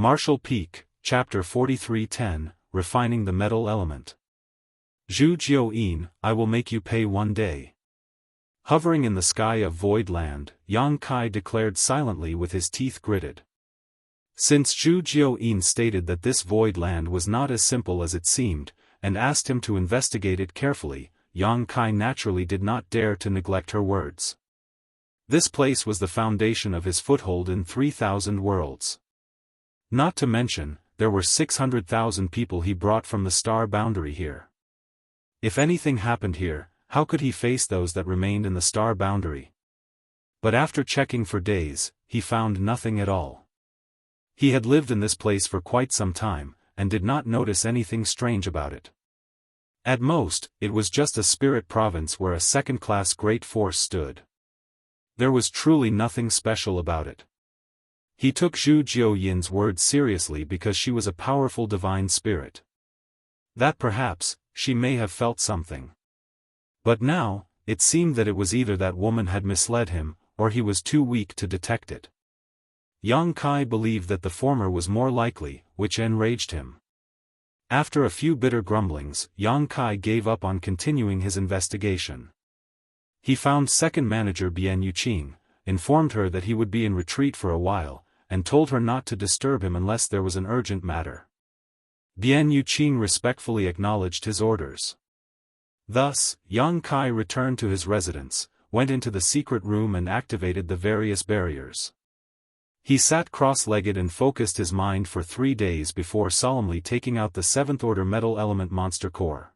Martial Peak, Chapter 43:10, Refining the Metal Element. Zhu Jiao-yin, I will make you pay one day. Hovering in the sky of Void Land, Yang Kai declared silently with his teeth gritted. Since Zhu Jiao-yin stated that this Void Land was not as simple as it seemed, and asked him to investigate it carefully, Yang Kai naturally did not dare to neglect her words. This place was the foundation of his foothold in 3,000 worlds. Not to mention, there were 600,000 people he brought from the star boundary here. If anything happened here, how could he face those that remained in the star boundary? But after checking for days, he found nothing at all. He had lived in this place for quite some time, and did not notice anything strange about it. At most, it was just a spirit province where a second-class great force stood. There was truly nothing special about it. He took Zhu Jiao-yin's words seriously because she was a powerful divine spirit. That perhaps, she may have felt something. But now, it seemed that it was either that woman had misled him, or he was too weak to detect it. Yang Kai believed that the former was more likely, which enraged him. After a few bitter grumblings, Yang Kai gave up on continuing his investigation. He found second manager Bian Yuqing, informed her that he would be in retreat for a while, and told her not to disturb him unless there was an urgent matter. Bian Yuqing respectfully acknowledged his orders. Thus, Yang Kai returned to his residence, went into the secret room and activated the various barriers. He sat cross-legged and focused his mind for 3 days before solemnly taking out the 7th Order Metal Element Monster Core.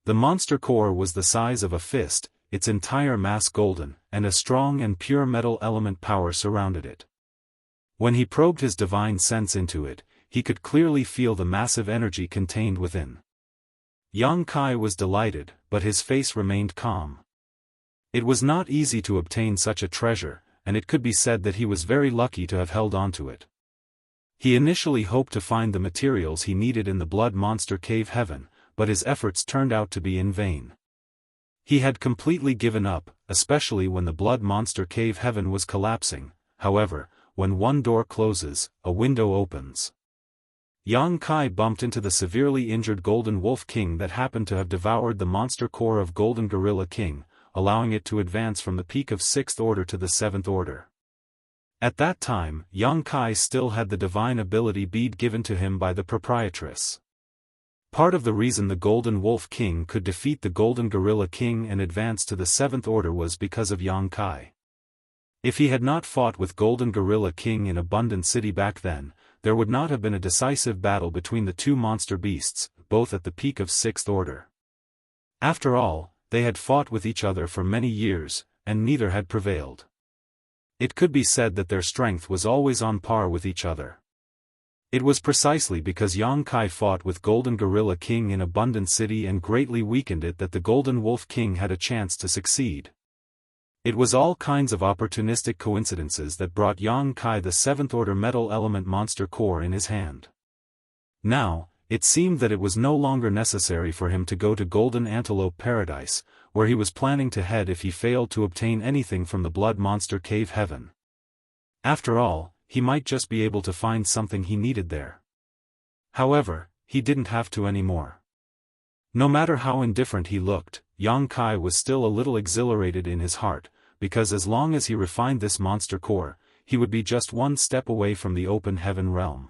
The Monster Core was the size of a fist, its entire mass golden, and a strong and pure metal element power surrounded it. When he probed his divine sense into it, he could clearly feel the massive energy contained within. Yang Kai was delighted, but his face remained calm. It was not easy to obtain such a treasure, and it could be said that he was very lucky to have held on to it. He initially hoped to find the materials he needed in the Blood Monster Cave Heaven, but his efforts turned out to be in vain. He had completely given up, especially when the Blood Monster Cave Heaven was collapsing. However, when one door closes, a window opens. Yang Kai bumped into the severely injured Golden Wolf King that happened to have devoured the monster core of Golden Gorilla King, allowing it to advance from the peak of 6th Order to the 7th Order. At that time, Yang Kai still had the divine ability bead given to him by the proprietress. Part of the reason the Golden Wolf King could defeat the Golden Gorilla King and advance to the 7th Order was because of Yang Kai. If he had not fought with Golden Gorilla King in Abundant City back then, there would not have been a decisive battle between the two monster beasts, both at the peak of 6th Order. After all, they had fought with each other for many years, and neither had prevailed. It could be said that their strength was always on par with each other. It was precisely because Yang Kai fought with Golden Gorilla King in Abundant City and greatly weakened it that the Golden Wolf King had a chance to succeed. It was all kinds of opportunistic coincidences that brought Yang Kai the 7th Order Metal Element Monster Core in his hand. Now, it seemed that it was no longer necessary for him to go to Golden Antelope Paradise, where he was planning to head if he failed to obtain anything from the Blood Monster Cave Heaven. After all, he might just be able to find something he needed there. However, he didn't have to anymore. No matter how indifferent he looked, Yang Kai was still a little exhilarated in his heart, because as long as he refined this monster core, he would be just one step away from the open heaven realm.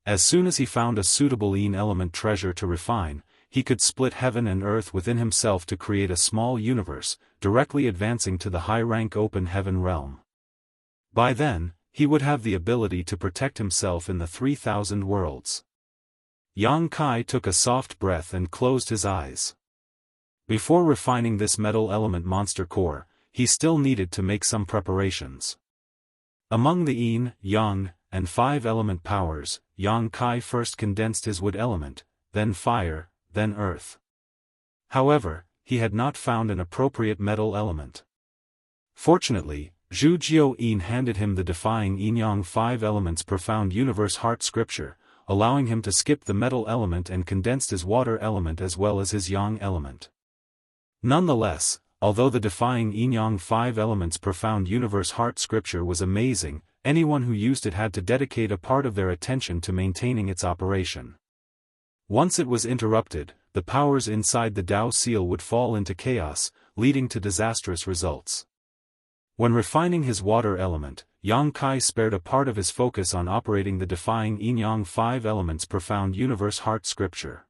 As soon as he found a suitable element treasure to refine, he could split heaven and earth within himself to create a small universe, directly advancing to the high-rank open heaven realm. By then, he would have the ability to protect himself in the 3,000 worlds. Yang Kai took a soft breath and closed his eyes. Before refining this metal element monster core, he still needed to make some preparations. Among the yin, yang, and 5 element powers, Yang Kai first condensed his wood element, then fire, then earth. However, he had not found an appropriate metal element. Fortunately, Zhu Jiao-yin handed him the defying yin-yang 5 elements profound universe heart scripture, allowing him to skip the metal element and condensed his water element as well as his yang element. Nonetheless, although the defying yin-yang 5 elements profound universe heart scripture was amazing, anyone who used it had to dedicate a part of their attention to maintaining its operation. Once it was interrupted, the powers inside the Dao seal would fall into chaos, leading to disastrous results. When refining his water element, Yang Kai spared a part of his focus on operating the defying yin-yang 5 elements profound universe heart scripture.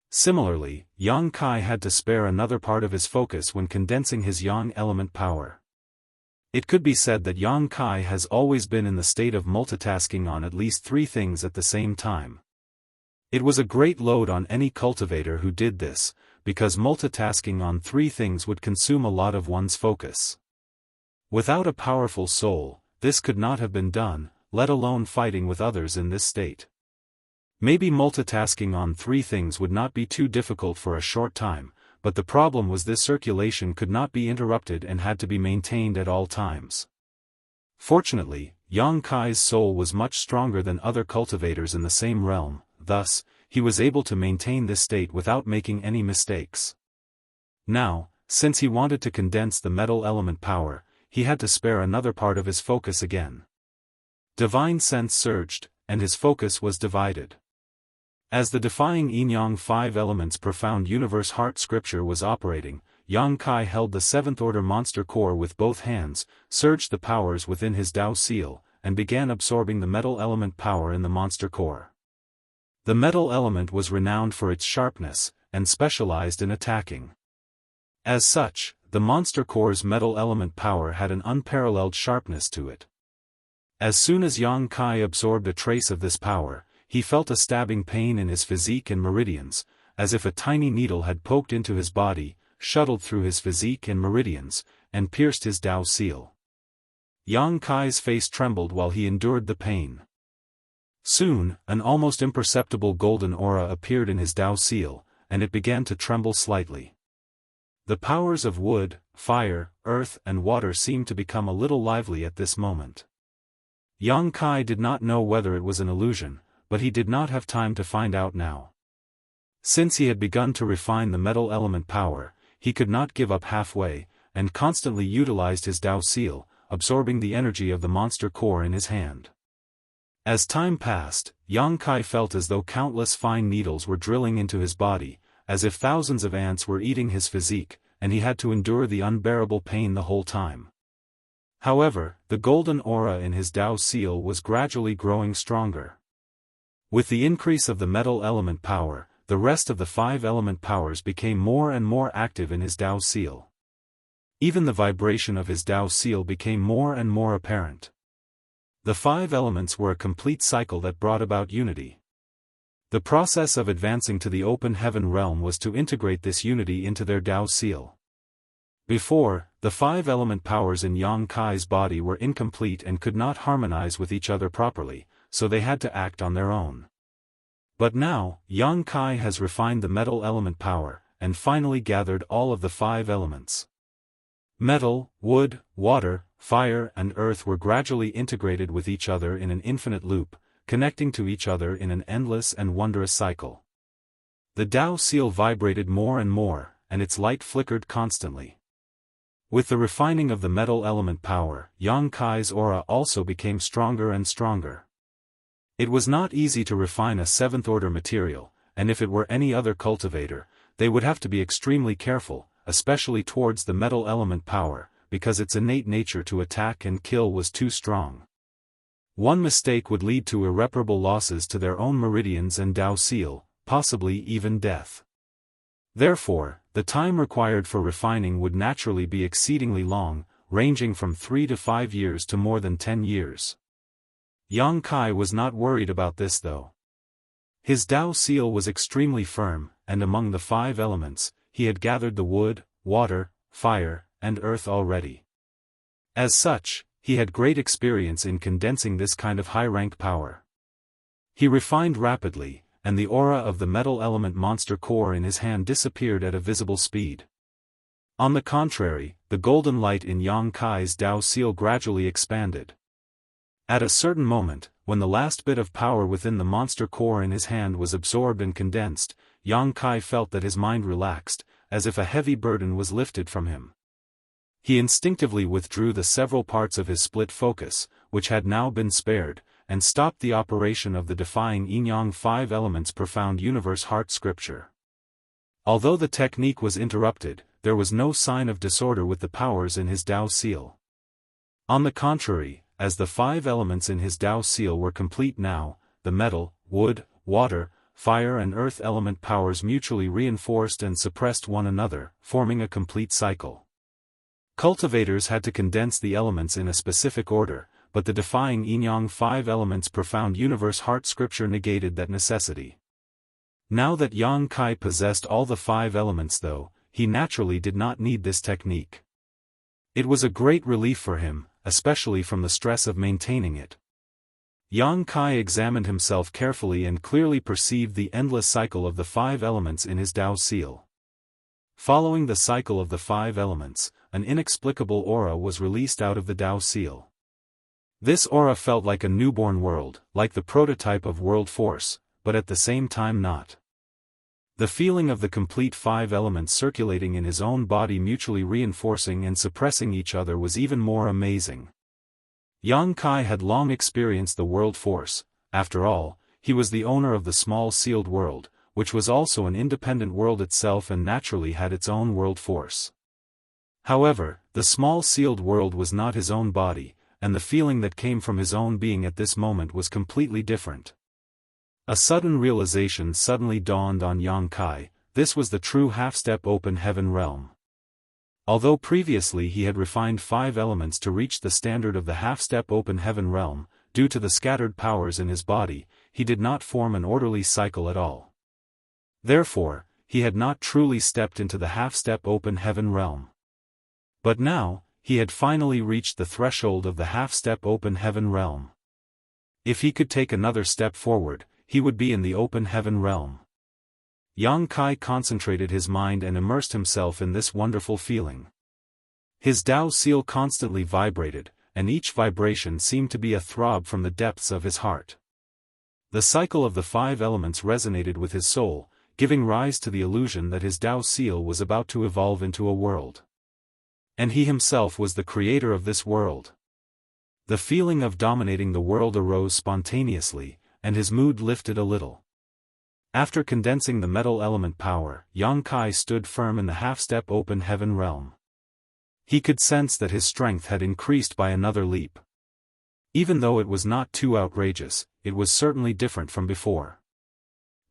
Similarly, Yang Kai had to spare another part of his focus when condensing his yang element power. It could be said that Yang Kai has always been in the state of multitasking on at least 3 things at the same time. It was a great load on any cultivator who did this, because multitasking on 3 things would consume a lot of one's focus. Without a powerful soul, this could not have been done, let alone fighting with others in this state. Maybe multitasking on 3 things would not be too difficult for a short time, but the problem was this circulation could not be interrupted and had to be maintained at all times. Fortunately, Yang Kai's soul was much stronger than other cultivators in the same realm, thus, he was able to maintain this state without making any mistakes. Now, since he wanted to condense the metal element power, he had to spare another part of his focus again. Divine sense surged, and his focus was divided. As the defying yin-yang 5 elements profound universe heart scripture was operating, Yang Kai held the 7th order monster core with both hands, surged the powers within his Dao seal, and began absorbing the metal element power in the monster core. The metal element was renowned for its sharpness, and specialized in attacking. As such, the monster core's metal element power had an unparalleled sharpness to it. As soon as Yang Kai absorbed a trace of this power, he felt a stabbing pain in his physique and meridians, as if a tiny needle had poked into his body, shuttled through his physique and meridians, and pierced his Dao seal. Yang Kai's face trembled while he endured the pain. Soon, an almost imperceptible golden aura appeared in his Dao seal, and it began to tremble slightly. The powers of wood, fire, earth and water seemed to become a little lively at this moment. Yang Kai did not know whether it was an illusion, but he did not have time to find out now. Since he had begun to refine the metal element power, he could not give up halfway, and constantly utilized his Dao seal, absorbing the energy of the monster core in his hand. As time passed, Yang Kai felt as though countless fine needles were drilling into his body, as if thousands of ants were eating his physique, and he had to endure the unbearable pain the whole time. However, the golden aura in his Dao seal was gradually growing stronger. With the increase of the metal element power, the rest of the 5 element powers became more and more active in his Dao seal. Even the vibration of his Dao seal became more and more apparent. The 5 elements were a complete cycle that brought about unity. The process of advancing to the open heaven realm was to integrate this unity into their Dao seal. Before, the 5 element powers in Yang Kai's body were incomplete and could not harmonize with each other properly, so they had to act on their own. But now, Yang Kai has refined the metal element power, and finally gathered all of the 5 elements. Metal, wood, water, fire and earth were gradually integrated with each other in an infinite loop, connecting to each other in an endless and wondrous cycle. The Dao seal vibrated more and more, and its light flickered constantly. With the refining of the metal element power, Yang Kai's aura also became stronger and stronger. It was not easy to refine a 7th order material, and if it were any other cultivator, they would have to be extremely careful, especially towards the metal element power, because its innate nature to attack and kill was too strong. One mistake would lead to irreparable losses to their own meridians and Dao seal, possibly even death. Therefore, the time required for refining would naturally be exceedingly long, ranging from 3 to 5 years to more than 10 years. Yang Kai was not worried about this though. His Dao seal was extremely firm, and among the 5 elements, he had gathered the wood, water, fire, and earth already. As such, he had great experience in condensing this kind of high-rank power. He refined rapidly, and the aura of the metal element monster core in his hand disappeared at a visible speed. On the contrary, the golden light in Yang Kai's Dao seal gradually expanded. At a certain moment, when the last bit of power within the monster core in his hand was absorbed and condensed, Yang Kai felt that his mind relaxed, as if a heavy burden was lifted from him. He instinctively withdrew the several parts of his split focus, which had now been spared, and stopped the operation of the defying yin-yang 5 elements profound universe heart scripture. Although the technique was interrupted, there was no sign of disorder with the powers in his Dao seal. On the contrary, as the 5 elements in his Dao seal were complete now, the metal, wood, water, fire and earth element powers mutually reinforced and suppressed one another, forming a complete cycle. Cultivators had to condense the elements in a specific order, but the defying yin-yang 5 elements profound universe heart scripture negated that necessity. Now that Yang Kai possessed all the 5 elements though, he naturally did not need this technique. It was a great relief for him, especially from the stress of maintaining it. Yang Kai examined himself carefully and clearly perceived the endless cycle of the 5 elements in his Dao seal. Following the cycle of the 5 elements, an inexplicable aura was released out of the Dao seal. This aura felt like a newborn world, like the prototype of world force, but at the same time not. The feeling of the complete 5 elements circulating in his own body mutually reinforcing and suppressing each other was even more amazing. Yang Kai had long experienced the world force. After all, he was the owner of the small sealed world, which was also an independent world itself and naturally had its own world force. However, the small sealed world was not his own body, and the feeling that came from his own being at this moment was completely different. A sudden realization suddenly dawned on Yang Kai: this was the true half-step open heaven realm. Although previously he had refined 5 elements to reach the standard of the half-step open heaven realm, due to the scattered powers in his body, he did not form an orderly cycle at all. Therefore, he had not truly stepped into the half-step open heaven realm. But now, he had finally reached the threshold of the half-step open heaven realm. If he could take another step forward, he would be in the open heaven realm. Yang Kai concentrated his mind and immersed himself in this wonderful feeling. His Dao seal constantly vibrated, and each vibration seemed to be a throb from the depths of his heart. The cycle of the 5 elements resonated with his soul, giving rise to the illusion that his Dao seal was about to evolve into a world. And he himself was the creator of this world. The feeling of dominating the world arose spontaneously, and his mood lifted a little. After condensing the metal element power, Yang Kai stood firm in the half-step open heaven realm. He could sense that his strength had increased by another leap. Even though it was not too outrageous, it was certainly different from before.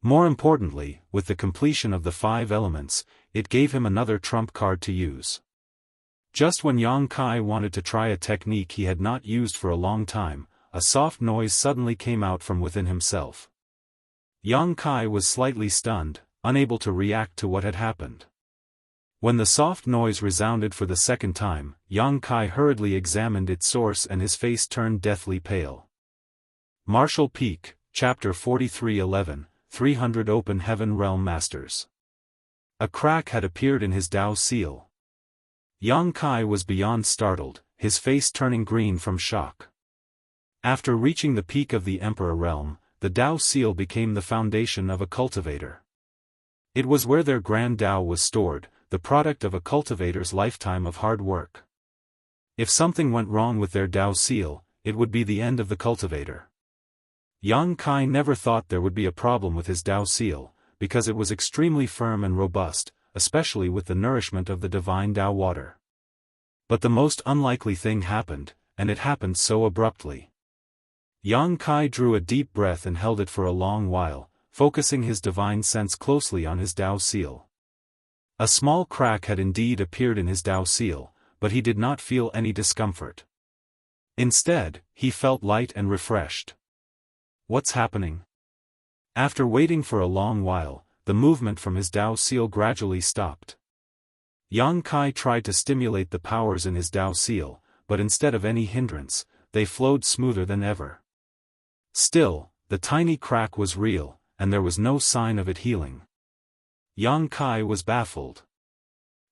More importantly, with the completion of the 5 elements, it gave him another trump card to use. Just when Yang Kai wanted to try a technique he had not used for a long time, a soft noise suddenly came out from within himself. Yang Kai was slightly stunned, unable to react to what had happened. When the soft noise resounded for the second time, Yang Kai hurriedly examined its source and his face turned deathly pale. Martial Peak, Chapter 43:11, 300 Open Heaven Realm Masters. A crack had appeared in his Dao seal. Yang Kai was beyond startled, his face turning green from shock. After reaching the peak of the Emperor realm, the Dao seal became the foundation of a cultivator. It was where their grand Dao was stored, the product of a cultivator's lifetime of hard work. If something went wrong with their Dao seal, it would be the end of the cultivator. Yang Kai never thought there would be a problem with his Dao seal, because it was extremely firm and robust, especially with the nourishment of the divine Dao water. But the most unlikely thing happened, and it happened so abruptly. Yang Kai drew a deep breath and held it for a long while, focusing his divine sense closely on his Dao seal. A small crack had indeed appeared in his Dao seal, but he did not feel any discomfort. Instead, he felt light and refreshed. What's happening? After waiting for a long while, the movement from his Dao seal gradually stopped. Yang Kai tried to stimulate the powers in his Dao seal, but instead of any hindrance, they flowed smoother than ever. Still, the tiny crack was real, and there was no sign of it healing. Yang Kai was baffled.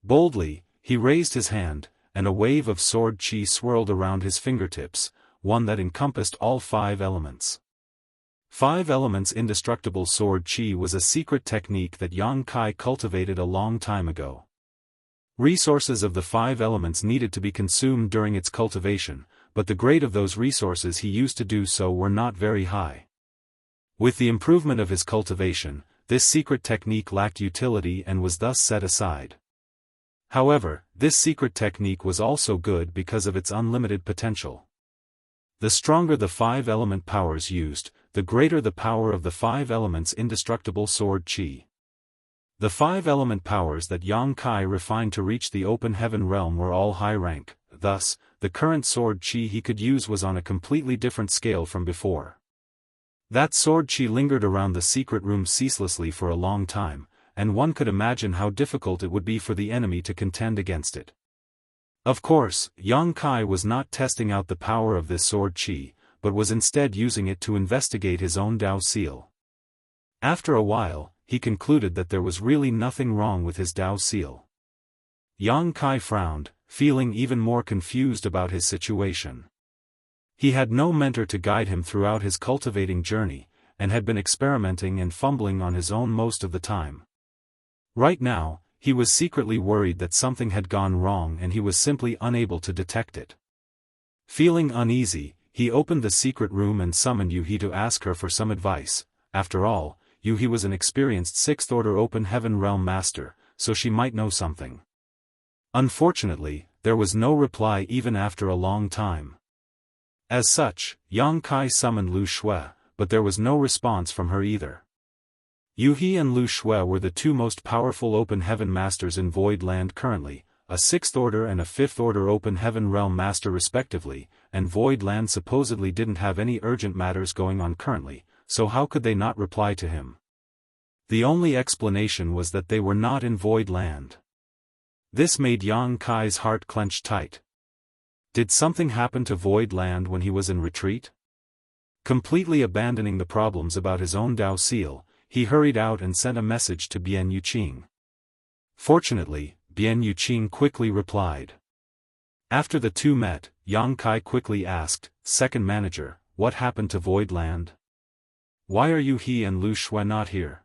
Boldly, he raised his hand, and a wave of sword chi swirled around his fingertips, one that encompassed all 5 elements. 5 elements indestructible sword chi was a secret technique that Yang Kai cultivated a long time ago. Resources of the 5 elements needed to be consumed during its cultivation, but the grade of those resources he used to do so were not very high. With the improvement of his cultivation, this secret technique lacked utility and was thus set aside. However, this secret technique was also good because of its unlimited potential. The stronger the 5 element powers used, the greater the power of the 5 elements' indestructible sword qi. The 5 element powers that Yang Kai refined to reach the open heaven realm were all high rank, thus, the current sword qi he could use was on a completely different scale from before. That sword qi lingered around the secret room ceaselessly for a long time, and one could imagine how difficult it would be for the enemy to contend against it. Of course, Yang Kai was not testing out the power of this sword qi, but was instead using it to investigate his own Dao seal. After a while, he concluded that there was really nothing wrong with his Dao seal. Yang Kai frowned, feeling even more confused about his situation. He had no mentor to guide him throughout his cultivating journey, and had been experimenting and fumbling on his own most of the time. Right now, he was secretly worried that something had gone wrong and he was simply unable to detect it. Feeling uneasy, he opened the secret room and summoned Yuhi to ask her for some advice. After all, Yuhi was an experienced 6th Order Open Heaven Realm Master, so she might know something. Unfortunately, there was no reply even after a long time. As such, Yang Kai summoned Lu Shui, but there was no response from her either. Yuhi and Lu Shui were the 2 most powerful Open Heaven Masters in Void Land currently, a 6th Order and a 5th Order Open Heaven Realm Master respectively, and Void Land supposedly didn't have any urgent matters going on currently, so how could they not reply to him? The only explanation was that they were not in Void Land. This made Yang Kai's heart clench tight. Did something happen to Void Land when he was in retreat? Completely abandoning the problems about his own Dao seal, he hurried out and sent a message to Bian Yuqing. Fortunately, Bian Yuqing quickly replied. After the 2 met, Yang Kai quickly asked, "Second manager, what happened to Void Land? Why are Yuhi and Lu Shui not here?"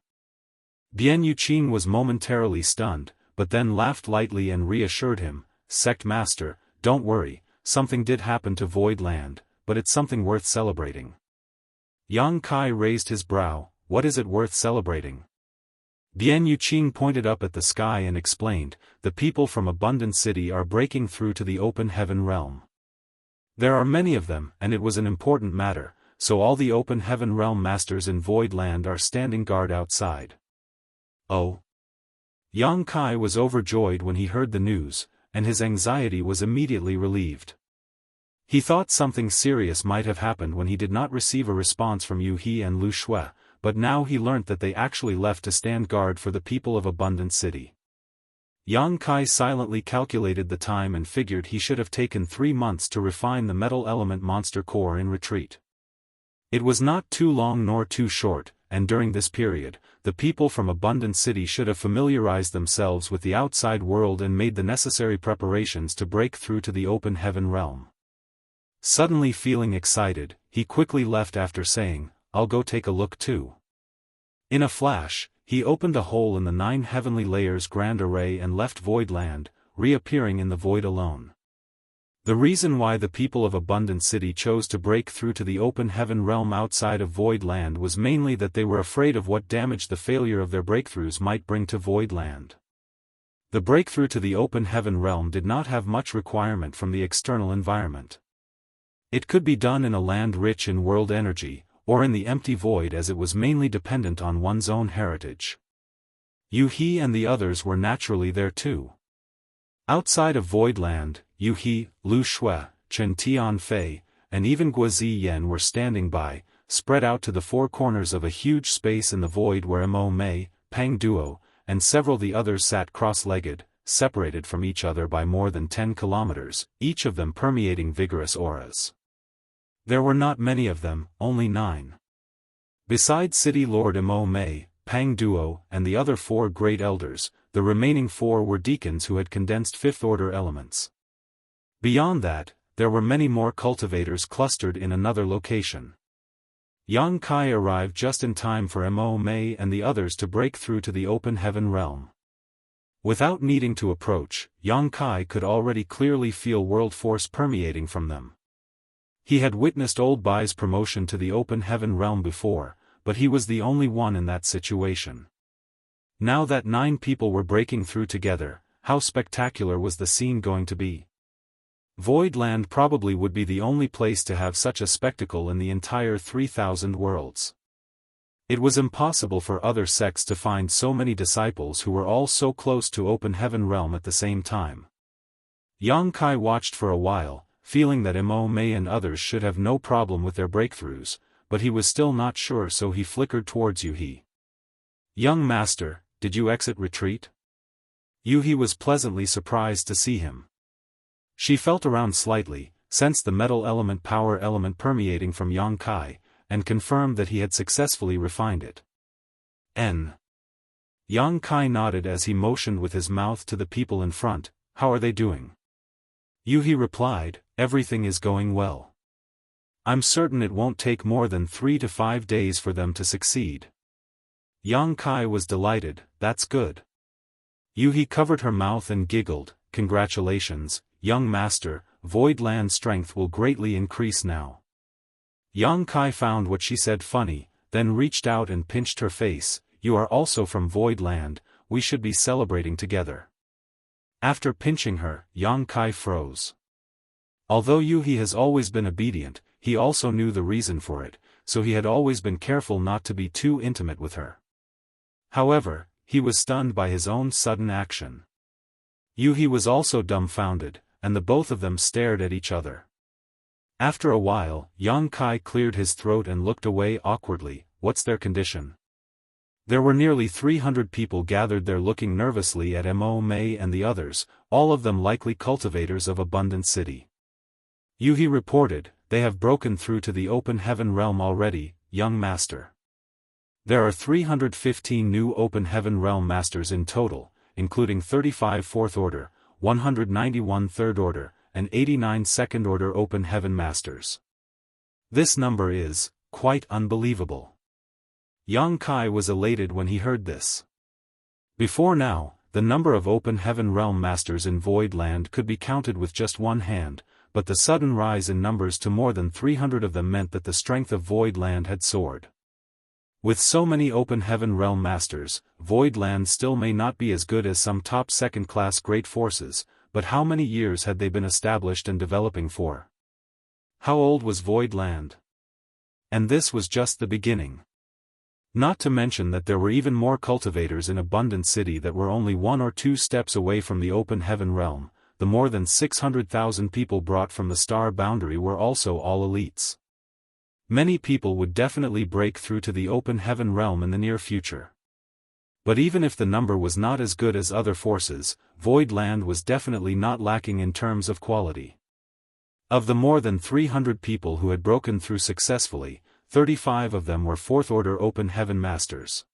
Bian Yuqing was momentarily stunned, but then laughed lightly and reassured him, "Sect Master, don't worry, something did happen to Void Land, but it's something worth celebrating." Yang Kai raised his brow. "What is it worth celebrating?" Bian Yuqing pointed up at the sky and explained, "The people from Abundant City are breaking through to the Open Heaven Realm. There are many of them, and it was an important matter, so all the Open Heaven Realm Masters in Void Land are standing guard outside." Oh! Yang Kai was overjoyed when he heard the news, and his anxiety was immediately relieved. He thought something serious might have happened when he did not receive a response from Yuhi and Lu Shui, but now he learnt that they actually left to stand guard for the people of Abundant City. Yang Kai silently calculated the time and figured he should have taken 3 months to refine the metal element monster core in retreat. It was not too long nor too short, and during this period, the people from Abundant City should have familiarized themselves with the outside world and made the necessary preparations to break through to the Open Heaven Realm. Suddenly feeling excited, he quickly left after saying, "I'll go take a look too." In a flash, he opened a hole in the 9 heavenly layers grand array and left Void Land, reappearing in the void alone. The reason why the people of Abundant City chose to break through to the Open Heaven Realm outside of Void Land was mainly that they were afraid of what damage the failure of their breakthroughs might bring to Void Land. The breakthrough to the Open Heaven Realm did not have much requirement from the external environment. It could be done in a land rich in world energy, or in the empty void, as it was mainly dependent on one's own heritage. Yuhi and the others were naturally there too. Outside of Void Land, Yuhi, Lu Shui, Chen Tianfei, and even Guozi Yan were standing by, spread out to the 4 corners of a huge space in the void where Mo Mei, Pang Duo, and several the others sat cross-legged, separated from each other by more than 10 kilometers, each of them permeating vigorous auras. There were not many of them, only 9. Besides City Lord Mo Mei, Pang Duo, and the other 4 great elders, the remaining 4 were deacons who had condensed 5th Order elements. Beyond that, there were many more cultivators clustered in another location. Yang Kai arrived just in time for Mo Mei and the others to break through to the Open Heaven Realm. Without needing to approach, Yang Kai could already clearly feel world force permeating from them. He had witnessed Old Bai's promotion to the open heaven realm before, but he was the only one in that situation. Now that 9 people were breaking through together, how spectacular was the scene going to be? Voidland probably would be the only place to have such a spectacle in the entire 3,000 worlds. It was impossible for other sects to find so many disciples who were all so close to open heaven realm at the same time. Yang Kai watched for a while, feeling that Mo Mei and others should have no problem with their breakthroughs, but he was still not sure, so he flickered towards Yuhi. "Young master, did you exit retreat?" Yuhi was pleasantly surprised to see him. She felt around slightly, sensed the metal element power element permeating from Yang Kai, and confirmed that he had successfully refined it. Yang Kai nodded as he motioned with his mouth to the people in front. "How are they doing?" Yuhi replied, "Everything is going well. I'm certain it won't take more than 3 to 5 days for them to succeed." Yang Kai was delighted. "That's good." Yuhi covered her mouth and giggled. "Congratulations, young master, Voidland strength will greatly increase now." Yang Kai found what she said funny, then reached out and pinched her face. "You are also from Voidland, we should be celebrating together." After pinching her, Yang Kai froze. Although Yuhi has always been obedient, he also knew the reason for it, so he had always been careful not to be too intimate with her. However, he was stunned by his own sudden action. Yuhi was also dumbfounded, and the both of them stared at each other. After a while, Yang Kai cleared his throat and looked away awkwardly. "What's their condition?" There were nearly 300 people gathered there looking nervously at Mo Mei and the others, all of them likely cultivators of Abundant City. Yuhi reported, "They have broken through to the open heaven realm already, young master. There are 315 new open heaven realm masters in total, including 35 fourth order, 191 third order, and 89 second order open heaven masters. This number is quite unbelievable." Yang Kai was elated when he heard this. Before now, the number of open heaven realm masters in Voidland could be counted with just one hand, but the sudden rise in numbers to more than 300 of them meant that the strength of Voidland had soared. With so many open heaven realm masters, Voidland still may not be as good as some top second-class great forces, but how many years had they been established and developing for? How old was Voidland? And this was just the beginning. Not to mention that there were even more cultivators in Abundant City that were only 1 or 2 steps away from the open heaven realm. The more than 600,000 people brought from the star boundary were also all elites. Many people would definitely break through to the open heaven realm in the near future. But even if the number was not as good as other forces, Voidland was definitely not lacking in terms of quality. Of the more than 300 people who had broken through successfully, 35 of them were fourth order open heaven masters.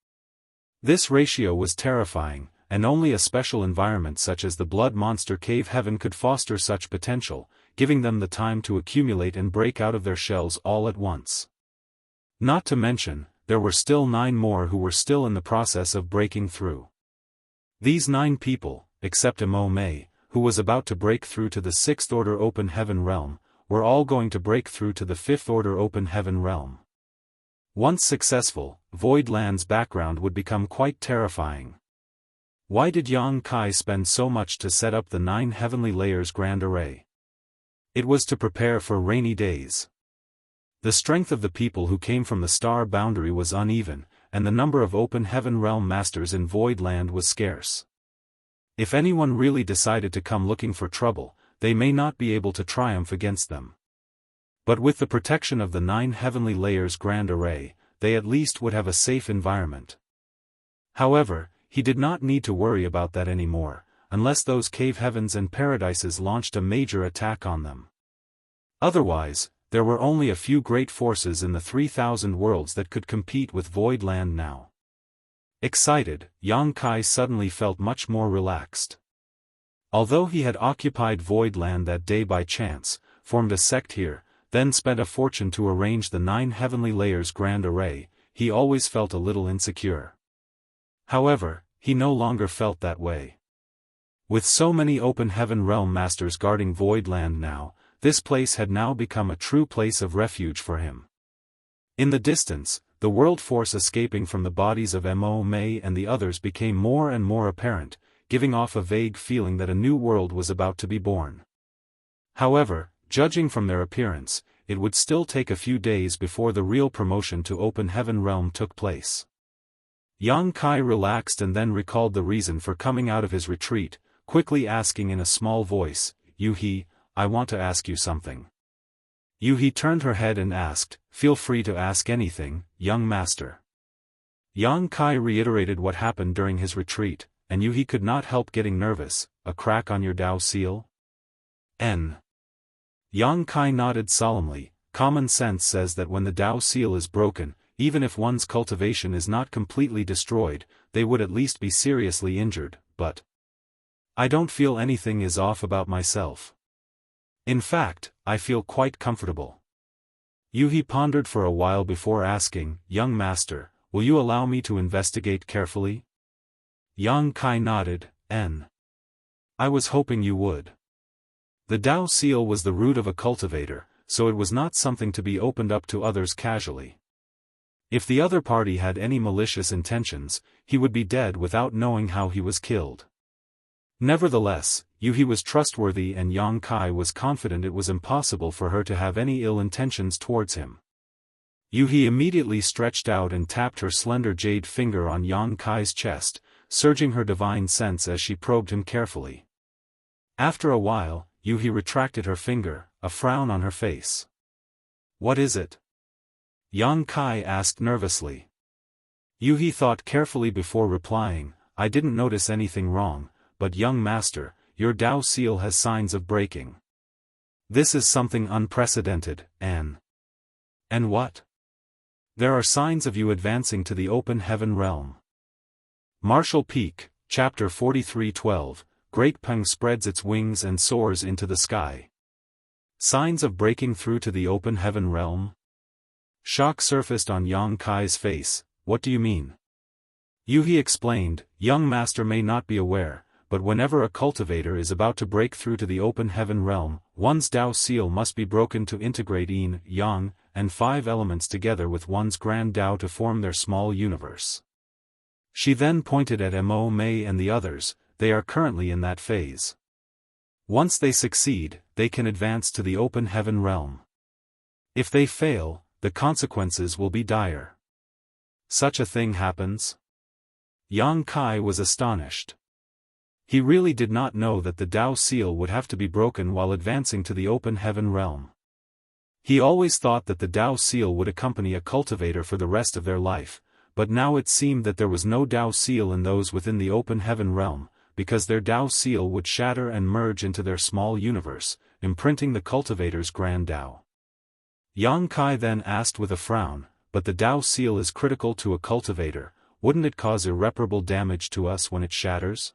This ratio was terrifying, and only a special environment such as the Blood Monster Cave Heaven could foster such potential, giving them the time to accumulate and break out of their shells all at once. Not to mention, there were still 9 more who were still in the process of breaking through. These 9 people, except Mo Mei, who was about to break through to the 6th order open heaven realm, were all going to break through to the 5th order open heaven realm. Once successful, Voidland's background would become quite terrifying. Why did Yang Kai spend so much to set up the 9 heavenly layers grand array? It was to prepare for rainy days. The strength of the people who came from the star boundary was uneven, and the number of open heaven realm masters in Voidland was scarce. If anyone really decided to come looking for trouble, they may not be able to triumph against them. But with the protection of the 9 heavenly layers grand array, they at least would have a safe environment. However, he did not need to worry about that anymore, unless those cave heavens and paradises launched a major attack on them. Otherwise, there were only a few great forces in the 3,000 worlds that could compete with Voidland now. Excited, Yang Kai suddenly felt much more relaxed. Although he had occupied Voidland that day by chance, formed a sect here, then spent a fortune to arrange the 9 heavenly layers grand array, he always felt a little insecure. However, he no longer felt that way. With so many open heaven realm masters guarding Voidland now, this place had now become a true place of refuge for him. In the distance, the world force escaping from the bodies of Mo Mei and the others became more and more apparent, giving off a vague feeling that a new world was about to be born. However, judging from their appearance, it would still take a few days before the real promotion to Open Heaven Realm took place. Yang Kai relaxed and then recalled the reason for coming out of his retreat, quickly asking in a small voice, "Yu He, I want to ask you something." Yu He turned her head and asked, "Feel free to ask anything, young master." Yang Kai reiterated what happened during his retreat, and Yu He could not help getting nervous. "A crack on your Dao seal?" Yang Kai nodded solemnly. Common sense says that when the Dao seal is broken, even if one's cultivation is not completely destroyed, they would at least be seriously injured, but I don't feel anything is off about myself. In fact, I feel quite comfortable. Yu He pondered for a while before asking, "Young master, will you allow me to investigate carefully?" Yang Kai nodded, I was hoping you would. The Dao seal was the root of a cultivator, so it was not something to be opened up to others casually. If the other party had any malicious intentions, he would be dead without knowing how he was killed. Nevertheless, Yu He was trustworthy and Yang Kai was confident it was impossible for her to have any ill intentions towards him. Yu He immediately stretched out and tapped her slender jade finger on Yang Kai's chest, surging her divine sense as she probed him carefully. After a while, Yu He retracted her finger, a frown on her face. "What is it?" Yang Kai asked nervously. Yu He thought carefully before replying, "I didn't notice anything wrong, but young master, your Dao seal has signs of breaking. This is something unprecedented, And what? There are signs of you advancing to the Open Heaven Realm." Martial Peak, Chapter 43:12. Great Peng spreads its wings and soars into the sky. Signs of breaking through to the Open Heaven Realm? Shock surfaced on Yang Kai's face. "What do you mean?" Yu He explained, "Young master may not be aware, but whenever a cultivator is about to break through to the Open Heaven Realm, one's Dao seal must be broken to integrate Yin, Yang, and 5 elements together with one's Grand Dao to form their small universe." She then pointed at Mo Mei and the others. They are currently in that phase. Once they succeed, they can advance to the Open Heaven Realm. If they fail, the consequences will be dire. Such a thing happens? Yang Kai was astonished. He really did not know that the Dao seal would have to be broken while advancing to the Open Heaven Realm. He always thought that the Dao seal would accompany a cultivator for the rest of their life, but now it seemed that there was no Dao seal in those within the Open Heaven Realm, because their Dao seal would shatter and merge into their small universe, imprinting the cultivator's Grand Dao. Yang Kai then asked with a frown, "But the Dao seal is critical to a cultivator, wouldn't it cause irreparable damage to us when it shatters?"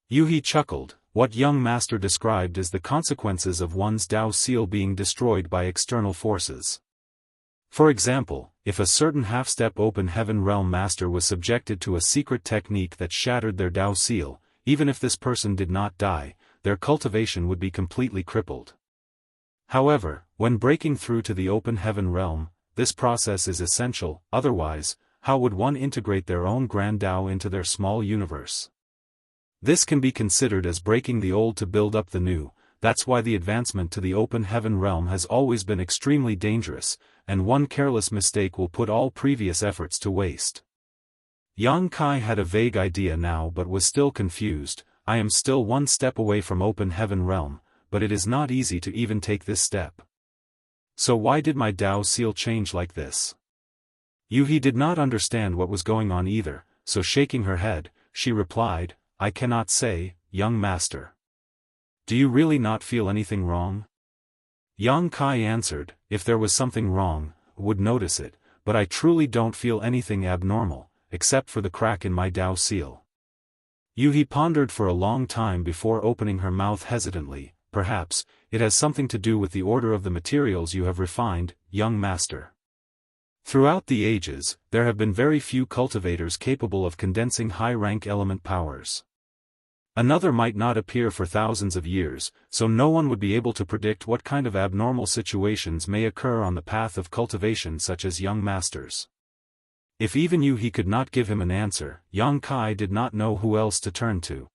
Yu He chuckled. What young master described is the consequences of one's Dao seal being destroyed by external forces. For example, if a certain half-step Open Heaven Realm master was subjected to a secret technique that shattered their Dao seal, even if this person did not die, their cultivation would be completely crippled. However, when breaking through to the Open Heaven Realm, this process is essential, otherwise, how would one integrate their own Grand Dao into their small universe? This can be considered as breaking the old to build up the new. That's why the advancement to the Open Heaven Realm has always been extremely dangerous, and one careless mistake will put all previous efforts to waste. Yang Kai had a vague idea now but was still confused. "I am still one step away from Open Heaven Realm, but it is not easy to even take this step. So why did my Dao seal change like this?" Yu He did not understand what was going on either, so shaking her head, she replied, "I cannot say, young master." "Do you really not feel anything wrong?" Yang Kai answered, "If there was something wrong, I would notice it, but I truly don't feel anything abnormal, except for the crack in my Dao seal." Yu He pondered for a long time before opening her mouth hesitantly. "Perhaps, it has something to do with the order of the materials you have refined, young master. Throughout the ages, there have been very few cultivators capable of condensing high-rank element powers. Another might not appear for thousands of years, so no one would be able to predict what kind of abnormal situations may occur on the path of cultivation, such as young masters. If even he could not give him an answer, Yang Kai did not know who else to turn to.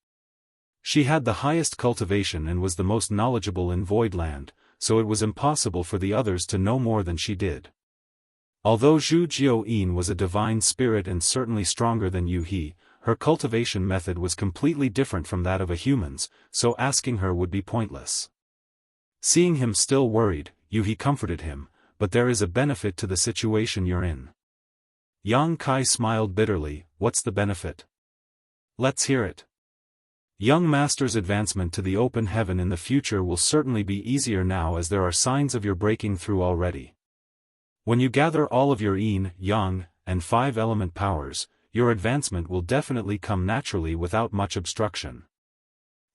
She had the highest cultivation and was the most knowledgeable in Voidland, so it was impossible for the others to know more than she did. Although Zhu Jiuyin was a divine spirit and certainly stronger than He, her cultivation method was completely different from that of a human's, so asking her would be pointless. Seeing him still worried, He comforted him, but there is a benefit to the situation you're in. Yang Kai smiled bitterly. What's the benefit? Let's hear it. Young master's advancement to the open heaven in the future will certainly be easier now, as there are signs of your breaking through already. When you gather all of your yin, yang, and 5 element powers, your advancement will definitely come naturally without much obstruction.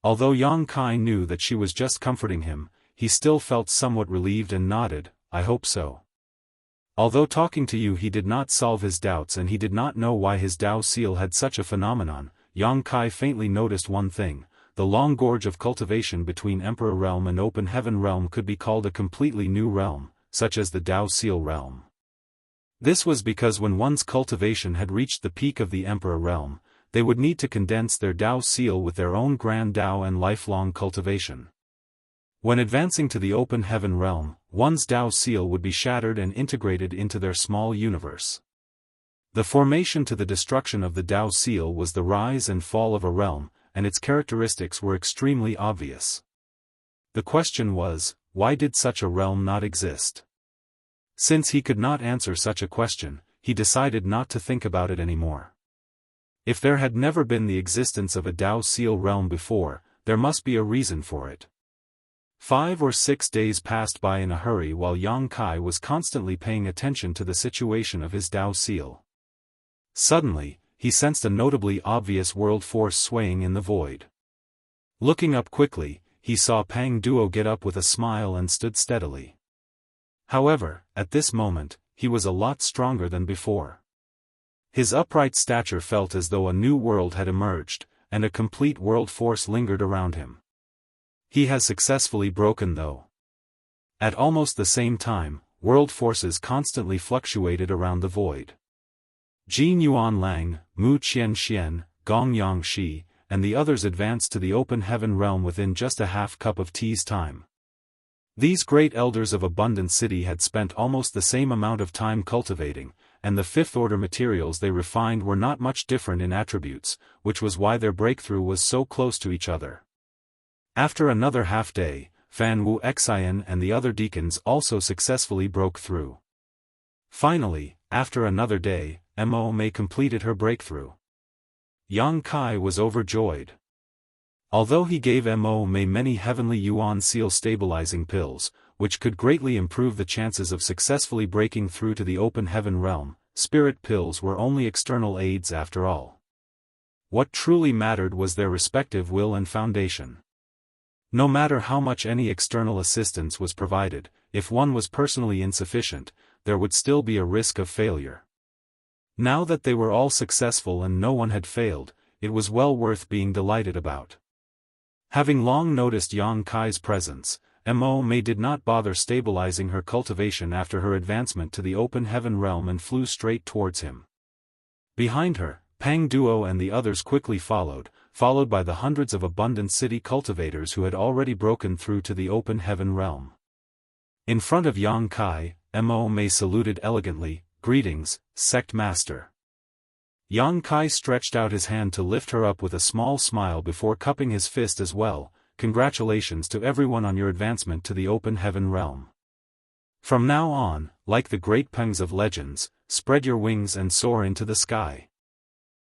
Although Yang Kai knew that she was just comforting him, he still felt somewhat relieved and nodded, I hope so. Although talking to you he did not solve his doubts and he did not know why his Dao seal had such a phenomenon, Yang Kai faintly noticed one thing: the long gorge of cultivation between Emperor Realm and Open Heaven Realm could be called a completely new realm, such as the Dao Seal Realm. This was because when one's cultivation had reached the peak of the Emperor Realm, they would need to condense their Dao Seal with their own Grand Dao and lifelong cultivation. When advancing to the Open Heaven Realm, one's Dao Seal would be shattered and integrated into their small universe. The formation to the destruction of the Dao Seal was the rise and fall of a realm, and its characteristics were extremely obvious. The question was, why did such a realm not exist? Since he could not answer such a question, he decided not to think about it anymore. If there had never been the existence of a Dao Seal realm before, there must be a reason for it. 5 or 6 days passed by in a hurry while Yang Kai was constantly paying attention to the situation of his Dao Seal. Suddenly, he sensed a notably obvious world force swaying in the void. Looking up quickly, he saw Pang Duo get up with a smile and stood steadily. However, at this moment, he was a lot stronger than before. His upright stature felt as though a new world had emerged, and a complete world force lingered around him. He has successfully broken though. At almost the same time, world forces constantly fluctuated around the void. Jin Yuan Lang, Mu Qian Xian, Gong Yang Shi, and the others advanced to the Open Heaven Realm within just a half cup of tea's time. These great elders of Abundant City had spent almost the same amount of time cultivating, and the fifth-order materials they refined were not much different in attributes, which was why their breakthrough was so close to each other. After another half-day, Fan Wu Xian and the other deacons also successfully broke through. Finally, after another day, Mo Mei completed her breakthrough. Yang Kai was overjoyed. Although he gave Mo Mei many heavenly yuan seal stabilizing pills, which could greatly improve the chances of successfully breaking through to the Open Heaven Realm, spirit pills were only external aids after all. What truly mattered was their respective will and foundation. No matter how much any external assistance was provided, if one was personally insufficient, there would still be a risk of failure. Now that they were all successful and no one had failed, it was well worth being delighted about. Having long noticed Yang Kai's presence, Mo Mei did not bother stabilizing her cultivation after her advancement to the Open Heaven Realm and flew straight towards him. Behind her, Pang Duo and the others quickly followed by the hundreds of Abundant City cultivators who had already broken through to the Open Heaven Realm. In front of Yang Kai, Mo Mei saluted elegantly, "Greetings, Sect Master." Yang Kai stretched out his hand to lift her up with a small smile before cupping his fist as well. "Congratulations to everyone on your advancement to the Open Heaven Realm. From now on, like the great Pengs of legends, spread your wings and soar into the sky."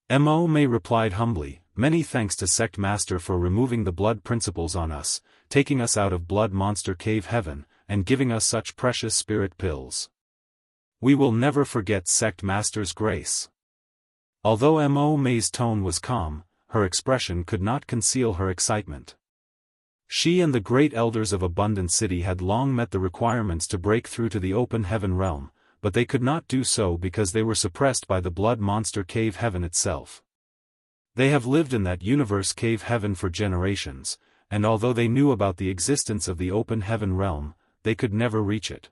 Mo Mei replied humbly, "Many thanks to Sect Master for removing the blood principles on us, taking us out of Blood Monster Cave Heaven, and giving us such precious spirit pills. We will never forget Sect Master's grace." Although Mo Mei's tone was calm, her expression could not conceal her excitement. She and the great elders of Abundant City had long met the requirements to break through to the Open Heaven Realm, but they could not do so because they were suppressed by the Blood Monster Cave Heaven itself. They have lived in that universe cave heaven for generations, and although they knew about the existence of the open heaven realm, they could never reach it.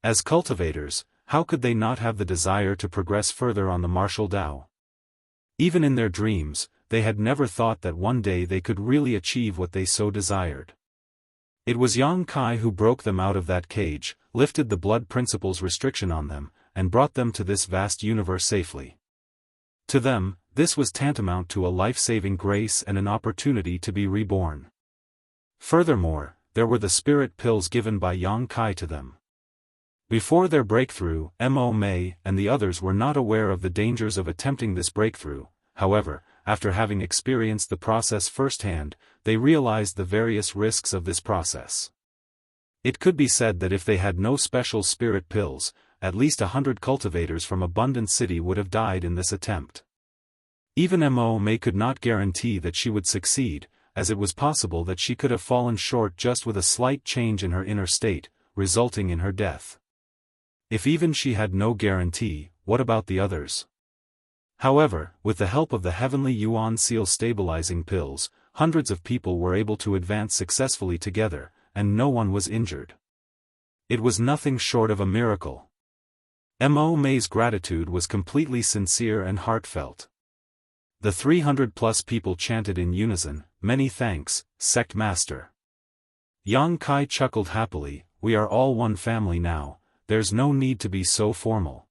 As cultivators, how could they not have the desire to progress further on the martial Tao? Even in their dreams, they had never thought that one day they could really achieve what they so desired. It was Yang Kai who broke them out of that cage, lifted the blood principle's restriction on them, and brought them to this vast universe safely. To them, this was tantamount to a life-saving grace and an opportunity to be reborn. Furthermore, there were the spirit pills given by Yang Kai to them. Before their breakthrough, Mo Mei and the others were not aware of the dangers of attempting this breakthrough. However, after having experienced the process firsthand, they realized the various risks of this process. It could be said that if they had no special spirit pills, at least 100 cultivators from Abundant City would have died in this attempt. Even Mo Mei could not guarantee that she would succeed, as it was possible that she could have fallen short just with a slight change in her inner state, resulting in her death. If even she had no guarantee, what about the others? However, with the help of the heavenly Yuan Seal stabilizing pills, hundreds of people were able to advance successfully together, and no one was injured. It was nothing short of a miracle. Mo Mei's gratitude was completely sincere and heartfelt. The 300+ people chanted in unison, "Many thanks, Sect Master." Yang Kai chuckled happily, "We are all one family now, there's no need to be so formal."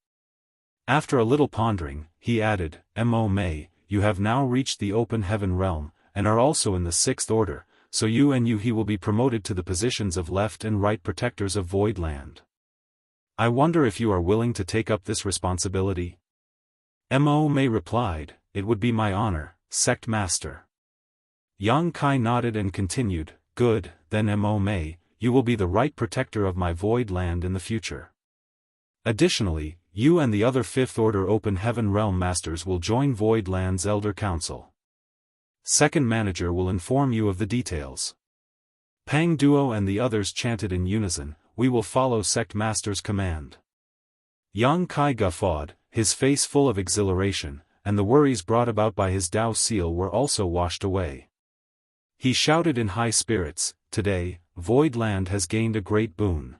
After a little pondering, he added, "Mo Mei, you have now reached the open heaven realm, and are also in the 6th order, so you and he will be promoted to the positions of left and right protectors of Void Land. I wonder if you are willing to take up this responsibility?" Mo Mei replied, "It would be my honor, Sect Master." Yang Kai nodded and continued, "Good, then Mo Mei, you will be the right protector of my Void Land in the future. Additionally, you and the other 5th Order Open Heaven Realm Masters will join Void Land's Elder Council. Second Manager will inform you of the details." Pang Duo and the others chanted in unison, "We will follow Sect Master's command." Yang Kai guffawed, his face full of exhilaration, and the worries brought about by his Tao seal were also washed away. He shouted in high spirits, "Today, Void Land has gained a great boon.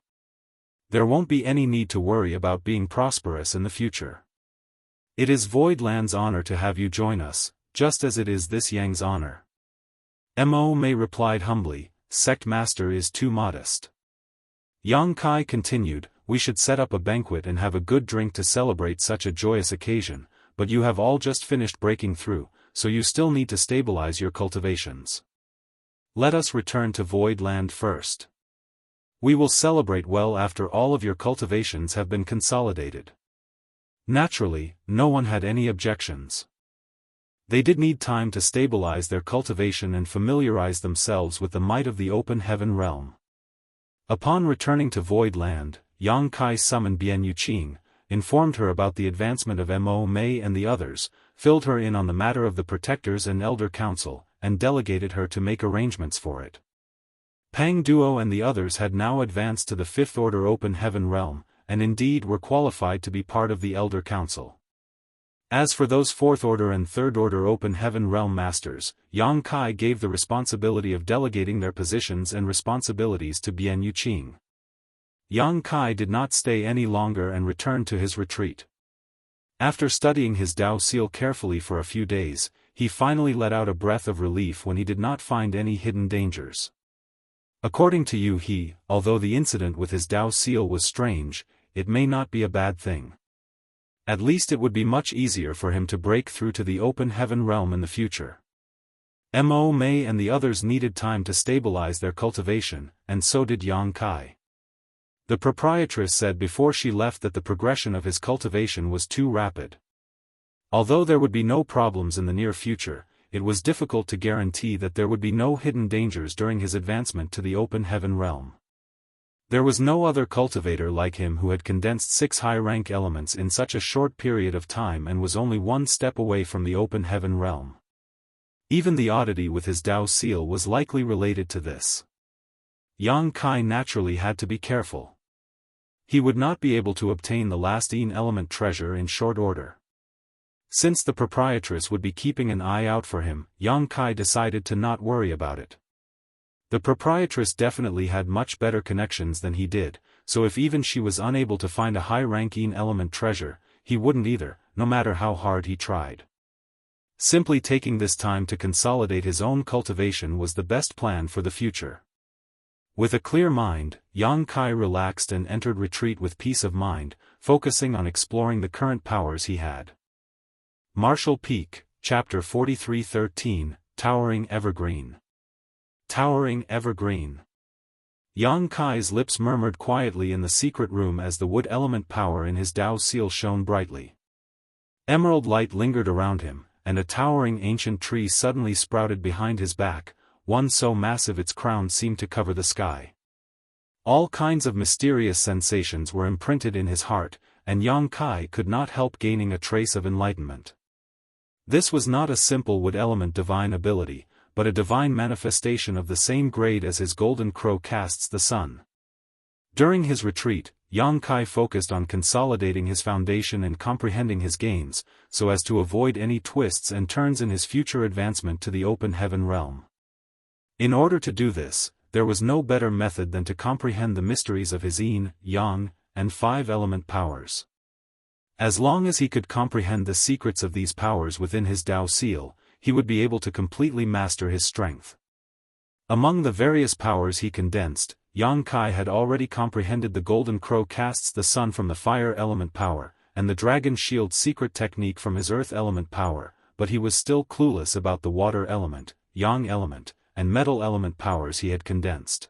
There won't be any need to worry about being prosperous in the future. It is Void Land's honor to have you join us, just as it is this Yang's honor." Mo Mei replied humbly, "Sect Master is too modest." Yang Kai continued, "We should set up a banquet and have a good drink to celebrate such a joyous occasion, but you have all just finished breaking through, so you still need to stabilize your cultivations. Let us return to Void Land first. We will celebrate well after all of your cultivations have been consolidated." Naturally, no one had any objections. They did need time to stabilize their cultivation and familiarize themselves with the might of the open heaven realm. Upon returning to Void Land, Yang Kai summoned Bian Yuqing, informed her about the advancement of Mo Mei and the others, filled her in on the matter of the Protectors and Elder Council, and delegated her to make arrangements for it. Pang Duo and the others had now advanced to the 5th Order Open Heaven Realm, and indeed were qualified to be part of the Elder Council. As for those 4th Order and 3rd Order Open Heaven Realm Masters, Yang Kai gave the responsibility of delegating their positions and responsibilities to Bian Yuqing. Yang Kai did not stay any longer and returned to his retreat. After studying his Tao seal carefully for a few days, he finally let out a breath of relief when he did not find any hidden dangers. According to Yu, although the incident with his Tao seal was strange, it may not be a bad thing. At least it would be much easier for him to break through to the open heaven realm in the future. Mo Mei and the others needed time to stabilize their cultivation, and so did Yang Kai. The proprietress said before she left that the progression of his cultivation was too rapid. Although there would be no problems in the near future, it was difficult to guarantee that there would be no hidden dangers during his advancement to the open heaven realm. There was no other cultivator like him who had condensed 6 high-rank elements in such a short period of time and was only one step away from the open heaven realm. Even the oddity with his Tao seal was likely related to this. Yang Kai naturally had to be careful. He would not be able to obtain the last element treasure in short order. Since the proprietress would be keeping an eye out for him, Yang Kai decided to not worry about it. The proprietress definitely had much better connections than he did, so if even she was unable to find a high-ranking element treasure, he wouldn't either, no matter how hard he tried. Simply taking this time to consolidate his own cultivation was the best plan for the future. With a clear mind, Yang Kai relaxed and entered retreat with peace of mind, focusing on exploring the current powers he had. Martial Peak, Chapter 43:13, Towering Evergreen. Towering Evergreen. Yang Kai's lips murmured quietly in the secret room as the wood element power in his Dao seal shone brightly. Emerald light lingered around him, and a towering ancient tree suddenly sprouted behind his back, one so massive its crown seemed to cover the sky. All kinds of mysterious sensations were imprinted in his heart, and Yang Kai could not help gaining a trace of enlightenment. This was not a simple wood element divine ability, but a divine manifestation of the same grade as his golden crow casts the sun. During his retreat, Yang Kai focused on consolidating his foundation and comprehending his gains, so as to avoid any twists and turns in his future advancement to the open heaven realm. In order to do this, there was no better method than to comprehend the mysteries of his yin, yang, and 5-element powers. As long as he could comprehend the secrets of these powers within his Dao seal, he would be able to completely master his strength. Among the various powers he condensed, Yang Kai had already comprehended the golden crow casts the sun from the fire element power, and the dragon shield secret technique from his earth element power, but he was still clueless about the water element, yang element, and metal element powers he had condensed.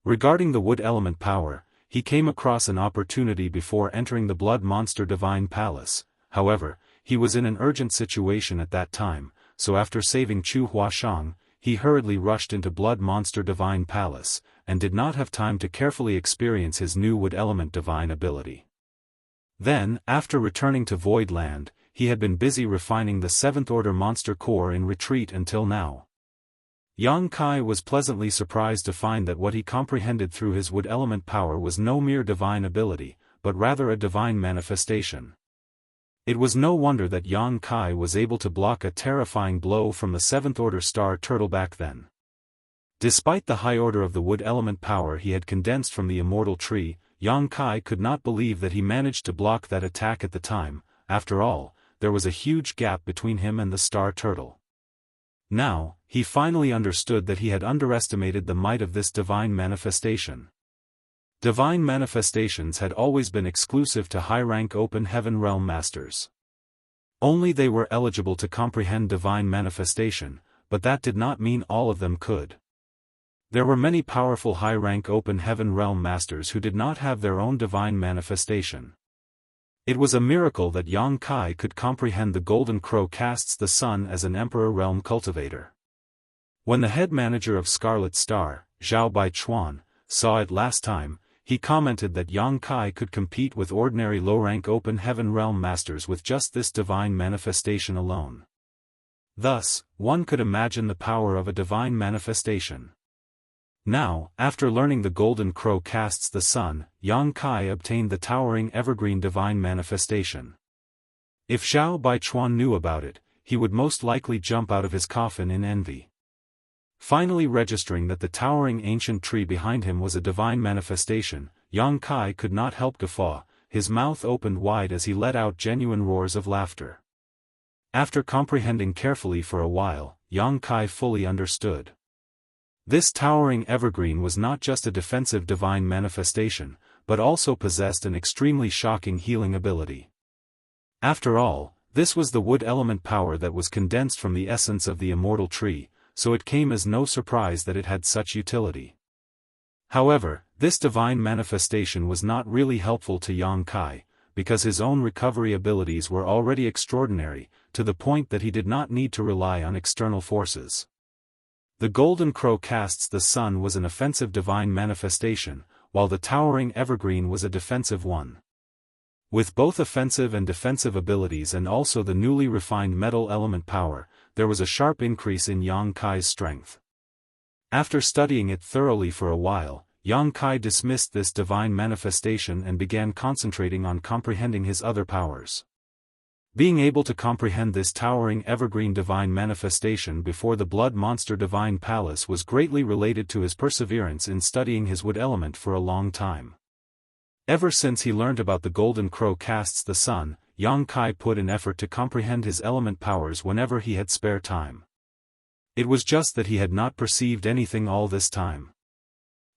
Regarding the wood element power, he came across an opportunity before entering the Blood Monster Divine Palace. However, he was in an urgent situation at that time, so after saving Chu Huashang, he hurriedly rushed into Blood Monster Divine Palace, and did not have time to carefully experience his new wood element divine ability. Then, after returning to Void Land, he had been busy refining the 7th Order Monster Core in retreat until now. Yang Kai was pleasantly surprised to find that what he comprehended through his wood element power was no mere divine ability, but rather a divine manifestation. It was no wonder that Yang Kai was able to block a terrifying blow from the 7th Order Star Turtle back then. Despite the high order of the wood element power he had condensed from the Immortal Tree, Yang Kai could not believe that he managed to block that attack at the time. After all, there was a huge gap between him and the Star Turtle. Now, he finally understood that he had underestimated the might of this divine manifestation. Divine manifestations had always been exclusive to high-rank open heaven realm masters. Only they were eligible to comprehend divine manifestation, but that did not mean all of them could. There were many powerful high-rank open heaven realm masters who did not have their own divine manifestation. It was a miracle that Yang Kai could comprehend the golden crow casts the sun as an emperor realm cultivator. When the head manager of Scarlet Star, Zhao Baichuan, saw it last time, he commented that Yang Kai could compete with ordinary low-rank open heaven realm masters with just this divine manifestation alone. Thus, one could imagine the power of a divine manifestation. Now, after learning the golden crow casts the sun, Yang Kai obtained the towering evergreen divine manifestation. If Zhao Baichuan knew about it, he would most likely jump out of his coffin in envy. Finally registering that the towering ancient tree behind him was a divine manifestation, Yang Kai could not help guffaw, his mouth opened wide as he let out genuine roars of laughter. After comprehending carefully for a while, Yang Kai fully understood. This towering evergreen was not just a defensive divine manifestation, but also possessed an extremely shocking healing ability. After all, this was the wood element power that was condensed from the essence of the immortal tree, so it came as no surprise that it had such utility. However, this divine manifestation was not really helpful to Yang Kai, because his own recovery abilities were already extraordinary, to the point that he did not need to rely on external forces. The golden crow casts the sun was an offensive divine manifestation, while the towering evergreen was a defensive one. With both offensive and defensive abilities and also the newly refined metal element power, there was a sharp increase in Yang Kai's strength. After studying it thoroughly for a while, Yang Kai dismissed this divine manifestation and began concentrating on comprehending his other powers. Being able to comprehend this towering evergreen divine manifestation before the blood monster divine palace was greatly related to his perseverance in studying his wood element for a long time. Ever since he learned about the golden crow casts the sun, Yang Kai put in effort to comprehend his element powers whenever he had spare time. It was just that he had not perceived anything all this time.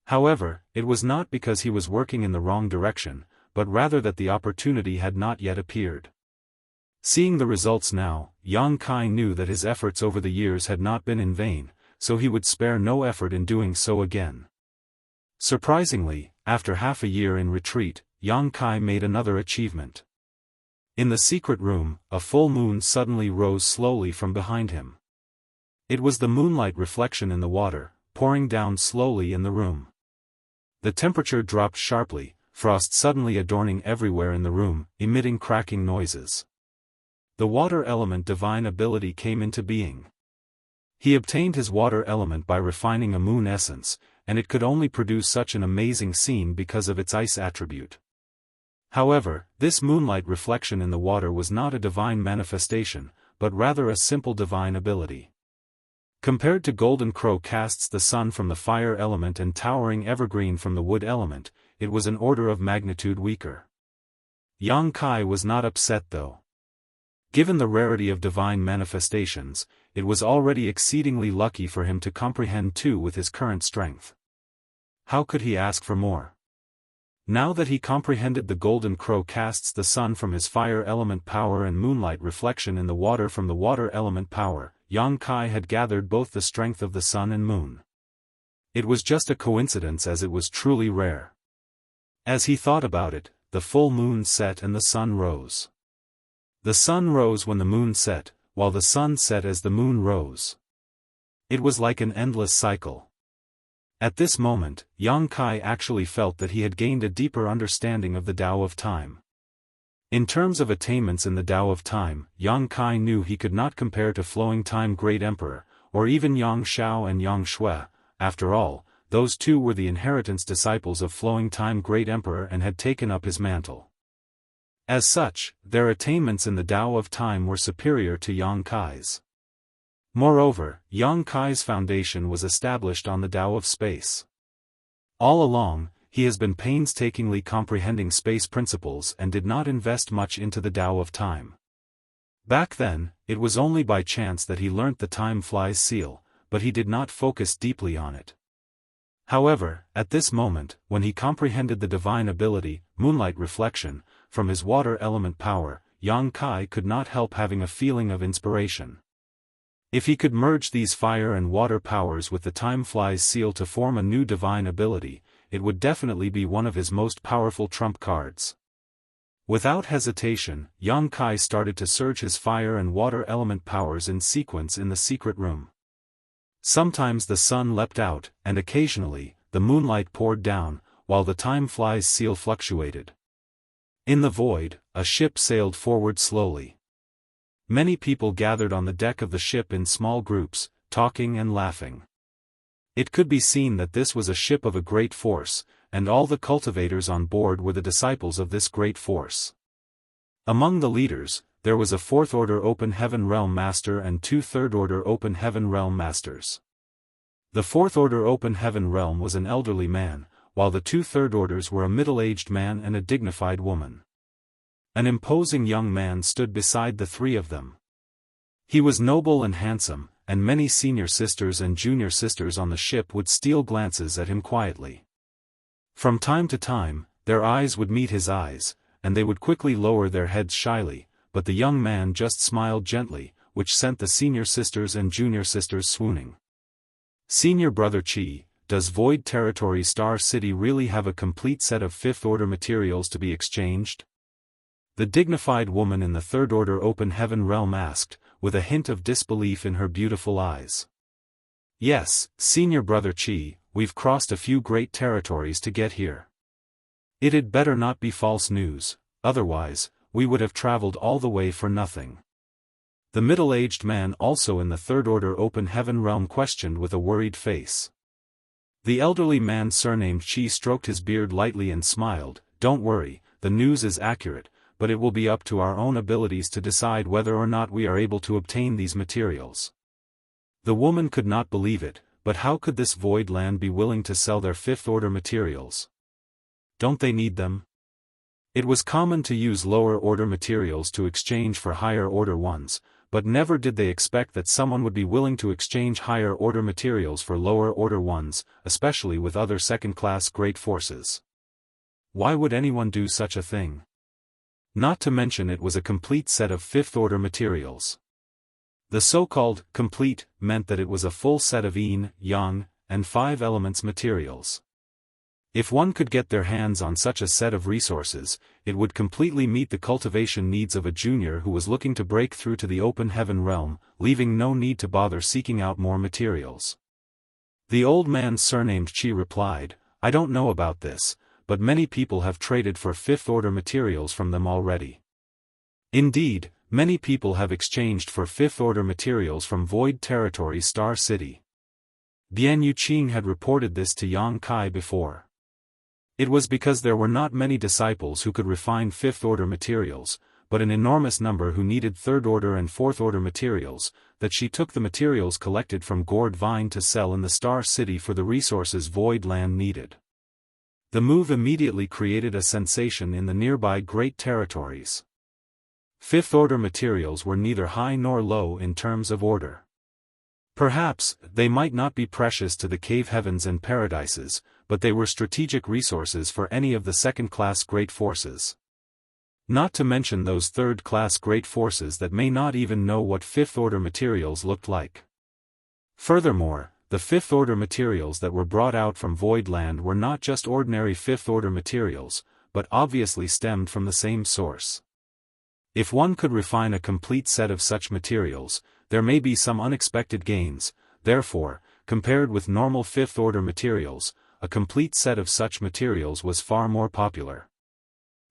However, it was not because he was working in the wrong direction, but rather that the opportunity had not yet appeared. Seeing the results now, Yang Kai knew that his efforts over the years had not been in vain, so he would spare no effort in doing so again. Surprisingly, after half a year in retreat, Yang Kai made another achievement. In the secret room, a full moon suddenly rose slowly from behind him. It was the moonlight reflection in the water, pouring down slowly in the room. The temperature dropped sharply, frost suddenly adorning everywhere in the room, emitting cracking noises. The water element divine ability came into being. He obtained his water element by refining a moon essence, and it could only produce such an amazing scene because of its ice attribute. However, this moonlight reflection in the water was not a divine manifestation, but rather a simple divine ability. Compared to golden crow casts the sun from the fire element and towering evergreen from the wood element, it was an order of magnitude weaker. Yang Kai was not upset though. Given the rarity of divine manifestations, it was already exceedingly lucky for him to comprehend two with his current strength. How could he ask for more? Now that he comprehended the golden crow casts the sun from his fire element power and moonlight reflection in the water from the water element power, Yang Kai had gathered both the strength of the sun and moon. It was just a coincidence as it was truly rare. As he thought about it, the full moon set and the sun rose. The sun rose when the moon set, while the sun set as the moon rose. It was like an endless cycle. At this moment, Yang Kai actually felt that he had gained a deeper understanding of the Tao of time. In terms of attainments in the Tao of time, Yang Kai knew he could not compare to Flowing Time Great Emperor, or even Yang Shao and Yang Shui. After all, those two were the inheritance disciples of Flowing Time Great Emperor and had taken up his mantle. As such, their attainments in the Tao of time were superior to Yang Kai's. Moreover, Yang Kai's foundation was established on the Tao of space. All along, he has been painstakingly comprehending space principles and did not invest much into the Tao of time. Back then, it was only by chance that he learnt the time flies seal, but he did not focus deeply on it. However, at this moment, when he comprehended the divine ability, moonlight reflection, from his water element power, Yang Kai could not help having a feeling of inspiration. If he could merge these fire and water powers with the time flies seal to form a new divine ability, it would definitely be one of his most powerful trump cards. Without hesitation, Yang Kai started to surge his fire and water element powers in sequence in the secret room. Sometimes the sun leapt out, and occasionally, the moonlight poured down, while the time flies seal fluctuated. In the void, a ship sailed forward slowly. Many people gathered on the deck of the ship in small groups, talking and laughing. It could be seen that this was a ship of a great force, and all the cultivators on board were the disciples of this great force. Among the leaders, there was a Fourth Order Open Heaven Realm Master and two Third Order Open Heaven Realm Masters. The Fourth Order Open Heaven Realm was an elderly man, while the two Third Orders were a middle-aged man and a dignified woman. An imposing young man stood beside the three of them. He was noble and handsome, and many senior sisters and junior sisters on the ship would steal glances at him quietly. From time to time, their eyes would meet his eyes, and they would quickly lower their heads shyly, but the young man just smiled gently, which sent the senior sisters and junior sisters swooning. Senior Brother Chi, does Void Territory Star City really have a complete set of Fifth Order materials to be exchanged? The dignified woman in the Third Order Open Heaven Realm asked, with a hint of disbelief in her beautiful eyes. Yes, Senior Brother Chi, we've crossed a few great territories to get here. It'd better not be false news, otherwise, we would have traveled all the way for nothing. The middle-aged man also in the Third Order Open Heaven Realm questioned with a worried face. The elderly man surnamed Chi stroked his beard lightly and smiled, "Don't worry, the news is accurate, but it will be up to our own abilities to decide whether or not we are able to obtain these materials. The woman could not believe it, but how could this void land be willing to sell their fifth-order materials? Don't they need them? It was common to use lower-order materials to exchange for higher-order ones, but never did they expect that someone would be willing to exchange higher-order materials for lower-order ones, especially with other second-class great forces. Why would anyone do such a thing? Not to mention it was a complete set of fifth-order materials. The so-called complete meant that it was a full set of yin, yang, and 5 elements materials. If one could get their hands on such a set of resources, it would completely meet the cultivation needs of a junior who was looking to break through to the open heaven realm, leaving no need to bother seeking out more materials. The old man surnamed Qi replied, "I don't know about this, but many people have traded for fifth-order materials from them already. Indeed, many people have exchanged for fifth-order materials from Void Territory Star City." Bian Yuqing had reported this to Yang Kai before. It was because there were not many disciples who could refine fifth-order materials, but an enormous number who needed third-order and fourth-order materials, that she took the materials collected from Gourd Vine to sell in the Star City for the resources Void Land needed. The move immediately created a sensation in the nearby Great Territories. Fifth-order materials were neither high nor low in terms of order. Perhaps, they might not be precious to the cave heavens and paradises, but they were strategic resources for any of the second-class great forces. Not to mention those third-class great forces that may not even know what fifth-order materials looked like. Furthermore, the fifth-order materials that were brought out from Void Land were not just ordinary fifth-order materials, but obviously stemmed from the same source. If one could refine a complete set of such materials, there may be some unexpected gains. Therefore, compared with normal fifth-order materials, a complete set of such materials was far more popular.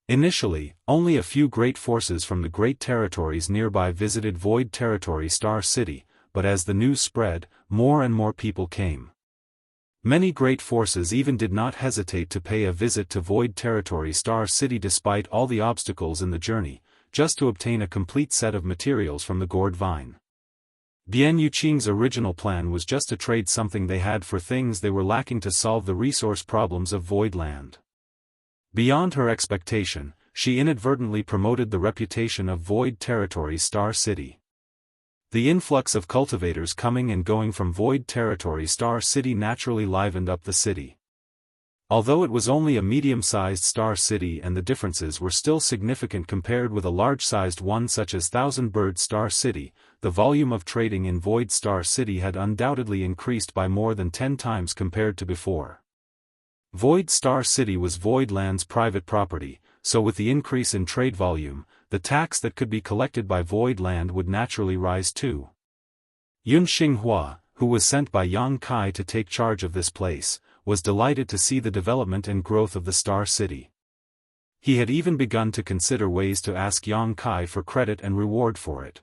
Initially, only a few great forces from the great territories nearby visited Void Territory Star City, but as the news spread, more and more people came. Many great forces even did not hesitate to pay a visit to Void Territory Star City despite all the obstacles in the journey, just to obtain a complete set of materials from the Gourd Vine. Bian Yuqing's original plan was just to trade something they had for things they were lacking to solve the resource problems of Void Land. Beyond her expectation, she inadvertently promoted the reputation of Void Territory Star City. The influx of cultivators coming and going from Void Territory Star City naturally livened up the city. Although it was only a medium-sized star city and the differences were still significant compared with a large-sized one such as Thousand Bird Star City, the volume of trading in Void Star City had undoubtedly increased by more than 10 times compared to before. Void Star City was Void Land's private property, so with the increase in trade volume, the tax that could be collected by Void Land would naturally rise too. Yun Xinghua, who was sent by Yang Kai to take charge of this place, was delighted to see the development and growth of the Star City. He had even begun to consider ways to ask Yang Kai for credit and reward for it.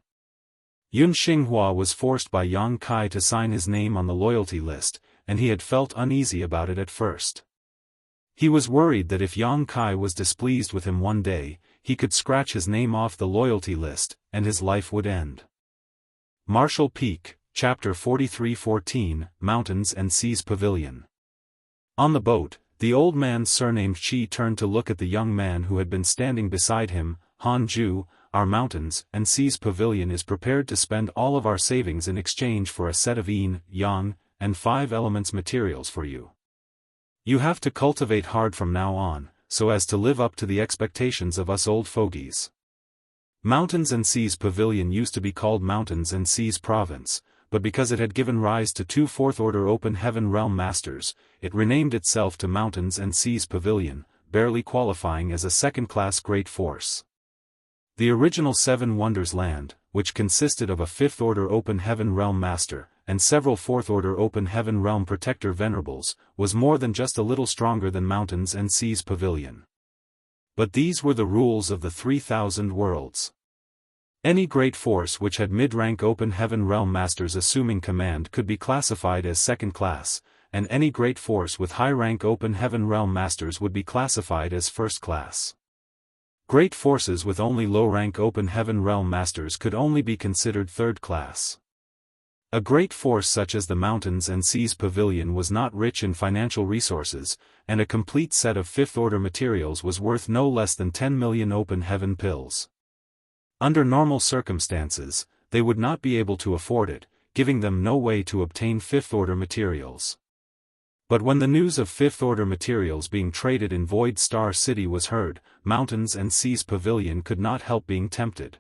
Yun Xinghua was forced by Yang Kai to sign his name on the loyalty list, and he had felt uneasy about it at first. He was worried that if Yang Kai was displeased with him one day, he could scratch his name off the loyalty list, and his life would end. Marshall Peak, Chapter 43:14, Mountains and Seas Pavilion. On the boat, the old man surnamed Qi turned to look at the young man who had been standing beside him. "Hanju, our Mountains and Seas Pavilion is prepared to spend all of our savings in exchange for a set of yin, yang, and 5 elements materials for you. You have to cultivate hard from now on, so as to live up to the expectations of us old fogies." Mountains and Seas Pavilion used to be called Mountains and Seas Province, but because it had given rise to 2 fourth-order Open Heaven Realm Masters, it renamed itself to Mountains and Seas Pavilion, barely qualifying as a second-class great force. The original 7 Wonders Land, which consisted of a 5th-order Open Heaven Realm Master, and several 4th-order Open Heaven Realm Protector Venerables, was more than just a little stronger than Mountains and Seas Pavilion. But these were the rules of the 3,000 worlds. Any great force which had mid-rank Open Heaven Realm Masters assuming command could be classified as second class, and any great force with high-rank Open Heaven Realm Masters would be classified as first class. Great forces with only low-rank open heaven realm masters could only be considered third class. A great force such as the Mountains and Seas Pavilion was not rich in financial resources, and a complete set of fifth-order materials was worth no less than 10 million open heaven pills. Under normal circumstances, they would not be able to afford it, giving them no way to obtain fifth-order materials. But when the news of fifth-order materials being traded in Void Star City was heard, Mountains and Seas Pavilion could not help being tempted.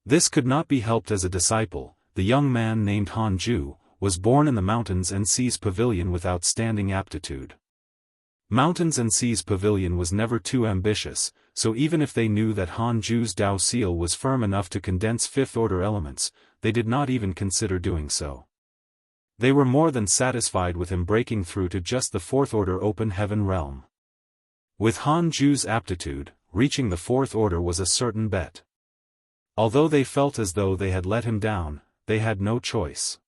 This could not be helped as a disciple. The young man named Han Ju was born in the Mountains and Seas Pavilion with outstanding aptitude. Mountains and Seas Pavilion was never too ambitious, so even if they knew that Han Ju's Dao seal was firm enough to condense fifth-order elements, they did not even consider doing so. They were more than satisfied with him breaking through to just the fourth-order open heaven realm. With Han Ju's aptitude, reaching the fourth order was a certain bet. Although they felt as though they had let him down, they had no choice.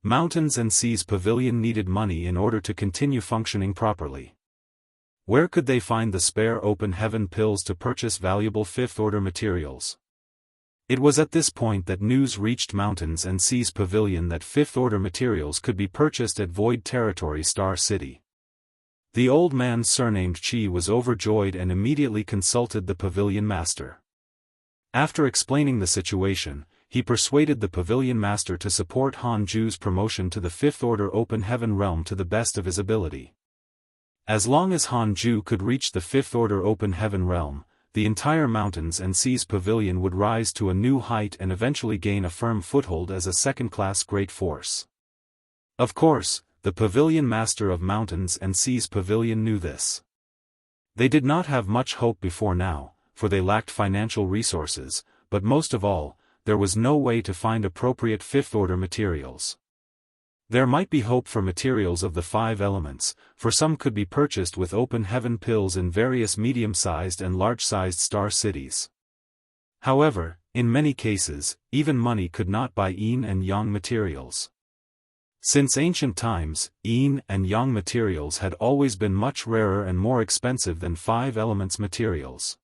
Mountains and Seas Pavilion needed money in order to continue functioning properly. Where could they find the spare open heaven pills to purchase valuable fifth-order materials? It was at this point that news reached Mountains and Seas Pavilion that fifth-order materials could be purchased at Void Territory Star City. The old man surnamed Qi was overjoyed and immediately consulted the pavilion master. After explaining the situation, he persuaded the pavilion master to support Han Ju's promotion to the fifth-order open heaven realm to the best of his ability. As long as Han Ju could reach the fifth-order open heaven realm, the entire Mountains and Seas Pavilion would rise to a new height and eventually gain a firm foothold as a second-class great force. Of course, the pavilion master of Mountains and Seas Pavilion knew this. They did not have much hope before now, for they lacked financial resources, but most of all, there was no way to find appropriate fifth-order materials. There might be hope for materials of the five elements, for some could be purchased with open heaven pills in various medium-sized and large-sized star cities. However, in many cases, even money could not buy yin and yang materials. Since ancient times, yin and yang materials had always been much rarer and more expensive than five elements materials.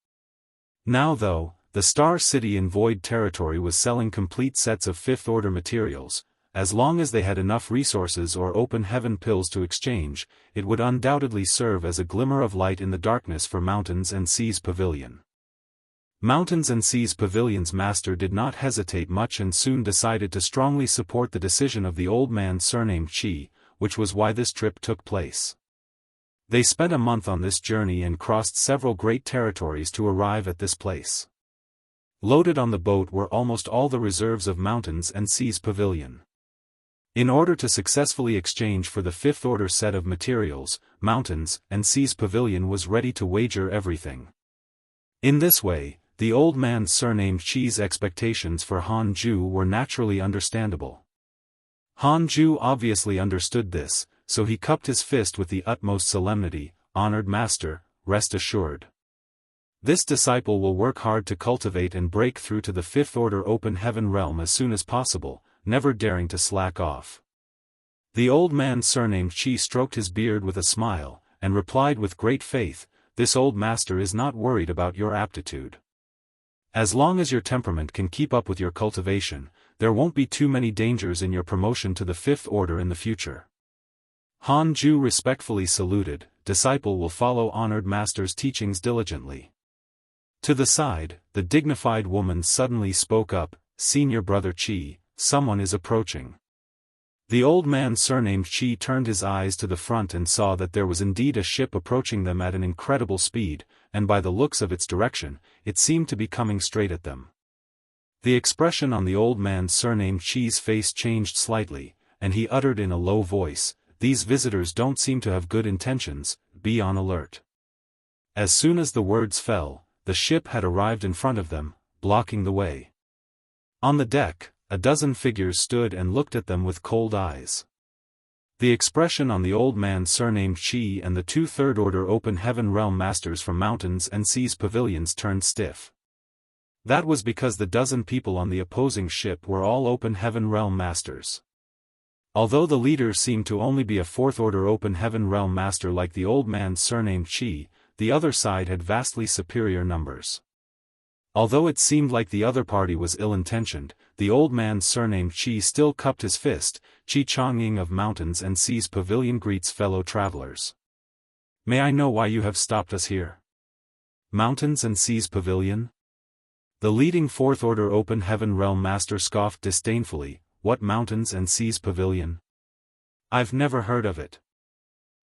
Now though, the Star City in Void Territory was selling complete sets of fifth-order materials. As long as they had enough resources or open heaven pills to exchange, it would undoubtedly serve as a glimmer of light in the darkness for Mountains and Seas Pavilion. Mountains and Seas Pavilion's master did not hesitate much and soon decided to strongly support the decision of the old man surnamed Qi, which was why this trip took place. They spent a month on this journey and crossed several great territories to arrive at this place. Loaded on the boat were almost all the reserves of Mountains and Seas Pavilion. In order to successfully exchange for the fifth-order set of materials, Mountains and Seas Pavilion was ready to wager everything. In this way, the old man surnamed Qi's expectations for Han Ju were naturally understandable. Han Ju obviously understood this, so he cupped his fist with the utmost solemnity. "Honored master, rest assured. This disciple will work hard to cultivate and break through to the fifth-order open heaven realm as soon as possible, never daring to slack off." The old man surnamed Qi stroked his beard with a smile, and replied with great faith, "This old master is not worried about your aptitude. As long as your temperament can keep up with your cultivation, there won't be too many dangers in your promotion to the fifth order in the future." Han Ju respectfully saluted. "Disciple will follow honored master's teachings diligently." To the side, the dignified woman suddenly spoke up, "Senior brother Qi, someone is approaching." The old man surnamed Qi turned his eyes to the front and saw that there was indeed a ship approaching them at an incredible speed, and by the looks of its direction, it seemed to be coming straight at them. The expression on the old man surnamed Qi's face changed slightly, and he uttered in a low voice, "These visitors don't seem to have good intentions, be on alert." As soon as the words fell, the ship had arrived in front of them, blocking the way. On the deck, a dozen figures stood and looked at them with cold eyes. The expression on the old man surnamed Qi and the two third-order open heaven realm masters from Mountains and Seas Pavilions turned stiff. That was because the dozen people on the opposing ship were all open heaven realm masters. Although the leader seemed to only be a fourth-order open heaven realm master like the old man surnamed Qi, the other side had vastly superior numbers. Although it seemed like the other party was ill-intentioned, the old man surnamed Qi still cupped his fist. Qi Chongying of Mountains and Seas Pavilion greets fellow travelers. May I know why you have stopped us here? Mountains and Seas Pavilion? The leading Fourth Order Open Heaven Realm Master scoffed disdainfully. What Mountains and Seas Pavilion? I've never heard of it.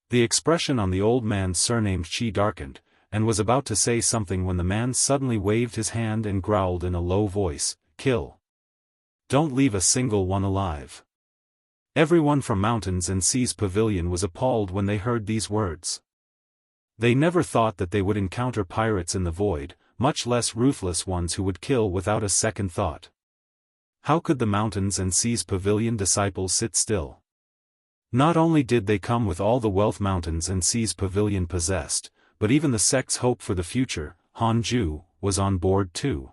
The expression on the old man's surnamed Qi darkened, and was about to say something when the man suddenly waved his hand and growled in a low voice, "Kill. Don't leave a single one alive." Everyone from Mountains and Seas Pavilion was appalled when they heard these words. They never thought that they would encounter pirates in the void, much less ruthless ones who would kill without a second thought. How could the Mountains and Seas Pavilion disciples sit still? Not only did they come with all the wealth Mountains and Seas Pavilion possessed, but even the sect's hope for the future, Hanju, was on board too.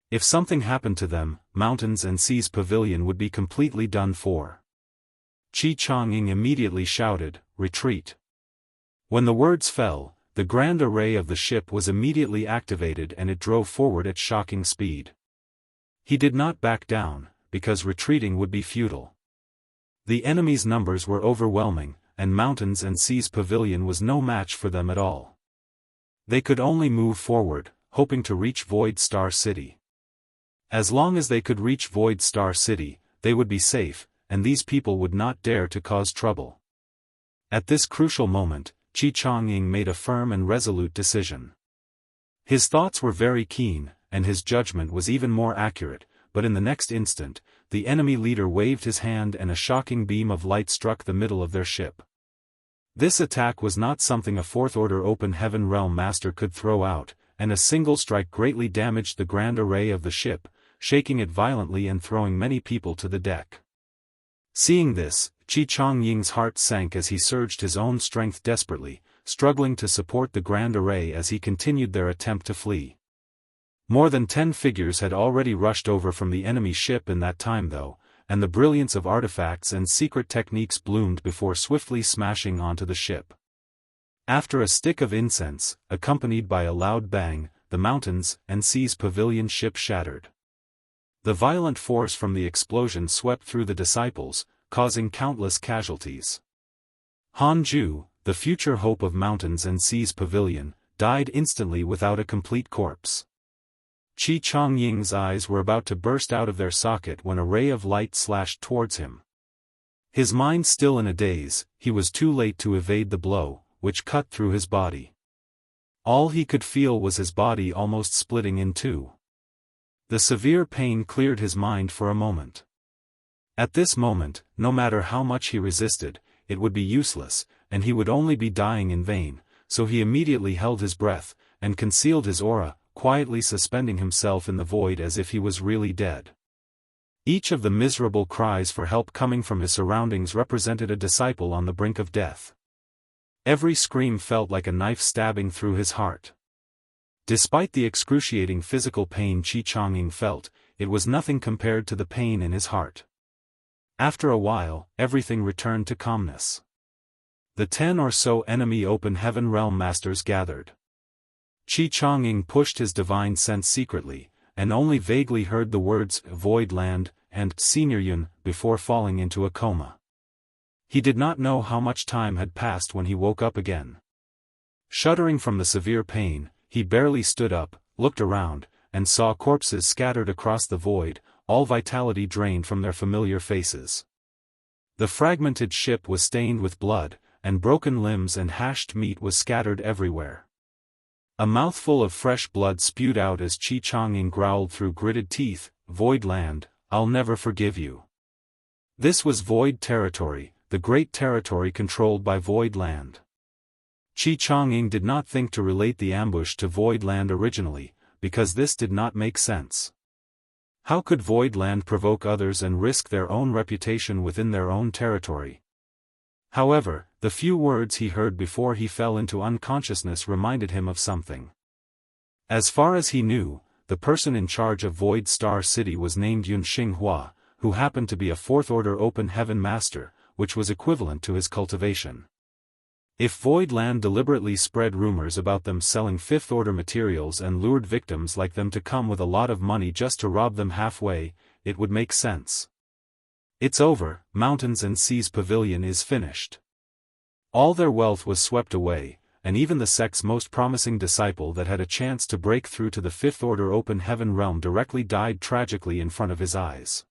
If something happened to them, Mountains and Seas Pavilion would be completely done for. Qi Chongying immediately shouted, "Retreat." When the words fell, the grand array of the ship was immediately activated and it drove forward at shocking speed. He did not back down, because retreating would be futile. The enemy's numbers were overwhelming, and Mountains and Seas Pavilion was no match for them at all. They could only move forward, hoping to reach Void Star City. As long as they could reach Void Star City, they would be safe, and these people would not dare to cause trouble. At this crucial moment, Qi Chongying made a firm and resolute decision. His thoughts were very keen, and his judgment was even more accurate, but in the next instant, the enemy leader waved his hand and a shocking beam of light struck the middle of their ship. This attack was not something a Fourth Order Open Heaven Realm Master could throw out, and a single strike greatly damaged the grand array of the ship, shaking it violently and throwing many people to the deck. Seeing this, Qi Chongying's heart sank as he surged his own strength desperately, struggling to support the grand array as he continued their attempt to flee. More than 10 figures had already rushed over from the enemy ship in that time though, and the brilliance of artifacts and secret techniques bloomed before swiftly smashing onto the ship. After a stick of incense, accompanied by a loud bang, the Mountains and Seas Pavilion ship shattered. The violent force from the explosion swept through the disciples, causing countless casualties. Hanju, the future hope of Mountains and Seas Pavilion, died instantly without a complete corpse. Qi Chongying's eyes were about to burst out of their socket when a ray of light slashed towards him. His mind still in a daze, he was too late to evade the blow, which cut through his body. All he could feel was his body almost splitting in two. The severe pain cleared his mind for a moment. At this moment, no matter how much he resisted, it would be useless, and he would only be dying in vain, so he immediately held his breath, and concealed his aura, quietly suspending himself in the void as if he was really dead. Each of the miserable cries for help coming from his surroundings represented a disciple on the brink of death. Every scream felt like a knife stabbing through his heart. Despite the excruciating physical pain Qi Chongying felt, it was nothing compared to the pain in his heart. After a while, everything returned to calmness. The 10 or so enemy Open Heaven Realm Masters gathered. Qi Chongying pushed his divine sense secretly, and only vaguely heard the words Void Land and Senior Yun before falling into a coma. He did not know how much time had passed when he woke up again. Shuddering from the severe pain, he barely stood up, looked around, and saw corpses scattered across the void, all vitality drained from their familiar faces. The fragmented ship was stained with blood, and broken limbs and hashed meat was scattered everywhere. A mouthful of fresh blood spewed out as Qi Chongying growled through gritted teeth, "Void Land, I'll never forgive you." This was Void Territory, the great territory controlled by Void Land. Qi Chongying did not think to relate the ambush to Void Land originally, because this did not make sense. How could Void Land provoke others and risk their own reputation within their own territory? However, the few words he heard before he fell into unconsciousness reminded him of something. As far as he knew, the person in charge of Void Star City was named Yun Xinghua, who happened to be a Fourth Order Open Heaven Master, which was equivalent to his cultivation. If Void Land deliberately spread rumors about them selling fifth-order materials and lured victims like them to come with a lot of money just to rob them halfway, it would make sense. It's over, Mountains and Seas Pavilion is finished. All their wealth was swept away, and even the sect's most promising disciple that had a chance to break through to the fifth-order open heaven realm directly died tragically in front of his eyes.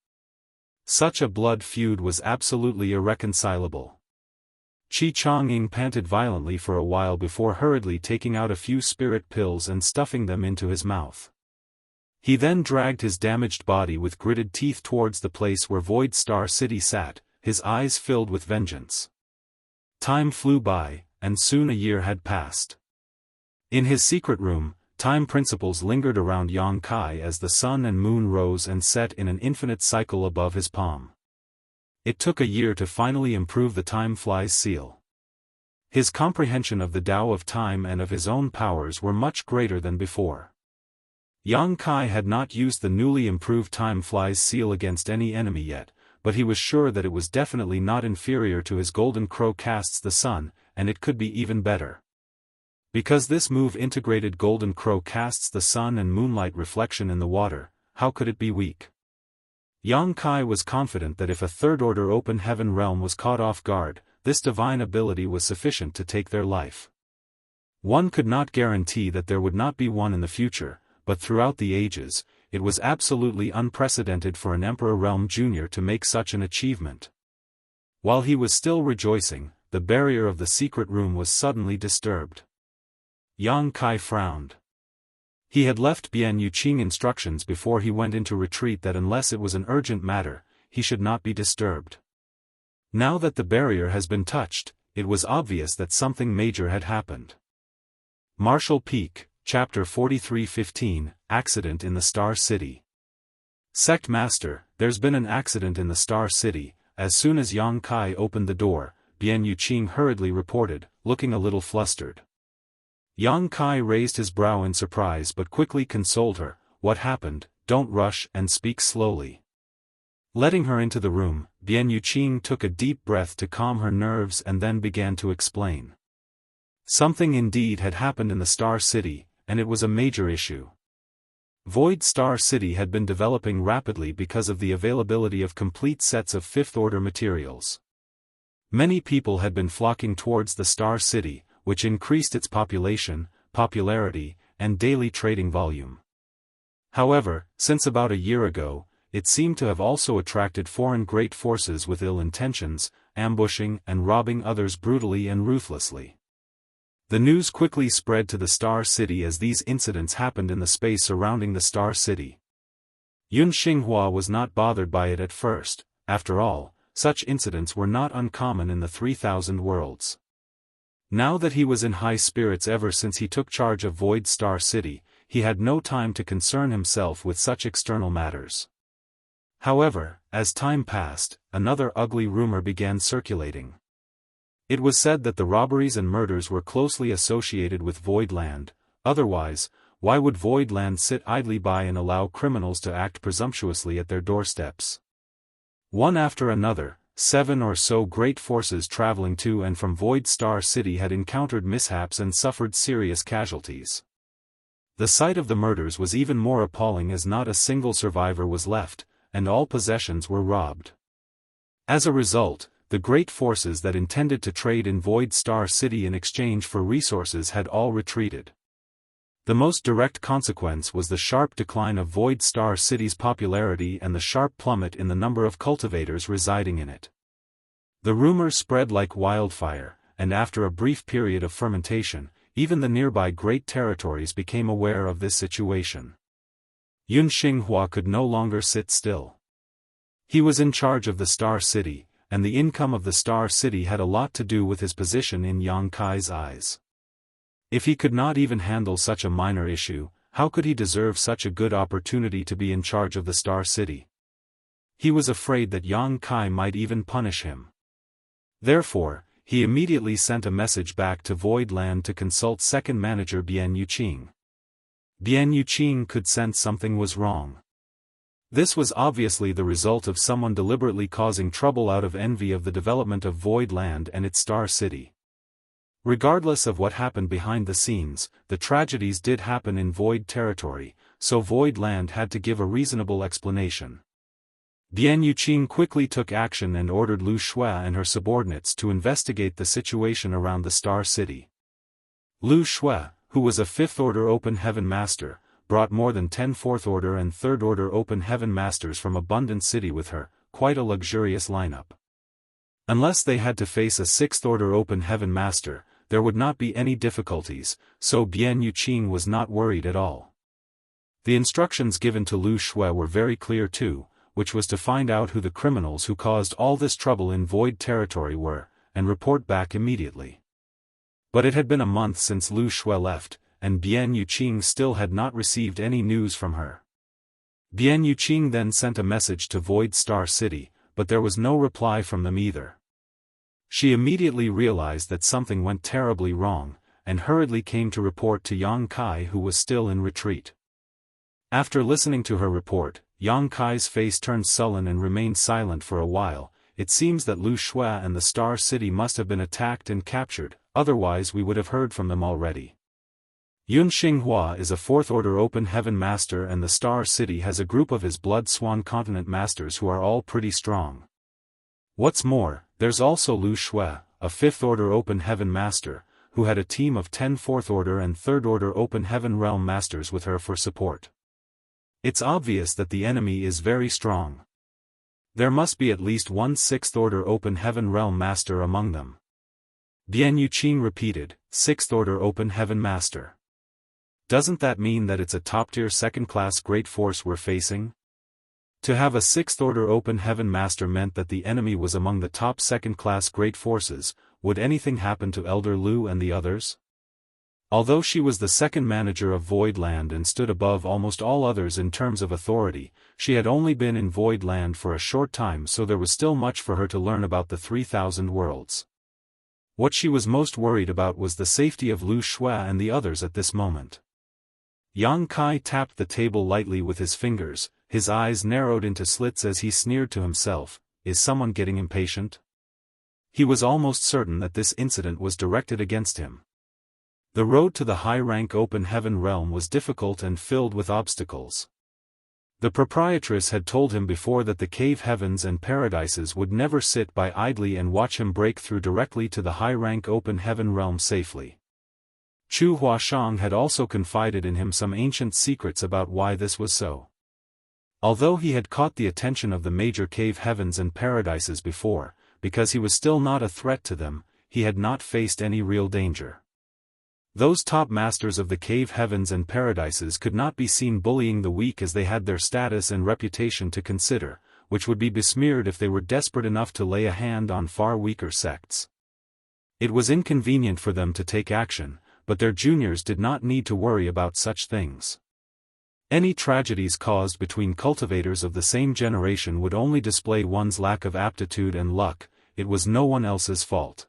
Such a blood feud was absolutely irreconcilable. Qi Chongying panted violently for a while before hurriedly taking out a few spirit pills and stuffing them into his mouth. He then dragged his damaged body with gritted teeth towards the place where Void Star City sat, his eyes filled with vengeance. Time flew by, and soon a year had passed. In his secret room, time principles lingered around Yang Kai as the sun and moon rose and set in an infinite cycle above his palm. It took a year to finally improve the time flies seal. His comprehension of the Tao of time and of his own powers were much greater than before. Yang Kai had not used the newly improved time flies seal against any enemy yet, but he was sure that it was definitely not inferior to his Golden Crow casts the sun, and it could be even better. Because this move integrated Golden Crow casts the sun and moonlight reflection in the water, how could it be weak? Yang Kai was confident that if a third-order open heaven realm was caught off guard, this divine ability was sufficient to take their life. One could not guarantee that there would not be one in the future, but throughout the ages, it was absolutely unprecedented for an Emperor Realm Junior to make such an achievement. While he was still rejoicing, the barrier of the secret room was suddenly disturbed. Yang Kai frowned. He had left Bian Yuqing instructions before he went into retreat that unless it was an urgent matter, he should not be disturbed. Now that the barrier has been touched, it was obvious that something major had happened. Marshall Peak, Chapter 43-15, Accident in the Star City. Sect Master, there's been an accident in the Star City. As soon as Yang Kai opened the door, Bian Yuqing hurriedly reported, looking a little flustered. Yang Kai raised his brow in surprise but quickly consoled her, "What happened? Don't rush and speak slowly." Letting her into the room, Bian Yuqing took a deep breath to calm her nerves and then began to explain. Something indeed had happened in the Star City, and it was a major issue. Void Star City had been developing rapidly because of the availability of complete sets of fifth-order materials. Many people had been flocking towards the Star City, which increased its population, popularity, and daily trading volume. However, since about a year ago, it seemed to have also attracted foreign great forces with ill intentions, ambushing and robbing others brutally and ruthlessly. The news quickly spread to the Star City as these incidents happened in the space surrounding the Star City. Yun Xinghua was not bothered by it at first. After all, such incidents were not uncommon in the 3,000 worlds. Now that he was in high spirits ever since he took charge of Void Star City, he had no time to concern himself with such external matters. However, as time passed, another ugly rumor began circulating. It was said that the robberies and murders were closely associated with Void Land. Otherwise, why would Void Land sit idly by and allow criminals to act presumptuously at their doorsteps? One after another, 7 or so great forces traveling to and from Void Star City had encountered mishaps and suffered serious casualties. The sight of the murders was even more appalling as not a single survivor was left, and all possessions were robbed. As a result, the great forces that intended to trade in Void Star City in exchange for resources had all retreated. The most direct consequence was the sharp decline of Void Star City's popularity and the sharp plummet in the number of cultivators residing in it. The rumor spread like wildfire, and after a brief period of fermentation, even the nearby great territories became aware of this situation. Yun Xinghua could no longer sit still. He was in charge of the Star City, and the income of the Star City had a lot to do with his position in Yang Kai's eyes. If he could not even handle such a minor issue, how could he deserve such a good opportunity to be in charge of the Star City? He was afraid that Yang Kai might even punish him. Therefore, he immediately sent a message back to Void Land to consult second manager Bian Yuqing. Bian Yuqing could sense something was wrong. This was obviously the result of someone deliberately causing trouble out of envy of the development of Void Land and its Star City. Regardless of what happened behind the scenes, the tragedies did happen in Void territory, so Void Land had to give a reasonable explanation. Bian Yuqing quickly took action and ordered Lu Shui and her subordinates to investigate the situation around the Star City. Lu Shui, who was a 5th Order Open Heaven Master, brought more than 10 4th Order and 3rd Order Open Heaven Masters from Abundant City with her, quite a luxurious lineup. Unless they had to face a 6th Order Open Heaven Master, there would not be any difficulties, so Bian Yuqing was not worried at all. The instructions given to Lu Shui were very clear too, which was to find out who the criminals who caused all this trouble in Void territory were, and report back immediately. But it had been a month since Lu Shui left, and Bian Yuqing still had not received any news from her. Bian Yuqing then sent a message to Void Star City, but there was no reply from them either. She immediately realized that something went terribly wrong, and hurriedly came to report to Yang Kai, who was still in retreat. After listening to her report, Yang Kai's face turned sullen and remained silent for a while. It seems that Lu Shui and the Star City must have been attacked and captured, otherwise we would have heard from them already. Yun Xinghua is a 4th Order Open Heaven Master, and the Star City has a group of his Blood Swan Continent Masters who are all pretty strong. What's more, there's also Lu Shui, a 5th Order Open Heaven Master, who had a team of 10 4th Order and 3rd Order Open Heaven Realm Masters with her for support. It's obvious that the enemy is very strong. There must be at least one 6th Order Open Heaven Realm Master among them. Bian Yuqing repeated, 6th Order Open Heaven Master. Doesn't that mean that it's a top-tier 2nd-class great force we're facing? To have a 6th Order Open Heaven Master meant that the enemy was among the top 2nd-class great forces. Would anything happen to Elder Lu and the others? Although she was the 2nd manager of Void Land and stood above almost all others in terms of authority, she had only been in Void Land for a short time, so there was still much for her to learn about the 3,000 worlds. What she was most worried about was the safety of Lu Shui and the others at this moment. Yang Kai tapped the table lightly with his fingers, his eyes narrowed into slits as he sneered to himself, "Is someone getting impatient?" He was almost certain that this incident was directed against him. The road to the high-rank Open Heaven realm was difficult and filled with obstacles. The proprietress had told him before that the cave heavens and paradises would never sit by idly and watch him break through directly to the high-rank Open Heaven realm safely. Chu Huashang had also confided in him some ancient secrets about why this was so. Although he had caught the attention of the major cave heavens and paradises before, because he was still not a threat to them, he had not faced any real danger. Those top masters of the cave heavens and paradises could not be seen bullying the weak, as they had their status and reputation to consider, which would be besmeared if they were desperate enough to lay a hand on far weaker sects. It was inconvenient for them to take action, but their juniors did not need to worry about such things. Any tragedies caused between cultivators of the same generation would only display one's lack of aptitude and luck. It was no one else's fault.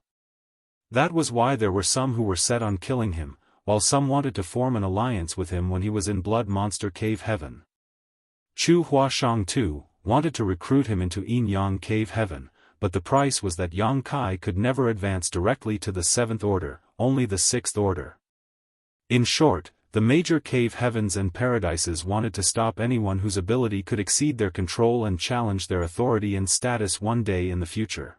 That was why there were some who were set on killing him, while some wanted to form an alliance with him when he was in Blood Monster Cave Heaven. Chu Huashang too wanted to recruit him into Yin Yang Cave Heaven, but the price was that Yang Kai could never advance directly to the 7th Order, only the 6th Order. In short, the major cave heavens and paradises wanted to stop anyone whose ability could exceed their control and challenge their authority and status one day in the future.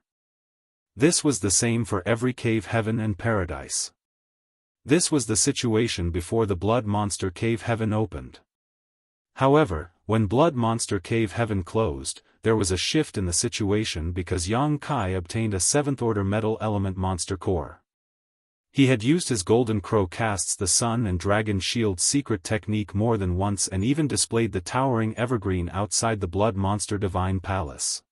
This was the same for every cave heaven and paradise. This was the situation before the Blood Monster Cave Heaven opened. However, when Blood Monster Cave Heaven closed, there was a shift in the situation because Yang Kai obtained a 7th Order Metal Element Monster Core. He had used his Golden Crow casts the Sun and Dragon Shield secret technique more than once and even displayed the towering evergreen outside the Blood Monster Divine Palace.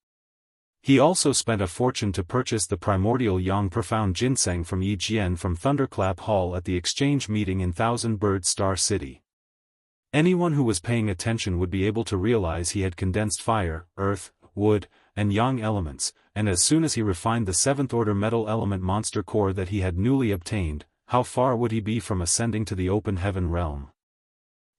He also spent a fortune to purchase the primordial Yang Profound Ginseng from Yi Jian from Thunderclap Hall at the exchange meeting in Thousand Bird Star City. Anyone who was paying attention would be able to realize he had condensed fire, earth, wood, and yang elements, and as soon as he refined the 7th Order Metal Element Monster Core that he had newly obtained, how far would he be from ascending to the Open Heaven realm?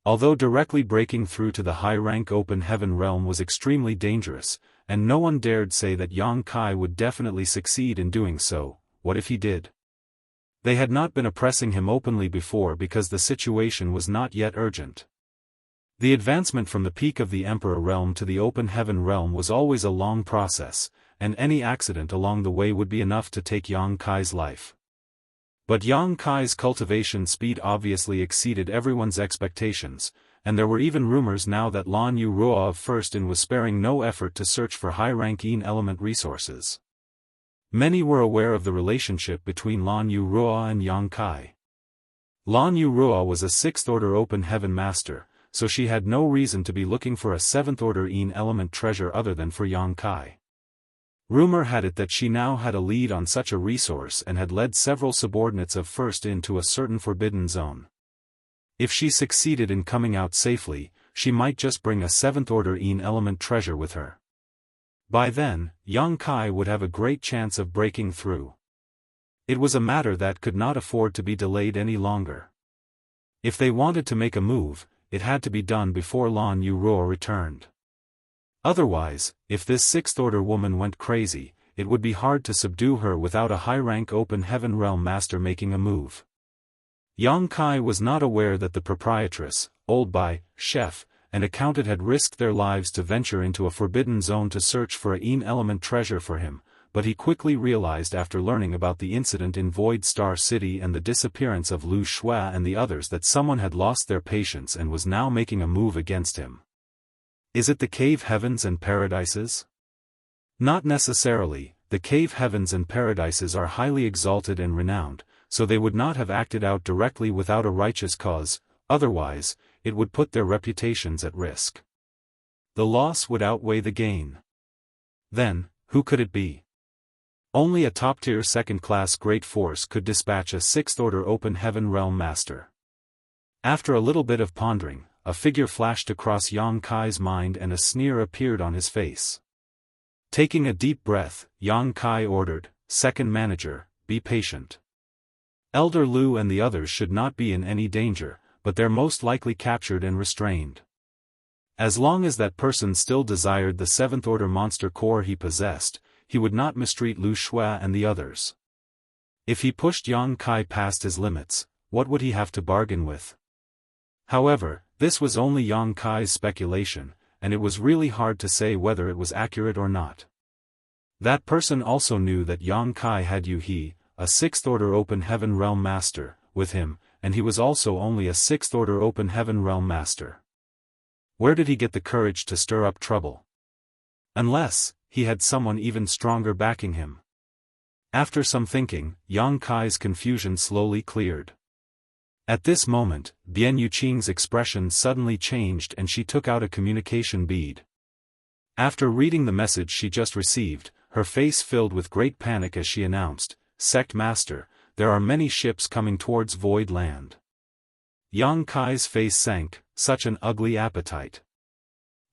Although directly breaking through to the high-rank Open Heaven realm was extremely dangerous, and no one dared say that Yang Kai would definitely succeed in doing so, what if he did? They had not been oppressing him openly before because the situation was not yet urgent. The advancement from the peak of the Emperor realm to the open heaven realm was always a long process, and any accident along the way would be enough to take Yang Kai's life. But Yang Kai's cultivation speed obviously exceeded everyone's expectations, and there were even rumors now that Lan Yu Ruo of First In was sparing no effort to search for high-rank Yin element resources. Many were aware of the relationship between Lan Yu Ruo and Yang Kai. Lan Yu Ruo was a 6th-order open heaven master, so she had no reason to be looking for a 7th-order Yin element treasure other than for Yang Kai. Rumor had it that she now had a lead on such a resource and had led several subordinates of First In to a certain forbidden zone. If she succeeded in coming out safely, she might just bring a 7th-order Yin element treasure with her. By then, Yang Kai would have a great chance of breaking through. It was a matter that could not afford to be delayed any longer. If they wanted to make a move, it had to be done before Lan Yu Ruo returned. Otherwise, if this 6th-order woman went crazy, it would be hard to subdue her without a high-rank open heaven realm master making a move. Yang Kai was not aware that the proprietress, Old Bai, chef, and accountant had risked their lives to venture into a forbidden zone to search for a Yin element treasure for him, but he quickly realized after learning about the incident in Void Star City and the disappearance of Lu Shuai and the others that someone had lost their patience and was now making a move against him. Is it the cave heavens and paradises? Not necessarily. The cave heavens and paradises are highly exalted and renowned, so they would not have acted out directly without a righteous cause, otherwise, it would put their reputations at risk. The loss would outweigh the gain. Then, who could it be? Only a top-tier second-class great force could dispatch a 6th-order open heaven realm master. After a little bit of pondering, a figure flashed across Yang Kai's mind and a sneer appeared on his face. Taking a deep breath, Yang Kai ordered, "Second manager, be patient. Elder Lu and the others should not be in any danger, but they're most likely captured and restrained. As long as that person still desired the 7th-order monster core he possessed, he would not mistreat Lu Shuai and the others. If he pushed Yang Kai past his limits, what would he have to bargain with?" However, this was only Yang Kai's speculation, and it was really hard to say whether it was accurate or not. That person also knew that Yang Kai had Yu He, a 6th-order open heaven realm master, with him, and he was also only a 6th-order open heaven realm master. Where did he get the courage to stir up trouble? Unless he had someone even stronger backing him. After some thinking, Yang Kai's confusion slowly cleared. At this moment, Bian Yuqing's expression suddenly changed and she took out a communication bead. After reading the message she just received, her face filled with great panic as she announced, "Sect Master, there are many ships coming towards Void Land." Yang Kai's face sank, such an ugly appetite.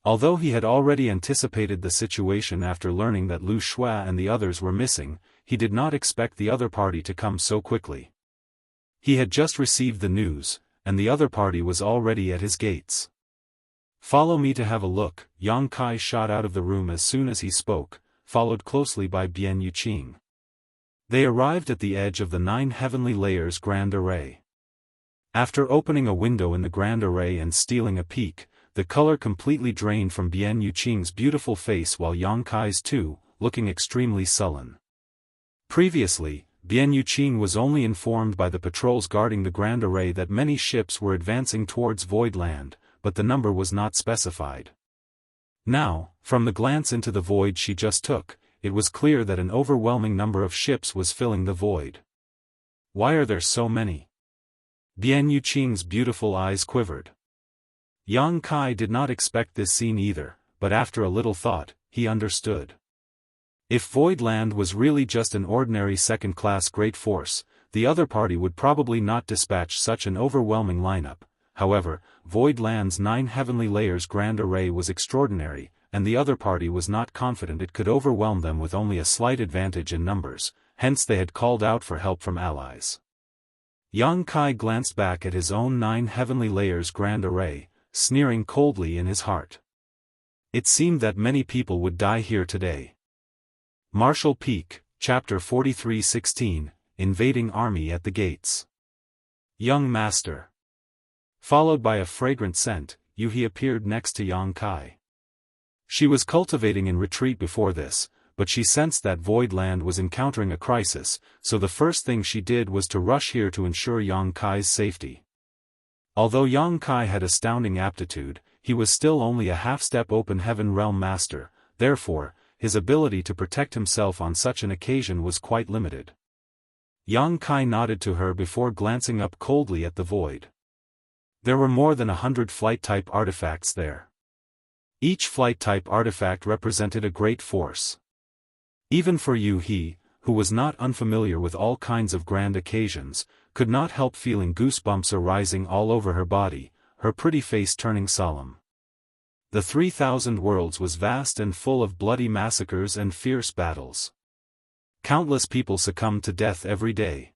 Although he had already anticipated the situation after learning that Lu Shuai and the others were missing, he did not expect the other party to come so quickly. He had just received the news, and the other party was already at his gates. "Follow me to have a look." Yang Kai shot out of the room as soon as he spoke, followed closely by Bian Yuqing. They arrived at the edge of the 9 heavenly layers Grand Array. After opening a window in the Grand Array and stealing a peek, the color completely drained from Bian Yuqing's beautiful face while Yang Kai's too, looking extremely sullen. Previously, Bian Yuqing was only informed by the patrols guarding the Grand Array that many ships were advancing towards Void Land, but the number was not specified. Now, from the glance into the void she just took, it was clear that an overwhelming number of ships was filling the void. Why are there so many? Bian Yuqing's beautiful eyes quivered. Yang Kai did not expect this scene either, but after a little thought, he understood. If Void Land was really just an ordinary second-class great force, the other party would probably not dispatch such an overwhelming lineup. However, Void Land's 9 heavenly layers Grand Array was extraordinary, and the other party was not confident it could overwhelm them with only a slight advantage in numbers, hence they had called out for help from allies. Yang Kai glanced back at his own 9 heavenly layers Grand Array, sneering coldly in his heart. It seemed that many people would die here today. Marshall Peak, Chapter 43:16, invading army at the gates. Young master. Followed by a fragrant scent, Yuhi appeared next to Yang Kai. She was cultivating in retreat before this, but she sensed that Void Land was encountering a crisis, so the first thing she did was to rush here to ensure Yang Kai's safety. Although Yang Kai had astounding aptitude, he was still only a half-step open heaven realm master, therefore, his ability to protect himself on such an occasion was quite limited. Yang Kai nodded to her before glancing up coldly at the void. There were more than 100 flight-type artifacts there. Each flight-type artifact represented a great force. Even for Yuhi, who was not unfamiliar with all kinds of grand occasions, could not help feeling goosebumps arising all over her body, her pretty face turning solemn. The 3,000 worlds was vast and full of bloody massacres and fierce battles. Countless people succumbed to death every day.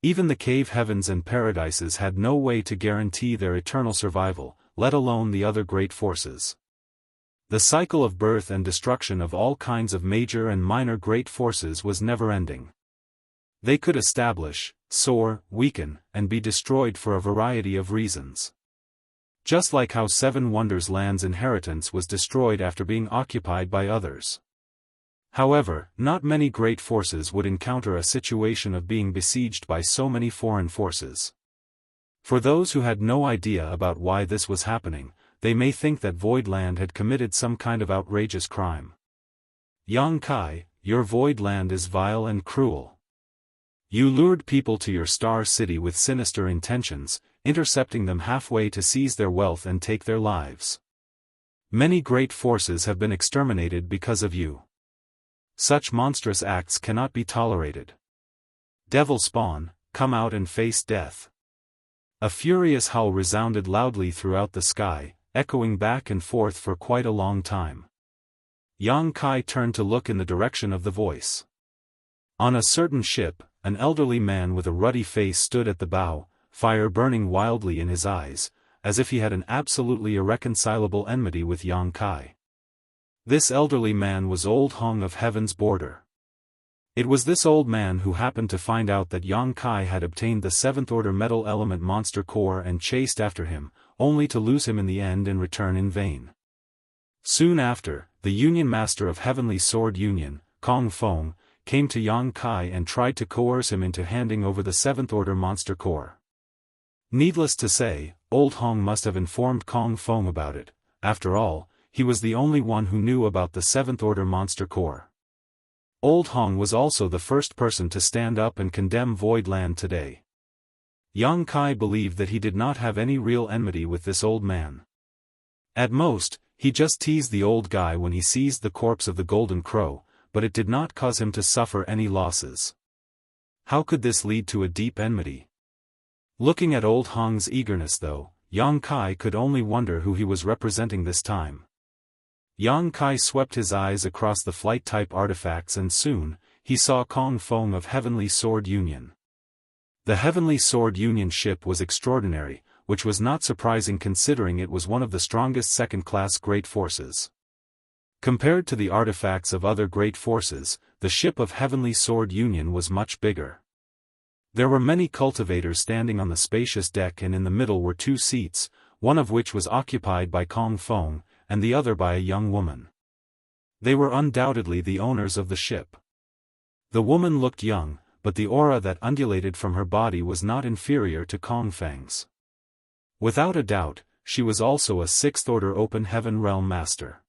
Even the cave heavens and paradises had no way to guarantee their eternal survival, let alone the other great forces. The cycle of birth and destruction of all kinds of major and minor great forces was never-ending. They could establish, soar, weaken, and be destroyed for a variety of reasons. Just like how Seven Wonders Land's inheritance was destroyed after being occupied by others. However, not many great forces would encounter a situation of being besieged by so many foreign forces. For those who had no idea about why this was happening, they may think that Void Land had committed some kind of outrageous crime. Yang Kai, your Void Land is vile and cruel. You lured people to your star city with sinister intentions, intercepting them halfway to seize their wealth and take their lives. Many great forces have been exterminated because of you. Such monstrous acts cannot be tolerated. Devil spawn, come out and face death. A furious howl resounded loudly throughout the sky, echoing back and forth for quite a long time. Yang Kai turned to look in the direction of the voice. On a certain ship, an elderly man with a ruddy face stood at the bow, fire burning wildly in his eyes, as if he had an absolutely irreconcilable enmity with Yang Kai. This elderly man was Old Hong of Heaven's Border. It was this old man who happened to find out that Yang Kai had obtained the 7th Order Metal Element Monster Core and chased after him, only to lose him in the end and return in vain. Soon after, the Union Master of Heavenly Sword Union, Kong Feng, came to Yang Kai and tried to coerce him into handing over the 7th Order Monster Core. Needless to say, Old Hong must have informed Kong Feng about it. After all, he was the only one who knew about the 7th Order Monster Core. Old Hong was also the first person to stand up and condemn Void Land today. Yang Kai believed that he did not have any real enmity with this old man. At most, he just teased the old guy when he seized the corpse of the Golden Crow, but it did not cause him to suffer any losses. How could this lead to a deep enmity? Looking at Old Hong's eagerness though, Yang Kai could only wonder who he was representing this time. Yang Kai swept his eyes across the flight-type artifacts and soon, he saw Kong Feng of Heavenly Sword Union. The Heavenly Sword Union ship was extraordinary, which was not surprising considering it was one of the strongest second-class great forces. Compared to the artifacts of other great forces, the ship of Heavenly Sword Union was much bigger. There were many cultivators standing on the spacious deck and in the middle were 2 seats, one of which was occupied by Kong Feng, and the other by a young woman. They were undoubtedly the owners of the ship. The woman looked young, but the aura that undulated from her body was not inferior to Kong Feng's. Without a doubt, she was also a 6th Order Open Heaven Realm Master.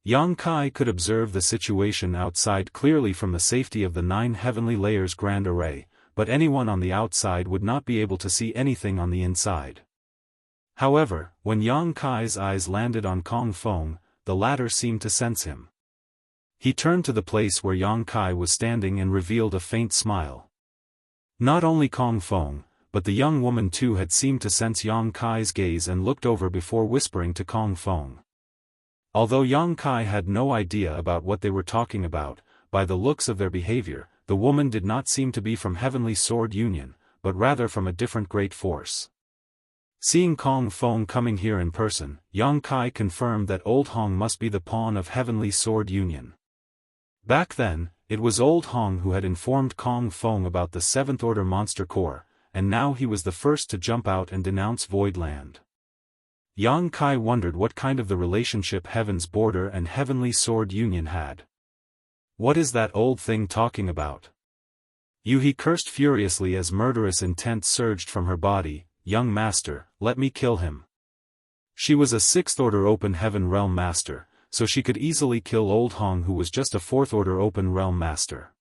Yang Kai could observe the situation outside clearly from the safety of the 9 heavenly layers grand array, but anyone on the outside would not be able to see anything on the inside. However, when Yang Kai's eyes landed on Kong Feng, the latter seemed to sense him. He turned to the place where Yang Kai was standing and revealed a faint smile. Not only Kong Feng, but the young woman too had seemed to sense Yang Kai's gaze and looked over before whispering to Kong Feng. Although Yang Kai had no idea about what they were talking about, by the looks of their behavior, the woman did not seem to be from Heavenly Sword Union, but rather from a different great force. Seeing Kong Feng coming here in person, Yang Kai confirmed that Old Hong must be the pawn of Heavenly Sword Union. Back then, It was Old Hong who had informed Kong Fong about the 7th Order Monster Corps, and now he was the first to jump out and denounce Voidland. Yang Kai wondered what kind of the relationship Heaven's Border and Heavenly Sword Union had. What is that old thing talking about? He cursed furiously as murderous intent surged from her body. Young master, let me kill him. She was a 6th Order Open Heaven Realm Master, so she could easily kill Old Hong, who was just a 4th Order Open Realm Master.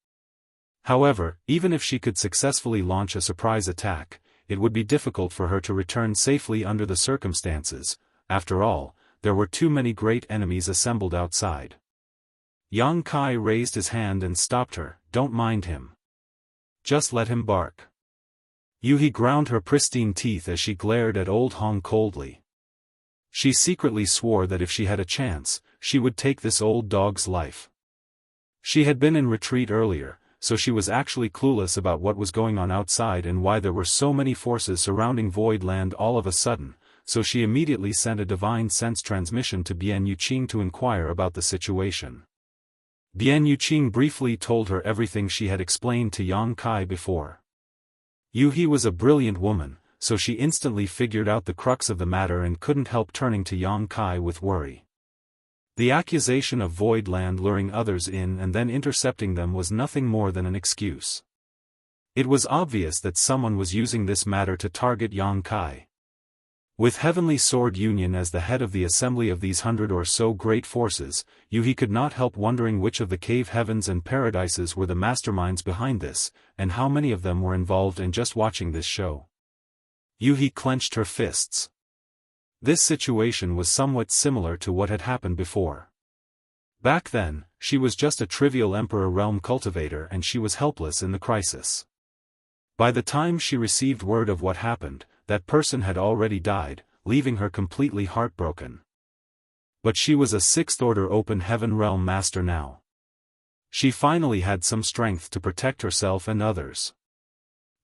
However, even if she could successfully launch a surprise attack, it would be difficult for her to return safely under the circumstances. After all, there were too many great enemies assembled outside. Yang Kai raised his hand and stopped her. Don't mind him. Just let him bark. He ground her pristine teeth as she glared at Old Hong coldly. She secretly swore that if she had a chance, she would take this old dog's life. She had been in retreat earlier, so she was actually clueless about what was going on outside and why there were so many forces surrounding Voidland all of a sudden, so she immediately sent a divine sense transmission to Bian Yuqing to inquire about the situation. Bian Yuqing briefly told her everything she had explained to Yang Kai before. He was a brilliant woman, so she instantly figured out the crux of the matter and couldn't help turning to Yang Kai with worry. The accusation of Voidland luring others in and then intercepting them was nothing more than an excuse. It was obvious that someone was using this matter to target Yang Kai. With Heavenly Sword Union as the head of the assembly of these 100 or so great forces, he could not help wondering which of the cave heavens and paradises were the masterminds behind this, and how many of them were involved in just watching this show. He clenched her fists. This situation was somewhat similar to what had happened before. Back then, she was just a trivial Emperor Realm cultivator and she was helpless in the crisis. By the time she received word of what happened, that person had already died, leaving her completely heartbroken. But she was a 6th Order Open Heaven Realm Master now. She finally had some strength to protect herself and others.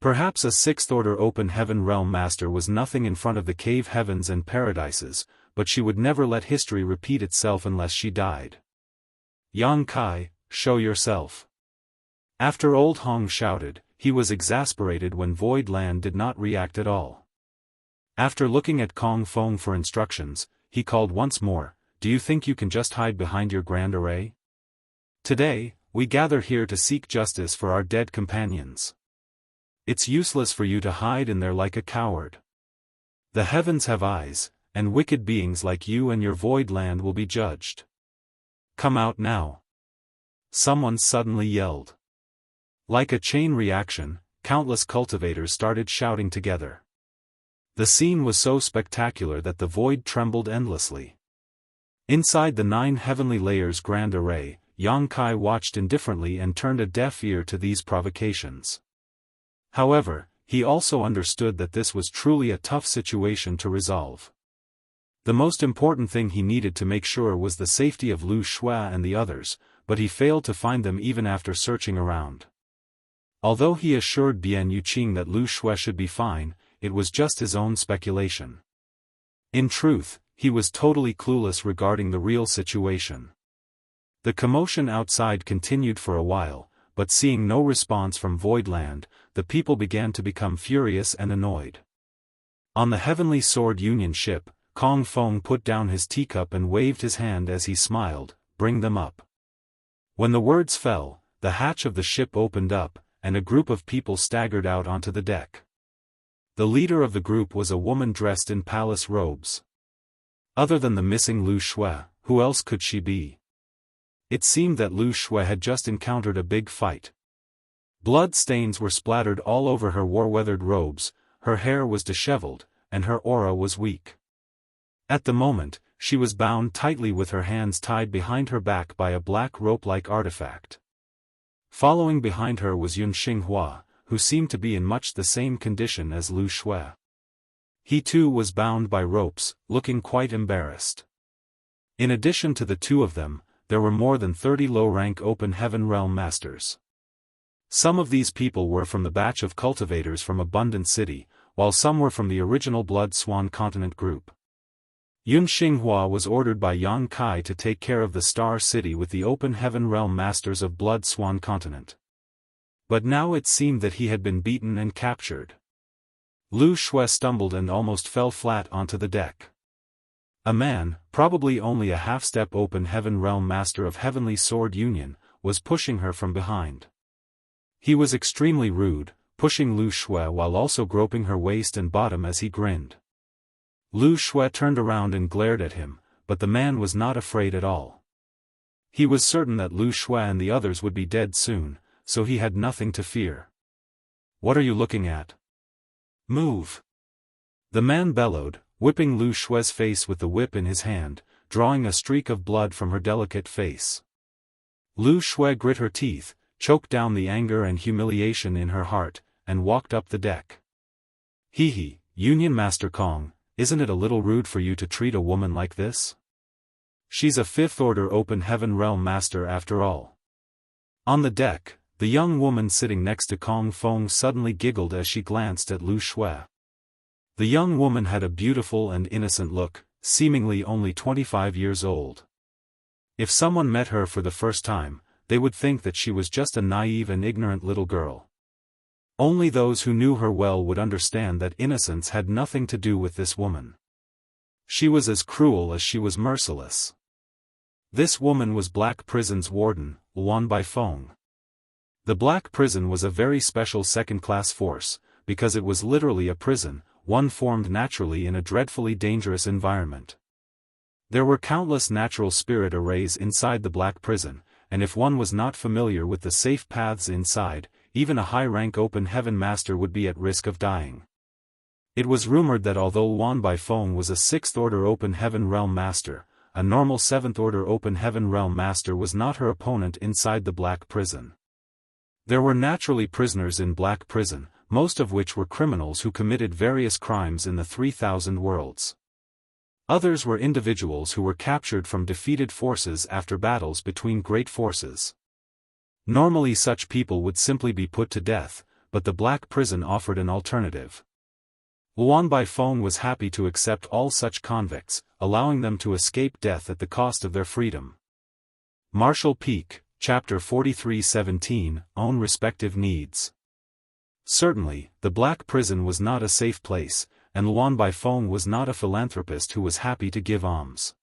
Perhaps a 6th Order Open Heaven Realm Master was nothing in front of the cave heavens and paradises, but she would never let history repeat itself unless she died. Yang Kai, show yourself. After Old Hong shouted, he was exasperated when Voidland did not react at all. After looking at Kong Fong for instructions, he called once more, do you think you can just hide behind your grand array? Today, we gather here to seek justice for our dead companions. It's useless for you to hide in there like a coward. The heavens have eyes, and wicked beings like you and your Voidland will be judged. Come out now. Someone suddenly yelled. Like a chain reaction, countless cultivators started shouting together. The scene was so spectacular that the void trembled endlessly. Inside the 9 heavenly layers grand array, Yang Kai watched indifferently and turned a deaf ear to these provocations. However, he also understood that this was truly a tough situation to resolve. The most important thing he needed to make sure was the safety of Lu Shua and the others, but he failed to find them even after searching around. Although he assured Bian Yuqing that Lu Shua should be fine, it was just his own speculation. In truth, he was totally clueless regarding the real situation. The commotion outside continued for a while, but seeing no response from Voidland, the people began to become furious and annoyed. On the Heavenly Sword Union ship, Kong Fong put down his teacup and waved his hand as he smiled, bring them up. When the words fell, the hatch of the ship opened up, and a group of people staggered out onto the deck. The leader of the group was a woman dressed in palace robes. Other than the missing Lu Shua, who else could she be? It seemed that Lu Shua had just encountered a big fight. Blood stains were splattered all over her war-weathered robes, her hair was disheveled, and her aura was weak. At the moment, she was bound tightly with her hands tied behind her back by a black rope-like artifact. Following behind her was Yun Xinghua, who seemed to be in much the same condition as Lu Shua. He too was bound by ropes, looking quite embarrassed. In addition to the two of them, there were more than 30 low-rank Open Heaven Realm Masters. Some of these people were from the batch of cultivators from Abundant City, while some were from the original Blood Swan Continent group. Yun Xinghua was ordered by Yang Kai to take care of the Star City with the Open Heaven Realm Masters of Blood Swan Continent. But now it seemed that he had been beaten and captured. Lu Shui stumbled and almost fell flat onto the deck. A man, probably only a half-step Open Heaven Realm Master of Heavenly Sword Union, was pushing her from behind. He was extremely rude, pushing Lu Shui while also groping her waist and bottom as he grinned. Lu Shui turned around and glared at him, but the man was not afraid at all. He was certain that Lu Shui and the others would be dead soon, so he had nothing to fear. "What are you looking at? Move!" The man bellowed, whipping Lu Shui's face with the whip in his hand, drawing a streak of blood from her delicate face. Lu Shui grit her teeth, choked down the anger and humiliation in her heart, and walked up the deck. "Hee, Union Master Kong, isn't it a little rude for you to treat a woman like this? She's a fifth-order Open Heaven Realm Master after all." On the deck, the young woman sitting next to Kong Feng suddenly giggled as she glanced at Lu Shui. The young woman had a beautiful and innocent look, seemingly only 25 years old. If someone met her for the first time, they would think that she was just a naive and ignorant little girl. Only those who knew her well would understand that innocence had nothing to do with this woman. She was as cruel as she was merciless. This woman was Black Prison's warden, Wan Baifeng. The Black Prison was a very special second-class force, because it was literally a prison, one formed naturally in a dreadfully dangerous environment. There were countless natural spirit arrays inside the Black Prison, and if one was not familiar with the safe paths inside, even a high-rank Open Heaven Master would be at risk of dying. It was rumored that although Wan Baifeng was a 6th-order Open Heaven Realm Master, a normal 7th-order Open Heaven Realm Master was not her opponent inside the Black Prison. There were naturally prisoners in Black Prison, most of which were criminals who committed various crimes in the 3,000 worlds. Others were individuals who were captured from defeated forces after battles between great forces. Normally such people would simply be put to death, but the Black Prison offered an alternative. Wan Baifeng was happy to accept all such convicts, allowing them to escape death at the cost of their freedom. Martial Peak, Chapter 43:17, Own Respective Needs. Certainly, the Black Prison was not a safe place, and Wan Baifeng was not a philanthropist who was happy to give alms.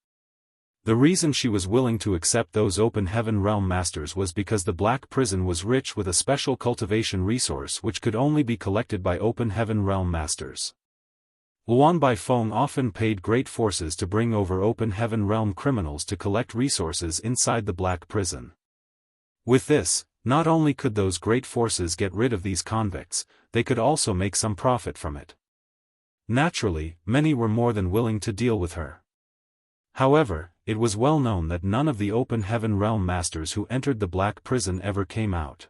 The reason she was willing to accept those Open Heaven Realm Masters was because the Black Prison was rich with a special cultivation resource which could only be collected by Open Heaven Realm Masters. Wan Baifeng often paid great forces to bring over Open Heaven Realm criminals to collect resources inside the Black Prison. With this, not only could those great forces get rid of these convicts, they could also make some profit from it. Naturally, many were more than willing to deal with her. However, it was well known that none of the Open Heaven Realm Masters who entered the Black Prison ever came out.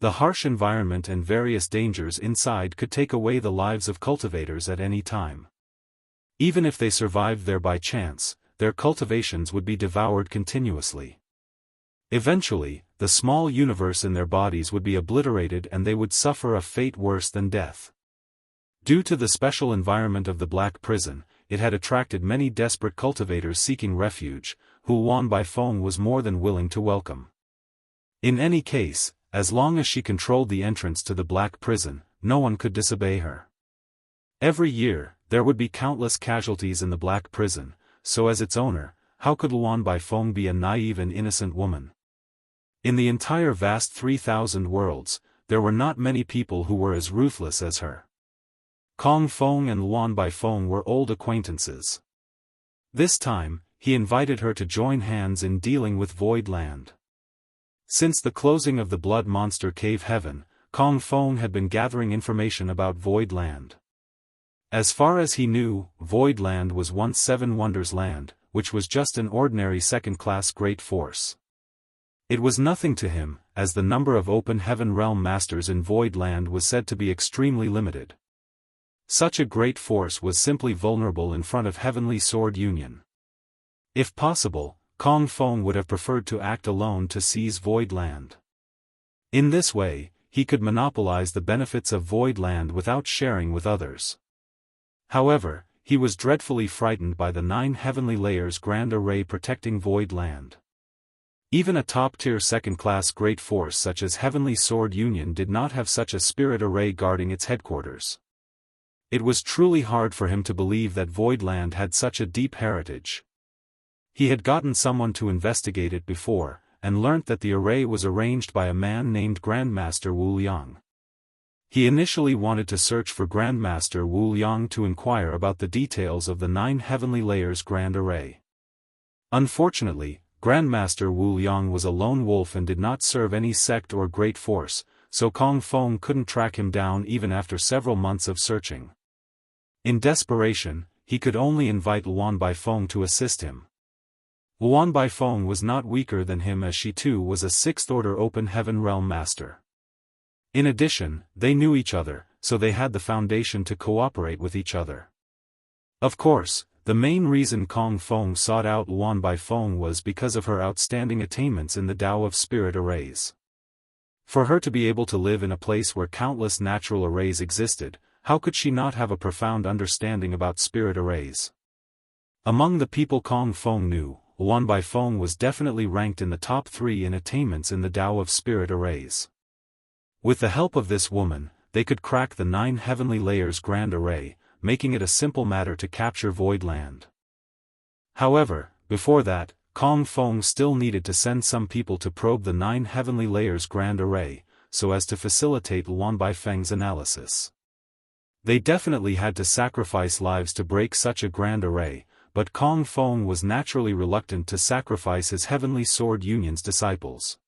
The harsh environment and various dangers inside could take away the lives of cultivators at any time. Even if they survived there by chance, their cultivations would be devoured continuously. Eventually, the small universe in their bodies would be obliterated and they would suffer a fate worse than death. Due to the special environment of the Black Prison, it had attracted many desperate cultivators seeking refuge, who Wan Baifeng was more than willing to welcome. In any case, as long as she controlled the entrance to the Black Prison, no one could disobey her. Every year, there would be countless casualties in the Black Prison, so as its owner, how could Wan Baifeng be a naive and innocent woman? In the entire vast 3,000 worlds, there were not many people who were as ruthless as her. Kong Feng and Wan Baifeng were old acquaintances. This time, he invited her to join hands in dealing with Void Land. Since the closing of the Blood Monster Cave Heaven, Kong Feng had been gathering information about Void Land. As far as he knew, Void Land was once Seven Wonders Land, which was just an ordinary second-class great force. It was nothing to him, as the number of Open Heaven Realm Masters in Void Land was said to be extremely limited. Such a great force was simply vulnerable in front of Heavenly Sword Union. If possible, Kong Feng would have preferred to act alone to seize Void Land. In this way, he could monopolize the benefits of Void Land without sharing with others. However, he was dreadfully frightened by the 9 heavenly layers grand array protecting Void Land. Even a top-tier second-class great force such as Heavenly Sword Union did not have such a spirit array guarding its headquarters. It was truly hard for him to believe that Void Land had such a deep heritage. He had gotten someone to investigate it before, and learnt that the array was arranged by a man named Grandmaster Wu Liang. He initially wanted to search for Grandmaster Wu Liang to inquire about the details of the 9 heavenly layers grand array. Unfortunately, Grandmaster Wu Liang was a lone wolf and did not serve any sect or great force, so Kong Feng couldn't track him down even after several months of searching. In desperation, he could only invite Luan Baifeng to assist him. Luan Baifeng was not weaker than him as she too was a 6th order open heaven realm master. In addition, they knew each other, so they had the foundation to cooperate with each other. Of course, the main reason Kong Feng sought out Luan Baifeng was because of her outstanding attainments in the Tao of Spirit arrays. For her to be able to live in a place where countless natural arrays existed, how could she not have a profound understanding about spirit arrays? Among the people Kong Feng knew, Luan Baifeng was definitely ranked in the top 3 in attainments in the Tao of Spirit arrays. With the help of this woman, they could crack the 9 heavenly layers grand array, making it a simple matter to capture Void Land. However, before that, Kong Feng still needed to send some people to probe the 9 heavenly layers grand array, so as to facilitate Luan Baifeng's analysis. They definitely had to sacrifice lives to break such a grand array, but Kong Feng was naturally reluctant to sacrifice his Heavenly Sword Union's disciples.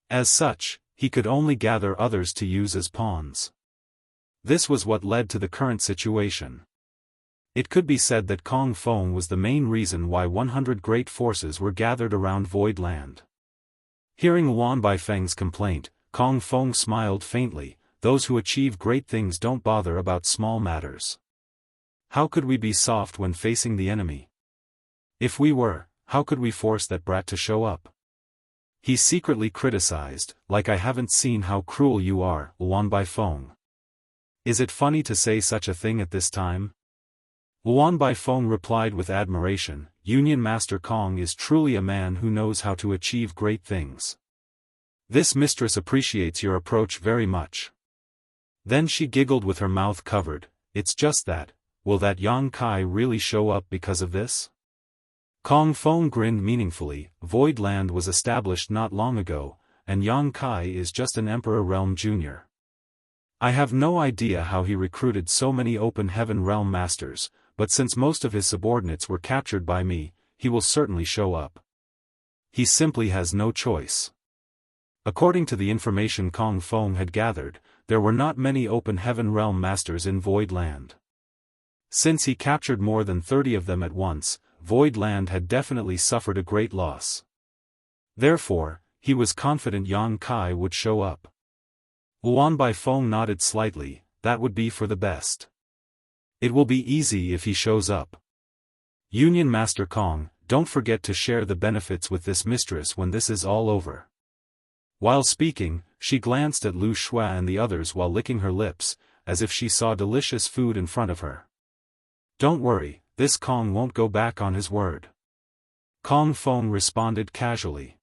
As such, he could only gather others to use as pawns. This was what led to the current situation. It could be said that Kong Feng was the main reason why 100 great forces were gathered around Void Land. Hearing Luan Baifeng's complaint, Kong Feng smiled faintly. Those who achieve great things don't bother about small matters. How could we be soft when facing the enemy? If we were, how could we force that brat to show up? He secretly criticized, like I haven't seen how cruel you are, Luan Baifeng. Is it funny to say such a thing at this time? Luan Baifeng replied with admiration, Union Master Kong is truly a man who knows how to achieve great things. This mistress appreciates your approach very much. Then she giggled with her mouth covered, it's just that, will that Yang Kai really show up because of this? Kong Feng grinned meaningfully, Void Land was established not long ago, and Yang Kai is just an Emperor Realm Junior. I have no idea how he recruited so many Open Heaven Realm Masters, but since most of his subordinates were captured by me, he will certainly show up. He simply has no choice. According to the information Kong Feng had gathered, there were not many Open Heaven Realm Masters in Void Land. Since he captured more than 30 of them at once, Void Land had definitely suffered a great loss. Therefore, he was confident Yang Kai would show up. Luan Baifeng nodded slightly, that would be for the best. It will be easy if he shows up. Union Master Kong, don't forget to share the benefits with this mistress when this is all over. While speaking, she glanced at Lu Shua and the others while licking her lips, as if she saw delicious food in front of her. Don't worry, this Kong won't go back on his word. Kong Feng responded casually.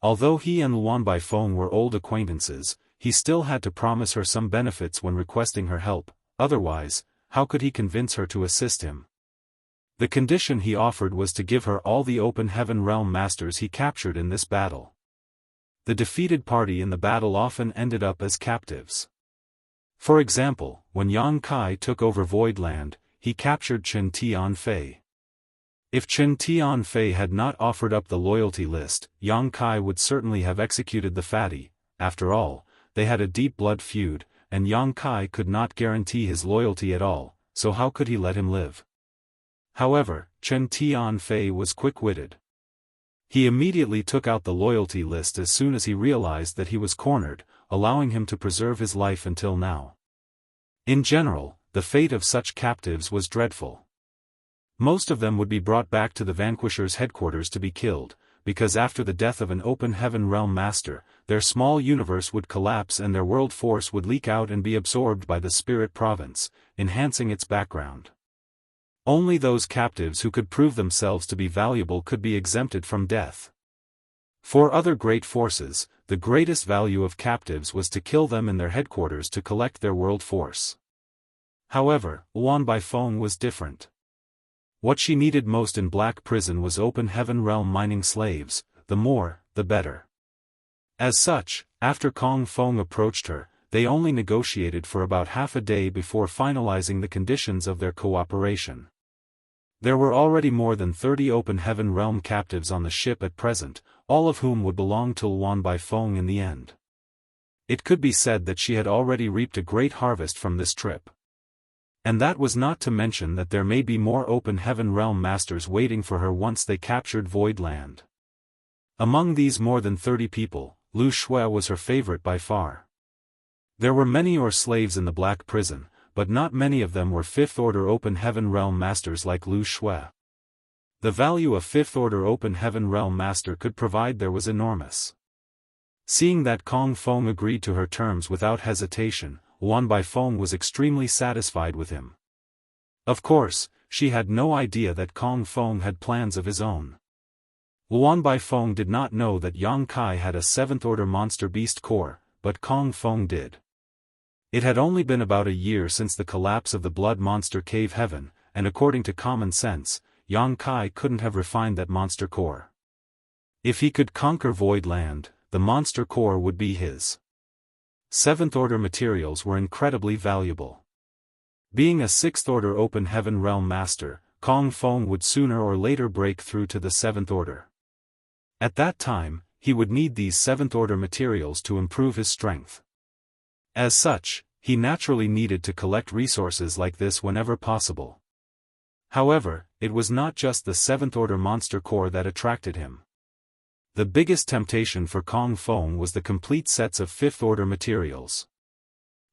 Although he and Luan Baifeng were old acquaintances, he still had to promise her some benefits when requesting her help, otherwise, how could he convince her to assist him? The condition he offered was to give her all the Open Heaven Realm Masters he captured in this battle. The defeated party in the battle often ended up as captives. For example, when Yang Kai took over Void Land, he captured Chen Tianfei. If Chen Tianfei had not offered up the loyalty list, Yang Kai would certainly have executed the fatty. After all, they had a deep blood feud, and Yang Kai could not guarantee his loyalty at all, so how could he let him live? However, Chen Tianfei was quick-witted. He immediately took out the loyalty list as soon as he realized that he was cornered, allowing him to preserve his life until now. In general, the fate of such captives was dreadful. Most of them would be brought back to the Vanquisher's headquarters to be killed, because after the death of an Open Heaven Realm Master, their small universe would collapse and their world force would leak out and be absorbed by the Spirit Province, enhancing its background. Only those captives who could prove themselves to be valuable could be exempted from death. For other great forces, the greatest value of captives was to kill them in their headquarters to collect their world force. However, Wan Baifeng was different. What she needed most in Black Prison was open heaven realm mining slaves, the more, the better. As such, after Kong Feng approached her, they only negotiated for about half a day before finalizing the conditions of their cooperation. There were already more than 30 open heaven realm captives on the ship at present, all of whom would belong to Wan Baifeng in the end. It could be said that she had already reaped a great harvest from this trip. And that was not to mention that there may be more open heaven realm masters waiting for her once they captured Void Land. Among these more than 30 people, Lu Shui was her favorite by far. There were many slaves in the Black Prison, but not many of them were fifth-order open heaven realm masters like Lu Shui. The value a fifth-order open heaven realm master could provide there was enormous. Seeing that Kong Feng agreed to her terms without hesitation, Wan Baifeng was extremely satisfied with him. Of course, she had no idea that Kong Feng had plans of his own. Wan Baifeng did not know that Yang Kai had a 7th-order monster beast core, but Kong Feng did. It had only been about a year since the collapse of the blood monster cave heaven, and according to common sense, Yang Kai couldn't have refined that monster core. If he could conquer Void Land, the monster core would be his. 7th-order materials were incredibly valuable. Being a 6th-order open heaven realm master, Kong Feng would sooner or later break through to the 7th order. At that time, he would need these 7th-order materials to improve his strength. As such, he naturally needed to collect resources like this whenever possible. However, it was not just the 7th-order monster core that attracted him. The biggest temptation for Kong Feng was the complete sets of 5th-order materials.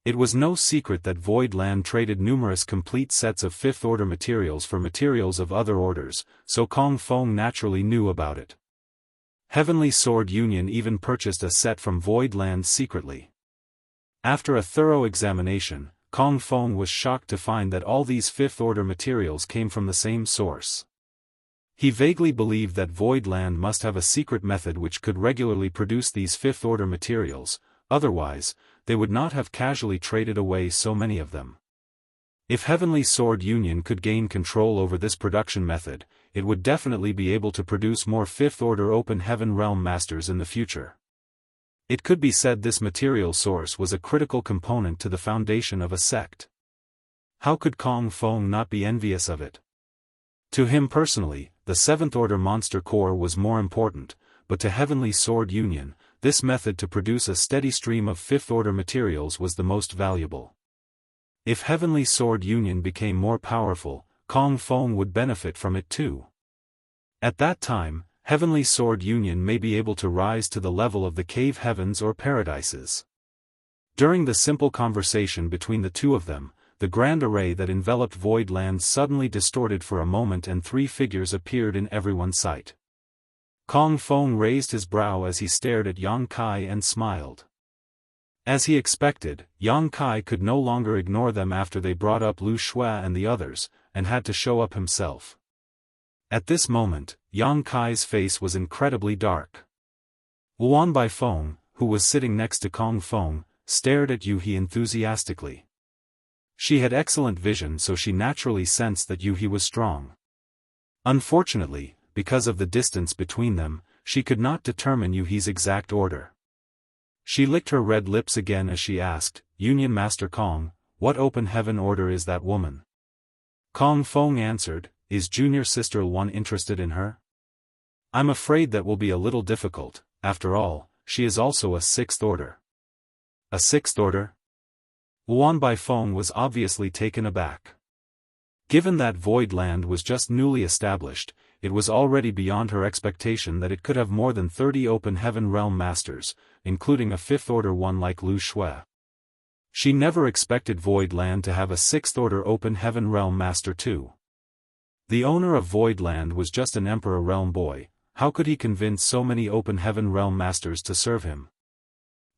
It was no secret that Void Land traded numerous complete sets of 5th-order materials for materials of other orders, so Kong Feng naturally knew about it. Heavenly Sword Union even purchased a set from Void Land secretly. After a thorough examination, Kong Feng was shocked to find that all these 5th-order materials came from the same source. He vaguely believed that Void Land must have a secret method which could regularly produce these 5th-order materials, otherwise, they would not have casually traded away so many of them. If Heavenly Sword Union could gain control over this production method, it would definitely be able to produce more 5th-order open heaven realm masters in the future. It could be said this material source was a critical component to the foundation of a sect. How could Kong Feng not be envious of it? To him personally, the 7th-order monster core was more important, but to Heavenly Sword Union, this method to produce a steady stream of 5th-order materials was the most valuable. If Heavenly Sword Union became more powerful, Kong Feng would benefit from it too. At that time, Heavenly Sword Union may be able to rise to the level of the cave heavens or paradises. During the simple conversation between the two of them, the grand array that enveloped Void Land suddenly distorted for a moment and 3 figures appeared in everyone's sight. Kong Feng raised his brow as he stared at Yang Kai and smiled. As he expected, Yang Kai could no longer ignore them after they brought up Lu Shui and the others, and had to show up himself. At this moment, Yang Kai's face was incredibly dark. Wan Baifeng, who was sitting next to Kong Feng, stared at Yuhi enthusiastically. She had excellent vision, so she naturally sensed that Yuhi was strong. Unfortunately, because of the distance between them, she could not determine Yuhi's exact order. She licked her red lips again as she asked, "Union Master Kong, what open heaven order is that woman?" Kong Feng answered, "Is junior sister Wan interested in her? I'm afraid that will be a little difficult, after all, she is also a 6th order. A 6th order? Wan Baifeng was obviously taken aback. Given that Void Land was just newly established, it was already beyond her expectation that it could have more than 30 open heaven realm masters, including a 5th order one like Lu Shui. She never expected Void Land to have a 6th order open heaven realm master too. The owner of Void Land was just an Emperor realm boy, how could he convince so many open heaven realm masters to serve him?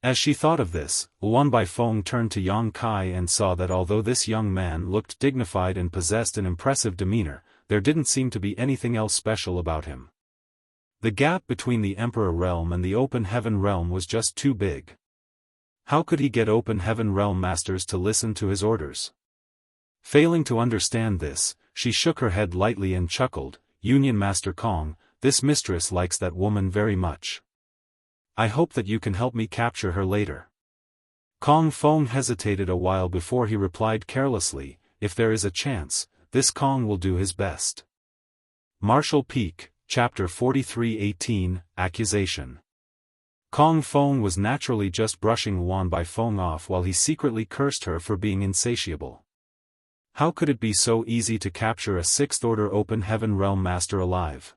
As she thought of this, Luan Baifeng turned to Yang Kai and saw that although this young man looked dignified and possessed an impressive demeanor, there didn't seem to be anything else special about him. The gap between the Emperor realm and the Open Heaven realm was just too big. How could he get Open Heaven realm masters to listen to his orders? Failing to understand this, she shook her head lightly and chuckled, "Union Master Kong, this mistress likes that woman very much. I hope that you can help me capture her later." Kong Feng hesitated a while before he replied carelessly, "If there is a chance, this Kong will do his best." Martial Peak, Chapter 43:18, Accusation. Kong Feng was naturally just brushing Luan Baifeng off while he secretly cursed her for being insatiable. How could it be so easy to capture a sixth-order Open Heaven realm master alive?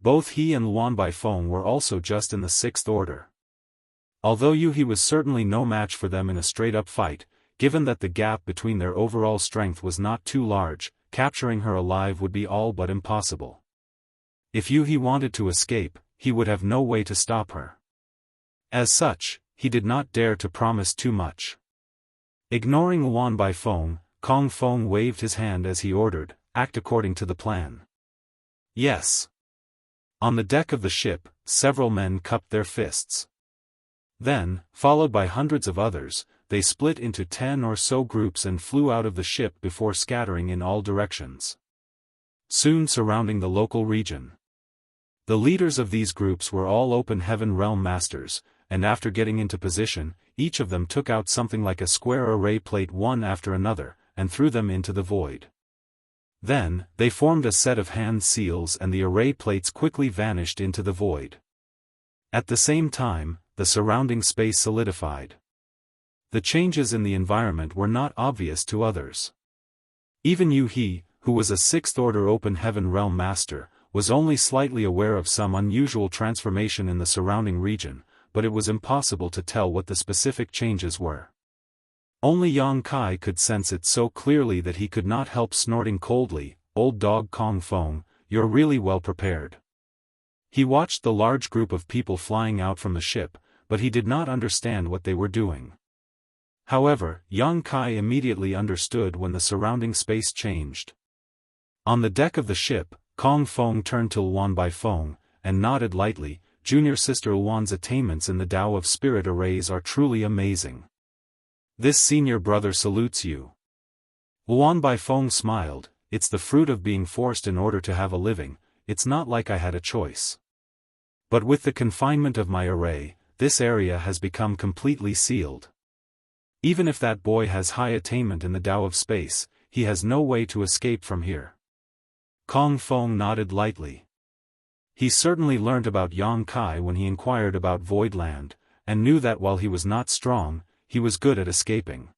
Both he and Luan Baifeng were also just in the sixth order. Although he was certainly no match for them in a straight-up fight, given that the gap between their overall strength was not too large, capturing her alive would be all but impossible. If he wanted to escape, he would have no way to stop her. As such, he did not dare to promise too much. Ignoring Luan Baifeng, Kong Feng waved his hand as he ordered, "Act according to the plan." "Yes." On the deck of the ship, several men cupped their fists. Then, followed by hundreds of others, they split into 10 or so groups and flew out of the ship before scattering in all directions, soon surrounding the local region. The leaders of these groups were all Open Heaven realm masters, and after getting into position, each of them took out something like a square array plate one after another, and threw them into the void. Then, they formed a set of hand seals and the array plates quickly vanished into the void. At the same time, the surrounding space solidified. The changes in the environment were not obvious to others. Even He, who was a sixth-order Open Heaven realm master, was only slightly aware of some unusual transformation in the surrounding region, but it was impossible to tell what the specific changes were. Only Yang Kai could sense it so clearly that he could not help snorting coldly, "Old dog Kong Feng, you're really well prepared." He watched the large group of people flying out from the ship, but he did not understand what they were doing. However, Yang Kai immediately understood when the surrounding space changed. On the deck of the ship, Kong Feng turned to Luan Baifeng, and nodded lightly, "Junior sister Luan's attainments in the Tao of Spirit arrays are truly amazing. This senior brother salutes you." Luan Baifeng smiled, "It's the fruit of being forced in order to have a living, it's not like I had a choice. But with the confinement of my array, this area has become completely sealed. Even if that boy has high attainment in the Tao of Space, he has no way to escape from here." Kong Feng nodded lightly. He certainly learnt about Yang Kai when he inquired about Voidland, and knew that while he was not strong, he was good at escaping.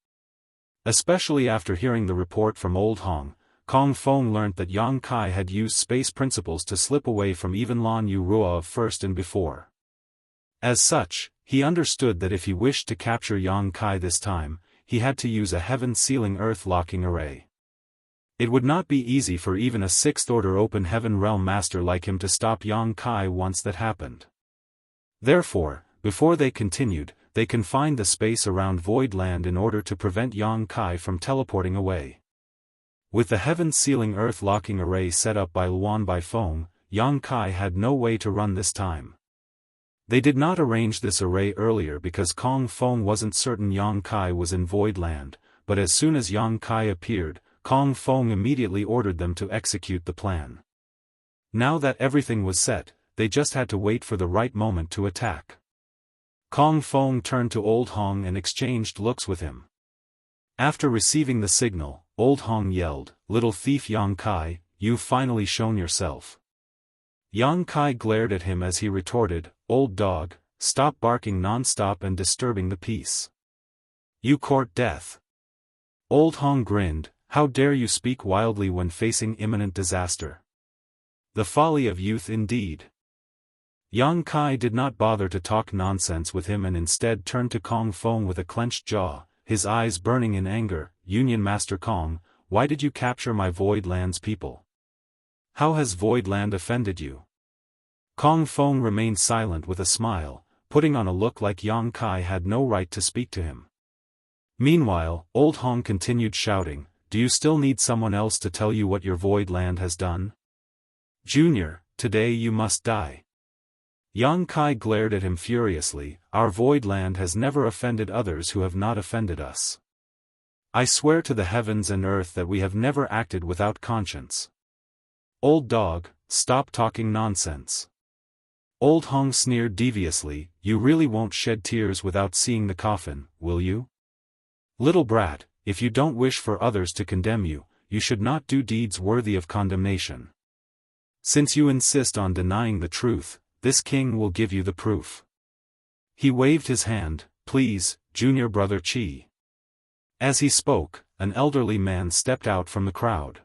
Especially after hearing the report from Old Hong, Kong Feng learnt that Yang Kai had used space principles to slip away from even Lan Yu Ruo of First and Before. As such, he understood that if he wished to capture Yang Kai this time, he had to use a heaven-sealing earth-locking array. It would not be easy for even a sixth-order Open Heaven realm master like him to stop Yang Kai once that happened. Therefore, before they continued, they confined the space around Voidland in order to prevent Yang Kai from teleporting away. With the heaven-sealing earth-locking array set up by Luan Baifeng, Yang Kai had no way to run this time. They did not arrange this array earlier because Kong Feng wasn't certain Yang Kai was in Voidland, but as soon as Yang Kai appeared, Kong Feng immediately ordered them to execute the plan. Now that everything was set, they just had to wait for the right moment to attack. Kong Feng turned to Old Hong and exchanged looks with him. After receiving the signal, Old Hong yelled, "Little thief Yang Kai, you've finally shown yourself." Yang Kai glared at him as he retorted, "Old dog, stop barking non-stop and disturbing the peace. You court death." Old Hong grinned, "How dare you speak wildly when facing imminent disaster? The folly of youth indeed." Yang Kai did not bother to talk nonsense with him and instead turned to Kong Feng with a clenched jaw, his eyes burning in anger, "Union Master Kong, why did you capture my Voidland's people? How has Voidland offended you?" Kong Feng remained silent with a smile, putting on a look like Yang Kai had no right to speak to him. Meanwhile, Old Hong continued shouting, "Do you still need someone else to tell you what your void land has done? Junior, today you must die." Yang Kai glared at him furiously. "Our void land has never offended others who have not offended us. I swear to the heavens and earth that we have never acted without conscience." "Old dog, stop talking nonsense." Old Hong sneered deviously, "You really won't shed tears without seeing the coffin, will you? Little brat, if you don't wish for others to condemn you, you should not do deeds worthy of condemnation. Since you insist on denying the truth, this king will give you the proof." He waved his hand, "Please, junior brother Chi." As he spoke, an elderly man stepped out from the crowd.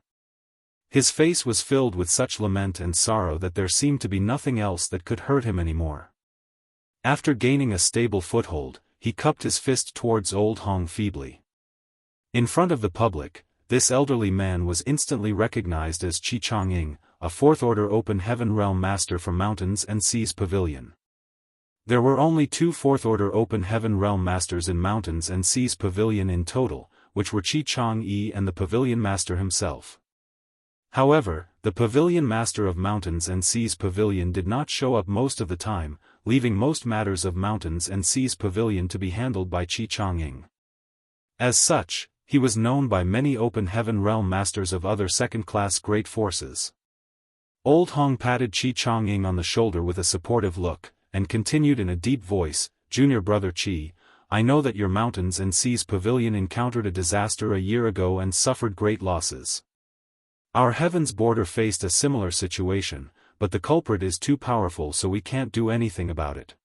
His face was filled with such lament and sorrow that there seemed to be nothing else that could hurt him anymore. After gaining a stable foothold, he cupped his fist towards Old Hong feebly. In front of the public, this elderly man was instantly recognized as Chi Chongying, a fourth-order open heaven realm master from Mountains and Seas Pavilion. There were only 2 fourth-order open heaven realm masters in Mountains and Seas Pavilion in total, which were Chi Chong-yi and the pavilion master himself. However, the pavilion master of Mountains and Seas Pavilion did not show up most of the time, leaving most matters of Mountains and Seas Pavilion to be handled by Chi Chongying. As such, he was known by many open heaven realm masters of other second-class great forces. Old Hong patted Chi Chongying on the shoulder with a supportive look, and continued in a deep voice, "Junior brother Chi, I know that your Mountains and Seas Pavilion encountered a disaster a year ago and suffered great losses. Our heavens border faced a similar situation, but the culprit is too powerful so we can't do anything about it.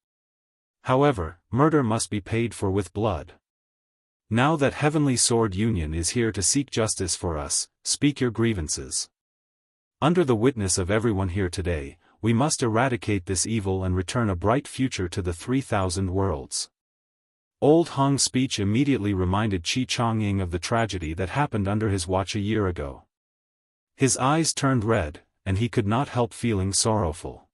However, murder must be paid for with blood. Now that Heavenly Sword Union is here to seek justice for us, speak your grievances. Under the witness of everyone here today, we must eradicate this evil and return a bright future to the 3,000 worlds." Old Hong's speech immediately reminded Chi Chongying of the tragedy that happened under his watch a year ago. His eyes turned red, and he could not help feeling sorrowful.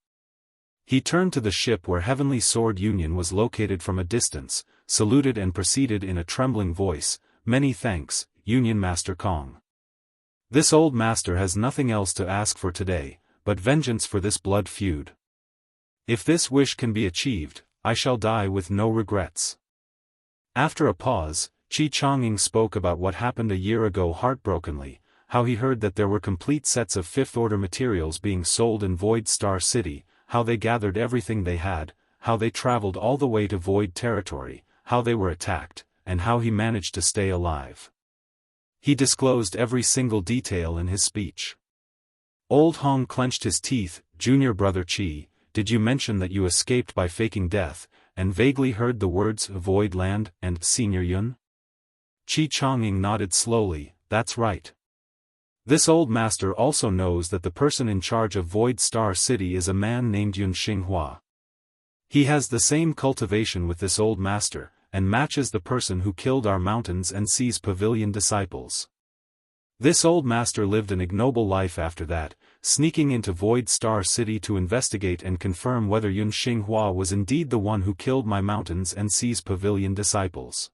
He turned to the ship where Heavenly Sword Union was located from a distance, saluted and proceeded in a trembling voice, "Many thanks, Union Master Kong. This old master has nothing else to ask for today, but vengeance for this blood feud. If this wish can be achieved, I shall die with no regrets." After a pause, Chi Chongying spoke about what happened a year ago heartbrokenly, how he heard that there were complete sets of fifth-order materials being sold in Void Star City, how they gathered everything they had, how they traveled all the way to Void Territory, how they were attacked, and how he managed to stay alive. He disclosed every single detail in his speech. Old Hong clenched his teeth, "Junior brother Chi, did you mention that you escaped by faking death, and vaguely heard the words Void Land and Senior Yun?" Chi Chongying nodded slowly, "That's right. This old master also knows that the person in charge of Void Star City is a man named Yun Xinghua. He has the same cultivation with this old master, and matches the person who killed our Mountains and Seas Pavilion disciples. This old master lived an ignoble life after that, sneaking into Void Star City to investigate and confirm whether Yun Xinghua was indeed the one who killed my Mountains and Seas Pavilion disciples.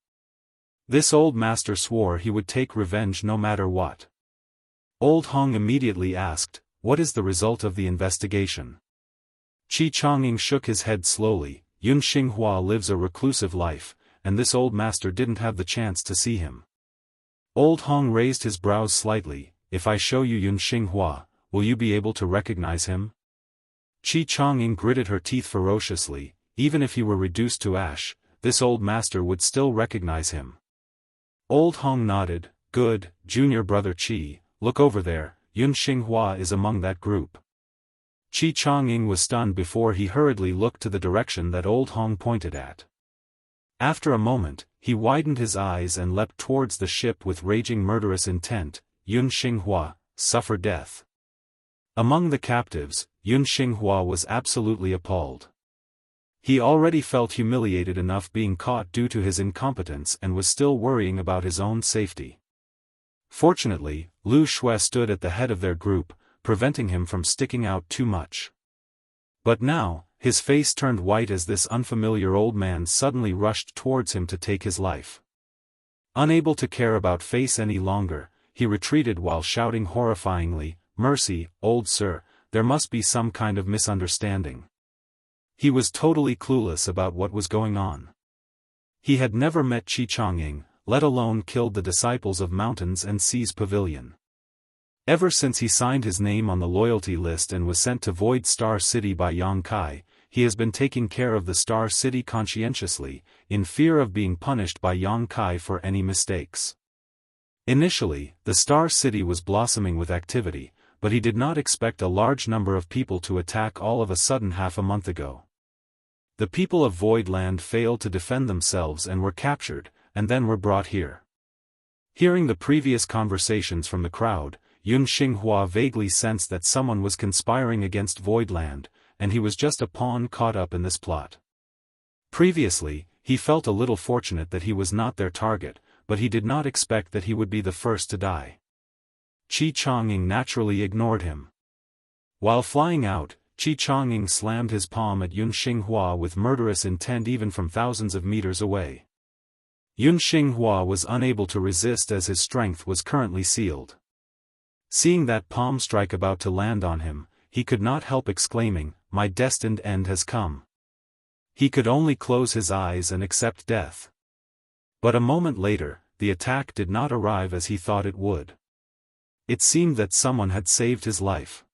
This old master swore he would take revenge no matter what." Old Hong immediately asked, "What is the result of the investigation?" Chi Chongying shook his head slowly, "Yun Xinghua lives a reclusive life, and this old master didn't have the chance to see him." Old Hong raised his brows slightly, "If I show you Yun Xinghua, will you be able to recognize him?" Chi Chongying gritted her teeth ferociously, "Even if he were reduced to ash, this old master would still recognize him." Old Hong nodded, "Good, junior brother Chi, look over there, Yun Xinghua is among that group." Chi Chongying was stunned before he hurriedly looked to the direction that Old Hong pointed at. After a moment, he widened his eyes and leapt towards the ship with raging murderous intent. "Yun Xinghua, suffer death." Among the captives, Yun Xinghua was absolutely appalled. He already felt humiliated enough being caught due to his incompetence and was still worrying about his own safety. Fortunately, Lu Shui stood at the head of their group, preventing him from sticking out too much. But now, His face turned white as this unfamiliar old man suddenly rushed towards him to take his life. Unable to care about face any longer, he retreated while shouting horrifyingly, "Mercy, old sir, there must be some kind of misunderstanding." He was totally clueless about what was going on. He had never met Qi Chongying, let alone killed the disciples of Mountains and Seas Pavilion. Ever since he signed his name on the loyalty list and was sent to Void Star City by Yang Kai, he has been taking care of the Star City conscientiously, in fear of being punished by Yang Kai for any mistakes. Initially, the Star City was blossoming with activity, but he did not expect a large number of people to attack all of a sudden half a month ago. The people of Void Land failed to defend themselves and were captured, and then were brought here. Hearing the previous conversations from the crowd, Yun Xinghua vaguely sensed that someone was conspiring against Void Land, and he was just a pawn caught up in this plot. Previously, he felt a little fortunate that he was not their target, but he did not expect that he would be the first to die. Qi Chongying naturally ignored him. While flying out, Qi Chongying slammed his palm at Yun Xinghua with murderous intent even from thousands of meters away. Yun Xinghua was unable to resist as his strength was currently sealed. Seeing that palm strike about to land on him, he could not help exclaiming, "My destined end has come." He could only close his eyes and accept death. But a moment later, the attack did not arrive as he thought it would. It seemed that someone had saved his life.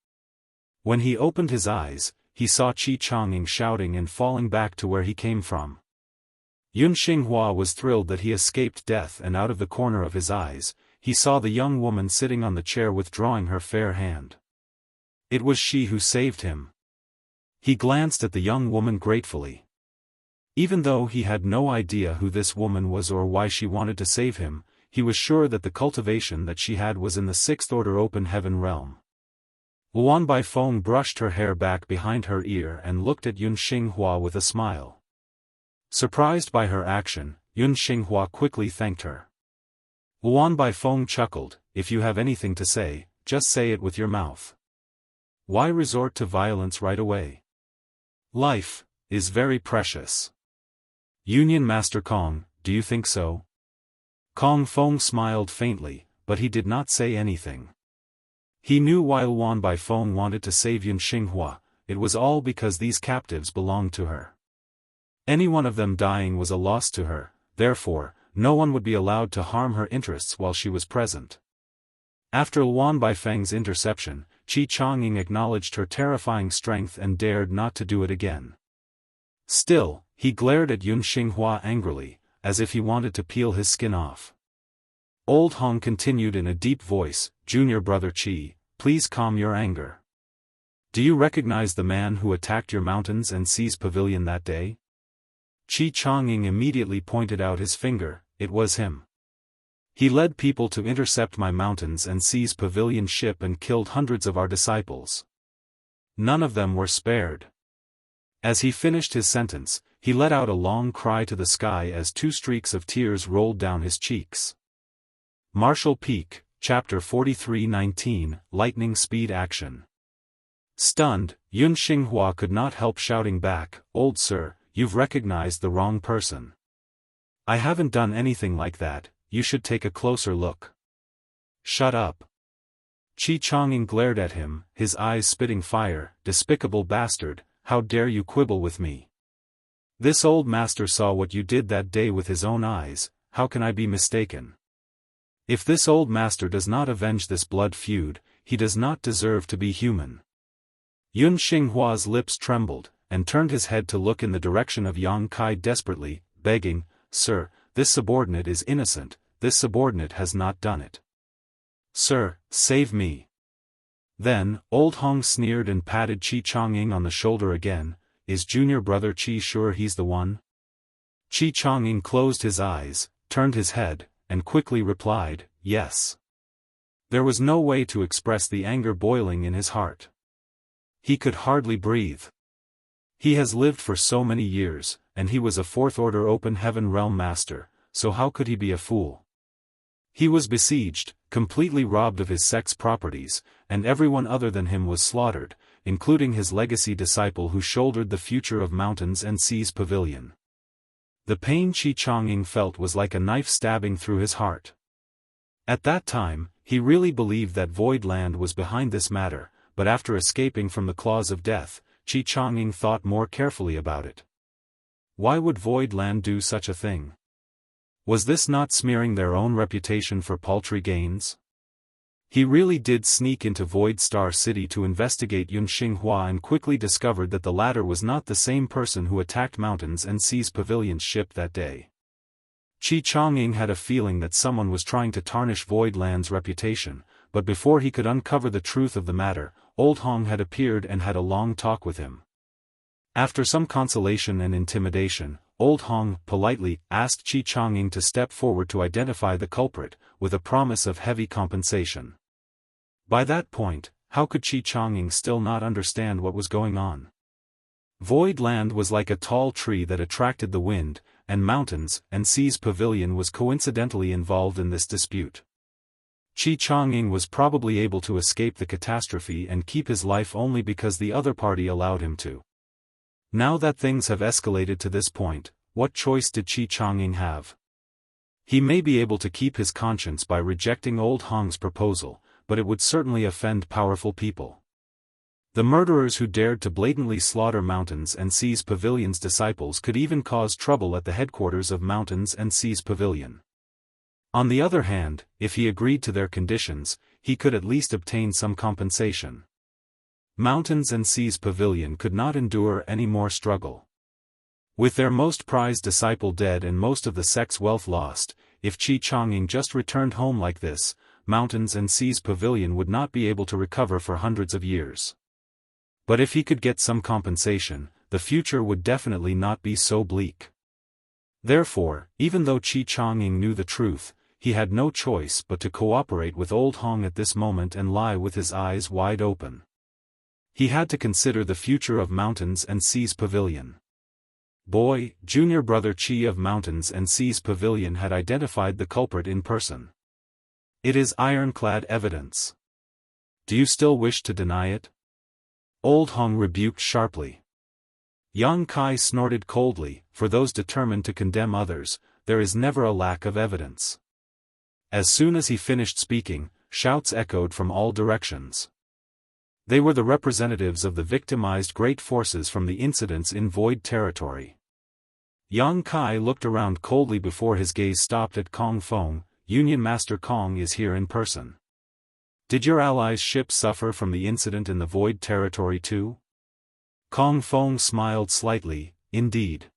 When he opened his eyes, he saw Qi Chongying shouting and falling back to where he came from. Yun Xinghua was thrilled that he escaped death, and out of the corner of his eyes, he saw the young woman sitting on the chair withdrawing her fair hand. It was she who saved him. He glanced at the young woman gratefully. Even though he had no idea who this woman was or why she wanted to save him, he was sure that the cultivation that she had was in the Sixth Order Open Heaven realm. Luan Baifeng brushed her hair back behind her ear and looked at Yun Xinghua with a smile. Surprised by her action, Yun Xinghua quickly thanked her. Luan Baifeng chuckled, "If you have anything to say, just say it with your mouth. Why resort to violence right away? Life is very precious." "Union Master Kong, do you think so?" Kong Feng smiled faintly, but he did not say anything. He knew why Luan Baifeng wanted to save Yun Xinghua. It was all because these captives belonged to her. Any one of them dying was a loss to her, therefore, no one would be allowed to harm her interests while she was present. After Luan Baifeng's interception, Qi Chongying acknowledged her terrifying strength and dared not to do it again. Still, he glared at Yun Xinghua angrily, as if he wanted to peel his skin off. Old Hong continued in a deep voice, "Junior brother Qi, please calm your anger. Do you recognize the man who attacked your Mountains and Seas Pavilion that day?" Qi Chongying immediately pointed out his finger. "It was him. He led people to intercept my Mountains and Seas Pavilion ship and killed hundreds of our disciples. None of them were spared." As he finished his sentence, he let out a long cry to the sky as 2 streaks of tears rolled down his cheeks. Martial Peak, Chapter 43-19, Lightning Speed Action. Stunned, Yun Xinghua could not help shouting back, "Old sir, you've recognized the wrong person. I haven't done anything like that, you should take a closer look." "Shut up." Qi Chongying glared at him, his eyes spitting fire. "Despicable bastard, how dare you quibble with me? This old master saw what you did that day with his own eyes, how can I be mistaken? If this old master does not avenge this blood feud, he does not deserve to be human." Yun Xinghua's lips trembled, and turned his head to look in the direction of Yang Kai desperately, begging, "Sir, this subordinate is innocent, this subordinate has not done it. Sir, save me." Then, Old Hong sneered and patted Qi Chongying on the shoulder again. "Is junior brother Qi sure he's the one?" Qi Chongying closed his eyes, turned his head, and quickly replied, "Yes." There was no way to express the anger boiling in his heart. He could hardly breathe. He has lived for so many years, and he was a Fourth Order Open Heaven Realm Master, so how could he be a fool? He was besieged, completely robbed of his sect's properties, and everyone other than him was slaughtered, including his legacy disciple who shouldered the future of Mountains and Seas Pavilion. The pain Qi Chongying felt was like a knife stabbing through his heart. At that time, he really believed that Void Land was behind this matter, but after escaping from the claws of death, Qi Chongying thought more carefully about it. Why would Void Land do such a thing? Was this not smearing their own reputation for paltry gains? He really did sneak into Void Star City to investigate Yun Xinghua and quickly discovered that the latter was not the same person who attacked Mountains and Seas Pavilion's ship that day. Qi Chongying had a feeling that someone was trying to tarnish Void Land's reputation, but before he could uncover the truth of the matter, Old Hong had appeared and had a long talk with him. After some consolation and intimidation, Old Hong politely asked Qi Chongying to step forward to identify the culprit, with a promise of heavy compensation. By that point, how could Qi Chongying still not understand what was going on? Void Land was like a tall tree that attracted the wind, and Mountains and Seas Pavilion was coincidentally involved in this dispute. Qi Chongying was probably able to escape the catastrophe and keep his life only because the other party allowed him to. Now that things have escalated to this point, what choice did Qi Chongying have? He may be able to keep his conscience by rejecting Old Hong's proposal, but it would certainly offend powerful people. The murderers who dared to blatantly slaughter Mountains and Seas Pavilion's disciples could even cause trouble at the headquarters of Mountains and Seas Pavilion. On the other hand, if he agreed to their conditions, he could at least obtain some compensation. Mountains and Seas Pavilion could not endure any more struggle. With their most prized disciple dead and most of the sect's wealth lost, if Qi Chongying just returned home like this, Mountains and Seas Pavilion would not be able to recover for hundreds of years. But if he could get some compensation, the future would definitely not be so bleak. Therefore, even though Qi Chongying knew the truth, he had no choice but to cooperate with Old Hong at this moment and lie with his eyes wide open. He had to consider the future of Mountains and Seas Pavilion. Boy, junior brother Qi of Mountains and Seas Pavilion had identified the culprit in person. It is ironclad evidence. Do you still wish to deny it? Old Hong rebuked sharply. Yang Kai snorted coldly, for those determined to condemn others, there is never a lack of evidence. As soon as he finished speaking, shouts echoed from all directions. They were the representatives of the victimized great forces from the incidents in Void Territory. Yang Kai looked around coldly before his gaze stopped at Kong Feng. Union Master Kong is here in person. Did your allies' ship suffer from the incident in the Void Territory too? Kong Feng smiled slightly, indeed.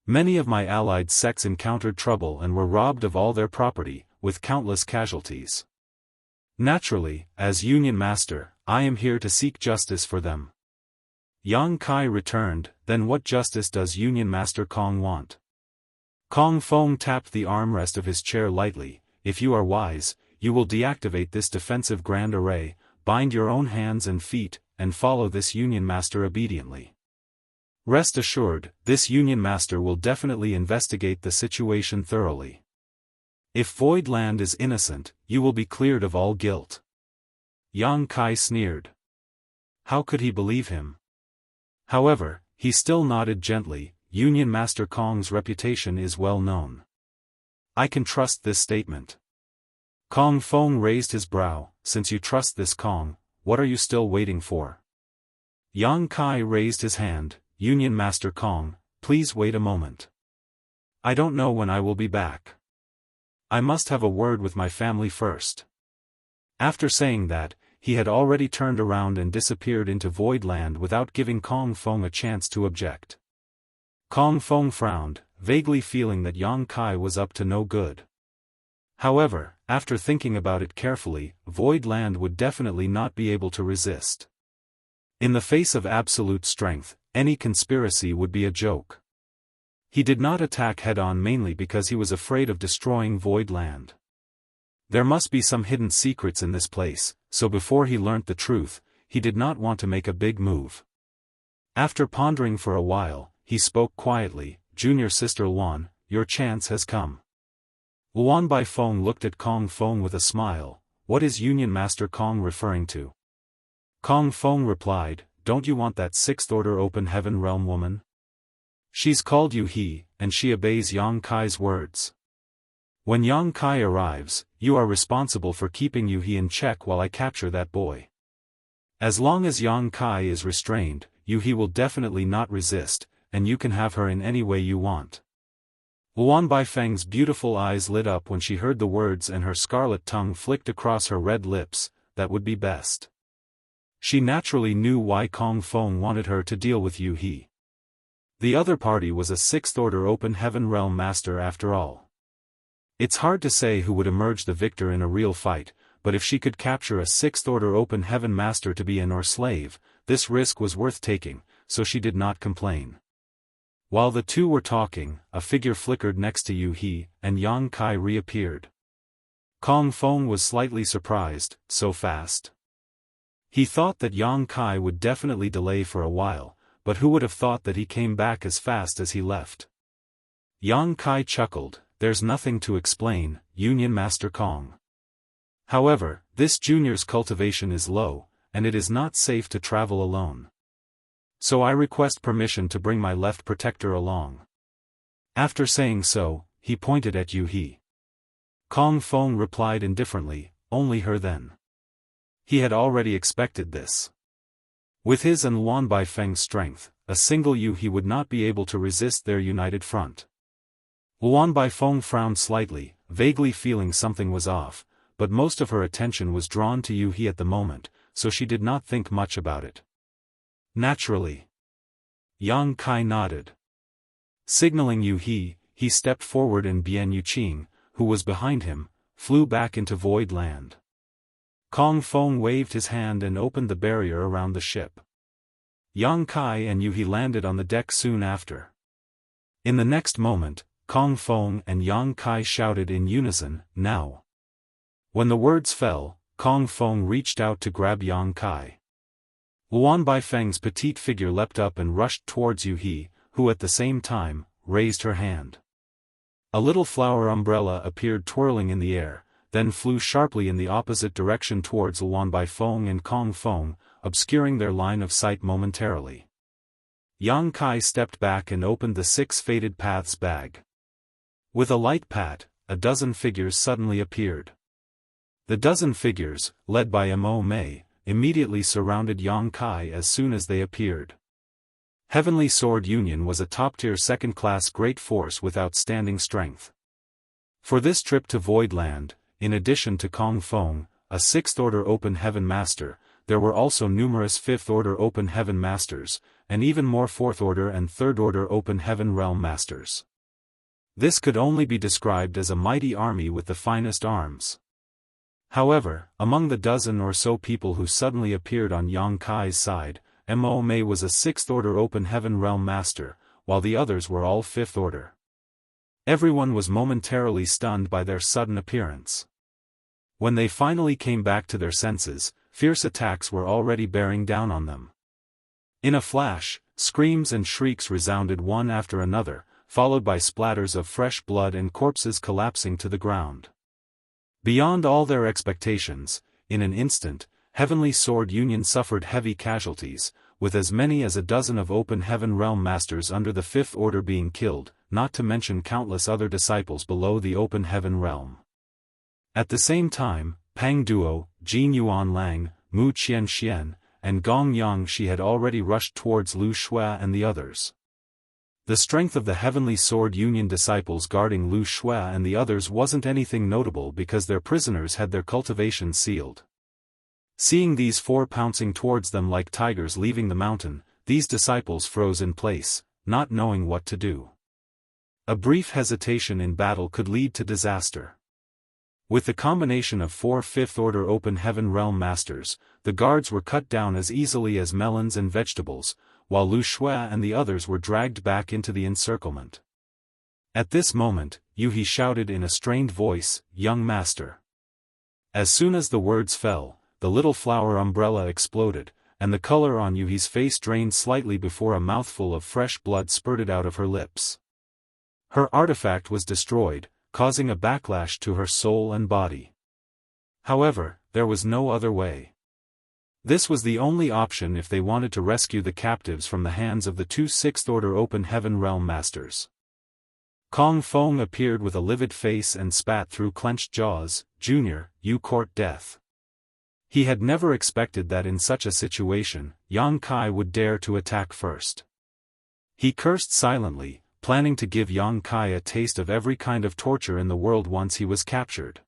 Many of my allied sects encountered trouble and were robbed of all their property, with countless casualties. Naturally, as Union Master, I am here to seek justice for them. Yang Kai returned, then what justice does Union Master Kong want? Kong Feng tapped the armrest of his chair lightly. If you are wise, you will deactivate this defensive grand array, bind your own hands and feet, and follow this Union Master obediently. Rest assured, this Union Master will definitely investigate the situation thoroughly. If Void Land is innocent, you will be cleared of all guilt. Yang Kai sneered. How could he believe him? However, he still nodded gently. Union Master Kong's reputation is well known. I can trust this statement. Kong Feng raised his brow. Since you trust this Kong, what are you still waiting for? Yang Kai raised his hand. Union Master Kong, please wait a moment. I don't know when I will be back. I must have a word with my family first. After saying that, he had already turned around and disappeared into Void Land without giving Kong Feng a chance to object. Kong Feng frowned, vaguely feeling that Yang Kai was up to no good. However, after thinking about it carefully, Void Land would definitely not be able to resist. In the face of absolute strength, any conspiracy would be a joke. He did not attack head-on mainly because he was afraid of destroying Void Land. There must be some hidden secrets in this place, so before he learnt the truth, he did not want to make a big move. After pondering for a while, he spoke quietly, Junior Sister Luan, your chance has come. Luan Bai Feng looked at Kong Feng with a smile. What is Union Master Kong referring to? Kong Feng replied, "Don't you want that sixth-order open heaven realm woman? She's called Yu He, and she obeys Yang Kai's words. When Yang Kai arrives, you are responsible for keeping Yu He in check while I capture that boy. As long as Yang Kai is restrained, Yu He will definitely not resist, and you can have her in any way you want." Luan Baifeng's beautiful eyes lit up when she heard the words and her scarlet tongue flicked across her red lips. That would be best. She naturally knew why Kong Feng wanted her to deal with Yu He. The other party was a sixth-order open heaven realm master after all. It's hard to say who would emerge the victor in a real fight, but if she could capture a sixth-order open heaven master to be an or slave, this risk was worth taking, so she did not complain. While the two were talking, a figure flickered next to Yu He, and Yang Kai reappeared. Kong Feng was slightly surprised, so fast. He thought that Yang Kai would definitely delay for a while, but who would have thought that he came back as fast as he left? Yang Kai chuckled, "There's nothing to explain, Union Master Kong. However, this junior's cultivation is low, and it is not safe to travel alone. So I request permission to bring my left protector along." After saying so, he pointed at Yu He. Kong Feng replied indifferently, "Only her then." He had already expected this. With his and Luan Baifeng's strength, a single Yu He would not be able to resist their united front. Luan Baifeng frowned slightly, vaguely feeling something was off, but most of her attention was drawn to Yu He at the moment, so she did not think much about it. Naturally. Yang Kai nodded. Signaling Yu He, he stepped forward and Bian Yuqing, who was behind him, flew back into Void Land. Kong Feng waved his hand and opened the barrier around the ship. Yang Kai and Yu He landed on the deck soon after. In the next moment, Kong Feng and Yang Kai shouted in unison, "Now!" When the words fell, Kong Feng reached out to grab Yang Kai. Luan Baifeng's petite figure leapt up and rushed towards Yu He, who at the same time, raised her hand. A little flower umbrella appeared twirling in the air, then flew sharply in the opposite direction towards Luan Baifeng and Kong Feng, obscuring their line of sight momentarily. Yang Kai stepped back and opened the 6 Fated Paths bag. With a light pat, a dozen figures suddenly appeared. The dozen figures, led by Mo Mei, immediately surrounded Yang Kai as soon as they appeared. Heavenly Sword Union was a top-tier second-class great force with outstanding strength. For this trip to Void Land, in addition to Kong Feng, a 6th-order Open Heaven Master, there were also numerous 5th-order Open Heaven Masters, and even more 4th-order and 3rd-order Open Heaven Realm Masters. This could only be described as a mighty army with the finest arms. However, among the dozen or so people who suddenly appeared on Yang Kai's side, Mo Mei was a 6th-order Open Heaven Realm Master, while the others were all 5th-order. Everyone was momentarily stunned by their sudden appearance. When they finally came back to their senses, fierce attacks were already bearing down on them. In a flash, screams and shrieks resounded one after another, followed by splatters of fresh blood and corpses collapsing to the ground. Beyond all their expectations, in an instant, Heavenly Sword Union suffered heavy casualties, with as many as a dozen of Open Heaven Realm Masters under the 5th Order being killed, not to mention countless other disciples below the Open Heaven Realm. At the same time, Pang Duo, Jin Yuan Lang, Mu Qianxian, and Gong Yangshi had already rushed towards Lu Shui and the others. The strength of the Heavenly Sword Union disciples guarding Lu Shui and the others wasn't anything notable because their prisoners had their cultivation sealed. Seeing these 4 pouncing towards them like tigers leaving the mountain, these disciples froze in place, not knowing what to do. A brief hesitation in battle could lead to disaster. With the combination of 4 5th-order Open Heaven Realm Masters, the guards were cut down as easily as melons and vegetables, while Lu Shui and the others were dragged back into the encirclement. At this moment, Yu He shouted in a strained voice, "Young Master." As soon as the words fell, the little flower umbrella exploded, and the color on Yu He's face drained slightly before a mouthful of fresh blood spurted out of her lips. Her artifact was destroyed, causing a backlash to her soul and body. However, there was no other way. This was the only option if they wanted to rescue the captives from the hands of the two Sixth-Order Open Heaven Realm Masters. Kong Feng appeared with a livid face and spat through clenched jaws. "Junior, you court death." He had never expected that in such a situation, Yang Kai would dare to attack first. He cursed silently, planning to give Yang Kai a taste of every kind of torture in the world once he was captured.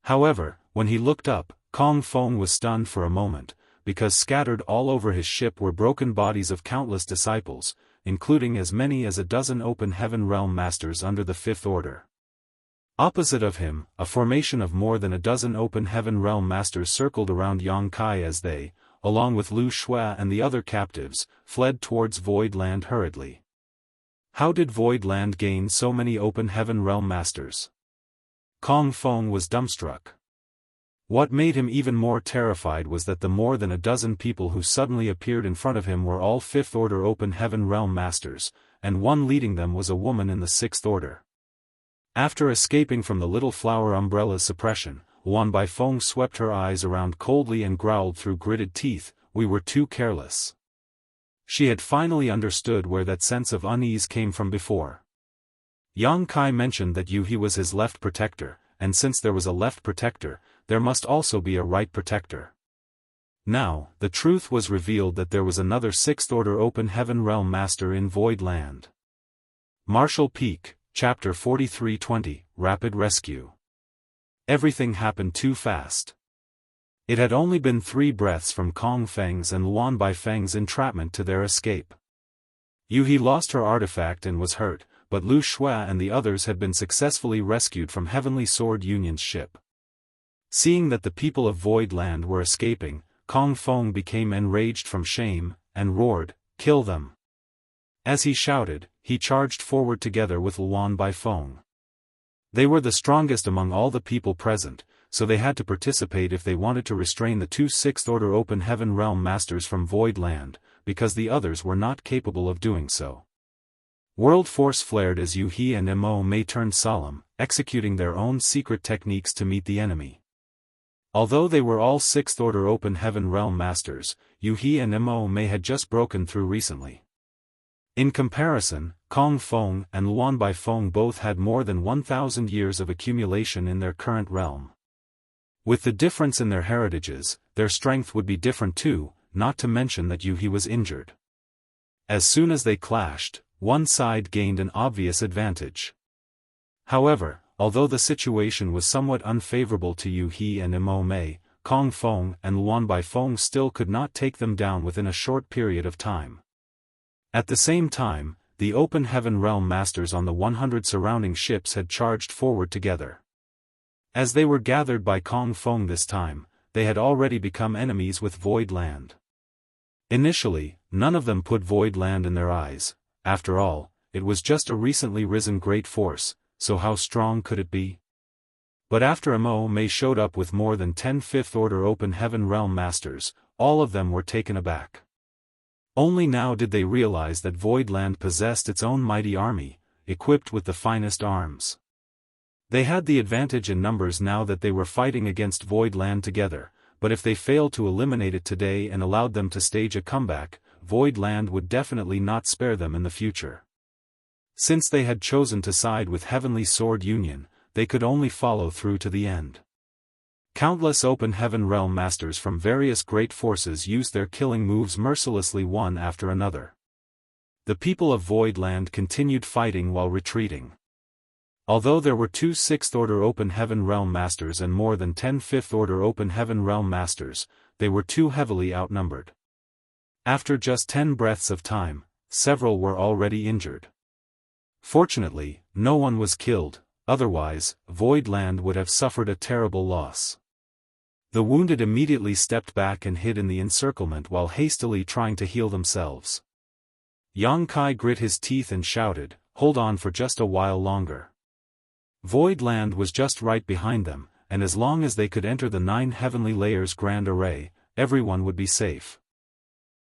However, when he looked up, Kong Feng was stunned for a moment, because scattered all over his ship were broken bodies of countless disciples, including as many as a dozen Open Heaven Realm Masters under the Fifth Order. Opposite of him, a formation of more than a dozen Open Heaven Realm Masters circled around Yang Kai as they, along with Lu Shui and the other captives, fled towards Void Land hurriedly. How did Void Land gain so many Open Heaven Realm Masters? Kong Feng was dumbstruck. What made him even more terrified was that the more than a dozen people who suddenly appeared in front of him were all Fifth Order Open Heaven Realm Masters, and one leading them was a woman in the Sixth Order. After escaping from the Little Flower Umbrella's suppression, Wan Baifeng swept her eyes around coldly and growled through gritted teeth, "We were too careless." She had finally understood where that sense of unease came from before. Yang Kai mentioned that Yu He was his left protector, and since there was a left protector, there must also be a right protector. Now, the truth was revealed that there was another Sixth Order Open Heaven Realm Master in Void Land. Marshall Peak, Chapter 4320, Rapid Rescue. Everything happened too fast. It had only been 3 breaths from Kong Feng's and Luan Baifeng's entrapment to their escape. Yu He lost her artifact and was hurt, but Lu Shui and the others had been successfully rescued from Heavenly Sword Union's ship. Seeing that the people of Void Land were escaping, Kong Feng became enraged from shame, and roared, "Kill them!" As he shouted, he charged forward together with Luan Baifeng. They were the strongest among all the people present, so they had to participate if they wanted to restrain the two Sixth Order Open Heaven Realm Masters from Void Land, because the others were not capable of doing so. World Force flared as Yu He and Mo Mei turned solemn, executing their own secret techniques to meet the enemy. Although they were all Sixth Order Open Heaven Realm Masters, Yu He and Mo Mei had just broken through recently. In comparison, Kong Feng and Luan Baifeng both had more than 1,000 years of accumulation in their current realm. With the difference in their heritages, their strength would be different too, not to mention that Yu He was injured. As soon as they clashed, one side gained an obvious advantage. However, although the situation was somewhat unfavorable to Yu He and Mo Mei, Kong Feng and Luan Baifeng still could not take them down within a short period of time. At the same time, the Open Heaven Realm Masters on the 100 surrounding ships had charged forward together. As they were gathered by Kong Feng this time, they had already become enemies with Void Land. Initially, none of them put Void Land in their eyes. After all, it was just a recently risen great force, so how strong could it be? But after Mo Mei showed up with more than 10 Fifth Order Open Heaven Realm Masters, all of them were taken aback. Only now did they realize that Void Land possessed its own mighty army, equipped with the finest arms. They had the advantage in numbers now that they were fighting against Void Land together, but if they failed to eliminate it today and allowed them to stage a comeback, Void Land would definitely not spare them in the future. Since they had chosen to side with Heavenly Sword Union, they could only follow through to the end. Countless Open Heaven Realm Masters from various great forces used their killing moves mercilessly one after another. The people of Void Land continued fighting while retreating. Although there were 2 Sixth Order Open Heaven Realm Masters and more than 10 Fifth Order Open Heaven Realm Masters, they were too heavily outnumbered. After just 10 breaths of time, several were already injured. Fortunately, no one was killed, otherwise, Void Land would have suffered a terrible loss. The wounded immediately stepped back and hid in the encirclement while hastily trying to heal themselves. Yang Kai grit his teeth and shouted, "Hold on for just a while longer." Void Land was just right behind them, and as long as they could enter the 9 heavenly layers grand array, everyone would be safe.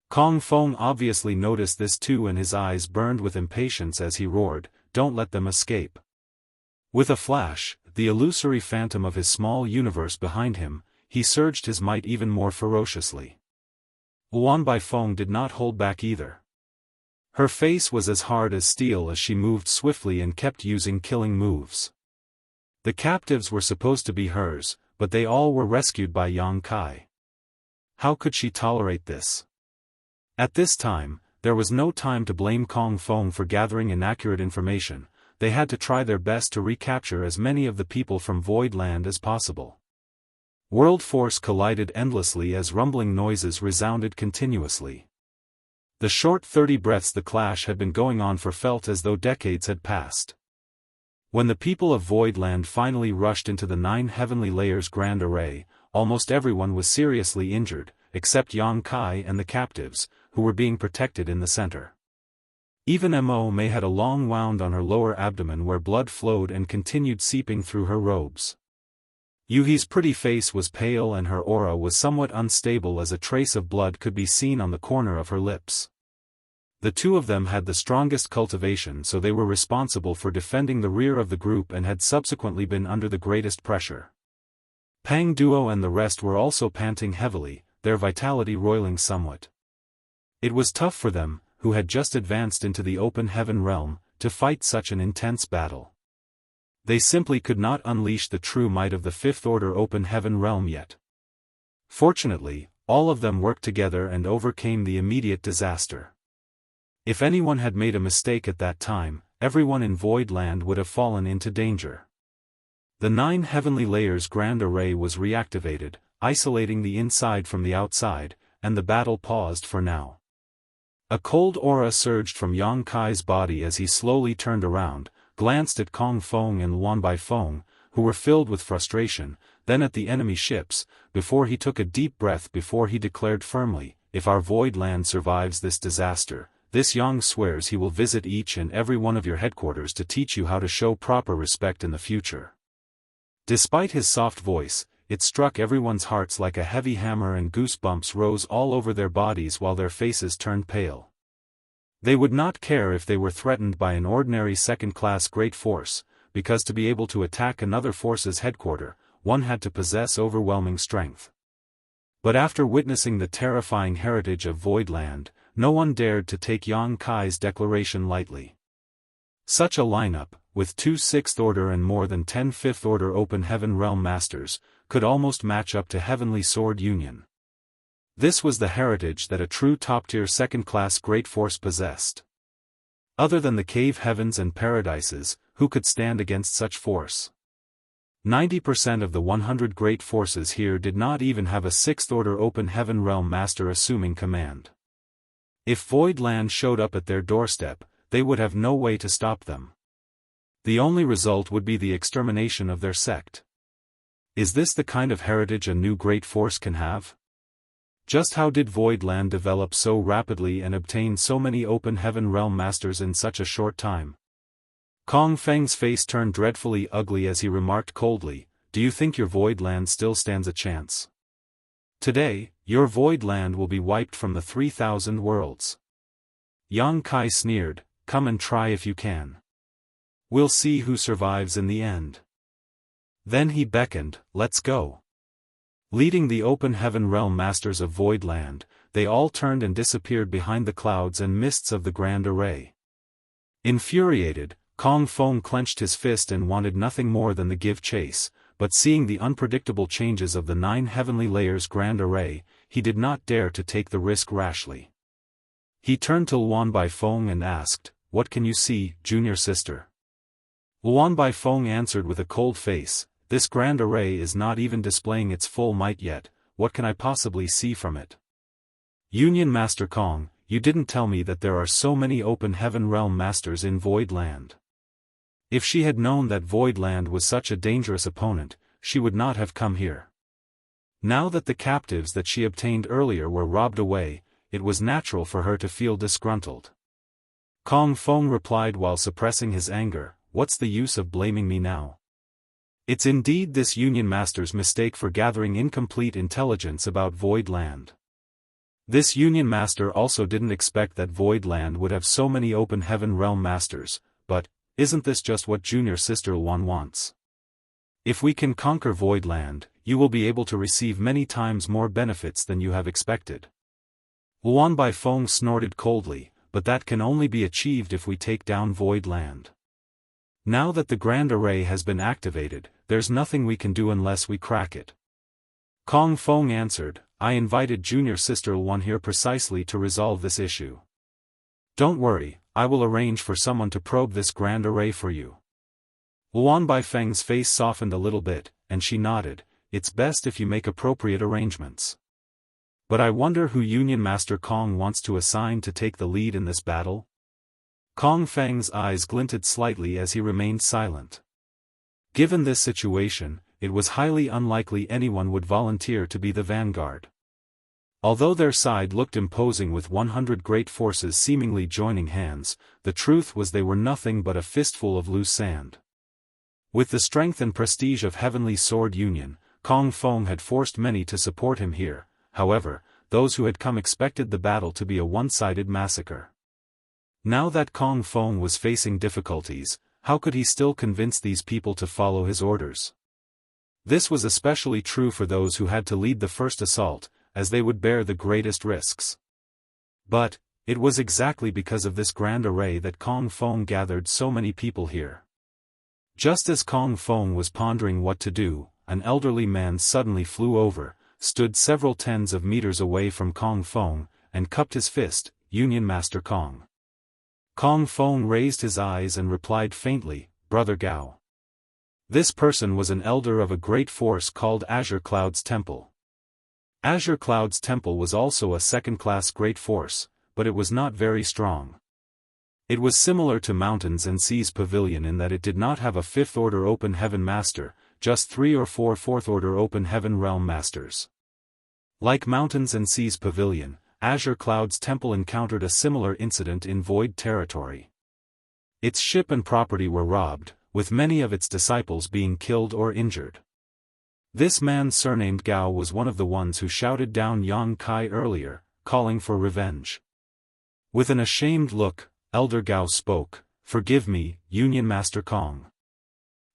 Kong Feng obviously noticed this too and his eyes burned with impatience as he roared, "Don't let them escape." With a flash, the illusory phantom of his small universe behind him, he surged his might even more ferociously. Wuanbaifeng did not hold back either. Her face was as hard as steel as she moved swiftly and kept using killing moves. The captives were supposed to be hers, but they all were rescued by Yang Kai. How could she tolerate this? At this time, there was no time to blame Kong Feng for gathering inaccurate information. They had to try their best to recapture as many of the people from Void Land as possible. World force collided endlessly as rumbling noises resounded continuously. The short 30 breaths the clash had been going on for felt as though decades had passed. When the people of Void Land finally rushed into the 9 heavenly layers grand array, almost everyone was seriously injured, except Yang Kai and the captives, who were being protected in the center. Even Mo Mei had a long wound on her lower abdomen where blood flowed and continued seeping through her robes. Yuhi's pretty face was pale and her aura was somewhat unstable as a trace of blood could be seen on the corner of her lips. The two of them had the strongest cultivation, so they were responsible for defending the rear of the group and had subsequently been under the greatest pressure. Pang Duo and the rest were also panting heavily, their vitality roiling somewhat. It was tough for them, who had just advanced into the open heaven realm, to fight such an intense battle. They simply could not unleash the true might of the Fifth Order open heaven realm yet. Fortunately, all of them worked together and overcame the immediate disaster. If anyone had made a mistake at that time, everyone in Void Land would have fallen into danger. The 9 heavenly layers grand array was reactivated, isolating the inside from the outside, and the battle paused for now. A cold aura surged from Yang Kai's body as he slowly turned around, glanced at Kong Feng and Wuanbaifeng, who were filled with frustration, then at the enemy ships, before he took a deep breath before he declared firmly, "If our Void Land survives this disaster, this Yang swears he will visit each and every one of your headquarters to teach you how to show proper respect in the future." Despite his soft voice, it struck everyone's hearts like a heavy hammer and goosebumps rose all over their bodies while their faces turned pale. They would not care if they were threatened by an ordinary second-class great force, because to be able to attack another force's headquarters, one had to possess overwhelming strength. But after witnessing the terrifying heritage of Void Land, no one dared to take Yang Kai's declaration lightly. Such a lineup, with 2 Sixth Order and more than 10 Fifth Order Open Heaven Realm Masters, could almost match up to Heavenly Sword Union. This was the heritage that a true top-tier second-class great force possessed. Other than the cave heavens and paradises, who could stand against such force? 90% of the 100 great forces here did not even have a Sixth Order Open Heaven Realm Master assuming command. If Void Land showed up at their doorstep, they would have no way to stop them. The only result would be the extermination of their sect. Is this the kind of heritage a new great force can have? Just how did Void Land develop so rapidly and obtain so many Open Heaven Realm Masters in such a short time? Kong Feng's face turned dreadfully ugly as he remarked coldly, "Do you think your Void Land still stands a chance? Today, your Void Land will be wiped from the 3,000 worlds." Yang Kai sneered, "Come and try if you can. We'll see who survives in the end." Then he beckoned, "Let's go." Leading the Open Heaven Realm Masters of Void Land, they all turned and disappeared behind the clouds and mists of the Grand Array. Infuriated, Kong Feng clenched his fist and wanted nothing more than to give chase, but seeing the unpredictable changes of the 9 heavenly layers Grand Array, he did not dare to take the risk rashly. He turned to Wuanbaifeng and asked, "What can you see, junior sister?" Wuanbaifeng answered with a cold face, "This Grand Array is not even displaying its full might yet, what can I possibly see from it?" "Union Master Kong, you didn't tell me that there are so many Open Heaven Realm Masters in Void Land." If she had known that Void Land was such a dangerous opponent, she would not have come here. Now that the captives that she obtained earlier were robbed away, it was natural for her to feel disgruntled. Kong Feng replied while suppressing his anger, "What's the use of blaming me now? It's indeed this Union Master's mistake for gathering incomplete intelligence about Void Land. This Union Master also didn't expect that Void Land would have so many Open Heaven Realm Masters, but isn't this just what Junior Sister Wan wants? If we can conquer Void Land, you will be able to receive many times more benefits than you have expected." Luan Baifeng snorted coldly, but that can only be achieved if we take down Void Land. Now that the Grand Array has been activated, there's nothing we can do unless we crack it. Kong Feng answered, I invited junior sister Luan here precisely to resolve this issue. Don't worry, I will arrange for someone to probe this Grand Array for you. Luan Baifeng's face softened a little bit, and she nodded, it's best if you make appropriate arrangements. But I wonder who Union Master Kong wants to assign to take the lead in this battle? Kong Feng's eyes glinted slightly as he remained silent. Given this situation, it was highly unlikely anyone would volunteer to be the vanguard. Although their side looked imposing with 100 great forces seemingly joining hands, the truth was they were nothing but a fistful of loose sand. With the strength and prestige of Heavenly Sword Union, Kong Feng had forced many to support him here. However, those who had come expected the battle to be a one-sided massacre. Now that Kong Feng was facing difficulties, how could he still convince these people to follow his orders? This was especially true for those who had to lead the first assault, as they would bear the greatest risks. But, it was exactly because of this Grand Array that Kong Feng gathered so many people here. Just as Kong Feng was pondering what to do, an elderly man suddenly flew over, stood several tens of meters away from Kong Feng, and cupped his fist, Union Master Kong. Kong Feng raised his eyes and replied faintly, Brother Gao. This person was an elder of a great force called Azure Cloud's Temple. Azure Cloud's Temple was also a second-class great force, but it was not very strong. It was similar to Mountains and Seas Pavilion in that it did not have a fifth-order open heaven master, just 3 or 4 fourth-order open heaven realm masters. Like Mountains and Seas Pavilion, Azure Cloud's Temple encountered a similar incident in Void Territory. Its ship and property were robbed, with many of its disciples being killed or injured. This man surnamed Gao was one of the ones who shouted down Yang Kai earlier, calling for revenge. With an ashamed look, Elder Gao spoke, Forgive me, Union Master Kong.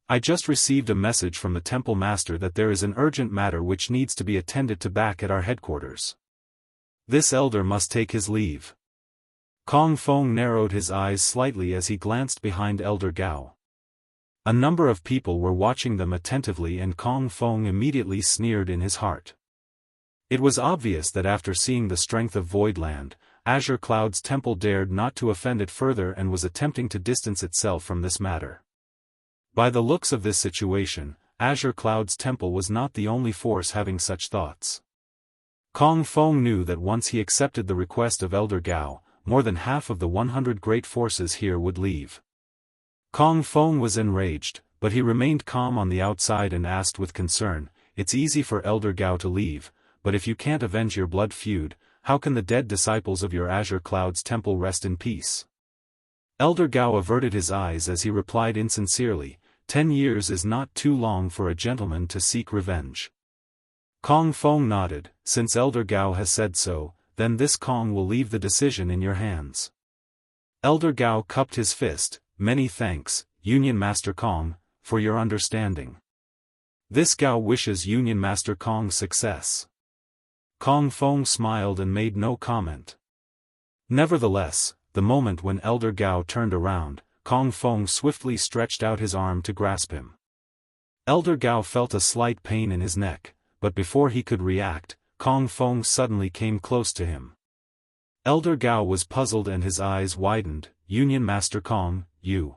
I just received a message from the Temple Master that there is an urgent matter which needs to be attended to back at our headquarters. This elder must take his leave. Kong Feng narrowed his eyes slightly as he glanced behind Elder Gao. A number of people were watching them attentively and Kong Feng immediately sneered in his heart. It was obvious that after seeing the strength of Voidland, Azure Cloud's Temple dared not to offend it further and was attempting to distance itself from this matter. By the looks of this situation, Azure Cloud's Temple was not the only force having such thoughts. Kong Feng knew that once he accepted the request of Elder Gao, more than half of the 100 great forces here would leave. Kong Feng was enraged, but he remained calm on the outside and asked with concern, It's easy for Elder Gao to leave, but if you can't avenge your blood feud, how can the dead disciples of your Azure Cloud's Temple rest in peace? Elder Gao averted his eyes as he replied insincerely, 10 years is not too long for a gentleman to seek revenge. Kong Feng nodded, since Elder Gao has said so, then this Kong will leave the decision in your hands. Elder Gao cupped his fist, Many thanks, Union Master Kong, for your understanding. This Gao wishes Union Master Kong success. Kong Feng smiled and made no comment. Nevertheless, the moment when Elder Gao turned around, Kong Feng swiftly stretched out his arm to grasp him. Elder Gao felt a slight pain in his neck, but before he could react, Kong Feng suddenly came close to him. Elder Gao was puzzled and his eyes widened, Union Master Kong, you.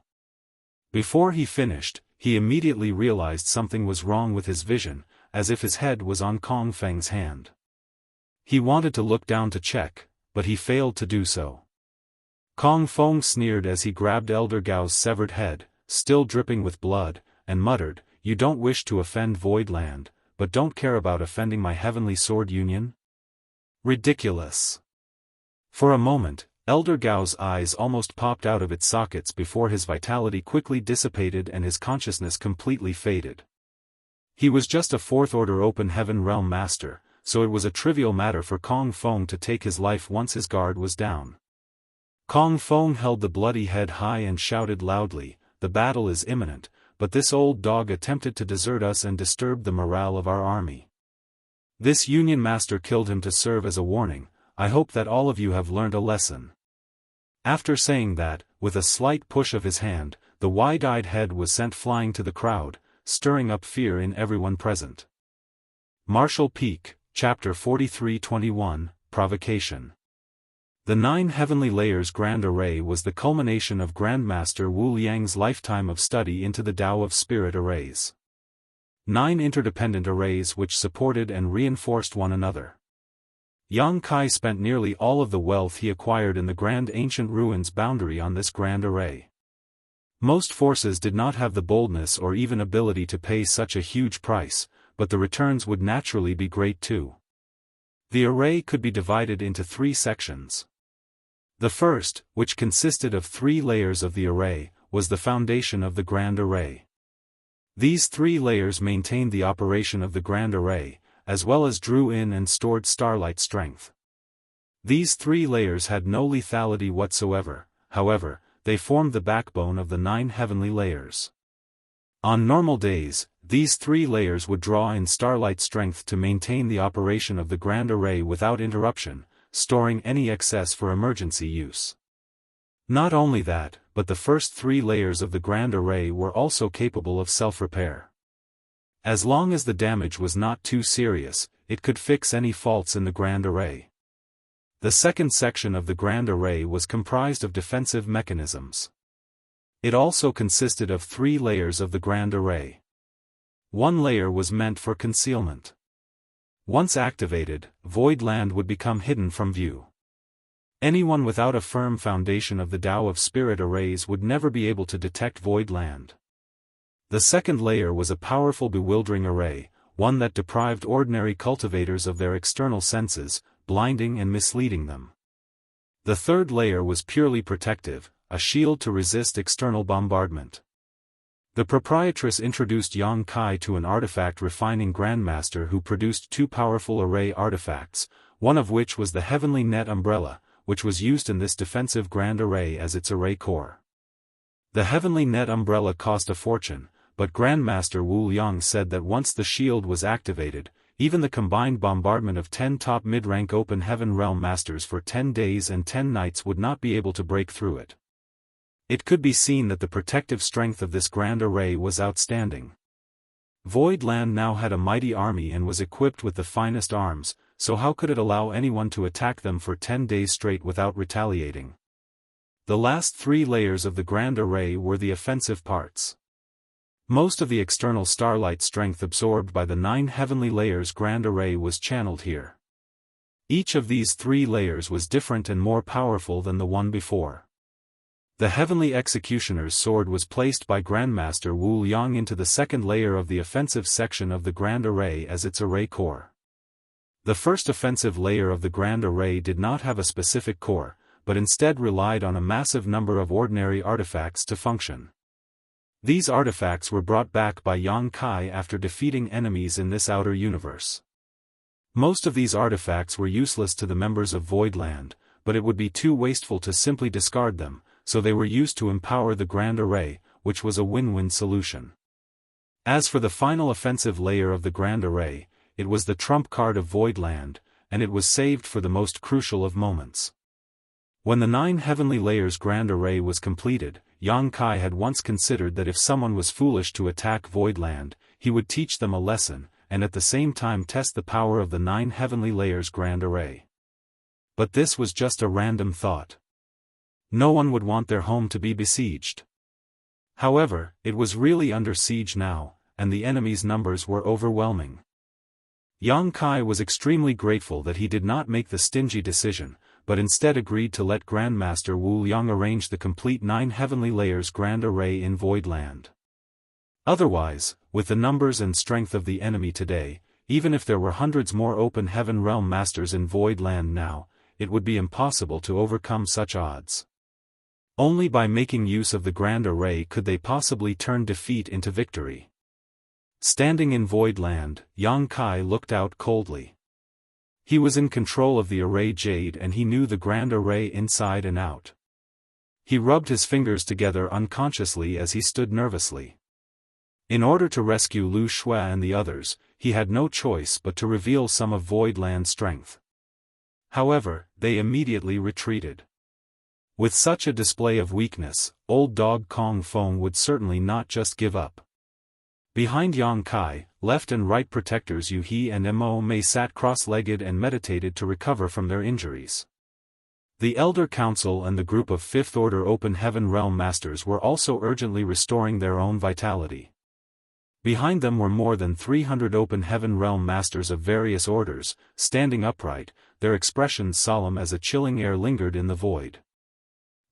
Before he finished, he immediately realized something was wrong with his vision, as if his head was on Kong Feng's hand. He wanted to look down to check, but he failed to do so. Kong Feng sneered as he grabbed Elder Gao's severed head, still dripping with blood, and muttered, You don't wish to offend Voidland, but don't care about offending my Heavenly Sword Union? Ridiculous. For a moment, Elder Gao's eyes almost popped out of its sockets before his vitality quickly dissipated and his consciousness completely faded. He was just a fourth-order open heaven realm master, so it was a trivial matter for Kong Feng to take his life once his guard was down. Kong Feng held the bloody head high and shouted loudly, The battle is imminent, but this old dog attempted to desert us and disturbed the morale of our army. This Union Master killed him to serve as a warning. I hope that all of you have learned a lesson." After saying that, with a slight push of his hand, the wide-eyed head was sent flying to the crowd, stirring up fear in everyone present. Martial Peak, Chapter 43-21, Provocation. The 9 Heavenly Layers Grand Array was the culmination of Grandmaster Wu Liang's lifetime of study into the Tao of Spirit arrays. 9 interdependent arrays which supported and reinforced one another. Yang Kai spent nearly all of the wealth he acquired in the Grand Ancient Ruins boundary on this grand array. Most forces did not have the boldness or even ability to pay such a huge price, but the returns would naturally be great too. The array could be divided into 3 sections. The first, which consisted of 3 layers of the array, was the foundation of the Grand Array. These 3 layers maintained the operation of the Grand Array, as well as drew in and stored starlight strength. These 3 layers had no lethality whatsoever, however, they formed the backbone of the 9 heavenly layers. On normal days, these 3 layers would draw in starlight strength to maintain the operation of the Grand Array without interruption, storing any excess for emergency use. Not only that, but the first 3 layers of the Grand Array were also capable of self-repair. As long as the damage was not too serious, it could fix any faults in the Grand Array. The second section of the Grand Array was comprised of defensive mechanisms. It also consisted of 3 layers of the Grand Array. One layer was meant for concealment. Once activated, void land would become hidden from view. Anyone without a firm foundation of the Tao of Spirit arrays would never be able to detect void land. The second layer was a powerful bewildering array, one that deprived ordinary cultivators of their external senses, blinding and misleading them. The third layer was purely protective, a shield to resist external bombardment. The proprietress introduced Yang Kai to an artifact refining grandmaster who produced 2 powerful array artifacts, one of which was the Heavenly Net Umbrella, which was used in this defensive Grand Array as its array core. The Heavenly Net Umbrella cost a fortune, but Grandmaster Wu Liang said that once the shield was activated, even the combined bombardment of 10 top mid-rank Open Heaven Realm Masters for 10 days and 10 nights would not be able to break through it. It could be seen that the protective strength of this Grand Array was outstanding. Void Land now had a mighty army and was equipped with the finest arms, so how could it allow anyone to attack them for 10 days straight without retaliating? The last 3 layers of the Grand Array were the offensive parts. Most of the external starlight strength absorbed by the 9 heavenly layers Grand Array was channeled here. Each of these 3 layers was different and more powerful than the one before. The Heavenly Executioner's sword was placed by Grandmaster Wu Liang into the second layer of the offensive section of the Grand Array as its array core. The first offensive layer of the Grand Array did not have a specific core, but instead relied on a massive number of ordinary artifacts to function. These artifacts were brought back by Yang Kai after defeating enemies in this outer universe. Most of these artifacts were useless to the members of Void Land, but it would be too wasteful to simply discard them, so they were used to empower the Grand Array, which was a win-win solution. As for the final offensive layer of the Grand Array, it was the trump card of Void Land, and it was saved for the most crucial of moments. When the 9 heavenly layers Grand Array was completed, Yang Kai had once considered that if someone was foolish to attack Void Land, he would teach them a lesson, and at the same time test the power of the 9 heavenly layers Grand Array. But this was just a random thought. No one would want their home to be besieged. However, it was really under siege now, and the enemy's numbers were overwhelming. Yang Kai was extremely grateful that he did not make the stingy decision, but instead agreed to let Grandmaster Wu Liang arrange the complete 9 heavenly layers Grand Array in Void Land. Otherwise, with the numbers and strength of the enemy today, even if there were hundreds more Open Heaven Realm Masters in Void Land now, it would be impossible to overcome such odds. Only by making use of the Grand Array could they possibly turn defeat into victory. Standing in Void Land, Yang Kai looked out coldly. He was in control of the Array Jade and he knew the Grand Array inside and out. He rubbed his fingers together unconsciously as he stood nervously. In order to rescue Lu Xue and the others, he had no choice but to reveal some of Void Land's strength. However, they immediately retreated. With such a display of weakness, old dog Kong Feng would certainly not just give up. Behind Yang Kai, left and right protectors Yu He and Mo Mei sat cross-legged and meditated to recover from their injuries. The Elder Council and the group of Fifth Order Open Heaven Realm Masters were also urgently restoring their own vitality. Behind them were more than 300 Open Heaven Realm Masters of various orders, standing upright, their expressions solemn as a chilling air lingered in the void.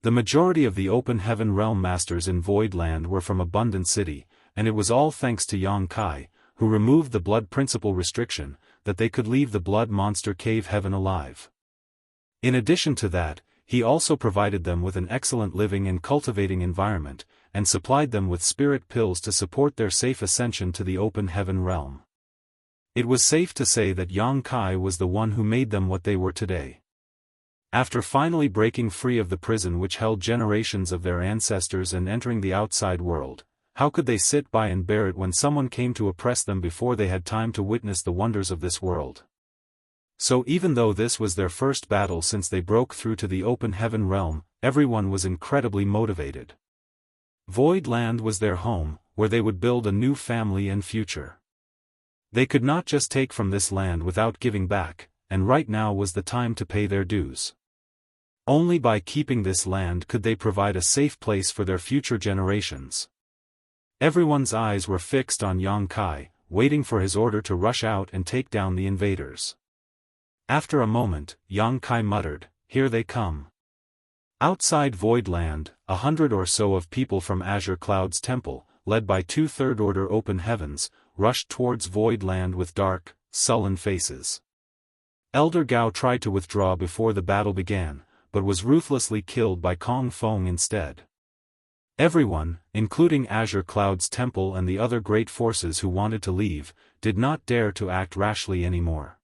The majority of the Open Heaven Realm Masters in Void Land were from Abundant City, and it was all thanks to Yang Kai, who removed the blood principle restriction, that they could leave the blood monster cave heaven alive. In addition to that, he also provided them with an excellent living and cultivating environment, and supplied them with spirit pills to support their safe ascension to the Open Heaven Realm. It was safe to say that Yang Kai was the one who made them what they were today. After finally breaking free of the prison which held generations of their ancestors and entering the outside world, how could they sit by and bear it when someone came to oppress them before they had time to witness the wonders of this world? So even though this was their first battle since they broke through to the Open Heaven Realm, everyone was incredibly motivated. Void Land was their home, where they would build a new family and future. They could not just take from this land without giving back, and right now was the time to pay their dues. Only by keeping this land could they provide a safe place for their future generations. Everyone's eyes were fixed on Yang Kai, waiting for his order to rush out and take down the invaders. After a moment, Yang Kai muttered, "Here they come." Outside Void Land, 100 or so of people from Azure Cloud's temple, led by 2 Third Order Open Heavens, rushed towards Void Land with dark, sullen faces. Elder Gao tried to withdraw before the battle began, but was ruthlessly killed by Kong Feng instead. Everyone, including Azure Cloud's temple and the other great forces who wanted to leave, did not dare to act rashly anymore.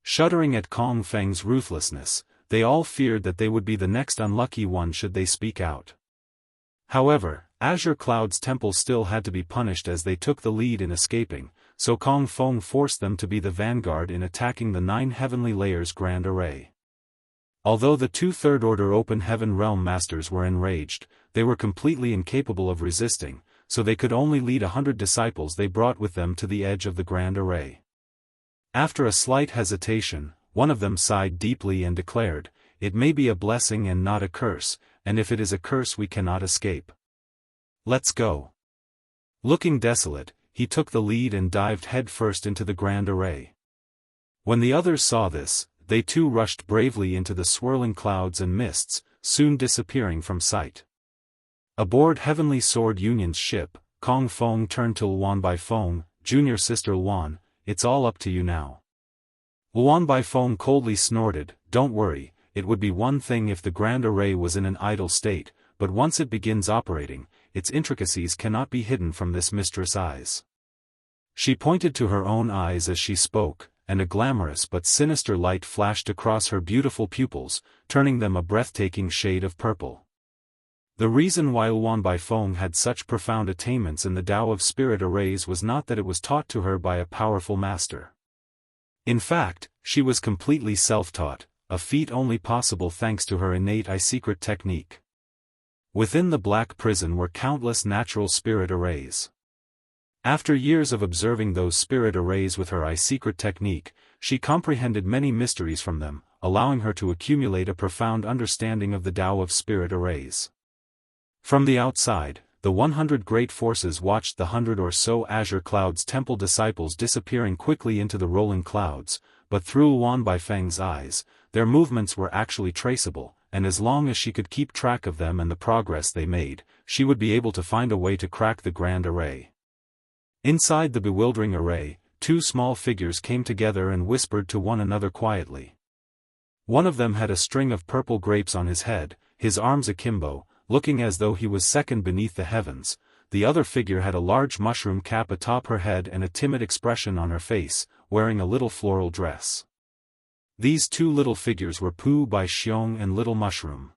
Shuddering at Kong Feng's ruthlessness, they all feared that they would be the next unlucky one should they speak out. However, Azure Cloud's temple still had to be punished as they took the lead in escaping, so Kong Feng forced them to be the vanguard in attacking the 9 Heavenly Layers Grand Array. Although the 2 Third Order Open Heaven Realm Masters were enraged, they were completely incapable of resisting, so they could only lead 100 disciples they brought with them to the edge of the Grand Array. After a slight hesitation, one of them sighed deeply and declared, "It may be a blessing and not a curse, and if it is a curse we cannot escape. Let's go." Looking desolate, he took the lead and dived headfirst into the Grand Array. When the others saw this, they too rushed bravely into the swirling clouds and mists, soon disappearing from sight. Aboard Heavenly Sword Union's ship, Kong Feng turned to Luan Bai Feng, "Junior sister Luan, it's all up to you now." Luan Bai Feng coldly snorted, "Don't worry, it would be one thing if the Grand Array was in an idle state, but once it begins operating, its intricacies cannot be hidden from this mistress' eyes." She pointed to her own eyes as she spoke, and a glamorous but sinister light flashed across her beautiful pupils, turning them a breathtaking shade of purple. The reason why Luan Bai Feng had such profound attainments in the Tao of Spirit Arrays was not that it was taught to her by a powerful master. In fact, she was completely self-taught, a feat only possible thanks to her innate eye-secret technique. Within the Black Prison were countless natural spirit arrays. After years of observing those spirit arrays with her eye-secret technique, she comprehended many mysteries from them, allowing her to accumulate a profound understanding of the Tao of Spirit Arrays. From the outside, the 100 great forces watched the 100 or so Azure Cloud's temple disciples disappearing quickly into the rolling clouds, but through Luan Bai Feng's eyes, their movements were actually traceable, and as long as she could keep track of them and the progress they made, she would be able to find a way to crack the Grand Array. Inside the bewildering array, 2 small figures came together and whispered to one another quietly. One of them had a string of purple grapes on his head, his arms akimbo, looking as though he was second beneath the heavens. The other figure had a large mushroom cap atop her head and a timid expression on her face, wearing a little floral dress. These 2 little figures were Pu Bai Xiong and Little Mushroom.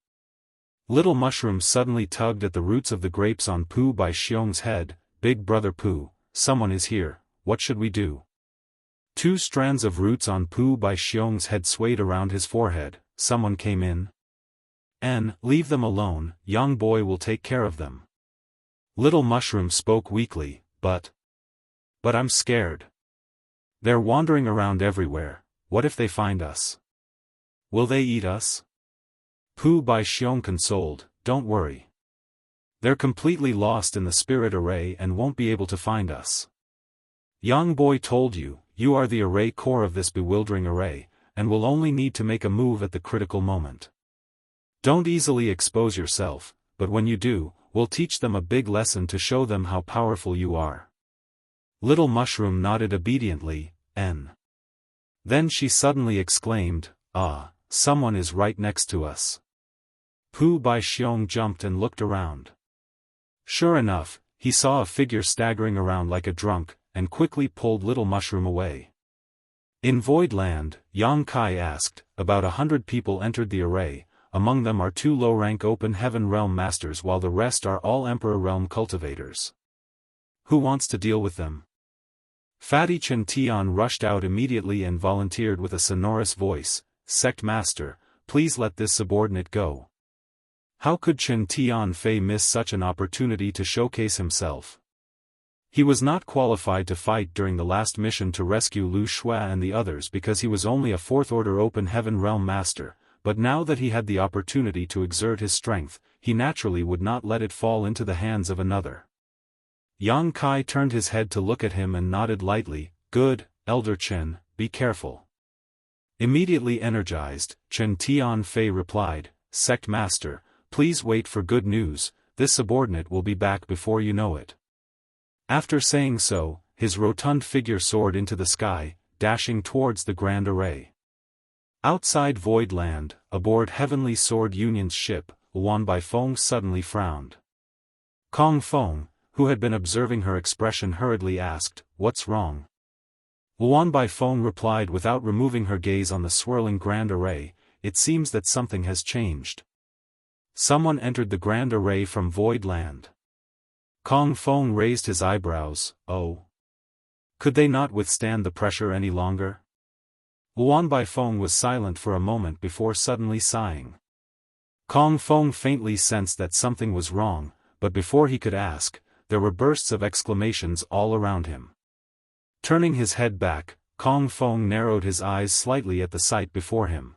Little Mushroom suddenly tugged at the roots of the grapes on Pu Bai Xiong's head. "Big brother Pu, someone is here, what should we do?" Two strands of roots on Pu Bai Xiong's head swayed around his forehead. Someone came in. Leave them alone, young boy will take care of them. Little Mushroom spoke weakly, but I'm scared. They're wandering around everywhere, what if they find us? Will they eat us? Pu Bai Xiong consoled, don't worry. They're completely lost in the spirit array and won't be able to find us. Young boy told you, you are the array core of this bewildering array, and will only need to make a move at the critical moment. Don't easily expose yourself, but when you do, we'll teach them a big lesson to show them how powerful you are. Little Mushroom nodded obediently, Then she suddenly exclaimed, ah, someone is right next to us. Pu Bai Xiong jumped and looked around. Sure enough, he saw a figure staggering around like a drunk, and quickly pulled Little Mushroom away. In Void Land, Yang Kai asked, about 100 people entered the array, among them are 2 low-rank Open Heaven Realm Masters while the rest are all Emperor Realm cultivators. Who wants to deal with them? Fatty Chen Tian rushed out immediately and volunteered with a sonorous voice, Sect Master, please let this subordinate go. How could Chen Tian Fei miss such an opportunity to showcase himself? He was not qualified to fight during the last mission to rescue Lu Shua and the others because he was only a 4th Order Open Heaven Realm Master, but now that he had the opportunity to exert his strength, he naturally would not let it fall into the hands of another. Yang Kai turned his head to look at him and nodded lightly, good, Elder Chen, be careful. Immediately energized, Chen Tian Fei replied, Sect Master, please wait for good news, this subordinate will be back before you know it. After saying so, his rotund figure soared into the sky, dashing towards the Grand Array. Outside Void Land, aboard Heavenly Sword Union's ship, Luan Baifeng suddenly frowned. Kong Feng, who had been observing her expression hurriedly asked, what's wrong? Luan Baifeng replied without removing her gaze on the swirling Grand Array, it seems that something has changed. Someone entered the Grand Array from Void Land. Kong Feng raised his eyebrows, oh. Could they not withstand the pressure any longer? Luan Baifeng was silent for a moment before suddenly sighing. Kong Feng faintly sensed that something was wrong, but before he could ask, there were bursts of exclamations all around him. Turning his head back, Kong Feng narrowed his eyes slightly at the sight before him.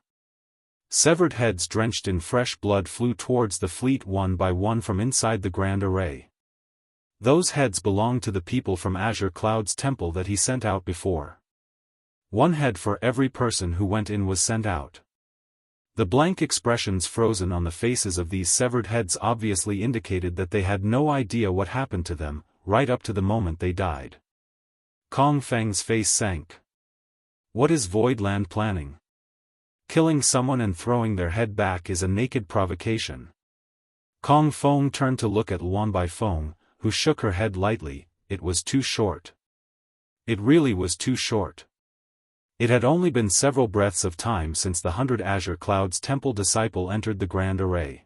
Severed heads drenched in fresh blood flew towards the fleet one by one from inside the Grand Array. Those heads belonged to the people from Azure Cloud's temple that he sent out before. 1 head for every person who went in was sent out. The blank expressions frozen on the faces of these severed heads obviously indicated that they had no idea what happened to them, right up to the moment they died. Kong Feng's face sank. What is Void Land planning? Killing someone and throwing their head back is a naked provocation. Kong Feng turned to look at Luan Baifeng, who shook her head lightly, it was too short. It really was too short. It had only been several breaths of time since the 100 Azure Cloud's temple disciple entered the Grand Array.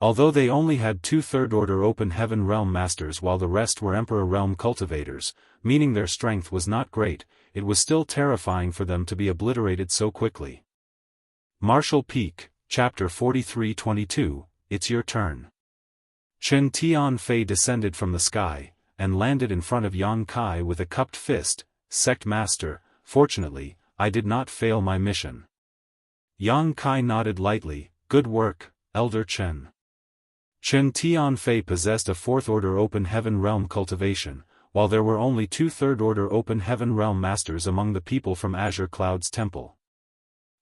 Although they only had 2 Third Order Open Heaven Realm Masters while the rest were Emperor Realm cultivators, meaning their strength was not great, it was still terrifying for them to be obliterated so quickly. Martial Peak, Chapter 43-22, It's Your Turn. Chen Tian Fei descended from the sky, and landed in front of Yang Kai with a cupped fist, Sect Master, fortunately, I did not fail my mission. Yang Kai nodded lightly, good work, Elder Chen. Chen Tian Fei possessed a 4th Order Open Heaven Realm cultivation, while there were only 2 Third Order Open Heaven Realm Masters among the people from Azure Cloud's temple.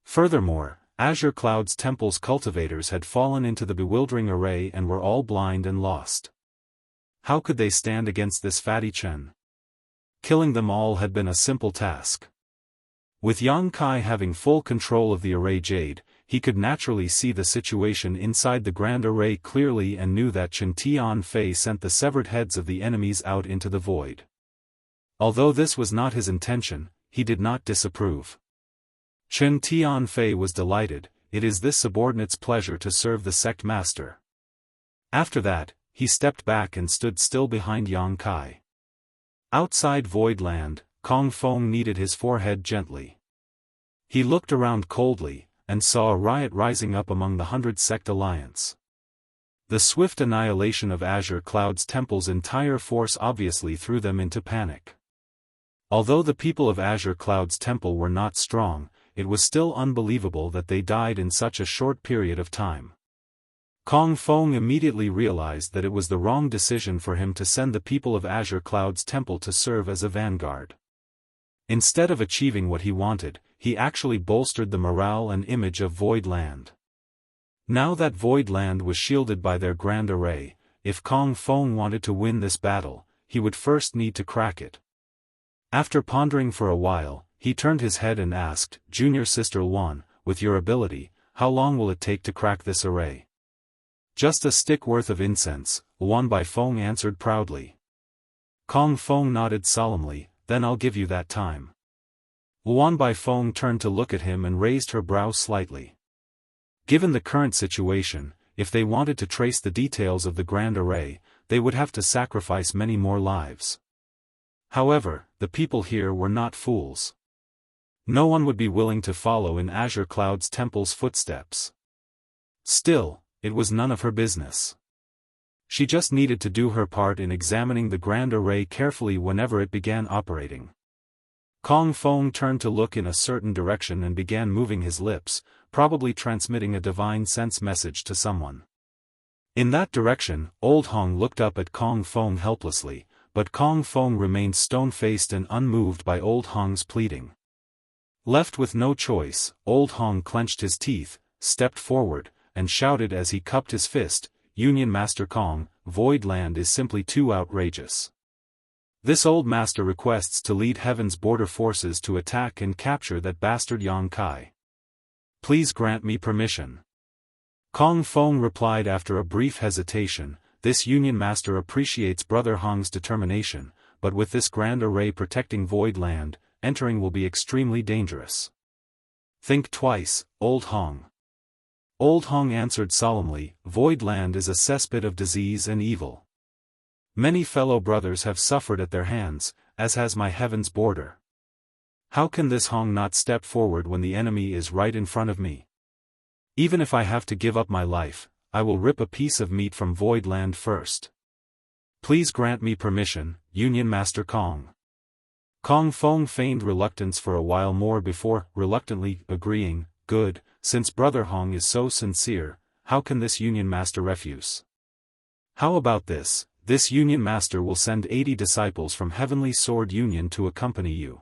Furthermore, Azure Cloud's temple's cultivators had fallen into the bewildering array and were all blind and lost. How could they stand against this fatty Chen? Killing them all had been a simple task. With Yang Kai having full control of the array jade, he could naturally see the situation inside the Grand Array clearly and knew that Chen Tian Fei sent the severed heads of the enemies out into the void. Although this was not his intention, he did not disapprove. Chen Tian Fei was delighted, it is this subordinate's pleasure to serve the sect master. After that, he stepped back and stood still behind Yang Kai. Outside Void Land, Kong Feng kneaded his forehead gently. He looked around coldly, and saw a riot rising up among the 100-sect alliance. The swift annihilation of Azure Cloud's temple's entire force obviously threw them into panic. Although the people of Azure Cloud's temple were not strong, it was still unbelievable that they died in such a short period of time. Kong Feng immediately realized that it was the wrong decision for him to send the people of Azure Cloud's temple to serve as a vanguard. Instead of achieving what he wanted, he actually bolstered the morale and image of Void Land. Now that Void Land was shielded by their grand array, if Kong Feng wanted to win this battle, he would first need to crack it. After pondering for a while, he turned his head and asked, "Junior Sister Luan, with your ability, how long will it take to crack this array?" "Just a stick worth of incense," Luan Baifeng answered proudly. Kong Feng nodded solemnly, "Then I'll give you that time." Luan Baifeng turned to look at him and raised her brows slightly. Given the current situation, if they wanted to trace the details of the grand array, they would have to sacrifice many more lives. However, the people here were not fools. No one would be willing to follow in Azure Cloud's temple's footsteps. Still, it was none of her business. She just needed to do her part in examining the grand array carefully whenever it began operating. Kong Feng turned to look in a certain direction and began moving his lips, probably transmitting a divine sense message to someone. In that direction, Old Hong looked up at Kong Feng helplessly, but Kong Feng remained stone-faced and unmoved by Old Hong's pleading. Left with no choice, Old Hong clenched his teeth, stepped forward, and shouted as he cupped his fist, "Union Master Kong, Void Land is simply too outrageous. This old master requests to lead Heaven's border forces to attack and capture that bastard Yang Kai. Please grant me permission." Kong Feng replied after a brief hesitation, "This Union Master appreciates Brother Hong's determination, but with this grand array protecting Void Land, entering will be extremely dangerous. Think twice, Old Hong." Old Hong answered solemnly, "Void Land is a cesspit of disease and evil. Many fellow brothers have suffered at their hands, as has my Heaven's border. How can this Hong not step forward when the enemy is right in front of me? Even if I have to give up my life, I will rip a piece of meat from Void Land first. Please grant me permission, Union Master Kong." Kong Feng feigned reluctance for a while more before reluctantly agreeing, "Good, since Brother Hong is so sincere, how can this Union Master refuse? How about this? This Union Master will send 80 disciples from Heavenly Sword Union to accompany you.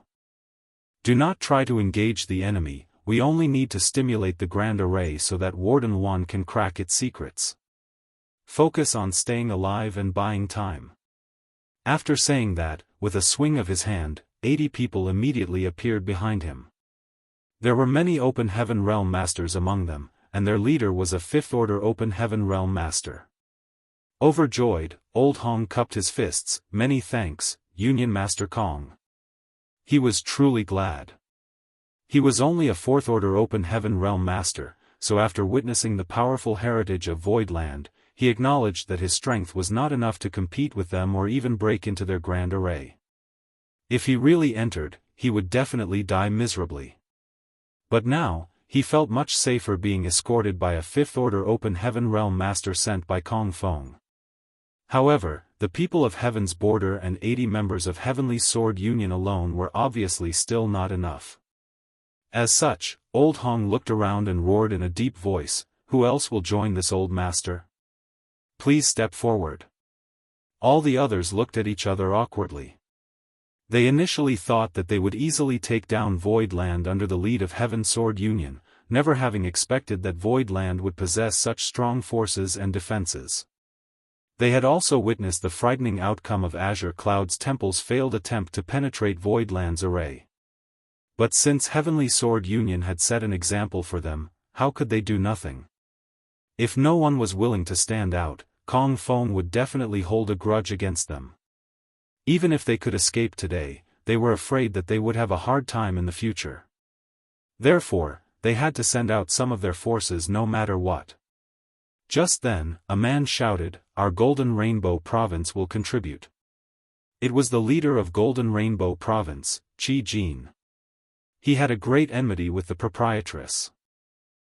Do not try to engage the enemy, we only need to stimulate the grand array so that Warden Luan can crack its secrets. Focus on staying alive and buying time." After saying that, with a swing of his hand, 80 people immediately appeared behind him. There were many Open Heaven Realm Masters among them, and their leader was a 5th Order Open Heaven Realm Master. Overjoyed, Old Hong cupped his fists, "Many thanks, Union Master Kong." He was truly glad. He was only a 4th Order Open Heaven Realm Master, so after witnessing the powerful heritage of Void Land, he acknowledged that his strength was not enough to compete with them or even break into their grand array. If he really entered, he would definitely die miserably. But now, he felt much safer being escorted by a 5th Order Open Heaven Realm Master sent by Kong Feng. However, the people of Heaven's Border and 80 members of Heavenly Sword Union alone were obviously still not enough. As such, Old Hong looked around and roared in a deep voice, "Who else will join this old master? Please step forward." All the others looked at each other awkwardly. They initially thought that they would easily take down Void Land under the lead of Heaven Sword Union, never having expected that Void Land would possess such strong forces and defenses. They had also witnessed the frightening outcome of Azure Cloud's temple's failed attempt to penetrate Void Land's array. But since Heavenly Sword Union had set an example for them, how could they do nothing? If no one was willing to stand out, Kong Feng would definitely hold a grudge against them. Even if they could escape today, they were afraid that they would have a hard time in the future. Therefore, they had to send out some of their forces no matter what. Just then, a man shouted, "Our Golden Rainbow Province will contribute." It was the leader of Golden Rainbow Province, Qi Jin. He had a great enmity with the proprietress.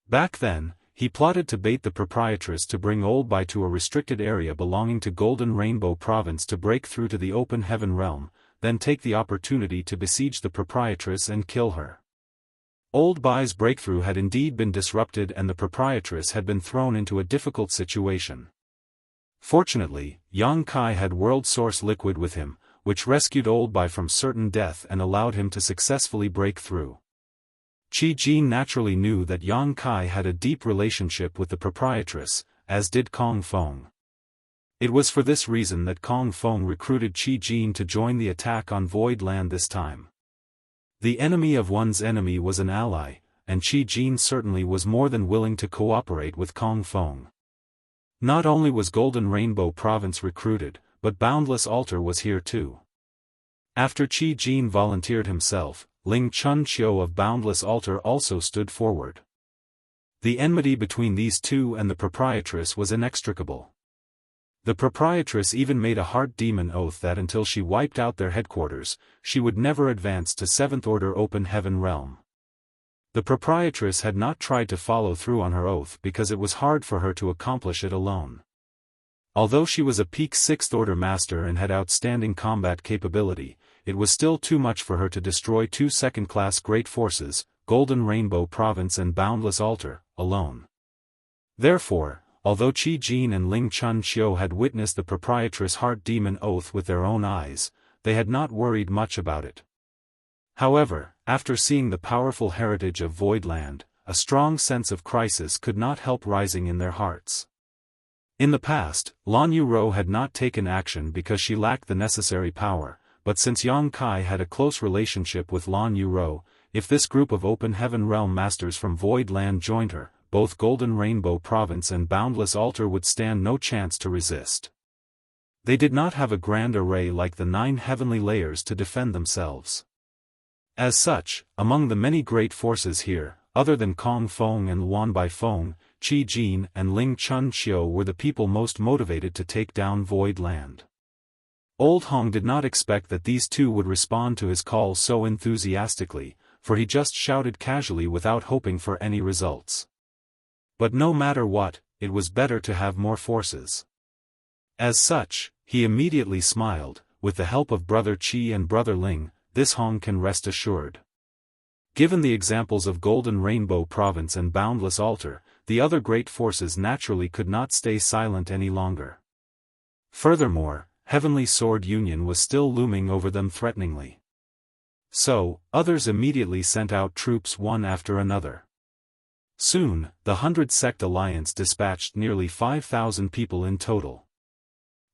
Back then, he plotted to bait the proprietress to bring Old Bai to a restricted area belonging to Golden Rainbow Province to break through to the open heaven realm, then take the opportunity to besiege the proprietress and kill her. Old Bai's breakthrough had indeed been disrupted and the proprietress had been thrown into a difficult situation. Fortunately, Yang Kai had world source liquid with him, which rescued Old Bai from certain death and allowed him to successfully break through. Qi Jin naturally knew that Yang Kai had a deep relationship with the proprietress, as did Kong Feng. It was for this reason that Kong Feng recruited Qi Jin to join the attack on Void Land this time. The enemy of one's enemy was an ally, and Qi Jin certainly was more than willing to cooperate with Kong Feng. Not only was Golden Rainbow Province recruited, but Boundless Altar was here too. After Qi Jin volunteered himself, Ling Chun Chiu of Boundless Altar also stood forward. The enmity between these two and the proprietress was inextricable. The proprietress even made a heart demon oath that until she wiped out their headquarters, she would never advance to 7th Order Open Heaven Realm. The proprietress had not tried to follow through on her oath because it was hard for her to accomplish it alone. Although she was a peak 6th Order Master and had outstanding combat capability, it was still too much for her to destroy two second-class great forces, Golden Rainbow Province and Boundless Altar, alone. Therefore, although Qi Jin and Ling Chun Chiu had witnessed the proprietress' heart demon oath with their own eyes, they had not worried much about it. However, after seeing the powerful heritage of Void Land, a strong sense of crisis could not help rising in their hearts. In the past, Lan Yuro had not taken action because she lacked the necessary power, but since Yang Kai had a close relationship with Lan Yuro, if this group of Open Heaven Realm Masters from Void Land joined her, both Golden Rainbow Province and Boundless Altar would stand no chance to resist. They did not have a grand array like the 9 heavenly layers to defend themselves. As such, among the many great forces here, other than Kong Feng and Luan Bai Feng, Qi Jin and Ling Chun Chiu were the people most motivated to take down Void Land. Old Hong did not expect that these two would respond to his call so enthusiastically, for he just shouted casually without hoping for any results. But no matter what, it was better to have more forces. As such, he immediately smiled, with the help of Brother Qi and Brother Ling, this Hong can rest assured. Given the examples of Golden Rainbow Province and Boundless Altar, the other great forces naturally could not stay silent any longer. Furthermore, Heavenly Sword Union was still looming over them threateningly. So, others immediately sent out troops one after another. Soon, the 100 Sect Alliance dispatched nearly 5,000 people in total.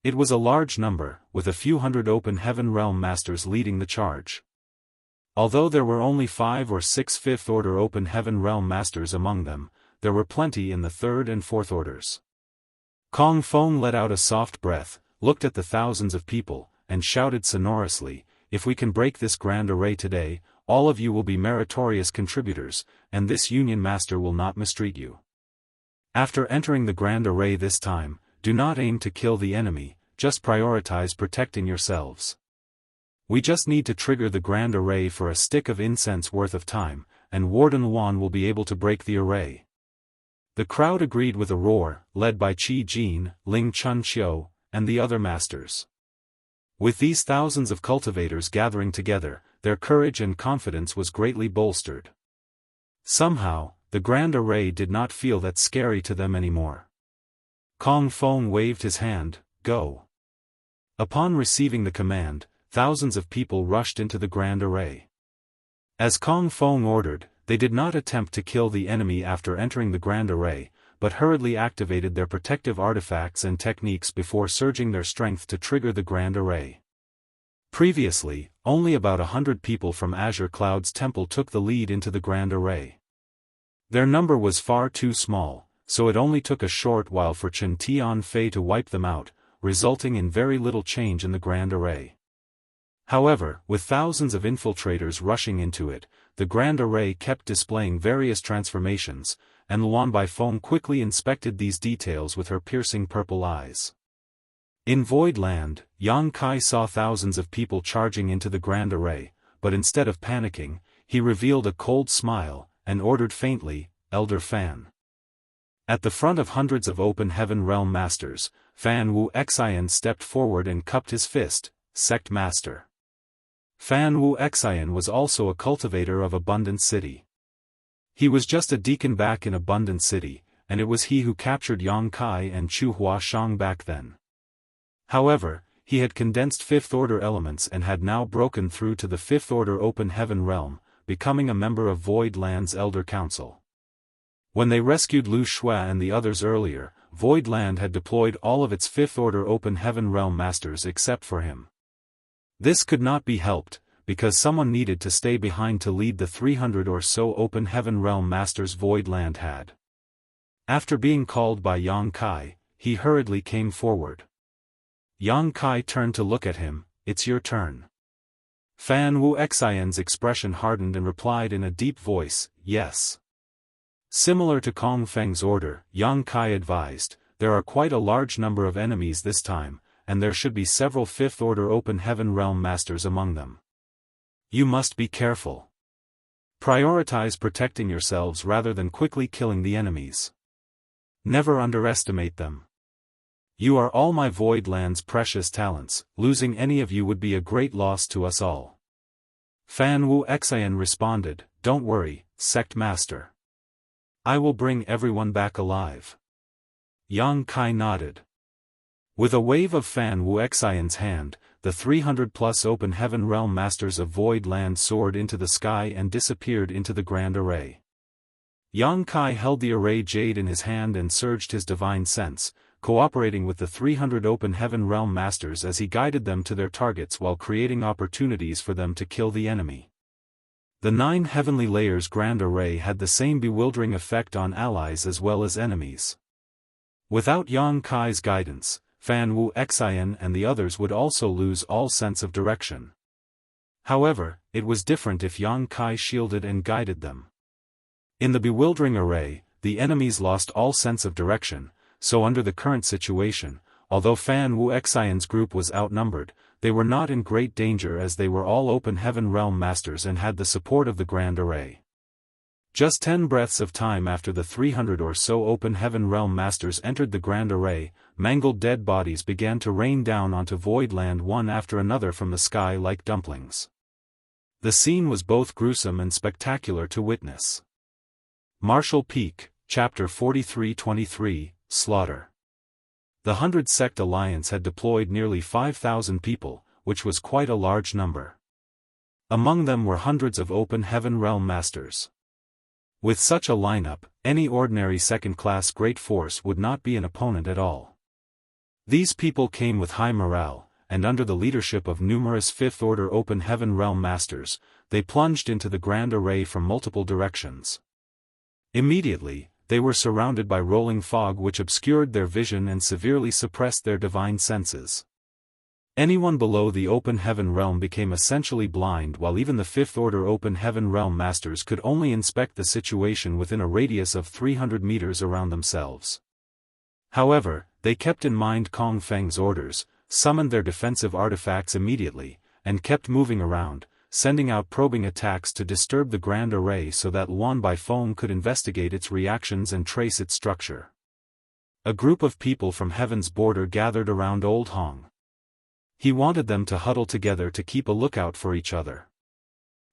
It was a large number, with a few hundred Open Heaven Realm Masters leading the charge. Although there were only 5 or 6 5th Order Open Heaven Realm Masters among them, there were plenty in the 3rd and 4th Orders. Kong Feng let out a soft breath, looked at the thousands of people, and shouted sonorously, "If we can break this grand array today, all of you will be meritorious contributors, and this Union Master will not mistreat you. After entering the grand array this time, do not aim to kill the enemy, just prioritize protecting yourselves. We just need to trigger the grand array for a stick of incense worth of time, and Warden Luan will be able to break the array." The crowd agreed with a roar, led by Qi Jin, Ling Chun Chiu, and the other masters. With these thousands of cultivators gathering together, their courage and confidence was greatly bolstered. Somehow, the grand array did not feel that scary to them anymore. Kong Feng waved his hand, "Go." Upon receiving the command, thousands of people rushed into the grand array. As Kong Feng ordered, they did not attempt to kill the enemy after entering the grand array, but hurriedly activated their protective artifacts and techniques before surging their strength to trigger the grand array. Previously, only about 100 people from Azure Cloud's temple took the lead into the grand array. Their number was far too small, so it only took a short while for Chen Tianfei to wipe them out, resulting in very little change in the grand array. However, with thousands of infiltrators rushing into it, the grand array kept displaying various transformations, and Luan Baifeng quickly inspected these details with her piercing purple eyes. In Void Land, Yang Kai saw thousands of people charging into the grand array, but instead of panicking, he revealed a cold smile, and ordered faintly, "Elder Fan." At the front of hundreds of open heaven realm masters, Fan Wuxian stepped forward and cupped his fist, "Sect Master." Fan Wuxian was also a cultivator of Abundant City. He was just a deacon back in Abundant City, and it was he who captured Yang Kai and Chu Huashang back then. However, he had condensed Fifth Order elements and had now broken through to the Fifth Order Open Heaven realm, becoming a member of Void Land's Elder Council. When they rescued Lu Shua and the others earlier, Void Land had deployed all of its Fifth Order Open Heaven realm masters except for him. This could not be helped, because someone needed to stay behind to lead the 300 or so Open Heaven realm masters Void Land had. After being called by Yang Kai, he hurriedly came forward. Yang Kai turned to look at him. "It's your turn." Fan Wuxian's expression hardened and replied in a deep voice, "Yes." Similar to Kong Feng's order, Yang Kai advised, "There are quite a large number of enemies this time, and there should be several Fifth Order Open Heaven realm masters among them. You must be careful. Prioritize protecting yourselves rather than quickly killing the enemies. Never underestimate them. You are all my Void Land's precious talents, losing any of you would be a great loss to us all." Fan Wuxian responded, "Don't worry, Sect Master. I will bring everyone back alive." Yang Kai nodded. With a wave of Fan Wuxian's hand, the 300-plus Open Heaven realm masters of Void Land soared into the sky and disappeared into the grand array. Yang Kai held the array jade in his hand and surged his divine sense, cooperating with the 300 Open Heaven realm masters as he guided them to their targets while creating opportunities for them to kill the enemy. The 9 heavenly layers grand array had the same bewildering effect on allies as well as enemies. Without Yang Kai's guidance, Fan Wuxian and the others would also lose all sense of direction. However, it was different if Yang Kai shielded and guided them. In the bewildering array, the enemies lost all sense of direction, so under the current situation, although Fan Wuxian's group was outnumbered, they were not in great danger as they were all Open Heaven realm masters and had the support of the grand array. Just 10 breaths of time after the 300 or so Open Heaven realm masters entered the grand array, mangled dead bodies began to rain down onto Void Land one after another from the sky like dumplings. The scene was both gruesome and spectacular to witness. Martial Peak, Chapter 43-23, Slaughter. The 100 Sect Alliance had deployed nearly 5,000 people, which was quite a large number. Among them were hundreds of Open Heaven realm masters. With such a lineup, any ordinary second-class great force would not be an opponent at all. These people came with high morale, and under the leadership of numerous Fifth Order Open Heaven realm masters, they plunged into the grand array from multiple directions. Immediately, they were surrounded by rolling fog which obscured their vision and severely suppressed their divine senses. Anyone below the Open Heaven realm became essentially blind, while even the Fifth Order Open Heaven realm masters could only inspect the situation within a radius of 300 meters around themselves. However, they kept in mind Kong Feng's orders, summoned their defensive artifacts immediately, and kept moving around, sending out probing attacks to disturb the grand array so that Luan Baifeng could investigate its reactions and trace its structure. A group of people from Heaven's border gathered around Old Hong. He wanted them to huddle together to keep a lookout for each other.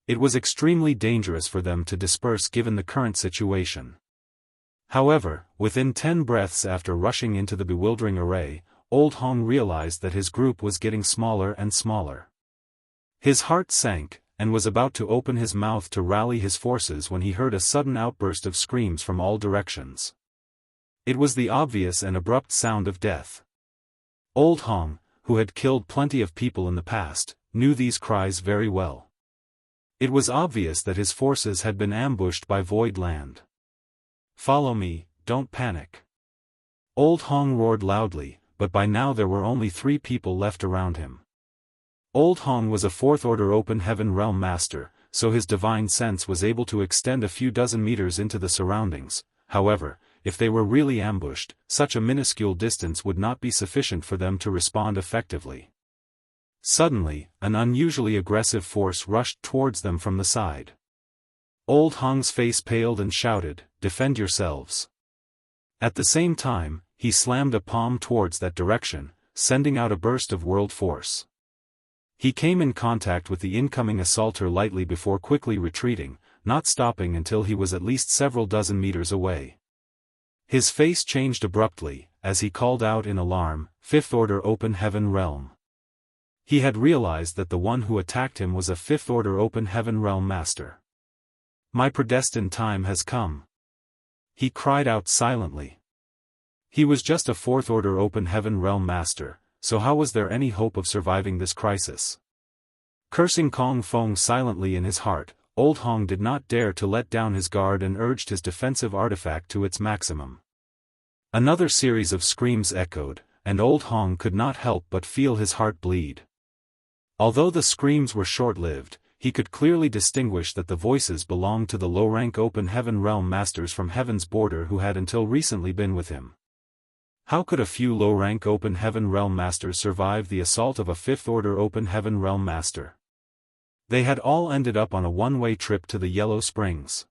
It was extremely dangerous for them to disperse given the current situation. However, within 10 breaths after rushing into the bewildering array, Old Hong realized that his group was getting smaller and smaller. His heart sank, and was about to open his mouth to rally his forces when he heard a sudden outburst of screams from all directions. It was the obvious and abrupt sound of death. Old Hong, who had killed plenty of people in the past, knew these cries very well. It was obvious that his forces had been ambushed by Void Land. "Follow me, don't panic." Old Hong roared loudly, but by now there were only 3 people left around him. Old Hong was a Fourth Order Open Heaven realm master, so his divine sense was able to extend a few dozen meters into the surroundings. However, if they were really ambushed, such a minuscule distance would not be sufficient for them to respond effectively. Suddenly, an unusually aggressive force rushed towards them from the side. Old Hong's face paled and shouted, "Defend yourselves." At the same time, he slammed a palm towards that direction, sending out a burst of world force. He came in contact with the incoming assaulter lightly before quickly retreating, not stopping until he was at least several dozen meters away. His face changed abruptly, as he called out in alarm, "Fifth Order Open Heaven Realm." He had realized that the one who attacked him was a Fifth Order Open Heaven Realm Master. "My predestined time has come," he cried out silently. He was just a Fourth Order Open Heaven Realm Master, so how was there any hope of surviving this crisis? Cursing Kong Fong silently in his heart, Old Hong did not dare to let down his guard and urged his defensive artifact to its maximum. Another series of screams echoed, and Old Hong could not help but feel his heart bleed. Although the screams were short-lived, he could clearly distinguish that the voices belonged to the low-rank Open Heaven Realm Masters from Heaven's border who had until recently been with him. How could a few low-rank Open Heaven Realm Masters survive the assault of a Fifth Order Open Heaven Realm Master? They had all ended up on a one-way trip to the Yellow Springs.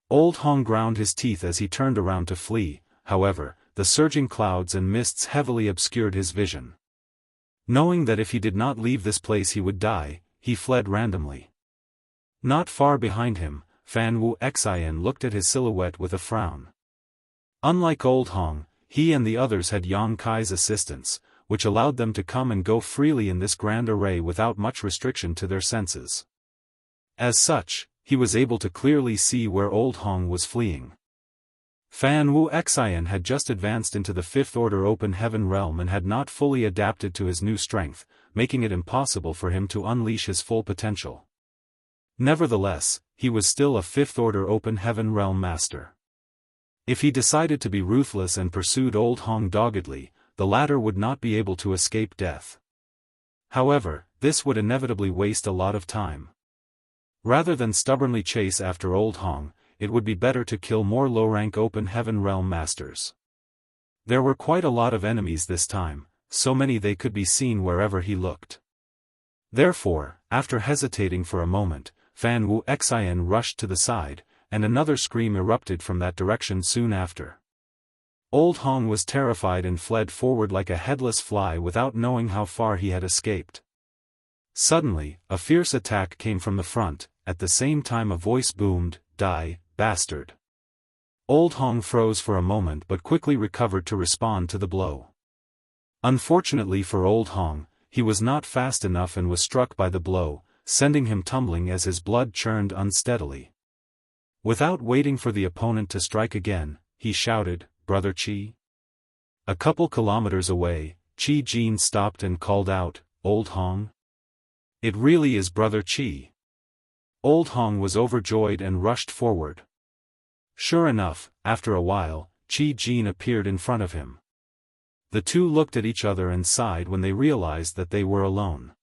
Old Hong ground his teeth as he turned around to flee, however, the surging clouds and mists heavily obscured his vision. Knowing that if he did not leave this place he would die, he fled randomly. Not far behind him, Fan Wuxian looked at his silhouette with a frown. Unlike Old Hong, he and the others had Yang Kai's assistance, which allowed them to come and go freely in this grand array without much restriction to their senses. As such, he was able to clearly see where Old Hong was fleeing. Fan Wuxian had just advanced into the Fifth Order Open Heaven Realm and had not fully adapted to his new strength, making it impossible for him to unleash his full potential. Nevertheless, he was still a Fifth Order Open Heaven Realm Master. If he decided to be ruthless and pursued Old Hong doggedly, the latter would not be able to escape death. However, this would inevitably waste a lot of time. Rather than stubbornly chase after Old Hong, it would be better to kill more low-rank Open Heaven Realm Masters. There were quite a lot of enemies this time, so many they could be seen wherever he looked. Therefore, after hesitating for a moment, Fan Wuxian rushed to the side, and another scream erupted from that direction soon after. Old Hong was terrified and fled forward like a headless fly without knowing how far he had escaped. Suddenly, a fierce attack came from the front, at the same time a voice boomed, "Die, bastard." Old Hong froze for a moment but quickly recovered to respond to the blow. Unfortunately for Old Hong, he was not fast enough and was struck by the blow, sending him tumbling as his blood churned unsteadily. Without waiting for the opponent to strike again, he shouted, "Brother Qi?" A couple kilometers away, Qi Jin stopped and called out, "Old Hong? It really is Brother Qi." Old Hong was overjoyed and rushed forward. Sure enough, after a while, Qi Jin appeared in front of him. The two looked at each other and sighed when they realized that they were alone.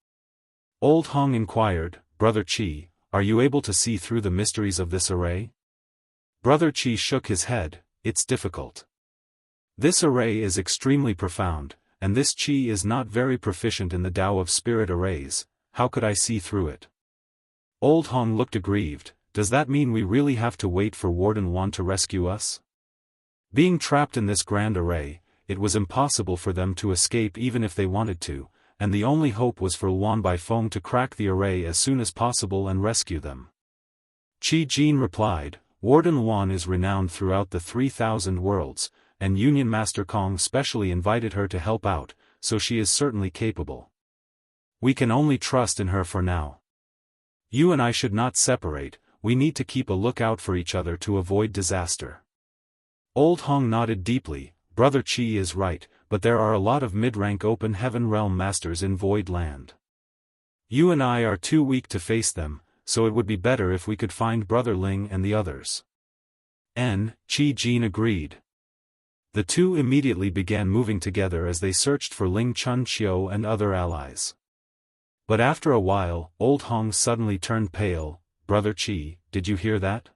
Old Hong inquired, "Brother Qi, are you able to see through the mysteries of this array?" Brother Qi shook his head, "It's difficult. This array is extremely profound, and this Qi is not very proficient in the Tao of Spirit arrays. How could I see through it?" Old Hong looked aggrieved. "Does that mean we really have to wait for Warden Wan to rescue us?" Being trapped in this grand array, it was impossible for them to escape even if they wanted to, and the only hope was for Wan Baifeng to crack the array as soon as possible and rescue them. Qi Jin replied, "Warden Wan is renowned throughout the 3,000 worlds, and Union Master Kong specially invited her to help out, so she is certainly capable. We can only trust in her for now. You and I should not separate, we need to keep a lookout for each other to avoid disaster." Old Hong nodded deeply. "Brother Qi is right, but there are a lot of mid-rank Open Heaven Realm Masters in Void Land. You and I are too weak to face them, so it would be better if we could find Brother Ling and the others." Qi Jin agreed. The two immediately began moving together as they searched for Ling Chun Chiu and other allies. But after a while, Old Hong suddenly turned pale. "Brother Qi, did you hear that?"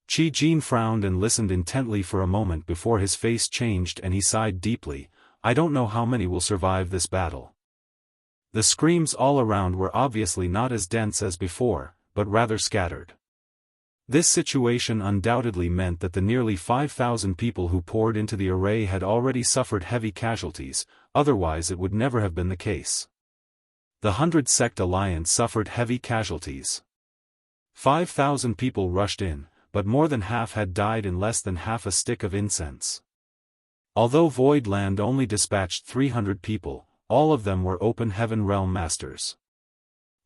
Qi Jin frowned and listened intently for a moment before his face changed and he sighed deeply. I don't know how many will survive this battle. The screams all around were obviously not as dense as before, but rather scattered. This situation undoubtedly meant that the nearly 5,000 people who poured into the array had already suffered heavy casualties, otherwise it would never have been the case. The 100 Sect Alliance suffered heavy casualties. 5,000 people rushed in, but more than half had died in less than half a stick of incense. Although Void Land only dispatched 300 people, all of them were Open Heaven Realm Masters.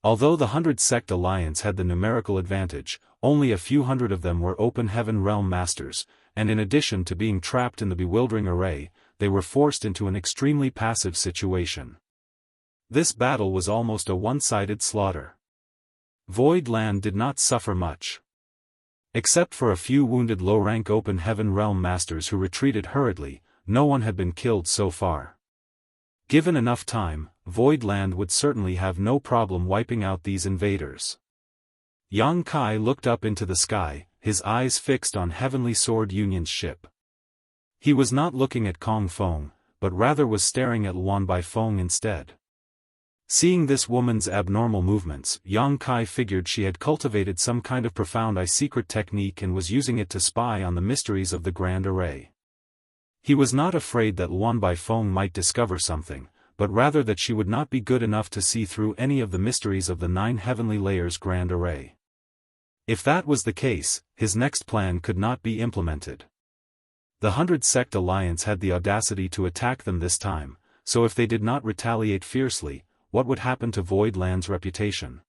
Although the 100 Sect Alliance had the numerical advantage, only a few hundred of them were Open Heaven Realm Masters, and in addition to being trapped in the bewildering array, they were forced into an extremely passive situation. This battle was almost a one-sided slaughter. Void Land did not suffer much. Except for a few wounded low-rank Open Heaven Realm Masters who retreated hurriedly, no one had been killed so far. Given enough time, Void Land would certainly have no problem wiping out these invaders. Yang Kai looked up into the sky, his eyes fixed on Heavenly Sword Union's ship. He was not looking at Kong Feng, but rather was staring at Luan Baifeng instead. Seeing this woman's abnormal movements, Yang Kai figured she had cultivated some kind of profound secret technique and was using it to spy on the mysteries of the Grand Array. He was not afraid that Luan Baifeng might discover something, but rather that she would not be good enough to see through any of the mysteries of the 9 heavenly layers Grand Array. If that was the case, his next plan could not be implemented. The 100 Sect Alliance had the audacity to attack them this time, so if they did not retaliate fiercely, what would happen to Void Land's reputation?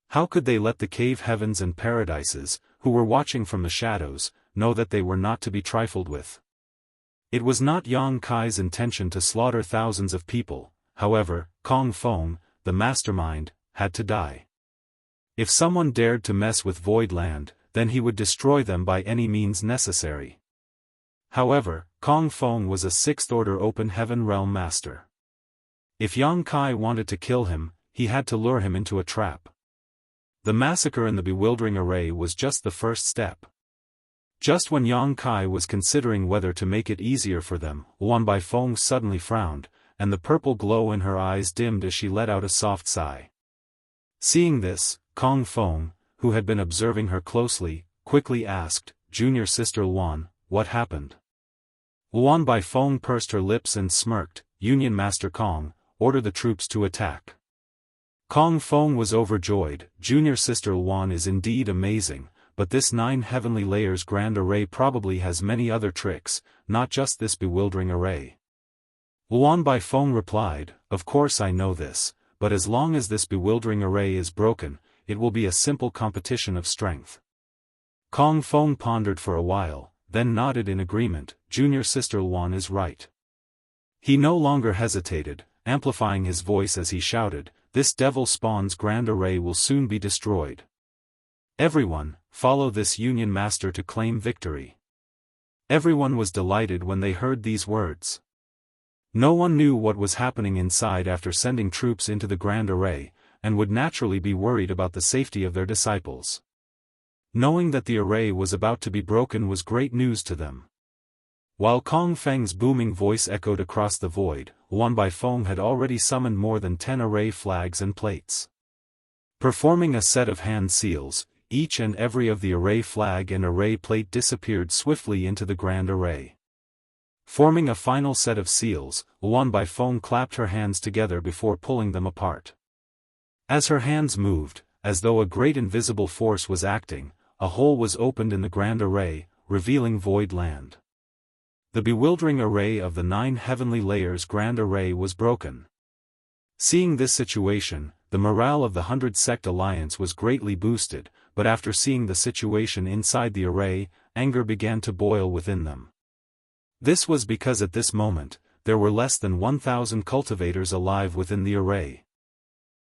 How could they let the cave heavens and paradises, who were watching from the shadows, know that they were not to be trifled with? It was not Yang Kai's intention to slaughter thousands of people, however, Kong Feng, the mastermind, had to die. If someone dared to mess with Void Land, then he would destroy them by any means necessary. However, Kong Feng was a 6th Order Open Heaven Realm Master. If Yang Kai wanted to kill him, he had to lure him into a trap. The massacre in the bewildering array was just the first step. Just when Yang Kai was considering whether to make it easier for them, Luan Baifeng suddenly frowned, and the purple glow in her eyes dimmed as she let out a soft sigh. Seeing this, Kong Feng, who had been observing her closely, quickly asked, "Junior sister Luan, what happened?" Luan Baifeng pursed her lips and smirked. "Union Master Kong, order the troops to attack." Kong Feng was overjoyed. Junior sister Luan is indeed amazing, but this 9 heavenly layers Grand Array probably has many other tricks, not just this bewildering array. Luan Baifeng replied, "Of course I know this, but as long as this bewildering array is broken, it will be a simple competition of strength." Kong Feng pondered for a while, then nodded in agreement. Junior sister Luan is right. He no longer hesitated, amplifying his voice as he shouted, "This devil spawn's Grand Array will soon be destroyed. Everyone, follow this Union Master to claim victory." Everyone was delighted when they heard these words. No one knew what was happening inside after sending troops into the Grand Array, and would naturally be worried about the safety of their disciples. Knowing that the array was about to be broken was great news to them. While Kong Feng's booming voice echoed across the void, Luan Baifeng had already summoned more than 10 array flags and plates. Performing a set of hand seals, each and every of the array flag and array plate disappeared swiftly into the Grand Array. Forming a final set of seals, Luan Baifeng clapped her hands together before pulling them apart. As her hands moved, as though a great invisible force was acting, a hole was opened in the Grand Array, revealing Void Land. The bewildering array of the 9 heavenly layers Grand Array was broken. Seeing this situation, the morale of the 100 Sect Alliance was greatly boosted, but after seeing the situation inside the array, anger began to boil within them. This was because at this moment, there were less than 1,000 cultivators alive within the array.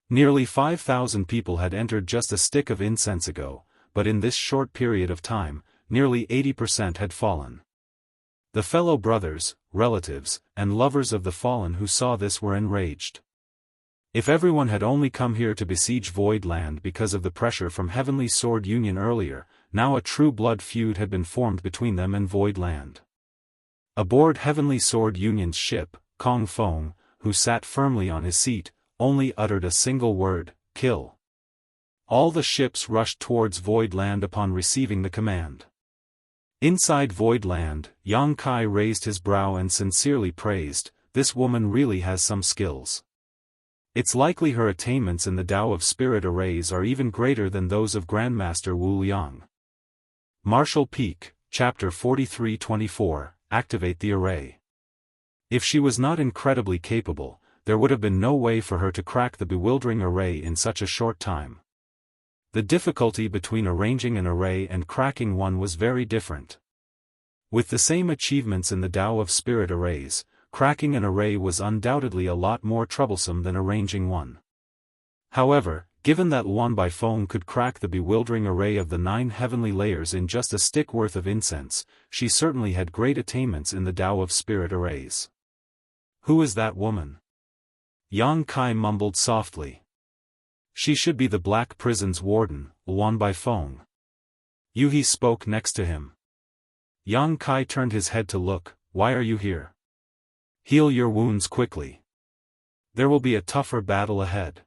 Nearly 5,000 people had entered just a stick of incense ago, but in this short period of time, nearly 80% had fallen. The fellow brothers, relatives, and lovers of the fallen who saw this were enraged. If everyone had only come here to besiege Void Land because of the pressure from Heavenly Sword Union earlier, now a true blood feud had been formed between them and Void Land. Aboard Heavenly Sword Union's ship, Kong Fong, who sat firmly on his seat, only uttered a single word, "Kill." All the ships rushed towards Void Land upon receiving the command. Inside Void Land, Yang Kai raised his brow and sincerely praised, "This woman really has some skills. It's likely her attainments in the Tao of Spirit arrays are even greater than those of Grandmaster Wu Liang." Martial Peak, Chapter 43-24, Activate the Array. If she was not incredibly capable, there would have been no way for her to crack the bewildering array in such a short time. The difficulty between arranging an array and cracking one was very different. With the same achievements in the Tao of Spirit arrays, cracking an array was undoubtedly a lot more troublesome than arranging one. However, given that Luan Baifeng could crack the bewildering array of the 9 heavenly layers in just a stick worth of incense, she certainly had great attainments in the Tao of Spirit arrays. "Who is that woman?" Yang Kai mumbled softly. "She should be the Black Prison's warden, Luan Baifeng." Yuhi spoke next to him. Yang Kai turned his head to look. "Why are you here?" "Heal your wounds quickly. There will be a tougher battle ahead."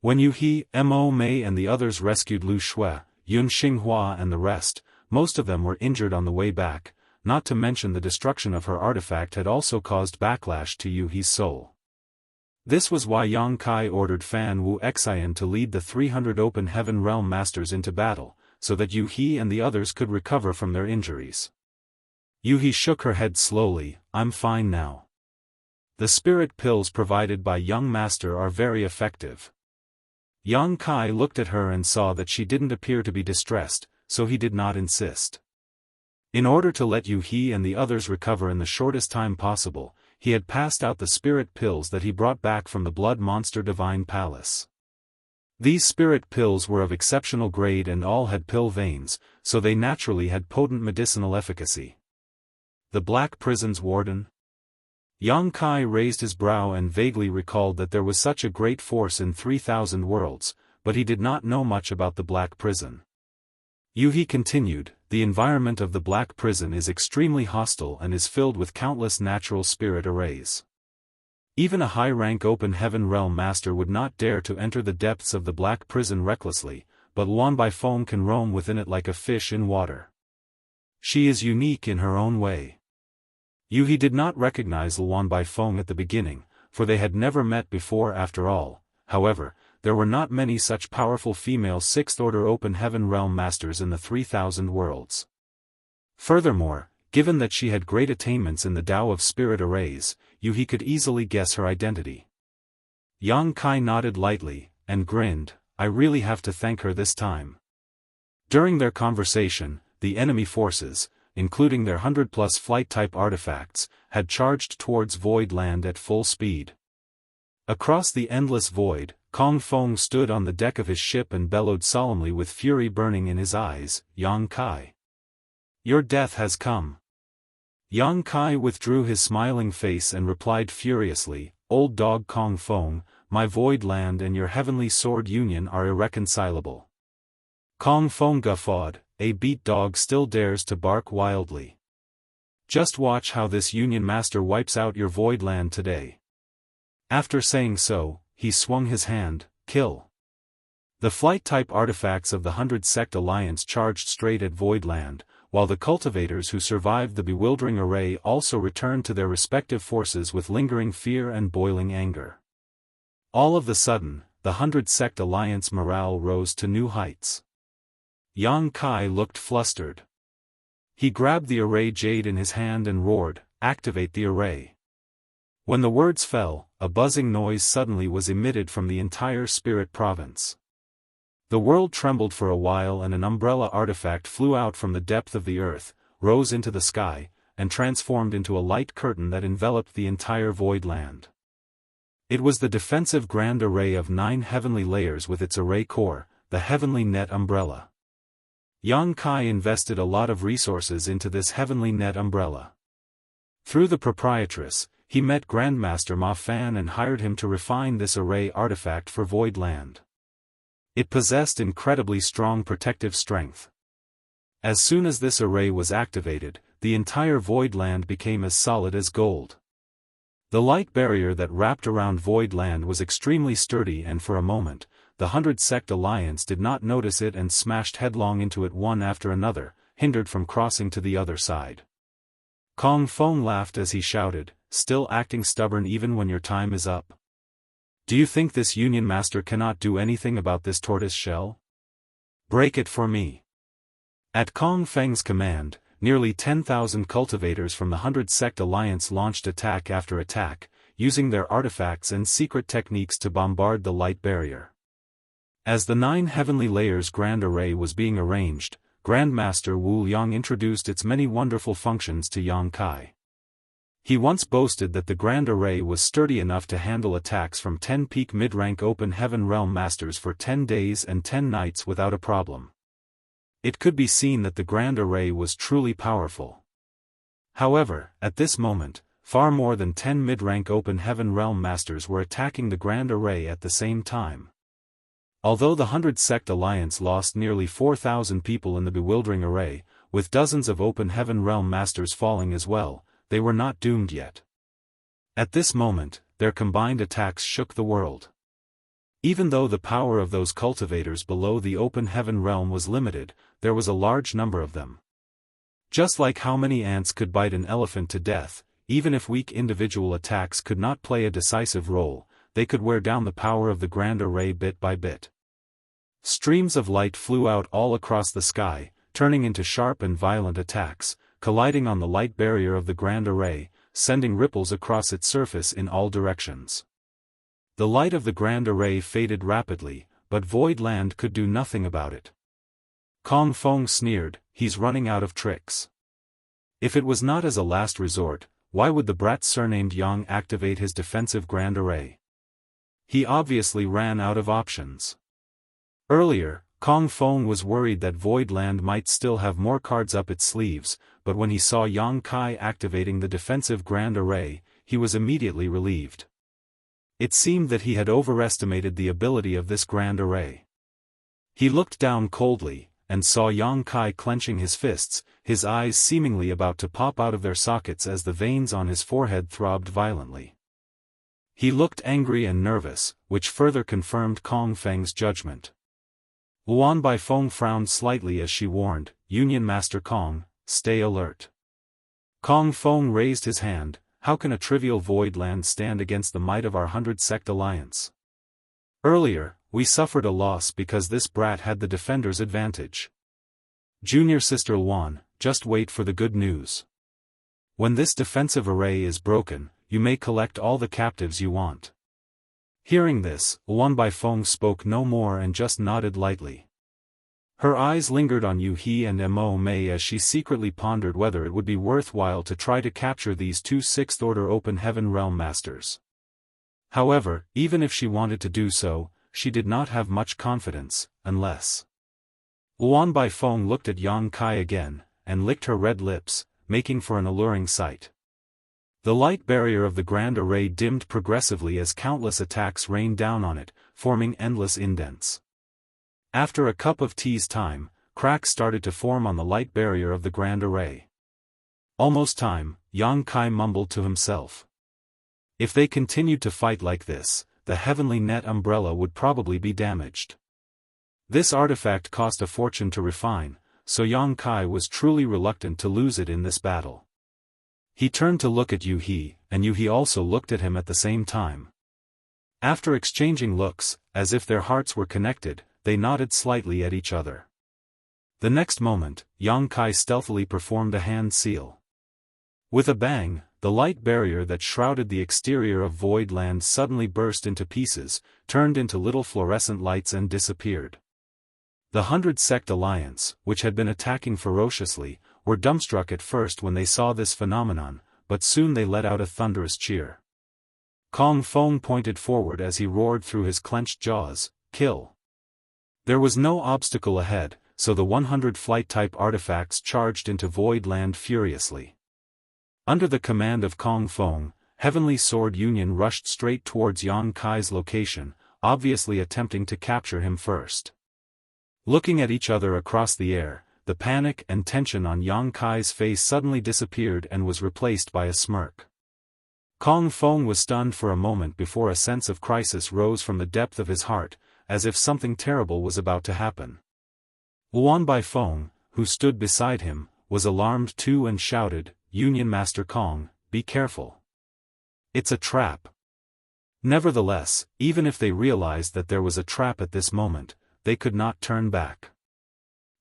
When Yuhi, Mo Mei and the others rescued Lu Shui, Yun Xinghua and the rest, most of them were injured on the way back, not to mention the destruction of her artifact had also caused backlash to Yuhi's soul. This was why Yang Kai ordered Fan Wu Xian to lead the 300 Open Heaven Realm Masters into battle, so that Yuhi and the others could recover from their injuries. Yuhi shook her head slowly. "I'm fine now. The spirit pills provided by Young Master are very effective." Yang Kai looked at her and saw that she didn't appear to be distressed, so he did not insist. In order to let Yuhi and the others recover in the shortest time possible, he had passed out the spirit pills that he brought back from the Blood Monster Divine Palace. These spirit pills were of exceptional grade and all had pill veins, so they naturally had potent medicinal efficacy. The Black Prison's warden? Yang Kai raised his brow and vaguely recalled that there was such a great force in 3,000 worlds, but he did not know much about the Black Prison. Yuhi continued, "The environment of the Black Prison is extremely hostile and is filled with countless natural spirit arrays. Even a high-rank Open Heaven Realm Master would not dare to enter the depths of the Black Prison recklessly, but Luan Baifeng can roam within it like a fish in water. She is unique in her own way." Yuhi did not recognize Luan Baifeng at the beginning, for they had never met before after all. However, there were not many such powerful female 6th Order Open Heaven Realm Masters in the 3,000 worlds. Furthermore, given that she had great attainments in the Tao of Spirit arrays, Yuhi could easily guess her identity. Yang Kai nodded lightly, and grinned. "I really have to thank her this time." During their conversation, the enemy forces, including their 100+ flight-type artifacts, had charged towards Void Land at full speed. Across the endless void, Kong Fong stood on the deck of his ship and bellowed solemnly with fury burning in his eyes, "Yang Kai, your death has come." Yang Kai withdrew his smiling face and replied furiously, "Old dog Kong Fong, my Void Land and your Heavenly Sword Union are irreconcilable." Kong Fong guffawed, "A beat dog still dares to bark wildly. Just watch how this Union Master wipes out your Void Land today." After saying so, he swung his hand, "Kill." The flight-type artifacts of the 100 Sect Alliance charged straight at Void Land, while the cultivators who survived the bewildering array also returned to their respective forces with lingering fear and boiling anger. All of a sudden, the 100 Sect Alliance morale rose to new heights. Yang Kai looked flustered. He grabbed the array jade in his hand and roared, "Activate the array." When the words fell, a buzzing noise suddenly was emitted from the entire spirit province. The world trembled for a while and an umbrella artifact flew out from the depth of the earth, rose into the sky, and transformed into a light curtain that enveloped the entire Void Land. It was the defensive grand array of 9 heavenly layers with its array core, the Heavenly Net Umbrella. Yang Kai invested a lot of resources into this Heavenly Net Umbrella. Through the proprietress, he met Grandmaster Ma Fan and hired him to refine this array artifact for Void Land. It possessed incredibly strong protective strength. As soon as this array was activated, the entire Void Land became as solid as gold. The light barrier that wrapped around Void Land was extremely sturdy, and for a moment, the 100-sect alliance did not notice it and smashed headlong into it one after another, hindered from crossing to the other side. Kong Feng laughed as he shouted, "Still acting stubborn even when your time is up? Do you think this Union Master cannot do anything about this tortoise shell? Break it for me." At Kong Feng's command, nearly 10,000 cultivators from the 100-sect alliance launched attack after attack, using their artifacts and secret techniques to bombard the light barrier. As the 9 heavenly layers grand array was being arranged, Grandmaster Wu Liang introduced its many wonderful functions to Yang Kai. He once boasted that the grand array was sturdy enough to handle attacks from 10 peak mid-rank open heaven realm masters for 10 days and 10 nights without a problem. It could be seen that the grand array was truly powerful. However, at this moment, far more than 10 mid-rank open heaven realm masters were attacking the grand array at the same time. Although the 100-sect alliance lost nearly 4,000 people in the bewildering array, with dozens of open heaven realm masters falling as well, they were not doomed yet. At this moment, their combined attacks shook the world. Even though the power of those cultivators below the open heaven realm was limited, there was a large number of them. Just like how many ants could bite an elephant to death, even if weak individual attacks could not play a decisive role, they could wear down the power of the grand array bit by bit. Streams of light flew out all across the sky, turning into sharp and violent attacks, colliding on the light barrier of the grand array, sending ripples across its surface in all directions. The light of the grand array faded rapidly, but Void Land could do nothing about it. Kong Feng sneered, "He's running out of tricks." If it was not as a last resort, why would the brat surnamed Yang activate his defensive grand array? He obviously ran out of options. Earlier, Kong Feng was worried that Void Land might still have more cards up its sleeves, but when he saw Yang Kai activating the defensive grand array, he was immediately relieved. It seemed that he had overestimated the ability of this grand array. He looked down coldly, and saw Yang Kai clenching his fists, his eyes seemingly about to pop out of their sockets as the veins on his forehead throbbed violently. He looked angry and nervous, which further confirmed Kong Feng's judgment. Luan Baifeng frowned slightly as she warned, "Union Master Kong, stay alert." Kong Feng raised his hand, "How can a trivial Void Land stand against the might of our 100-sect alliance? Earlier, we suffered a loss because this brat had the defender's advantage. Junior Sister Luan, just wait for the good news. When this defensive array is broken, you may collect all the captives you want." Hearing this, Luan Baifeng spoke no more and just nodded lightly. Her eyes lingered on Yu He and Mo Mei as she secretly pondered whether it would be worthwhile to try to capture these 2 6th-order open heaven realm masters. However, even if she wanted to do so, she did not have much confidence, unless... Luan Baifeng looked at Yang Kai again, and licked her red lips, making for an alluring sight. The light barrier of the grand array dimmed progressively as countless attacks rained down on it, forming endless indents. After a cup of tea's time, cracks started to form on the light barrier of the grand array. Almost time, Yang Kai mumbled to himself. If they continued to fight like this, the heavenly net umbrella would probably be damaged. This artifact cost a fortune to refine, so Yang Kai was truly reluctant to lose it in this battle. He turned to look at Yu He, and Yu He also looked at him at the same time. After exchanging looks, as if their hearts were connected, they nodded slightly at each other. The next moment, Yang Kai stealthily performed a hand seal. With a bang, the light barrier that shrouded the exterior of Void Land suddenly burst into pieces, turned into little fluorescent lights and disappeared. The 100-sect alliance, which had been attacking ferociously, were dumbstruck at first when they saw this phenomenon, but soon they let out a thunderous cheer. Kong Feng pointed forward as he roared through his clenched jaws, "Kill!" There was no obstacle ahead, so the 100 flight-type artifacts charged into Void Land furiously. Under the command of Kong Feng, Heavenly Sword Union rushed straight towards Yang Kai's location, obviously attempting to capture him first. Looking at each other across the air, the panic and tension on Yang Kai's face suddenly disappeared and was replaced by a smirk. Kong Feng was stunned for a moment before a sense of crisis rose from the depth of his heart, as if something terrible was about to happen. Luan Bai Feng, who stood beside him, was alarmed too and shouted, "Union Master Kong, be careful. It's a trap." Nevertheless, even if they realized that there was a trap at this moment, they could not turn back.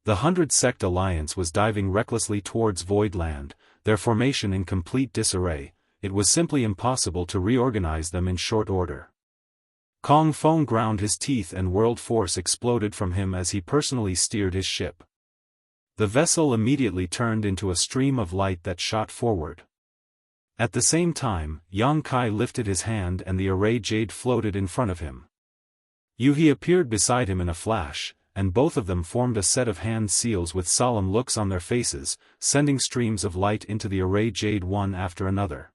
The 100 Sect Alliance was diving recklessly towards Void Land, their formation in complete disarray. It was simply impossible to reorganize them in short order. Kong Feng ground his teeth and world force exploded from him as he personally steered his ship. The vessel immediately turned into a stream of light that shot forward. At the same time, Yang Kai lifted his hand and the array jade floated in front of him. Yuhi appeared beside him in a flash, and both of them formed a set of hand seals with solemn looks on their faces, sending streams of light into the array jade one after another.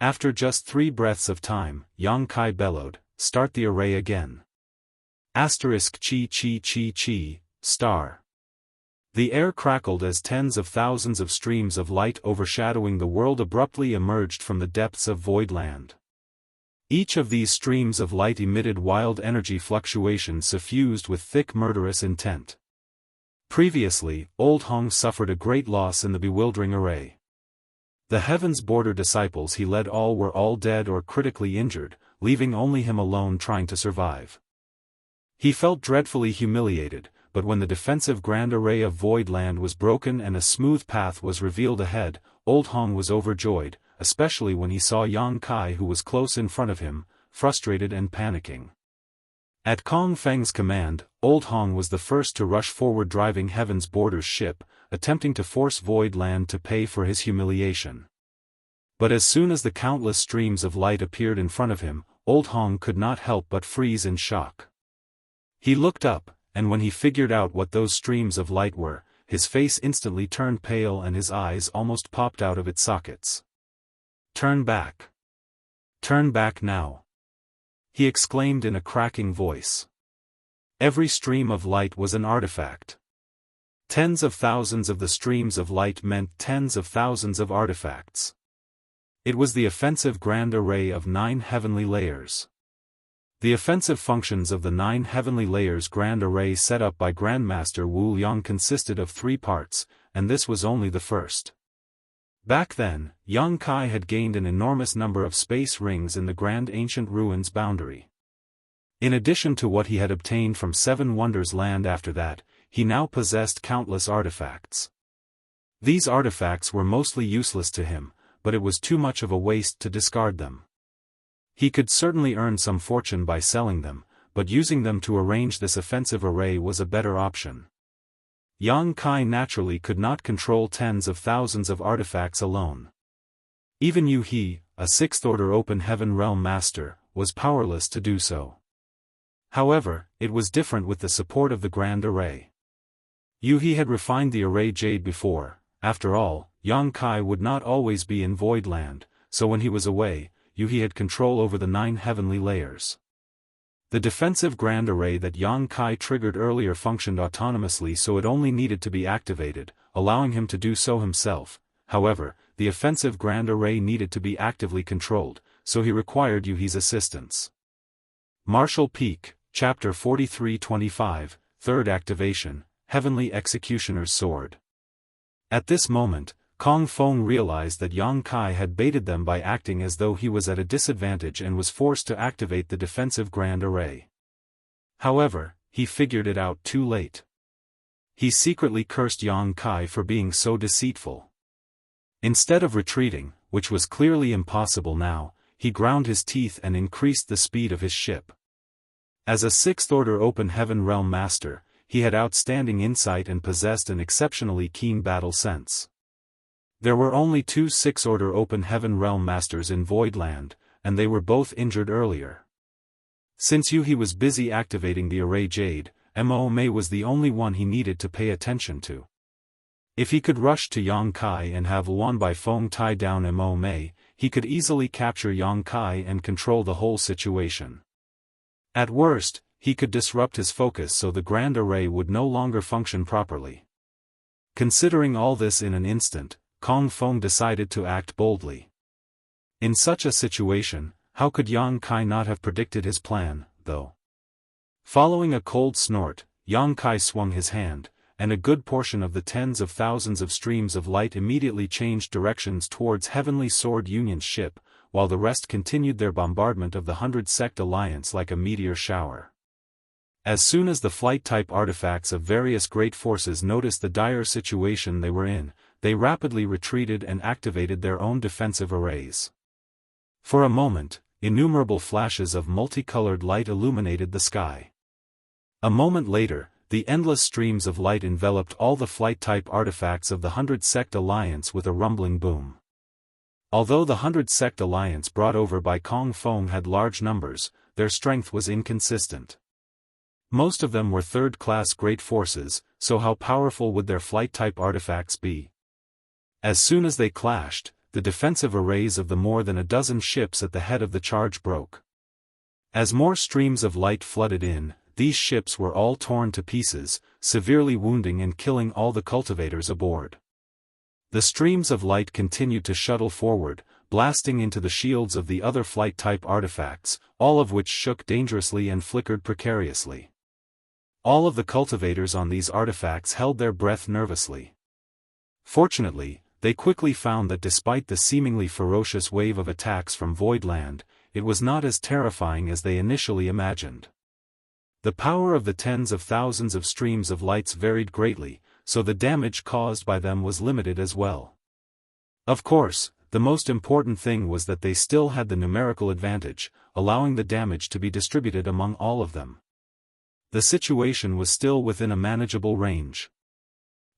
After just 3 breaths of time, Yang Kai bellowed, "Start the array again." Asterisk chi chi chi chi, star. The air crackled as tens of thousands of streams of light overshadowing the world abruptly emerged from the depths of Void Land. Each of these streams of light emitted wild energy fluctuations suffused with thick murderous intent. Previously, Old Hong suffered a great loss in the bewildering array. The Heaven's Border disciples he led were all dead or critically injured, leaving only him alone trying to survive. He felt dreadfully humiliated, but when the defensive grand array of Void Land was broken and a smooth path was revealed ahead, Old Hong was overjoyed, especially when he saw Yang Kai who was close in front of him, frustrated and panicking. At Kong Feng's command, Old Hong was the first to rush forward driving Heaven's Border's ship, attempting to force Void Land to pay for his humiliation. But as soon as the countless streams of light appeared in front of him, Old Hong could not help but freeze in shock. He looked up, and when he figured out what those streams of light were, his face instantly turned pale and his eyes almost popped out of its sockets. "Turn back. Turn back now," he exclaimed in a cracking voice. Every stream of light was an artifact. Tens of thousands of the streams of light meant tens of thousands of artifacts. It was the offensive grand array of 9 heavenly layers. The offensive functions of the 9 heavenly layers grand array set up by Grandmaster Wu Liang consisted of 3 parts, and this was only the first. Back then, Yang Kai had gained an enormous number of space rings in the Grand Ancient Ruins boundary. In addition to what he had obtained from 7 Wonders Land after that, he now possessed countless artifacts. These artifacts were mostly useless to him, but it was too much of a waste to discard them. He could certainly earn some fortune by selling them, but using them to arrange this offensive array was a better option. Yang Kai naturally could not control tens of thousands of artifacts alone. Even Yu He, a 6th-order Open Heaven Realm Master, was powerless to do so. However, it was different with the support of the Grand Array. Yu He had refined the Array Jade before. After all, Yang Kai would not always be in Void Land, so when he was away, Yu He had control over the 9 heavenly layers. The defensive grand array that Yang Kai triggered earlier functioned autonomously, so it only needed to be activated, allowing him to do so himself. However, the offensive grand array needed to be actively controlled, so he required Yu He's assistance. Martial Peak, Chapter 43-25, Third Activation, Heavenly Executioner's Sword. At this moment, Kong Feng realized that Yang Kai had baited them by acting as though he was at a disadvantage and was forced to activate the defensive grand array. However, he figured it out too late. He secretly cursed Yang Kai for being so deceitful. Instead of retreating, which was clearly impossible now, he ground his teeth and increased the speed of his ship. As a 6th-order Open Heaven Realm Master, he had outstanding insight and possessed an exceptionally keen battle sense. There were only 2 6th-order Open Heaven Realm Masters in Void Land, and they were both injured earlier. Since Yu He was busy activating the Array Jade, Mo Mei was the only one he needed to pay attention to. If he could rush to Yang Kai and have Luan Bai Feng tie down Mo Mei, he could easily capture Yang Kai and control the whole situation. At worst, he could disrupt his focus so the grand array would no longer function properly. Considering all this in an instant, Kong Feng decided to act boldly. In such a situation, how could Yang Kai not have predicted his plan, though? Following a cold snort, Yang Kai swung his hand, and a good portion of the tens of thousands of streams of light immediately changed directions towards Heavenly Sword Union's ship, while the rest continued their bombardment of the 100-sect alliance like a meteor shower. As soon as the flight-type artifacts of various great forces noticed the dire situation they were in, they rapidly retreated and activated their own defensive arrays. For a moment, innumerable flashes of multicolored light illuminated the sky. A moment later, the endless streams of light enveloped all the flight-type artifacts of the 100-sect alliance with a rumbling boom. Although the 100-sect alliance brought over by Kong Feng had large numbers, their strength was inconsistent. Most of them were third-class great forces, so how powerful would their flight-type artifacts be? As soon as they clashed, the defensive arrays of the more than a dozen ships at the head of the charge broke. As more streams of light flooded in, these ships were all torn to pieces, severely wounding and killing all the cultivators aboard. The streams of light continued to shuttle forward, blasting into the shields of the other flight-type artifacts, all of which shook dangerously and flickered precariously. All of the cultivators on these artifacts held their breath nervously. Fortunately, they quickly found that despite the seemingly ferocious wave of attacks from Voidland, it was not as terrifying as they initially imagined. The power of the tens of thousands of streams of lights varied greatly, so the damage caused by them was limited as well. Of course, the most important thing was that they still had the numerical advantage, allowing the damage to be distributed among all of them. The situation was still within a manageable range.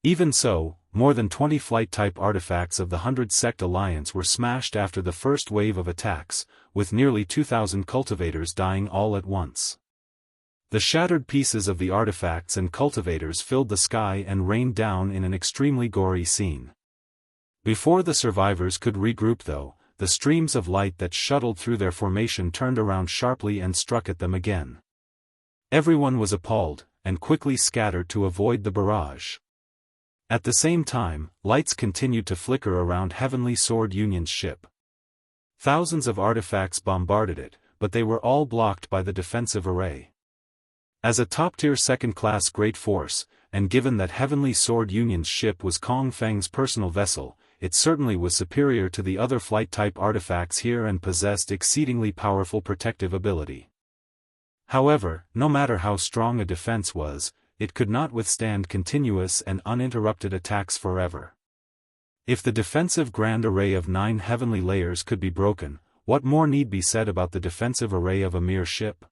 Even so, more than 20 flight-type artifacts of the 100-sect alliance were smashed after the first wave of attacks, with nearly 2,000 cultivators dying all at once. The shattered pieces of the artifacts and cultivators filled the sky and rained down in an extremely gory scene. Before the survivors could regroup though, the streams of light that shuttled through their formation turned around sharply and struck at them again. Everyone was appalled, and quickly scattered to avoid the barrage. At the same time, lights continued to flicker around Heavenly Sword Union's ship. Thousands of artifacts bombarded it, but they were all blocked by the defensive array. As a top-tier second-class great force, and given that Heavenly Sword Union's ship was Kong Feng's personal vessel, it certainly was superior to the other flight-type artifacts here and possessed exceedingly powerful protective ability. However, no matter how strong a defense was, it could not withstand continuous and uninterrupted attacks forever. If the defensive grand array of 9 heavenly layers could be broken, what more need be said about the defensive array of a mere ship?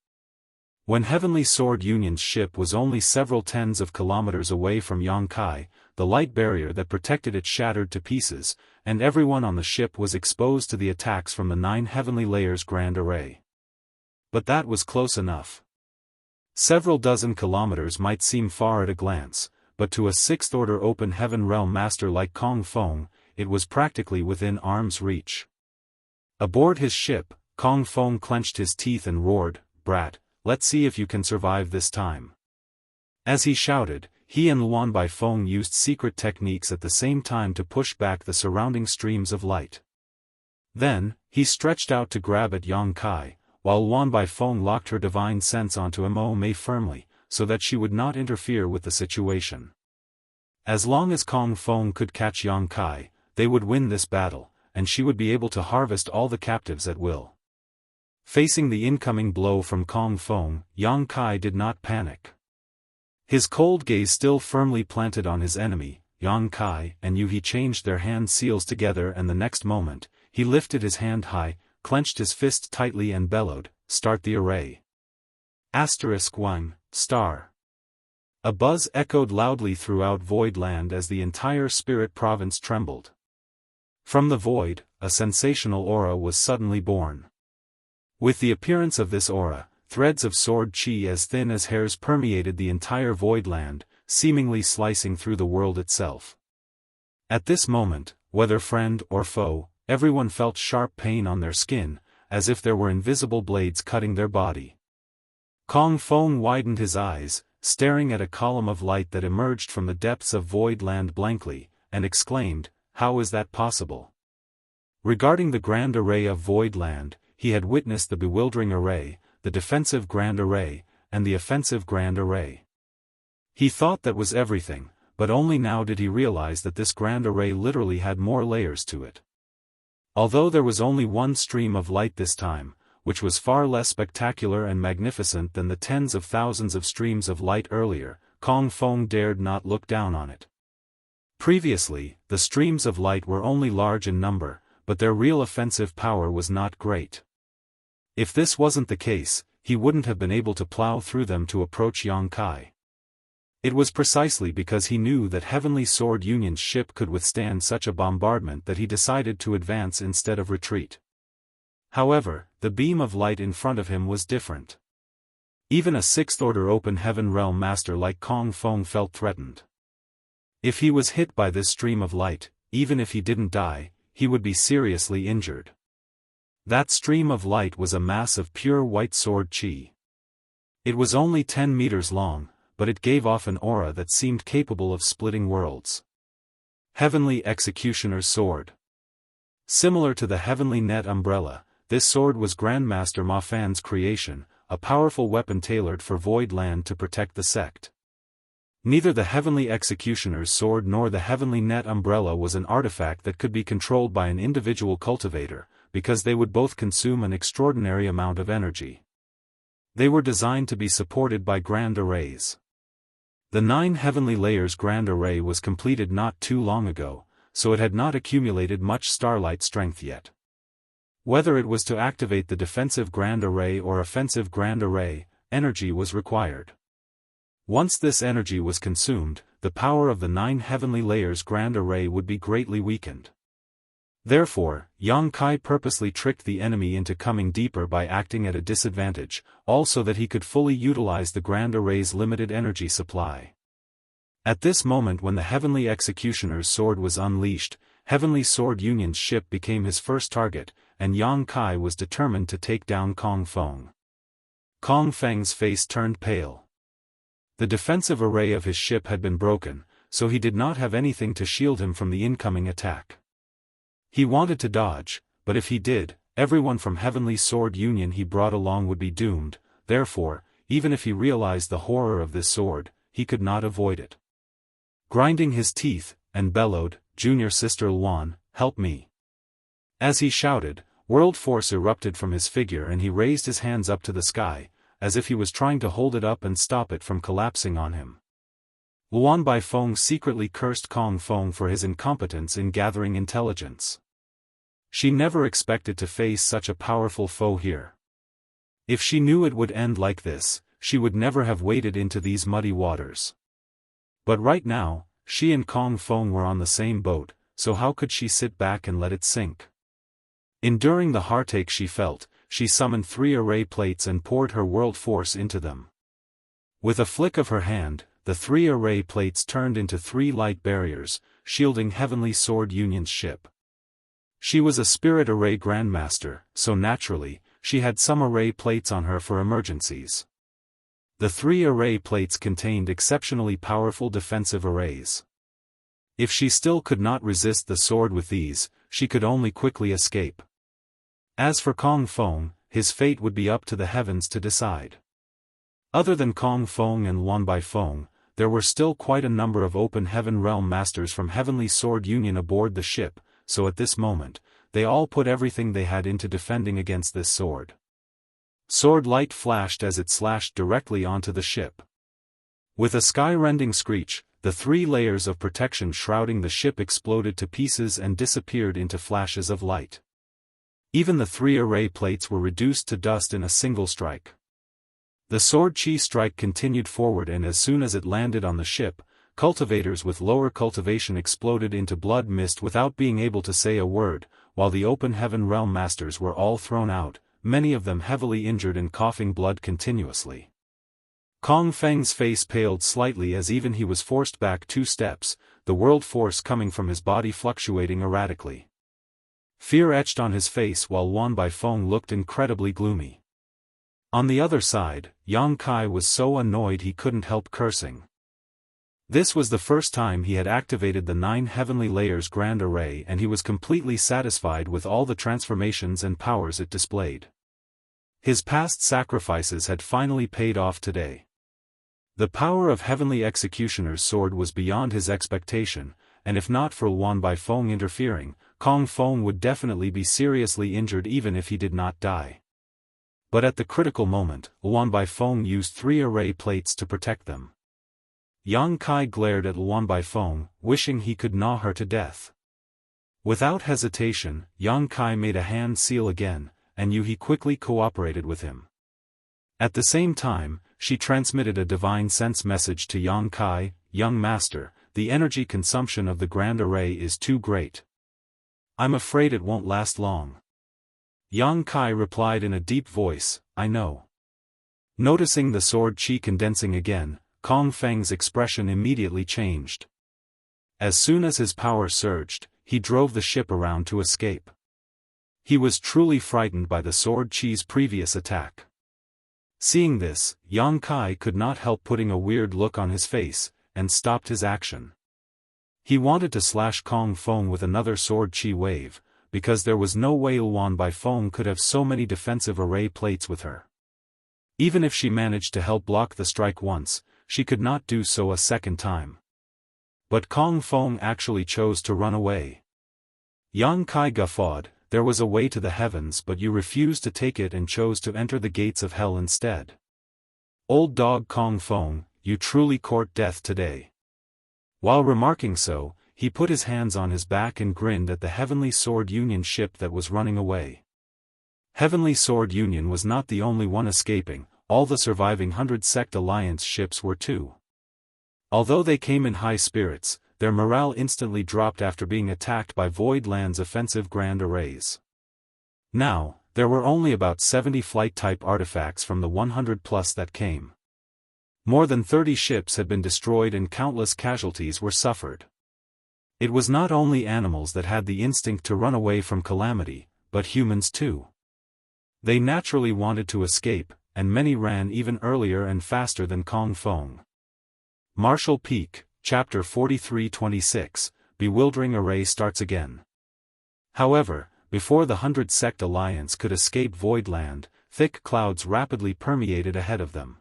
When Heavenly Sword Union's ship was only several tens of kilometers away from Yang Kai, the light barrier that protected it shattered to pieces, and everyone on the ship was exposed to the attacks from the 9 heavenly layers grand array. But that was close enough. Several dozen kilometers might seem far at a glance, but to a 6th-order open heaven realm master like Kong Feng, it was practically within arm's reach. Aboard his ship, Kong Feng clenched his teeth and roared, "Brat, let's see if you can survive this time." As he shouted, he and Luan Bai Feng used secret techniques at the same time to push back the surrounding streams of light. Then, he stretched out to grab at Yang Kai, while Luan Bai Feng locked her divine sense onto Mo Mei firmly, so that she would not interfere with the situation. As long as Kong Feng could catch Yang Kai, they would win this battle, and she would be able to harvest all the captives at will. Facing the incoming blow from Kong Feng, Yang Kai did not panic. His cold gaze still firmly planted on his enemy, Yang Kai and Yu. He changed their hand seals together, and the next moment, he lifted his hand high, clenched his fist tightly and bellowed, "Start the array." *1 star. A buzz echoed loudly throughout Voidland as the entire spirit province trembled. From the void, a sensational aura was suddenly born. With the appearance of this aura, threads of sword chi as thin as hairs permeated the entire Voidland, seemingly slicing through the world itself. At this moment, whether friend or foe, everyone felt sharp pain on their skin, as if there were invisible blades cutting their body. Kong Feng widened his eyes, staring at a column of light that emerged from the depths of void land blankly, and exclaimed, "How is that possible?" Regarding the grand array of void land, he had witnessed the bewildering array, the defensive grand array, and the offensive grand array. He thought that was everything, but only now did he realize that this grand array literally had more layers to it. Although there was only one stream of light this time, which was far less spectacular and magnificent than the tens of thousands of streams of light earlier, Kong Feng dared not look down on it. Previously, the streams of light were only large in number, but their real offensive power was not great. If this wasn't the case, he wouldn't have been able to plow through them to approach Yang Kai. It was precisely because he knew that Heavenly Sword Union's ship could withstand such a bombardment that he decided to advance instead of retreat. However, the beam of light in front of him was different. Even a sixth-order open heaven realm master like Kong Feng felt threatened. If he was hit by this stream of light, even if he didn't die, he would be seriously injured. That stream of light was a mass of pure white sword chi. It was only 10 meters long, but it gave off an aura that seemed capable of splitting worlds. Heavenly Executioner's Sword. Similar to the Heavenly Net Umbrella, this sword was Grandmaster Ma Fan's creation, a powerful weapon tailored for Void Land to protect the sect. Neither the Heavenly Executioner's Sword nor the Heavenly Net Umbrella was an artifact that could be controlled by an individual cultivator, because they would both consume an extraordinary amount of energy. They were designed to be supported by grand arrays. The 9 heavenly layers grand array was completed not too long ago, so it had not accumulated much starlight strength yet. Whether it was to activate the defensive grand array or offensive grand array, energy was required. Once this energy was consumed, the power of the 9 heavenly layers grand array would be greatly weakened. Therefore, Yang Kai purposely tricked the enemy into coming deeper by acting at a disadvantage, also that he could fully utilize the grand array's limited energy supply. At this moment when the Heavenly Executioner's Sword was unleashed, Heavenly Sword Union's ship became his first target, and Yang Kai was determined to take down Kong Feng. Kong Feng's face turned pale. The defensive array of his ship had been broken, so he did not have anything to shield him from the incoming attack. He wanted to dodge, but if he did, everyone from Heavenly Sword Union he brought along would be doomed. Therefore, even if he realized the horror of this sword, he could not avoid it. Grinding his teeth, and bellowed, "Junior Sister Luan, help me." As he shouted, world force erupted from his figure and he raised his hands up to the sky, as if he was trying to hold it up and stop it from collapsing on him. Luan Baifeng secretly cursed Kong Feng for his incompetence in gathering intelligence. She never expected to face such a powerful foe here. If she knew it would end like this, she would never have waded into these muddy waters. But right now, she and Kong Feng were on the same boat, so how could she sit back and let it sink? Enduring the heartache she felt, she summoned 3 array plates and poured her world force into them. With a flick of her hand, the 3 array plates turned into 3 light barriers, shielding Heavenly Sword Union's ship. She was a spirit array grandmaster, so naturally, she had some array plates on her for emergencies. The 3 array plates contained exceptionally powerful defensive arrays. If she still could not resist the sword with these, she could only quickly escape. As for Kong Feng, his fate would be up to the heavens to decide. Other than Kong Feng and Luan Baifeng, there were still quite a number of open heaven realm masters from Heavenly Sword Union aboard the ship, so at this moment, they all put everything they had into defending against this sword. Sword light flashed as it slashed directly onto the ship. With a sky-rending screech, the 3 layers of protection shrouding the ship exploded to pieces and disappeared into flashes of light. Even the 3 array plates were reduced to dust in a single strike. The sword chi strike continued forward and as soon as it landed on the ship, cultivators with lower cultivation exploded into blood mist without being able to say a word, while the open heaven realm masters were all thrown out, many of them heavily injured and coughing blood continuously. Kong Feng's face paled slightly as even he was forced back 2 steps, the world force coming from his body fluctuating erratically. Fear etched on his face while Wan Baifeng looked incredibly gloomy. On the other side, Yang Kai was so annoyed he couldn't help cursing. This was the first time he had activated the 9 heavenly layers grand array, and he was completely satisfied with all the transformations and powers it displayed. His past sacrifices had finally paid off today. The power of Heavenly Executioner's sword was beyond his expectation, and if not for Wan Baifeng interfering, Kong Feng would definitely be seriously injured even if he did not die. But at the critical moment, Wan Baifeng used 3 array plates to protect them. Yang Kai glared at Wan Baifeng, wishing he could gnaw her to death. Without hesitation, Yang Kai made a hand seal again, and He quickly cooperated with him. At the same time, she transmitted a divine sense message to Yang Kai, "Young master, the energy consumption of the grand array is too great. I'm afraid it won't last long." Yang Kai replied in a deep voice, "I know." Noticing the sword chi condensing again, Kong Feng's expression immediately changed. As soon as his power surged, he drove the ship around to escape. He was truly frightened by the sword chi's previous attack. Seeing this, Yang Kai could not help putting a weird look on his face, and stopped his action. He wanted to slash Kong Feng with another sword chi wave, because there was no way Wan Baifeng could have so many defensive array plates with her. Even if she managed to help block the strike once, she could not do so a second time. But Kong Feng actually chose to run away. Yang Kai guffawed, "There was a way to the heavens, but you refused to take it and chose to enter the gates of hell instead. Old dog Kong Feng, you truly court death today." While remarking so, he put his hands on his back and grinned at the Heavenly Sword Union ship that was running away. Heavenly Sword Union was not the only one escaping, all the surviving 100 Sect Alliance ships were too. Although they came in high spirits, their morale instantly dropped after being attacked by Void Land's offensive grand arrays. Now, there were only about 70 flight-type artifacts from the 100+ that came. More than 30 ships had been destroyed and countless casualties were suffered. It was not only animals that had the instinct to run away from calamity, but humans too. They naturally wanted to escape, and many ran even earlier and faster than Kong Feng. Marshall Peak, Chapter 43-26, Bewildering Array starts again. However, before the 100 Sect Alliance could escape Void Land, thick clouds rapidly permeated ahead of them.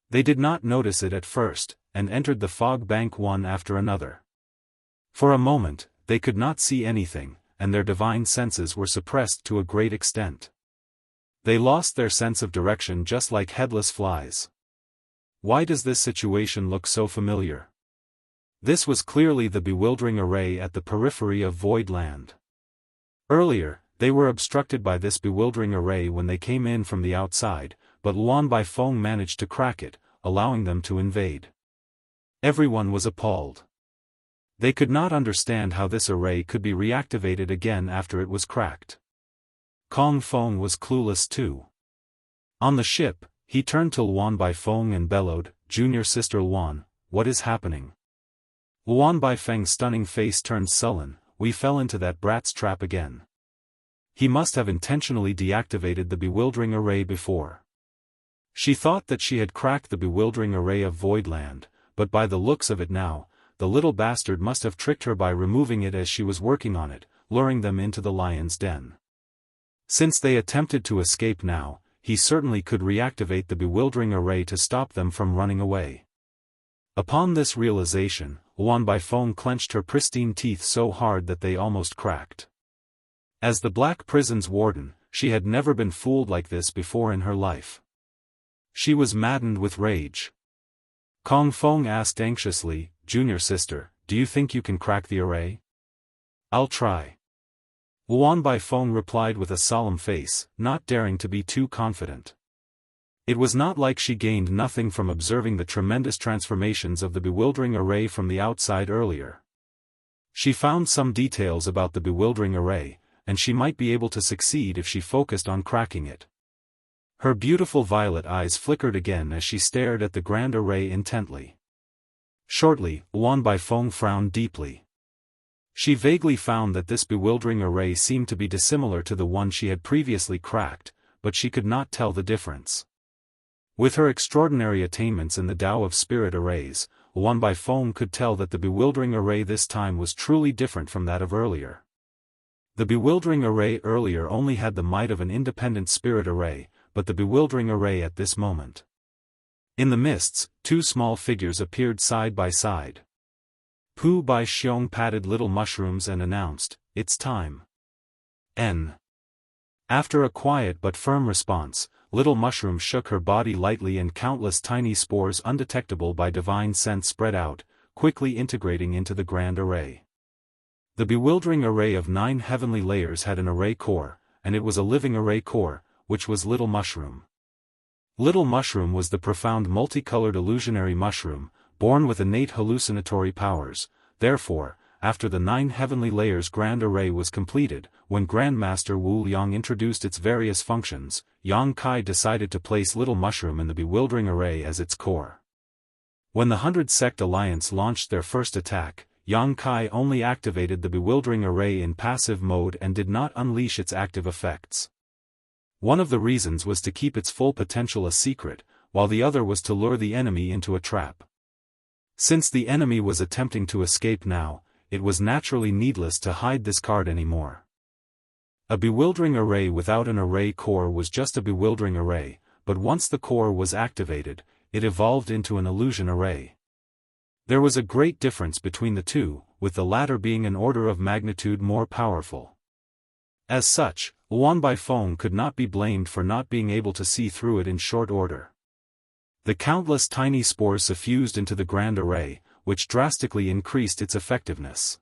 They did not notice it at first, and entered the fog bank one after another. For a moment, they could not see anything, and their divine senses were suppressed to a great extent. They lost their sense of direction just like headless flies. Why does this situation look so familiar? This was clearly the bewildering array at the periphery of Void Land. Earlier, they were obstructed by this bewildering array when they came in from the outside, but Wan Baifeng managed to crack it, allowing them to invade. Everyone was appalled. They could not understand how this array could be reactivated again after it was cracked. Kong Feng was clueless too. On the ship, he turned to Wan Baifeng and bellowed, "Junior sister Wan, what is happening?" Wan Baifeng's stunning face turned sullen. "We fell into that brat's trap again. He must have intentionally deactivated the bewildering array before." She thought that she had cracked the bewildering array of Void Land, but by the looks of it now, the little bastard must have tricked her by removing it as she was working on it, luring them into the lion's den. Since they attempted to escape now, he certainly could reactivate the bewildering array to stop them from running away. Upon this realization, Wan Baifeng clenched her pristine teeth so hard that they almost cracked. As the Black Prison's warden, she had never been fooled like this before in her life. She was maddened with rage. Kong Feng asked anxiously, "Junior sister, do you think you can crack the array?" "I'll try." Wan Baifeng replied with a solemn face, not daring to be too confident. It was not like she gained nothing from observing the tremendous transformations of the bewildering array from the outside earlier. She found some details about the bewildering array, and she might be able to succeed if she focused on cracking it. Her beautiful violet eyes flickered again as she stared at the grand array intently. Shortly, Wan Baifeng frowned deeply. She vaguely found that this bewildering array seemed to be dissimilar to the one she had previously cracked, but she could not tell the difference. With her extraordinary attainments in the Tao of Spirit arrays, One by Feng could tell that the bewildering array this time was truly different from that of earlier. The bewildering array earlier only had the might of an independent spirit array, but the bewildering array at this moment. In the mists, two small figures appeared side by side. Pu Bai Xiong patted little mushrooms and announced, "It's time." After a quiet but firm response, little mushroom shook her body lightly and countless tiny spores undetectable by divine sense spread out, quickly integrating into the grand array. The bewildering array of 9 heavenly layers had an array core, and it was a living array core, which was Little Mushroom. Little Mushroom was the profound multicolored illusionary mushroom, born with innate hallucinatory powers. Therefore, after the 9 heavenly layers grand array was completed, when Grandmaster Wu Liang introduced its various functions, Yang Kai decided to place Little Mushroom in the bewildering array as its core. When the 100 Sect Alliance launched their first attack, Yang Kai only activated the bewildering array in passive mode and did not unleash its active effects. One of the reasons was to keep its full potential a secret, while the other was to lure the enemy into a trap. Since the enemy was attempting to escape now, it was naturally needless to hide this card anymore. A bewildering array without an array core was just a bewildering array, but once the core was activated, it evolved into an illusion array. There was a great difference between the two, with the latter being an order of magnitude more powerful. As such, Luan Baifeng could not be blamed for not being able to see through it in short order. The countless tiny spores suffused into the grand array, which drastically increased its effectiveness.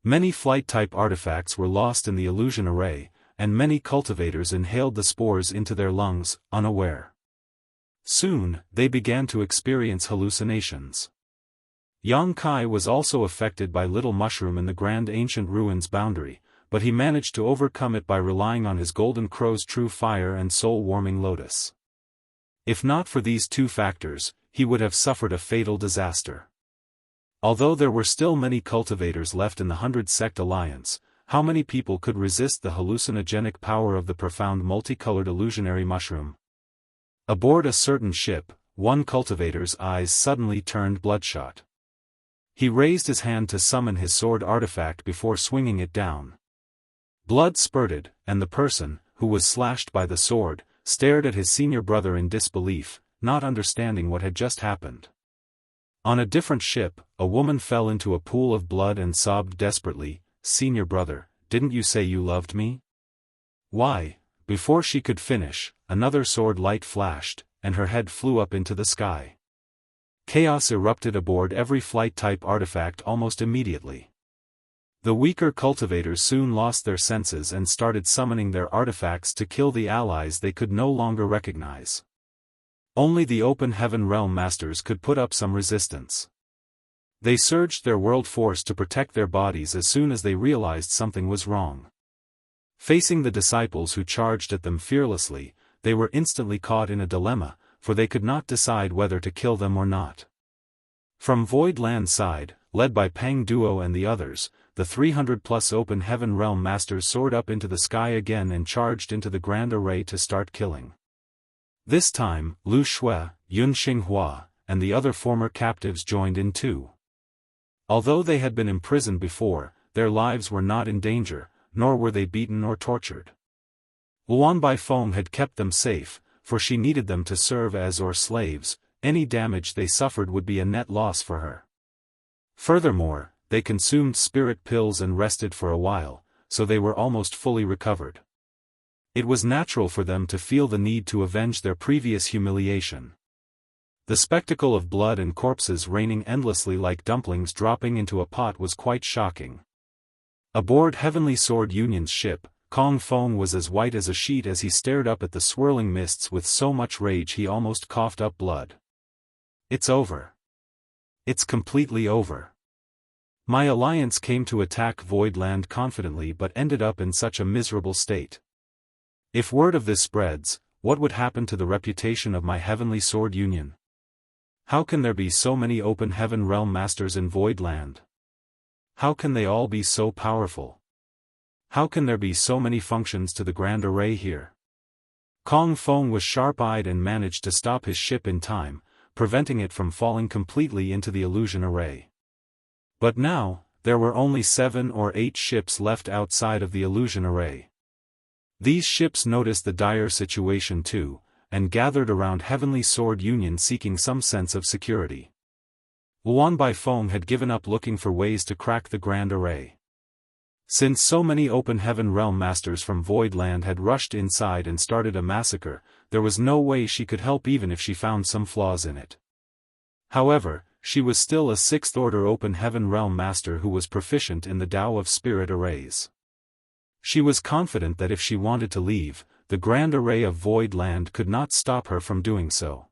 Many flight-type artifacts were lost in the illusion array, and many cultivators inhaled the spores into their lungs, unaware. Soon, they began to experience hallucinations. Yang Kai was also affected by Little Mushroom in the Grand Ancient Ruins boundary, but he managed to overcome it by relying on his Golden Crow's True Fire and Soul-Warming Lotus. If not for these two factors, he would have suffered a fatal disaster. Although there were still many cultivators left in the 100 Sect Alliance, how many people could resist the hallucinogenic power of the profound multicolored illusionary mushroom? Aboard a certain ship, one cultivator's eyes suddenly turned bloodshot. He raised his hand to summon his sword artifact before swinging it down. Blood spurted, and the person, who was slashed by the sword, stared at his senior brother in disbelief, not understanding what had just happened. On a different ship, a woman fell into a pool of blood and sobbed desperately, "Senior brother, didn't you say you loved me?" "Why?" Before she could finish, another sword light flashed, and her head flew up into the sky. Chaos erupted aboard every flight-type artifact almost immediately. The weaker cultivators soon lost their senses and started summoning their artifacts to kill the allies they could no longer recognize. Only the Open Heaven Realm Masters could put up some resistance. They surged their world force to protect their bodies as soon as they realized something was wrong. Facing the disciples who charged at them fearlessly, they were instantly caught in a dilemma, for they could not decide whether to kill them or not. From Void Land side, led by Peng Duo and the others, the 300-plus Open Heaven Realm Masters soared up into the sky again and charged into the grand array to start killing. This time, Lu Shui, Yun Xinghua, and the other former captives joined in too. Although they had been imprisoned before, their lives were not in danger, nor were they beaten or tortured. Luan Baifeng had kept them safe, for she needed them to serve as slaves. Any damage they suffered would be a net loss for her. Furthermore, they consumed spirit pills and rested for a while, so they were almost fully recovered. It was natural for them to feel the need to avenge their previous humiliation. The spectacle of blood and corpses raining endlessly like dumplings dropping into a pot was quite shocking. Aboard Heavenly Sword Union's ship, Kong Feng was as white as a sheet as he stared up at the swirling mists with so much rage he almost coughed up blood. "It's over. It's completely over. My alliance came to attack Void Land confidently but ended up in such a miserable state. If word of this spreads, what would happen to the reputation of my Heavenly Sword Union? How can there be so many Open Heaven Realm Masters in Void Land? How can they all be so powerful? How can there be so many functions to the grand array here? Kong Feng was sharp-eyed and managed to stop his ship in time, preventing it from falling completely into the illusion array. But now, there were only 7 or 8 ships left outside of the illusion array. These ships noticed the dire situation too, and gathered around Heavenly Sword Union seeking some sense of security. Luan Baifeng had given up looking for ways to crack the grand array. Since so many open heaven realm masters from Void Land had rushed inside and started a massacre, there was no way she could help even if she found some flaws in it. However, she was still a 6th order open heaven realm master who was proficient in the Tao of spirit arrays. She was confident that if she wanted to leave, the grand array of Void Land could not stop her from doing so.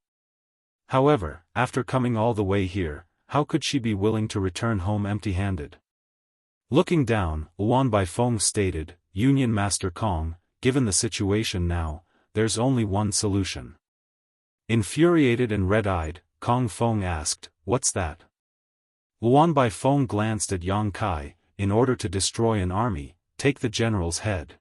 However, after coming all the way here, how could she be willing to return home empty-handed? Looking down, Luan Baifeng stated, Union Master Kong, given the situation now, there's only one solution. Infuriated and red-eyed, Kong Feng asked, what's that? Luan Baifeng glanced at Yang Kai, in order to destroy an army, take the general's head.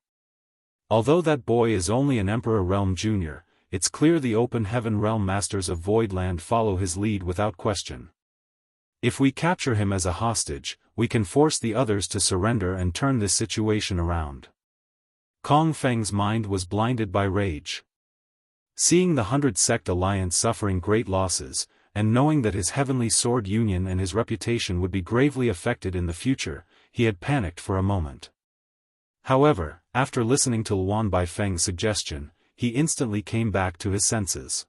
Although that boy is only an Emperor Realm Junior, it's clear the Open Heaven Realm Masters of Void Land follow his lead without question. If we capture him as a hostage, we can force the others to surrender and turn this situation around. Kong Feng's mind was blinded by rage. Seeing the 100 Sect Alliance suffering great losses, and knowing that his Heavenly Sword Union and his reputation would be gravely affected in the future, he had panicked for a moment. However, after listening to Luan Baifeng's suggestion, he instantly came back to his senses.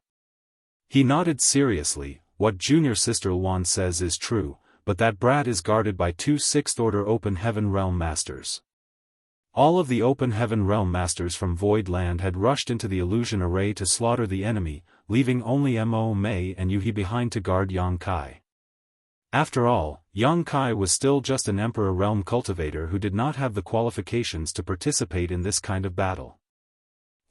He nodded seriously, what junior sister Luan says is true, but that brat is guarded by 2 6th order Open Heaven Realm Masters. All of the Open Heaven Realm Masters from Void Land had rushed into the illusion array to slaughter the enemy, leaving only Mo Mei and Yuhi behind to guard Yang Kai. After all, Yang Kai was still just an Emperor Realm cultivator who did not have the qualifications to participate in this kind of battle.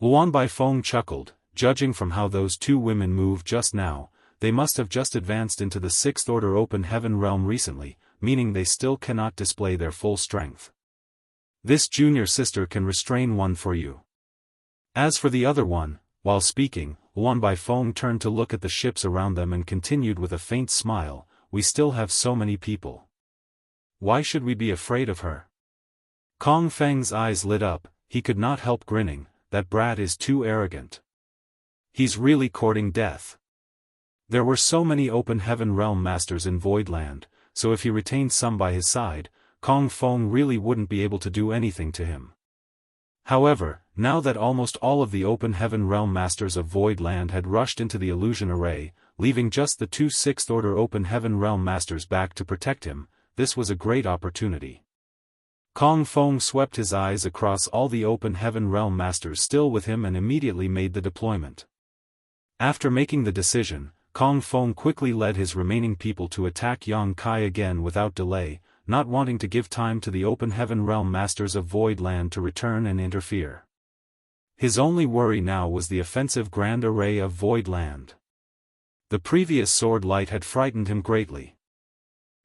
Luan Baifeng chuckled, judging from how those 2 women moved just now, they must have just advanced into the 6th order Open Heaven Realm recently, meaning they still cannot display their full strength. This junior sister can restrain one for you. As for the other one, while speaking, Luan Baifeng turned to look at the ships around them and continued with a faint smile, we still have so many people. Why should we be afraid of her? Kong Feng's eyes lit up, he could not help grinning, that brat is too arrogant. He's really courting death. There were so many Open Heaven Realm Masters in Void Land, so if he retained some by his side, Kong Feng really wouldn't be able to do anything to him. However, now that almost all of the Open Heaven Realm Masters of Void Land had rushed into the illusion array, leaving just the 2 6th order Open Heaven Realm Masters back to protect him, this was a great opportunity. Kong Feng swept his eyes across all the Open Heaven Realm Masters still with him and immediately made the deployment. After making the decision, Kong Feng quickly led his remaining people to attack Yang Kai again without delay, not wanting to give time to the Open Heaven Realm Masters of Void Land to return and interfere. His only worry now was the offensive Grand Array of Void Land. The previous sword light had frightened him greatly.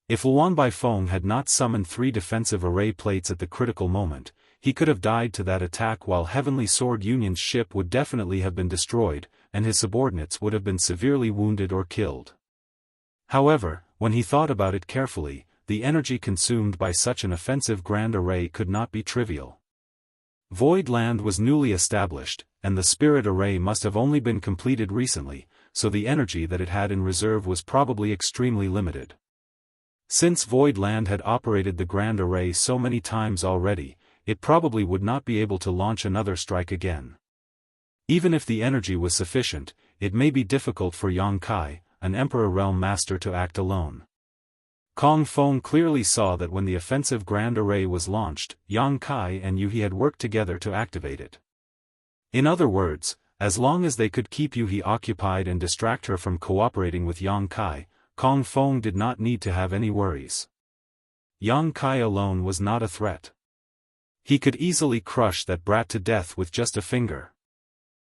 If Luan Baifeng had not summoned 3 defensive array plates at the critical moment, he could have died to that attack while Heavenly Sword Union's ship would definitely have been destroyed, and his subordinates would have been severely wounded or killed. However, when he thought about it carefully, the energy consumed by such an offensive grand array could not be trivial. Void Land was newly established, and the spirit array must have only been completed recently, so the energy that it had in reserve was probably extremely limited. Since Void Land had operated the grand array so many times already, it probably would not be able to launch another strike again. Even if the energy was sufficient, it may be difficult for Yang Kai, an Emperor Realm Master, to act alone. Kong Feng clearly saw that when the offensive Grand Array was launched, Yang Kai and Yuhi had worked together to activate it. In other words, as long as they could keep Yuhi occupied and distract her from cooperating with Yang Kai, Kong Feng did not need to have any worries. Yang Kai alone was not a threat. He could easily crush that brat to death with just a finger.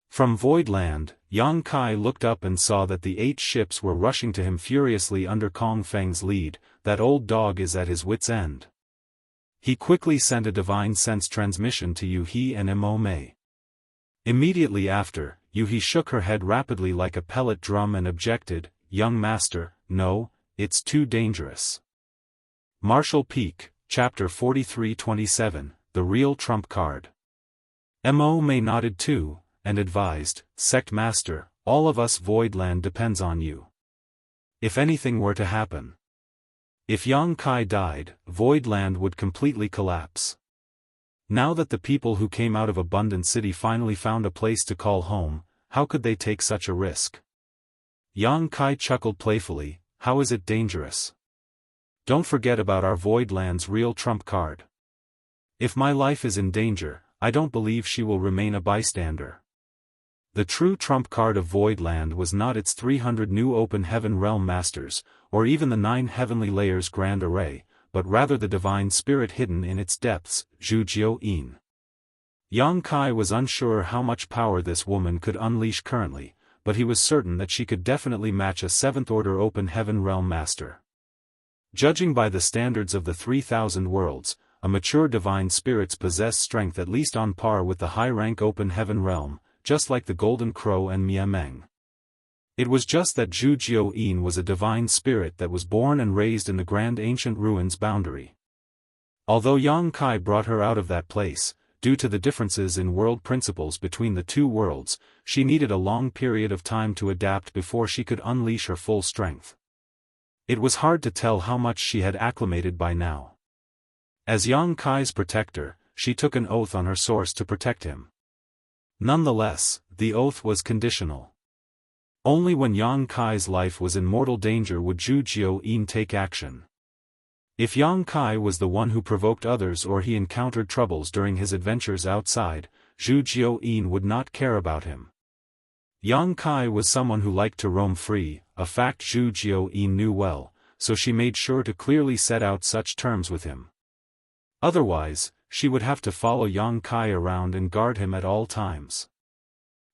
From Void Land, Yang Kai looked up and saw that the 8 ships were rushing to him furiously under Kong Feng's lead. That old dog is at his wits' end. He quickly sent a divine sense transmission to Yu-He and Mo-Mei. Immediately after, Yu-He shook her head rapidly like a pellet drum and objected, "Young master, no, it's too dangerous." Martial Peak, Chapter 43-27, The Real Trump Card. Mo-Mei nodded too, and advised, "Sect Master, all of us Voidland depends on you. If anything were to happen, if Yang Kai died, Voidland would completely collapse. Now that the people who came out of Abundant City finally found a place to call home, how could they take such a risk?" Yang Kai chuckled playfully, "How is it dangerous? Don't forget about our Voidland's real trump card. If my life is in danger, I don't believe she will remain a bystander." The true trump card of Voidland was not its 300 new open heaven realm masters, or even the 9 heavenly layers grand array, but rather the divine spirit hidden in its depths, Zhu-Jiao-In. Yang Kai was unsure how much power this woman could unleash currently, but he was certain that she could definitely match a 7th order open heaven realm master. Judging by the standards of the 3,000 worlds, a mature divine spirits possess strength at least on par with the high-rank open heaven realm, just like the Golden Crow and Mia Meng. It was just that Zhu-Jiao-In was a divine spirit that was born and raised in the grand ancient ruins boundary. Although Yang Kai brought her out of that place, due to the differences in world principles between the two worlds, she needed a long period of time to adapt before she could unleash her full strength. It was hard to tell how much she had acclimated by now. As Yang Kai's protector, she took an oath on her source to protect him. Nonetheless, the oath was conditional. Only when Yang Kai's life was in mortal danger would Zhu-Jiao-In take action. If Yang Kai was the one who provoked others or he encountered troubles during his adventures outside, Zhu-Jiao-In would not care about him. Yang Kai was someone who liked to roam free, a fact Zhu-Jiao-In knew well, so she made sure to clearly set out such terms with him. Otherwise, she would have to follow Yang Kai around and guard him at all times.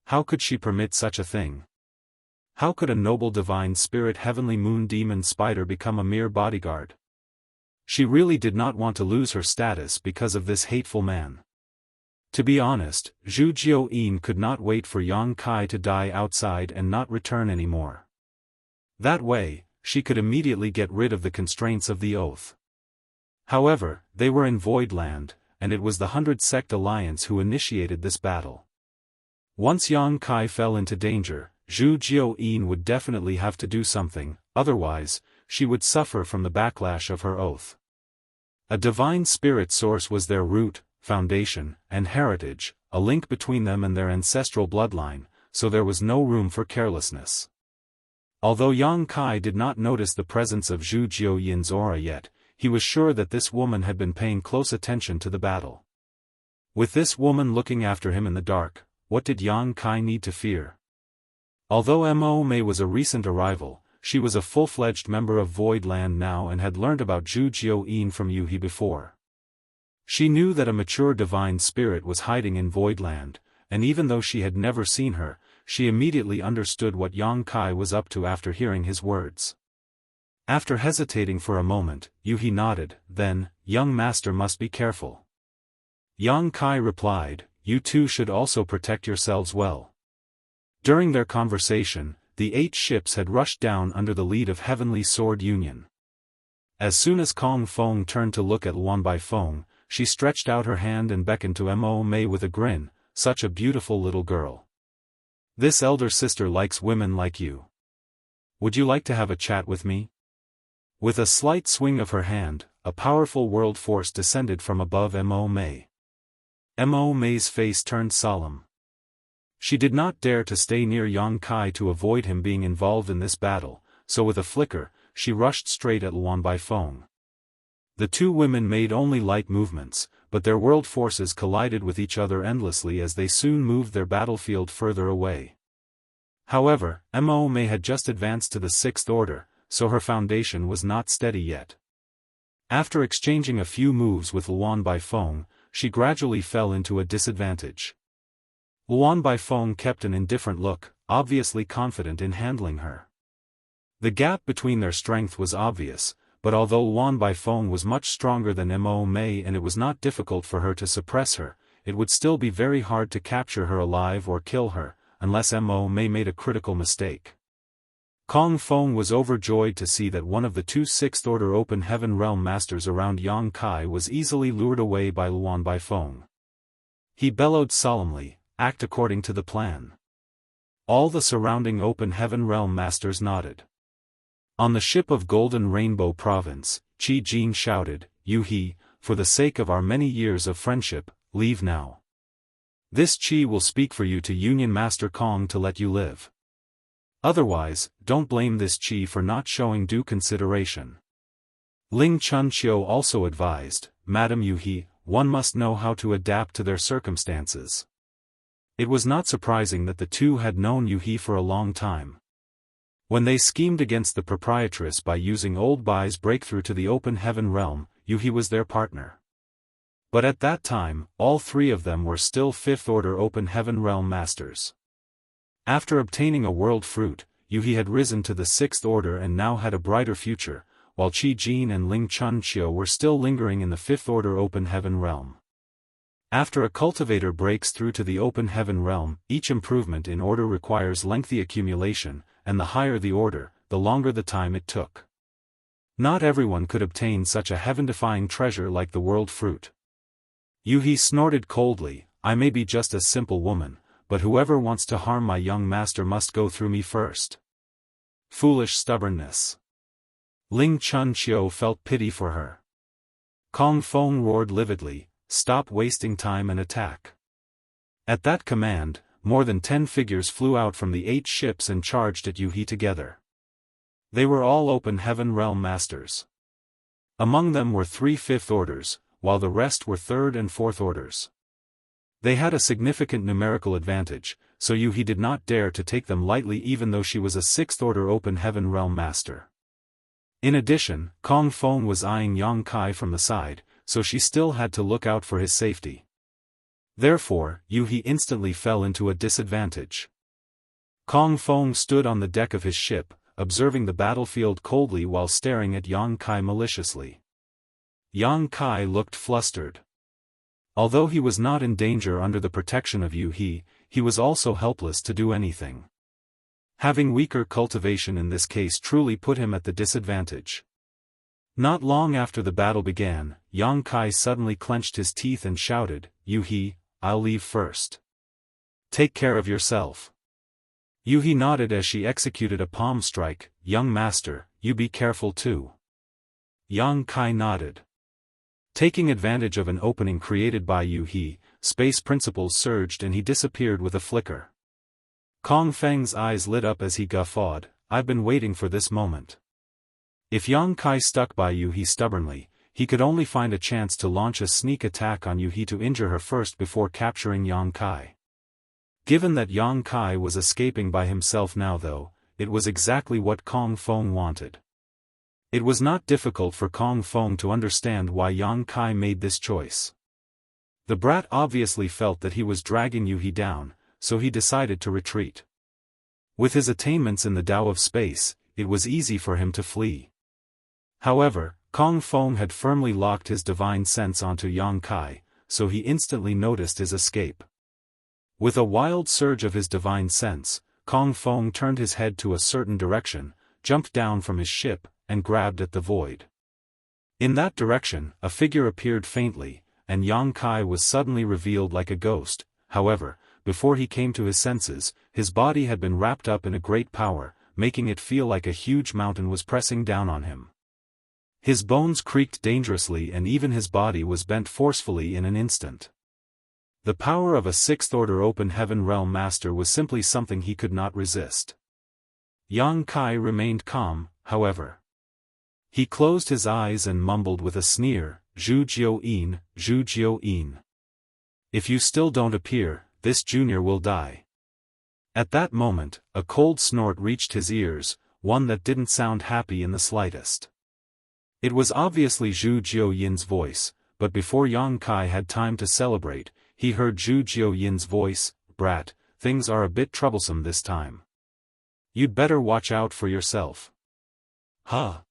How could she permit such a thing? How could a noble divine spirit heavenly moon demon spider become a mere bodyguard? She really did not want to lose her status because of this hateful man. To be honest, Zhu-Jiao-In could not wait for Yang Kai to die outside and not return anymore. That way, she could immediately get rid of the constraints of the oath. However, they were in Voidland, and it was the 100 Sect Alliance who initiated this battle. Once Yang Kai fell into danger, Zhu-Jiao-In would definitely have to do something, otherwise, she would suffer from the backlash of her oath. A divine spirit source was their root, foundation, and heritage, a link between them and their ancestral bloodline, so there was no room for carelessness. Although Yang Kai did not notice the presence of Zhu-Jiao-Yin's aura yet, he was sure that this woman had been paying close attention to the battle. With this woman looking after him in the dark, what did Yang Kai need to fear? Although Mo-Mei was a recent arrival, she was a full-fledged member of Voidland now and had learned about Zhu-Jiao-In from Yu-He before. She knew that a mature divine spirit was hiding in Voidland, and even though she had never seen her, she immediately understood what Yang Kai was up to after hearing his words. After hesitating for a moment, Yu-He nodded, then, "Young master must be careful." Yang Kai replied, "You two should also protect yourselves well." During their conversation, the 8 ships had rushed down under the lead of Heavenly Sword Union. As soon as Kong Feng turned to look at Luan Bai Feng, she stretched out her hand and beckoned to Mo-Mei with a grin, "Such a beautiful little girl. This elder sister likes women like you. Would you like to have a chat with me?" With a slight swing of her hand, a powerful world force descended from above Mo-Mei. Mo-Mei's face turned solemn. She did not dare to stay near Yang Kai to avoid him being involved in this battle, so with a flicker, she rushed straight at Luan Bai Feng. The two women made only light movements, but their world forces collided with each other endlessly as they soon moved their battlefield further away. However, Mo-Mei had just advanced to the 6th order, so her foundation was not steady yet. After exchanging a few moves with Luan Bai Feng, she gradually fell into a disadvantage. Luan Bai Feng kept an indifferent look, obviously confident in handling her. The gap between their strength was obvious, but although Luan Baifeng was much stronger than Mo Mei and it was not difficult for her to suppress her, it would still be very hard to capture her alive or kill her, unless Mo Mei made a critical mistake. Kong Feng was overjoyed to see that one of the two Sixth Order Open Heaven Realm Masters around Yang Kai was easily lured away by Luan Baifeng. He bellowed solemnly, "Act according to the plan." All the surrounding Open Heaven Realm Masters nodded. On the ship of Golden Rainbow Province, Qi Jin shouted, "Yu He, for the sake of our many years of friendship, leave now. This Qi will speak for you to Union Master Kong to let you live. Otherwise, don't blame this Qi for not showing due consideration." Ling Chunqiu also advised, "Madam Yu He, one must know how to adapt to their circumstances." It was not surprising that the two had known Yu He for a long time. When they schemed against the proprietress by using Old Bai's breakthrough to the Open Heaven Realm, Yu He was their partner. But at that time, all three of them were still Fifth Order Open Heaven Realm Masters. After obtaining a world fruit, Yu He had risen to the Sixth Order and now had a brighter future, while Qi Jin and Ling Chunqiu were still lingering in the Fifth Order Open Heaven Realm. After a cultivator breaks through to the Open Heaven Realm, each improvement in order requires lengthy accumulation, and the higher the order, the longer the time it took. Not everyone could obtain such a heaven-defying treasure like the world fruit. Yu He snorted coldly, "I may be just a simple woman, but whoever wants to harm my young master must go through me first." Foolish stubbornness. Ling Chunqiu felt pity for her. Kong Feng roared lividly, "Stop wasting time and attack." At that command, more than 10 figures flew out from the 8 ships and charged at Yu He together. They were all Open Heaven Realm Masters. Among them were 3 Fifth Orders, while the rest were 3rd and 4th Orders. They had a significant numerical advantage, so Yu He did not dare to take them lightly even though she was a 6th Order Open Heaven Realm Master. In addition, Kong Feng was eyeing Yang Kai from the side, so she still had to look out for his safety. Therefore, Yu He instantly fell into a disadvantage. Kong Feng stood on the deck of his ship, observing the battlefield coldly while staring at Yang Kai maliciously. Yang Kai looked flustered. Although he was not in danger under the protection of Yu He, he was also helpless to do anything. Having weaker cultivation in this case truly put him at the disadvantage. Not long after the battle began, Yang Kai suddenly clenched his teeth and shouted, "Yu He, I'll leave first. Take care of yourself." Yu He nodded as she executed a palm strike, "Young master, you be careful too." Yang Kai nodded. Taking advantage of an opening created by Yu He, space principles surged and he disappeared with a flicker. Kong Feng's eyes lit up as he guffawed, "I've been waiting for this moment." If Yang Kai stuck by Yu He stubbornly, he could only find a chance to launch a sneak attack on Yu He to injure her first before capturing Yang Kai. Given that Yang Kai was escaping by himself now though, it was exactly what Kong Feng wanted. It was not difficult for Kong Feng to understand why Yang Kai made this choice. The brat obviously felt that he was dragging Yu He down, so he decided to retreat. With his attainments in the Tao of space, it was easy for him to flee. However, Kong Feng had firmly locked his divine sense onto Yang Kai, so he instantly noticed his escape. With a wild surge of his divine sense, Kong Feng turned his head to a certain direction, jumped down from his ship, and grabbed at the void. In that direction, a figure appeared faintly, and Yang Kai was suddenly revealed like a ghost. However, before he came to his senses, his body had been wrapped up in a great power, making it feel like a huge mountain was pressing down on him. His bones creaked dangerously and even his body was bent forcefully in an instant. The power of a 6th Order Open Heaven Realm Master was simply something he could not resist. Yang Kai remained calm, however. He closed his eyes and mumbled with a sneer, "Zhu Jiu-yin, Zhu Jiu-yin. If you still don't appear, this junior will die." At that moment, a cold snort reached his ears, one that didn't sound happy in the slightest. It was obviously Zhu Jiu-yin's voice, but before Yang Kai had time to celebrate, he heard Zhu Jiu-yin's voice, "Brat, things are a bit troublesome this time. You'd better watch out for yourself." "Huh?"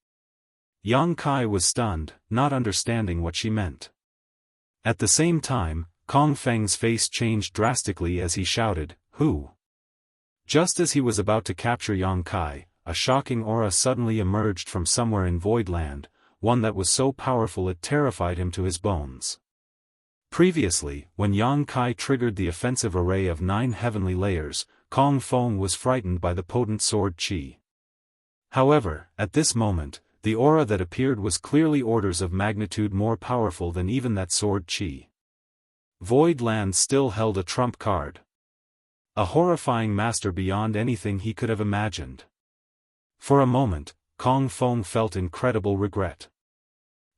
Yang Kai was stunned, not understanding what she meant. At the same time, Kong Feng's face changed drastically as he shouted, "Who?" Just as he was about to capture Yang Kai, a shocking aura suddenly emerged from somewhere in Voidland, one that was so powerful it terrified him to his bones. Previously, when Yang Kai triggered the offensive array of 9 heavenly layers, Kong Feng was frightened by the potent sword qi. However, at this moment, the aura that appeared was clearly orders of magnitude more powerful than even that sword qi. Voidland still held a trump card. A horrifying master beyond anything he could have imagined. For a moment, Kong Feng felt incredible regret.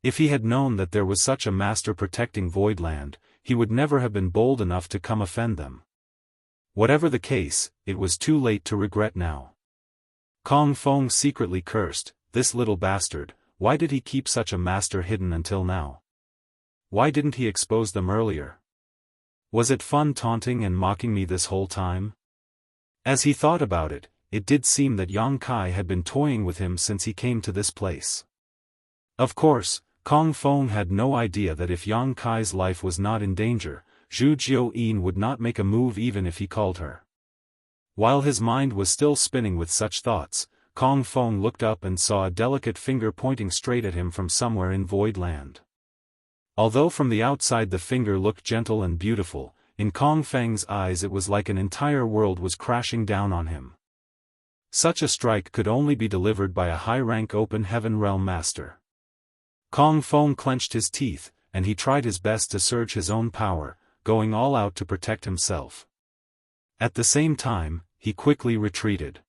If he had known that there was such a master protecting Voidland, he would never have been bold enough to come offend them. Whatever the case, it was too late to regret now. Kong Feng secretly cursed, "This little bastard, why did he keep such a master hidden until now? Why didn't he expose them earlier? Was it fun taunting and mocking me this whole time?" As he thought about it, it did seem that Yang Kai had been toying with him since he came to this place. Of course, Kong Feng had no idea that if Yang Kai's life was not in danger, Zhu Jiuyin would not make a move even if he called her. While his mind was still spinning with such thoughts, Kong Feng looked up and saw a delicate finger pointing straight at him from somewhere in Voidland. Although from the outside the finger looked gentle and beautiful, in Kong Feng's eyes it was like an entire world was crashing down on him. Such a strike could only be delivered by a high-rank open heaven realm master. Kong Feng clenched his teeth, and he tried his best to surge his own power, going all out to protect himself. At the same time, he quickly retreated.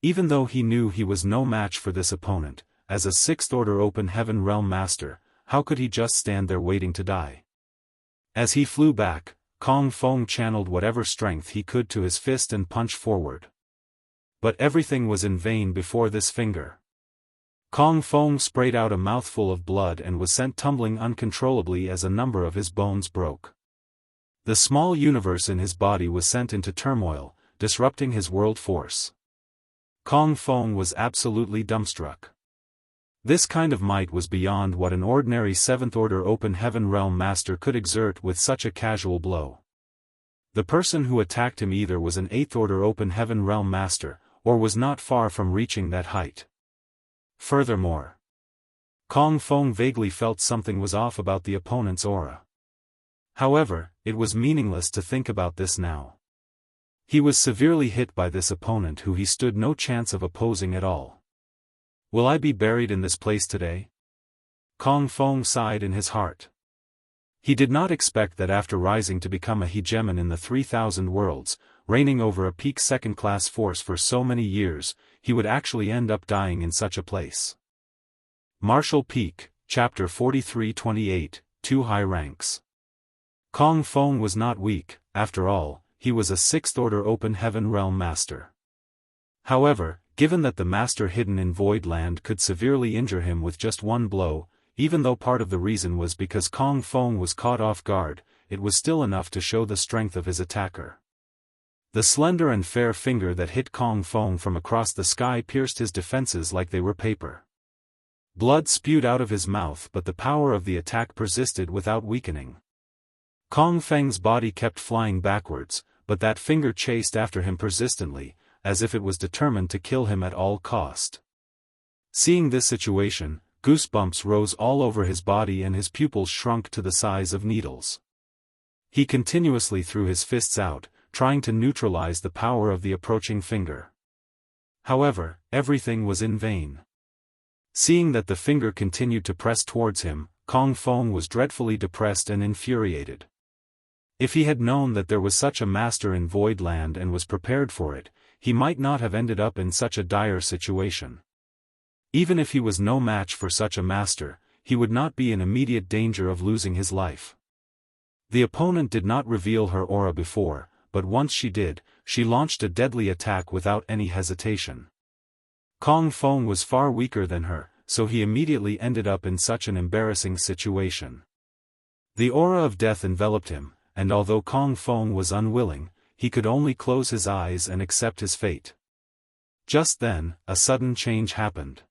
Even though he knew he was no match for this opponent, as a 6th order open heaven realm master, how could he just stand there waiting to die? As he flew back, Kong Feng channeled whatever strength he could to his fist and punched forward. But everything was in vain before this finger. Kong Feng sprayed out a mouthful of blood and was sent tumbling uncontrollably as a number of his bones broke. The small universe in his body was sent into turmoil, disrupting his world force. Kong Feng was absolutely dumbstruck. This kind of might was beyond what an ordinary 7th order open heaven realm master could exert with such a casual blow. The person who attacked him either was an 8th order open heaven realm master, or was not far from reaching that height. Furthermore, Kong Feng vaguely felt something was off about the opponent's aura. However, it was meaningless to think about this now. He was severely hit by this opponent who he stood no chance of opposing at all. Will I be buried in this place today? Kong Feng sighed in his heart. He did not expect that after rising to become a hegemon in the 3,000 worlds, reigning over a peak second-class force for so many years, he would actually end up dying in such a place. Martial Peak, Chapter 43-28, 2 High Ranks. Kong Feng was not weak, after all, he was a 6th order open heaven realm master. However, given that the master hidden in Voidland could severely injure him with just one blow, even though part of the reason was because Kong Feng was caught off guard, it was still enough to show the strength of his attacker. The slender and fair finger that hit Kong Feng from across the sky pierced his defenses like they were paper. Blood spewed out of his mouth, but the power of the attack persisted without weakening. Kong Feng's body kept flying backwards, but that finger chased after him persistently, as if it was determined to kill him at all cost. Seeing this situation, goosebumps rose all over his body and his pupils shrunk to the size of needles. He continuously threw his fists out, trying to neutralize the power of the approaching finger. However, everything was in vain. Seeing that the finger continued to press towards him, Kong Feng was dreadfully depressed and infuriated. If he had known that there was such a master in Voidland and was prepared for it, he might not have ended up in such a dire situation. Even if he was no match for such a master, he would not be in immediate danger of losing his life. The opponent did not reveal her aura before, but once she did, she launched a deadly attack without any hesitation. Kong Feng was far weaker than her, so he immediately ended up in such an embarrassing situation. The aura of death enveloped him, and although Kong Feng was unwilling, he could only close his eyes and accept his fate. Just then, a sudden change happened.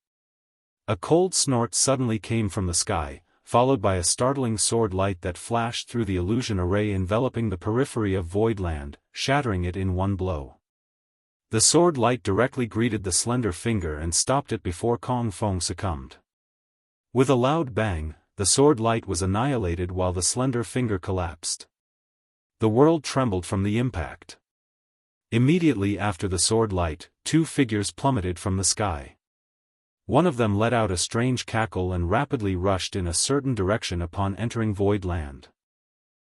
A cold snort suddenly came from the sky, followed by a startling sword light that flashed through the illusion array enveloping the periphery of Voidland, shattering it in one blow. The sword light directly greeted the slender finger and stopped it before Kong Feng succumbed. With a loud bang, the sword light was annihilated while the slender finger collapsed. The world trembled from the impact. Immediately after the sword light, two figures plummeted from the sky. One of them let out a strange cackle and rapidly rushed in a certain direction upon entering Voidland.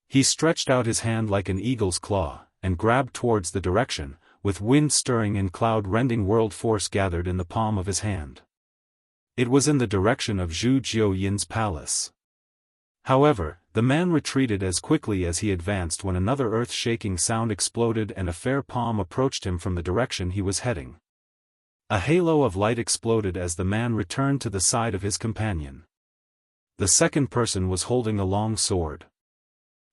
He stretched out his hand like an eagle's claw, and grabbed towards the direction, with wind-stirring and cloud-rending world force gathered in the palm of his hand. It was in the direction of Zhu Jiuyin's palace. However, the man retreated as quickly as he advanced when another earth-shaking sound exploded and a fair palm approached him from the direction he was heading. A halo of light exploded as the man returned to the side of his companion. The second person was holding a long sword.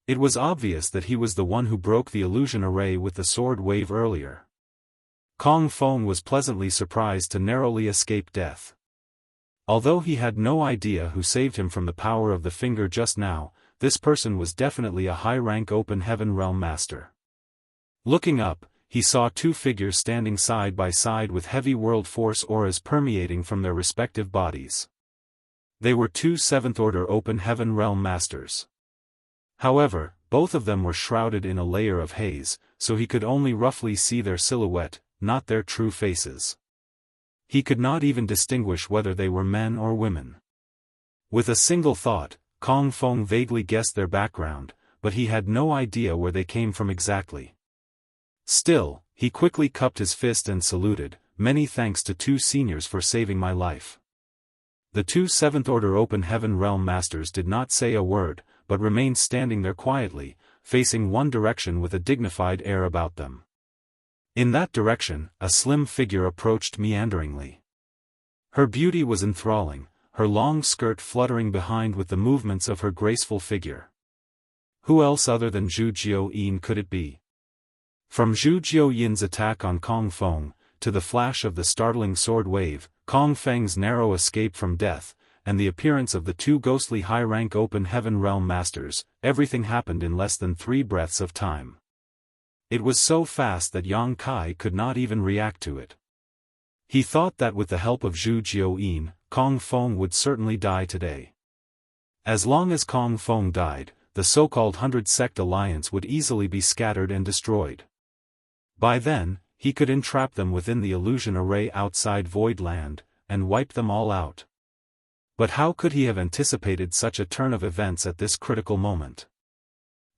It was obvious that he was the one who broke the illusion array with the sword wave earlier. Kong Feng was pleasantly surprised to narrowly escape death. Although he had no idea who saved him from the power of the finger just now, this person was definitely a high-rank open heaven realm master. Looking up, he saw two figures standing side by side with heavy world force auras permeating from their respective bodies. They were two 7th-order open heaven realm masters. However, both of them were shrouded in a layer of haze, so he could only roughly see their silhouette, not their true faces. He could not even distinguish whether they were men or women. With a single thought, Kong Feng vaguely guessed their background, but he had no idea where they came from exactly. Still, he quickly cupped his fist and saluted, "Many thanks to two seniors for saving my life." The two 7th-order open heaven realm masters did not say a word, but remained standing there quietly, facing one direction with a dignified air about them. In that direction, a slim figure approached meanderingly. Her beauty was enthralling, her long skirt fluttering behind with the movements of her graceful figure. Who else other than Zhu Jiuyin could it be? From Zhu Jiuyin's attack on Kong Feng, to the flash of the startling sword wave, Kong Feng's narrow escape from death, and the appearance of the two ghostly high-rank open heaven realm masters, everything happened in less than 3 breaths of time. It was so fast that Yang Kai could not even react to it. He thought that with the help of Zhu Jiuyin, Kong Feng would certainly die today. As long as Kong Feng died, the so-called 100 Sect Alliance would easily be scattered and destroyed. By then, he could entrap them within the illusion array outside Voidland, and wipe them all out. But how could he have anticipated such a turn of events at this critical moment?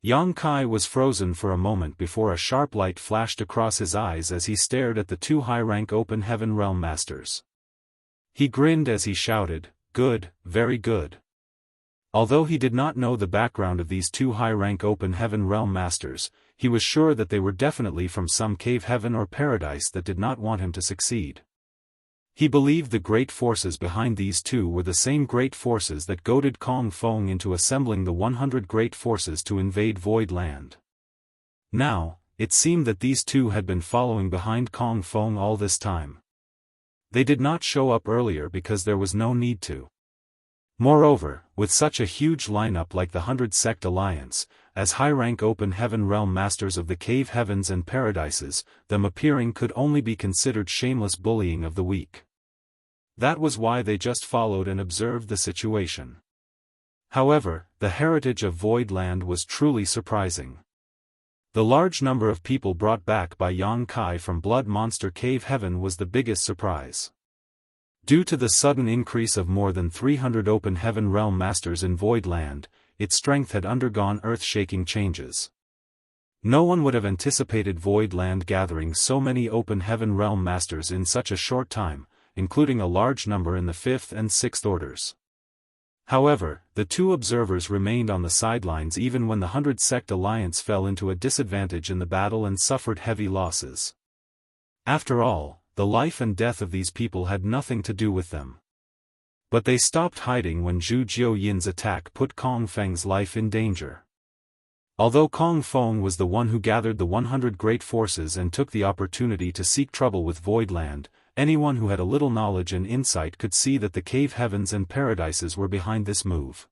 Yang Kai was frozen for a moment before a sharp light flashed across his eyes as he stared at the two high-rank open heaven realm masters. He grinned as he shouted, "Good, very good." Although he did not know the background of these two high-rank open heaven realm masters, he was sure that they were definitely from some cave heaven or paradise that did not want him to succeed. He believed the great forces behind these two were the same great forces that goaded Kong Feng into assembling the 100 great forces to invade Voidland. Now, it seemed that these two had been following behind Kong Feng all this time. They did not show up earlier because there was no need to. Moreover, with such a huge lineup like the 100 Sect Alliance, as high-rank open heaven realm masters of the cave heavens and paradises, them appearing could only be considered shameless bullying of the weak. That was why they just followed and observed the situation. However, the heritage of Voidland was truly surprising. The large number of people brought back by Yang Kai from Blood Monster Cave Heaven was the biggest surprise. Due to the sudden increase of more than 300 open heaven realm masters in Voidland, its strength had undergone earth-shaking changes. No one would have anticipated Voidland gathering so many open heaven realm masters in such a short time, including a large number in the 5th and 6th orders. However, the two observers remained on the sidelines even when the 100 Sect Alliance fell into a disadvantage in the battle and suffered heavy losses. After all, the life and death of these people had nothing to do with them. But they stopped hiding when Zhu Jiuyin's attack put Kong Feng's life in danger. Although Kong Feng was the one who gathered the 100 great forces and took the opportunity to seek trouble with Voidland, anyone who had a little knowledge and insight could see that the cave heavens and paradises were behind this move.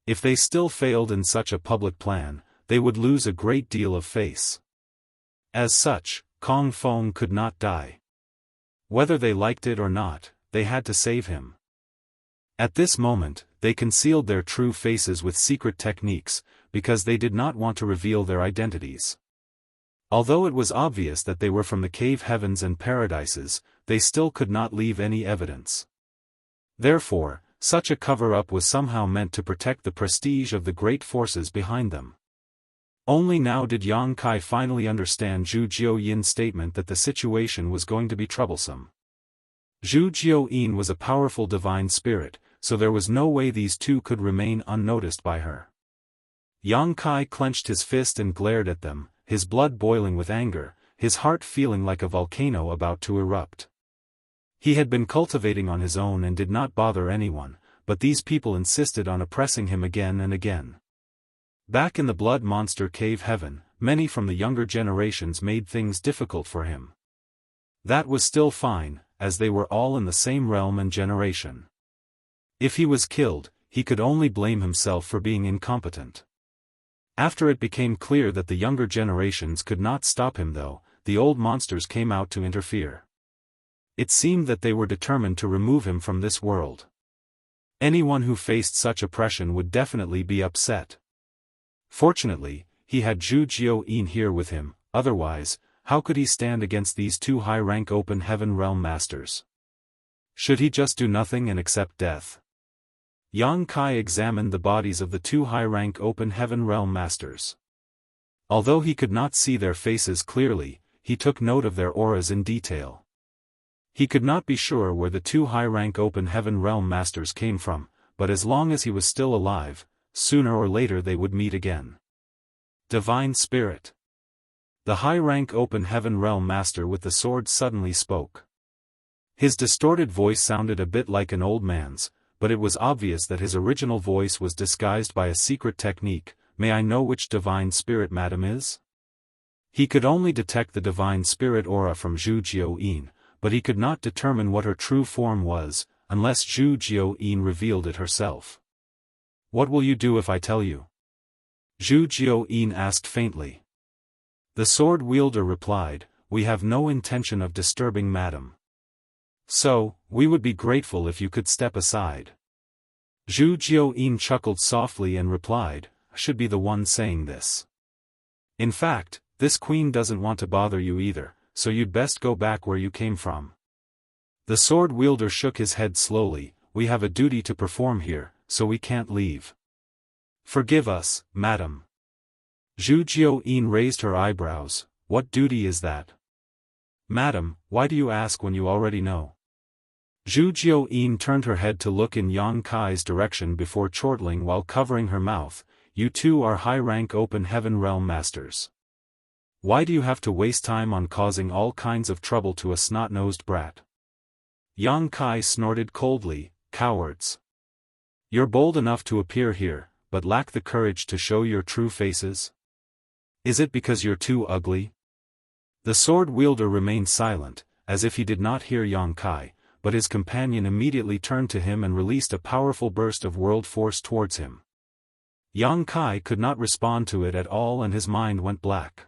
If they still failed in such a public plan, they would lose a great deal of face. As such, Kong Feng could not die. Whether they liked it or not, they had to save him. At this moment, they concealed their true faces with secret techniques, because they did not want to reveal their identities. Although it was obvious that they were from the cave heavens and paradises, they still could not leave any evidence. Therefore, such a cover-up was somehow meant to protect the prestige of the great forces behind them. Only now did Yang Kai finally understand Zhu Jiuyin's statement that the situation was going to be troublesome. Zhu Jiuyin was a powerful divine spirit, so there was no way these two could remain unnoticed by her. Yang Kai clenched his fist and glared at them, his blood boiling with anger, his heart feeling like a volcano about to erupt. He had been cultivating on his own and did not bother anyone, but these people insisted on oppressing him again and again. Back in the blood monster cave heaven, many from the younger generations made things difficult for him. That was still fine, as they were all in the same realm and generation. If he was killed, he could only blame himself for being incompetent. After it became clear that the younger generations could not stop him though, the old monsters came out to interfere. It seemed that they were determined to remove him from this world. Anyone who faced such oppression would definitely be upset. Fortunately, he had Zhu Jiuyin here with him, otherwise, how could he stand against these two high-rank open heaven realm masters? Should he just do nothing and accept death? Yang Kai examined the bodies of the two high-rank open heaven realm masters. Although he could not see their faces clearly, he took note of their auras in detail. He could not be sure where the two high-rank open heaven realm masters came from, but as long as he was still alive, sooner or later they would meet again. Divine Spirit. The high-rank open heaven realm master with the sword suddenly spoke. His distorted voice sounded a bit like an old man's, but it was obvious that his original voice was disguised by a secret technique. May I know which divine spirit madam is? He could only detect the divine spirit aura from Zhu Jiuyin, but he could not determine what her true form was, unless Zhu Jiuyin revealed it herself. What will you do if I tell you? Zhu Jiuyin asked faintly. The sword wielder replied, we have no intention of disturbing madam. So, we would be grateful if you could step aside. Zhu Jiuyin chuckled softly and replied, I should be the one saying this. In fact, this queen doesn't want to bother you either, so you'd best go back where you came from. The sword wielder shook his head slowly, we have a duty to perform here, so we can't leave. Forgive us, madam. Zhu Jiuyin raised her eyebrows, what duty is that? Madam, why do you ask when you already know? Zhu Jiuyin turned her head to look in Yang Kai's direction before chortling while covering her mouth, you two are high-rank open heaven realm masters. Why do you have to waste time on causing all kinds of trouble to a snot-nosed brat? Yang Kai snorted coldly, cowards. You're bold enough to appear here, but lack the courage to show your true faces? Is it because you're too ugly? The sword wielder remained silent, as if he did not hear Yang Kai, but his companion immediately turned to him and released a powerful burst of world force towards him. Yang Kai could not respond to it at all and his mind went black.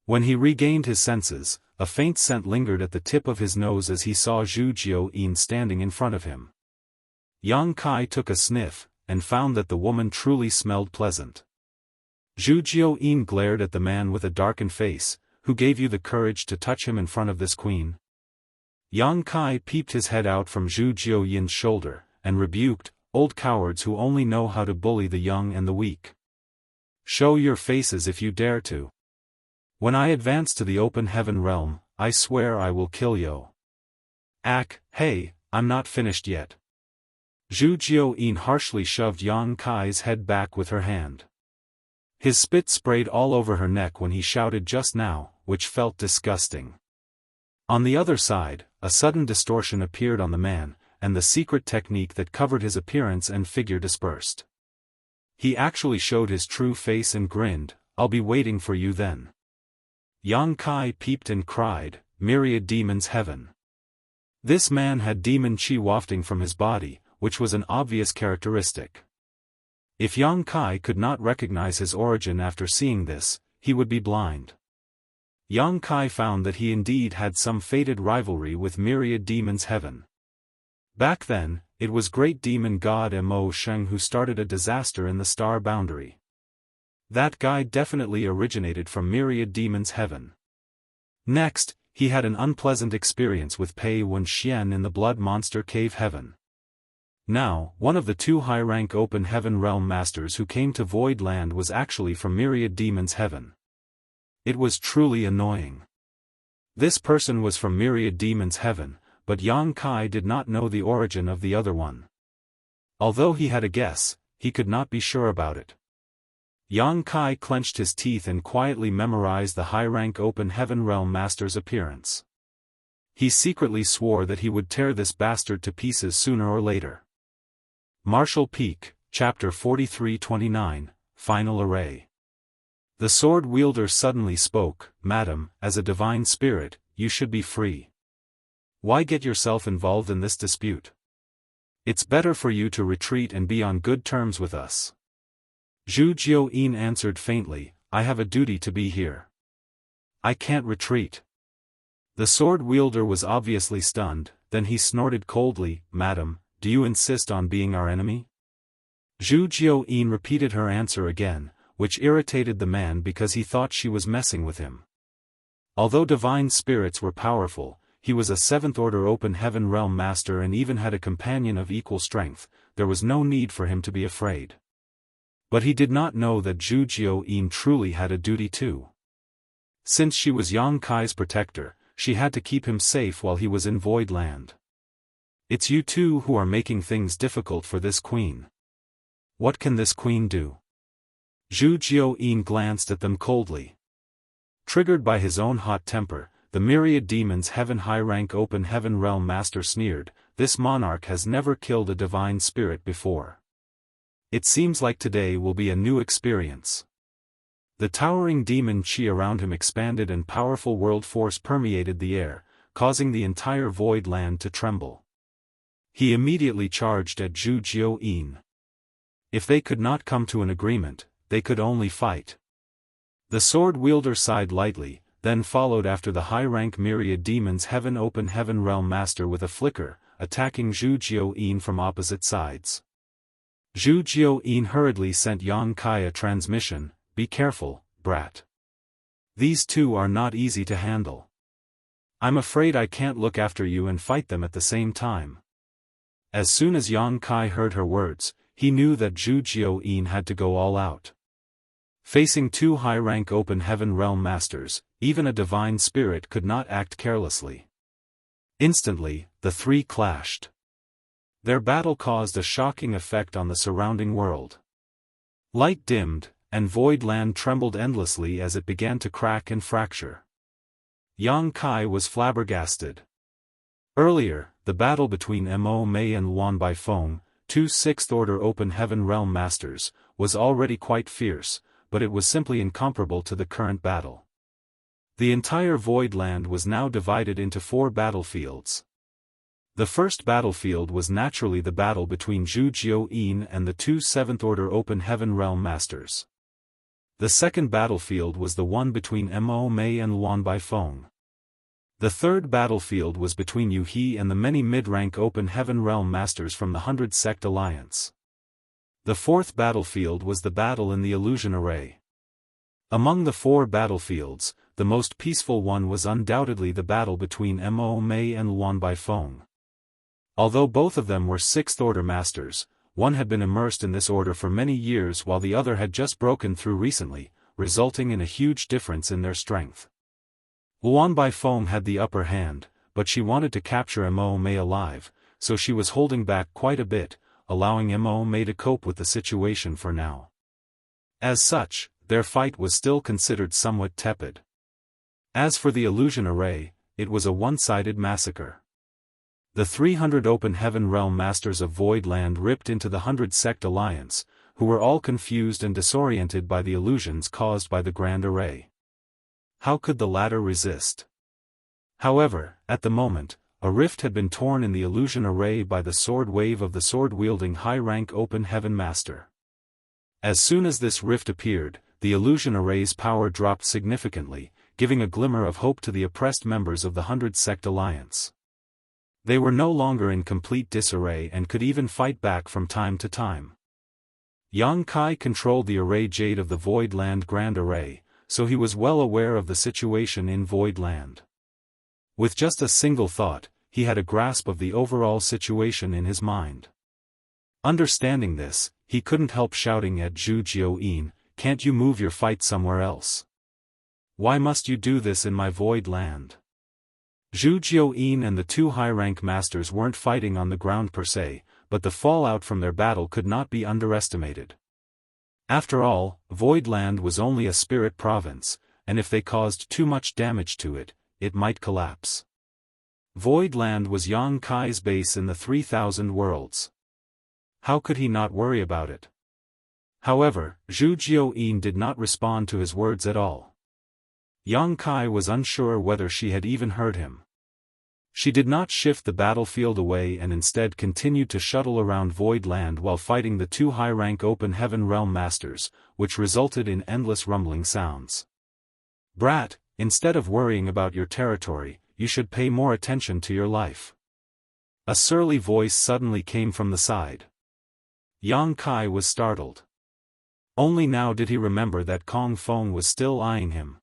When he regained his senses, a faint scent lingered at the tip of his nose as he saw Zhu Jiuyin standing in front of him. Yang Kai took a sniff, and found that the woman truly smelled pleasant. Zhu Jiuyin glared at the man with a darkened face, who gave you the courage to touch him in front of this queen? Yang Kai peeped his head out from Zhu Jiuyin's shoulder, and rebuked, old cowards who only know how to bully the young and the weak. Show your faces if you dare to. When I advance to the open heaven realm, I swear I will kill you. Hey, I'm not finished yet. Zhu Jiuyin harshly shoved Yang Kai's head back with her hand. His spit sprayed all over her neck when he shouted just now, which felt disgusting. On the other side, a sudden distortion appeared on the man, and the secret technique that covered his appearance and figure dispersed. He actually showed his true face and grinned, I'll be waiting for you then. Yang Kai peeped and cried, myriad demons heaven. This man had demon chi wafting from his body, which was an obvious characteristic. If Yang Kai could not recognize his origin after seeing this, he would be blind. Yang Kai found that he indeed had some fated rivalry with myriad demons heaven. Back then, it was great demon god Mo Sheng who started a disaster in the star boundary. That guy definitely originated from myriad demons heaven. Next, he had an unpleasant experience with Pei Wen Xian in the blood monster cave heaven. Now, one of the two high-rank open heaven realm masters who came to Void Land was actually from myriad demons heaven. It was truly annoying. This person was from myriad demons heaven, but Yang Kai did not know the origin of the other one. Although he had a guess, he could not be sure about it. Yang Kai clenched his teeth and quietly memorized the high-rank open heaven realm master's appearance. He secretly swore that he would tear this bastard to pieces sooner or later. Martial Peak, Chapter 43-29, Final Array. The sword wielder suddenly spoke, "Madam, as a divine spirit, you should be free. Why get yourself involved in this dispute? It's better for you to retreat and be on good terms with us." Zhu Jiuyin answered faintly, "I have a duty to be here. I can't retreat." The sword wielder was obviously stunned, then he snorted coldly, "Madam, do you insist on being our enemy?" Zhu Jiuyin repeated her answer again, which irritated the man because he thought she was messing with him. Although divine spirits were powerful, he was a 7th order open heaven realm master and even had a companion of equal strength. There was no need for him to be afraid. But he did not know that Zhu Jiuyin truly had a duty too. Since she was Yang Kai's protector, she had to keep him safe while he was in Void Land. "It's you two who are making things difficult for this queen. What can this queen do?" Zhu Jiuyin glanced at them coldly. Triggered by his own hot temper, the myriad demons heaven high-rank open heaven realm master sneered, "This monarch has never killed a divine spirit before. It seems like today will be a new experience." The towering demon chi around him expanded and powerful world force permeated the air, causing the entire Void Land to tremble. He immediately charged at Zhu Jiuyin. If they could not come to an agreement, they could only fight. The sword wielder sighed lightly, then followed after the high-rank myriad demons heaven open heaven realm master with a flicker, attacking Zhu Jiuyin from opposite sides. Zhu Jiuyin hurriedly sent Yang Kai a transmission, "Be careful, brat. These two are not easy to handle. I'm afraid I can't look after you and fight them at the same time." As soon as Yang Kai heard her words, he knew that Zhu Jiuyin had to go all out. Facing two high-rank open heaven realm masters, even a divine spirit could not act carelessly. Instantly, the three clashed. Their battle caused a shocking effect on the surrounding world. Light dimmed, and Void Land trembled endlessly as it began to crack and fracture. Yang Kai was flabbergasted. Earlier, the battle between Mo Mei and Luan Baifeng, two 6th order open heaven realm masters, was already quite fierce, but it was simply incomparable to the current battle. The entire Void Land was now divided into 4 battlefields. The first battlefield was naturally the battle between Zhu Jiuyin and the two 7th order open heaven realm masters. The second battlefield was the one between Mo Mei and Luan Baifeng. The third battlefield was between Yu He and the many mid-rank open heaven realm masters from the 100 Sect Alliance. The fourth battlefield was the battle in the illusion array. Among the 4 battlefields, the most peaceful one was undoubtedly the battle between Mo Mei and Luan Baifeng. Although both of them were 6th order masters, one had been immersed in this order for many years while the other had just broken through recently, resulting in a huge difference in their strength. Luan Baifeng had the upper hand, but she wanted to capture Mo Mei alive, so she was holding back quite a bit, allowing Mo Mei to cope with the situation for now. As such, their fight was still considered somewhat tepid. As for the illusion array, it was a one-sided massacre. The 300 open heaven realm masters of Void Land ripped into the 100 Sect Alliance, who were all confused and disoriented by the illusions caused by the Grand Array. How could the latter resist? However, at the moment, a rift had been torn in the illusion array by the sword wave of the sword-wielding high-rank Open Heaven Master. As soon as this rift appeared, the illusion array's power dropped significantly, giving a glimmer of hope to the oppressed members of the 100 Sect Alliance. They were no longer in complete disarray and could even fight back from time to time. Yang Kai controlled the array Jade of the Void Land Grand Array, so he was well aware of the situation in Void Land. With just a single thought, he had a grasp of the overall situation in his mind. Understanding this, he couldn't help shouting at Zhu Jiuyin, "Can't you move your fight somewhere else? Why must you do this in my Void Land?" Zhu Jiuyin and the two high-rank masters weren't fighting on the ground per se, but the fallout from their battle could not be underestimated. After all, Void Land was only a spirit province, and if they caused too much damage to it, it might collapse. Void Land was Yang Kai's base in the 3,000 worlds. How could he not worry about it? However, Zhu Jiuyin did not respond to his words at all. Yang Kai was unsure whether she had even heard him. She did not shift the battlefield away and instead continued to shuttle around Void Land while fighting the two high-rank Open Heaven Realm Masters, which resulted in endless rumbling sounds. "Brat, instead of worrying about your territory, you should pay more attention to your life." A surly voice suddenly came from the side. Yang Kai was startled. Only now did he remember that Kong Feng was still eyeing him.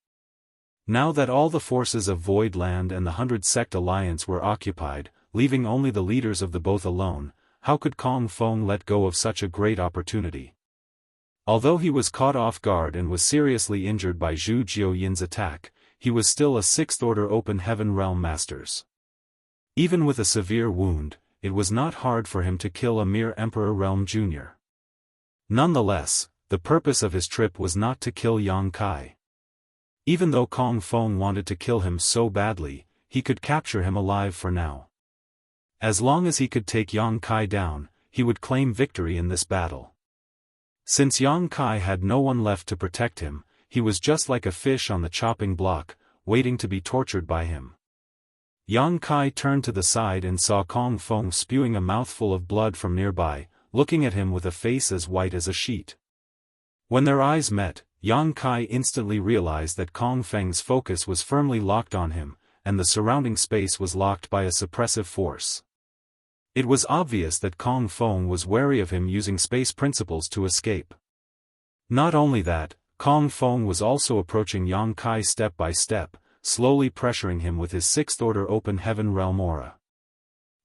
Now that all the forces of Void Land and the 100 Sect Alliance were occupied, leaving only the leaders of the both alone, how could Kong Feng let go of such a great opportunity? Although he was caught off guard and was seriously injured by Zhu Jiuyin's attack, he was still a 6th Order Open Heaven Realm Masters. Even with a severe wound, it was not hard for him to kill a mere Emperor Realm Jr. Nonetheless, the purpose of his trip was not to kill Yang Kai. Even though Kong Feng wanted to kill him so badly, he could capture him alive for now. As long as he could take Yang Kai down, he would claim victory in this battle. Since Yang Kai had no one left to protect him, he was just like a fish on the chopping block, waiting to be tortured by him. Yang Kai turned to the side and saw Kong Feng spewing a mouthful of blood from nearby, looking at him with a face as white as a sheet. When their eyes met, Yang Kai instantly realized that Kong Feng's focus was firmly locked on him, and the surrounding space was locked by a suppressive force. It was obvious that Kong Feng was wary of him using space principles to escape. Not only that, Kong Feng was also approaching Yang Kai step by step, slowly pressuring him with his 6th Order Open Heaven Realm aura.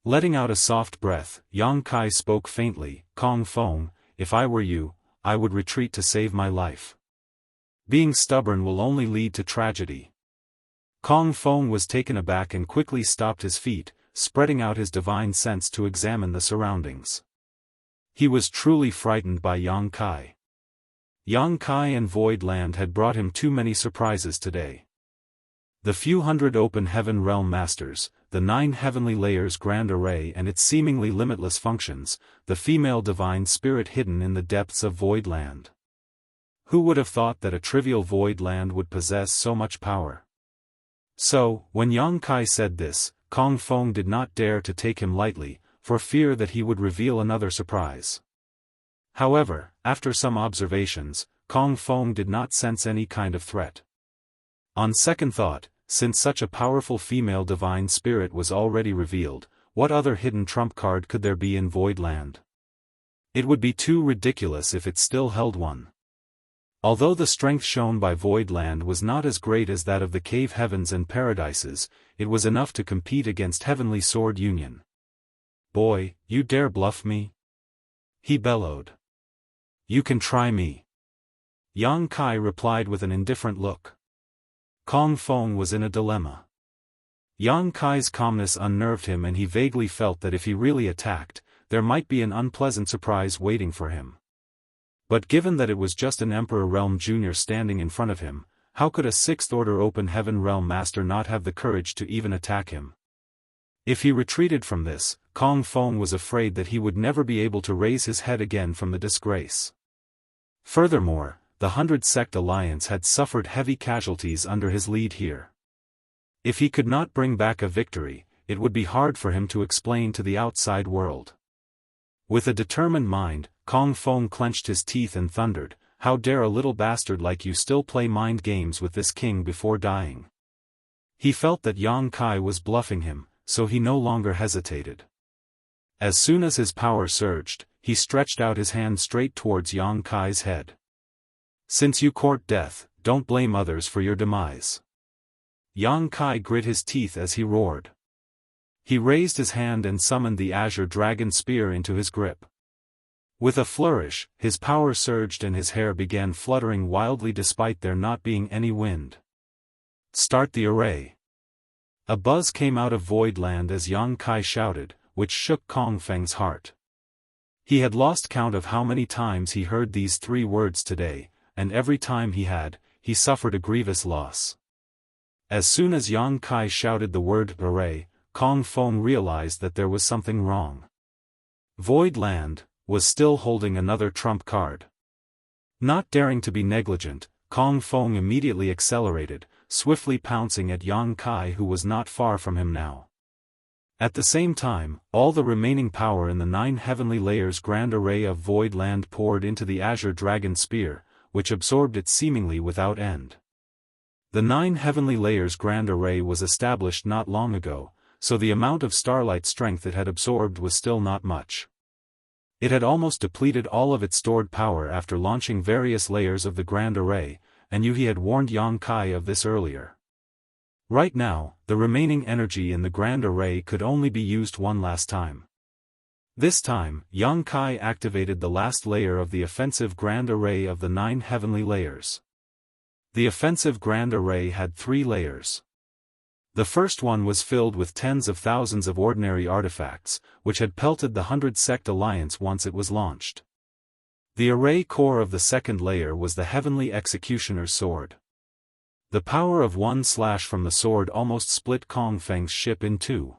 Letting out a soft breath, Yang Kai spoke faintly, "Kong Feng, if I were you, I would retreat to save my life. Being stubborn will only lead to tragedy." Kong Feng was taken aback and quickly stopped his feet, spreading out his divine sense to examine the surroundings. He was truly frightened by Yang Kai. Yang Kai and Void Land had brought him too many surprises today. The few hundred Open Heaven Realm Masters, the 9 Heavenly Layers Grand Array and its seemingly limitless functions, the female divine spirit hidden in the depths of Void Land. Who would have thought that a trivial Void Land would possess so much power? So, when Yang Kai said this, Kong Feng did not dare to take him lightly, for fear that he would reveal another surprise. However, after some observations, Kong Feng did not sense any kind of threat. On second thought, since such a powerful female divine spirit was already revealed, what other hidden trump card could there be in Void Land? It would be too ridiculous if it still held one. Although the strength shown by Void Land was not as great as that of the Cave Heavens and Paradises, it was enough to compete against Heavenly Sword Union. "Boy, you dare bluff me?" he bellowed. "You can try me." Yang Kai replied with an indifferent look. Kong Feng was in a dilemma. Yang Kai's calmness unnerved him and he vaguely felt that if he really attacked, there might be an unpleasant surprise waiting for him. But given that it was just an Emperor Realm Jr. standing in front of him, how could a 6th Order Open Heaven Realm Master not have the courage to even attack him? If he retreated from this, Kong Feng was afraid that he would never be able to raise his head again from the disgrace. Furthermore, the 100 Sect Alliance had suffered heavy casualties under his lead here. If he could not bring back a victory, it would be hard for him to explain to the outside world. With a determined mind, Kong Feng clenched his teeth and thundered, "How dare a little bastard like you still play mind games with this king before dying?" He felt that Yang Kai was bluffing him, so he no longer hesitated. As soon as his power surged, he stretched out his hand straight towards Yang Kai's head. "Since you court death, don't blame others for your demise." Yang Kai grit his teeth as he roared. He raised his hand and summoned the azure dragon spear into his grip. With a flourish, his power surged and his hair began fluttering wildly despite there not being any wind. "Start the array." A buzz came out of Voidland as Yang Kai shouted, which shook Kong Feng's heart. He had lost count of how many times he heard these 3 words today, and every time he suffered a grievous loss. As soon as Yang Kai shouted the word array, Kong Feng realized that there was something wrong. Voidland was still holding another trump card. Not daring to be negligent, Kong Feng immediately accelerated, swiftly pouncing at Yang Kai, who was not far from him now. At the same time, all the remaining power in the 9 heavenly layers grand array of Voidland poured into the azure dragon spear, which absorbed it seemingly without end. The 9 heavenly layers grand array was established not long ago, so the amount of starlight strength it had absorbed was still not much. It had almost depleted all of its stored power after launching various layers of the grand array, and Yuhi had warned Yang Kai of this earlier. Right now, the remaining energy in the grand array could only be used one last time. This time, Yang Kai activated the last layer of the offensive grand array of the 9 heavenly layers. The offensive grand array had 3 layers. The first one was filled with tens of thousands of ordinary artifacts, which had pelted the 100 sect alliance once it was launched. The array core of the second layer was the heavenly executioner's sword. The power of one slash from the sword almost split Kong Feng's ship in 2.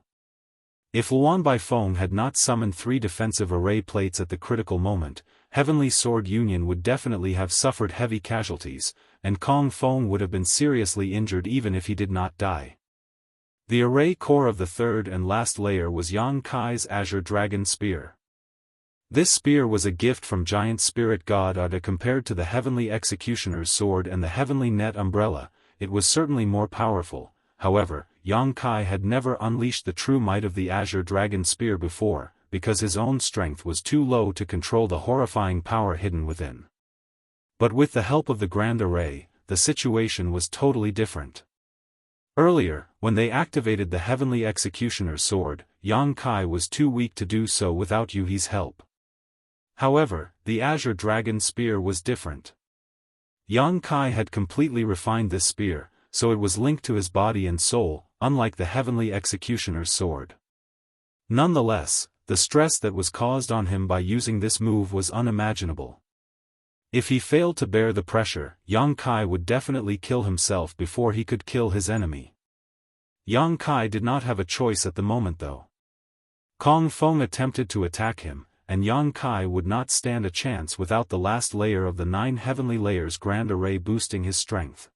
If Luan Baifeng had not summoned 3 defensive array plates at the critical moment, Heavenly Sword Union would definitely have suffered heavy casualties, and Kong Feng would have been seriously injured even if he did not die. The array core of the third and last layer was Yang Kai's Azure Dragon Spear. This spear was a gift from Giant Spirit God Ada. Compared to the Heavenly Executioner's Sword and the Heavenly Net Umbrella, it was certainly more powerful. However, Yang Kai had never unleashed the true might of the Azure Dragon Spear before, because his own strength was too low to control the horrifying power hidden within. But with the help of the Grand Array, the situation was totally different. Earlier, when they activated the Heavenly Executioner's Sword, Yang Kai was too weak to do so without Yuhi's help. However, the Azure Dragon Spear was different. Yang Kai had completely refined this spear, so it was linked to his body and soul, unlike the Heavenly Executioner's Sword. Nonetheless, the stress that was caused on him by using this move was unimaginable. If he failed to bear the pressure, Yang Kai would definitely kill himself before he could kill his enemy. Yang Kai did not have a choice at the moment though. Kong Feng attempted to attack him, and Yang Kai would not stand a chance without the last layer of the 9 heavenly layers grand array boosting his strength.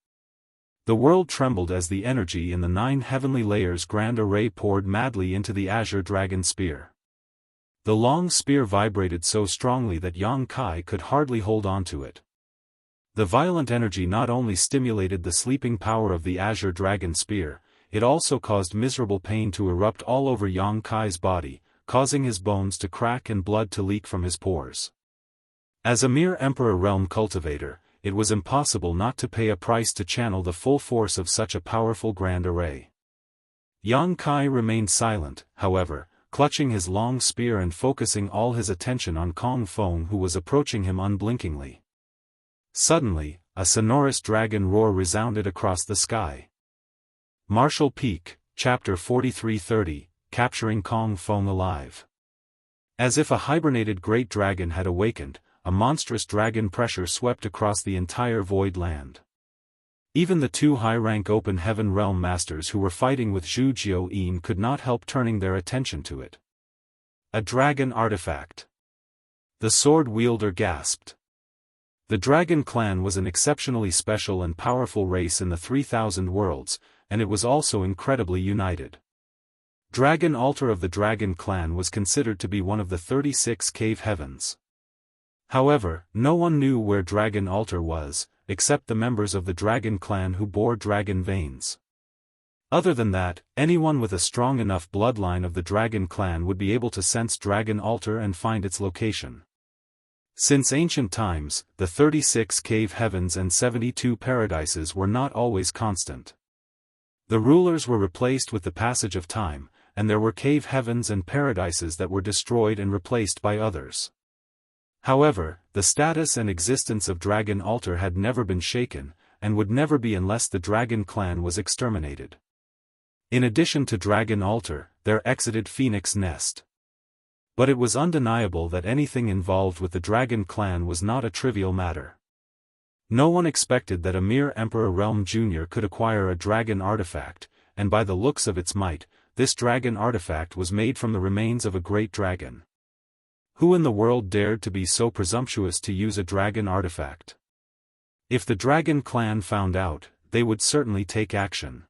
The world trembled as the energy in the 9 heavenly layers grand array poured madly into the Azure Dragon Spear. The long spear vibrated so strongly that Yang Kai could hardly hold on to it. The violent energy not only stimulated the sleeping power of the Azure Dragon Spear, it also caused miserable pain to erupt all over Yang Kai's body, causing his bones to crack and blood to leak from his pores. As a mere Emperor Realm cultivator, it was impossible not to pay a price to channel the full force of such a powerful grand array. Yang Kai remained silent, however, clutching his long spear and focusing all his attention on Kong Feng, who was approaching him unblinkingly. Suddenly, a sonorous dragon roar resounded across the sky. Martial Peak, Chapter 4330, Capturing Kong Feng Alive. As if a hibernated great dragon had awakened, a monstrous dragon pressure swept across the entire void land. Even the 2 high-rank open heaven realm masters who were fighting with Zhu Jiao could not help turning their attention to it. A dragon artifact. The sword wielder gasped. The dragon clan was an exceptionally special and powerful race in the 3000 worlds, and it was also incredibly united. Dragon Altar of the Dragon Clan was considered to be one of the 36 cave heavens. However, no one knew where Dragon Altar was, except the members of the Dragon Clan who bore dragon veins. Other than that, anyone with a strong enough bloodline of the Dragon Clan would be able to sense Dragon Altar and find its location. Since ancient times, the 36 cave heavens and 72 paradises were not always constant. The rulers were replaced with the passage of time, and there were cave heavens and paradises that were destroyed and replaced by others. However, the status and existence of Dragon Altar had never been shaken, and would never be unless the Dragon Clan was exterminated. In addition to Dragon Altar, there exited Phoenix Nest. But it was undeniable that anything involved with the Dragon Clan was not a trivial matter. No one expected that a mere Emperor Realm Jr. could acquire a dragon artifact, and by the looks of its might, this dragon artifact was made from the remains of a great dragon. Who in the world dared to be so presumptuous to use a dragon artifact? If the Dragon Clan found out, they would certainly take action.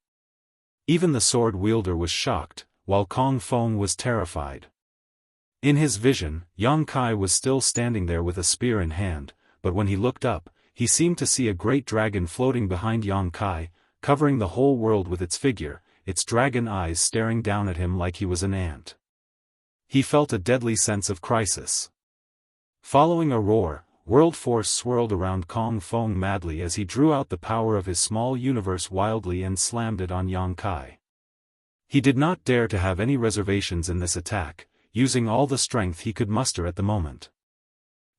Even the sword wielder was shocked, while Kong Feng was terrified. In his vision, Yang Kai was still standing there with a spear in hand, but when he looked up, he seemed to see a great dragon floating behind Yang Kai, covering the whole world with its figure, its dragon eyes staring down at him like he was an ant. He felt a deadly sense of crisis. Following a roar, world force swirled around Kong Feng madly as he drew out the power of his small universe wildly and slammed it on Yang Kai. He did not dare to have any reservations in this attack, using all the strength he could muster at the moment.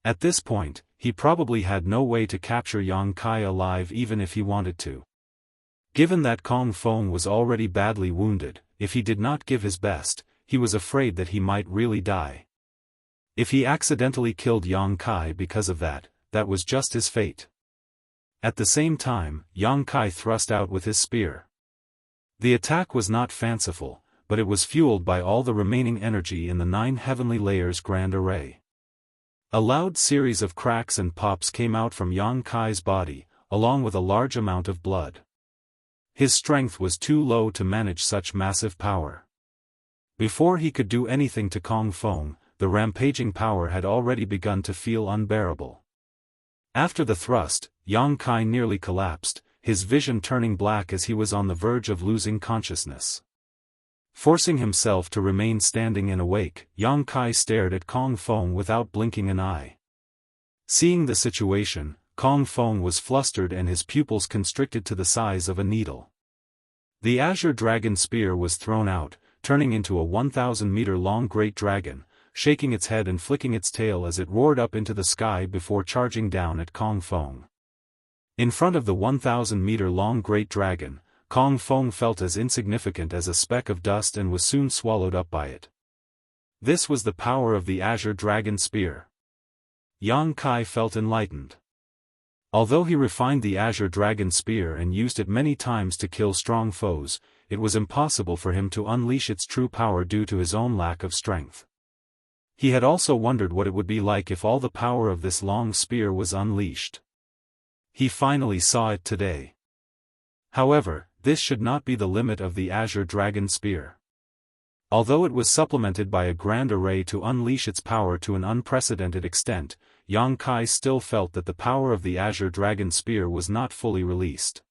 At this point, he probably had no way to capture Yang Kai alive even if he wanted to. Given that Kong Feng was already badly wounded, if he did not give his best, he was afraid that he might really die. If he accidentally killed Yang Kai because of that, that was just his fate. At the same time, Yang Kai thrust out with his spear. The attack was not fanciful, but it was fueled by all the remaining energy in the 9 heavenly layers grand array. A loud series of cracks and pops came out from Yang Kai's body, along with a large amount of blood. His strength was too low to manage such massive power. Before he could do anything to Kong Feng, the rampaging power had already begun to feel unbearable. After the thrust, Yang Kai nearly collapsed, his vision turning black as he was on the verge of losing consciousness. Forcing himself to remain standing and awake, Yang Kai stared at Kong Feng without blinking an eye. Seeing the situation, Kong Feng was flustered and his pupils constricted to the size of a needle. The Azure Dragon Spear was thrown out, turning into a 1,000-meter-long great dragon, shaking its head and flicking its tail as it roared up into the sky before charging down at Kong Feng. In front of the 1,000-meter-long great dragon, Kong Feng felt as insignificant as a speck of dust and was soon swallowed up by it. This was the power of the Azure Dragon Spear. Yang Kai felt enlightened. Although he refined the Azure Dragon Spear and used it many times to kill strong foes, it was impossible for him to unleash its true power due to his own lack of strength. He had also wondered what it would be like if all the power of this long spear was unleashed. He finally saw it today. However, this should not be the limit of the Azure Dragon Spear. Although it was supplemented by a grand array to unleash its power to an unprecedented extent, Yang Kai still felt that the power of the Azure Dragon Spear was not fully released.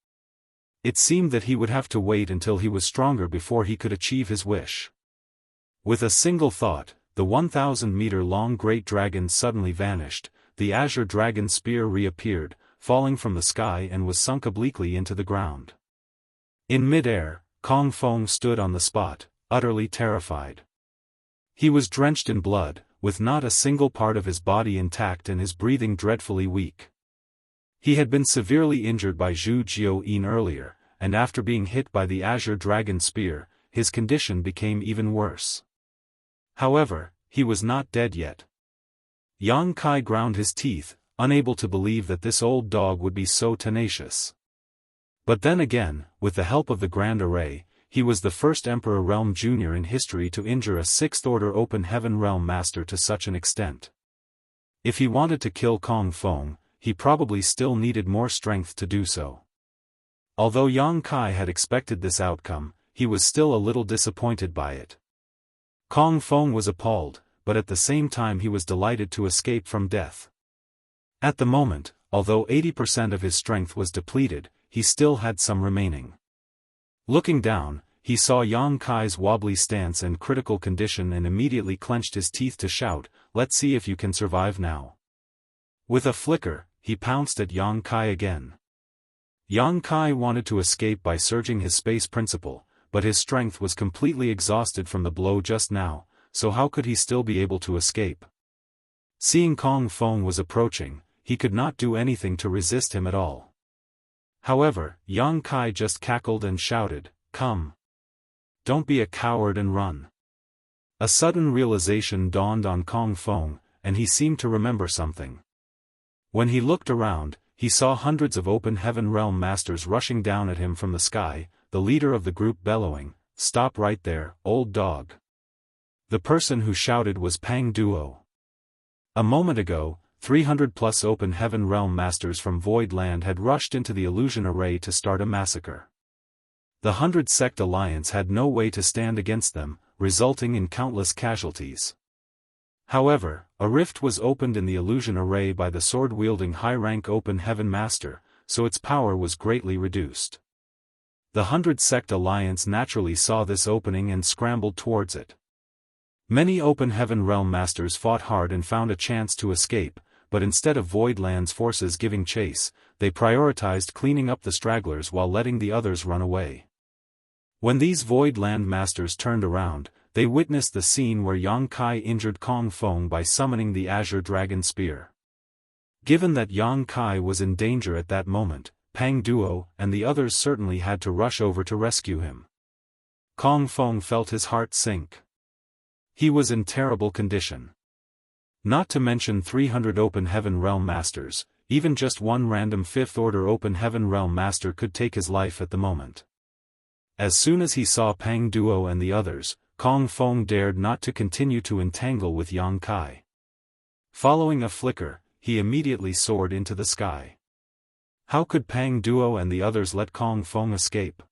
It seemed that he would have to wait until he was stronger before he could achieve his wish. With a single thought, the 1,000-meter-long great dragon suddenly vanished, the Azure Dragon Spear reappeared, falling from the sky and was sunk obliquely into the ground. In mid-air, Kong Feng stood on the spot, utterly terrified. He was drenched in blood, with not a single part of his body intact and his breathing dreadfully weak. He had been severely injured by Zhu Jiao earlier, and after being hit by the Azure Dragon Spear, his condition became even worse. However, he was not dead yet. Yang Kai ground his teeth, unable to believe that this old dog would be so tenacious. But then again, with the help of the Grand Array, he was the first Emperor Realm Jr. in history to injure a 6th-order Open Heaven Realm Master to such an extent. If he wanted to kill Kong Feng, he probably still needed more strength to do so. Although Yang Kai had expected this outcome, he was still a little disappointed by it. Kong Feng was appalled, but at the same time he was delighted to escape from death. At the moment, although 80% of his strength was depleted, he still had some remaining. Looking down, he saw Yang Kai's wobbly stance and critical condition and immediately clenched his teeth to shout, "Let's see if you can survive now." With a flicker, he pounced at Yang Kai again. Yang Kai wanted to escape by surging his space principle, but his strength was completely exhausted from the blow just now, so how could he still be able to escape? Seeing Kong Feng was approaching, he could not do anything to resist him at all. However, Yang Kai just cackled and shouted, "Come! Don't be a coward and run." A sudden realization dawned on Kong Feng, and he seemed to remember something. When he looked around, he saw hundreds of open heaven realm masters rushing down at him from the sky, the leader of the group bellowing, "Stop right there, old dog." The person who shouted was Pang Duo. A moment ago, 300+ open heaven realm masters from Void Land had rushed into the illusion array to start a massacre. The 100 Sect Alliance had no way to stand against them, resulting in countless casualties. However, a rift was opened in the illusion array by the sword-wielding high-rank open heaven master, so its power was greatly reduced. The 100 Sect Alliance naturally saw this opening and scrambled towards it. Many open heaven realm masters fought hard and found a chance to escape, but instead of Void Land's forces giving chase, they prioritized cleaning up the stragglers while letting the others run away. When these Void Land masters turned around, they witnessed the scene where Yang Kai injured Kong Feng by summoning the Azure Dragon Spear. Given that Yang Kai was in danger at that moment, Pang Duo and the others certainly had to rush over to rescue him. Kong Feng felt his heart sink. He was in terrible condition. Not to mention 300 open heaven realm masters, even just one random 5th order open heaven realm master could take his life at the moment. As soon as he saw Pang Duo and the others, Kong Feng dared not to continue to entangle with Yang Kai. Following a flicker, he immediately soared into the sky. How could Pang Duo and the others let Kong Feng escape?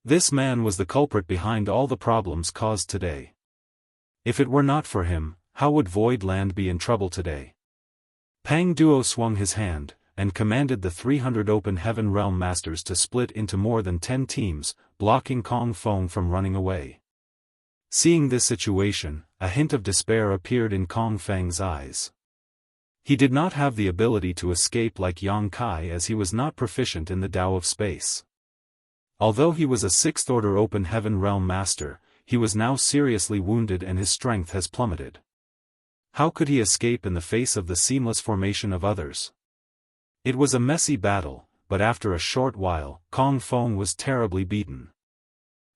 This man was the culprit behind all the problems caused today. If it were not for him, how would Void Land be in trouble today? Pang Duo swung his hand, and commanded the 300 open heaven realm masters to split into more than 10 teams, blocking Kong Feng from running away. Seeing this situation, a hint of despair appeared in Kong Feng's eyes. He did not have the ability to escape like Yang Kai as he was not proficient in the Tao of space. Although he was a 6th order open heaven realm master, he was now seriously wounded and his strength has plummeted. How could he escape in the face of the seamless formation of others? It was a messy battle, but after a short while, Kong Feng was terribly beaten.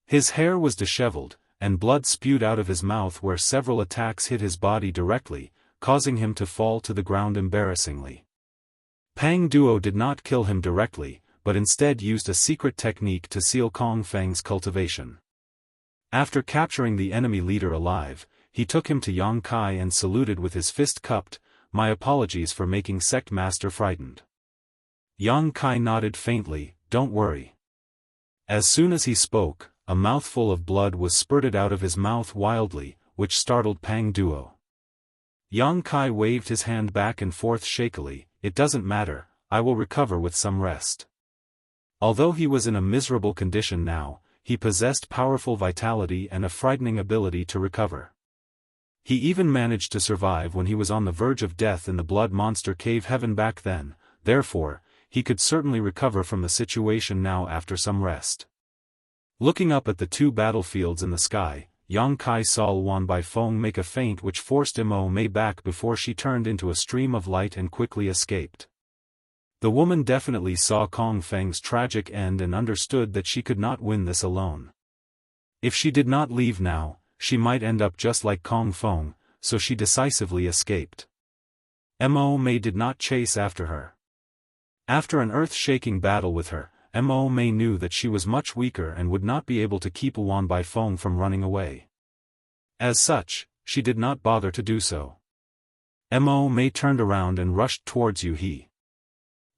His hair was disheveled, and blood spewed out of his mouth where several attacks hit his body directly, causing him to fall to the ground embarrassingly. Pang Duo did not kill him directly, but instead used a secret technique to seal Kong Feng's cultivation. After capturing the enemy leader alive, he took him to Yang Kai and saluted with his fist cupped, "My apologies for making Sect Master frightened." Yang Kai nodded faintly, "Don't worry." As soon as he spoke, a mouthful of blood was spurted out of his mouth wildly, which startled Pang Duo. Yang Kai waved his hand back and forth shakily, "It doesn't matter, I will recover with some rest." Although he was in a miserable condition now, he possessed powerful vitality and a frightening ability to recover. He even managed to survive when he was on the verge of death in the Blood Monster Cave Heaven back then, therefore, he could certainly recover from the situation now after some rest. Looking up at the 2 battlefields in the sky, Yang Kai saw Wan Bai Feng make a feint which forced Mo Mei back before she turned into a stream of light and quickly escaped. The woman definitely saw Kong Feng's tragic end and understood that she could not win this alone. If she did not leave now, she might end up just like Kong Feng, so she decisively escaped. Mo Mei did not chase after her. After an earth-shaking battle with her, Mo Mei knew that she was much weaker and would not be able to keep Wan Bai Feng from running away. As such, she did not bother to do so. Mo Mei turned around and rushed towards Yu He.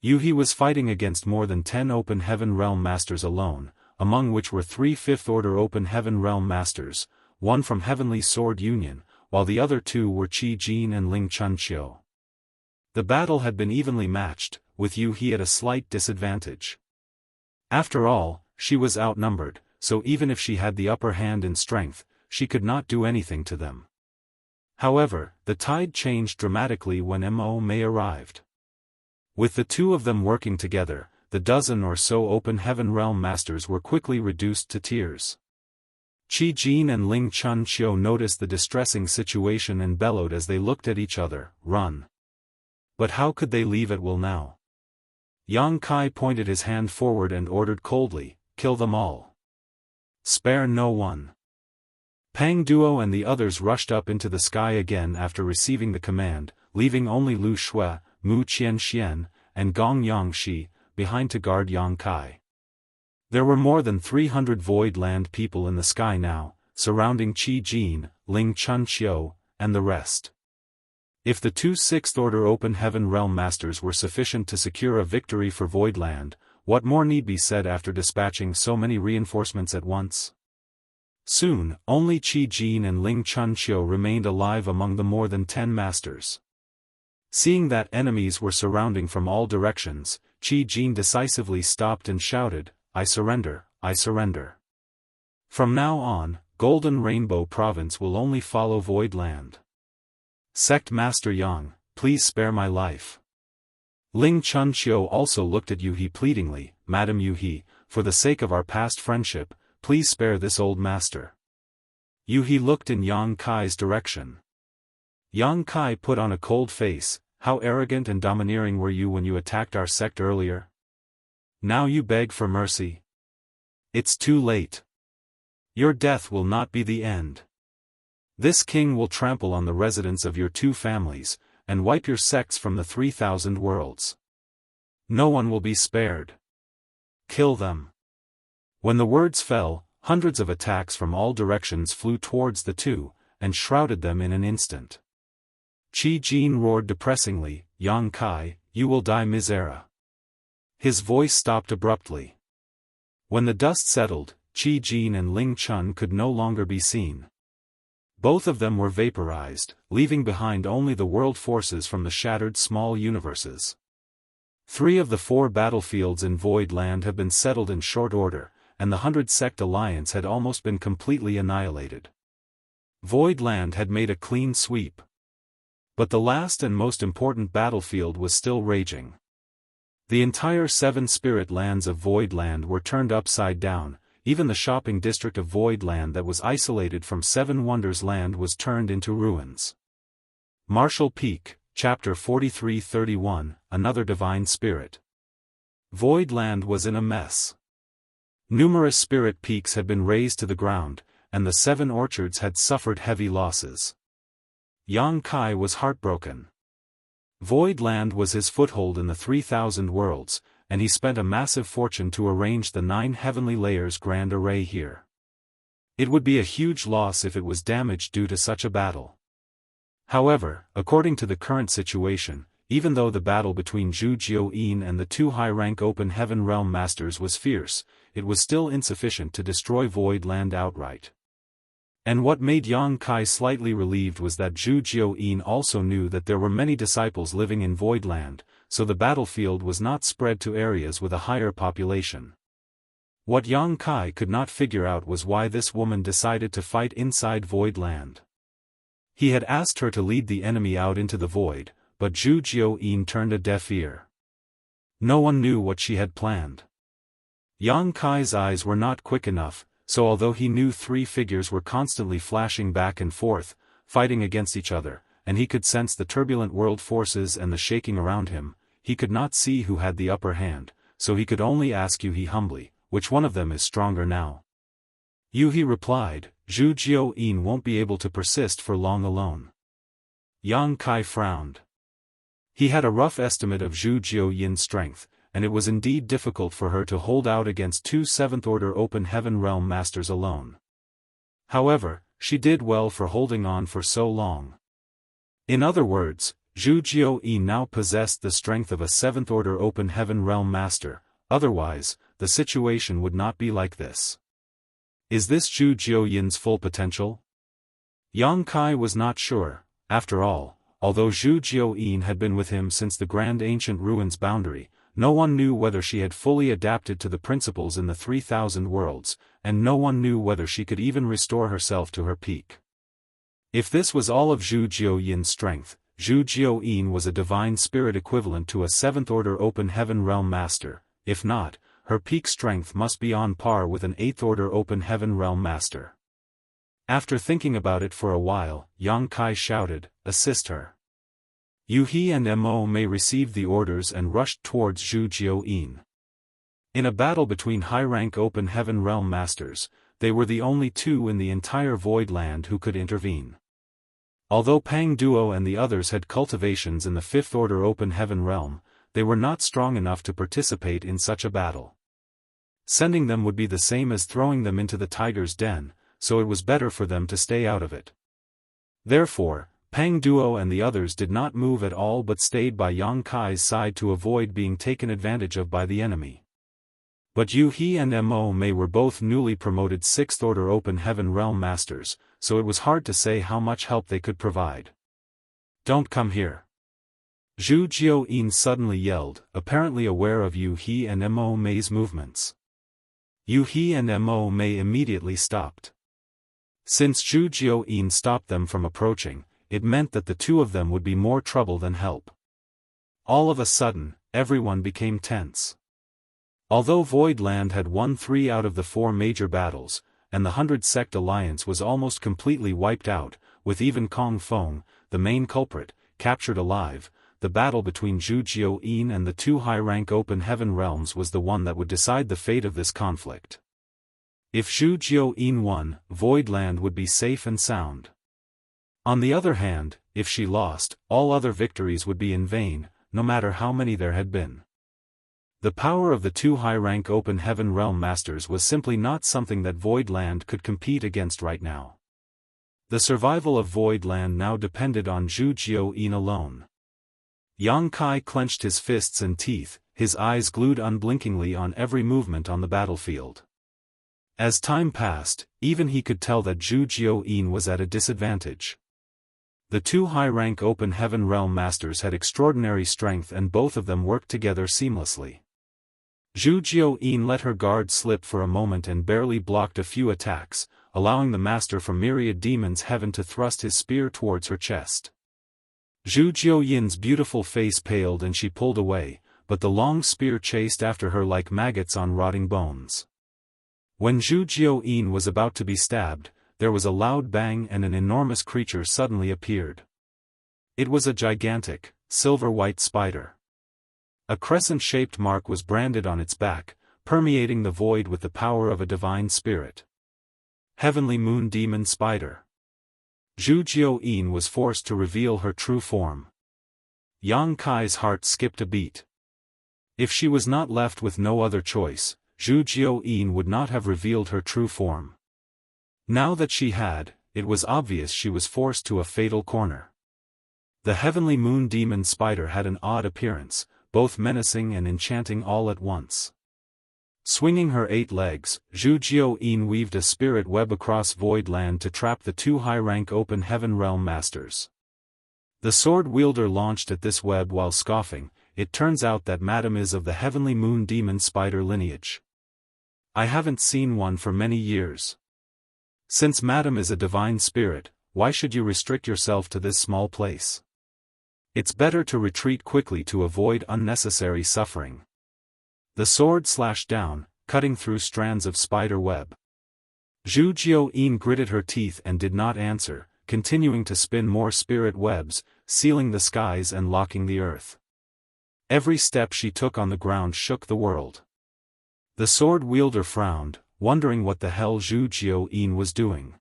Yu He was fighting against more than 10 open heaven realm masters alone, among which were 3 fifth-order Open Heaven Realm Masters, one from Heavenly Sword Union, while the other 2 were Qi Jin and Ling Chunqiu. The battle had been evenly matched, with Yu He at a slight disadvantage. After all, she was outnumbered, so even if she had the upper hand in strength, she could not do anything to them. However, the tide changed dramatically when Mo Mei arrived. With the 2 of them working together, the dozen or so Open Heaven Realm Masters were quickly reduced to tears. Qi Jin and Ling Chunqiu noticed the distressing situation and bellowed as they looked at each other, "Run!" But how could they leave at will now? Yang Kai pointed his hand forward and ordered coldly, "Kill them all. Spare no one." Pang Duo and the others rushed up into the sky again after receiving the command, leaving only Lu Shui, Mu Qianxian, and Gong Yangshi behind to guard Yang Kai. There were more than 300 Void Land people in the sky now, surrounding Qi Jin, Ling Chunqiu, and the rest. If the 2 sixth-order Open Heaven Realm Masters were sufficient to secure a victory for Void Land, what more need be said after dispatching so many reinforcements at once? Soon, only Qi Jin and Ling Chunqiu remained alive among the more than 10 masters. Seeing that enemies were surrounding from all directions, Qi Jin decisively stopped and shouted, "I surrender, I surrender. From now on, Golden Rainbow Province will only follow Void Land. Sect Master Yang, please spare my life." Ling Chunqiu also looked at Yu He pleadingly, "Madam Yu He, for the sake of our past friendship, please spare this old master." Yu He looked in Yang Kai's direction. Yang Kai put on a cold face, "How arrogant and domineering were you when you attacked our sect earlier? Now you beg for mercy? It's too late. Your death will not be the end. This king will trample on the residents of your 2 families, and wipe your sects from the 3,000 worlds. No one will be spared. Kill them." When the words fell, hundreds of attacks from all directions flew towards the 2, and shrouded them in an instant. Qi Jin roared depressingly, "Yang Kai, you will die misera." His voice stopped abruptly. When the dust settled, Qi Jin and Ling Chun could no longer be seen. Both of them were vaporized, leaving behind only the world forces from the shattered small universes. 3 of the 4 battlefields in Void Land have been settled in short order, and the 100-sect alliance had almost been completely annihilated. Void Land had made a clean sweep. But the last and most important battlefield was still raging. The entire 7 spirit lands of Void Land were turned upside down. Even the shopping district of Void Land that was isolated from 7 Wonders Land was turned into ruins. Martial Peak, Chapter 43-31, Another Divine Spirit. Void Land was in a mess. Numerous spirit peaks had been razed to the ground, and the 7 orchards had suffered heavy losses. Yang Kai was heartbroken. Void Land was his foothold in the 3,000 worlds, and he spent a massive fortune to arrange the 9 heavenly layers grand array here. It would be a huge loss if it was damaged due to such a battle. However, according to the current situation, even though the battle between Zhu Jiuyin and the 2 high-rank Open Heaven Realm Masters was fierce, it was still insufficient to destroy Void Land outright. And what made Yang Kai slightly relieved was that Zhu Jiuyin also knew that there were many disciples living in Void Land, so the battlefield was not spread to areas with a higher population. What Yang Kai could not figure out was why this woman decided to fight inside Void Land. He had asked her to lead the enemy out into the void, but Zhu Jiuyin turned a deaf ear. No one knew what she had planned. Yang Kai's eyes were not quick enough, so although he knew 3 figures were constantly flashing back and forth, fighting against each other, and he could sense the turbulent world forces and the shaking around him, he could not see who had the upper hand, so he could only ask Yu He humbly, which one of them is stronger now? Yu He replied, "Zhu Jiuyin won't be able to persist for long alone." Yang Kai frowned. He had a rough estimate of Zhu Jiuyin's strength, and it was indeed difficult for her to hold out against 2 7th-order Open Heaven Realm Masters alone. However, she did well for holding on for so long. In other words, Zhu Jiuyin now possessed the strength of a 7th-order Open Heaven Realm Master, otherwise, the situation would not be like this. Is this Zhu Jiuyin's full potential? Yang Kai was not sure. After all, although Zhu Jiuyin had been with him since the Grand Ancient Ruins boundary, no one knew whether she had fully adapted to the principles in the 3,000 worlds, and no one knew whether she could even restore herself to her peak. If this was all of Zhu Jiuyin's strength, Zhu Jiuyin was a divine spirit equivalent to a 7th-order open heaven realm master. If not, her peak strength must be on par with an 8th-order open heaven realm master. After thinking about it for a while, Yang Kai shouted, "Assist her." Yu He and Mo Mei received the orders and rushed towards Zhu Jiuyin. In a battle between high-rank open heaven realm masters, they were the only two in the entire Void Land who could intervene. Although Pang Duo and the others had cultivations in the 5th-order open heaven realm, they were not strong enough to participate in such a battle. Sending them would be the same as throwing them into the tiger's den, so it was better for them to stay out of it. Therefore, Pang Duo and the others did not move at all but stayed by Yang Kai's side to avoid being taken advantage of by the enemy. But Yu He and Mo Mei were both newly promoted 6th-order open heaven realm masters, so it was hard to say how much help they could provide. "Don't come here!" Zhu Jiuyin suddenly yelled, apparently aware of Yu He and Mo Mei's movements. Yu He and Mo Mei immediately stopped. Since Zhu Jiuyin stopped them from approaching, it meant that the two of them would be more trouble than help. All of a sudden, everyone became tense. Although Void Land had won 3 out of the 4 major battles, and the 100 Sect Alliance was almost completely wiped out, with even Kong Feng, the main culprit, captured alive, the battle between Zhu Jiuyin and the 2 high-rank open heaven realms was the one that would decide the fate of this conflict. If Zhu Jiuyin won, Void Land would be safe and sound. On the other hand, if she lost, all other victories would be in vain, no matter how many there had been. The power of the 2 high-rank open heaven realm masters was simply not something that Void Land could compete against right now. The survival of Void Land now depended on Zhu Jiuyin alone. Yang Kai clenched his fists and teeth, his eyes glued unblinkingly on every movement on the battlefield. As time passed, even he could tell that Zhu Jiuyin was at a disadvantage. The 2 high-rank open heaven realm masters had extraordinary strength and both of them worked together seamlessly. Zhu Jiuyin let her guard slip for a moment and barely blocked a few attacks, allowing the master from Myriad Demons Heaven to thrust his spear towards her chest. Zhu Jiuyin's beautiful face paled and she pulled away, but the long spear chased after her like maggots on rotting bones. When Zhu Jiuyin was about to be stabbed, there was a loud bang and an enormous creature suddenly appeared. It was a gigantic, silver-white spider. A crescent-shaped mark was branded on its back, permeating the void with the power of a divine spirit. Heavenly Moon Demon Spider. Zhu Jiuyin was forced to reveal her true form. Yang Kai's heart skipped a beat. If she was not left with no other choice, Zhu Jiuyin would not have revealed her true form. Now that she had, it was obvious she was forced to a fatal corner. The Heavenly Moon Demon Spider had an odd appearance, both menacing and enchanting all at once. Swinging her 8 legs, Zhu Jiuyin weaved a spirit web across Void Land to trap the 2 high-rank open heaven realm masters. The sword wielder launched at this web while scoffing. It turns out that Madam is of the Heavenly Moon Demon Spider lineage. I haven't seen one for many years. Since Madam is a divine spirit, why should you restrict yourself to this small place? It's better to retreat quickly to avoid unnecessary suffering. The sword slashed down, cutting through strands of spider web. Zhu Jiuyin gritted her teeth and did not answer, continuing to spin more spirit webs, sealing the skies and locking the earth. Every step she took on the ground shook the world. The sword wielder frowned, wondering what the hell Zhu Jiuyin was doing.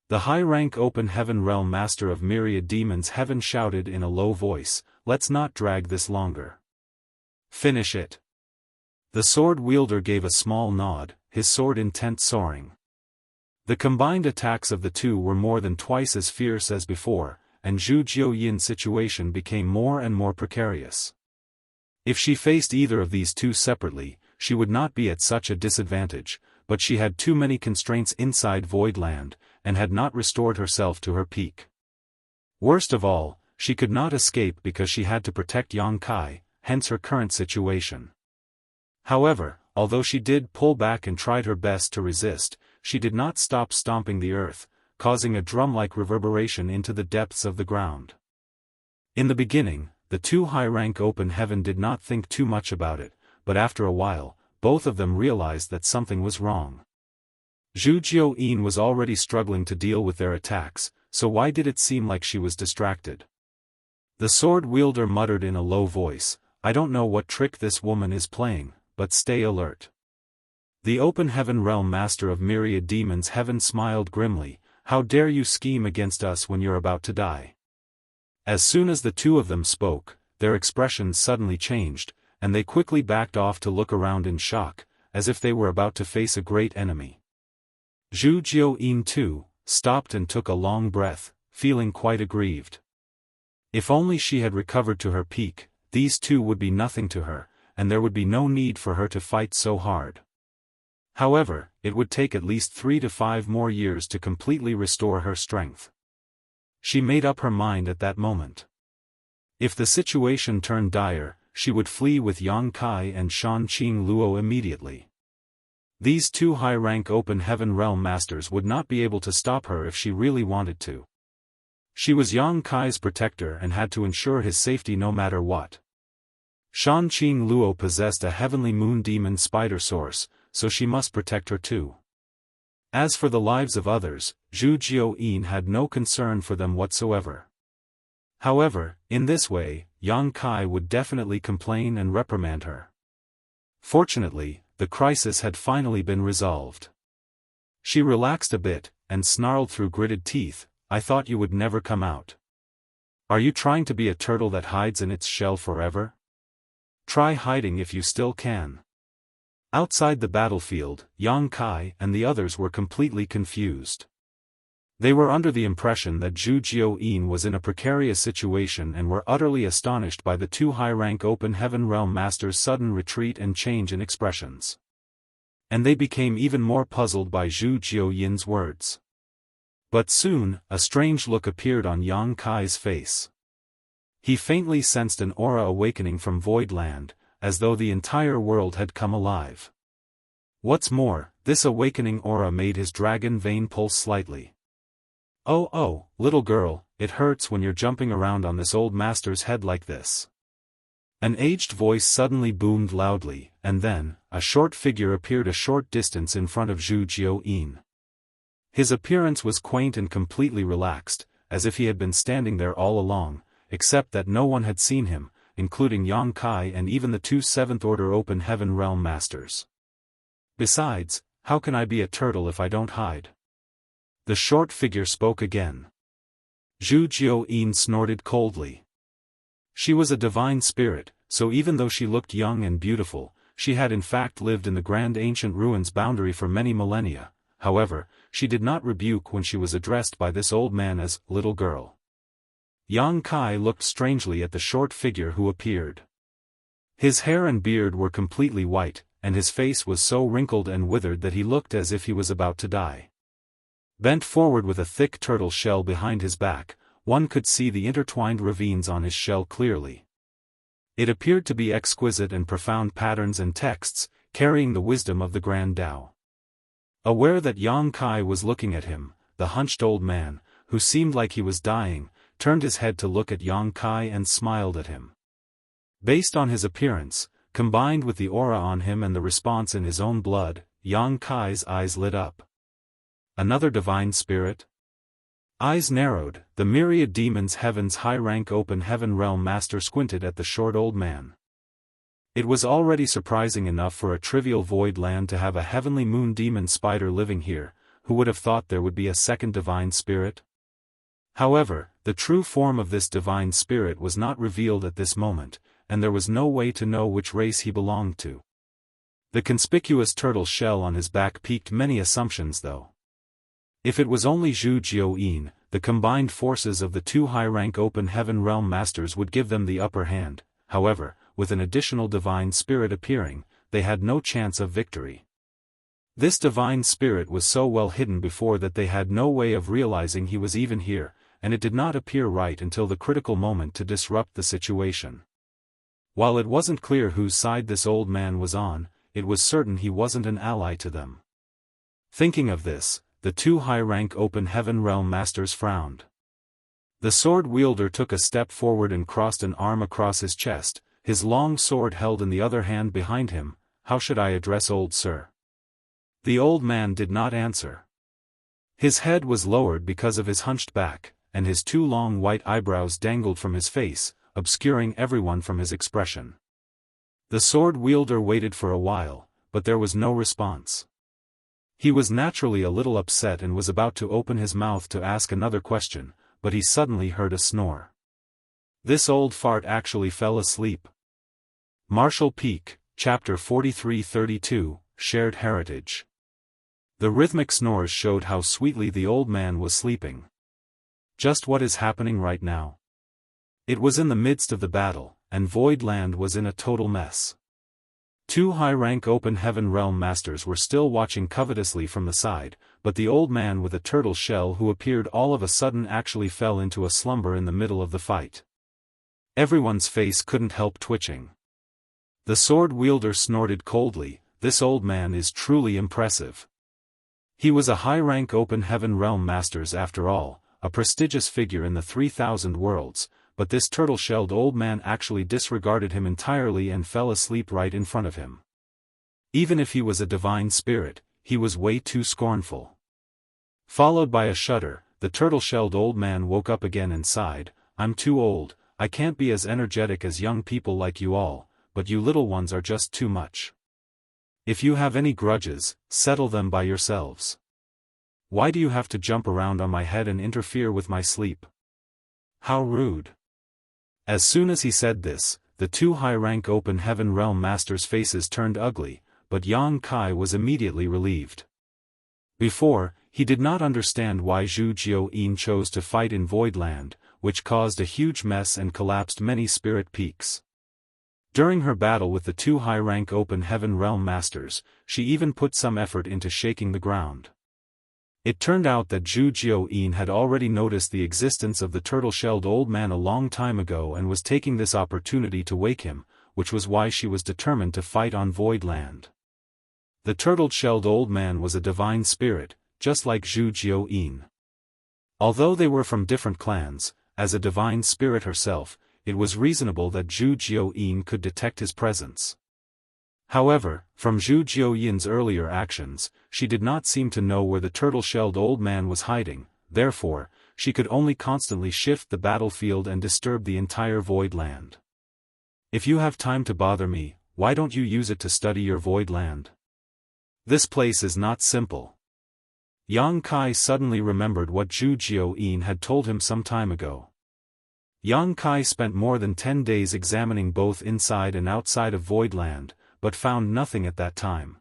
The high-rank open heaven realm master of Myriad Demons Heaven shouted in a low voice, "Let's not drag this longer. Finish it." The sword wielder gave a small nod, his sword intent soaring. The combined attacks of the two were more than twice as fierce as before, and Zhu Jiuyin's situation became more and more precarious. If she faced either of these two separately, she would not be at such a disadvantage, but she had too many constraints inside Voidland, and had not restored herself to her peak. Worst of all, she could not escape because she had to protect Yang Kai, hence her current situation. However, although she did pull back and tried her best to resist, she did not stop stomping the earth, causing a drum-like reverberation into the depths of the ground. In the beginning, the two high-rank open heaven did not think too much about it, but after a while, both of them realized that something was wrong. Zhu Jiuyin was already struggling to deal with their attacks, so why did it seem like she was distracted? The sword wielder muttered in a low voice, "I don't know what trick this woman is playing, but stay alert." The open heaven realm master of myriad demons heaven smiled grimly, "How dare you scheme against us when you're about to die?" As soon as the two of them spoke, their expressions suddenly changed, and they quickly backed off to look around in shock, as if they were about to face a great enemy. Zhu Jiuyin too stopped and took a long breath, feeling quite aggrieved. If only she had recovered to her peak, these two would be nothing to her, and there would be no need for her to fight so hard. However, it would take at least 3 to 5 more years to completely restore her strength. She made up her mind at that moment. If the situation turned dire, she would flee with Yang Kai and Shan Qing Luo immediately. These two high-rank open heaven realm masters would not be able to stop her if she really wanted to. She was Yang Kai's protector and had to ensure his safety no matter what. Shan Qing Luo possessed a heavenly moon demon spider source, so she must protect her too. As for the lives of others, Zhu Jiuyin had no concern for them whatsoever. However, in this way, Yang Kai would definitely complain and reprimand her. Fortunately, the crisis had finally been resolved. She relaxed a bit, and snarled through gritted teeth, "I thought you would never come out. Are you trying to be a turtle that hides in its shell forever? Try hiding if you still can." Outside the battlefield, Yang Kai and the others were completely confused. They were under the impression that Zhu Jiuyin was in a precarious situation and were utterly astonished by the two high-rank open heaven realm masters' sudden retreat and change in expressions. And they became even more puzzled by Zhu Jiuyin's words. But soon, a strange look appeared on Yang Kai's face. He faintly sensed an aura awakening from Voidland, as though the entire world had come alive. What's more, this awakening aura made his dragon vein pulse slightly. Oh, little girl, it hurts when you're jumping around on this old master's head like this." An aged voice suddenly boomed loudly, and then, a short figure appeared a short distance in front of Zhu Jiuyin. His appearance was quaint and completely relaxed, as if he had been standing there all along, except that no one had seen him, including Yang Kai and even the two 7th Order Open Heaven Realm Masters. "Besides, how can I be a turtle if I don't hide?" The short figure spoke again. Zhu Jiuyin snorted coldly. She was a divine spirit, so even though she looked young and beautiful, she had in fact lived in the grand ancient ruins boundary for many millennia. However, she did not rebuke when she was addressed by this old man as "little girl." Yang Kai looked strangely at the short figure who appeared. His hair and beard were completely white, and his face was so wrinkled and withered that he looked as if he was about to die. Bent forward with a thick turtle shell behind his back, one could see the intertwined ravines on his shell clearly. It appeared to be exquisite and profound patterns and texts, carrying the wisdom of the Grand Tao. Aware that Yang Kai was looking at him, the hunched old man, who seemed like he was dying, turned his head to look at Yang Kai and smiled at him. Based on his appearance, combined with the aura on him and the response in his own blood, Yang Kai's eyes lit up. Another divine spirit? Eyes narrowed, the myriad demons heaven's high-rank open heaven realm master squinted at the short old man. It was already surprising enough for a trivial void land to have a heavenly moon demon spider living here. Who would have thought there would be a second divine spirit? However, the true form of this divine spirit was not revealed at this moment, and there was no way to know which race he belonged to. The conspicuous turtle shell on his back piqued many assumptions though. If it was only Zhu Jiuyin, the combined forces of the two high-rank open heaven realm masters would give them the upper hand. However, with an additional divine spirit appearing, they had no chance of victory. This divine spirit was so well hidden before that they had no way of realizing he was even here, and it did not appear right until the critical moment to disrupt the situation. While it wasn't clear whose side this old man was on, it was certain he wasn't an ally to them. Thinking of this, the two high-rank open heaven realm masters frowned. The sword wielder took a step forward and crossed an arm across his chest, his long sword held in the other hand behind him. "How should I address old sir?" The old man did not answer. His head was lowered because of his hunched back, and his two long white eyebrows dangled from his face, obscuring everyone from his expression. The sword wielder waited for a while, but there was no response. He was naturally a little upset and was about to open his mouth to ask another question, but he suddenly heard a snore. This old fart actually fell asleep. Martial Peak, Chapter 43-32, Shared Heritage. The rhythmic snores showed how sweetly the old man was sleeping. Just what is happening right now? It was in the midst of the battle, and Void Land was in a total mess. Two high-rank open heaven realm masters were still watching covetously from the side, but the old man with a turtle shell who appeared all of a sudden actually fell into a slumber in the middle of the fight. Everyone's face couldn't help twitching. The sword wielder snorted coldly, "This old man is truly impressive." He was a high-rank open heaven realm masters after all, a prestigious figure in the 3,000 worlds, but this turtle-shelled old man actually disregarded him entirely and fell asleep right in front of him. Even if he was a divine spirit, he was way too scornful. Followed by a shudder, the turtle-shelled old man woke up again and sighed, "I'm too old, I can't be as energetic as young people like you all, but you little ones are just too much. If you have any grudges, settle them by yourselves. Why do you have to jump around on my head and interfere with my sleep? How rude." As soon as he said this, the two high-rank open heaven realm masters' faces turned ugly, but Yang Kai was immediately relieved. Before, he did not understand why Zhu Jiuyin chose to fight in Void Land, which caused a huge mess and collapsed many spirit peaks. During her battle with the two high-rank open heaven realm masters, she even put some effort into shaking the ground. It turned out that Zhu Jiuyin had already noticed the existence of the turtle-shelled old man a long time ago and was taking this opportunity to wake him, which was why she was determined to fight on Void Land. The turtle-shelled old man was a divine spirit, just like Zhu Jiuyin. Although they were from different clans, as a divine spirit herself, it was reasonable that Zhu Jiuyin could detect his presence. However, from Zhu Jiuyin's earlier actions, she did not seem to know where the turtle-shelled old man was hiding, therefore, she could only constantly shift the battlefield and disturb the entire Void Land. "If you have time to bother me, why don't you use it to study your Void Land? This place is not simple." Yang Kai suddenly remembered what Zhu Jiuyin had told him some time ago. Yang Kai spent more than 10 days examining both inside and outside of Void Land, but found nothing at that time.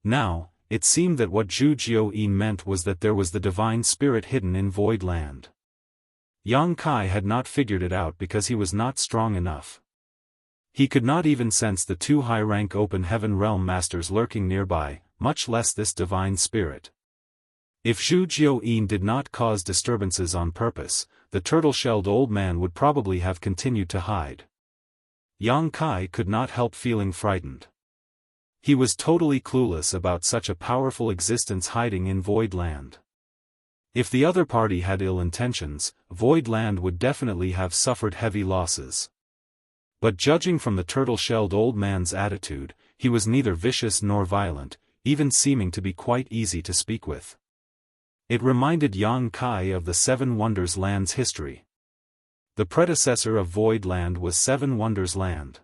Now, it seemed that what Zhu Jiuyin meant was that there was the divine spirit hidden in Void Land. Yang Kai had not figured it out because he was not strong enough. He could not even sense the two high-rank open heaven realm masters lurking nearby, much less this divine spirit. If Zhu Jiuyin did not cause disturbances on purpose, the turtle-shelled old man would probably have continued to hide. Yang Kai could not help feeling frightened. He was totally clueless about such a powerful existence hiding in Void Land. If the other party had ill intentions, Void Land would definitely have suffered heavy losses. But judging from the turtle-shelled old man's attitude, he was neither vicious nor violent, even seeming to be quite easy to speak with. It reminded Yang Kai of the Seven Wonders Land's history. The predecessor of Void Land was Seven Wonders Land.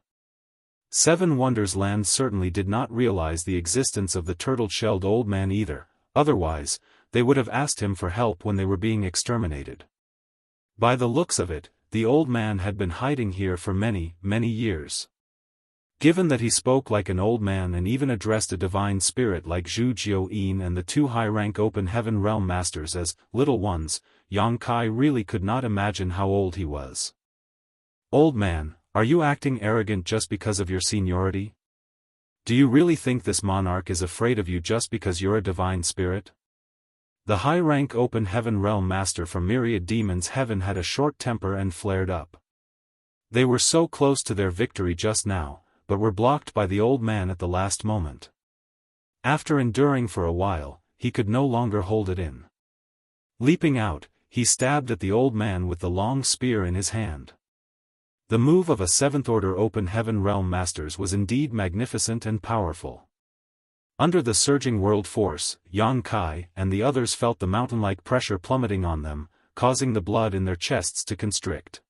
Seven Wonders Land certainly did not realize the existence of the turtle-shelled old man either, otherwise, they would have asked him for help when they were being exterminated. By the looks of it, the old man had been hiding here for many, many years. Given that he spoke like an old man and even addressed a divine spirit like Zhu Jiuyin and the two high-rank open heaven realm masters as little ones, Yang Kai really could not imagine how old he was. "Old man, are you acting arrogant just because of your seniority? Do you really think this monarch is afraid of you just because you're a divine spirit? The high-rank open heaven realm master from Myriad Demons Heaven had a short temper and flared up. They were so close to their victory just now, but were blocked by the old man at the last moment. After enduring for a while, he could no longer hold it in. Leaping out, he stabbed at the old man with the long spear in his hand. The move of a seventh-order open heaven realm masters was indeed magnificent and powerful. Under the surging world force, Yang Kai and the others felt the mountain-like pressure plummeting on them, causing the blood in their chests to constrict.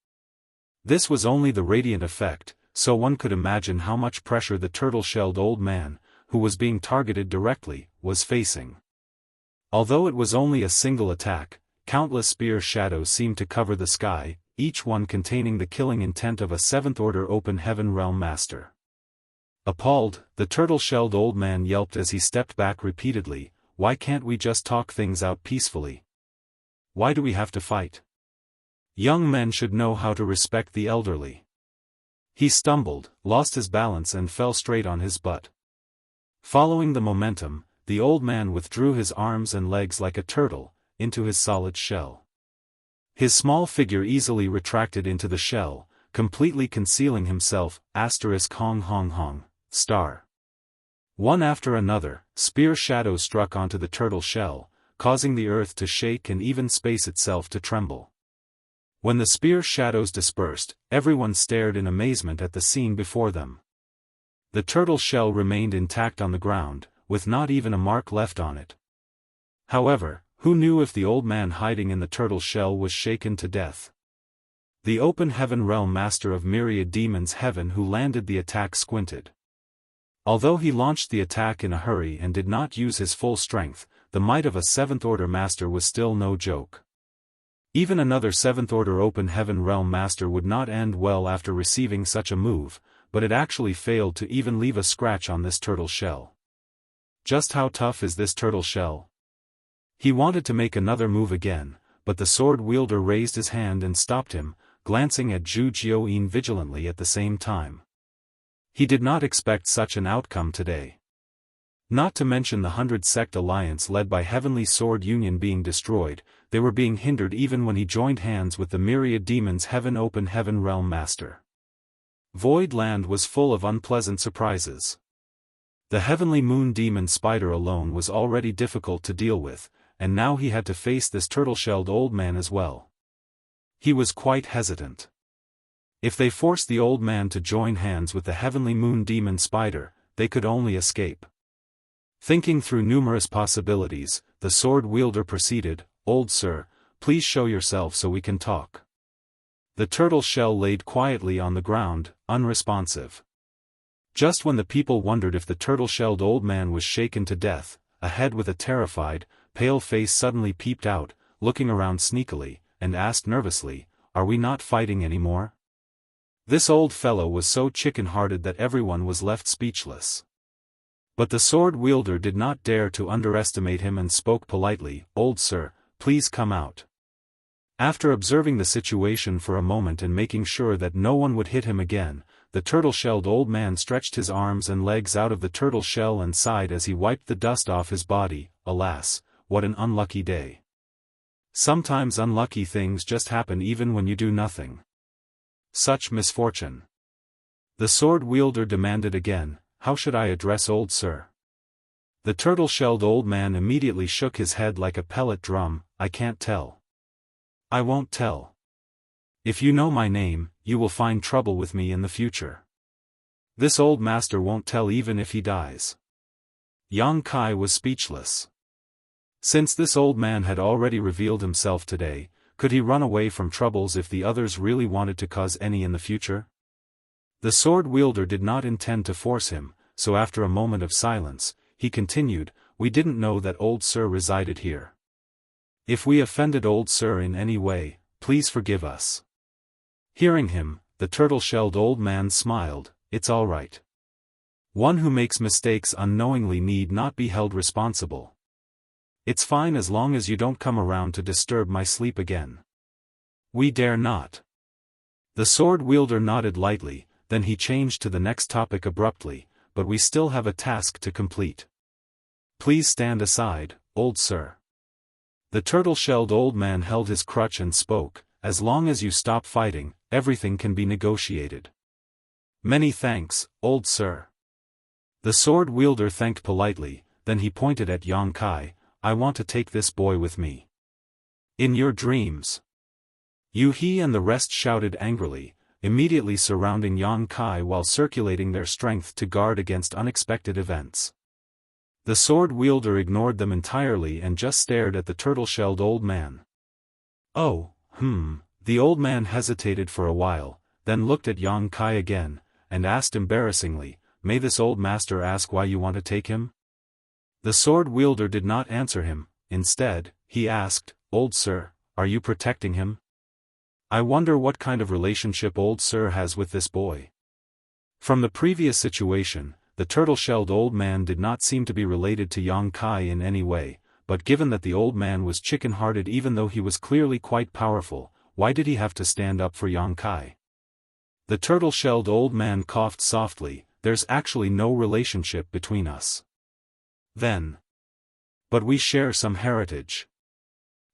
This was only the radiant effect, so one could imagine how much pressure the turtle-shelled old man, who was being targeted directly, was facing. Although it was only a single attack, countless spear shadows seemed to cover the sky, each one containing the killing intent of a seventh-order open heaven realm master. Appalled, the turtle-shelled old man yelped as he stepped back repeatedly, "Why can't we just talk things out peacefully? Why do we have to fight? Young men should know how to respect the elderly." He stumbled, lost his balance and fell straight on his butt. Following the momentum, the old man withdrew his arms and legs like a turtle, into his solid shell. His small figure easily retracted into the shell, completely concealing himself, *hong hong hong, star. One after another, spear shadows struck onto the turtle shell, causing the earth to shake and even space itself to tremble. When the spear shadows dispersed, everyone stared in amazement at the scene before them. The turtle shell remained intact on the ground, with not even a mark left on it. However, who knew if the old man hiding in the turtle shell was shaken to death? The open heaven realm master of Myriad Demons Heaven who landed the attack squinted. Although he launched the attack in a hurry and did not use his full strength, the might of a seventh-order master was still no joke. Even another seventh-order open heaven realm master would not end well after receiving such a move, but it actually failed to even leave a scratch on this turtle shell. Just how tough is this turtle shell? He wanted to make another move again, but the sword wielder raised his hand and stopped him, glancing at Zhu Jiaoyin vigilantly at the same time. He did not expect such an outcome today. Not to mention the 100-sect alliance led by Heavenly Sword Union being destroyed, they were being hindered even when he joined hands with the Myriad Demons Heaven open heaven realm master. Void Land was full of unpleasant surprises. The Heavenly Moon Demon Spider alone was already difficult to deal with, and now he had to face this turtle-shelled old man as well. He was quite hesitant. If they forced the old man to join hands with the Heavenly Moon Demon Spider, they could only escape. Thinking through numerous possibilities, the sword wielder proceeded, "Old sir, please show yourself so we can talk." The turtle shell laid quietly on the ground, unresponsive. Just when the people wondered if the turtle-shelled old man was shaken to death, a head with a terrified, pale face suddenly peeped out, looking around sneakily, and asked nervously, "Are we not fighting anymore?" This old fellow was so chicken-hearted that everyone was left speechless. But the sword wielder did not dare to underestimate him and spoke politely, "Old sir, please come out." After observing the situation for a moment and making sure that no one would hit him again, the turtle-shelled old man stretched his arms and legs out of the turtle shell and sighed as he wiped the dust off his body. Alas, what an unlucky day. Sometimes unlucky things just happen even when you do nothing. Such misfortune. The sword wielder demanded again, "How should I address old sir?" The turtle-shelled old man immediately shook his head like a pellet drum, "I can't tell. I won't tell. If you know my name, you will find trouble with me in the future. This old master won't tell even if he dies." Yang Kai was speechless. Since this old man had already revealed himself today, could he run away from troubles if the others really wanted to cause any in the future? The sword wielder did not intend to force him, so after a moment of silence, he continued, "We didn't know that old sir resided here. If we offended old sir in any way, please forgive us." Hearing him, the turtle-shelled old man smiled, "It's all right. One who makes mistakes unknowingly need not be held responsible. It's fine as long as you don't come around to disturb my sleep again." "We dare not." The sword wielder nodded lightly, then he changed to the next topic abruptly, but we still have a task to complete. Please stand aside, old sir. The turtle-shelled old man held his crutch and spoke, as long as you stop fighting, everything can be negotiated. Many thanks, old sir. The sword wielder thanked politely, then he pointed at Yang Kai. I want to take this boy with me. In your dreams. He and the rest shouted angrily, immediately surrounding Yang Kai while circulating their strength to guard against unexpected events. The sword wielder ignored them entirely and just stared at the turtle-shelled old man. Oh, the old man hesitated for a while, then looked at Yang Kai again, and asked embarrassingly, may this old master ask why you want to take him? The sword wielder did not answer him. Instead, he asked, old sir, are you protecting him? I wonder what kind of relationship old sir has with this boy. From the previous situation, the turtle-shelled old man did not seem to be related to Yang Kai in any way, but given that the old man was chicken-hearted even though he was clearly quite powerful, why did he have to stand up for Yang Kai? The turtle-shelled old man coughed softly, there's actually no relationship between us. Then. But we share some heritage.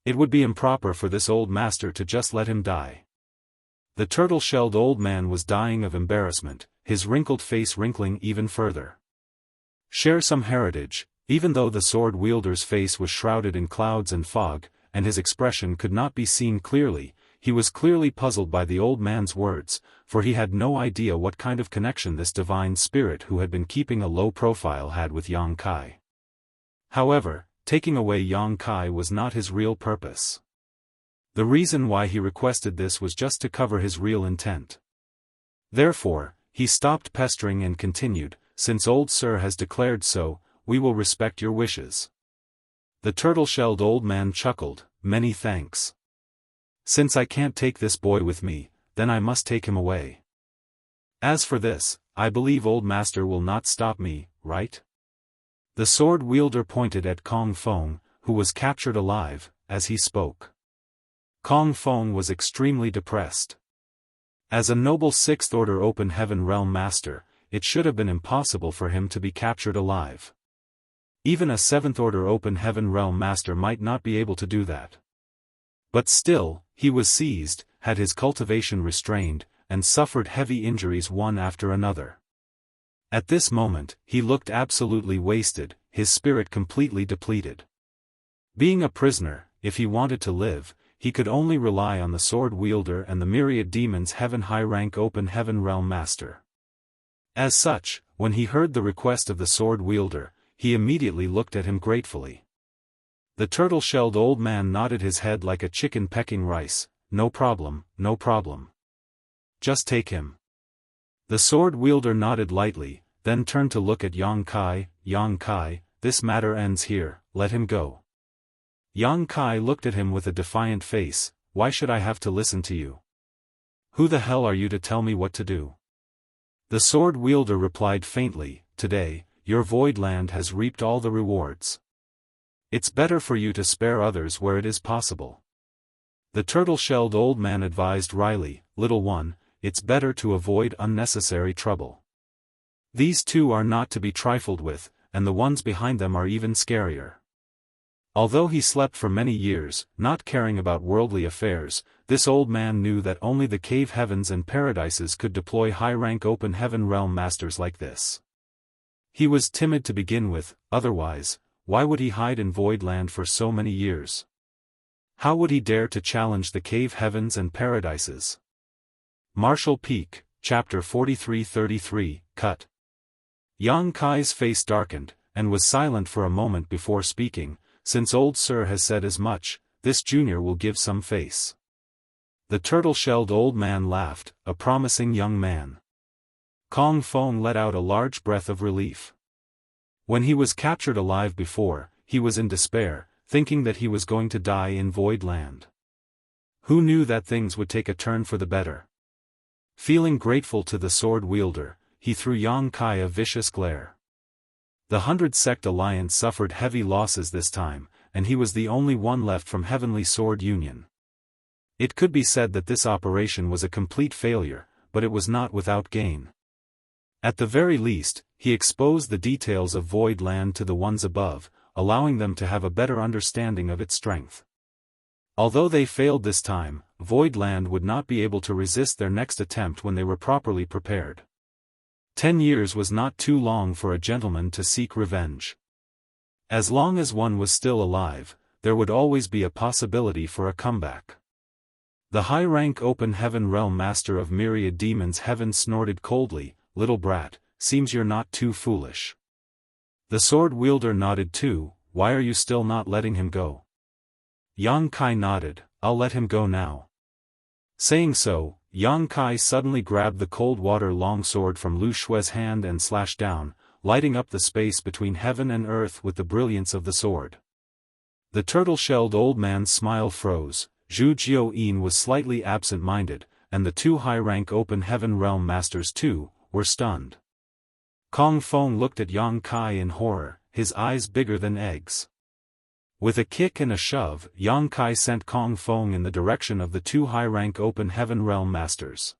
It would be improper for this old master to just let him die. The turtle-shelled old man was dying of embarrassment, his wrinkled face wrinkling even further. Share some heritage, even though the sword wielder's face was shrouded in clouds and fog, and his expression could not be seen clearly, he was clearly puzzled by the old man's words, for he had no idea what kind of connection this divine spirit who had been keeping a low profile had with Yang Kai. However, taking away Yang Kai was not his real purpose. The reason why he requested this was just to cover his real intent. Therefore, he stopped pestering and continued, since old sir has declared so, we will respect your wishes. The turtle-shelled old man chuckled, many thanks. Since I can't take this boy with me, then I must take him away. As for this, I believe old master will not stop me, right? The sword wielder pointed at Kong Feng, who was captured alive, as he spoke. Kong Feng was extremely depressed. As a noble Sixth Order Open Heaven Realm Master, it should have been impossible for him to be captured alive. Even a Seventh Order Open Heaven Realm Master might not be able to do that. But still, he was seized, had his cultivation restrained, and suffered heavy injuries one after another. At this moment, he looked absolutely wasted, his spirit completely depleted. Being a prisoner, if he wanted to live, he could only rely on the sword wielder and the myriad demons Heaven High-rank Open Heaven Realm Master. As such, when he heard the request of the sword wielder, he immediately looked at him gratefully. The turtle-shelled old man nodded his head like a chicken pecking rice, no problem, no problem. Just take him. The sword wielder nodded lightly, then turned to look at Yang Kai, this matter ends here, let him go. Yang Kai looked at him with a defiant face, why should I have to listen to you? Who the hell are you to tell me what to do? The sword wielder replied faintly, today, your void land has reaped all the rewards. It's better for you to spare others where it is possible. The turtle-shelled old man advised wryly, little one, it's better to avoid unnecessary trouble. These two are not to be trifled with, and the ones behind them are even scarier. Although he slept for many years, not caring about worldly affairs, this old man knew that only the cave heavens and paradises could deploy high-rank Open Heaven Realm Masters like this. He was timid to begin with, otherwise, why would he hide in Void Land for so many years? How would he dare to challenge the cave heavens and paradises? Martial Peak, Chapter 43-33, Cut. Yang Kai's face darkened, and was silent for a moment before speaking. Since old sir has said as much, this junior will give some face. The turtle-shelled old man laughed, a promising young man. Kong Feng let out a large breath of relief. When he was captured alive before, he was in despair, thinking that he was going to die in Void Land. Who knew that things would take a turn for the better? Feeling grateful to the sword wielder, he threw Yang Kai a vicious glare. The 100 Sect Alliance suffered heavy losses this time, and he was the only one left from Heavenly Sword Union. It could be said that this operation was a complete failure, but it was not without gain. At the very least, he exposed the details of Void Land to the ones above, allowing them to have a better understanding of its strength. Although they failed this time, Void Land would not be able to resist their next attempt when they were properly prepared. 10 years was not too long for a gentleman to seek revenge. As long as one was still alive, there would always be a possibility for a comeback. The high-rank Open Heaven Realm Master of Myriad Demons Heaven snorted coldly, "Little brat, seems you're not too foolish." The sword wielder nodded too, "Why are you still not letting him go?" Yang Kai nodded, "I'll let him go now." Saying so, Yang Kai suddenly grabbed the cold water longsword from Lu Shue's hand and slashed down, lighting up the space between heaven and earth with the brilliance of the sword. The turtle-shelled old man's smile froze. Zhu Jiuyin was slightly absent-minded, and the two high-rank Open Heaven Realm Masters too, were stunned. Kong Feng looked at Yang Kai in horror, his eyes bigger than eggs. With a kick and a shove, Yang Kai sent Kong Feng in the direction of the two high-rank Open Heaven Realm Masters.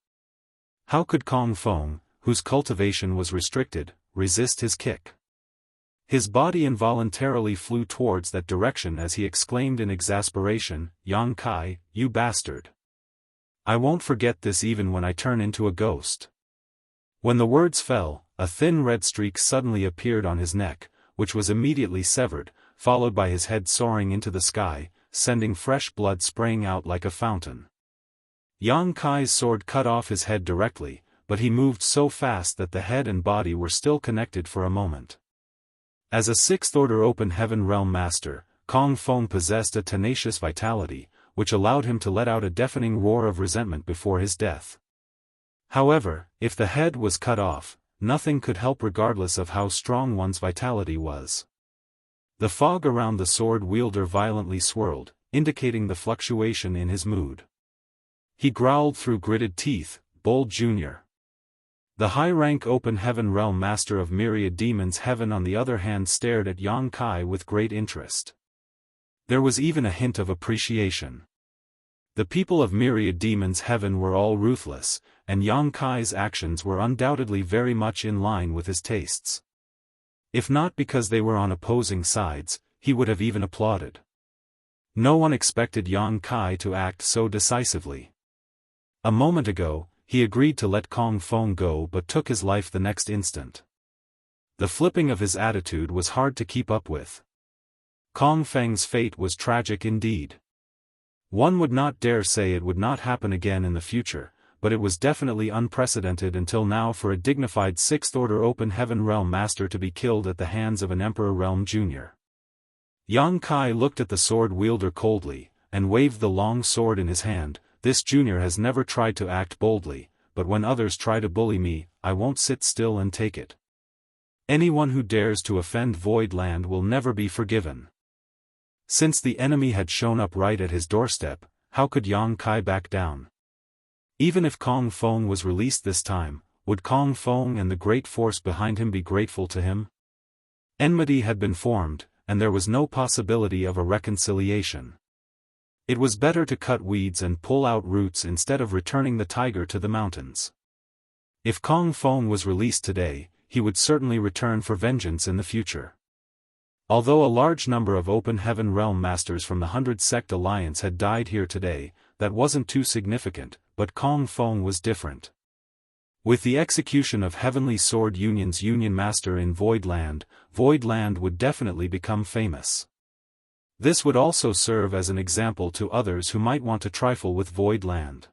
How could Kong Feng, whose cultivation was restricted, resist his kick? His body involuntarily flew towards that direction as he exclaimed in exasperation, "Yang Kai, you bastard! I won't forget this even when I turn into a ghost." When the words fell, a thin red streak suddenly appeared on his neck, which was immediately severed, followed by his head soaring into the sky, sending fresh blood spraying out like a fountain. Yang Kai's sword cut off his head directly, but he moved so fast that the head and body were still connected for a moment. As a sixth-order Open Heaven Realm Master, Kong Feng possessed a tenacious vitality, which allowed him to let out a deafening roar of resentment before his death. However, if the head was cut off, nothing could help regardless of how strong one's vitality was. The fog around the sword wielder violently swirled, indicating the fluctuation in his mood. He growled through gritted teeth, "Bold Junior." The high-rank Open Heaven Realm Master of Myriad Demons Heaven on the other hand stared at Yang Kai with great interest. There was even a hint of appreciation. The people of Myriad Demons Heaven were all ruthless, and Yang Kai's actions were undoubtedly very much in line with his tastes. If not because they were on opposing sides, he would have even applauded. No one expected Yang Kai to act so decisively. A moment ago, he agreed to let Kong Feng go but took his life the next instant. The flipping of his attitude was hard to keep up with. Kong Feng's fate was tragic indeed. One would not dare say it would not happen again in the future, but it was definitely unprecedented until now for a dignified sixth-order Open Heaven Realm Master to be killed at the hands of an Emperor Realm Junior. Yang Kai looked at the sword wielder coldly, and waved the long sword in his hand. "This junior has never tried to act boldly, but when others try to bully me, I won't sit still and take it. Anyone who dares to offend Void Land will never be forgiven." Since the enemy had shown up right at his doorstep, how could Yang Kai back down? Even if Kong Feng was released this time, would Kong Feng and the great force behind him be grateful to him? Enmity had been formed, and there was no possibility of a reconciliation. It was better to cut weeds and pull out roots instead of returning the tiger to the mountains. If Kong Feng was released today, he would certainly return for vengeance in the future. Although a large number of Open Heaven Realm Masters from the 100 Sect Alliance had died here today, that wasn't too significant, but Kong Feng was different. With the execution of Heavenly Sword Union's Union Master in Void Land would definitely become famous. This would also serve as an example to others who might want to trifle with Void Land.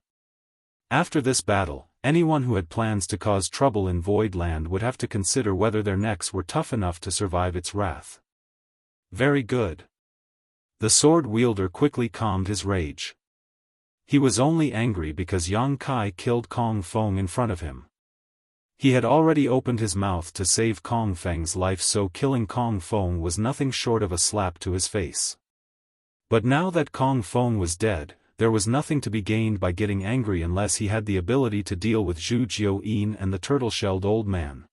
After this battle, anyone who had plans to cause trouble in Void Land would have to consider whether their necks were tough enough to survive its wrath. Very good. The sword wielder quickly calmed his rage. He was only angry because Yang Kai killed Kong Feng in front of him. He had already opened his mouth to save Kong Feng's life, so killing Kong Feng was nothing short of a slap to his face. But now that Kong Feng was dead, there was nothing to be gained by getting angry unless he had the ability to deal with Zhu Jiuyin and the turtle-shelled old man.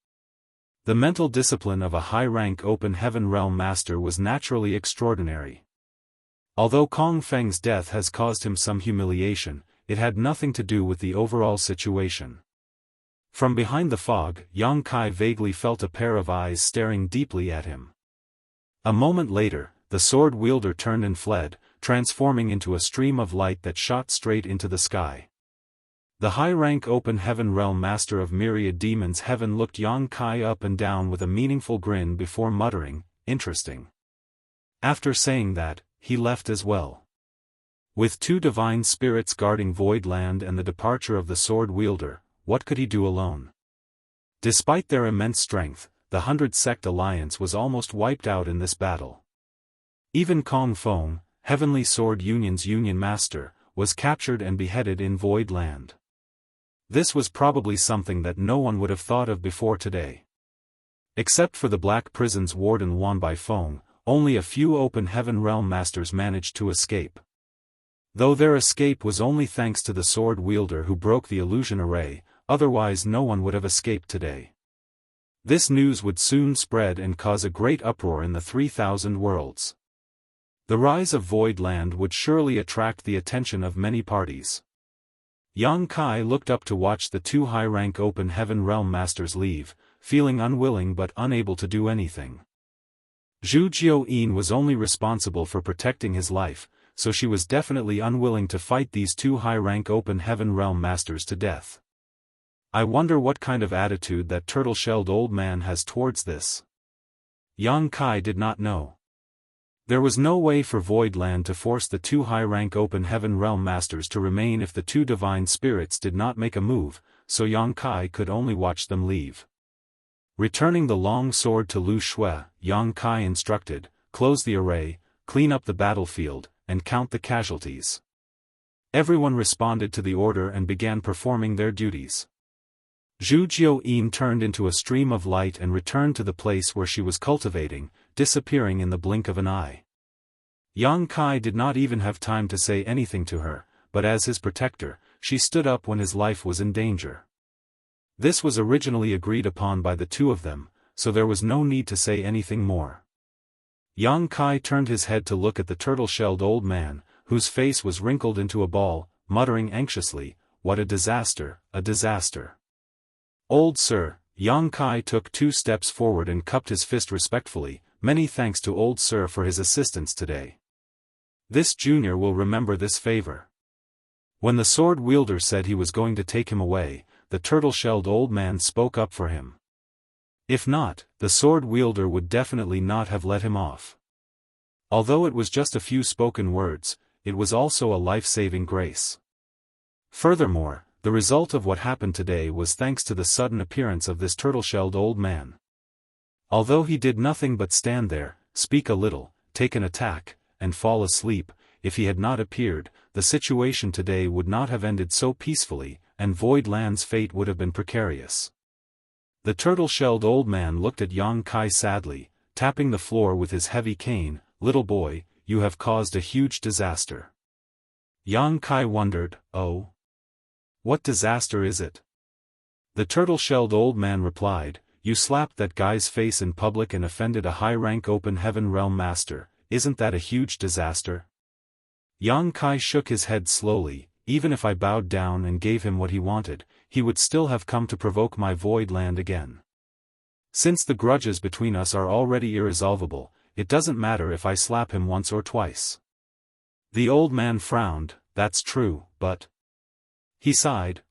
The mental discipline of a high-rank Open Heaven Realm Master was naturally extraordinary. Although Kong Feng's death has caused him some humiliation, it had nothing to do with the overall situation. From behind the fog, Yang Kai vaguely felt a pair of eyes staring deeply at him. A moment later, the sword wielder turned and fled, transforming into a stream of light that shot straight into the sky. The high-rank open heaven realm master of myriad demons heaven looked Yang Kai up and down with a meaningful grin before muttering, "Interesting." After saying that, he left as well. With two divine spirits guarding void land and the departure of the sword wielder, what could he do alone? Despite their immense strength, the 100-sect alliance was almost wiped out in this battle. Even Kong Feng, Heavenly Sword Union's Union Master, was captured and beheaded in void land. This was probably something that no one would have thought of before today. Except for the Black Prison's warden Wan Bai Feng, only a few open heaven realm masters managed to escape. Though their escape was only thanks to the sword wielder who broke the illusion array, otherwise no one would have escaped today. This news would soon spread and cause a great uproar in the 3,000 worlds. The rise of void land would surely attract the attention of many parties. Yang Kai looked up to watch the two high-rank open heaven realm masters leave, feeling unwilling but unable to do anything. Zhu Jiuyin was only responsible for protecting his life, so she was definitely unwilling to fight these two high-rank open heaven realm masters to death. I wonder what kind of attitude that turtle-shelled old man has towards this. Yang Kai did not know. There was no way for void land to force the two high-rank open heaven realm masters to remain if the two divine spirits did not make a move, so Yang Kai could only watch them leave. Returning the long sword to Lu Shui, Yang Kai instructed, "Close the array, clean up the battlefield, and count the casualties." Everyone responded to the order and began performing their duties. Zhu Jiuyin turned into a stream of light and returned to the place where she was cultivating, disappearing in the blink of an eye. Yang Kai did not even have time to say anything to her, but as his protector, she stood up when his life was in danger. This was originally agreed upon by the two of them, so there was no need to say anything more. Yang Kai turned his head to look at the turtle-shelled old man, whose face was wrinkled into a ball, muttering anxiously, "What a disaster, a disaster." "Old sir," Yang Kai took 2 steps forward and cupped his fist respectfully, "Many thanks to old sir for his assistance today. This junior will remember this favor." When the sword wielder said he was going to take him away, the turtle-shelled old man spoke up for him. If not, the sword wielder would definitely not have let him off. Although it was just a few spoken words, it was also a life-saving grace. Furthermore, the result of what happened today was thanks to the sudden appearance of this turtle-shelled old man. Although he did nothing but stand there, speak a little, take an attack, and fall asleep, if he had not appeared, the situation today would not have ended so peacefully, and Void Land's fate would have been precarious. The turtle-shelled old man looked at Yang Kai sadly, tapping the floor with his heavy cane. "Little boy, you have caused a huge disaster." Yang Kai wondered, "Oh? What disaster is it?" The turtle-shelled old man replied, "You slapped that guy's face in public and offended a high-rank open heaven realm master. Isn't that a huge disaster?" Yang Kai shook his head slowly. "Even if I bowed down and gave him what he wanted, he would still have come to provoke my void land again. Since the grudges between us are already irresolvable, it doesn't matter if I slap him once or twice." The old man frowned. "That's true, but..." He sighed,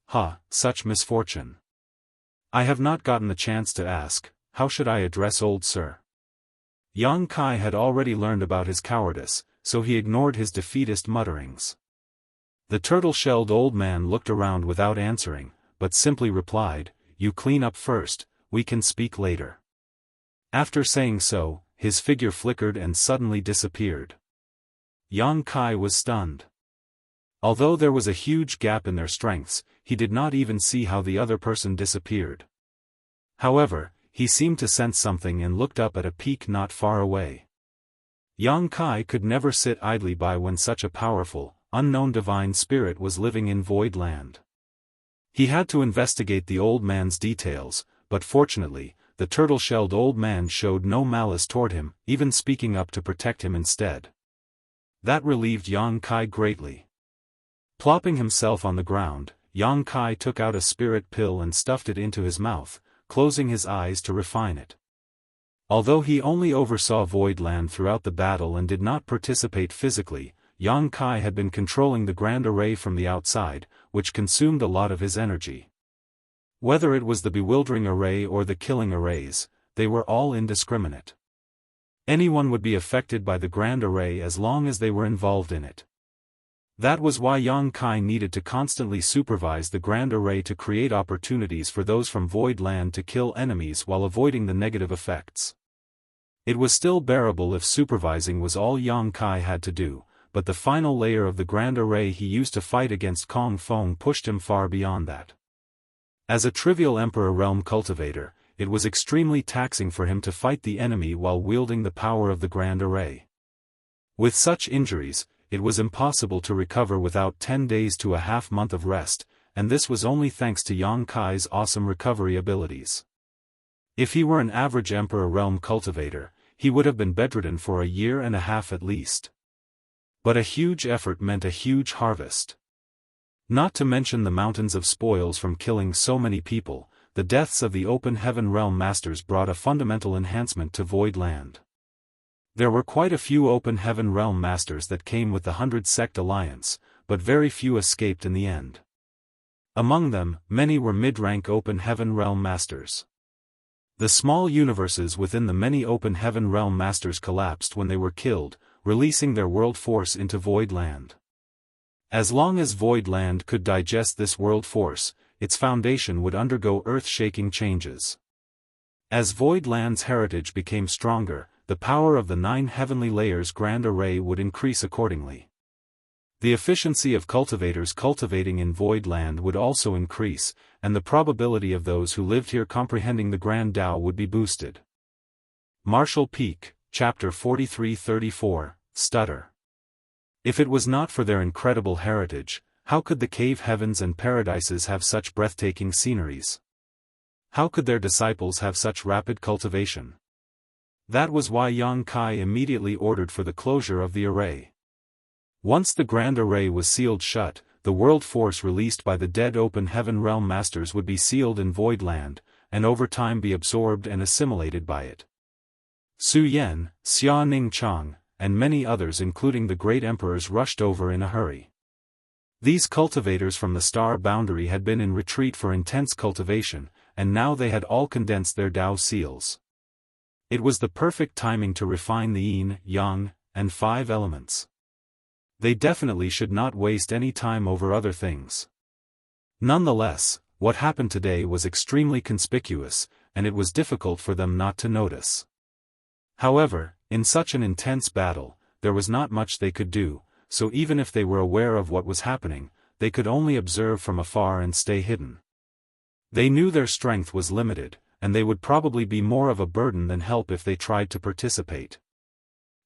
such misfortune. I have not gotten the chance to ask, how should I address old sir?" Yang Kai had already learned about his cowardice, so he ignored his defeatist mutterings. The turtle-shelled old man looked around without answering, but simply replied, "You clean up first, we can speak later." After saying so, his figure flickered and suddenly disappeared. Yang Kai was stunned. Although there was a huge gap in their strengths, he did not even see how the other person disappeared. However, he seemed to sense something and looked up at a peak not far away. Yang Kai could never sit idly by when such a powerful, unknown divine spirit was living in Void Land. He had to investigate the old man's details, but fortunately, the turtle-shelled old man showed no malice toward him, even speaking up to protect him instead. That relieved Yang Kai greatly. Plopping himself on the ground, Yang Kai took out a spirit pill and stuffed it into his mouth, closing his eyes to refine it. Although he only oversaw Voidland throughout the battle and did not participate physically, Yang Kai had been controlling the Grand Array from the outside, which consumed a lot of his energy. Whether it was the bewildering array or the killing arrays, they were all indiscriminate. Anyone would be affected by the Grand Array as long as they were involved in it. That was why Yang Kai needed to constantly supervise the Grand Array to create opportunities for those from Voidland to kill enemies while avoiding the negative effects. It was still bearable if supervising was all Yang Kai had to do, but the final layer of the Grand Array he used to fight against Kong Feng pushed him far beyond that. As a trivial Emperor Realm cultivator, it was extremely taxing for him to fight the enemy while wielding the power of the Grand Array. With such injuries, it was impossible to recover without 10 days to a half-month of rest, and this was only thanks to Yang Kai's awesome recovery abilities. If he were an average Emperor Realm cultivator, he would have been bedridden for a year and a half at least. But a huge effort meant a huge harvest. Not to mention the mountains of spoils from killing so many people, the deaths of the Open Heaven Realm Masters brought a fundamental enhancement to Voidland. There were quite a few Open Heaven Realm Masters that came with the 100 Sect Alliance, but very few escaped in the end. Among them, many were mid-rank Open Heaven Realm Masters. The small universes within the many Open Heaven Realm Masters collapsed when they were killed, releasing their world force into Voidland. As long as Voidland could digest this world force, its foundation would undergo earth-shaking changes. As Voidland's heritage became stronger, the power of the 9 heavenly layers Grand Array would increase accordingly. The efficiency of cultivators cultivating in Voidland would also increase, and the probability of those who lived here comprehending the Grand Tao would be boosted. Martial Peak, Chapter 43-34, Stutter. If it was not for their incredible heritage, how could the cave heavens and paradises have such breathtaking sceneries? How could their disciples have such rapid cultivation? That was why Yang Kai immediately ordered for the closure of the array. Once the Grand Array was sealed shut, the world force released by the dead Open Heaven Realm Masters would be sealed in Voidland, and over time be absorbed and assimilated by it. Su Yan, Xia Ningchang, and many others including the great emperors rushed over in a hurry. These cultivators from the star boundary had been in retreat for intense cultivation, and now they had all condensed their Tao seals. It was the perfect timing to refine the yin, yang, and 5 elements. They definitely should not waste any time over other things. Nonetheless, what happened today was extremely conspicuous, and it was difficult for them not to notice. However, in such an intense battle, there was not much they could do, so even if they were aware of what was happening, they could only observe from afar and stay hidden. They knew their strength was limited, and they would probably be more of a burden than help if they tried to participate.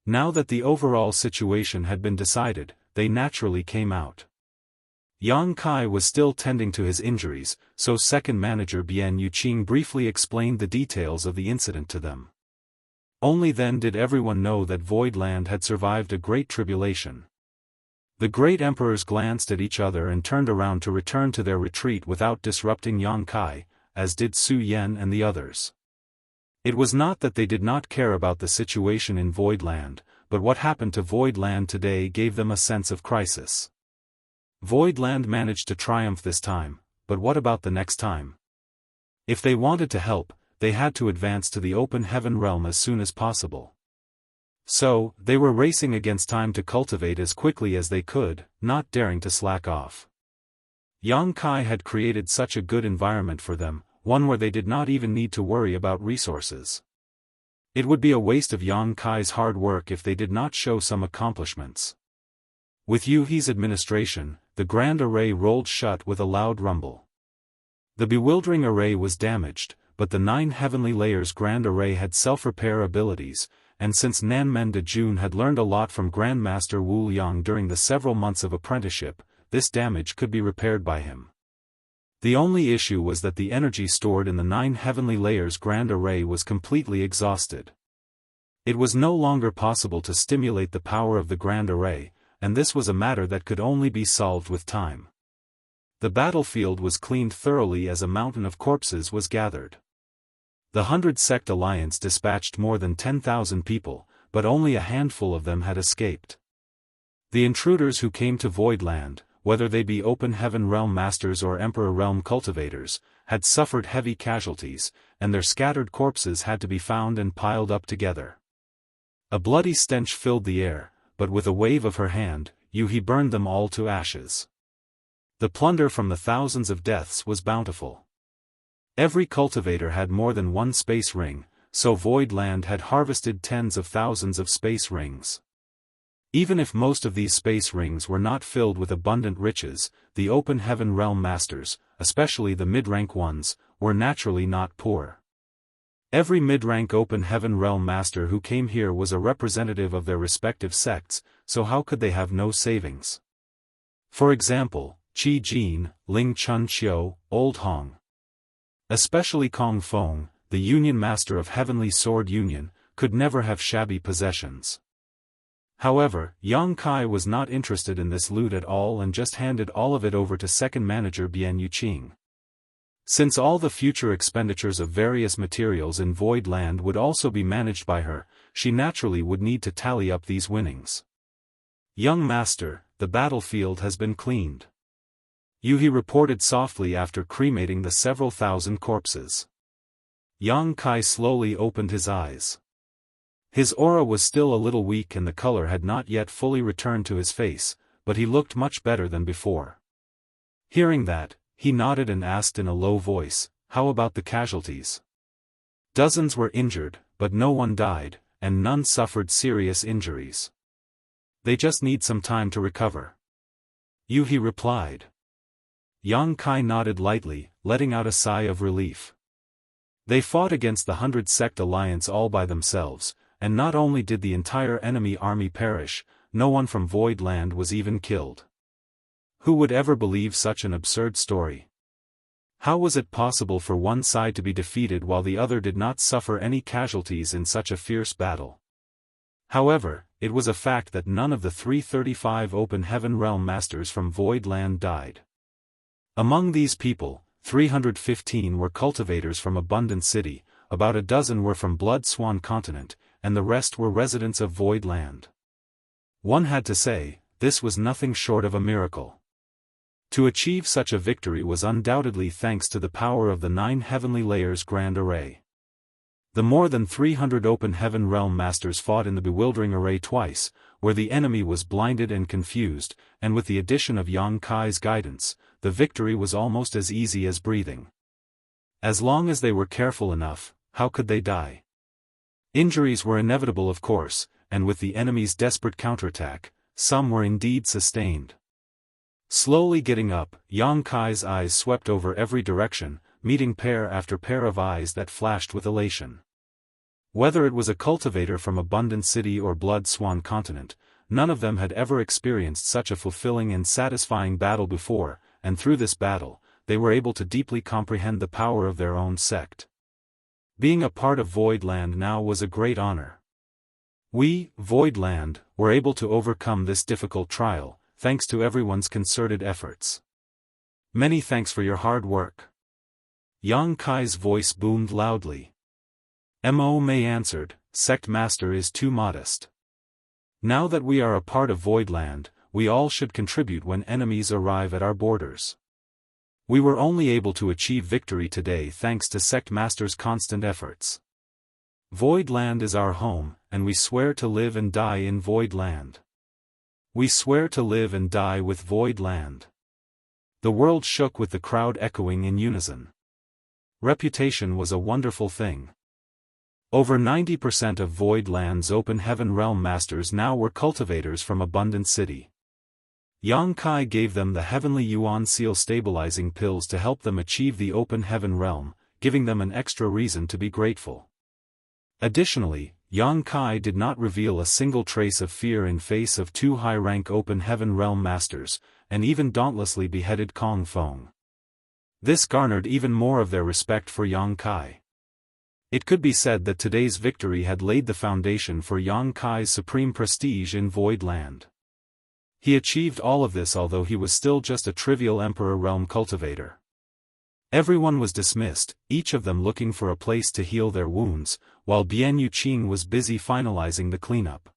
Now that the overall situation had been decided, they naturally came out. Yang Kai was still tending to his injuries, so second manager Bian Yuqing briefly explained the details of the incident to them. Only then did everyone know that Voidland had survived a great tribulation. The great emperors glanced at each other and turned around to return to their retreat without disrupting Yang Kai, as did Su Yan and the others. It was not that they did not care about the situation in Voidland, but what happened to Voidland today gave them a sense of crisis. Voidland managed to triumph this time, but what about the next time? If they wanted to help, they had to advance to the Open Heaven Realm as soon as possible. So, they were racing against time to cultivate as quickly as they could, not daring to slack off. Yang Kai had created such a good environment for them, one where they did not even need to worry about resources. It would be a waste of Yang Kai's hard work if they did not show some accomplishments. With Yu He's administration, the Grand Array rolled shut with a loud rumble. The bewildering array was damaged, but the 9 heavenly layers Grand Array had self-repair abilities, and since Nanmen de Jun had learned a lot from Grandmaster Wu Liang during the several months of apprenticeship, this damage could be repaired by him. The only issue was that the energy stored in the 9 heavenly layers Grand Array was completely exhausted. It was no longer possible to stimulate the power of the Grand Array, and this was a matter that could only be solved with time. The battlefield was cleaned thoroughly as a mountain of corpses was gathered. The 100-sect alliance dispatched more than 10,000 people, but only a handful of them had escaped. The intruders who came to Voidland, whether they be Open Heaven Realm Masters or Emperor Realm Cultivators, had suffered heavy casualties, and their scattered corpses had to be found and piled up together. A bloody stench filled the air, but with a wave of her hand, Yuhi burned them all to ashes. The plunder from the thousands of deaths was bountiful. Every cultivator had more than one space ring, so Voidland had harvested tens of thousands of space rings. Even if most of these space rings were not filled with abundant riches, the Open Heaven Realm Masters, especially the mid-rank ones, were naturally not poor. Every mid-rank Open Heaven Realm Master who came here was a representative of their respective sects, so how could they have no savings? For example, Qi Jin, Ling Chun Qiu, Old Hong. Especially Kong Feng, the Union Master of Heavenly Sword Union, could never have shabby possessions. However, Yang Kai was not interested in this loot at all and just handed all of it over to second manager Bian Yuqing. Since all the future expenditures of various materials in Void Land would also be managed by her, she naturally would need to tally up these winnings. Young Master, the battlefield has been cleaned. Yuhi reported softly after cremating the several thousand corpses. Yang Kai slowly opened his eyes. His aura was still a little weak and the color had not yet fully returned to his face, but he looked much better than before. Hearing that, he nodded and asked in a low voice, "How about the casualties?" Dozens were injured, but no one died, and none suffered serious injuries. They just need some time to recover. Yuhi replied. Yang Kai nodded lightly, letting out a sigh of relief. They fought against the 100-sect alliance all by themselves, and not only did the entire enemy army perish, no one from Void Land was even killed. Who would ever believe such an absurd story? How was it possible for one side to be defeated while the other did not suffer any casualties in such a fierce battle? However, it was a fact that none of the 335 Open Heaven Realm Masters from Void Land died. Among these people, 315 were cultivators from Abundant City, about a dozen were from Blood Swan Continent, and the rest were residents of Void Land. One had to say, this was nothing short of a miracle. To achieve such a victory was undoubtedly thanks to the power of the 9 Heavenly Layers Grand Array. The more than 300 Open Heaven Realm Masters fought in the bewildering array twice, where the enemy was blinded and confused, and with the addition of Yang Kai's guidance, the victory was almost as easy as breathing. As long as they were careful enough, how could they die? Injuries were inevitable of course, and with the enemy's desperate counterattack, some were indeed sustained. Slowly getting up, Yang Kai's eyes swept over every direction, meeting pair after pair of eyes that flashed with elation. Whether it was a cultivator from Abundant City or Blood Swan Continent, none of them had ever experienced such a fulfilling and satisfying battle before, and through this battle, they were able to deeply comprehend the power of their own sect. Being a part of Void Land now was a great honor. We, Void Land, were able to overcome this difficult trial, thanks to everyone's concerted efforts. Many thanks for your hard work. Yang Kai's voice boomed loudly. Mo Mei answered, Sect Master is too modest. Now that we are a part of Void Land, we all should contribute when enemies arrive at our borders. We were only able to achieve victory today thanks to Sect Master's constant efforts. Void Land is our home, and we swear to live and die in Void Land. We swear to live and die with Void Land. The world shook with the crowd echoing in unison. Reputation was a wonderful thing. Over 90% of Void Land's Open Heaven Realm Masters now were cultivators from Abundant City. Yang Kai gave them the Heavenly Yuan Seal stabilizing pills to help them achieve the Open Heaven Realm, giving them an extra reason to be grateful. Additionally, Yang Kai did not reveal a single trace of fear in face of 2 high-rank Open Heaven Realm Masters, and even dauntlessly beheaded Kong Feng. This garnered even more of their respect for Yang Kai. It could be said that today's victory had laid the foundation for Yang Kai's supreme prestige in Void Land. He achieved all of this although he was still just a trivial Emperor realm cultivator. Everyone was dismissed, each of them looking for a place to heal their wounds, while Bian Yuqing was busy finalizing the cleanup.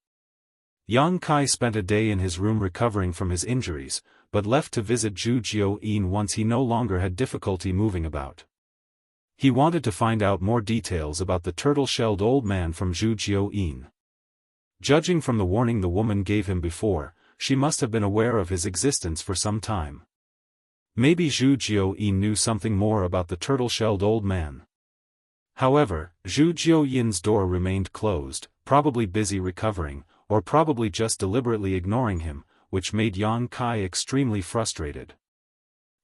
Yang Kai spent a day in his room recovering from his injuries, but left to visit Zhu Jiuyin once he no longer had difficulty moving about. He wanted to find out more details about the turtle-shelled old man from Zhu Jiuyin. Judging from the warning the woman gave him before, she must have been aware of his existence for some time. Maybe Zhu Jiuyin knew something more about the turtle-shelled old man. However, Zhu Jiuyin's door remained closed, probably busy recovering, or probably just deliberately ignoring him, which made Yang Kai extremely frustrated.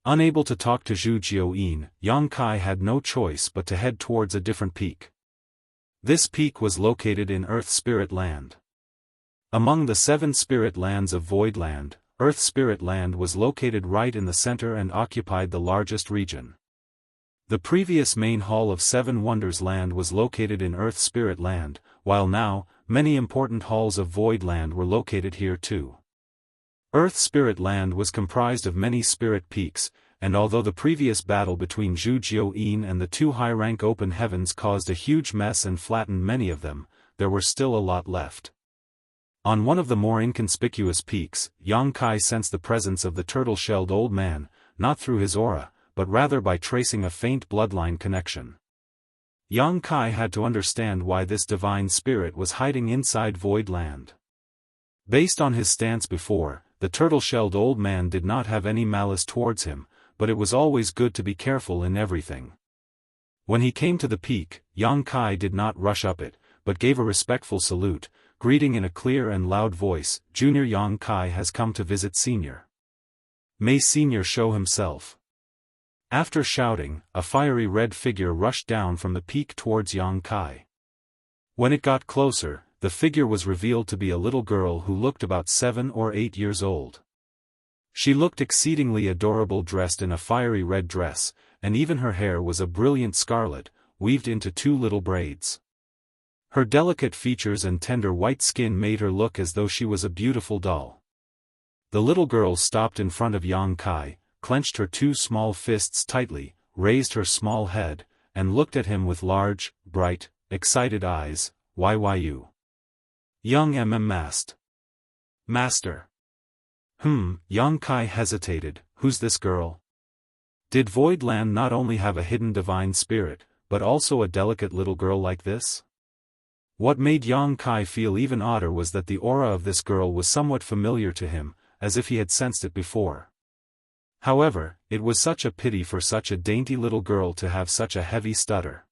Unable to talk to Zhu Jiuyin, Yang Kai had no choice but to head towards a different peak. This peak was located in Earth Spirit Land. Among the 7 spirit lands of Void Land, Earth Spirit Land was located right in the center and occupied the largest region. The previous main hall of 7 Wonders Land was located in Earth Spirit Land, while now, many important halls of Void Land were located here too. Earth Spirit Land was comprised of many spirit peaks, and although the previous battle between Zhu Jiuyin and the 2 high-rank open heavens caused a huge mess and flattened many of them, there were still a lot left. On one of the more inconspicuous peaks, Yang Kai sensed the presence of the turtle-shelled old man, not through his aura, but rather by tracing a faint bloodline connection. Yang Kai had to understand why this divine spirit was hiding inside Void Land. Based on his stance before, the turtle-shelled old man did not have any malice towards him, but it was always good to be careful in everything. When he came to the peak, Yang Kai did not rush up it, but gave a respectful salute, greeting in a clear and loud voice, "Junior Yang Kai has come to visit Senior. May Senior show himself." After shouting, a fiery red figure rushed down from the peak towards Yang Kai. When it got closer, the figure was revealed to be a little girl who looked about 7 or 8 years old. She looked exceedingly adorable dressed in a fiery red dress, and even her hair was a brilliant scarlet, weaved into 2 little braids. Her delicate features and tender white skin made her look as though she was a beautiful doll. The little girl stopped in front of Yang Kai, clenched her 2 small fists tightly, raised her small head, and looked at him with large, bright, excited eyes. "Yu?" Young asked. "Master." Yang Kai hesitated. "Who's this girl? Did Void Land not only have a hidden divine spirit, but also a delicate little girl like this?" What made Yang Kai feel even odder was that the aura of this girl was somewhat familiar to him, as if he had sensed it before. However, it was such a pity for such a dainty little girl to have such a heavy stutter.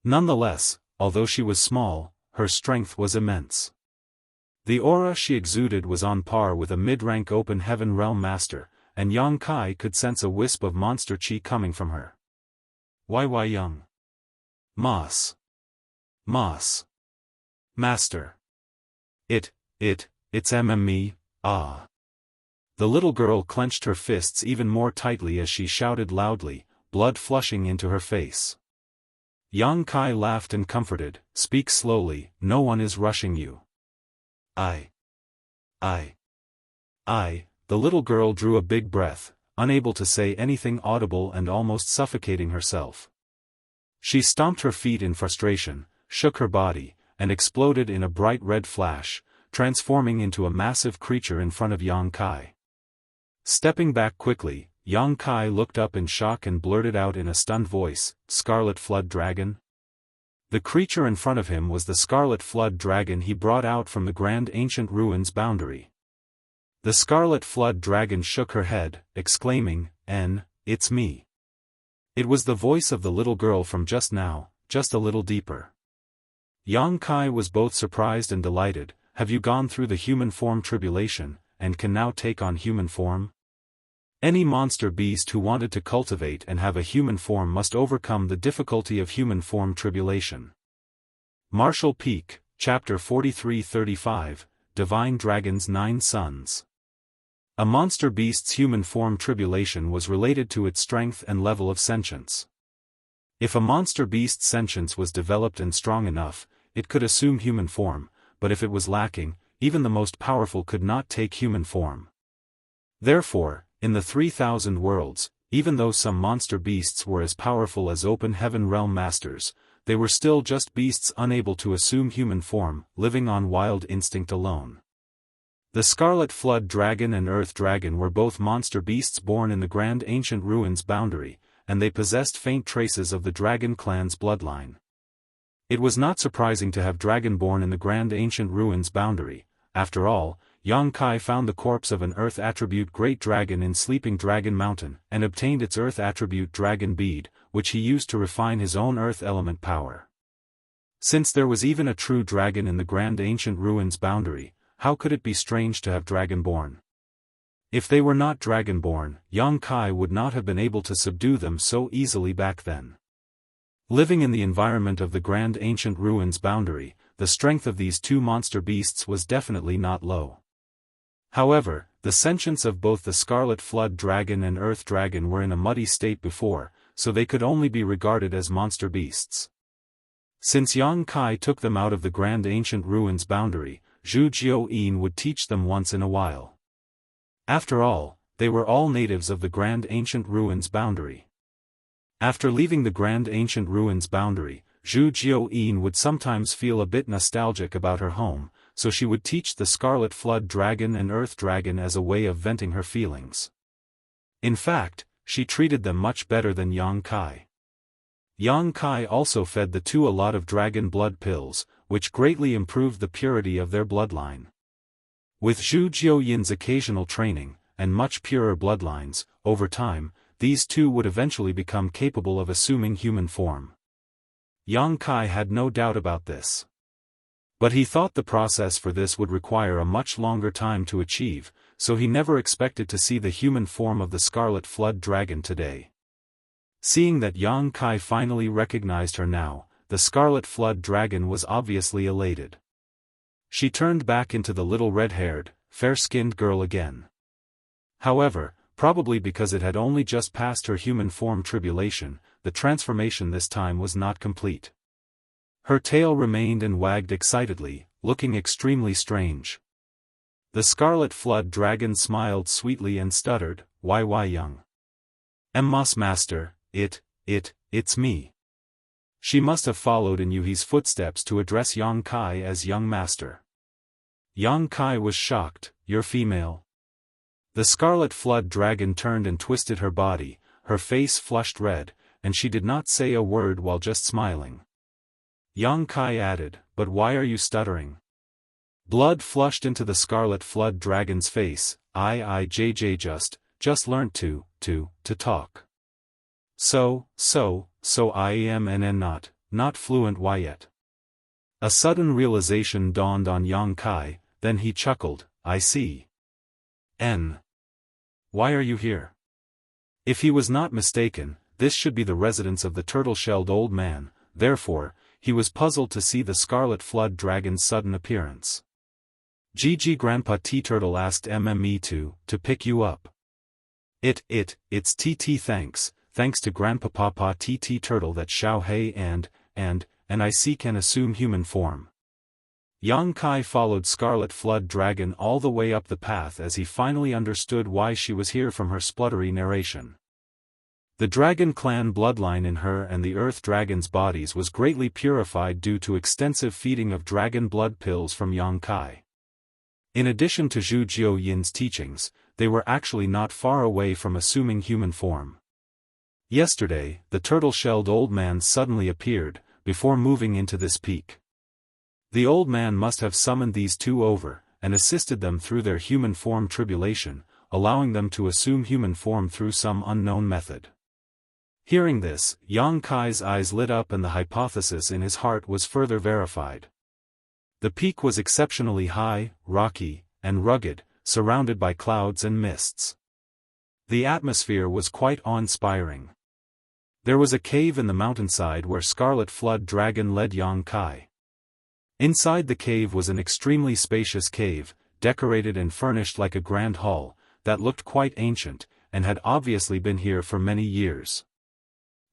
Nonetheless, although she was small, her strength was immense. The aura she exuded was on par with a mid-rank open heaven realm master, and Yang Kai could sense a wisp of monster chi coming from her. "Why young? Moss. Master. It's me, ah." The little girl clenched her fists even more tightly as she shouted loudly, blood flushing into her face. Yang Kai laughed and comforted, "Speak slowly, no one is rushing you." I. The little girl drew a big breath, unable to say anything audible and almost suffocating herself. She stomped her feet in frustration, shook her body, and exploded in a bright red flash, transforming into a massive creature in front of Yang Kai. Stepping back quickly, Yang Kai looked up in shock and blurted out in a stunned voice, "Scarlet Flood Dragon?" The creature in front of him was the Scarlet Flood Dragon he brought out from the Grand Ancient Ruins boundary. The Scarlet Flood Dragon shook her head, exclaiming, It's me." It was the voice of the little girl from just now, just a little deeper. Yang Kai was both surprised and delighted. "Have you gone through the human form tribulation, and can now take on human form?" Any monster beast who wanted to cultivate and have a human form must overcome the difficulty of human form tribulation. Martial Peak, Chapter 43-35, Divine Dragon's 9 Sons. A monster beast's human form tribulation was related to its strength and level of sentience. If a monster beast's sentience was developed and strong enough, it could assume human form, but if it was lacking, even the most powerful could not take human form. Therefore, in the 3,000 worlds, even though some monster beasts were as powerful as open heaven realm masters, they were still just beasts unable to assume human form, living on wild instinct alone. The Scarlet Flood Dragon and Earth Dragon were both monster beasts born in the Grand Ancient Ruins boundary, and they possessed faint traces of the Dragon clan's bloodline. It was not surprising to have dragon born in the Grand Ancient Ruins boundary. After all, Yang Kai found the corpse of an Earth attribute Great Dragon in Sleeping Dragon Mountain and obtained its Earth attribute Dragon Bead, which he used to refine his own Earth element power. Since there was even a true dragon in the Grand Ancient Ruins boundary, how could it be strange to have dragonborn? If they were not dragonborn, Yang Kai would not have been able to subdue them so easily back then. Living in the environment of the Grand Ancient Ruins boundary, the strength of these two monster beasts was definitely not low. However, the sentience of both the Scarlet Flood Dragon and Earth Dragon were in a muddy state before, so they could only be regarded as monster beasts. Since Yang Kai took them out of the Grand Ancient Ruins boundary, Zhu Jiuyin would teach them once in a while. After all, they were all natives of the Grand Ancient Ruins boundary. After leaving the Grand Ancient Ruins boundary, Zhu Jiuyin would sometimes feel a bit nostalgic about her home, so she would teach the Scarlet Flood Dragon and Earth Dragon as a way of venting her feelings. In fact, she treated them much better than Yang Kai. Yang Kai also fed the two a lot of dragon blood pills, which greatly improved the purity of their bloodline. With Zhu Jiuyin's occasional training, and much purer bloodlines, over time, these two would eventually become capable of assuming human form. Yang Kai had no doubt about this. But he thought the process for this would require a much longer time to achieve, so he never expected to see the human form of the Scarlet Flood Dragon today. Seeing that Yang Kai finally recognized her now, the Scarlet Flood Dragon was obviously elated. She turned back into the little red-haired, fair-skinned girl again. However, probably because it had only just passed her human form tribulation, the transformation this time was not complete. Her tail remained and wagged excitedly, looking extremely strange. The Scarlet Flood Dragon smiled sweetly and stuttered, "Why young Moss Master, it's me." She must have followed in Yuhi's footsteps to address Yang Kai as young master. Yang Kai was shocked. "You're female?" The Scarlet Flood Dragon turned and twisted her body, her face flushed red, and she did not say a word while just smiling. Yang Kai added, "But why are you stuttering?" Blood flushed into the Scarlet Flood Dragon's face. I just learnt to talk. So I am not fluent. Why yet?" A sudden realization dawned on Yang Kai, then he chuckled, "I see. Why are you here?" If he was not mistaken, this should be the residence of the turtle-shelled old man, therefore, he was puzzled to see the Scarlet Flood Dragon's sudden appearance. "Gigi Grandpa T-Turtle asked me to pick you up." It's TT thanks to Grandpapa TT Turtle that Xiao Hei and I see can assume human form. Yang Kai followed Scarlet Flood Dragon all the way up the path as he finally understood why she was here from her spluttery narration. The Dragon Clan bloodline in her and the Earth Dragon's bodies was greatly purified due to extensive feeding of dragon blood pills from Yang Kai. In addition to Zhu Jiuyin's teachings, they were actually not far away from assuming human form. Yesterday, the turtle-shelled old man suddenly appeared, before moving into this peak. The old man must have summoned these two over, and assisted them through their human form tribulation, allowing them to assume human form through some unknown method. Hearing this, Yang Kai's eyes lit up and the hypothesis in his heart was further verified. The peak was exceptionally high, rocky, and rugged, surrounded by clouds and mists. The atmosphere was quite awe-inspiring. There was a cave in the mountainside where Scarlet Flood Dragon led Yang Kai. Inside the cave was an extremely spacious cave, decorated and furnished like a grand hall, that looked quite ancient, and had obviously been here for many years.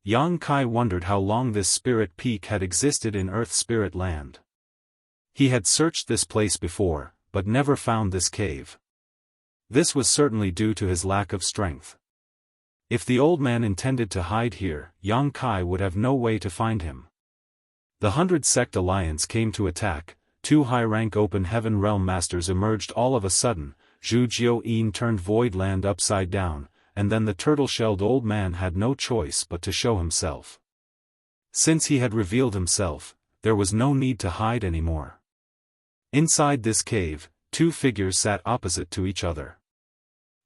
Yang Kai wondered how long this spirit peak had existed in Earth Spirit Land. He had searched this place before, but never found this cave. This was certainly due to his lack of strength. If the old man intended to hide here, Yang Kai would have no way to find him. The 100 Sect Alliance came to attack. 2 high-rank Open Heaven Realm Masters emerged all of a sudden. Zhu Jiao turned Void Land upside down, and then the turtle-shelled old man had no choice but to show himself. Since he had revealed himself, there was no need to hide anymore. Inside this cave, 2 figures sat opposite to each other.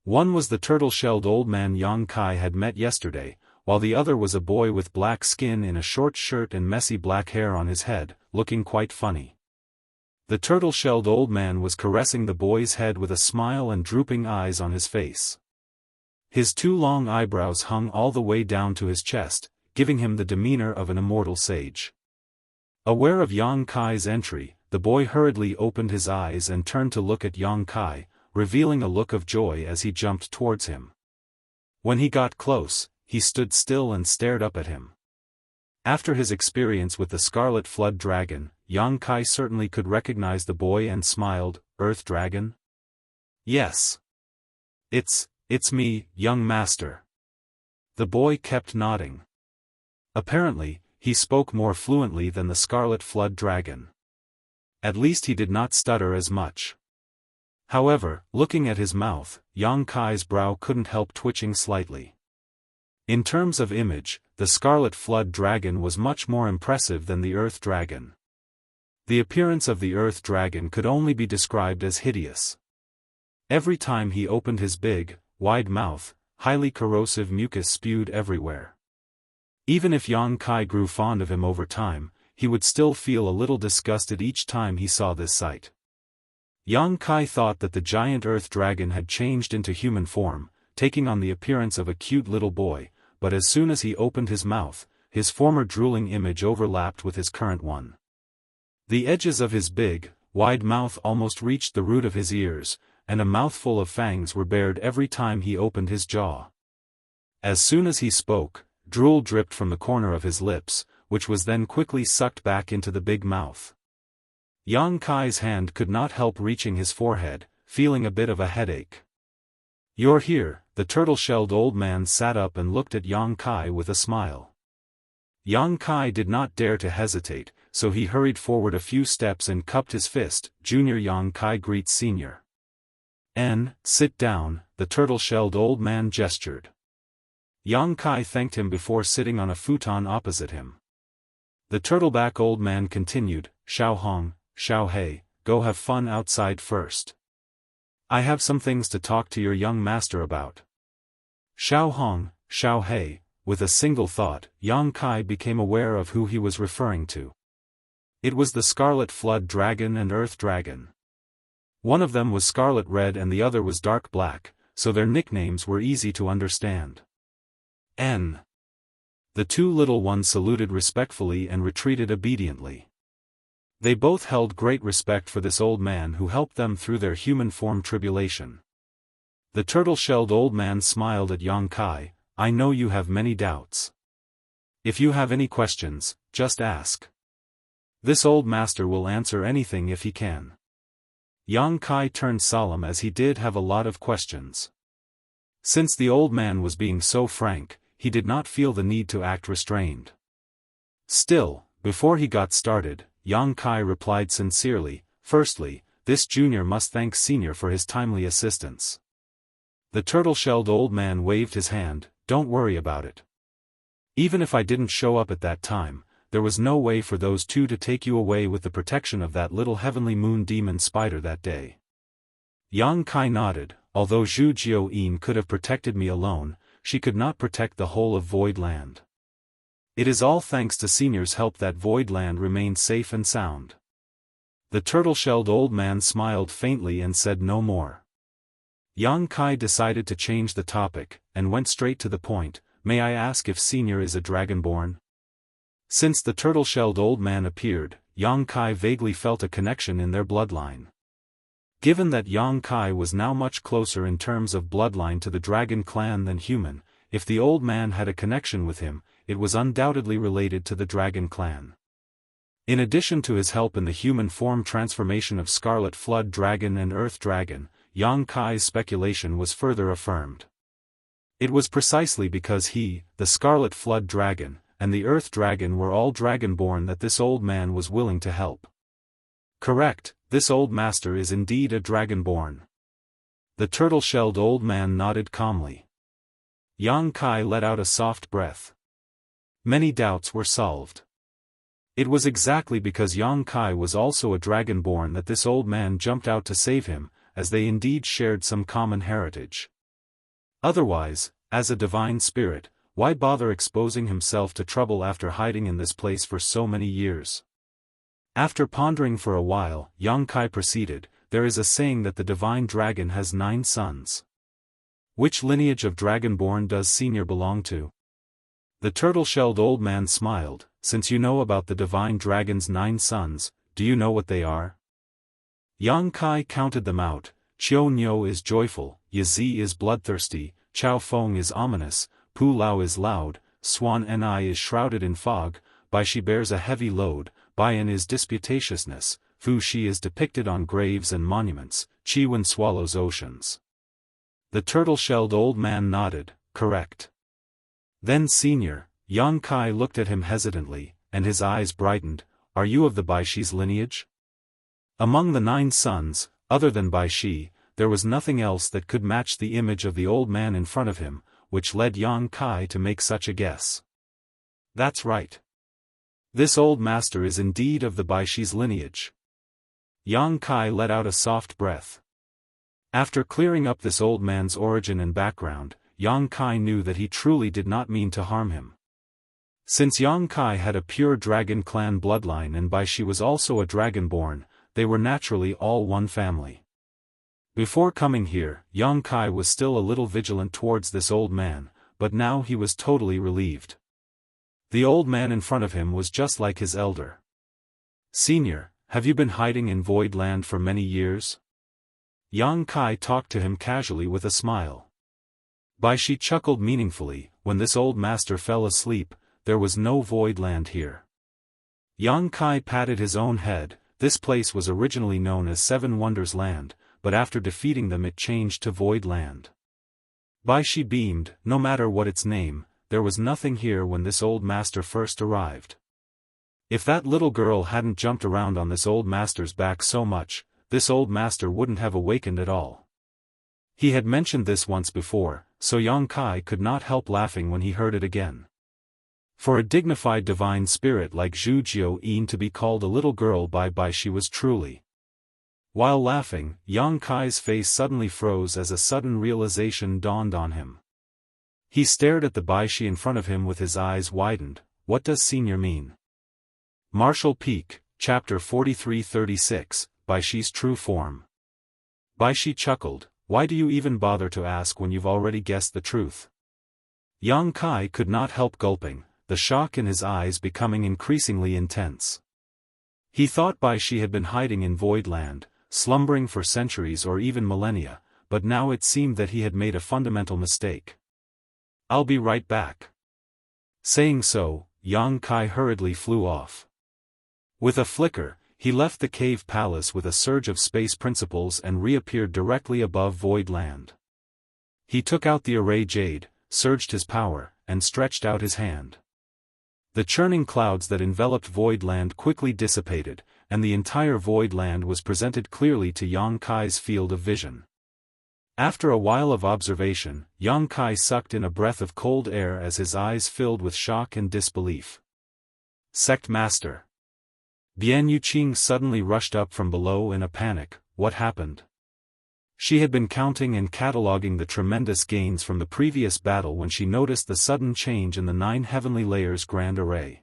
One was the turtle-shelled old man Yang Kai had met yesterday, while the other was a boy with black skin in a short shirt and messy black hair on his head, looking quite funny. The turtle-shelled old man was caressing the boy's head with a smile and drooping eyes on his face. His 2 long eyebrows hung all the way down to his chest, giving him the demeanor of an immortal sage. Aware of Yang Kai's entry, the boy hurriedly opened his eyes and turned to look at Yang Kai, revealing a look of joy as he jumped towards him. When he got close, he stood still and stared up at him. After his experience with the Scarlet Flood Dragon, Yang Kai certainly could recognize the boy and smiled. Earth Dragon? Yes. It's me, young master. The boy kept nodding. Apparently, he spoke more fluently than the Scarlet Flood Dragon. At least he did not stutter as much. However, looking at his mouth, Yang Kai's brow couldn't help twitching slightly. In terms of image, the Scarlet Flood Dragon was much more impressive than the Earth Dragon. The appearance of the Earth Dragon could only be described as hideous. Every time he opened his big, wide mouth, highly corrosive mucus spewed everywhere. Even if Yang Kai grew fond of him over time, he would still feel a little disgusted each time he saw this sight. Yang Kai thought that the giant Earth Dragon had changed into human form, taking on the appearance of a cute little boy, but as soon as he opened his mouth, his former drooling image overlapped with his current one. The edges of his big, wide mouth almost reached the root of his ears, and a mouthful of fangs were bared every time he opened his jaw. As soon as he spoke, drool dripped from the corner of his lips, which was then quickly sucked back into the big mouth. Yang Kai's hand could not help reaching his forehead, feeling a bit of a headache. "You're here." The turtle-shelled old man sat up and looked at Yang Kai with a smile. Yang Kai did not dare to hesitate, so he hurried forward a few steps and cupped his fist. "Junior Yang Kai greets Senior." Sit down," the turtle-shelled old man gestured. Yang Kai thanked him before sitting on a futon opposite him. The turtleback old man continued, "Xiao Hong, Xiao Hei, go have fun outside first. I have some things to talk to your young master about." Xiao Hong, Xiao Hei, with a single thought, Yang Kai became aware of who he was referring to. It was the Scarlet Flood Dragon and Earth Dragon. One of them was scarlet red and the other was dark black, so their nicknames were easy to understand. The 2 little ones saluted respectfully and retreated obediently. They both held great respect for this old man who helped them through their human form tribulation. The turtle-shelled old man smiled at Yang Kai. "I know you have many doubts. If you have any questions, just ask. This old master will answer anything if he can." Yang Kai turned solemn as he did have a lot of questions. Since the old man was being so frank, he did not feel the need to act restrained. Still, before he got started, Yang Kai replied sincerely, "Firstly, this junior must thank Senior for his timely assistance." The turtle-shelled old man waved his hand. "Don't worry about it. Even if I didn't show up at that time, there was no way for those 2 to take you away with the protection of that little heavenly moon demon spider that day." Yang Kai nodded. "Although Zhu Jiao could have protected me alone, she could not protect the whole of Void Land. It is all thanks to Senior's help that Void Land remained safe and sound." The turtle-shelled old man smiled faintly and said no more. Yang Kai decided to change the topic, and went straight to the point. "May I ask if Senior is a dragonborn?" Since the turtle-shelled old man appeared, Yang Kai vaguely felt a connection in their bloodline. Given that Yang Kai was now much closer in terms of bloodline to the dragon clan than human, if the old man had a connection with him, it was undoubtedly related to the dragon clan. In addition to his help in the human form transformation of Scarlet Flood Dragon and Earth Dragon, Yang Kai's speculation was further affirmed. It was precisely because he, the Scarlet Flood Dragon, and the Earth Dragon were all dragonborn that this old man was willing to help. Correct, this old master is indeed a dragonborn. The turtle-shelled old man nodded calmly. Yang Kai let out a soft breath. Many doubts were solved. It was exactly because Yang Kai was also a dragonborn that this old man jumped out to save him, as they indeed shared some common heritage. Otherwise, as a divine spirit, why bother exposing himself to trouble after hiding in this place for so many years? After pondering for a while, Yang Kai proceeded, there is a saying that the divine dragon has 9 sons. Which lineage of dragonborn does Senior belong to? The turtle-shelled old man smiled, since you know about the divine dragon's 9 sons, do you know what they are? Yang Kai counted them out. Qiu Niu is joyful, Yazi is bloodthirsty, Chao Feng is ominous, Pu Lao is loud, Swan Ni is shrouded in fog, Bai Shi bears a heavy load, Baiyan is disputatiousness, Fu Shi is depicted on graves and monuments, Qi Wen swallows oceans. The turtle-shelled old man nodded, correct. Then Senior, Yang Kai looked at him hesitantly, and his eyes brightened, are you of the Bai Shi's lineage? Among the 9 sons, other than Bai Shi, there was nothing else that could match the image of the old man in front of him, which led Yang Kai to make such a guess. That's right. This old master is indeed of the Bai Shi's lineage. Yang Kai let out a soft breath. After clearing up this old man's origin and background, Yang Kai knew that he truly did not mean to harm him. Since Yang Kai had a pure dragon clan bloodline and Bai Shi was also a dragonborn, they were naturally all one family. Before coming here, Yang Kai was still a little vigilant towards this old man, but now he was totally relieved. The old man in front of him was just like his elder. Senior, have you been hiding in Void Land for many years? Yang Kai talked to him casually with a smile. Bai Shi chuckled meaningfully, when this old master fell asleep, there was no Void Land here. Yang Kai patted his own head, this place was originally known as 7 Wonders Land, but after defeating them it changed to Void Land. Bai Shi beamed, no matter what its name, there was nothing here when this old master first arrived. If that little girl hadn't jumped around on this old master's back so much, this old master wouldn't have awakened at all. He had mentioned this once before, so Yang Kai could not help laughing when he heard it again. For a dignified divine spirit like Zhu Jiao to be called a little girl by Bai Shi was truly. While laughing, Yang Kai's face suddenly froze as a sudden realization dawned on him. He stared at the Bai Shi in front of him with his eyes widened. What does Senior mean? Martial Peak, Chapter 43-36, Bai Shi's True Form. Bai Shi chuckled, why do you even bother to ask when you've already guessed the truth? Yang Kai could not help gulping, the shock in his eyes becoming increasingly intense. He thought Bai Shi had been hiding in Void Land, slumbering for centuries or even millennia, but now it seemed that he had made a fundamental mistake. I'll be right back. Saying so, Yang Kai hurriedly flew off. With a flicker, he left the cave palace with a surge of space principles and reappeared directly above Void Land. He took out the array jade, surged his power, and stretched out his hand. The churning clouds that enveloped Void Land quickly dissipated, and the entire Void Land was presented clearly to Yang Kai's field of vision. After a while of observation, Yang Kai sucked in a breath of cold air as his eyes filled with shock and disbelief. Sect Master. Bian Yuqing suddenly rushed up from below in a panic. What happened? She had been counting and cataloging the tremendous gains from the previous battle when she noticed the sudden change in the 9 heavenly layers grand array.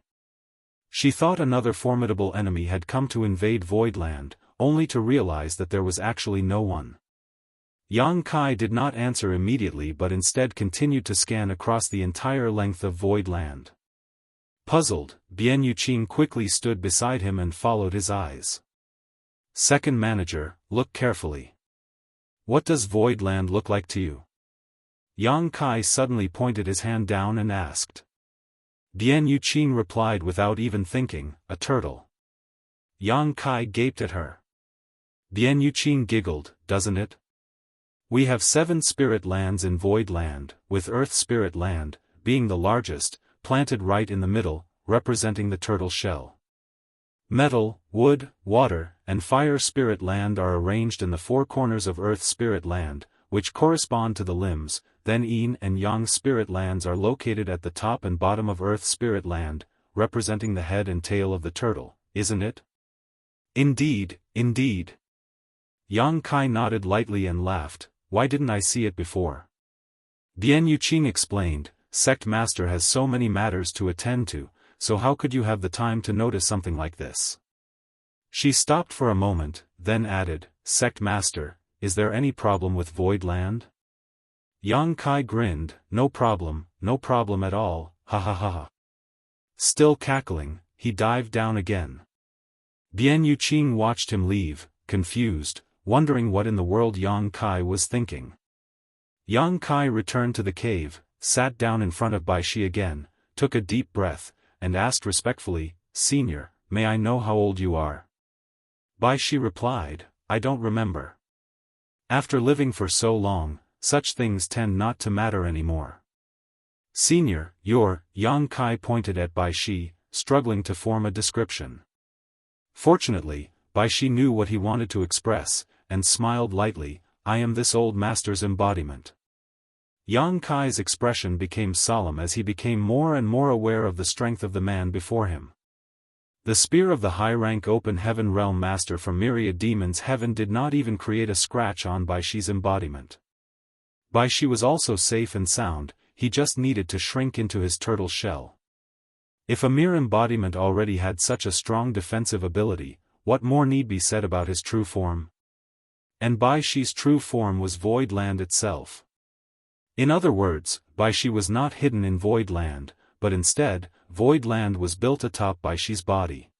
She thought another formidable enemy had come to invade Void Land, only to realize that there was actually no one. Yang Kai did not answer immediately but instead continued to scan across the entire length of Void Land. Puzzled, Bian Yuqing quickly stood beside him and followed his eyes. Second Manager, look carefully. What does Void Land look like to you? Yang Kai suddenly pointed his hand down and asked. Bian Yuqing replied without even thinking, a turtle. Yang Kai gaped at her. Bian Yuqing giggled, doesn't it? We have 7 spirit lands in Void Land, with Earth Spirit Land, being the largest, planted right in the middle, representing the turtle shell. Metal, wood, water, and fire spirit land are arranged in the 4 corners of Earth Spirit Land, which correspond to the limbs, then Yin and Yang spirit lands are located at the top and bottom of Earth Spirit Land, representing the head and tail of the turtle, isn't it? Indeed, indeed. Yang Kai nodded lightly and laughed. Why didn't I see it before? Bian Yuqing explained, Sect Master has so many matters to attend to, so how could you have the time to notice something like this? She stopped for a moment, then added, Sect Master, is there any problem with Void Land? Yang Kai grinned, no problem at all, ha ha ha ha. Still cackling, he dived down again. Bian Yuqing watched him leave, confused, wondering what in the world Yang Kai was thinking. Yang Kai returned to the cave, sat down in front of Bai Shi again, took a deep breath, and asked respectfully, Senior, may I know how old you are? Bai Shi replied, I don't remember. After living for so long, such things tend not to matter anymore. Senior, you're, Yang Kai pointed at Bai Shi, struggling to form a description. Fortunately, Bai Shi knew what he wanted to express, and smiled lightly, I am this old master's embodiment. Yang Kai's expression became solemn as he became more and more aware of the strength of the man before him. The spear of the high-rank open heaven realm master from myriad demons heaven did not even create a scratch on Bai Shi's embodiment. Bai Shi was also safe and sound, he just needed to shrink into his turtle shell. If a mere embodiment already had such a strong defensive ability, what more need be said about his true form? And Bai Shi's true form was Void Land itself. In other words, Bai Shi was not hidden in Void Land, but instead, Void Land was built atop Bai Shi's body.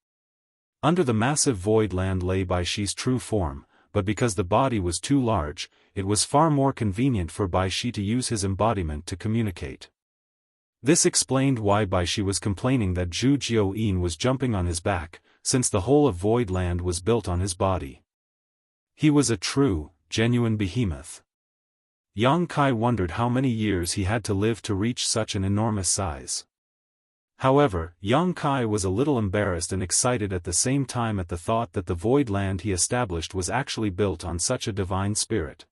Under the massive Void Land lay Bai Shi's true form, but because the body was too large, it was far more convenient for Bai Shi to use his embodiment to communicate. This explained why Bai Shi was complaining that Zhu Jiuyin was jumping on his back, since the whole of Void Land was built on his body. He was a true, genuine behemoth. Yang Kai wondered how many years he had to live to reach such an enormous size. However, Yang Kai was a little embarrassed and excited at the same time at the thought that the Void Land he established was actually built on such a divine spirit.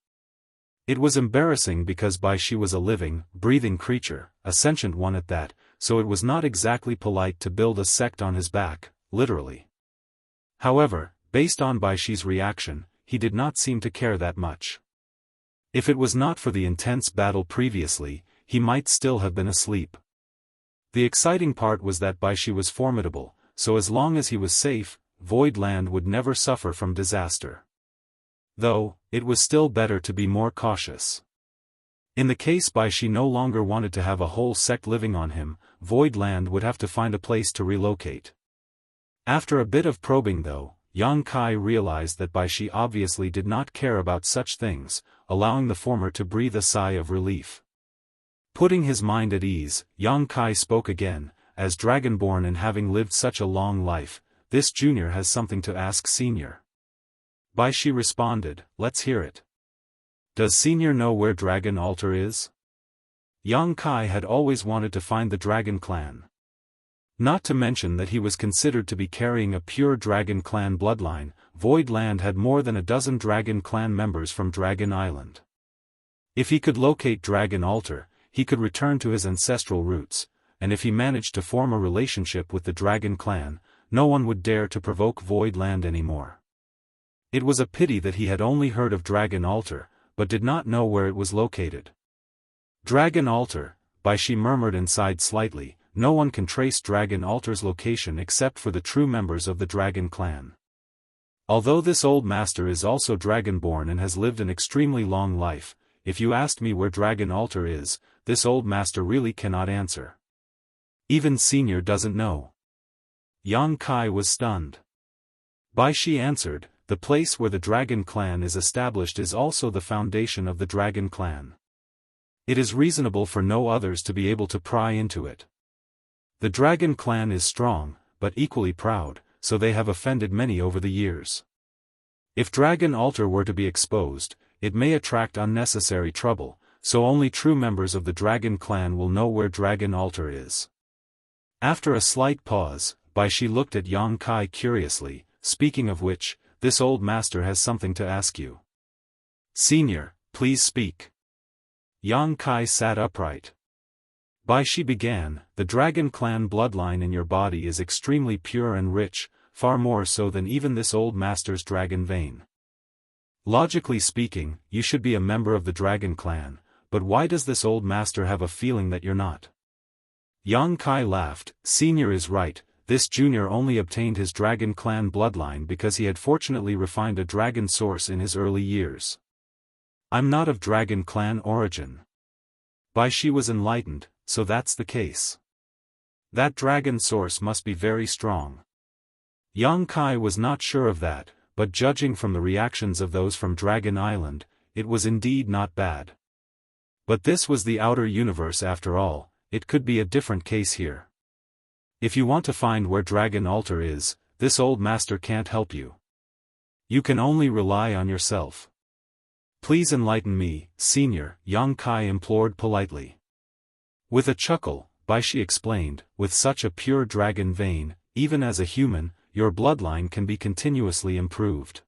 It was embarrassing because Bai Shi was a living, breathing creature, a sentient one at that, so it was not exactly polite to build a sect on his back, literally. However, based on Bai Shi's reaction, he did not seem to care that much. If it was not for the intense battle previously, he might still have been asleep. The exciting part was that Bai Shi was formidable, so as long as he was safe, Void Land would never suffer from disaster. Though, it was still better to be more cautious. In the case Bai Shi no longer wanted to have a whole sect living on him, Void Land would have to find a place to relocate. After a bit of probing though, Yang Kai realized that Bai Shi obviously did not care about such things, allowing the former to breathe a sigh of relief. Putting his mind at ease, Yang Kai spoke again, as Dragonborn and having lived such a long life, this junior has something to ask Senior. Bai Shi responded, let's hear it. Does Senior know where Dragon Altar is? Yang Kai had always wanted to find the Dragon Clan. Not to mention that he was considered to be carrying a pure Dragon Clan bloodline, Void Land had more than a dozen Dragon Clan members from Dragon Island. If he could locate Dragon Altar, he could return to his ancestral roots, and if he managed to form a relationship with the Dragon Clan, no one would dare to provoke Void Land anymore. It was a pity that he had only heard of Dragon Altar, but did not know where it was located. Dragon Altar, Bai Shi murmured inside slightly, no one can trace Dragon Altar's location except for the true members of the Dragon Clan. Although this old master is also Dragonborn and has lived an extremely long life, if you asked me where Dragon Altar is, this old master really cannot answer. Even Senior doesn't know. Yang Kai was stunned. Bai Shi answered, the place where the Dragon Clan is established is also the foundation of the Dragon Clan. It is reasonable for no others to be able to pry into it. The Dragon Clan is strong, but equally proud, so they have offended many over the years. If Dragon Altar were to be exposed, it may attract unnecessary trouble, so only true members of the Dragon clan will know where Dragon Altar is. After a slight pause, Baishi looked at Yang Kai curiously. Speaking of which, this old master has something to ask you. Senior, please speak. Yang Kai sat upright. Baishi began, the Dragon clan bloodline in your body is extremely pure and rich, far more so than even this old master's dragon vein. Logically speaking, you should be a member of the Dragon clan, but why does this old master have a feeling that you're not? Yang Kai laughed. Senior is right, this junior only obtained his Dragon clan bloodline because he had fortunately refined a dragon source in his early years. I'm not of Dragon clan origin. Baishi was enlightened, so that's the case. That dragon source must be very strong. Yang Kai was not sure of that, but judging from the reactions of those from Dragon Island, it was indeed not bad. But this was the outer universe after all, it could be a different case here. If you want to find where Dragon Altar is, this old master can't help you. You can only rely on yourself. Please enlighten me, senior, Yang Kai implored politely. With a chuckle, Baishi explained, with such a pure dragon vein, even as a human, your bloodline can be continuously improved.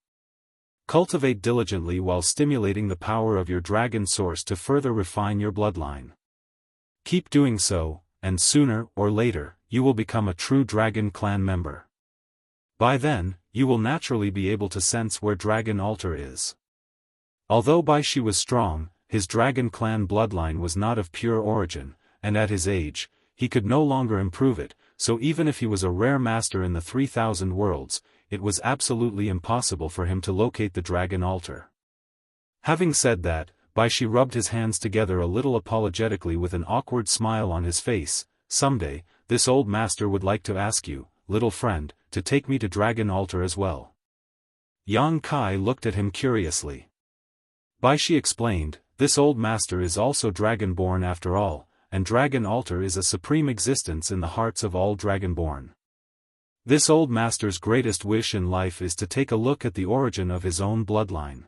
Cultivate diligently while stimulating the power of your dragon source to further refine your bloodline. Keep doing so, and sooner or later, you will become a true Dragon clan member. By then, you will naturally be able to sense where Dragon Altar is. Although Baishi was strong, his Dragon clan bloodline was not of pure origin, and at his age, he could no longer improve it, so even if he was a rare master in the 3,000 worlds, it was absolutely impossible for him to locate the Dragon Altar. Having said that, Baishi rubbed his hands together a little apologetically with an awkward smile on his face. Someday, this old master would like to ask you, little friend, to take me to Dragon Altar as well. Yang Kai looked at him curiously. Baishi explained, this old master is also dragonborn after all, and Dragon Altar is a supreme existence in the hearts of all dragonborn. This old master's greatest wish in life is to take a look at the origin of his own bloodline.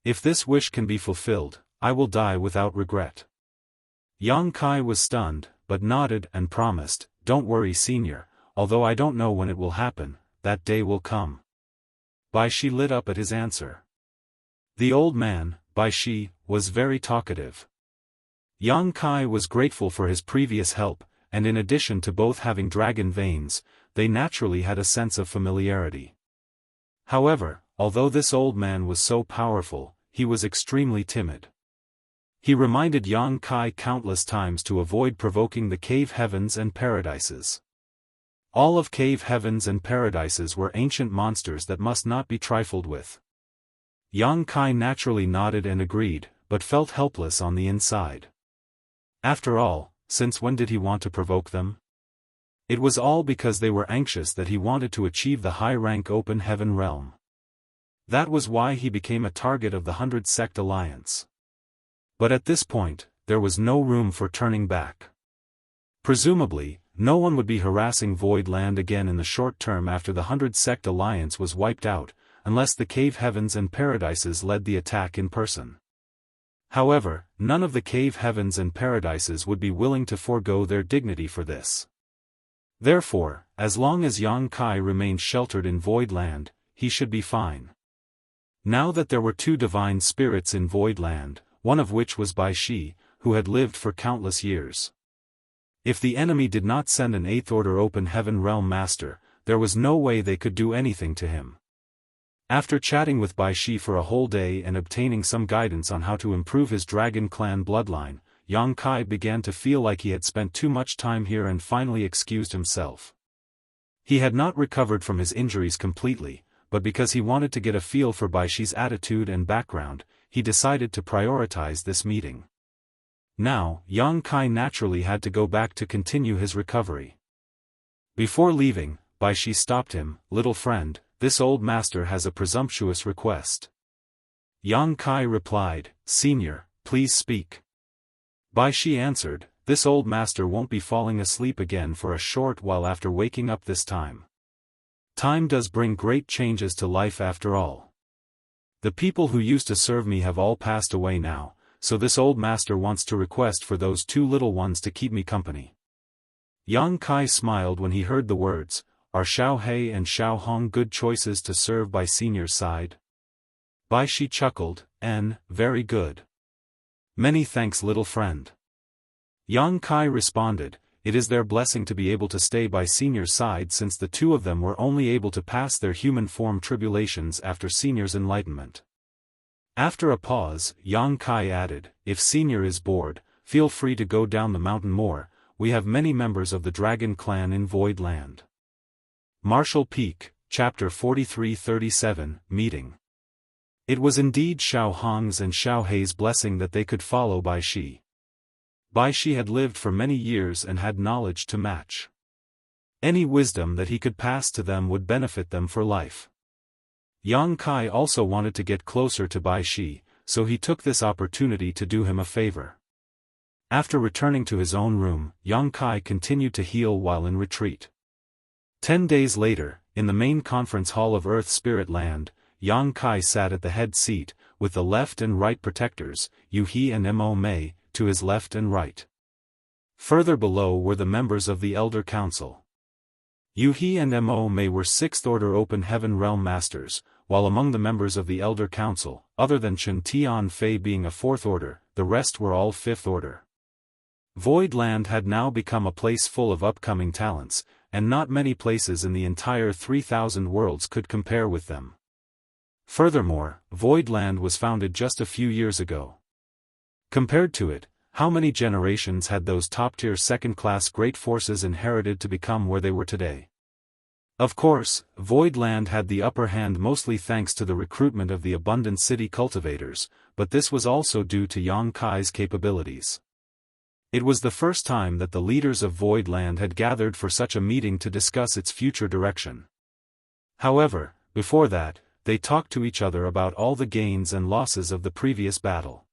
If this wish can be fulfilled, I will die without regret. Yang Kai was stunned, but nodded and promised, don't worry senior, although I don't know when it will happen, that day will come. Baishi lit up at his answer. The old man, Baishi, was very talkative. Yang Kai was grateful for his previous help, and in addition to both having dragon veins, they naturally had a sense of familiarity. However, although this old man was so powerful, he was extremely timid. He reminded Yang Kai countless times to avoid provoking the cave heavens and paradises. All of cave heavens and paradises were ancient monsters that must not be trifled with. Yang Kai naturally nodded and agreed, but felt helpless on the inside. After all, since when did he want to provoke them? It was all because they were anxious that he wanted to achieve the high-rank open heaven realm. That was why he became a target of the 100 Sect Alliance. But at this point, there was no room for turning back. Presumably, no one would be harassing Void Land again in the short term after the 100 Sect Alliance was wiped out, unless the cave heavens and paradises led the attack in person. However, none of the cave heavens and paradises would be willing to forego their dignity for this. Therefore, as long as Yang Kai remained sheltered in Void Land, he should be fine. Now that there were two divine spirits in Void Land, one of which was Baishi, who had lived for countless years. If the enemy did not send an 8th Order Open Heaven Realm Master, there was no way they could do anything to him. After chatting with Baishi for a whole day and obtaining some guidance on how to improve his Dragon clan bloodline, Yang Kai began to feel like he had spent too much time here and finally excused himself. He had not recovered from his injuries completely, but because he wanted to get a feel for Baishi's attitude and background, he decided to prioritize this meeting. Now, Yang Kai naturally had to go back to continue his recovery. Before leaving, Baishi stopped him, little friend, this old master has a presumptuous request. Yang Kai replied, Senior, please speak. Baishi answered, this old master won't be falling asleep again for a short while after waking up this time. Time does bring great changes to life after all. The people who used to serve me have all passed away now, so this old master wants to request for those two little ones to keep me company. Yang Kai smiled when he heard the words. Are Xiao He and Xiao Hong good choices to serve by senior's side? Bai Shi chuckled, very good. Many thanks, little friend. Yang Kai responded, it is their blessing to be able to stay by senior's side since the two of them were only able to pass their human form tribulations after senior's enlightenment. After a pause, Yang Kai added, if senior is bored, feel free to go down the mountain more, we have many members of the Dragon Clan in Void Land. Martial Peak, Chapter 43-37, Meeting. It was indeed Xiao Hong's and Xiao Hei's blessing that they could follow Bai Shi. Bai Shi had lived for many years and had knowledge to match. Any wisdom that he could pass to them would benefit them for life. Yang Kai also wanted to get closer to Bai Shi, so he took this opportunity to do him a favor. After returning to his own room, Yang Kai continued to heal while in retreat. 10 days later, in the main conference hall of Earth Spirit Land, Yang Kai sat at the head seat, with the left and right protectors, Yu He and Mo Mei, to his left and right. Further below were the members of the Elder Council. Yu He and Mo Mei were 6th Order Open Heaven Realm Masters, while among the members of the Elder Council, other than Chen Tian Fei being a 4th Order, the rest were all 5th Order. Void Land had now become a place full of upcoming talents, and not many places in the entire 3,000 worlds could compare with them. Furthermore, Void Land was founded just a few years ago. Compared to it, how many generations had those top-tier second-class great forces inherited to become where they were today? Of course, Void Land had the upper hand mostly thanks to the recruitment of the abundant city cultivators, but this was also due to Yang Kai's capabilities. It was the first time that the leaders of Void Land had gathered for such a meeting to discuss its future direction. However, before that, they talked to each other about all the gains and losses of the previous battle.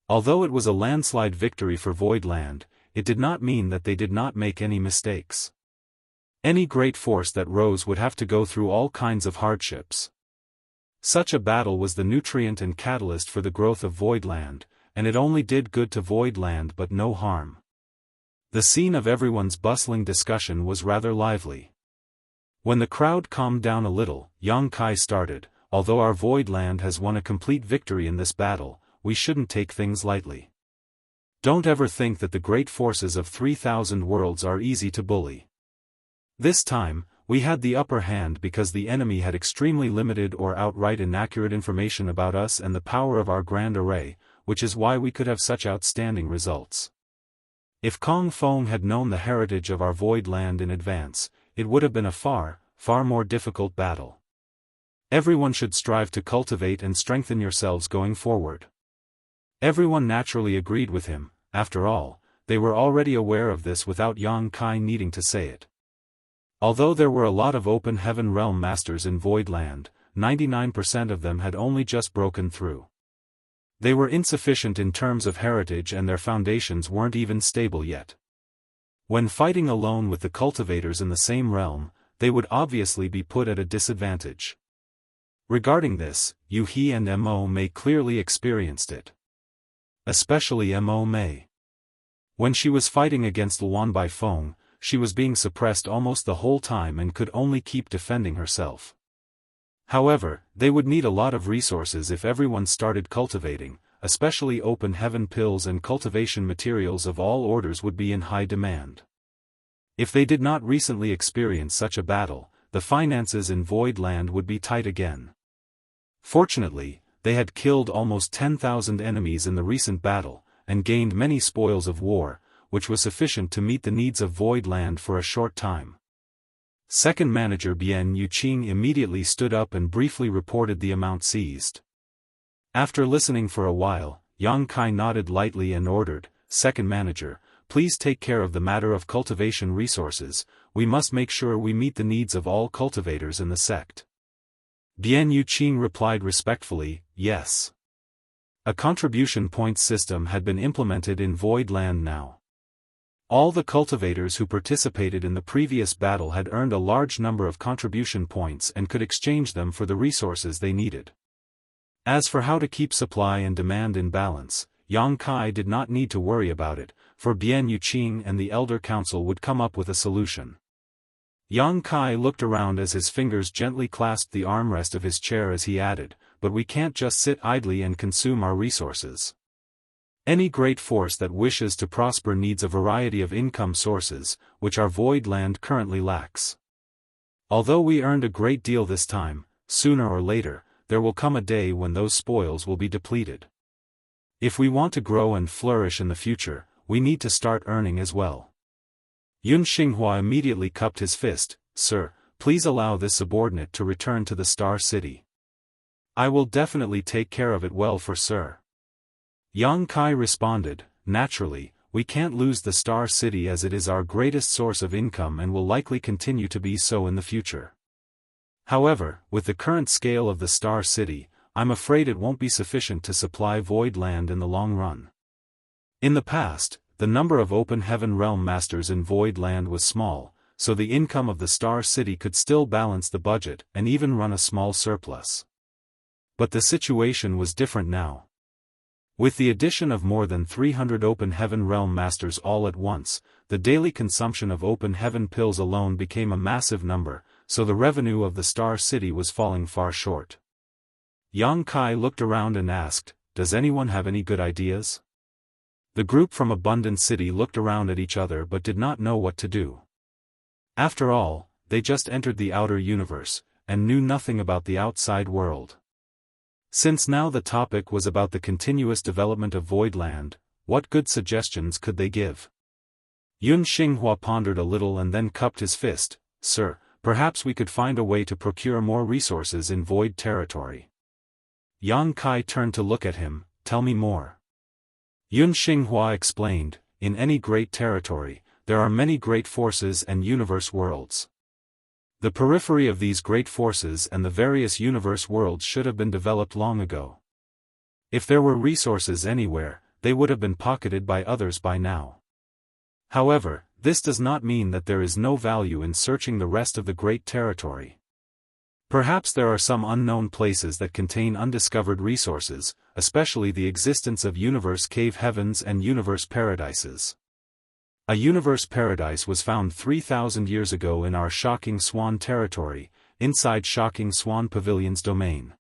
Although it was a landslide victory for Void Land, it did not mean that they did not make any mistakes. Any great force that rose would have to go through all kinds of hardships. Such a battle was the nutrient and catalyst for the growth of Void Land, and it only did good to Void Land but no harm. The scene of everyone's bustling discussion was rather lively. When the crowd calmed down a little, Yang Kai started, although our Void Land has won a complete victory in this battle, we shouldn't take things lightly. Don't ever think that the great forces of 3,000 worlds are easy to bully. This time, we had the upper hand because the enemy had extremely limited or outright inaccurate information about us and the power of our grand array, which is why we could have such outstanding results. If Kong Fong had known the heritage of our Void Land in advance, it would have been a far, far more difficult battle. Everyone should strive to cultivate and strengthen yourselves going forward. Everyone naturally agreed with him. After all, they were already aware of this without Yang Kai needing to say it. Although there were a lot of Open Heaven Realm Masters in Void Land, 99% of them had only just broken through. They were insufficient in terms of heritage and their foundations weren't even stable yet. When fighting alone with the cultivators in the same realm, they would obviously be put at a disadvantage. Regarding this, Yu He and Mo Mei clearly experienced it. Especially Mo Mei. When she was fighting against Luan Bai Feng, she was being suppressed almost the whole time and could only keep defending herself. However, they would need a lot of resources if everyone started cultivating, especially Open Heaven pills and cultivation materials of all orders would be in high demand. If they did not recently experience such a battle, the finances in Void Land would be tight again. Fortunately, they had killed almost 10,000 enemies in the recent battle, and gained many spoils of war, which was sufficient to meet the needs of Void Land for a short time. Second Manager Bian Yuqing immediately stood up and briefly reported the amount seized. After listening for a while, Yang Kai nodded lightly and ordered, Second Manager, please take care of the matter of cultivation resources, we must make sure we meet the needs of all cultivators in the sect. Bian Yuqing replied respectfully, yes. A contribution points system had been implemented in Void Land now. All the cultivators who participated in the previous battle had earned a large number of contribution points and could exchange them for the resources they needed. As for how to keep supply and demand in balance, Yang Kai did not need to worry about it, for Bian Yuqing and the Elder Council would come up with a solution. Yang Kai looked around as his fingers gently clasped the armrest of his chair as he added, "But we can't just sit idly and consume our resources. Any great force that wishes to prosper needs a variety of income sources, which our void land currently lacks. Although we earned a great deal this time, sooner or later, there will come a day when those spoils will be depleted. If we want to grow and flourish in the future, we need to start earning as well." Yun Xinghua immediately cupped his fist. "Sir, please allow this subordinate to return to the Star City. I will definitely take care of it well for Sir." Yang Kai responded, "Naturally, we can't lose the Star City as it is our greatest source of income and will likely continue to be so in the future. However, with the current scale of the Star City, I'm afraid it won't be sufficient to supply void land in the long run. In the past, the number of open heaven realm masters in void land was small, so the income of the Star City could still balance the budget and even run a small surplus. But the situation was different now. With the addition of more than 300 open heaven realm masters all at once, the daily consumption of open heaven pills alone became a massive number, so the revenue of the Star City was falling far short. Yang Kai looked around and asked, "Does anyone have any good ideas?" The group from Abundant City looked around at each other but did not know what to do. After all, they just entered the outer universe, and knew nothing about the outside world. Since now the topic was about the continuous development of Voidland, what good suggestions could they give? Yun Xinghua pondered a little and then cupped his fist. "Sir, perhaps we could find a way to procure more resources in Void territory." Yang Kai turned to look at him. "Tell me more." Yun Xinghua explained, "In any great territory, there are many great forces and universe worlds. The periphery of these great forces and the various universe worlds should have been developed long ago. If there were resources anywhere, they would have been pocketed by others by now. However, this does not mean that there is no value in searching the rest of the great territory. Perhaps there are some unknown places that contain undiscovered resources, especially the existence of universe cave heavens and universe paradises. A universe paradise was found 3,000 years ago in our Shocking Swan territory, inside Shocking Swan Pavilion's domain.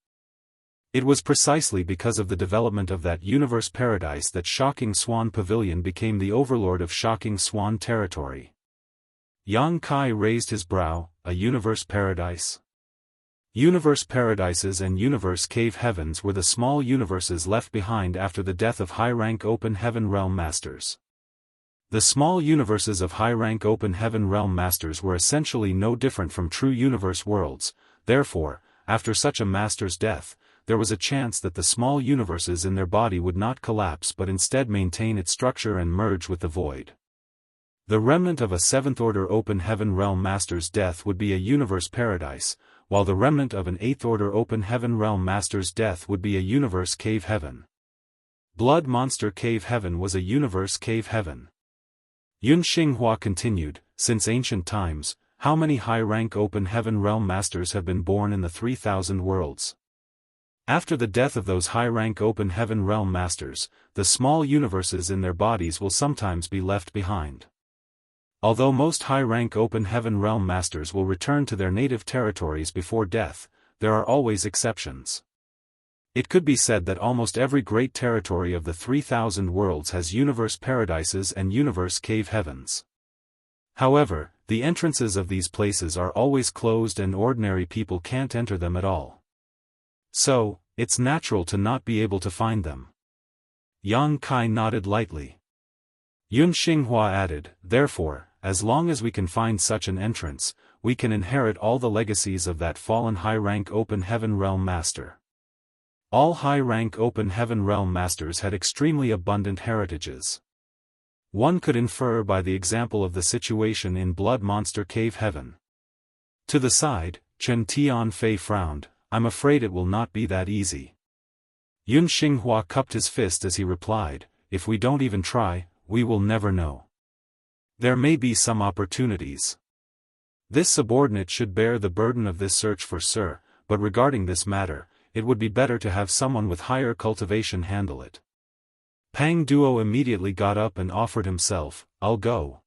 It was precisely because of the development of that universe paradise that Shocking Swan Pavilion became the overlord of Shocking Swan territory." Yang Kai raised his brow. "A universe paradise?" Universe paradises and universe cave heavens were the small universes left behind after the death of high-rank open heaven realm masters. The small universes of high-rank open heaven realm masters were essentially no different from true universe worlds. Therefore, after such a master's death, there was a chance that the small universes in their body would not collapse but instead maintain its structure and merge with the void. The remnant of a seventh-order open heaven realm master's death would be a universe paradise, while the remnant of an eighth-order open heaven realm master's death would be a universe cave heaven. Blood Monster Cave Heaven was a universe cave heaven. Yun Xinghua continued, "Since ancient times, how many high-rank open heaven realm masters have been born in the 3,000 worlds? After the death of those high-rank open heaven realm masters, the small universes in their bodies will sometimes be left behind. Although most high-rank open heaven realm masters will return to their native territories before death, there are always exceptions. It could be said that almost every great territory of the 3,000 worlds has universe paradises and universe cave heavens. However, the entrances of these places are always closed and ordinary people can't enter them at all. So, it's natural to not be able to find them." Yang Kai nodded lightly. Yun Xinghua added, "Therefore, as long as we can find such an entrance, we can inherit all the legacies of that fallen high-rank open heaven realm master." All high-rank open heaven realm masters had extremely abundant heritages. One could infer by the example of the situation in Blood Monster Cave Heaven. To the side, Chen Tianfei frowned. "I'm afraid it will not be that easy." Yun Xinghua cupped his fist as he replied, "If we don't even try, we will never know." There may be some opportunities. This subordinate should bear the burden of this search for Sir, but regarding this matter, it would be better to have someone with higher cultivation handle it. Pang Duo immediately got up and offered himself. I'll go.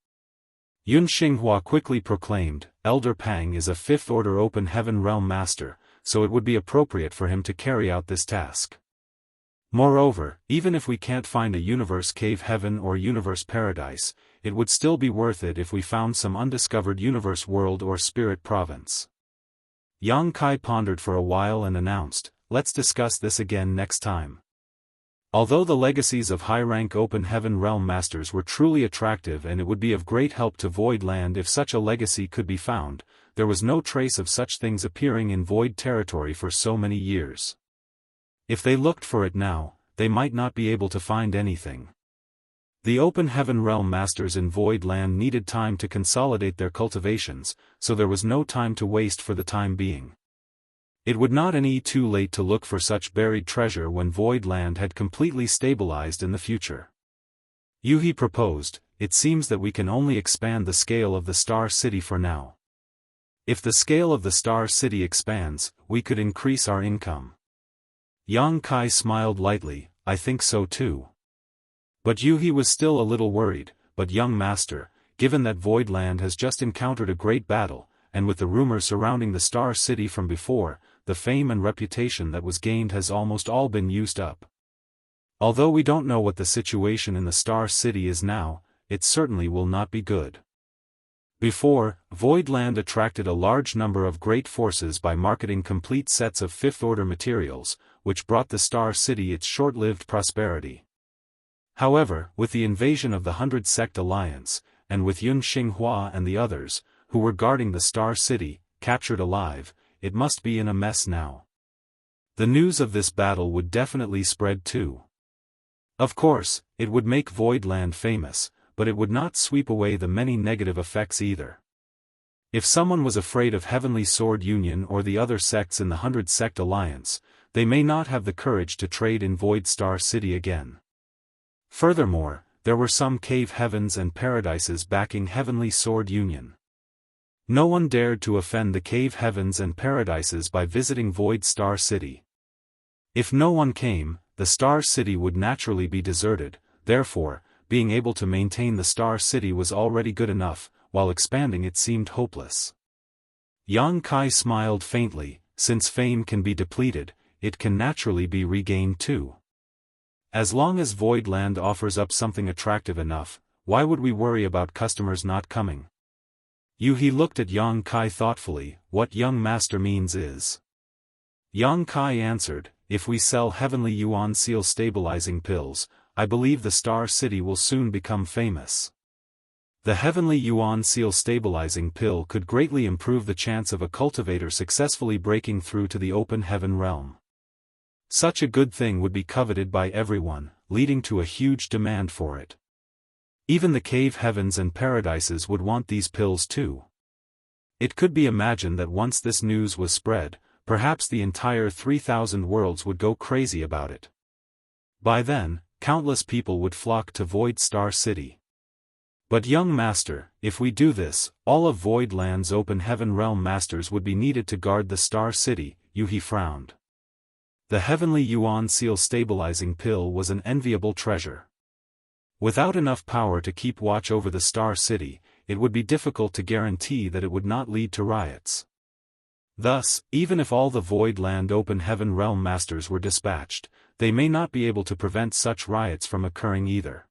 Yun Xinghua quickly proclaimed, Elder Pang is a fifth-order open heaven realm master, so it would be appropriate for him to carry out this task. Moreover, even if we can't find a universe cave heaven or universe paradise, it would still be worth it if we found some undiscovered universe world or spirit province. Yang Kai pondered for a while and announced, let's discuss this again next time. Although the legacies of high-rank open heaven realm masters were truly attractive and it would be of great help to Void Land if such a legacy could be found, there was no trace of such things appearing in Void territory for so many years. If they looked for it now, they might not be able to find anything. The open heaven realm masters in Void Land needed time to consolidate their cultivations, so there was no time to waste for the time being. It would not be too late to look for such buried treasure when Void Land had completely stabilized in the future. Yuhi proposed, it seems that we can only expand the scale of the Star City for now. If the scale of the Star City expands, we could increase our income. Yang Kai smiled lightly, I think so too. But Yuhi was still a little worried, but young master, given that Void Land has just encountered a great battle, and with the rumors surrounding the Star City from before, the fame and reputation that was gained has almost all been used up. Although we don't know what the situation in the Star City is now, it certainly will not be good. Before, Void Land attracted a large number of great forces by marketing complete sets of fifth-order materials, which brought the Star City its short-lived prosperity. However, with the invasion of the 100 Sect Alliance, and with Yun Xinghua and the others, who were guarding the Star City, captured alive, it must be in a mess now. The news of this battle would definitely spread too. Of course, it would make Void Land famous, but it would not sweep away the many negative effects either. If someone was afraid of Heavenly Sword Union or the other sects in the 100 Sect Alliance, they may not have the courage to trade in Void Star City again. Furthermore, there were some cave heavens and paradises backing Heavenly Sword Union. No one dared to offend the cave heavens and paradises by visiting Void Star City. If no one came, the Star City would naturally be deserted, therefore, being able to maintain the Star City was already good enough, while expanding it seemed hopeless. Yang Kai smiled faintly, since fame can be depleted, it can naturally be regained too. As long as Void Land offers up something attractive enough, why would we worry about customers not coming? Yuhi looked at Yang Kai thoughtfully, what young master means is. Yang Kai answered, if we sell Heavenly Yuan Seal stabilizing pills, I believe the Star City will soon become famous. The Heavenly Yuan Seal stabilizing pill could greatly improve the chance of a cultivator successfully breaking through to the open heaven realm. Such a good thing would be coveted by everyone, leading to a huge demand for it. Even the cave heavens and paradises would want these pills too. It could be imagined that once this news was spread, perhaps the entire 3,000 worlds would go crazy about it. By then, countless people would flock to Void Star City. But young master, if we do this, all of Void Land's open heaven realm masters would be needed to guard the Star City, Yuhi frowned. The Heavenly Yuan Seal stabilizing pill was an enviable treasure. Without enough power to keep watch over the Star City, it would be difficult to guarantee that it would not lead to riots. Thus, even if all the Void Land open heaven realm masters were dispatched, they may not be able to prevent such riots from occurring either.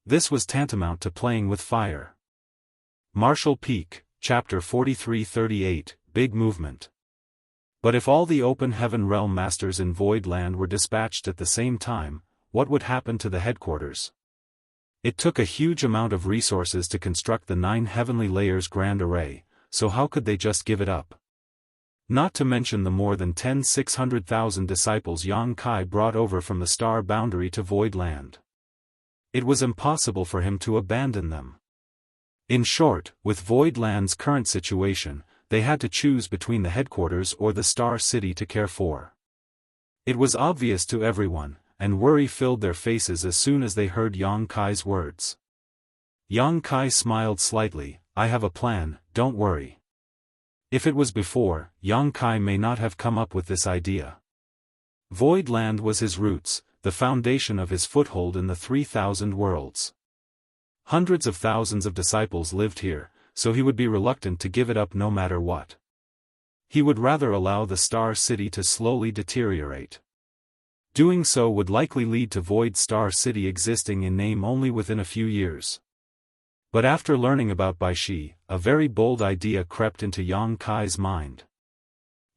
This was tantamount to playing with fire. Martial Peak, Chapter 4338, Big Movement. But if all the open heaven realm masters in Void Land were dispatched at the same time, what would happen to the headquarters? It took a huge amount of resources to construct the 9 heavenly layers grand array, so how could they just give it up? Not to mention the more than 600,000 disciples Yang Kai brought over from the star boundary to Void Land. It was impossible for him to abandon them. In short, with Void Land's current situation, they had to choose between the headquarters or the Star City to care for. It was obvious to everyone, and worry filled their faces as soon as they heard Yang Kai's words. Yang Kai smiled slightly. I have a plan, don't worry. If it was before, Yang Kai may not have come up with this idea. Void Land was his roots, the foundation of his foothold in the 3,000 worlds. Hundreds of thousands of disciples lived here, so he would be reluctant to give it up no matter what. He would rather allow the Star City to slowly deteriorate. Doing so would likely lead to Void Star City existing in name only within a few years. But after learning about Baishi, a very bold idea crept into Yang Kai's mind.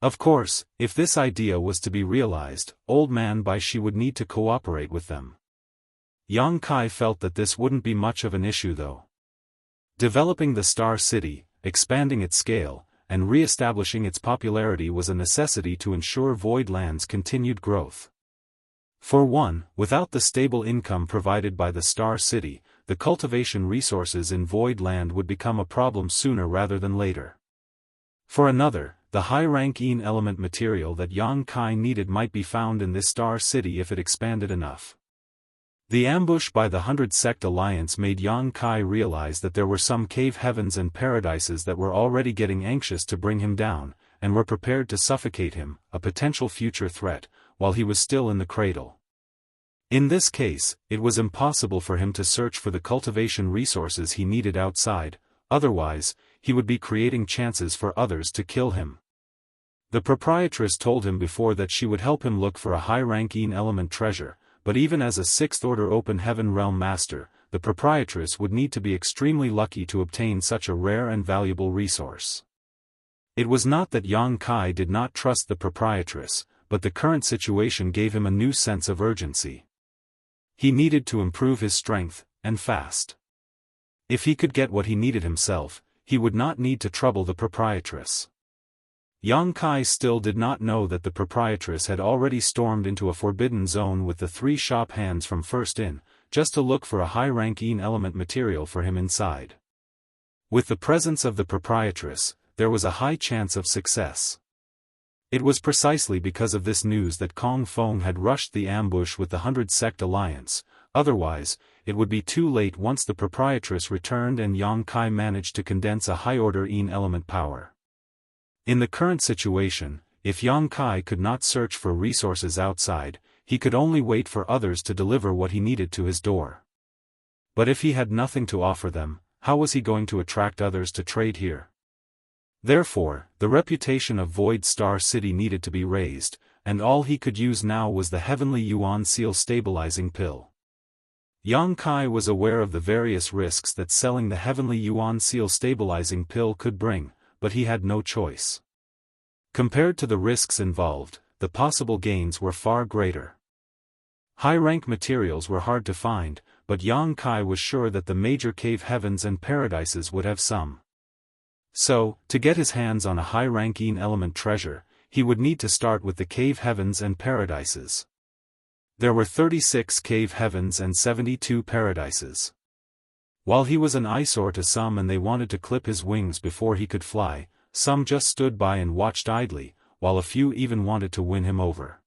Of course, if this idea was to be realized, Old Man Baishi would need to cooperate with them. Yang Kai felt that this wouldn't be much of an issue though. Developing the Star City, expanding its scale, and re-establishing its popularity was a necessity to ensure Void Land's continued growth. For one, without the stable income provided by the Star City, the cultivation resources in Void Land would become a problem sooner rather than later. For another, the high-rank element material that Yang Kai needed might be found in this Star City if it expanded enough. The ambush by the 100 Sect Alliance made Yang Kai realize that there were some cave heavens and paradises that were already getting anxious to bring him down, and were prepared to suffocate him, a potential future threat, while he was still in the cradle. In this case, it was impossible for him to search for the cultivation resources he needed outside, otherwise, he would be creating chances for others to kill him. The proprietress told him before that she would help him look for a high-ranking element treasure, but even as a 6th Order Open Heaven Realm Master, the proprietress would need to be extremely lucky to obtain such a rare and valuable resource. It was not that Yang Kai did not trust the proprietress, but the current situation gave him a new sense of urgency. He needed to improve his strength, and fast. If he could get what he needed himself, he would not need to trouble the proprietress. Yang Kai still did not know that the proprietress had already stormed into a forbidden zone with the 3 shop hands from First In, just to look for a high-ranking element material for him inside. With the presence of the proprietress, there was a high chance of success. It was precisely because of this news that Kong Feng had rushed the ambush with the 100 Sect Alliance, otherwise, it would be too late once the proprietress returned and Yang Kai managed to condense a high-order element power. In the current situation, if Yang Kai could not search for resources outside, he could only wait for others to deliver what he needed to his door. But if he had nothing to offer them, how was he going to attract others to trade here? Therefore, the reputation of Void Star City needed to be raised, and all he could use now was the Heavenly Yuan Seal Stabilizing Pill. Yang Kai was aware of the various risks that selling the Heavenly Yuan Seal Stabilizing Pill could bring, but he had no choice. Compared to the risks involved, the possible gains were far greater. High-rank materials were hard to find, but Yang Kai was sure that the major cave heavens and paradises would have some. So, to get his hands on a high-ranking element treasure, he would need to start with the cave heavens and paradises. There were 36 cave heavens and 72 paradises. While he was an eyesore to some and they wanted to clip his wings before he could fly, some just stood by and watched idly, while a few even wanted to win him over.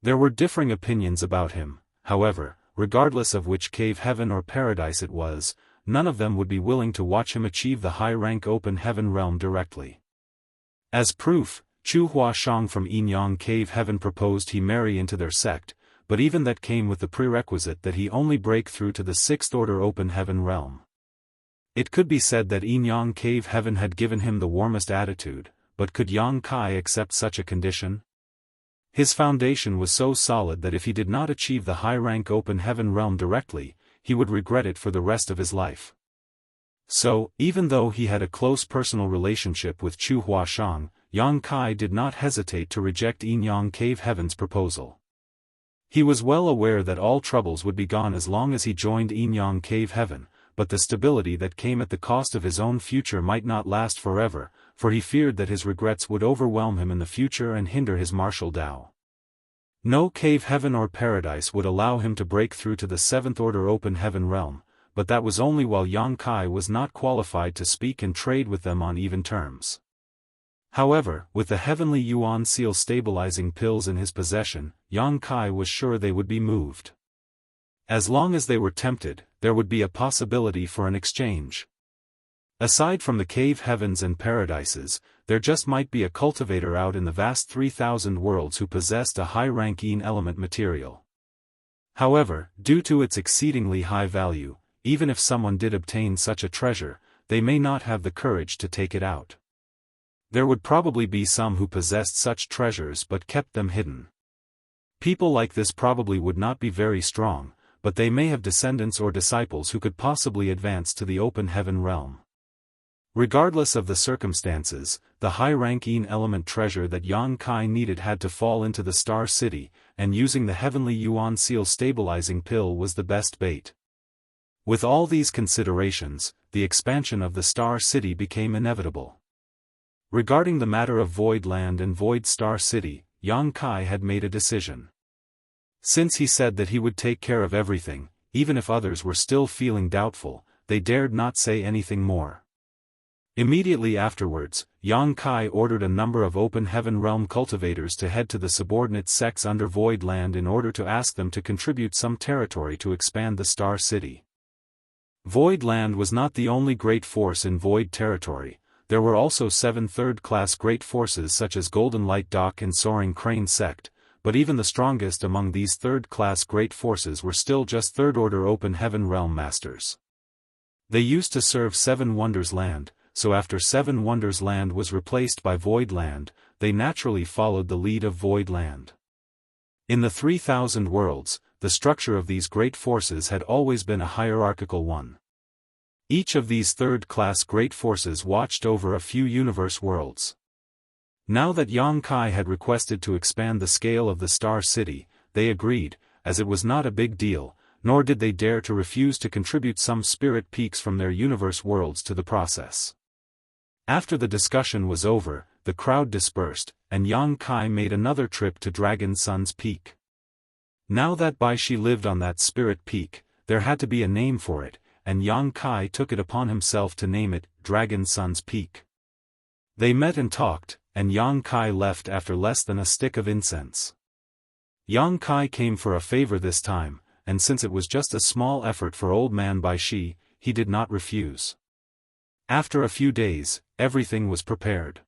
There were differing opinions about him, however, regardless of which cave heaven or paradise it was, none of them would be willing to watch him achieve the high-rank open heaven realm directly. As proof, Chu Huashang from Yinyang Cave Heaven proposed he marry into their sect, but even that came with the prerequisite that he only break through to the 6th Order Open Heaven realm. It could be said that Yinyang Cave Heaven had given him the warmest attitude, but could Yang Kai accept such a condition? His foundation was so solid that if he did not achieve the high-rank open heaven realm directly, he would regret it for the rest of his life. So, even though he had a close personal relationship with Chu Huashang, Yang Kai did not hesitate to reject Yinyang Cave Heaven's proposal. He was well aware that all troubles would be gone as long as he joined Yinyang Cave Heaven, but the stability that came at the cost of his own future might not last forever, for he feared that his regrets would overwhelm him in the future and hinder his martial Dao. No cave heaven or paradise would allow him to break through to the 7th Order Open Heaven realm, but that was only while Yang Kai was not qualified to speak and trade with them on even terms. However, with the Heavenly Yuan Seal Stabilizing Pills in his possession, Yang Kai was sure they would be moved. As long as they were tempted, there would be a possibility for an exchange. Aside from the cave heavens and paradises, there just might be a cultivator out in the vast 3,000 worlds who possessed a high-ranking element material. However, due to its exceedingly high value, even if someone did obtain such a treasure, they may not have the courage to take it out. There would probably be some who possessed such treasures but kept them hidden. People like this probably would not be very strong, but they may have descendants or disciples who could possibly advance to the open heaven realm. Regardless of the circumstances, the high-ranking element treasure that Yang Kai needed had to fall into the Star City, and using the Heavenly Yuan Seal stabilizing pill was the best bait. With all these considerations, the expansion of the Star City became inevitable. Regarding the matter of Void Land and Void Star City, Yang Kai had made a decision. Since he said that he would take care of everything, even if others were still feeling doubtful, they dared not say anything more. Immediately afterwards, Yang Kai ordered a number of open heaven realm cultivators to head to the subordinate sects under Void Land in order to ask them to contribute some territory to expand the Star City. Void Land was not the only great force in Void territory. There were also 7 third-class great forces such as Golden Light Dock and Soaring Crane sect, but even the strongest among these third-class great forces were still just third-order open heaven realm masters. They used to serve 7 Wonders Land, so after 7 Wonders Land was replaced by Void Land, they naturally followed the lead of Void Land. In the 3,000 worlds, the structure of these great forces had always been a hierarchical one. Each of these third-class great forces watched over a few universe worlds. Now that Yang Kai had requested to expand the scale of the Star City, they agreed, as it was not a big deal, nor did they dare to refuse to contribute some spirit peaks from their universe worlds to the process. After the discussion was over, the crowd dispersed, and Yang Kai made another trip to Dragon Sun's Peak. Now that Bai Shi lived on that spirit peak, there had to be a name for it, and Yang Kai took it upon himself to name it Dragon Sun's Peak. They met and talked, and Yang Kai left after less than a stick of incense. Yang Kai came for a favor this time, and since it was just a small effort for old man Bai Shi, he did not refuse. After a few days, everything was prepared.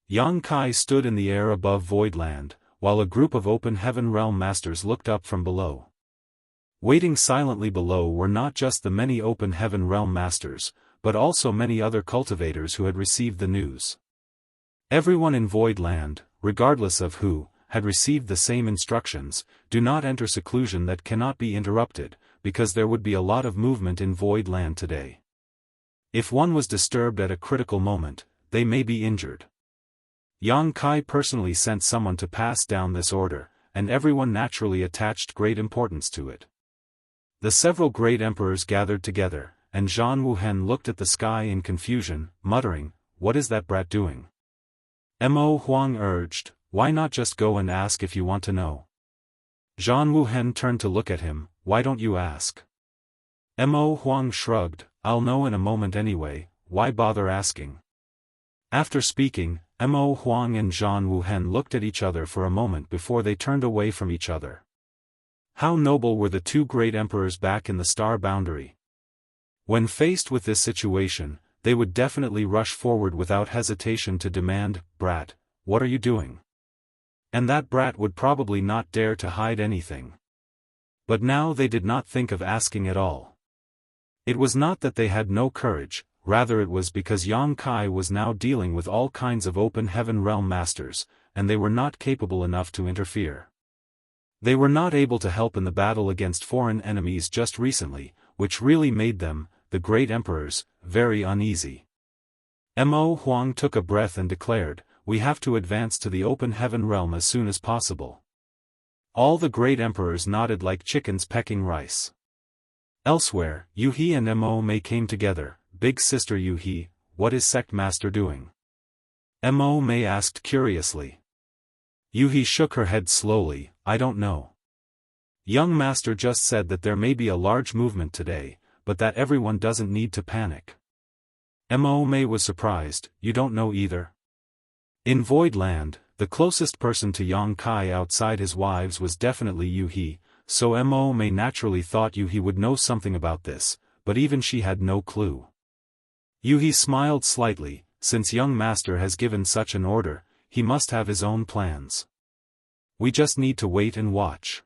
Yang Kai stood in the air above Void Land, while a group of open heaven realm masters looked up from below. Waiting silently below were not just the many open heaven realm masters, but also many other cultivators who had received the news. Everyone in Void Land, regardless of who, had received the same instructions: do not enter seclusion that cannot be interrupted, because there would be a lot of movement in Void Land today. If one was disturbed at a critical moment, they may be injured. Yang Kai personally sent someone to pass down this order, and everyone naturally attached great importance to it. The several great emperors gathered together, and Zhan Wuhen looked at the sky in confusion, muttering, "What is that brat doing?" Mo Huang urged, "Why not just go and ask if you want to know?" Zhan Wuhen turned to look at him, "Why don't you ask?" Mo Huang shrugged, "I'll know in a moment anyway, why bother asking?" After speaking, Mo Huang and Zhan Wuhen looked at each other for a moment before they turned away from each other. How noble were the two great emperors back in the star boundary. When faced with this situation, they would definitely rush forward without hesitation to demand, "Brat, what are you doing?" And that brat would probably not dare to hide anything. But now they did not think of asking at all. It was not that they had no courage, rather it was because Yang Kai was now dealing with all kinds of open heaven realm masters, and they were not capable enough to interfere. They were not able to help in the battle against foreign enemies just recently, which really made them, the great emperors, very uneasy. Mo Huang took a breath and declared, "We have to advance to the open heaven realm as soon as possible." All the great emperors nodded like chickens pecking rice. Elsewhere, Yu He and Mo Mei came together. "Big sister Yu He, what is sect master doing?" Mo Mei asked curiously. Yu He shook her head slowly, "I don't know. Young master just said that there may be a large movement today, but that everyone doesn't need to panic." Mo Mei was surprised, "You don't know either?" In Void Land, the closest person to Yang Kai outside his wives was definitely Yu He, so Mo May naturally thought Yuhi would know something about this, but even she had no clue. Yuhi smiled slightly. Since young master has given such an order, he must have his own plans. We just need to wait and watch.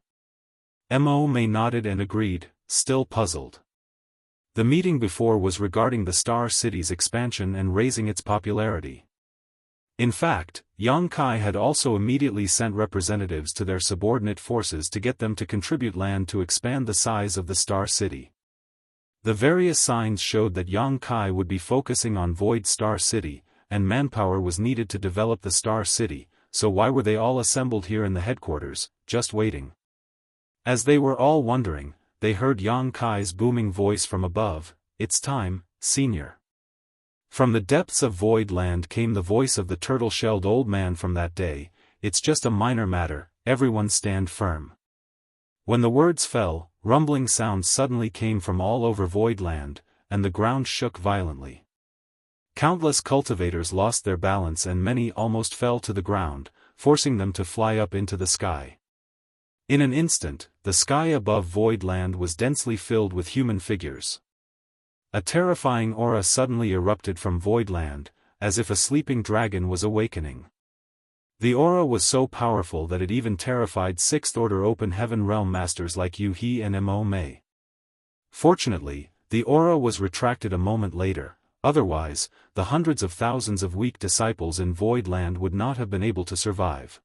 Mo May nodded and agreed, still puzzled. The meeting before was regarding the Star City's expansion and raising its popularity. In fact, Yang Kai had also immediately sent representatives to their subordinate forces to get them to contribute land to expand the size of the Star City. The various signs showed that Yang Kai would be focusing on Void Star City, and manpower was needed to develop the Star City, so why were they all assembled here in the headquarters, just waiting? As they were all wondering, they heard Yang Kai's booming voice from above, "It's time, senior." From the depths of Void Land came the voice of the turtle-shelled old man from that day, "It's just a minor matter, everyone stand firm." When the words fell, rumbling sounds suddenly came from all over Void Land, and the ground shook violently. Countless cultivators lost their balance and many almost fell to the ground, forcing them to fly up into the sky. In an instant, the sky above Void Land was densely filled with human figures. A terrifying aura suddenly erupted from Void Land, as if a sleeping dragon was awakening. The aura was so powerful that it even terrified Sixth Order Open Heaven Realm Masters like Yuhi and Mo May. Fortunately, the aura was retracted a moment later, otherwise, the hundreds of thousands of weak disciples in Void Land would not have been able to survive.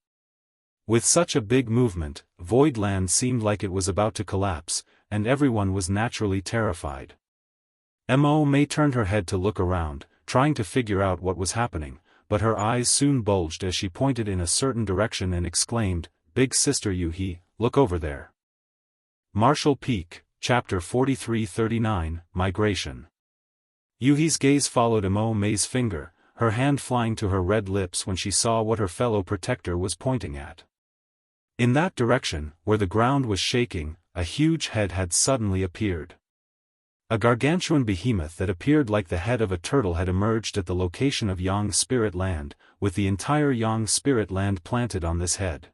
With such a big movement, Void Land seemed like it was about to collapse, and everyone was naturally terrified. Mo May turned her head to look around, trying to figure out what was happening, but her eyes soon bulged as she pointed in a certain direction and exclaimed, "Big Sister Yuhi, look over there." Martial Peak, Chapter 4339, Migration. Yuhi's gaze followed Mo May's finger, her hand flying to her red lips when she saw what her fellow protector was pointing at. In that direction, where the ground was shaking, a huge head had suddenly appeared. A gargantuan behemoth that appeared like the head of a turtle had emerged at the location of Yang Spirit Land, with the entire Yang Spirit Land planted on this head.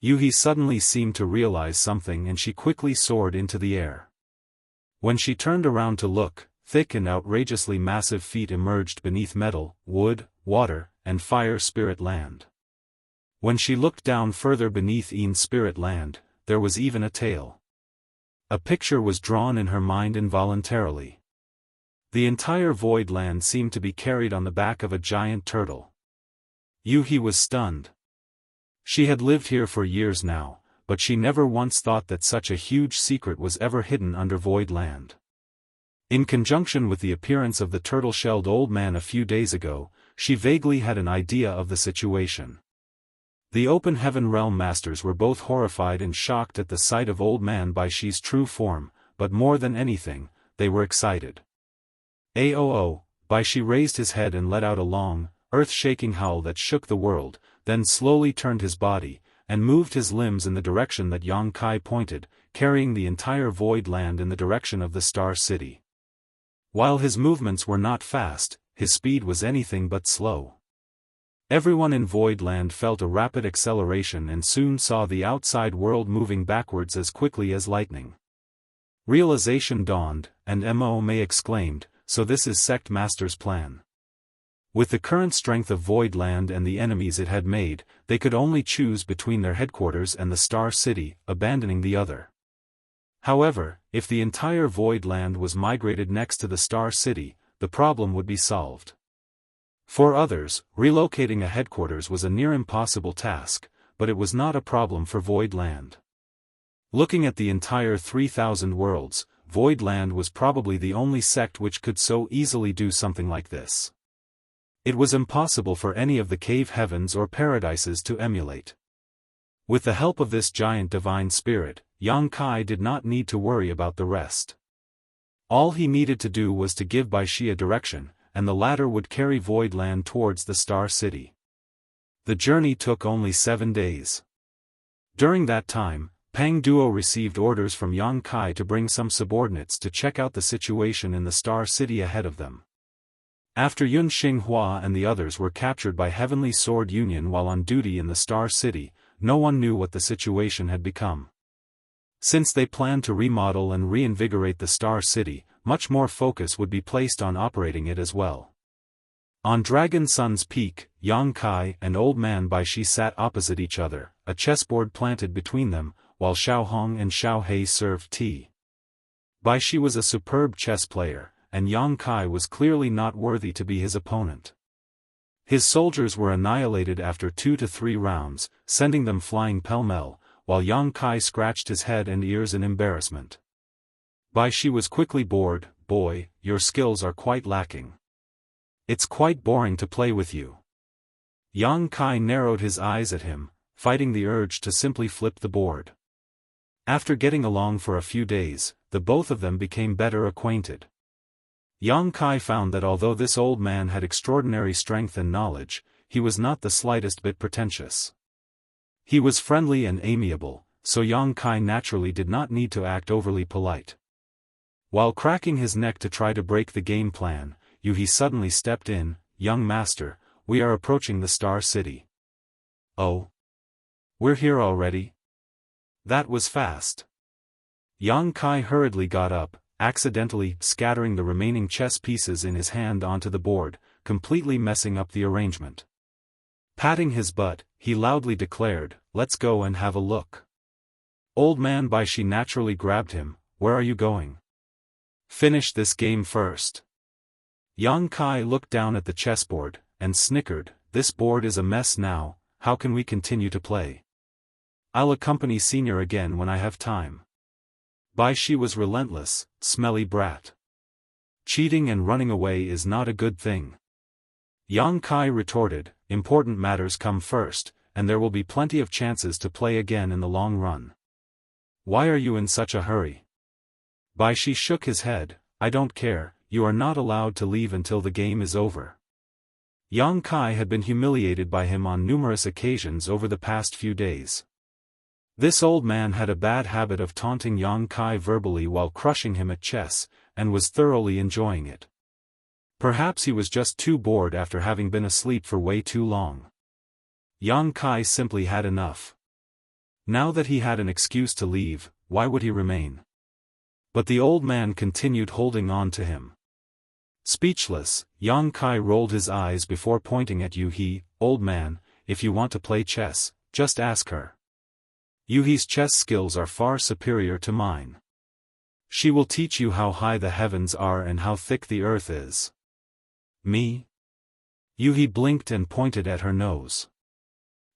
Yuhi suddenly seemed to realize something and she quickly soared into the air. When she turned around to look, thick and outrageously massive feet emerged beneath metal, wood, water, and fire Spirit Land. When she looked down further beneath Yin Spirit Land, there was even a tail. A picture was drawn in her mind involuntarily. The entire Void Land seemed to be carried on the back of a giant turtle. Yuhi was stunned. She had lived here for years now, but she never once thought that such a huge secret was ever hidden under Void Land. In conjunction with the appearance of the turtle-shelled old man a few days ago, she vaguely had an idea of the situation. The Open Heaven Realm Masters were both horrified and shocked at the sight of Old Man Bai Shi's true form, but more than anything, they were excited. Aoo, Bai Shi raised his head and let out a long, earth-shaking howl that shook the world, then slowly turned his body, and moved his limbs in the direction that Yang Kai pointed, carrying the entire Void Land in the direction of the Star City. While his movements were not fast, his speed was anything but slow. Everyone in Void Land felt a rapid acceleration and soon saw the outside world moving backwards as quickly as lightning. Realization dawned, and Mo May exclaimed, "So this is Sect Master's plan." With the current strength of Void Land and the enemies it had made, they could only choose between their headquarters and the Star City, abandoning the other. However, if the entire Void Land was migrated next to the Star City, the problem would be solved. For others, relocating a headquarters was a near impossible task, but it was not a problem for Void Land. Looking at the entire 3,000 worlds, Void Land was probably the only sect which could so easily do something like this. It was impossible for any of the cave heavens or paradises to emulate. With the help of this giant divine spirit, Yang Kai did not need to worry about the rest. All he needed to do was to give Bai Shi a direction, and the latter would carry Void Land towards the Star City. The journey took only 7 days. During that time, Pang Duo received orders from Yang Kai to bring some subordinates to check out the situation in the Star City ahead of them. After Yun Xinghua and the others were captured by Heavenly Sword Union while on duty in the Star City, no one knew what the situation had become. Since they planned to remodel and reinvigorate the Star City, much more focus would be placed on operating it as well. On Dragon Sun's peak, Yang Kai and Old Man Baishi sat opposite each other, a chessboard planted between them, while Xiao Hong and Xiao Hei served tea. Baishi was a superb chess player, and Yang Kai was clearly not worthy to be his opponent. His soldiers were annihilated after 2 to 3 rounds, sending them flying pell-mell, while Yang Kai scratched his head and ears in embarrassment. Baishi was quickly bored. "Boy, your skills are quite lacking. It's quite boring to play with you." Yang Kai narrowed his eyes at him, fighting the urge to simply flip the board. After getting along for a few days, the both of them became better acquainted. Yang Kai found that although this old man had extraordinary strength and knowledge, he was not the slightest bit pretentious. He was friendly and amiable, so Yang Kai naturally did not need to act overly polite. While cracking his neck to try to break the game plan, He suddenly stepped in. "Young master, we are approaching the Star City." "Oh? We're here already?" That was fast. Yang Kai hurriedly got up, accidentally scattering the remaining chess pieces in his hand onto the board, completely messing up the arrangement. Patting his butt, he loudly declared, "Let's go and have a look." Old Man Baishi naturally grabbed him. "Where are you going? Finish this game first." Yang Kai looked down at the chessboard, and snickered, "This board is a mess now, how can we continue to play? I'll accompany Senior again when I have time." Baishi was relentless. "Smelly brat. Cheating and running away is not a good thing." Yang Kai retorted, "Important matters come first, and there will be plenty of chances to play again in the long run. Why are you in such a hurry?" Baishi shook his head. "I don't care. You are not allowed to leave until the game is over." Yang Kai had been humiliated by him on numerous occasions over the past few days. This old man had a bad habit of taunting Yang Kai verbally while crushing him at chess, and was thoroughly enjoying it. Perhaps he was just too bored after having been asleep for way too long. Yang Kai simply had enough. Now that he had an excuse to leave, why would he remain? But the old man continued holding on to him. Speechless, Yang Kai rolled his eyes before pointing at Yuhi. "Old man, if you want to play chess, just ask her. Yuhi's chess skills are far superior to mine. She will teach you how high the heavens are and how thick the earth is." "Me?" Yuhi blinked and pointed at her nose.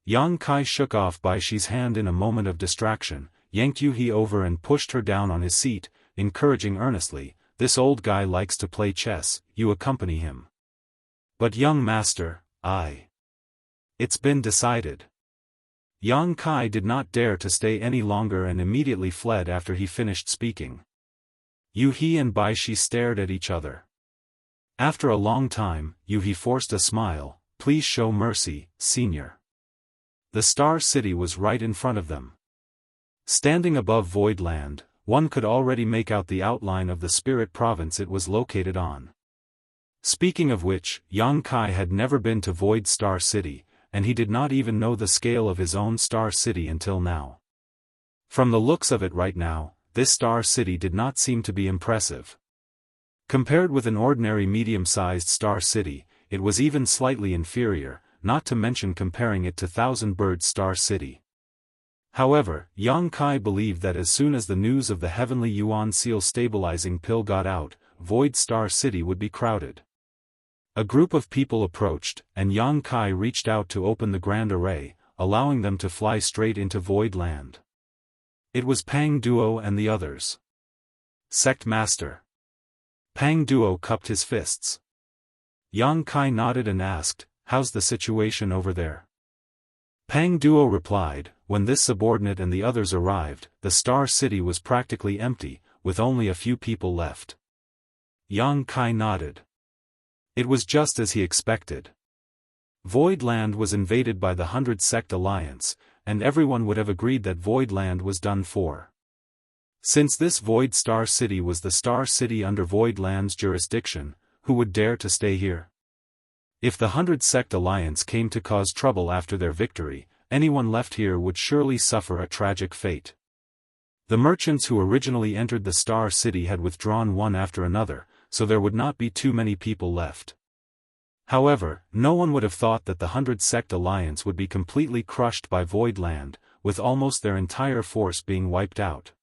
Yang Kai shook off Baishi's hand in a moment of distraction, yanked Yuhi over and pushed her down on his seat, encouraging earnestly, "This old guy likes to play chess, you accompany him." "But young master, It's been decided." Yang Kai did not dare to stay any longer and immediately fled after he finished speaking. Yuhi and Baishi stared at each other. After a long time, Yuhi forced a smile. "Please show mercy, Senior." The Star City was right in front of them. Standing above Voidland, one could already make out the outline of the spirit province it was located on. Speaking of which, Yang Kai had never been to Void Star City, and he did not even know the scale of his own Star City until now. From the looks of it right now, this Star City did not seem to be impressive. Compared with an ordinary medium-sized Star City, it was even slightly inferior, not to mention comparing it to Thousand Bird Star City. However, Yang Kai believed that as soon as the news of the Heavenly Yuan Seal stabilizing pill got out, Void Star City would be crowded. A group of people approached, and Yang Kai reached out to open the Grand Array, allowing them to fly straight into Void Land. It was Pang Duo and the others. "Sect Master." Pang Duo cupped his fists. Yang Kai nodded and asked, "How's the situation over there?" Pang Duo replied, "When this subordinate and the others arrived, the Star City was practically empty, with only a few people left." Yang Kai nodded. It was just as he expected. Void Land was invaded by the 100 Sect Alliance, and everyone would have agreed that Void Land was done for. Since this Void Star City was the Star City under Void Land's jurisdiction, who would dare to stay here? If the 100 Sect Alliance came to cause trouble after their victory, anyone left here would surely suffer a tragic fate. The merchants who originally entered the Star City had withdrawn one after another, so there would not be too many people left. However, no one would have thought that the 100-sect alliance would be completely crushed by Void Land, with almost their entire force being wiped out.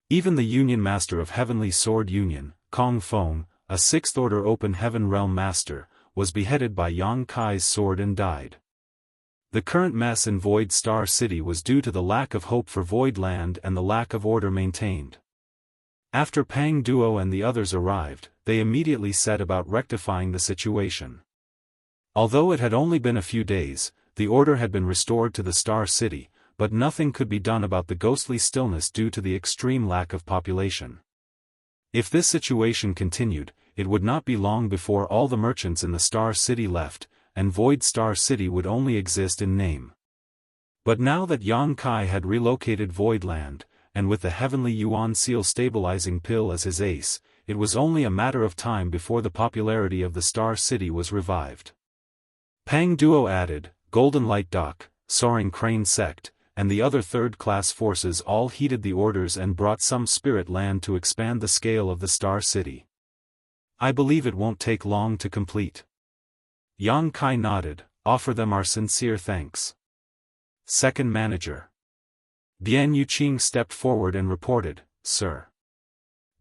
Even the Union Master of Heavenly Sword Union, Kong Feng, a 6th Order Open Heaven Realm Master, was beheaded by Yang Kai's sword and died. The current mess in Void Star City was due to the lack of hope for Void Land and the lack of order maintained. After Pang Duo and the others arrived, they immediately set about rectifying the situation. Although it had only been a few days, the order had been restored to the Star City, but nothing could be done about the ghostly stillness due to the extreme lack of population. If this situation continued, it would not be long before all the merchants in the Star City left, and Void Star City would only exist in name. But now that Yang Kai had relocated Void Land, and with the Heavenly Yuan Seal stabilizing pill as his ace, it was only a matter of time before the popularity of the Star City was revived. Pang Duo added, Golden Light Dock, Soaring Crane Sect, and the other third-class forces all heeded the orders and brought some spirit land to expand the scale of the Star City. I believe it won't take long to complete. Yang Kai nodded, offer them our sincere thanks. Second Manager Bian Yuqing stepped forward and reported, Sir.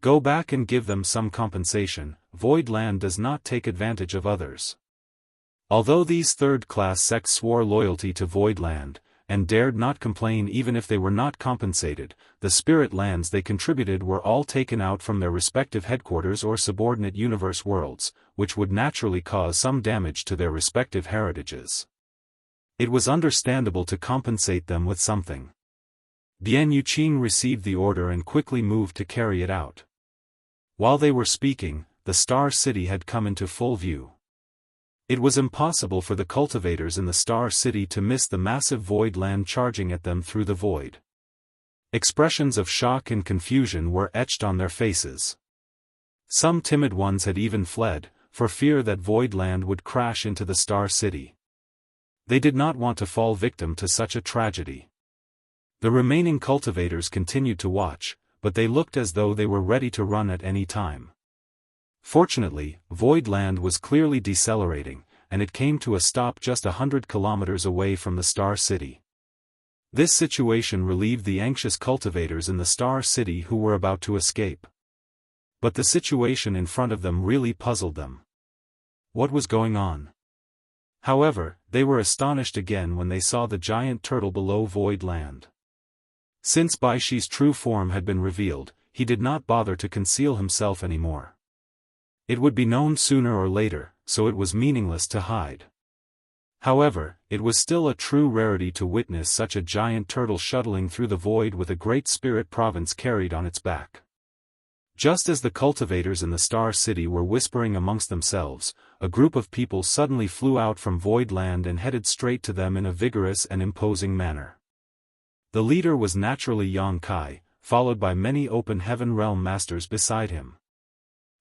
Go back and give them some compensation, Void Land does not take advantage of others. Although these third-class sects swore loyalty to Void Land, and dared not complain even if they were not compensated, the spirit lands they contributed were all taken out from their respective headquarters or subordinate universe worlds, which would naturally cause some damage to their respective heritages. It was understandable to compensate them with something. Bian Yuqing received the order and quickly moved to carry it out. While they were speaking, the Star City had come into full view. It was impossible for the cultivators in the Star City to miss the massive Void Land charging at them through the void. Expressions of shock and confusion were etched on their faces. Some timid ones had even fled, for fear that Void Land would crash into the Star City. They did not want to fall victim to such a tragedy. The remaining cultivators continued to watch, but they looked as though they were ready to run at any time. Fortunately, Void Land was clearly decelerating, and it came to a stop just 100 kilometers away from the Star City. This situation relieved the anxious cultivators in the Star City who were about to escape. But the situation in front of them really puzzled them. What was going on? However, they were astonished again when they saw the giant turtle below Void Land. Since Bai Shi's true form had been revealed, he did not bother to conceal himself anymore. It would be known sooner or later, so it was meaningless to hide. However, it was still a true rarity to witness such a giant turtle shuttling through the void with a great spirit province carried on its back. Just as the cultivators in the Star City were whispering amongst themselves, a group of people suddenly flew out from Void Land and headed straight to them in a vigorous and imposing manner. The leader was naturally Yang Kai, followed by many Open Heaven Realm Masters beside him.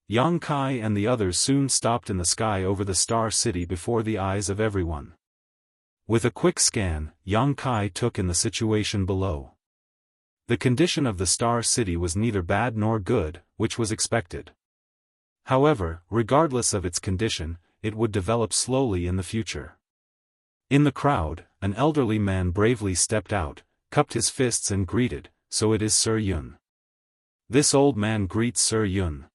Yang Kai and the others soon stopped in the sky over the Star City before the eyes of everyone. With a quick scan, Yang Kai took in the situation below. The condition of the Star City was neither bad nor good, which was expected. However, regardless of its condition, it would develop slowly in the future. In the crowd, an elderly man bravely stepped out, cupped his fists and greeted, "So it is Sir Yun." This old man greets Sir Yun.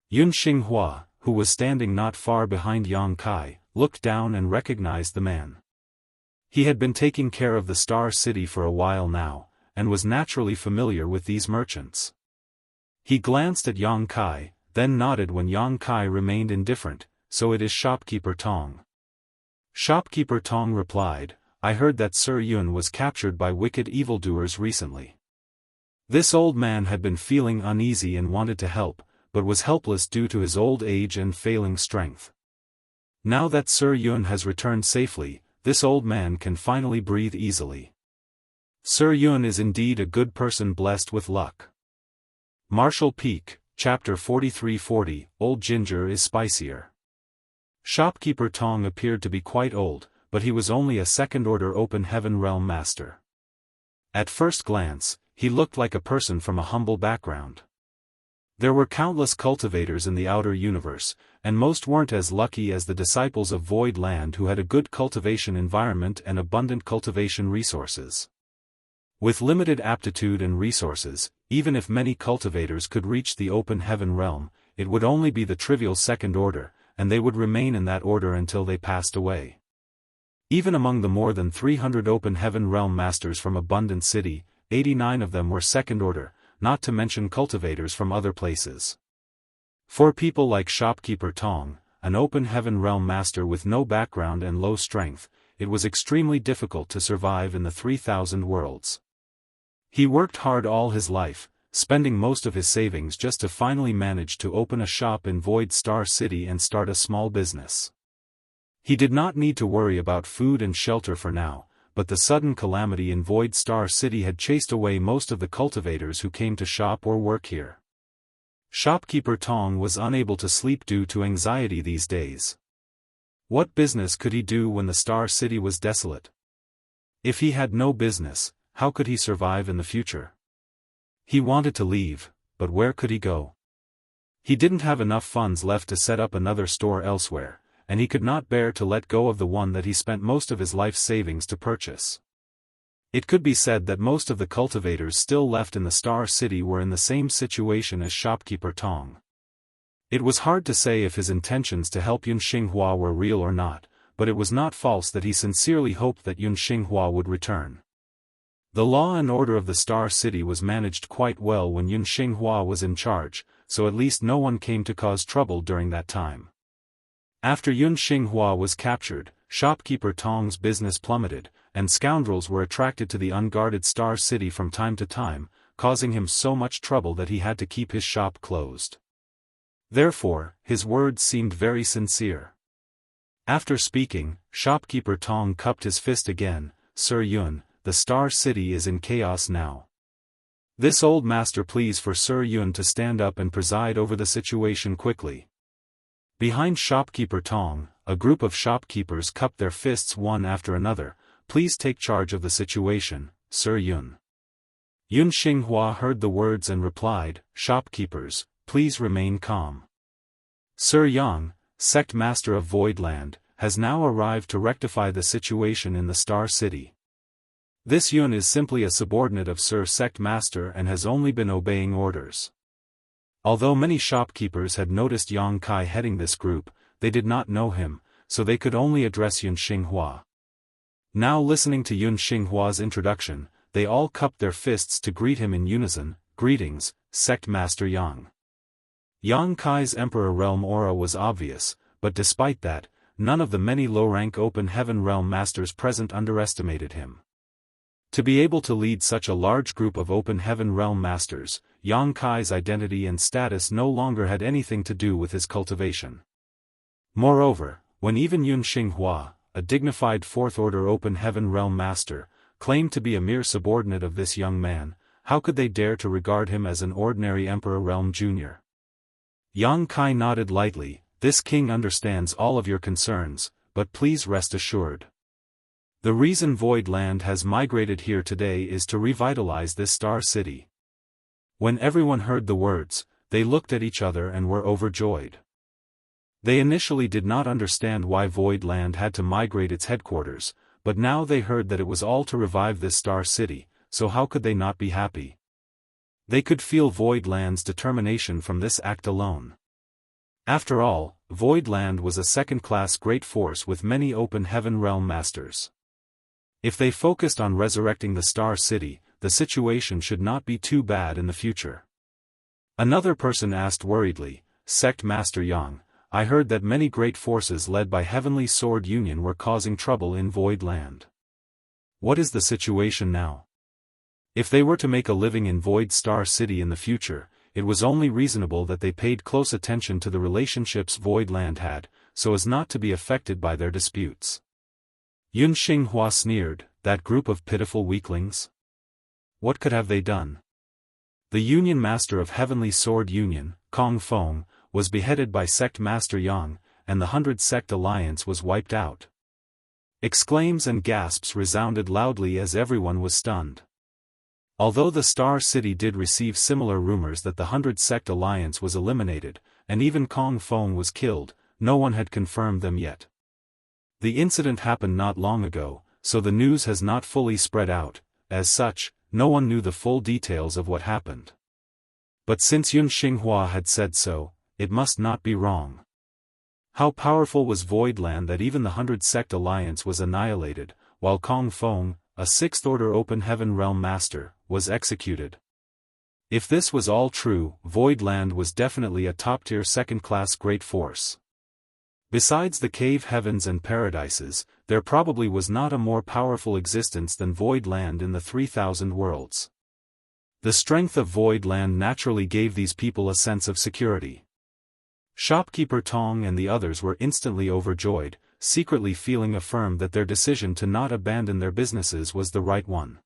Yun Xinghua, who was standing not far behind Yang Kai, looked down and recognized the man. He had been taking care of the Star City for a while now, and was naturally familiar with these merchants. He glanced at Yang Kai, then nodded when Yang Kai remained indifferent, "So it is Shopkeeper Tong." Shopkeeper Tong replied, "I heard that Sir Yun was captured by wicked evildoers recently." This old man had been feeling uneasy and wanted to help, but was helpless due to his old age and failing strength. Now that Sir Yun has returned safely, this old man can finally breathe easily. Sir Yun is indeed a good person blessed with luck. Martial Peak, Chapter 4340, Old Ginger is Spicier. Shopkeeper Tong appeared to be quite old, but he was only a second-order Open Heaven Realm Master. At first glance, he looked like a person from a humble background. There were countless cultivators in the outer universe, and most weren't as lucky as the disciples of Void Land who had a good cultivation environment and abundant cultivation resources. With limited aptitude and resources, even if many cultivators could reach the open heaven realm, it would only be the trivial second order, and they would remain in that order until they passed away. Even among the more than 300 open heaven realm masters from Abundant City, 89 of them were second order, not to mention cultivators from other places. For people like Shopkeeper Tong, an open heaven realm master with no background and low strength, it was extremely difficult to survive in the 3,000 worlds. He worked hard all his life, spending most of his savings just to finally manage to open a shop in Void Star City and start a small business. He did not need to worry about food and shelter for now, but the sudden calamity in Void Star City had chased away most of the cultivators who came to shop or work here. Shopkeeper Tong was unable to sleep due to anxiety these days. What business could he do when the Star City was desolate? If he had no business, how could he survive in the future? He wanted to leave, but where could he go? He didn't have enough funds left to set up another store elsewhere, and he could not bear to let go of the one that he spent most of his life's savings to purchase. It could be said that most of the cultivators still left in the Star City were in the same situation as Shopkeeper Tong. It was hard to say if his intentions to help Yun Xinghua were real or not, but it was not false that he sincerely hoped that Yun Xinghua would return. The law and order of the Star City was managed quite well when Yun Xinghua was in charge, so at least no one came to cause trouble during that time. After Yun Xinghua was captured, Shopkeeper Tong's business plummeted, and scoundrels were attracted to the unguarded Star City from time to time, causing him so much trouble that he had to keep his shop closed. Therefore, his words seemed very sincere. After speaking, Shopkeeper Tong cupped his fist again. "Sir Yun, the Star City is in chaos now. This old master pleads for Sir Yun to stand up and preside over the situation quickly." Behind Shopkeeper Tong, a group of shopkeepers cupped their fists one after another. "Please take charge of the situation, Sir Yun." Yun Xinghua heard the words and replied, "Shopkeepers, please remain calm. Sir Yang, sect master of Voidland, has now arrived to rectify the situation in the Star City. This Yun is simply a subordinate of Sir Sect Master and has only been obeying orders." Although many shopkeepers had noticed Yang Kai heading this group, they did not know him, so they could only address Yun Xinghua. Now listening to Yun Xinghua's introduction, they all cupped their fists to greet him in unison. "Greetings, Sect Master Yang." Yang Kai's Emperor Realm aura was obvious, but despite that, none of the many low-rank Open Heaven Realm Masters present underestimated him. To be able to lead such a large group of Open Heaven Realm Masters, Yang Kai's identity and status no longer had anything to do with his cultivation. Moreover, when even Yun Xinghua, a dignified Fourth-Order Open Heaven Realm Master, claimed to be a mere subordinate of this young man, how could they dare to regard him as an ordinary Emperor Realm Junior? Yang Kai nodded lightly. "This king understands all of your concerns, but please rest assured. The reason Void Land has migrated here today is to revitalize this Star City." When everyone heard the words, they looked at each other and were overjoyed. They initially did not understand why Void Land had to migrate its headquarters, but now they heard that it was all to revive this Star City, so how could they not be happy? They could feel Void Land's determination from this act alone. After all, Void Land was a second-class great force with many Open Heaven Realm Masters. If they focused on resurrecting the Star City, the situation should not be too bad in the future. Another person asked worriedly, "Sect Master Yang, I heard that many great forces led by Heavenly Sword Union were causing trouble in Void Land. What is the situation now?" If they were to make a living in Void Star City in the future, it was only reasonable that they paid close attention to the relationships Void Land had, so as not to be affected by their disputes. Yun Xinghua sneered, "That group of pitiful weaklings? What could have they done?" The Union Master of Heavenly Sword Union, Kong Feng, was beheaded by Sect Master Yang, and the 100 Sect Alliance was wiped out. Exclaims and gasps resounded loudly as everyone was stunned. Although the Star City did receive similar rumors that the 100-sect alliance was eliminated, and even Kong Feng was killed, no one had confirmed them yet. The incident happened not long ago, so the news has not fully spread out. As such, no one knew the full details of what happened. But since Yun Xinghua had said so, it must not be wrong. How powerful was Voidland that even the 100-sect alliance was annihilated, while Kong Feng, a 6th-order open heaven realm master, was executed. If this was all true, Voidland was definitely a top-tier second-class great force. Besides the cave heavens and paradises, there probably was not a more powerful existence than Voidland in the 3,000 worlds. The strength of Voidland naturally gave these people a sense of security. Shopkeeper Tong and the others were instantly overjoyed, secretly feeling affirmed that their decision to not abandon their businesses was the right one.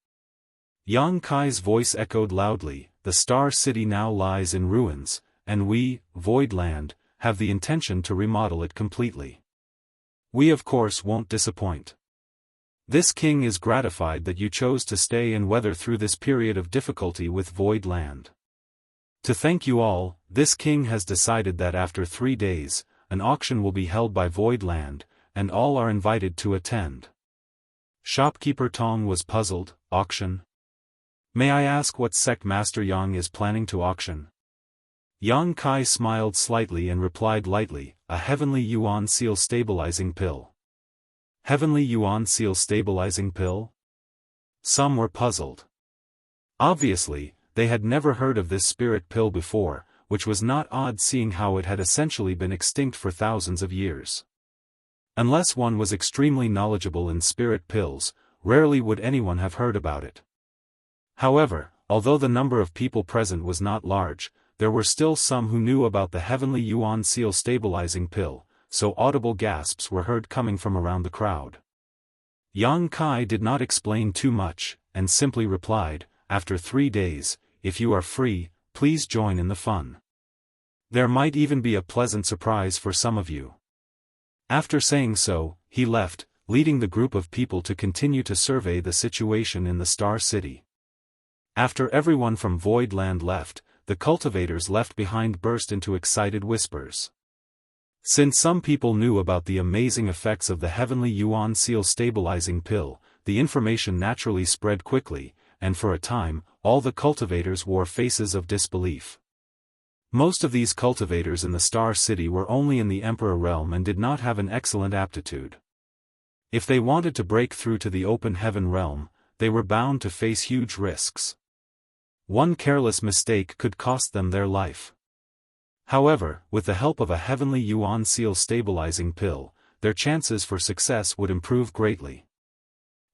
Yang Kai's voice echoed loudly, "The Star City now lies in ruins, and we, Voidland, have the intention to remodel it completely. We of course won't disappoint. This king is gratified that you chose to stay and weather through this period of difficulty with Voidland. To thank you all, this king has decided that after 3 days, an auction will be held by Voidland, and all are invited to attend." Shopkeeper Tong was puzzled. Auction? May I ask what sect Master Yang is planning to auction? Yang Kai smiled slightly and replied lightly, "A heavenly yuan seal stabilizing pill." Heavenly yuan seal stabilizing pill? Some were puzzled. Obviously, they had never heard of this spirit pill before, which was not odd seeing how it had essentially been extinct for thousands of years. Unless one was extremely knowledgeable in spirit pills, rarely would anyone have heard about it. However, although the number of people present was not large, there were still some who knew about the heavenly yuan seal stabilizing pill, so audible gasps were heard coming from around the crowd. Yang Kai did not explain too much, and simply replied, "After 3 days, if you are free, please join in the fun. There might even be a pleasant surprise for some of you." After saying so, he left, leading the group of people to continue to survey the situation in the Star City. After everyone from Voidland left, the cultivators left behind burst into excited whispers. Since some people knew about the amazing effects of the heavenly yuan seal stabilizing pill, the information naturally spread quickly, and for a time, all the cultivators wore faces of disbelief. Most of these cultivators in the Star City were only in the Emperor realm and did not have an excellent aptitude. If they wanted to break through to the open heaven realm, they were bound to face huge risks. One careless mistake could cost them their life. However, with the help of a heavenly yuan seal stabilizing pill, their chances for success would improve greatly.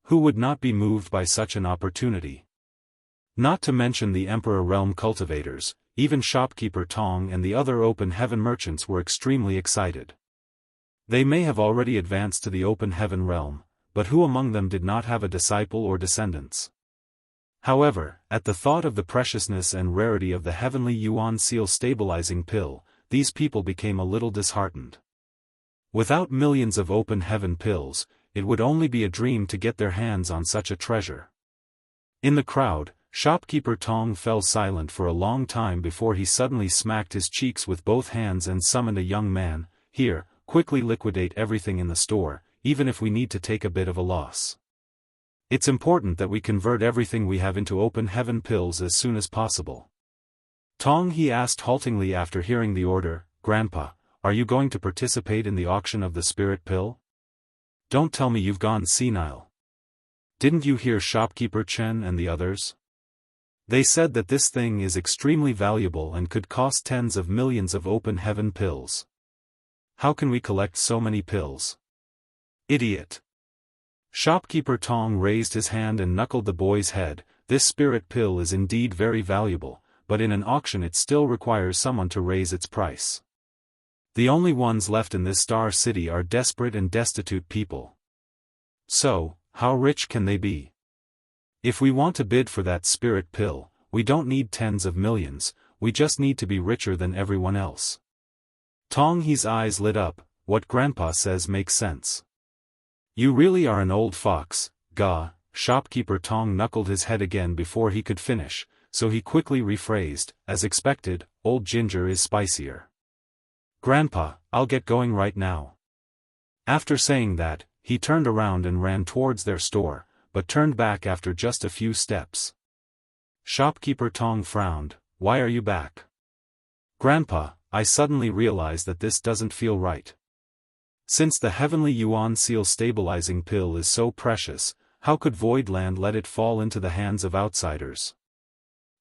Who would not be moved by such an opportunity? Not to mention the Emperor realm cultivators, even shopkeeper Tong and the other open heaven merchants were extremely excited. They may have already advanced to the open heaven realm, but who among them did not have a disciple or descendants? However, at the thought of the preciousness and rarity of the heavenly yuan seal stabilizing pill, these people became a little disheartened. Without millions of open heaven pills, it would only be a dream to get their hands on such a treasure. In the crowd, shopkeeper Tong fell silent for a long time before he suddenly smacked his cheeks with both hands and summoned a young man. "Here, quickly liquidate everything in the store, even if we need to take a bit of a loss. It's important that we convert everything we have into open heaven pills as soon as possible." Tong, he asked haltingly after hearing the order, "Grandpa, are you going to participate in the auction of the spirit pill? Don't tell me you've gone senile. Didn't you hear shopkeeper Chen and the others? They said that this thing is extremely valuable and could cost tens of millions of open heaven pills. How can we collect so many pills? Idiot." Shopkeeper Tong raised his hand and knuckled the boy's head. "This spirit pill is indeed very valuable, but in an auction it still requires someone to raise its price. The only ones left in this Star City are desperate and destitute people. So, how rich can they be? If we want to bid for that spirit pill, we don't need tens of millions, we just need to be richer than everyone else." Tong He's eyes lit up. "What Grandpa says makes sense. You really are an old fox, Ga." Shopkeeper Tong knuckled his head again before he could finish, so he quickly rephrased, as expected, old ginger is spicier. Grandpa, I'll get going right now. After saying that, he turned around and ran towards their store, but turned back after just a few steps. Shopkeeper Tong frowned. Why are you back? Grandpa, I suddenly realize that this doesn't feel right. Since the heavenly yuan seal stabilizing pill is so precious, how could Voidland let it fall into the hands of outsiders?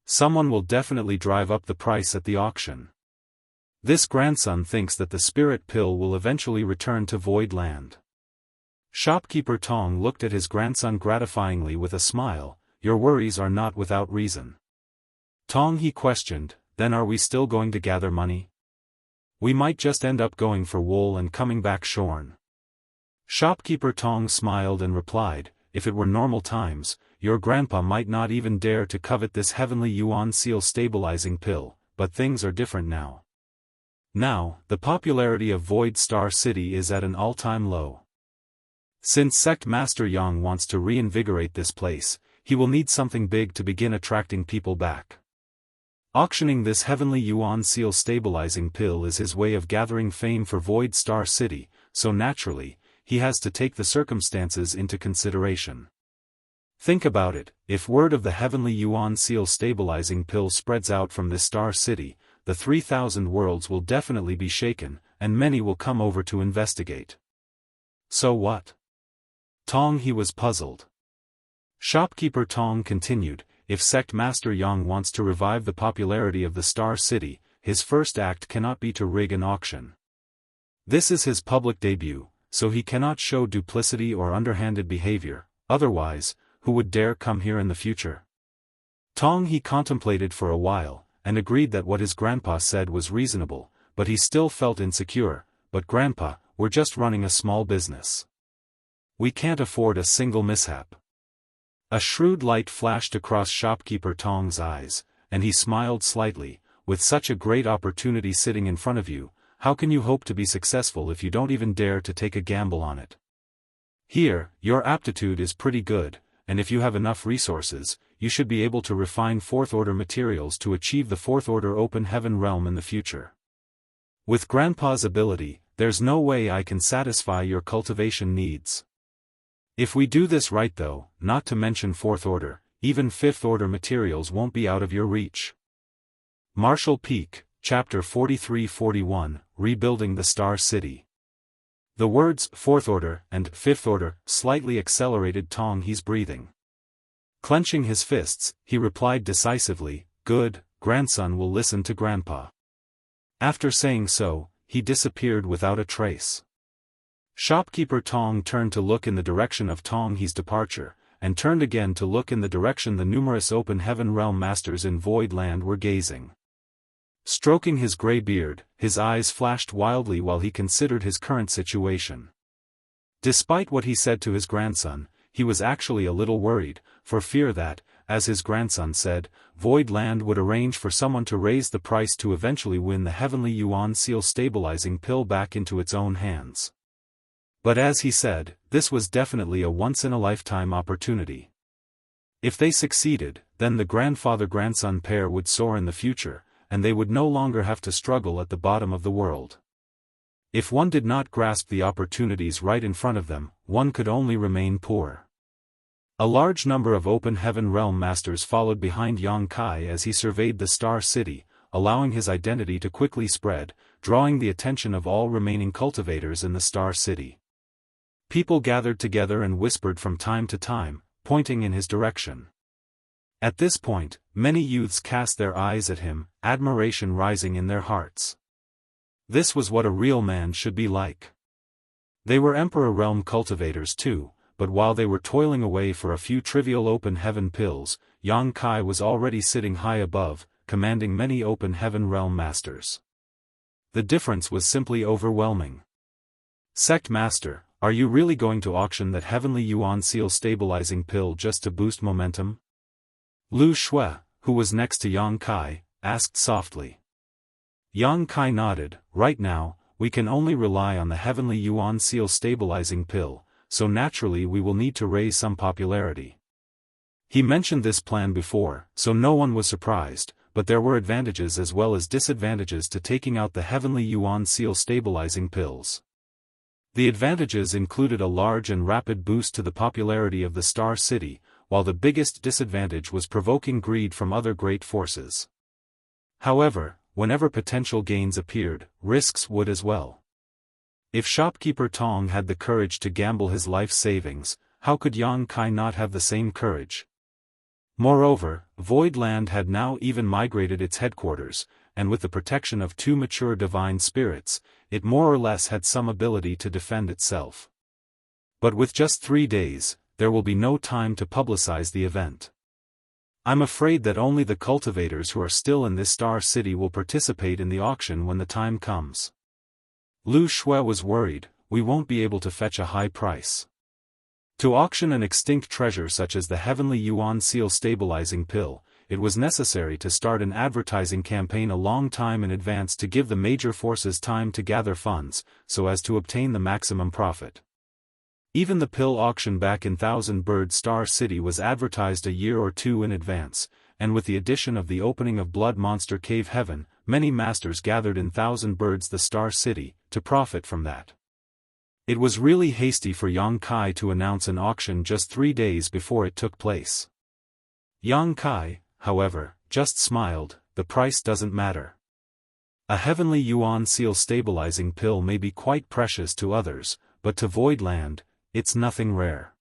Someone will definitely drive up the price at the auction. This grandson thinks that the spirit pill will eventually return to Voidland. Shopkeeper Tong looked at his grandson gratifyingly with a smile. Your worries are not without reason. Tong, he questioned, then are we still going to gather money? We might just end up going for wool and coming back shorn. Shopkeeper Tong smiled and replied, if it were normal times, your grandpa might not even dare to covet this heavenly yuan seal stabilizing pill, but things are different now. Now, the popularity of Void Star City is at an all-time low. Since Sect Master Yang wants to reinvigorate this place, he will need something big to begin attracting people back. Auctioning this heavenly yuan seal stabilizing pill is his way of gathering fame for Void Star City, so naturally, he has to take the circumstances into consideration. Think about it, if word of the heavenly yuan seal stabilizing pill spreads out from this star city, the 3,000 worlds will definitely be shaken, and many will come over to investigate. So what? Tong, he was puzzled. Shopkeeper Tong continued, if Sect Master Yang wants to revive the popularity of the Star City, his first act cannot be to rig an auction. This is his public debut, so he cannot show duplicity or underhanded behavior, otherwise, who would dare come here in the future? Tong, he contemplated for a while, and agreed that what his grandpa said was reasonable, but he still felt insecure. But grandpa, we're just running a small business. We can't afford a single mishap. A shrewd light flashed across Shopkeeper Tong's eyes, and he smiled slightly. With such a great opportunity sitting in front of you, how can you hope to be successful if you don't even dare to take a gamble on it? Here, your aptitude is pretty good, and if you have enough resources, you should be able to refine fourth-order materials to achieve the fourth-order open heaven realm in the future. With Grandpa's ability, there's no way I can satisfy your cultivation needs. If we do this right though, not to mention fourth-order, even fifth-order materials won't be out of your reach. Martial Peak, Chapter 43-41, Rebuilding the Star City. The words fourth order and fifth order slightly accelerated Tong He's breathing. Clenching his fists, he replied decisively, good, grandson will listen to grandpa. After saying so, he disappeared without a trace. Shopkeeper Tong turned to look in the direction of Tong He's departure, and turned again to look in the direction the numerous open heaven realm masters in Void Land were gazing. Stroking his gray beard, his eyes flashed wildly while he considered his current situation. Despite what he said to his grandson, he was actually a little worried, for fear that, as his grandson said, Void Land would arrange for someone to raise the price to eventually win the heavenly yuan seal stabilizing pill back into its own hands. But as he said, this was definitely a once-in-a-lifetime opportunity. If they succeeded, then the grandfather-grandson pair would soar in the future, and they would no longer have to struggle at the bottom of the world. If one did not grasp the opportunities right in front of them, one could only remain poor. A large number of open heaven realm masters followed behind Yang Kai as he surveyed the Star City, allowing his identity to quickly spread, drawing the attention of all remaining cultivators in the Star City. People gathered together and whispered from time to time, pointing in his direction. At this point, many youths cast their eyes at him, admiration rising in their hearts. This was what a real man should be like. They were Emperor Realm cultivators too, but while they were toiling away for a few trivial open heaven pills, Yang Kai was already sitting high above, commanding many open heaven realm masters. The difference was simply overwhelming. Sect Master, are you really going to auction that heavenly yuan seal stabilizing pill just to boost momentum? Lu Shui, who was next to Yang Kai, asked softly. Yang Kai nodded. Right now, we can only rely on the heavenly yuan seal stabilizing pill, so naturally we will need to raise some popularity. He mentioned this plan before, so no one was surprised, but there were advantages as well as disadvantages to taking out the heavenly yuan seal stabilizing pills. The advantages included a large and rapid boost to the popularity of the Star City, while the biggest disadvantage was provoking greed from other great forces. However, whenever potential gains appeared, risks would as well. If shopkeeper Tong had the courage to gamble his life savings, how could Yang Kai not have the same courage? Moreover, Void Land had now even migrated its headquarters, and with the protection of 2 mature divine spirits, it more or less had some ability to defend itself. But with just 3 days, there will be no time to publicize the event. I'm afraid that only the cultivators who are still in this Star City will participate in the auction when the time comes. Lu Shui was worried, we won't be able to fetch a high price. To auction an extinct treasure such as the heavenly yuan seal stabilizing pill, it was necessary to start an advertising campaign a long time in advance to give the major forces time to gather funds, so as to obtain the maximum profit. Even the pill auction back in Thousand Bird Star City was advertised a year or 2 in advance, and with the addition of the opening of Blood Monster Cave Heaven, many masters gathered in Thousand Birds the Star City, to profit from that. It was really hasty for Yang Kai to announce an auction just 3 days before it took place. Yang Kai, however, just smiled, the price doesn't matter. A heavenly yuan seal stabilizing pill may be quite precious to others, but to Void Land, it's nothing rare.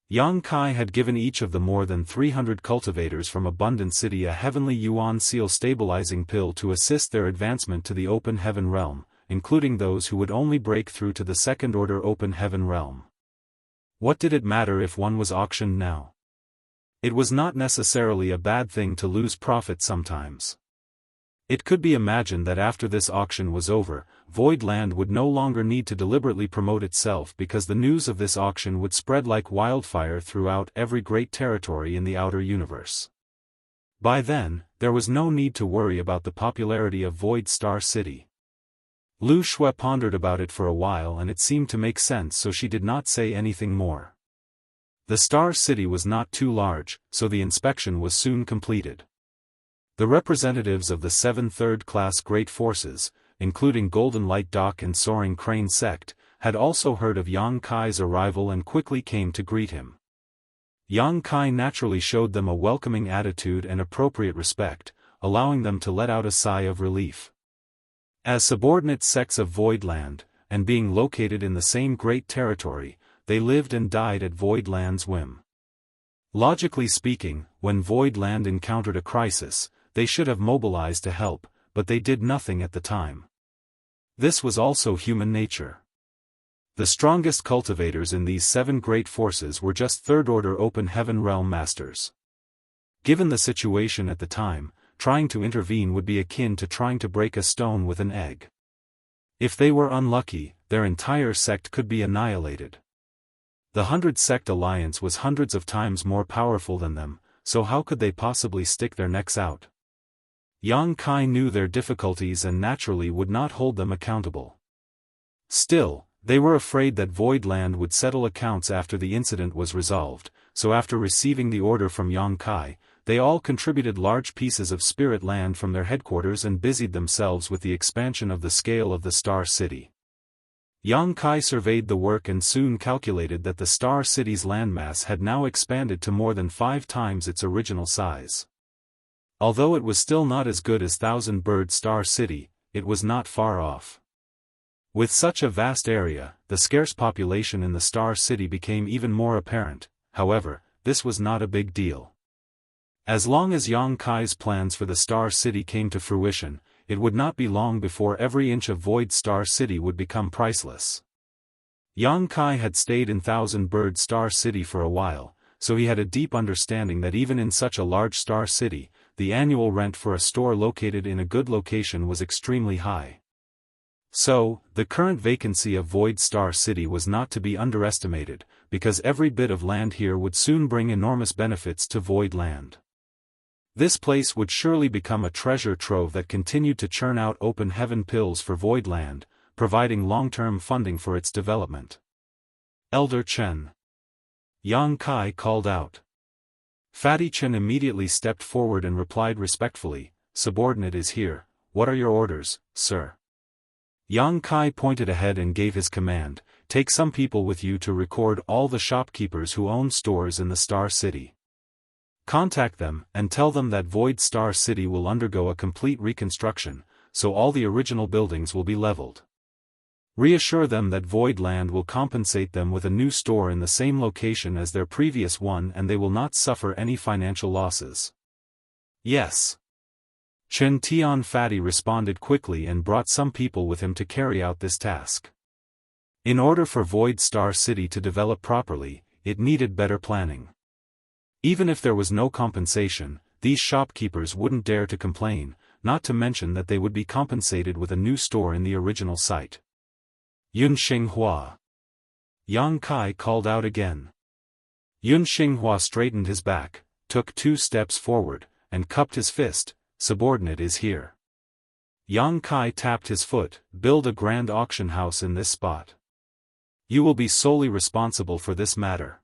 Yang Kai had given each of the more than 300 cultivators from Abundant City a heavenly yuan seal stabilizing pill to assist their advancement to the open heaven realm, including those who would only break through to the second-order open heaven realm. What did it matter if one was auctioned now? It was not necessarily a bad thing to lose profit sometimes. It could be imagined that after this auction was over, Void Land would no longer need to deliberately promote itself because the news of this auction would spread like wildfire throughout every great territory in the outer universe. By then, there was no need to worry about the popularity of Void Star City. Lu Shui pondered about it for a while and it seemed to make sense, so she did not say anything more. The Star City was not too large, so the inspection was soon completed. The representatives of the 7 third-class great forces, including Golden Light Dock and Soaring Crane Sect, had also heard of Yang Kai's arrival and quickly came to greet him. Yang Kai naturally showed them a welcoming attitude and appropriate respect, allowing them to let out a sigh of relief. As subordinate sects of Void Land, and being located in the same great territory, they lived and died at Void Land's whim. Logically speaking, when Void Land encountered a crisis, they should have mobilized to help, but they did nothing at the time. This was also human nature. The strongest cultivators in these 7 great forces were just third-order open heaven realm masters. Given the situation at the time, trying to intervene would be akin to trying to break a stone with an egg. If they were unlucky, their entire sect could be annihilated. The 100 Sect Alliance was hundreds of times more powerful than them, so how could they possibly stick their necks out? Yang Kai knew their difficulties and naturally would not hold them accountable. Still, they were afraid that Void Land would settle accounts after the incident was resolved, so after receiving the order from Yang Kai, they all contributed large pieces of spirit land from their headquarters and busied themselves with the expansion of the scale of the Star City. Yang Kai surveyed the work and soon calculated that the Star City's landmass had now expanded to more than 5 times its original size. Although it was still not as good as Thousand Bird Star City, it was not far off. With such a vast area, the scarce population in the Star City became even more apparent. However, this was not a big deal. As long as Yang Kai's plans for the Star City came to fruition, it would not be long before every inch of Void Star City would become priceless. Yang Kai had stayed in Thousand Bird Star City for a while, so he had a deep understanding that even in such a large Star City, the annual rent for a store located in a good location was extremely high. So, the current vacancy of Void Star City was not to be underestimated, because every bit of land here would soon bring enormous benefits to Void Land. This place would surely become a treasure trove that continued to churn out open heaven pills for Void Land, providing long-term funding for its development. Elder Chen. Yang Kai called out. Fatty Chen immediately stepped forward and replied respectfully, "Subordinate is here, what are your orders, sir?" Yang Kai pointed ahead and gave his command, "Take some people with you to record all the shopkeepers who own stores in the Star City. Contact them and tell them that Void Star City will undergo a complete reconstruction, so all the original buildings will be leveled. Reassure them that Void Land will compensate them with a new store in the same location as their previous one and they will not suffer any financial losses." "Yes." Chen Tian Fatty responded quickly and brought some people with him to carry out this task. In order for Void Star City to develop properly, it needed better planning. Even if there was no compensation, these shopkeepers wouldn't dare to complain, not to mention that they would be compensated with a new store in the original site. "Yun Xinghua." Yang Kai called out again. Yun Xinghua straightened his back, took 2 steps forward, and cupped his fist, "Subordinate is here." Yang Kai tapped his foot, "Build a grand auction house in this spot. You will be solely responsible for this matter."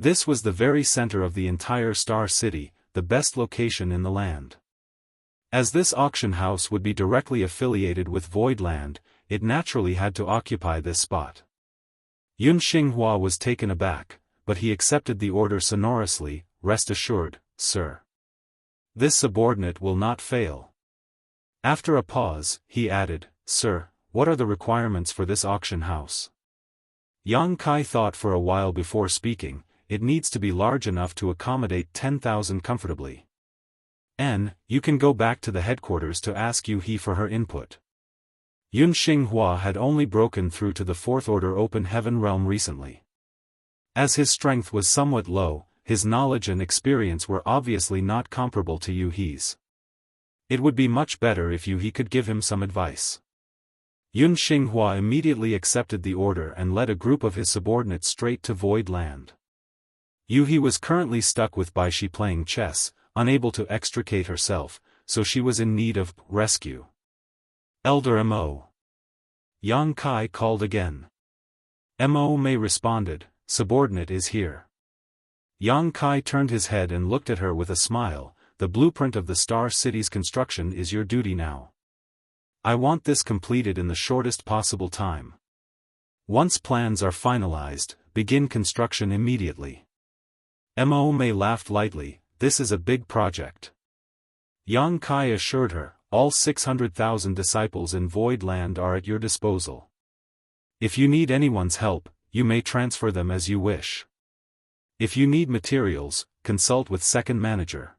This was the very center of the entire Star City, the best location in the land. As this auction house would be directly affiliated with Void Land, it naturally had to occupy this spot. Yun Xinghua was taken aback, but he accepted the order sonorously, "Rest assured, sir. This subordinate will not fail." After a pause, he added, "Sir, what are the requirements for this auction house?" Yang Kai thought for a while before speaking. "It needs to be large enough to accommodate 10,000 comfortably. You can go back to the headquarters to ask Yu He for her input." Yun Xinghua had only broken through to the 4th Order Open Heaven realm recently. As his strength was somewhat low, his knowledge and experience were obviously not comparable to Yu He's. It would be much better if Yu He could give him some advice. Yun Xinghua immediately accepted the order and led a group of his subordinates straight to Void Land. Yu He was currently stuck with Baishi playing chess, unable to extricate herself, so she was in need of rescue. "Elder Mo." Yang Kai called again. Mo Mei responded, "Subordinate is here." Yang Kai turned his head and looked at her with a smile, "The blueprint of the Star City's construction is your duty now. I want this completed in the shortest possible time. Once plans are finalized, begin construction immediately." Mo Mei laughed lightly, "This is a big project." Yang Kai assured her, "All 600,000 disciples in Void Land are at your disposal. If you need anyone's help, you may transfer them as you wish. If you need materials, consult with second manager."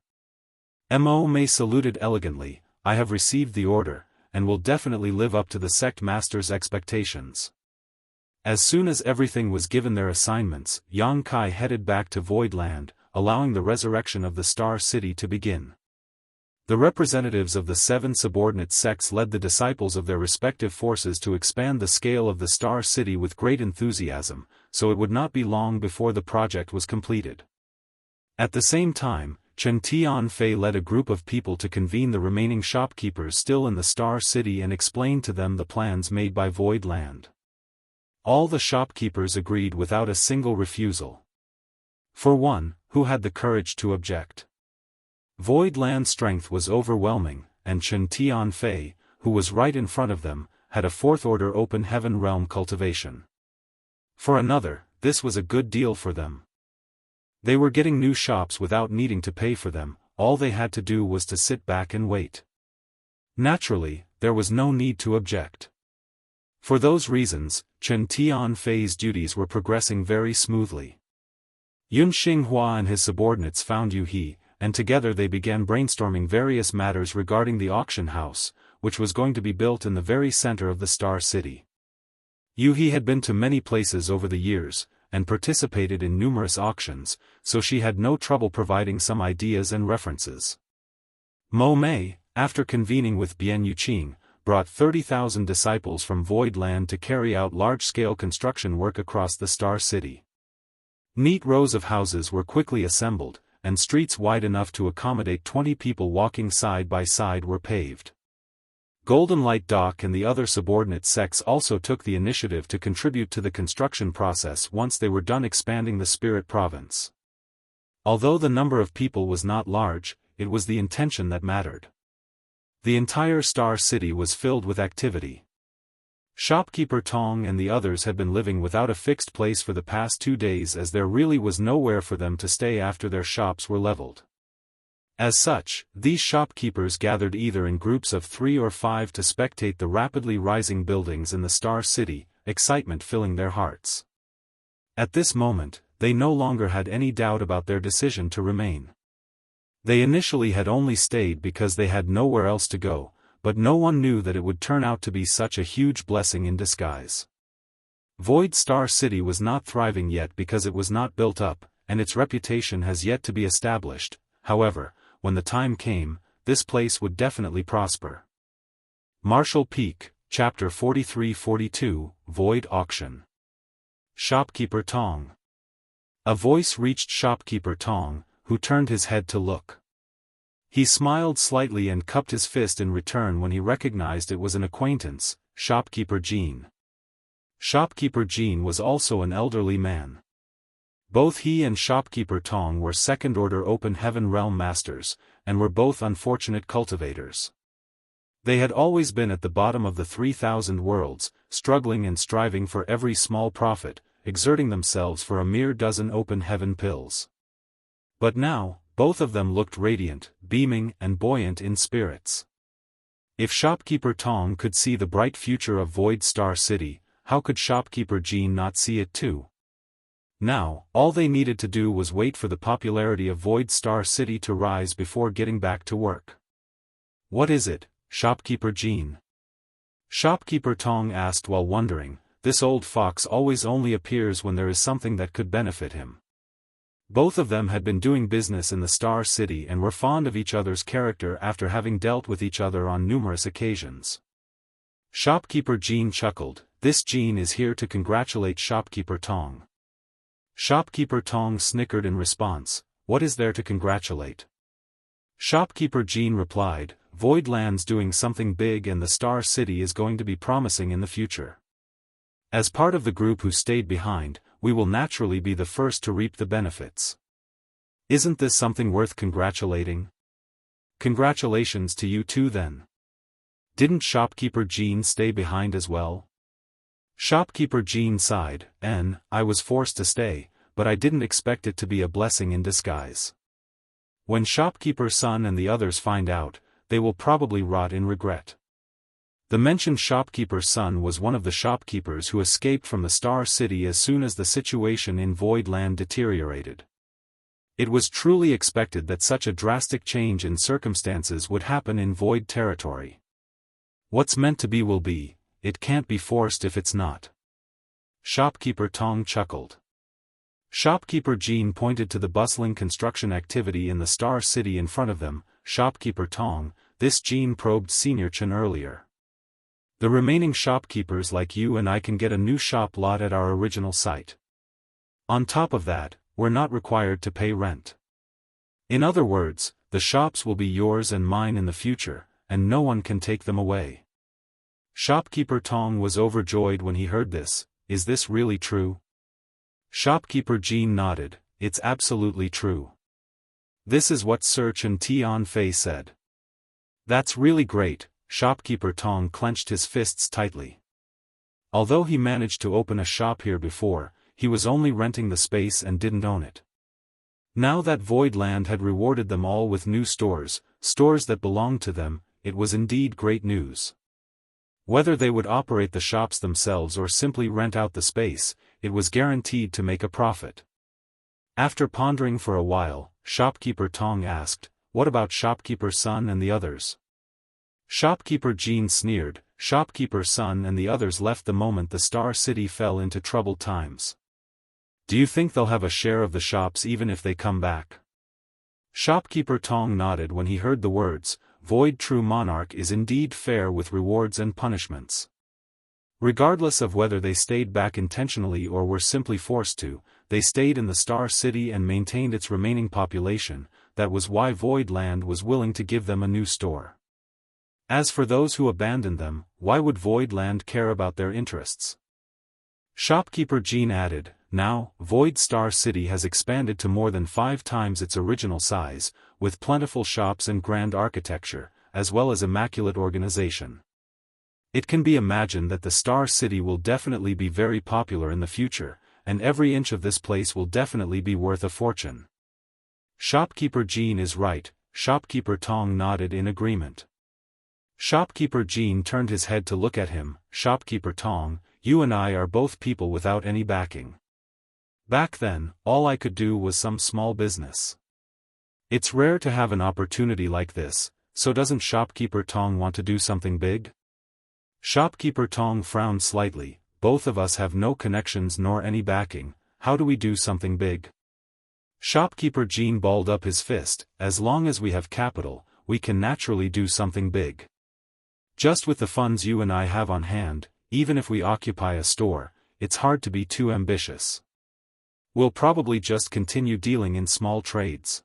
Mo Mei saluted elegantly, "I have received the order, and will definitely live up to the sect master's expectations." As soon as everything was given their assignments, Yang Kai headed back to Void Land, allowing the resurrection of the Star City to begin. The representatives of the 7 subordinate sects led the disciples of their respective forces to expand the scale of the Star City with great enthusiasm, so it would not be long before the project was completed. At the same time, Chen Tianfei led a group of people to convene the remaining shopkeepers still in the Star City and explain to them the plans made by Void Land. All the shopkeepers agreed without a single refusal. For one, who had the courage to object? Void Land's strength was overwhelming, and Chen Tianfei, who was right in front of them, had a 4th Order Open Heaven realm cultivation. For another, this was a good deal for them. They were getting new shops without needing to pay for them, all they had to do was to sit back and wait. Naturally, there was no need to object. For those reasons, Chen Tianfei's duties were progressing very smoothly. Yun Xinghua and his subordinates found Yu He, and together they began brainstorming various matters regarding the auction house, which was going to be built in the very center of the Star City. Yu He had been to many places over the years, and participated in numerous auctions, so she had no trouble providing some ideas and references. Mo Mei, after convening with Bian Yuqing, brought 30,000 disciples from Void Land to carry out large-scale construction work across the Star City. Neat rows of houses were quickly assembled, and streets wide enough to accommodate 20 people walking side by side were paved. Golden Light Dock and the other subordinate sects also took the initiative to contribute to the construction process once they were done expanding the Spirit Province. Although the number of people was not large, it was the intention that mattered. The entire Star City was filled with activity. Shopkeeper Tong and the others had been living without a fixed place for the past 2 days, as there really was nowhere for them to stay after their shops were leveled. As such, these shopkeepers gathered either in groups of 3 or 5 to spectate the rapidly rising buildings in the Star City, excitement filling their hearts. At this moment, they no longer had any doubt about their decision to remain. They initially had only stayed because they had nowhere else to go, but no one knew that it would turn out to be such a huge blessing in disguise. Void Star City was not thriving yet because it was not built up, and its reputation has yet to be established. However, when the time came, this place would definitely prosper. Marshall Peak, Chapter 43-42, Void Auction. Shopkeeper Tong. A voice reached Shopkeeper Tong, who turned his head to look. He smiled slightly and cupped his fist in return when he recognized it was an acquaintance, Shopkeeper Jean. Shopkeeper Jean was also an elderly man. Both he and Shopkeeper Tong were second-order Open Heaven Realm Masters, and were both unfortunate cultivators. They had always been at the bottom of the 3,000 worlds, struggling and striving for every small profit, exerting themselves for a mere dozen Open Heaven pills. But now, both of them looked radiant, beaming, and buoyant in spirits. If Shopkeeper Tong could see the bright future of Void Star City, how could Shopkeeper Jean not see it too? Now, all they needed to do was wait for the popularity of Void Star City to rise before getting back to work. "What is it, Shopkeeper Jean?" Shopkeeper Tong asked while wondering. This old fox always only appears when there is something that could benefit him. Both of them had been doing business in the Star City and were fond of each other's character after having dealt with each other on numerous occasions. Shopkeeper Jean chuckled. This Jean is here to congratulate Shopkeeper Tong. Shopkeeper Tong snickered in response. What is there to congratulate? Shopkeeper Jean replied, Voidland's doing something big and the Star City is going to be promising in the future. As part of the group who stayed behind, we will naturally be the first to reap the benefits. Isn't this something worth congratulating? Congratulations to you too then. Didn't Shopkeeper Jean stay behind as well? Shopkeeper Jean sighed, I was forced to stay, but I didn't expect it to be a blessing in disguise. When Shopkeeper Sun and the others find out, they will probably rot in regret. The mentioned Shopkeeper Sun was one of the shopkeepers who escaped from the Star City as soon as the situation in Voidland deteriorated. It was truly expected that such a drastic change in circumstances would happen in Void territory. What's meant to be will be, it can't be forced if it's not. Shopkeeper Tong chuckled. Shopkeeper Jean pointed to the bustling construction activity in the Star City in front of them. Shopkeeper Tong, this Jean probed Senior Chen earlier. The remaining shopkeepers like you and I can get a new shop lot at our original site. On top of that, we're not required to pay rent. In other words, the shops will be yours and mine in the future, and no one can take them away. Shopkeeper Tong was overjoyed when he heard this. Is this really true? Shopkeeper Jean nodded. It's absolutely true. This is what Sir Chen Tianfei said. That's really great. Shopkeeper Tong clenched his fists tightly. Although he managed to open a shop here before, he was only renting the space and didn't own it. Now that Voidland had rewarded them all with new stores that belonged to them, it was indeed great news. Whether they would operate the shops themselves or simply rent out the space, it was guaranteed to make a profit. After pondering for a while, Shopkeeper Tong asked, what about Shopkeeper Sun and the others? Shopkeeper Jean sneered. Shopkeeper Sun and the others left the moment the Star City fell into troubled times. Do you think they'll have a share of the shops even if they come back? Shopkeeper Tong nodded when he heard the words, Void True Monarch is indeed fair with rewards and punishments. Regardless of whether they stayed back intentionally or were simply forced to, they stayed in the Star City and maintained its remaining population. That was why Voidland was willing to give them a new store. As for those who abandoned them, why would Voidland care about their interests? Shopkeeper Jean added, now, Void Star City has expanded to more than 5 times its original size, with plentiful shops and grand architecture, as well as immaculate organization. It can be imagined that the Star City will definitely be very popular in the future, and every inch of this place will definitely be worth a fortune. Shopkeeper Jean is right, Shopkeeper Tong nodded in agreement. Shopkeeper Jean turned his head to look at him. Shopkeeper Tong, you and I are both people without any backing. Back then, all I could do was some small business. It's rare to have an opportunity like this, so doesn't Shopkeeper Tong want to do something big? Shopkeeper Tong frowned slightly. Both of us have no connections nor any backing. How do we do something big? Shopkeeper Jean balled up his fist. As long as we have capital, we can naturally do something big. Just with the funds you and I have on hand, even if we occupy a store, it's hard to be too ambitious. We'll probably just continue dealing in small trades.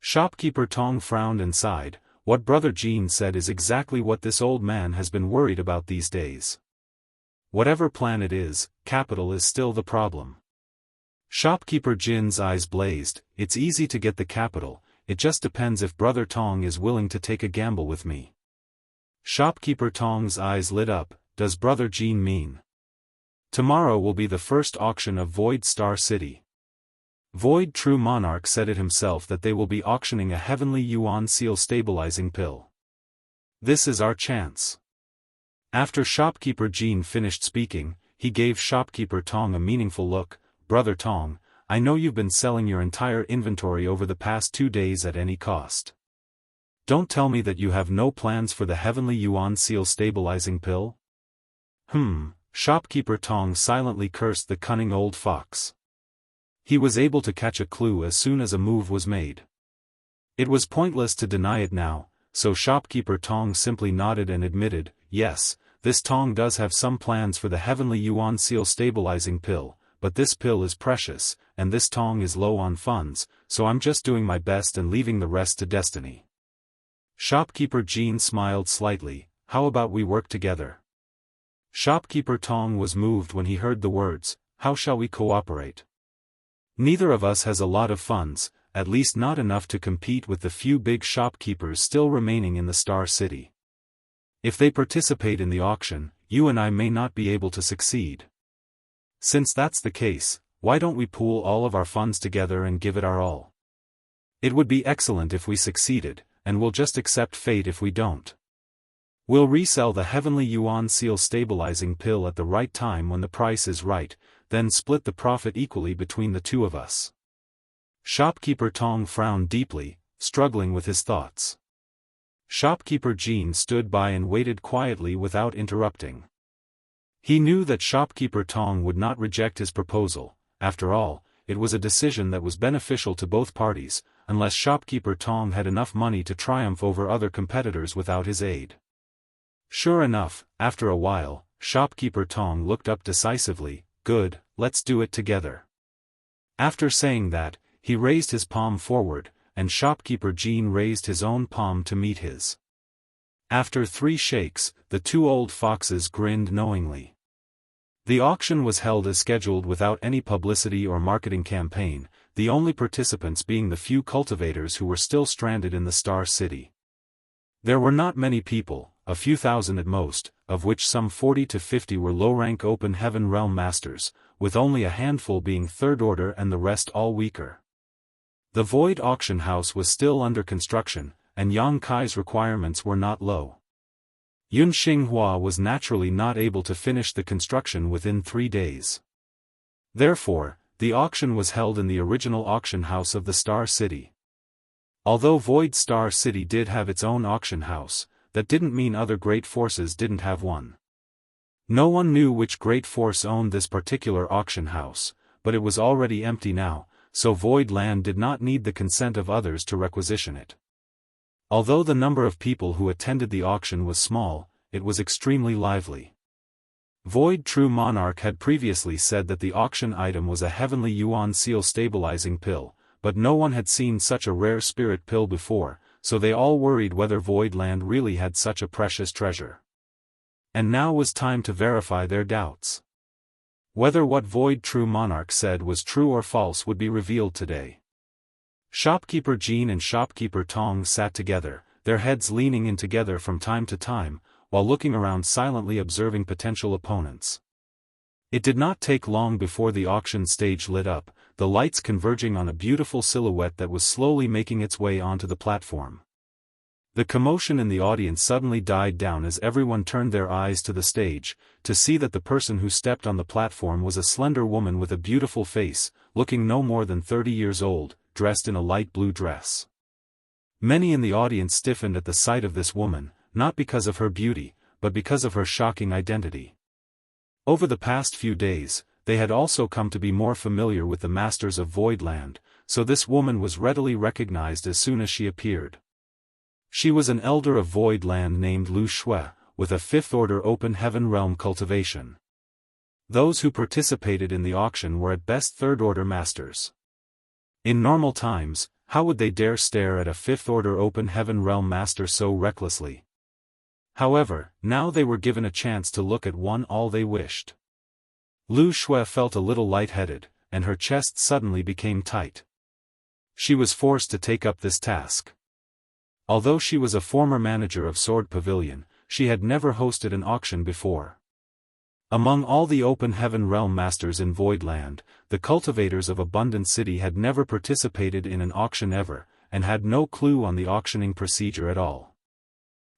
Shopkeeper Tong frowned and sighed. What Brother Jean said is exactly what this old man has been worried about these days. Whatever plan it is, capital is still the problem. Shopkeeper Jin's eyes blazed. It's easy to get the capital, it just depends if Brother Tong is willing to take a gamble with me. Shopkeeper Tong's eyes lit up. Does Brother Jean mean? Tomorrow will be the first auction of Void Star City. Void True Monarch said it himself that they will be auctioning a heavenly yuan seal stabilizing pill. This is our chance. After Shopkeeper Jean finished speaking, he gave Shopkeeper Tong a meaningful look. Brother Tong, I know you've been selling your entire inventory over the past 2 days at any cost. Don't tell me that you have no plans for the heavenly yuan seal stabilizing pill? Shopkeeper Tong silently cursed the cunning old fox. He was able to catch a clue as soon as a move was made. It was pointless to deny it now, so Shopkeeper Tong simply nodded and admitted, yes, this Tong does have some plans for the heavenly yuan seal stabilizing pill, but this pill is precious, and this Tong is low on funds, so I'm just doing my best and leaving the rest to destiny. Shopkeeper Jean smiled slightly. How about we work together? Shopkeeper Tong was moved when he heard the words, how shall we cooperate? Neither of us has a lot of funds, at least not enough to compete with the few big shopkeepers still remaining in the Star City. If they participate in the auction, you and I may not be able to succeed. Since that's the case, why don't we pool all of our funds together and give it our all? It would be excellent if we succeeded, and we'll just accept fate if we don't. We'll resell the heavenly yuan seal stabilizing pill at the right time when the price is right, then split the profit equally between the two of us. Shopkeeper Tong frowned deeply, struggling with his thoughts. Shopkeeper Jean stood by and waited quietly without interrupting. He knew that Shopkeeper Tong would not reject his proposal. After all, it was a decision that was beneficial to both parties, unless Shopkeeper Tong had enough money to triumph over other competitors without his aid. Sure enough, after a while, Shopkeeper Tong looked up decisively. Good, let's do it together. After saying that, he raised his palm forward, and Shopkeeper Jean raised his own palm to meet his. After 3 shakes, the 2 old foxes grinned knowingly. The auction was held as scheduled without any publicity or marketing campaign, the only participants being the few cultivators who were still stranded in the Star City. There were not many people, a few thousand at most, of which some 40 to 50 were low-rank open heaven realm masters, with only a handful being third order and the rest all weaker. The Void auction house was still under construction, and Yang Kai's requirements were not low. Yun Xinghua was naturally not able to finish the construction within 3 days. Therefore, the auction was held in the original auction house of the Star City. Although Void Star City did have its own auction house, that didn't mean other great forces didn't have one. No one knew which great force owned this particular auction house, but it was already empty now, so Void Land did not need the consent of others to requisition it. Although the number of people who attended the auction was small, it was extremely lively. Void True Monarch had previously said that the auction item was a heavenly yuan seal stabilizing pill, but no one had seen such a rare spirit pill before, so they all worried whether Void Land really had such a precious treasure. And now was time to verify their doubts. Whether what Void True Monarch said was true or false would be revealed today. Shopkeeper Jean and shopkeeper Tong sat together, their heads leaning in together from time to time, while looking around silently observing potential opponents. It did not take long before the auction stage lit up, the lights converging on a beautiful silhouette that was slowly making its way onto the platform. The commotion in the audience suddenly died down as everyone turned their eyes to the stage, to see that the person who stepped on the platform was a slender woman with a beautiful face, looking no more than 30 years old, dressed in a light blue dress. Many in the audience stiffened at the sight of this woman, not because of her beauty, but because of her shocking identity. Over the past few days, they had also come to be more familiar with the masters of Voidland, so this woman was readily recognized as soon as she appeared. She was an elder of Voidland named Lu Shui, with a 5th order open heaven realm cultivation. Those who participated in the auction were at best 3rd order masters. In normal times, how would they dare stare at a 5th order open heaven realm master so recklessly? However, now they were given a chance to look at one all they wished. Lu Shui felt a little lightheaded, and her chest suddenly became tight. She was forced to take up this task. Although she was a former manager of Sword Pavilion, she had never hosted an auction before. Among all the open heaven realm masters in Voidland, the cultivators of Abundant City had never participated in an auction ever, and had no clue on the auctioning procedure at all.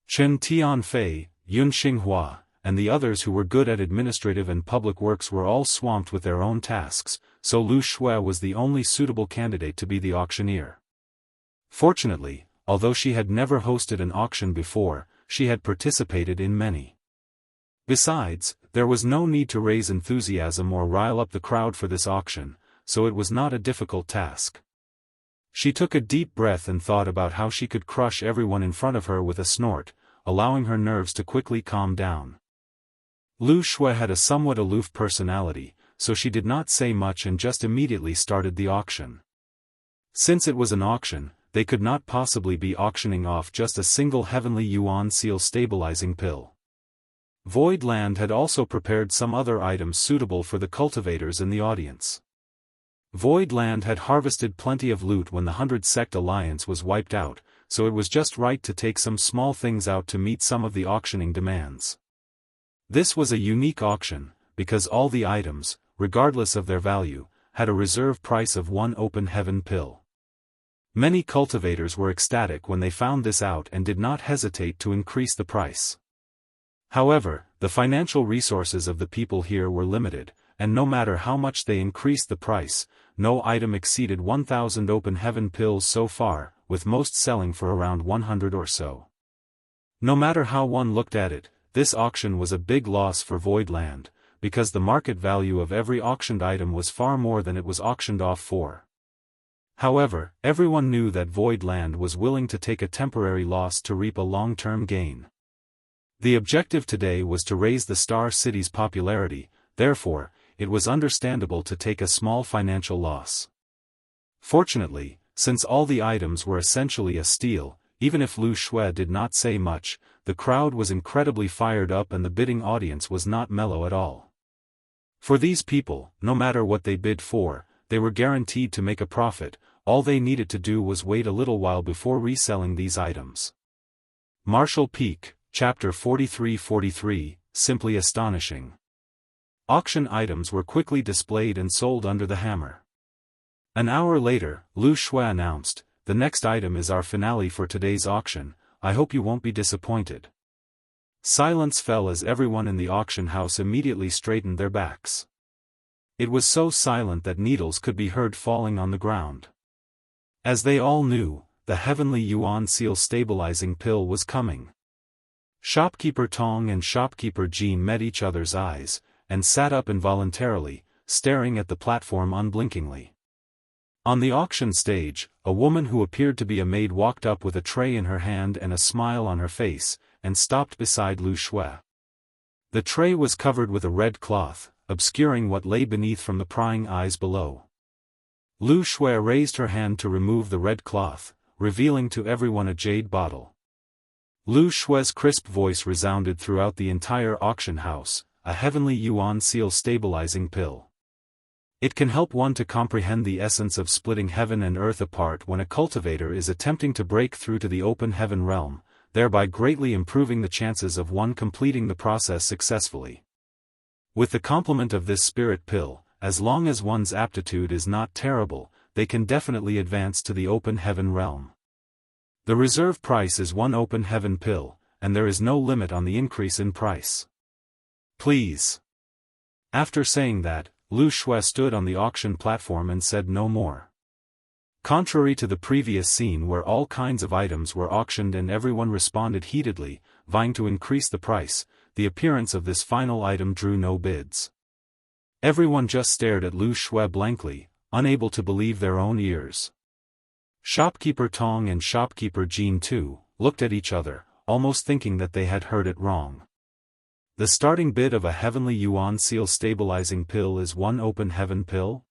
Chen Tianfei, Yun Xinghua, and the others who were good at administrative and public works were all swamped with their own tasks, so Lu Shui was the only suitable candidate to be the auctioneer. Fortunately, although she had never hosted an auction before, she had participated in many. Besides, there was no need to raise enthusiasm or rile up the crowd for this auction, so it was not a difficult task. She took a deep breath and thought about how she could crush everyone in front of her with a snort, allowing her nerves to quickly calm down. Lu Shui had a somewhat aloof personality, so she did not say much and just immediately started the auction. Since it was an auction, they could not possibly be auctioning off just a single heavenly yuan seal stabilizing pill. Voidland had also prepared some other items suitable for the cultivators in the audience. Voidland had harvested plenty of loot when the 100 Sect Alliance was wiped out, so it was just right to take some small things out to meet some of the auctioning demands. This was a unique auction, because all the items, regardless of their value, had a reserve price of 1 open heaven pill. Many cultivators were ecstatic when they found this out and did not hesitate to increase the price. However, the financial resources of the people here were limited, and no matter how much they increased the price, no item exceeded 1,000 open heaven pills so far, with most selling for around 100 or so. No matter how one looked at it, this auction was a big loss for Voidland, because the market value of every auctioned item was far more than it was auctioned off for. However, everyone knew that Voidland was willing to take a temporary loss to reap a long-term gain. The objective today was to raise the Star City's popularity, therefore, it was understandable to take a small financial loss. Fortunately, since all the items were essentially a steal, even if Lu Shui did not say much, the crowd was incredibly fired up and the bidding audience was not mellow at all. For these people, no matter what they bid for, they were guaranteed to make a profit, all they needed to do was wait a little while before reselling these items. Martial Peak, Chapter 43-43, Simply Astonishing. Auction items were quickly displayed and sold under the hammer. An hour later, Lu Shui announced, "The next item is our finale for today's auction, I hope you won't be disappointed." Silence fell as everyone in the auction house immediately straightened their backs. It was so silent that needles could be heard falling on the ground. As they all knew, the heavenly yuan seal stabilizing pill was coming. Shopkeeper Tong and shopkeeper Jean met each other's eyes, and sat up involuntarily, staring at the platform unblinkingly. On the auction stage, a woman who appeared to be a maid walked up with a tray in her hand and a smile on her face, and stopped beside Lu Shui. The tray was covered with a red cloth, obscuring what lay beneath from the prying eyes below. Lu Shui raised her hand to remove the red cloth, revealing to everyone a jade bottle. Lu Shui's crisp voice resounded throughout the entire auction house, a heavenly yuan seal stabilizing pill. It can help one to comprehend the essence of splitting heaven and earth apart when a cultivator is attempting to break through to the open heaven realm, thereby greatly improving the chances of one completing the process successfully. With the complement of this spirit pill, as long as one's aptitude is not terrible, they can definitely advance to the open heaven realm. The reserve price is 1 open heaven pill, and there is no limit on the increase in price. Please. After saying that, Lu Shui stood on the auction platform and said no more. Contrary to the previous scene where all kinds of items were auctioned and everyone responded heatedly, vying to increase the price, the appearance of this final item drew no bids. Everyone just stared at Lu Shui blankly, unable to believe their own ears. Shopkeeper Tong and shopkeeper Jean too, looked at each other, almost thinking that they had heard it wrong. The starting bid of a heavenly yuan seal stabilizing pill is 1 open heaven pill?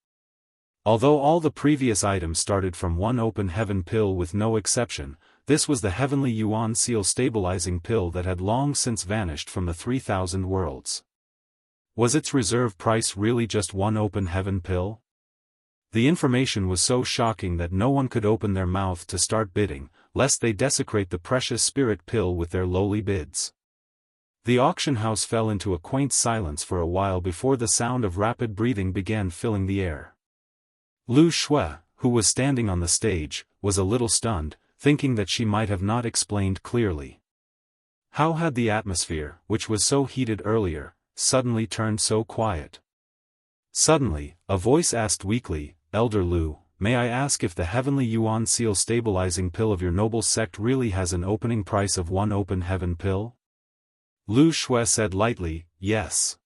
Although all the previous items started from 1 open heaven pill with no exception, this was the heavenly yuan seal stabilizing pill that had long since vanished from the 3,000 worlds. Was its reserve price really just 1 open heaven pill? The information was so shocking that no one could open their mouth to start bidding, lest they desecrate the precious spirit pill with their lowly bids. The auction house fell into a quaint silence for a while before the sound of rapid breathing began filling the air. Lu Shui, who was standing on the stage, was a little stunned, thinking that she might have not explained clearly. How had the atmosphere, which was so heated earlier, suddenly turned so quiet? Suddenly, a voice asked weakly, "Elder Lu, may I ask if the heavenly yuan seal stabilizing pill of your noble sect really has an opening price of 1 open heaven pill?" Lu Shui said lightly, "Yes."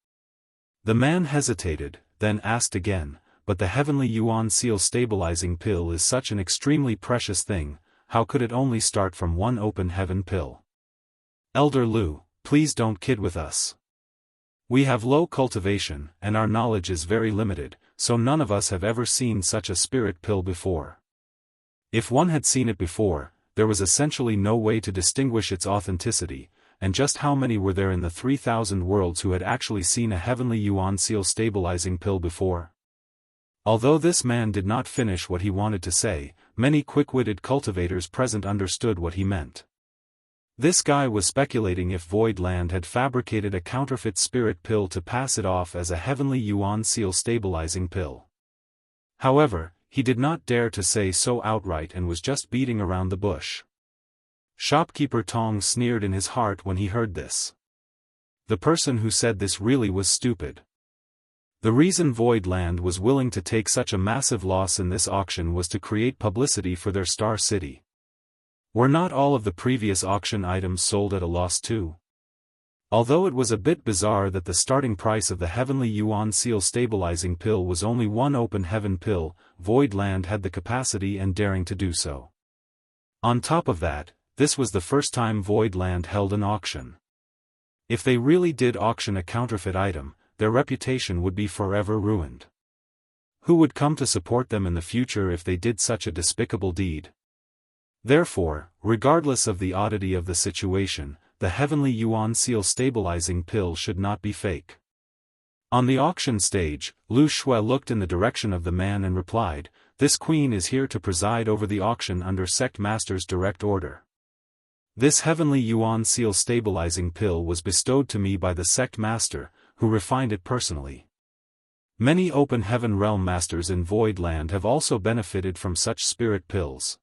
The man hesitated, then asked again, "But the heavenly yuan seal stabilizing pill is such an extremely precious thing, how could it only start from 1 open heaven pill?" "Elder Lu, please don't kid with us. We have low cultivation, and our knowledge is very limited, so none of us have ever seen such a spirit pill before. If one had seen it before, there was essentially no way to distinguish its authenticity, and just how many were there in the 3,000 worlds who had actually seen a heavenly yuan seal stabilizing pill before?" Although this man did not finish what he wanted to say, many quick-witted cultivators present understood what he meant. This guy was speculating if Void Land had fabricated a counterfeit spirit pill to pass it off as a heavenly yuan seal stabilizing pill. However, he did not dare to say so outright and was just beating around the bush. Shopkeeper Tong sneered in his heart when he heard this. The person who said this really was stupid. The reason Void Land was willing to take such a massive loss in this auction was to create publicity for their star city. Were not all of the previous auction items sold at a loss too? Although it was a bit bizarre that the starting price of the heavenly yuan seal stabilizing pill was only 1 open heaven pill, Void Land had the capacity and daring to do so. On top of that, this was the first time Void Land held an auction. If they really did auction a counterfeit item, their reputation would be forever ruined. Who would come to support them in the future if they did such a despicable deed? Therefore, regardless of the oddity of the situation, the heavenly yuan seal stabilizing pill should not be fake. On the auction stage, Lu Shui looked in the direction of the man and replied, "This queen is here to preside over the auction under sect master's direct order. This heavenly yuan seal stabilizing pill was bestowed to me by the sect master, who refined it personally. Many open heaven realm masters in Void Land have also benefited from such spirit pills.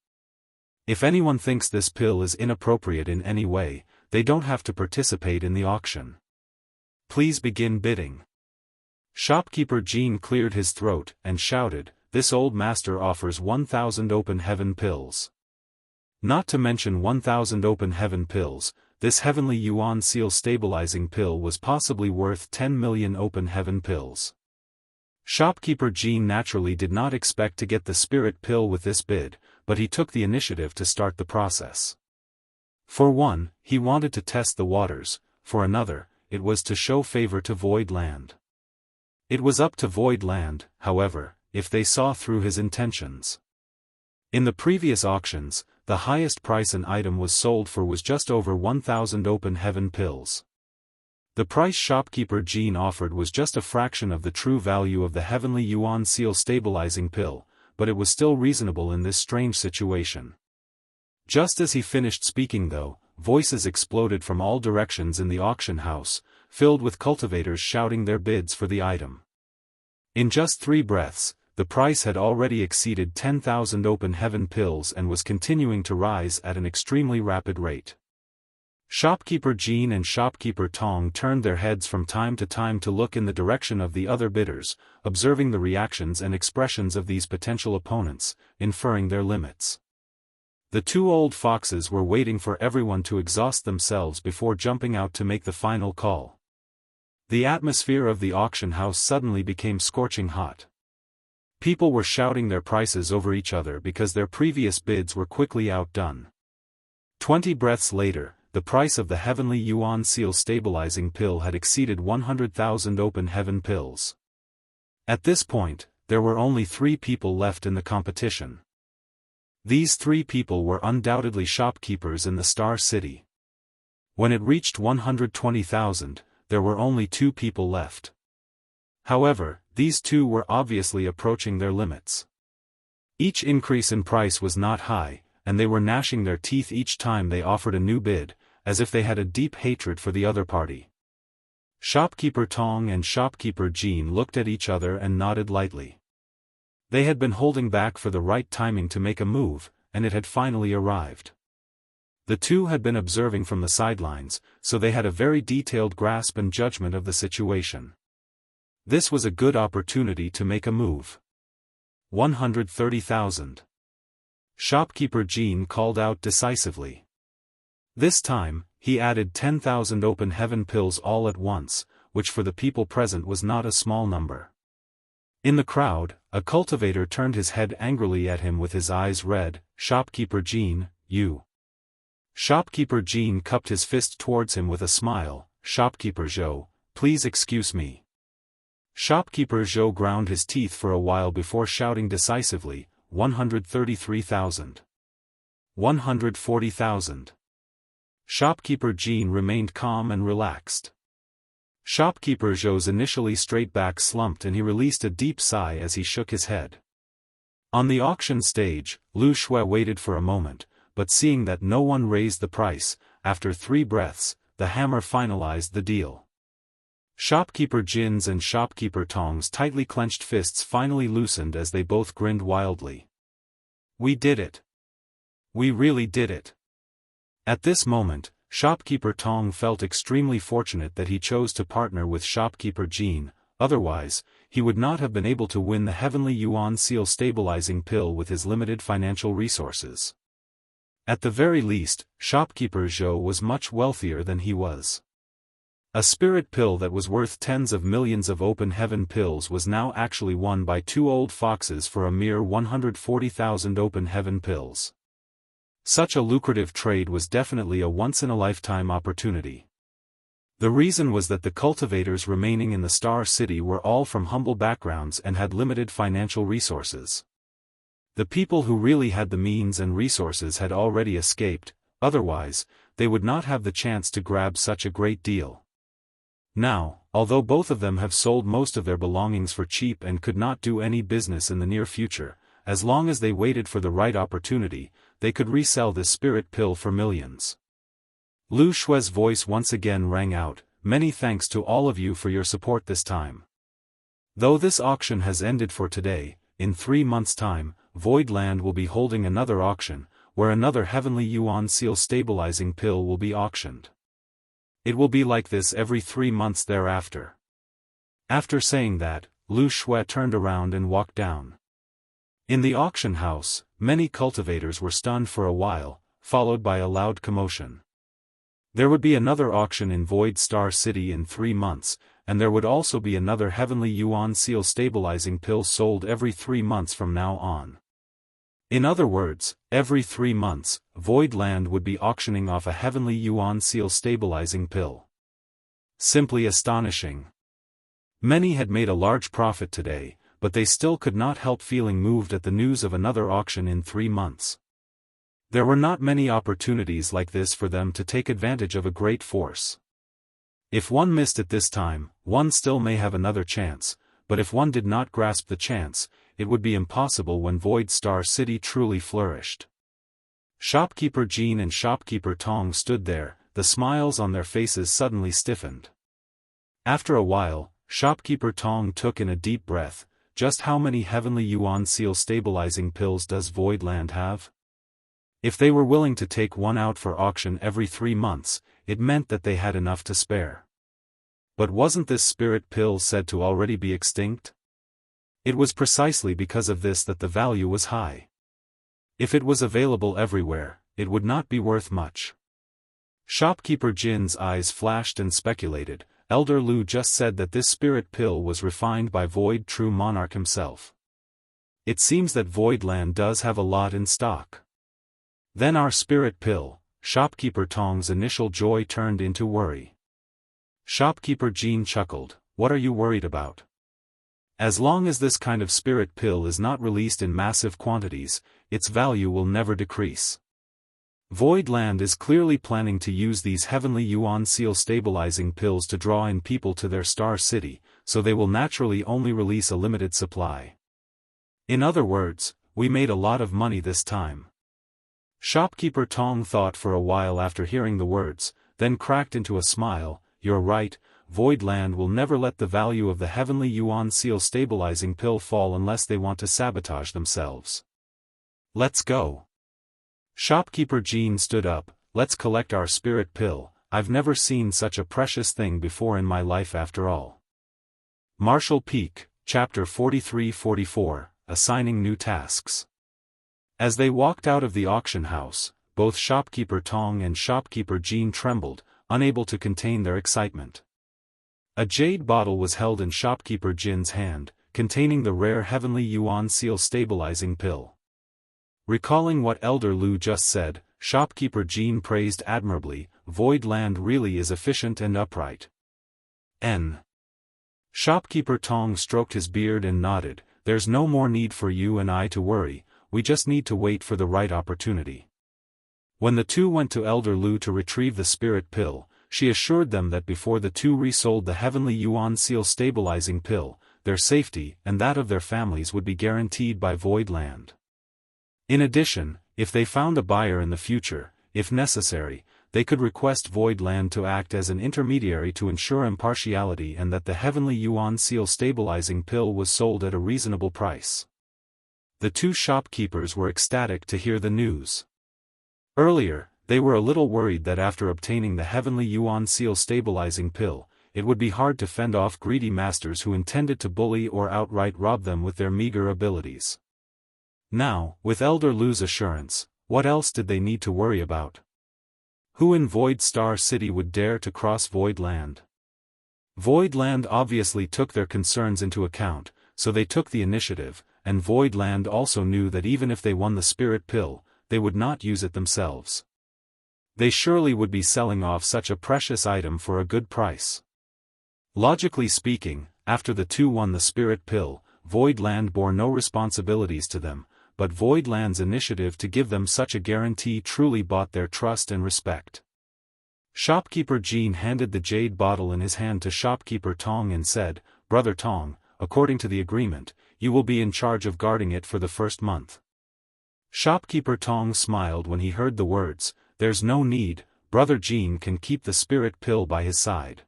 If anyone thinks this pill is inappropriate in any way, they don't have to participate in the auction. Please begin bidding." Shopkeeper Jean cleared his throat and shouted, "This old master offers 1,000 open heaven pills. Not to mention 1,000 open heaven pills, this heavenly yuan seal stabilizing pill was possibly worth 10 million open heaven pills." Shopkeeper Jean naturally did not expect to get the spirit pill with this bid, but he took the initiative to start the process. For one, he wanted to test the waters, for another, it was to show favor to Void Land. It was up to Void Land, however, if they saw through his intentions. In the previous auctions, the highest price an item was sold for was just over 1,000 open heaven pills. The price shopkeeper Jean offered was just a fraction of the true value of the heavenly yuan seal stabilizing pill, but it was still reasonable in this strange situation. Just as he finished speaking though, voices exploded from all directions in the auction house, filled with cultivators shouting their bids for the item. In just 3 breaths, the price had already exceeded 10,000 open heaven pills and was continuing to rise at an extremely rapid rate. Shopkeeper Jean and shopkeeper Tong turned their heads from time to look in the direction of the other bidders, observing the reactions and expressions of these potential opponents, inferring their limits. The 2 old foxes were waiting for everyone to exhaust themselves before jumping out to make the final call. The atmosphere of the auction house suddenly became scorching hot. People were shouting their prices over each other because their previous bids were quickly outdone. 20 breaths later, the price of the heavenly yuan seal stabilizing pill had exceeded 100,000 open heaven pills. At this point, there were only 3 people left in the competition. These 3 people were undoubtedly shopkeepers in the Star City. When it reached 120,000, there were only 2 people left. However, these 2 were obviously approaching their limits. Each increase in price was not high, and they were gnashing their teeth each time they offered a new bid, as if they had a deep hatred for the other party. Shopkeeper Tong and shopkeeper Jean looked at each other and nodded lightly. They had been holding back for the right timing to make a move, and it had finally arrived. The 2 had been observing from the sidelines, so they had a very detailed grasp and judgment of the situation. This was a good opportunity to make a move. 130,000. Shopkeeper Jean called out decisively. This time, he added 10,000 open heaven pills all at once, which for the people present was not a small number. In the crowd, a cultivator turned his head angrily at him with his eyes red. "Shopkeeper Jean, you." Shopkeeper Jean cupped his fist towards him with a smile. "Shopkeeper Zhou, please excuse me." Shopkeeper Zhou ground his teeth for a while before shouting decisively, 133,000. 140,000. Shopkeeper Jean remained calm and relaxed. Shopkeeper Zhou's initially straight back slumped and he released a deep sigh as he shook his head. On the auction stage, Lu Shui waited for a moment, but seeing that no one raised the price, after 3 breaths, the hammer finalized the deal. Shopkeeper Jin's and shopkeeper Tong's tightly clenched fists finally loosened as they both grinned wildly. "We did it. We really did it." At this moment, shopkeeper Tong felt extremely fortunate that he chose to partner with shopkeeper Jean, otherwise, he would not have been able to win the heavenly yuan seal stabilizing pill with his limited financial resources. At the very least, shopkeeper Zhou was much wealthier than he was. A spirit pill that was worth tens of millions of open heaven pills was now actually won by 2 old foxes for a mere 140,000 open heaven pills. Such a lucrative trade was definitely a once-in-a-lifetime opportunity. The reason was that the cultivators remaining in the Star City were all from humble backgrounds and had limited financial resources. The people who really had the means and resources had already escaped, otherwise, they would not have the chance to grab such a great deal. Now, although both of them have sold most of their belongings for cheap and could not do any business in the near future, as long as they waited for the right opportunity, they could resell this spirit pill for millions. Lu Shui's voice once again rang out, "Many thanks to all of you for your support this time. Though this auction has ended for today, in 3 months' time, Voidland will be holding another auction, where another heavenly yuan seal stabilizing pill will be auctioned. It will be like this every 3 months thereafter." After saying that, Lu Shui turned around and walked down. In the auction house, many cultivators were stunned for a while, followed by a loud commotion. There would be another auction in Void Star City in 3 months, and there would also be another heavenly yuan seal stabilizing pill sold every 3 months from now on. In other words, every 3 months, Voidland would be auctioning off a heavenly yuan seal stabilizing pill. Simply astonishing. Many had made a large profit today, but they still could not help feeling moved at the news of another auction in 3 months. There were not many opportunities like this for them to take advantage of a great force. If one missed it this time, one still may have another chance, but if one did not grasp the chance, it would be impossible when Void Star City truly flourished. Shopkeeper Jean and Shopkeeper Tong stood there, the smiles on their faces suddenly stiffened. After a while, Shopkeeper Tong took in a deep breath. Just how many Heavenly Yuan Seal stabilizing pills does Voidland have? If they were willing to take one out for auction every 3 months, it meant that they had enough to spare. But wasn't this spirit pill said to already be extinct? It was precisely because of this that the value was high. If it was available everywhere, it would not be worth much. Shopkeeper Jin's eyes flashed and speculated. Elder Lu just said that this spirit pill was refined by Void True Monarch himself. It seems that Voidland does have a lot in stock. Then our spirit pill. Shopkeeper Tong's initial joy turned into worry. Shopkeeper Jean chuckled. What are you worried about? As long as this kind of spirit pill is not released in massive quantities, its value will never decrease. Voidland is clearly planning to use these Heavenly Yuan Seal stabilizing pills to draw in people to their star city, so they will naturally only release a limited supply. In other words, we made a lot of money this time. Shopkeeper Tong thought for a while after hearing the words, then cracked into a smile. You're right, Voidland will never let the value of the Heavenly Yuan Seal stabilizing pill fall unless they want to sabotage themselves. Let's go. Shopkeeper Jean stood up. Let's collect our spirit pill. I've never seen such a precious thing before in my life after all. Marshall Peak, Chapter 43-44, Assigning New Tasks. As they walked out of the auction house, both Shopkeeper Tong and Shopkeeper Jean trembled, unable to contain their excitement. A jade bottle was held in Shopkeeper Jin's hand, containing the rare Heavenly Yuan Seal stabilizing pill. Recalling what Elder Lu just said, Shopkeeper Jean praised admirably. Voidland really is efficient and upright. Shopkeeper Tong stroked his beard and nodded. There's no more need for you and I to worry, we just need to wait for the right opportunity. When the two went to Elder Lu to retrieve the spirit pill, she assured them that before the two resold the Heavenly Yuan Seal stabilizing pill, their safety and that of their families would be guaranteed by Voidland. In addition, if they found a buyer in the future, if necessary, they could request Voidland to act as an intermediary to ensure impartiality and that the Heavenly Yuan Seal stabilizing pill was sold at a reasonable price. The two shopkeepers were ecstatic to hear the news. Earlier, they were a little worried that after obtaining the Heavenly Yuan Seal stabilizing pill, it would be hard to fend off greedy masters who intended to bully or outright rob them with their meager abilities. Now, with Elder Lu's assurance, what else did they need to worry about? Who in Void Star City would dare to cross Voidland? Voidland obviously took their concerns into account, so they took the initiative, and Voidland also knew that even if they won the spirit pill, they would not use it themselves. They surely would be selling off such a precious item for a good price. Logically speaking, after the two won the spirit pill, Voidland bore no responsibilities to them, but Voidland's initiative to give them such a guarantee truly bought their trust and respect. Shopkeeper Jean handed the jade bottle in his hand to Shopkeeper Tong and said, Brother Tong, according to the agreement, you will be in charge of guarding it for the first month. Shopkeeper Tong smiled when he heard the words, there's no need, Brother Jean can keep the spirit pill by his side.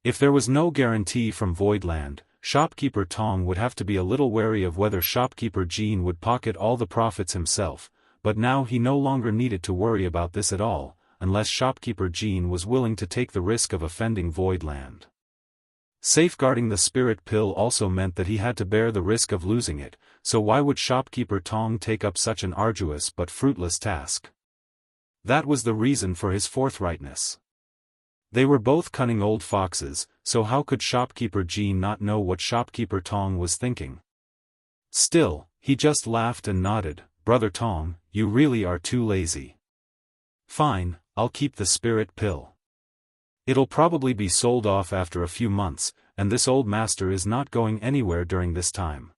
If there was no guarantee from Voidland, Shopkeeper Tong would have to be a little wary of whether Shopkeeper Jean would pocket all the profits himself, but now he no longer needed to worry about this at all, unless Shopkeeper Jean was willing to take the risk of offending Voidland. Safeguarding the spirit pill also meant that he had to bear the risk of losing it, so why would Shopkeeper Tong take up such an arduous but fruitless task? That was the reason for his forthrightness. They were both cunning old foxes, so how could Shopkeeper Jean not know what Shopkeeper Tong was thinking? Still, he just laughed and nodded. Brother Tong, you really are too lazy. Fine, I'll keep the spirit pill. It'll probably be sold off after a few months, and this old master is not going anywhere during this time.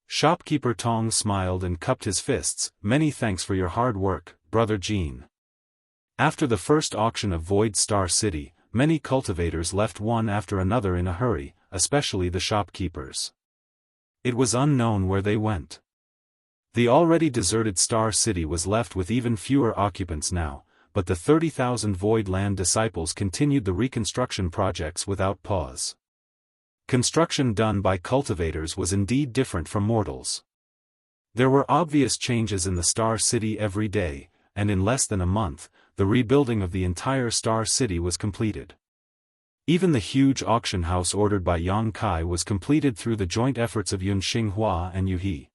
Shopkeeper Tong smiled and cupped his fists. Many thanks for your hard work, Brother Jean. After the first auction of Void Star City, many cultivators left one after another in a hurry, especially the shopkeepers. It was unknown where they went. The already deserted Star City was left with even fewer occupants now, but the 30,000 Void Land disciples continued the reconstruction projects without pause. Construction done by cultivators was indeed different from mortals. There were obvious changes in the Star City every day, and in less than a month, the rebuilding of the entire Star City was completed. Even the huge auction house ordered by Yang Kai was completed through the joint efforts of Yun Xinghua and Yu He.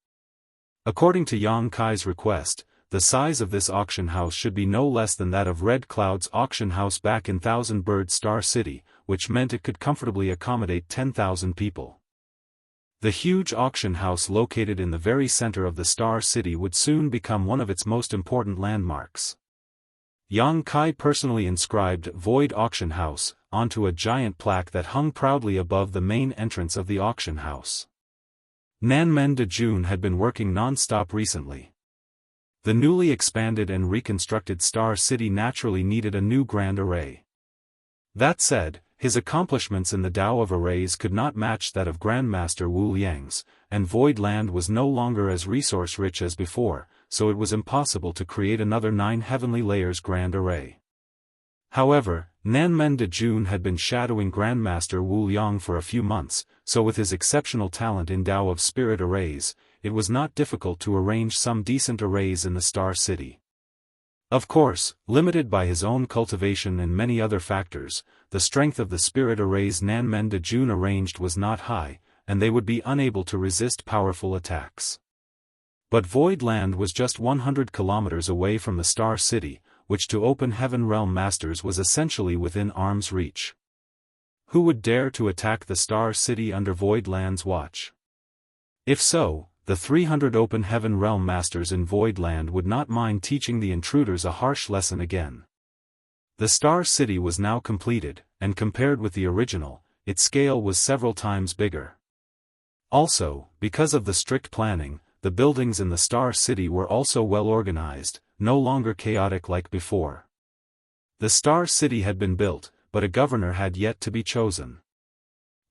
According to Yang Kai's request, the size of this auction house should be no less than that of Red Cloud's auction house back in Thousand Bird Star City, which meant it could comfortably accommodate 10,000 people. The huge auction house located in the very center of the Star City would soon become one of its most important landmarks. Yang Kai personally inscribed Void Auction House onto a giant plaque that hung proudly above the main entrance of the auction house. Nanmen de Jun had been working non-stop recently. The newly expanded and reconstructed Star City naturally needed a new grand array. That said, his accomplishments in the Tao of arrays could not match that of Grandmaster Wu Liang's, and Void Land was no longer as resource-rich as before, so it was impossible to create another 9 heavenly layers grand array. However, Nanmen de Jun had been shadowing Grandmaster Wu Liang for a few months, so with his exceptional talent in Tao of Spirit arrays, it was not difficult to arrange some decent arrays in the Star City. Of course, limited by his own cultivation and many other factors, the strength of the spirit arrays Nanmen de Jun arranged was not high, and they would be unable to resist powerful attacks. But Void Land was just 100 kilometers away from the Star City, which to Open Heaven Realm Masters was essentially within arm's reach. Who would dare to attack the Star City under Void Land's watch? If so, the 300 Open Heaven Realm Masters in Void Land would not mind teaching the intruders a harsh lesson again. The Star City was now completed, and compared with the original, its scale was several times bigger. Also, because of the strict planning, the buildings in the Star City were also well organized, no longer chaotic like before. The Star City had been built, but a governor had yet to be chosen.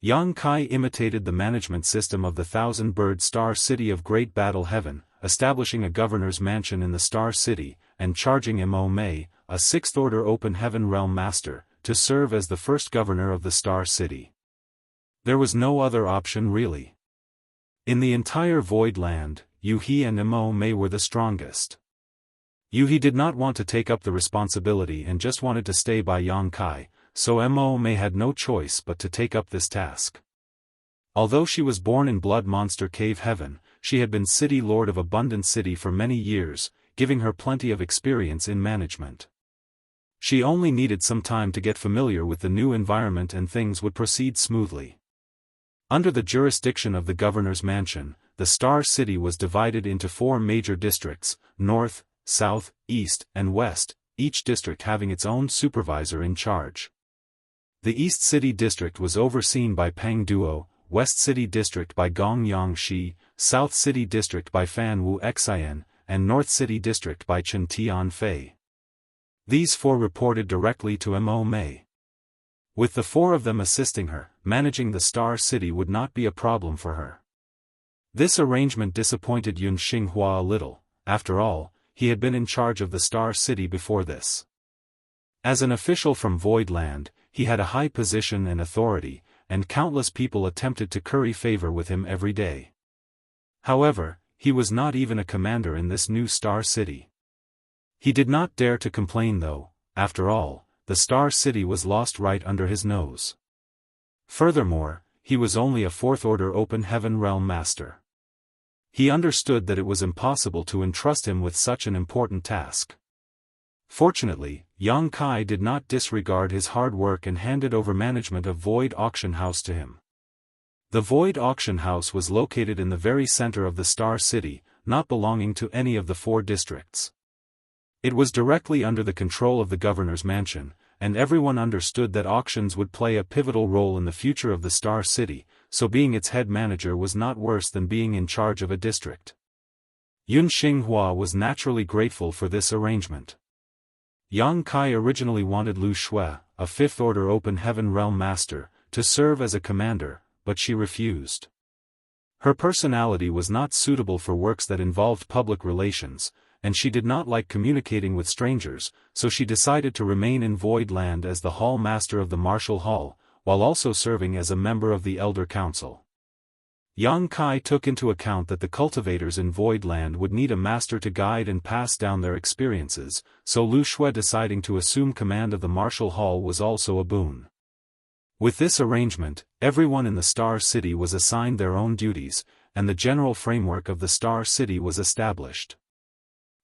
Yang Kai imitated the management system of the Thousand Bird Star City of Great Battle Heaven, establishing a governor's mansion in the Star City, and charging Mo Mei, a 6th Order Open Heaven Realm Master, to serve as the first governor of the Star City. There was no other option really. In the entire Void Land, Yu He and Mo Mei were the strongest. Yu He did not want to take up the responsibility and just wanted to stay by Yang Kai, so Mo Mei had no choice but to take up this task. Although she was born in Blood Monster Cave Heaven, she had been City Lord of Abundant City for many years, giving her plenty of experience in management. She only needed some time to get familiar with the new environment and things would proceed smoothly. Under the jurisdiction of the governor's mansion, the Star City was divided into 4 major districts, North, South, East, and West, each district having its own supervisor in charge. The East City District was overseen by Peng Duo, West City District by Gong Yangxi, South City District by Fan Wu Xian, and North City District by Chen Tianfei. These 4 reported directly to Mo Mei. With the 4 of them assisting her, managing the Star City would not be a problem for her. This arrangement disappointed Yun Xinghua a little. After all, he had been in charge of the Star City before this. As an official from Void Land, he had a high position and authority, and countless people attempted to curry favor with him every day. However, he was not even a commander in this new Star City. He did not dare to complain though. After all, the Star City was lost right under his nose. Furthermore, he was only a 4th Order Open Heaven Realm Master. He understood that it was impossible to entrust him with such an important task. Fortunately, Yang Kai did not disregard his hard work and handed over management of Void Auction House to him. The Void Auction House was located in the very center of the Star City, not belonging to any of the 4 districts. It was directly under the control of the governor's mansion, and everyone understood that auctions would play a pivotal role in the future of the Star City, so being its head manager was not worse than being in charge of a district. Yun Xinghua was naturally grateful for this arrangement. Yang Kai originally wanted Lu Shui, a fifth-order open heaven realm master, to serve as a commander, but she refused. Her personality was not suitable for works that involved public relations, and she did not like communicating with strangers, so she decided to remain in Void Land as the Hall Master of the Martial Hall, while also serving as a member of the Elder Council. Yang Kai took into account that the cultivators in Void Land would need a master to guide and pass down their experiences, so Lu Shui deciding to assume command of the Martial Hall was also a boon. With this arrangement, everyone in the Star City was assigned their own duties, and the general framework of the Star City was established.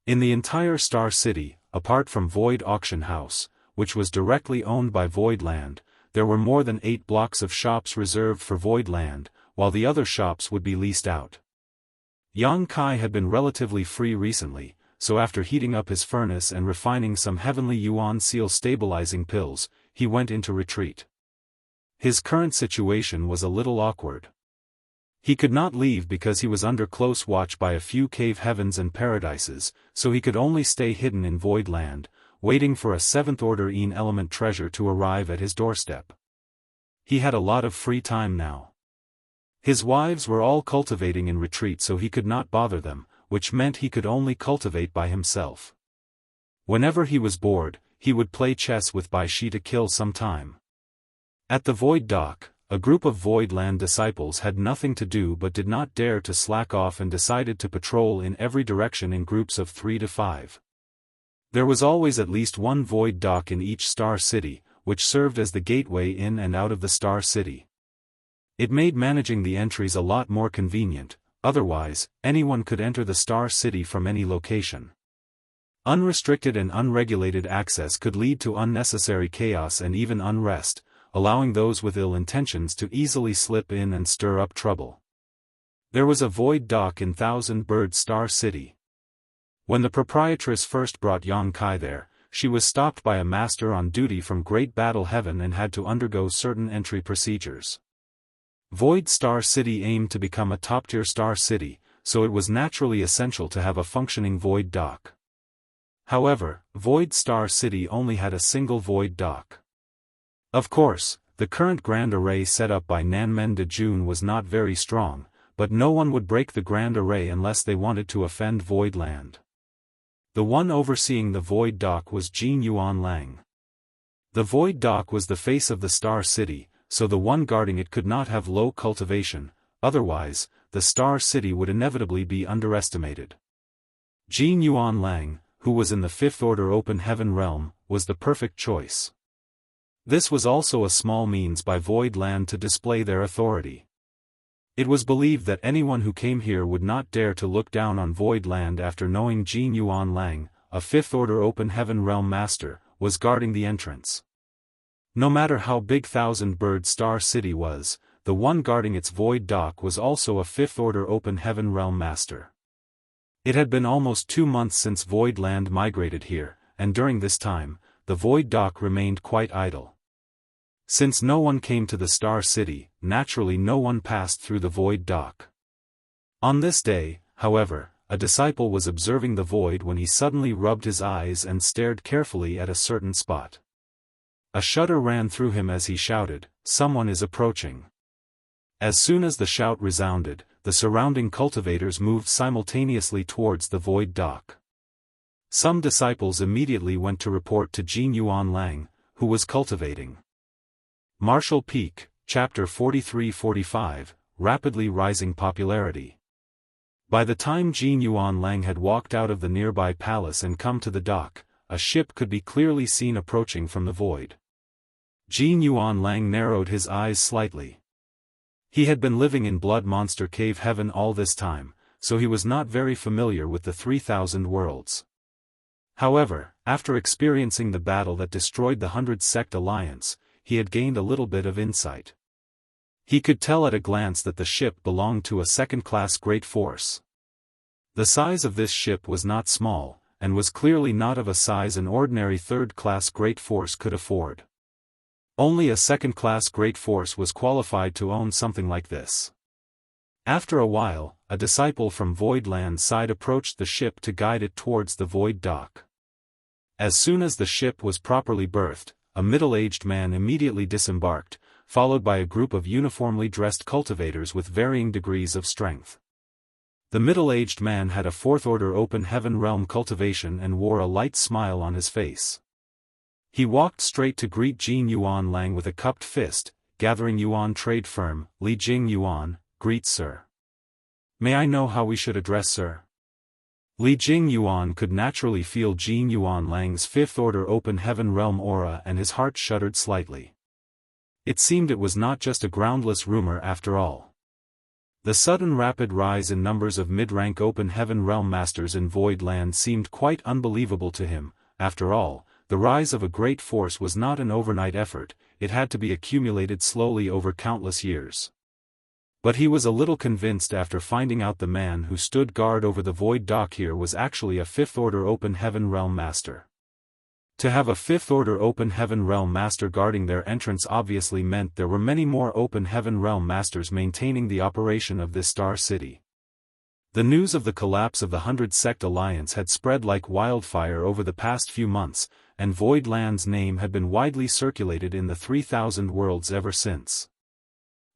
In the entire Star City, apart from Void Auction House, which was directly owned by Void Land, there were more than 8 blocks of shops reserved for Void Land, while the other shops would be leased out. Yang Kai had been relatively free recently, so after heating up his furnace and refining some heavenly yuan seal stabilizing pills, he went into retreat. His current situation was a little awkward. He could not leave because he was under close watch by a few cave heavens and paradises, so he could only stay hidden in Void Land, waiting for a 7th-order Een element treasure to arrive at his doorstep. He had a lot of free time now. His wives were all cultivating in retreat, so he could not bother them, which meant he could only cultivate by himself. Whenever he was bored, he would play chess with Bai Shi to kill some time. At the Void Dock, a group of Void Land disciples had nothing to do but did not dare to slack off and decided to patrol in every direction in groups of 3 to 5. There was always at least one Void Dock in each Star City, which served as the gateway in and out of the Star City. It made managing the entries a lot more convenient, otherwise, anyone could enter the Star City from any location. Unrestricted and unregulated access could lead to unnecessary chaos and even unrest, allowing those with ill intentions to easily slip in and stir up trouble. There was a Void Dock in Thousand Bird Star City. When the proprietress first brought Yang Kai there, she was stopped by a master on duty from Great Battle Heaven and had to undergo certain entry procedures. Void Star City aimed to become a top-tier Star City, so it was naturally essential to have a functioning Void Dock. However, Void Star City only had a single Void Dock. Of course, the current Grand Array set up by Nanmen de June was not very strong, but no one would break the Grand Array unless they wanted to offend Void Land. The one overseeing the Void Dock was Jin Yuan Lang. The Void Dock was the face of the Star City, so the one guarding it could not have low cultivation, otherwise, the Star City would inevitably be underestimated. Jin Yuan Lang, who was in the 5th-order Open Heaven realm, was the perfect choice. This was also a small means by Void Land to display their authority. It was believed that anyone who came here would not dare to look down on Void Land after knowing Jin Yuan Lang, a 5th-order Open Heaven realm master, was guarding the entrance. No matter how big Thousand Bird Star City was, the one guarding its Void Dock was also a 5th-order Open Heaven realm master. It had been almost 2 months since Void Land migrated here, and during this time, the Void Dock remained quite idle. Since no one came to the Star City, naturally no one passed through the Void Dock. On this day, however, a disciple was observing the Void when he suddenly rubbed his eyes and stared carefully at a certain spot. A shudder ran through him as he shouted, "Someone is approaching." As soon as the shout resounded, the surrounding cultivators moved simultaneously towards the Void Dock. Some disciples immediately went to report to Jin Yuan Lang, who was cultivating. Martial Peak, Chapter 43-45, Rapidly Rising Popularity. By the time Jin Yuan Lang had walked out of the nearby palace and come to the dock, a ship could be clearly seen approaching from the void. Jin Yuan Lang narrowed his eyes slightly. He had been living in Blood Monster Cave Heaven all this time, so he was not very familiar with the 3,000 worlds. However, after experiencing the battle that destroyed the 100 Sect Alliance, he had gained a little bit of insight. He could tell at a glance that the ship belonged to a second-class great force. The size of this ship was not small, and was clearly not of a size an ordinary third-class great force could afford. Only a second-class great force was qualified to own something like this. After a while, a disciple from Void Land side approached the ship to guide it towards the Void Dock. As soon as the ship was properly berthed, a middle-aged man immediately disembarked, followed by a group of uniformly dressed cultivators with varying degrees of strength. The middle-aged man had a fourth-order open heaven realm cultivation and wore a light smile on his face. He walked straight to greet Jin Yuan Lang with a cupped fist. Gathering Yuan trade firm, Li Jing Yuan, greet sir. May I know how we should address sir? Li Jing Yuan could naturally feel Jin Yuan Lang's fifth-order open heaven realm aura and his heart shuddered slightly. It seemed it was not just a groundless rumor after all. The sudden rapid rise in numbers of mid-rank open heaven realm masters in Void Land seemed quite unbelievable to him. After all, the rise of a great force was not an overnight effort, it had to be accumulated slowly over countless years. But he was a little convinced after finding out the man who stood guard over the void dock here was actually a fifth-order open heaven realm master. To have a fifth-order open heaven realm master guarding their entrance obviously meant there were many more open heaven realm masters maintaining the operation of this star city. The news of the collapse of the 100 Sect Alliance had spread like wildfire over the past few months, and Void Land's name had been widely circulated in the 3,000 worlds ever since.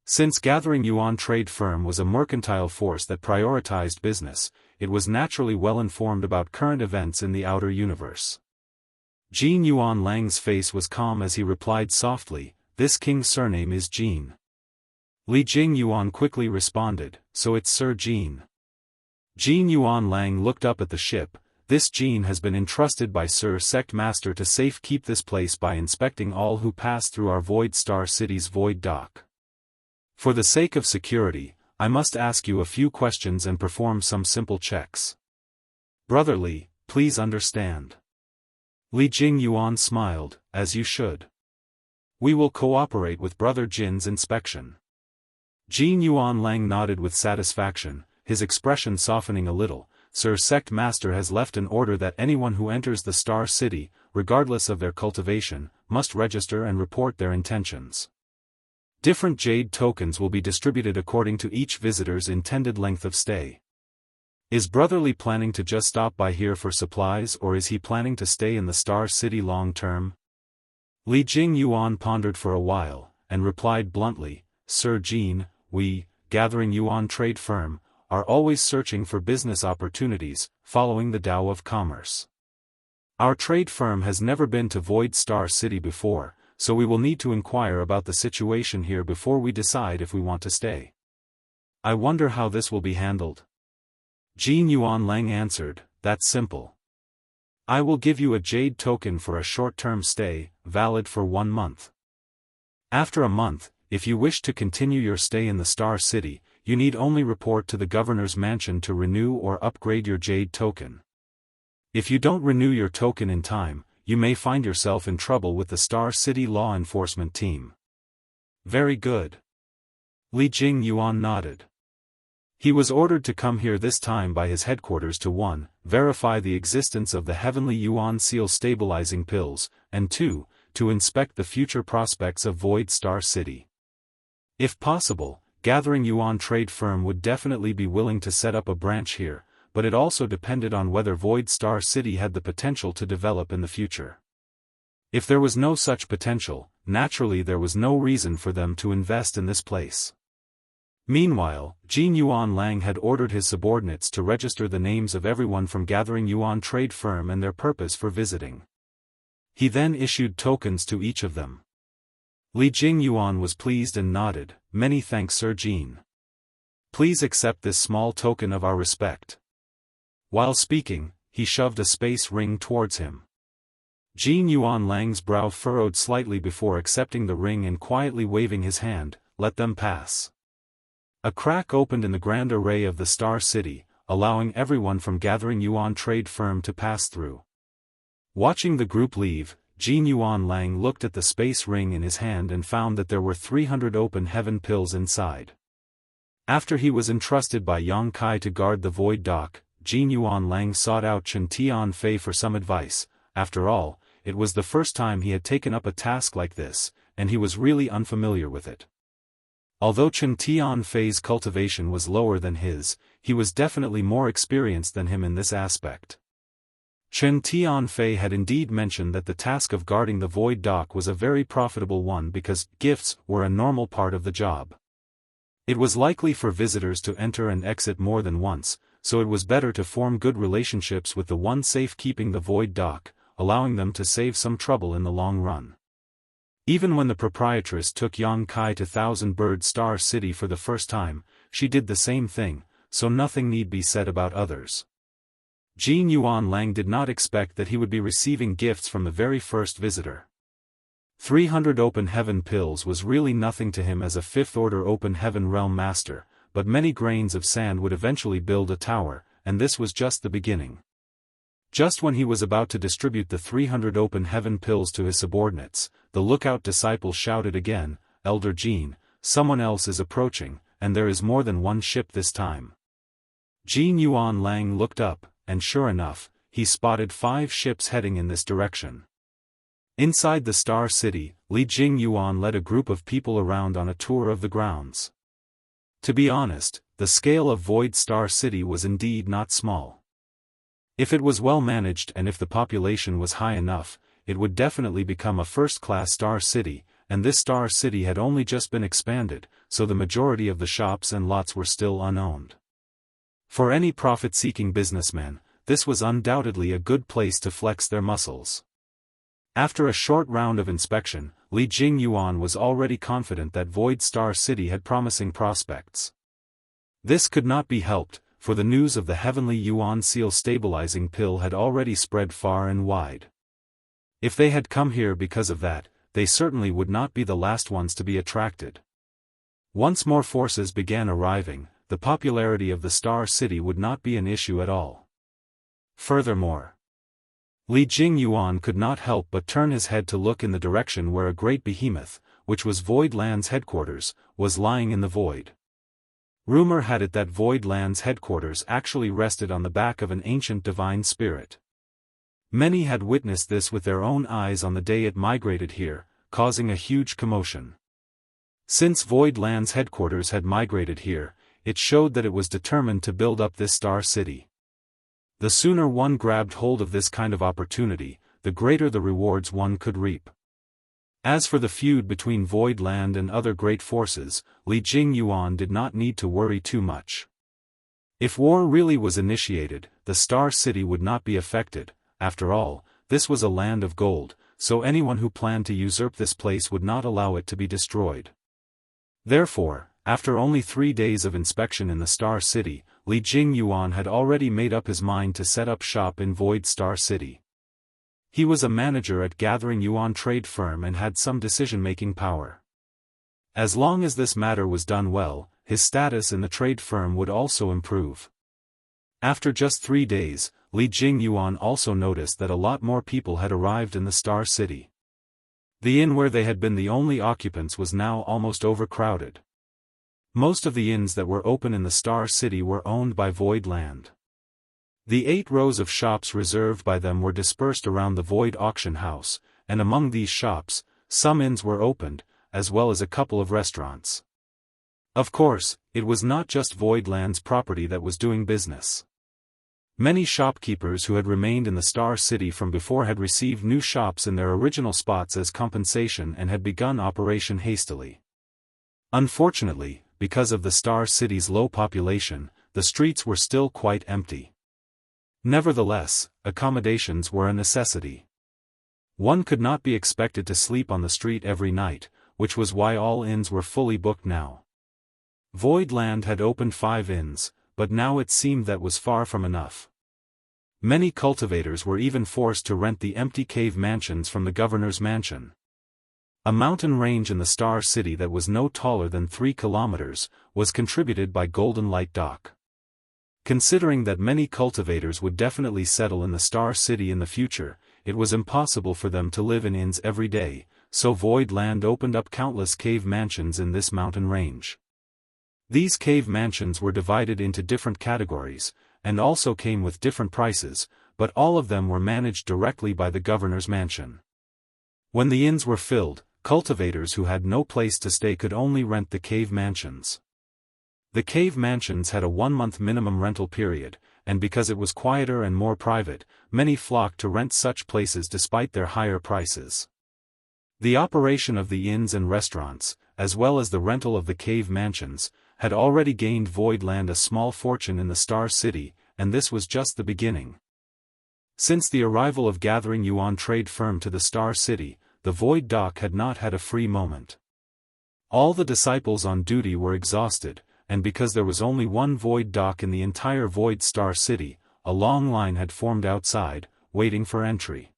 Since Gathering Yuan Trade Firm was a mercantile force that prioritized business, it was naturally well informed about current events in the outer universe. Jin Yuan Lang's face was calm as he replied softly, "This king's surname is Jin." Li Jing Yuan quickly responded, "So it's Sir Jin." Jin Yuan Lang looked up at the ship. "This Jin has been entrusted by Sir Sect Master to safe keep this place by inspecting all who pass through our Void Star City's Void Dock. For the sake of security, I must ask you a few questions and perform some simple checks. Brotherly, please understand." Li Jing Yuan smiled, "As you should. We will cooperate with Brother Jin's inspection." Jin Yuan Lang nodded with satisfaction, his expression softening a little. "Sir Sect Master has left an order that anyone who enters the Star City, regardless of their cultivation, must register and report their intentions. Different jade tokens will be distributed according to each visitor's intended length of stay. Is Brotherly planning to just stop by here for supplies or is he planning to stay in the Star City long term?" Li Jing Yuan pondered for a while, and replied bluntly, "Sir Jin, we, Gathering Yuan Trade Firm, are always searching for business opportunities, following the Tao of commerce. Our trade firm has never been to Void Star City before, so we will need to inquire about the situation here before we decide if we want to stay. I wonder how this will be handled." Jin Yuan Lang answered, "That's simple. I will give you a jade token for a short-term stay, valid for 1 month. After a month, if you wish to continue your stay in the Star City, you need only report to the governor's mansion to renew or upgrade your jade token. If you don't renew your token in time, you may find yourself in trouble with the Star City law enforcement team." "Very good." Li Jing Yuan nodded. He was ordered to come here this time by his headquarters to 1. Verify the existence of the Heavenly Yuan Seal stabilizing pills, and 2. To inspect the future prospects of Void Star City. If possible, Gathering Yuan Trade Firm would definitely be willing to set up a branch here, but it also depended on whether Void Star City had the potential to develop in the future. If there was no such potential, naturally there was no reason for them to invest in this place. Meanwhile, Jin Yuan Lang had ordered his subordinates to register the names of everyone from Gathering Yuan Trade Firm and their purpose for visiting. He then issued tokens to each of them. Li Jing Yuan was pleased and nodded, "Many thanks Sir Jin. Please accept this small token of our respect." While speaking, he shoved a space ring towards him. Jin Yuan Lang's brow furrowed slightly before accepting the ring and quietly waving his hand, "Let them pass." A crack opened in the grand array of the Star City, allowing everyone from Gathering Yuan Trade Firm to pass through. Watching the group leave, Jin Yuan Lang looked at the space ring in his hand and found that there were 300 open heaven pills inside. After he was entrusted by Yang Kai to guard the Void Dock, Jin Yuan Lang sought out Chen Tianfei for some advice. After all, it was the first time he had taken up a task like this, and he was really unfamiliar with it. Although Chen Tianfei's cultivation was lower than his, he was definitely more experienced than him in this aspect. Chen Tianfei had indeed mentioned that the task of guarding the void dock was a very profitable one because gifts were a normal part of the job. It was likely for visitors to enter and exit more than once, so it was better to form good relationships with the one safekeeping the void dock, allowing them to save some trouble in the long run. Even when the proprietress took Yang Kai to Thousand Bird Star City for the first time, she did the same thing, so nothing need be said about others. Jin Yuan Lang did not expect that he would be receiving gifts from the very first visitor. 300 open heaven pills was really nothing to him as a fifth-order open heaven realm master, but many grains of sand would eventually build a tower, and this was just the beginning. Just when he was about to distribute the 300 open heaven pills to his subordinates, the lookout disciple shouted again, "Elder Jin, someone else is approaching, and there is more than one ship this time." Jin Yuan Lang looked up, and sure enough, he spotted 5 ships heading in this direction. Inside the Star City, Li Jing Yuan led a group of people around on a tour of the grounds. To be honest, the scale of Void Star City was indeed not small. If it was well managed and if the population was high enough, it would definitely become a first-class Star City, and this Star City had only just been expanded, so the majority of the shops and lots were still unowned. For any profit-seeking businessman, this was undoubtedly a good place to flex their muscles. After a short round of inspection, Li Jing Yuan was already confident that Void Star City had promising prospects. This could not be helped, for the news of the Heavenly Yuan Seal stabilizing pill had already spread far and wide. If they had come here because of that, they certainly would not be the last ones to be attracted. Once more forces began arriving, the popularity of the Star City would not be an issue at all. Furthermore, Li Jing Yuan could not help but turn his head to look in the direction where a great behemoth, which was Void Land's headquarters, was lying in the void. Rumor had it that Void Land's headquarters actually rested on the back of an ancient divine spirit. Many had witnessed this with their own eyes on the day it migrated here, causing a huge commotion. Since Void Land's headquarters had migrated here, it showed that it was determined to build up this Star City. The sooner one grabbed hold of this kind of opportunity, the greater the rewards one could reap. As for the feud between Void Land and other great forces, Li Jing Yuan did not need to worry too much. If war really was initiated, the Star City would not be affected. After all, this was a land of gold, so anyone who planned to usurp this place would not allow it to be destroyed. Therefore, after only 3 days of inspection in the Star City, Li Jing Yuan had already made up his mind to set up shop in Void Star City. He was a manager at Gathering Yuan trade firm and had some decision-making power. As long as this matter was done well, his status in the trade firm would also improve. After just 3 days, Li Jing Yuan also noticed that a lot more people had arrived in the Star City. The inn where they had been the only occupants was now almost overcrowded. Most of the inns that were open in the Star City were owned by Void Land. The 8 rows of shops reserved by them were dispersed around the Void Auction House, and among these shops, some inns were opened, as well as a couple of restaurants. Of course, it was not just Void Land's property that was doing business. Many shopkeepers who had remained in the Star City from before had received new shops in their original spots as compensation and had begun operation hastily. Unfortunately, because of the Star City's low population, the streets were still quite empty. Nevertheless, accommodations were a necessity. One could not be expected to sleep on the street every night, which was why all inns were fully booked now. Void Land had opened 5 inns, but now it seemed that was far from enough. Many cultivators were even forced to rent the empty cave mansions from the governor's mansion. A mountain range in the Star City that was no taller than 3 kilometers, was contributed by Golden Light Dock. Considering that many cultivators would definitely settle in the Star City in the future, it was impossible for them to live in inns every day, so Void Land opened up countless cave mansions in this mountain range. These cave mansions were divided into different categories, and also came with different prices, but all of them were managed directly by the governor's mansion. When the inns were filled, cultivators who had no place to stay could only rent the cave mansions. The cave mansions had a 1-month minimum rental period, and because it was quieter and more private, many flocked to rent such places despite their higher prices. The operation of the inns and restaurants, as well as the rental of the cave mansions, had already gained Voidland a small fortune in the Star City, and this was just the beginning. Since the arrival of Gathering Yuan trade firm to the Star City, the Void Dock had not had a free moment. All the disciples on duty were exhausted, and because there was only one Void Dock in the entire Void Star City, a long line had formed outside, waiting for entry.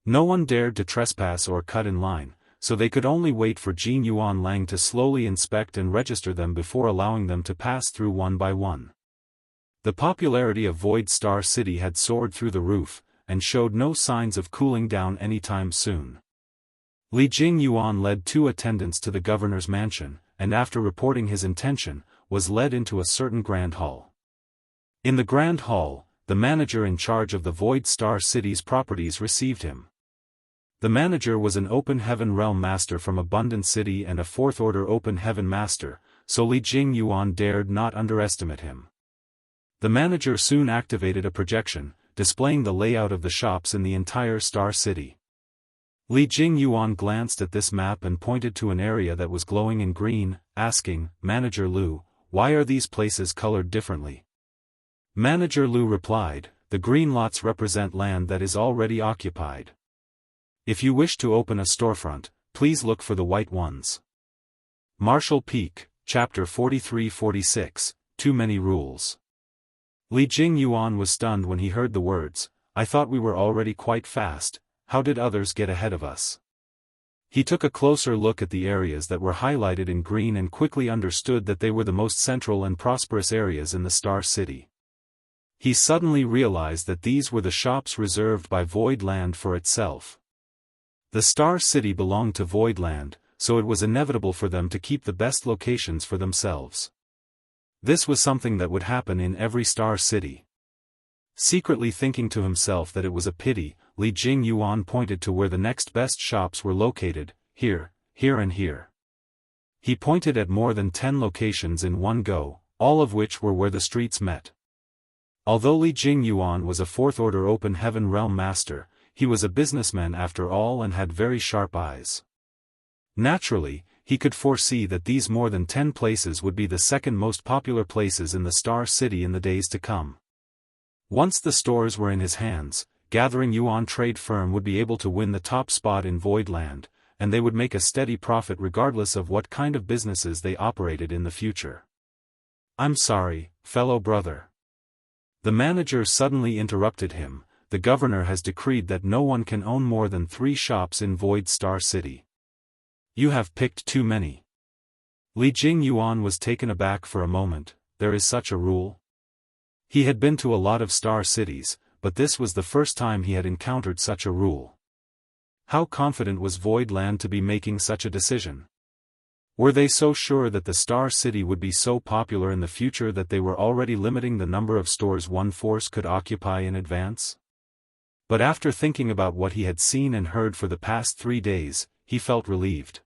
No one dared to trespass or cut in line, so they could only wait for Jin Yuan Lang to slowly inspect and register them before allowing them to pass through one by one. The popularity of Void Star City had soared through the roof, and showed no signs of cooling down anytime soon. Li Jing Yuan led 2 attendants to the governor's mansion, and after reporting his intention, was led into a certain grand hall. In the grand hall, the manager in charge of the Void Star City's properties received him. The manager was an Open Heaven Realm Master from Abundant City and a 4th Order Open Heaven Master, so Li Jing Yuan dared not underestimate him. The manager soon activated a projection, displaying the layout of the shops in the entire Star City. Li Jing Yuan glanced at this map and pointed to an area that was glowing in green, asking, "Manager Lu, why are these places colored differently?" Manager Lu replied, "The green lots represent land that is already occupied. If you wish to open a storefront, please look for the white ones." Martial Peak, Chapter 43-46, Too Many Rules. Li Jing Yuan was stunned when he heard the words, "I thought we were already quite fast, how did others get ahead of us?" He took a closer look at the areas that were highlighted in green and quickly understood that they were the most central and prosperous areas in the Star City. He suddenly realized that these were the shops reserved by Void Land for itself. The Star City belonged to Void Land, so it was inevitable for them to keep the best locations for themselves. This was something that would happen in every Star City. Secretly thinking to himself that it was a pity, Li Jing Yuan pointed to where the next best shops were located, here, here and here. He pointed at more than 10 locations in one go, all of which were where the streets met. Although Li Jing Yuan was a 4th Order Open Heaven Realm Master, he was a businessman after all and had very sharp eyes. Naturally, he could foresee that these more than 10 places would be the second most popular places in the Star City in the days to come. Once the stores were in his hands, Gathering Yuan trade firm would be able to win the top spot in Void Land, and they would make a steady profit regardless of what kind of businesses they operated in the future. "I'm sorry, fellow brother." The manager suddenly interrupted him. "The governor has decreed that no one can own more than 3 shops in Void Star City. You have picked too many." Li Jing Yuan was taken aback for a moment. There is such a rule? He had been to a lot of Star Cities, but this was the first time he had encountered such a rule. How confident was Void Land to be making such a decision? Were they so sure that the Star City would be so popular in the future that they were already limiting the number of stores one force could occupy in advance? But after thinking about what he had seen and heard for the past 3 days, he felt relieved.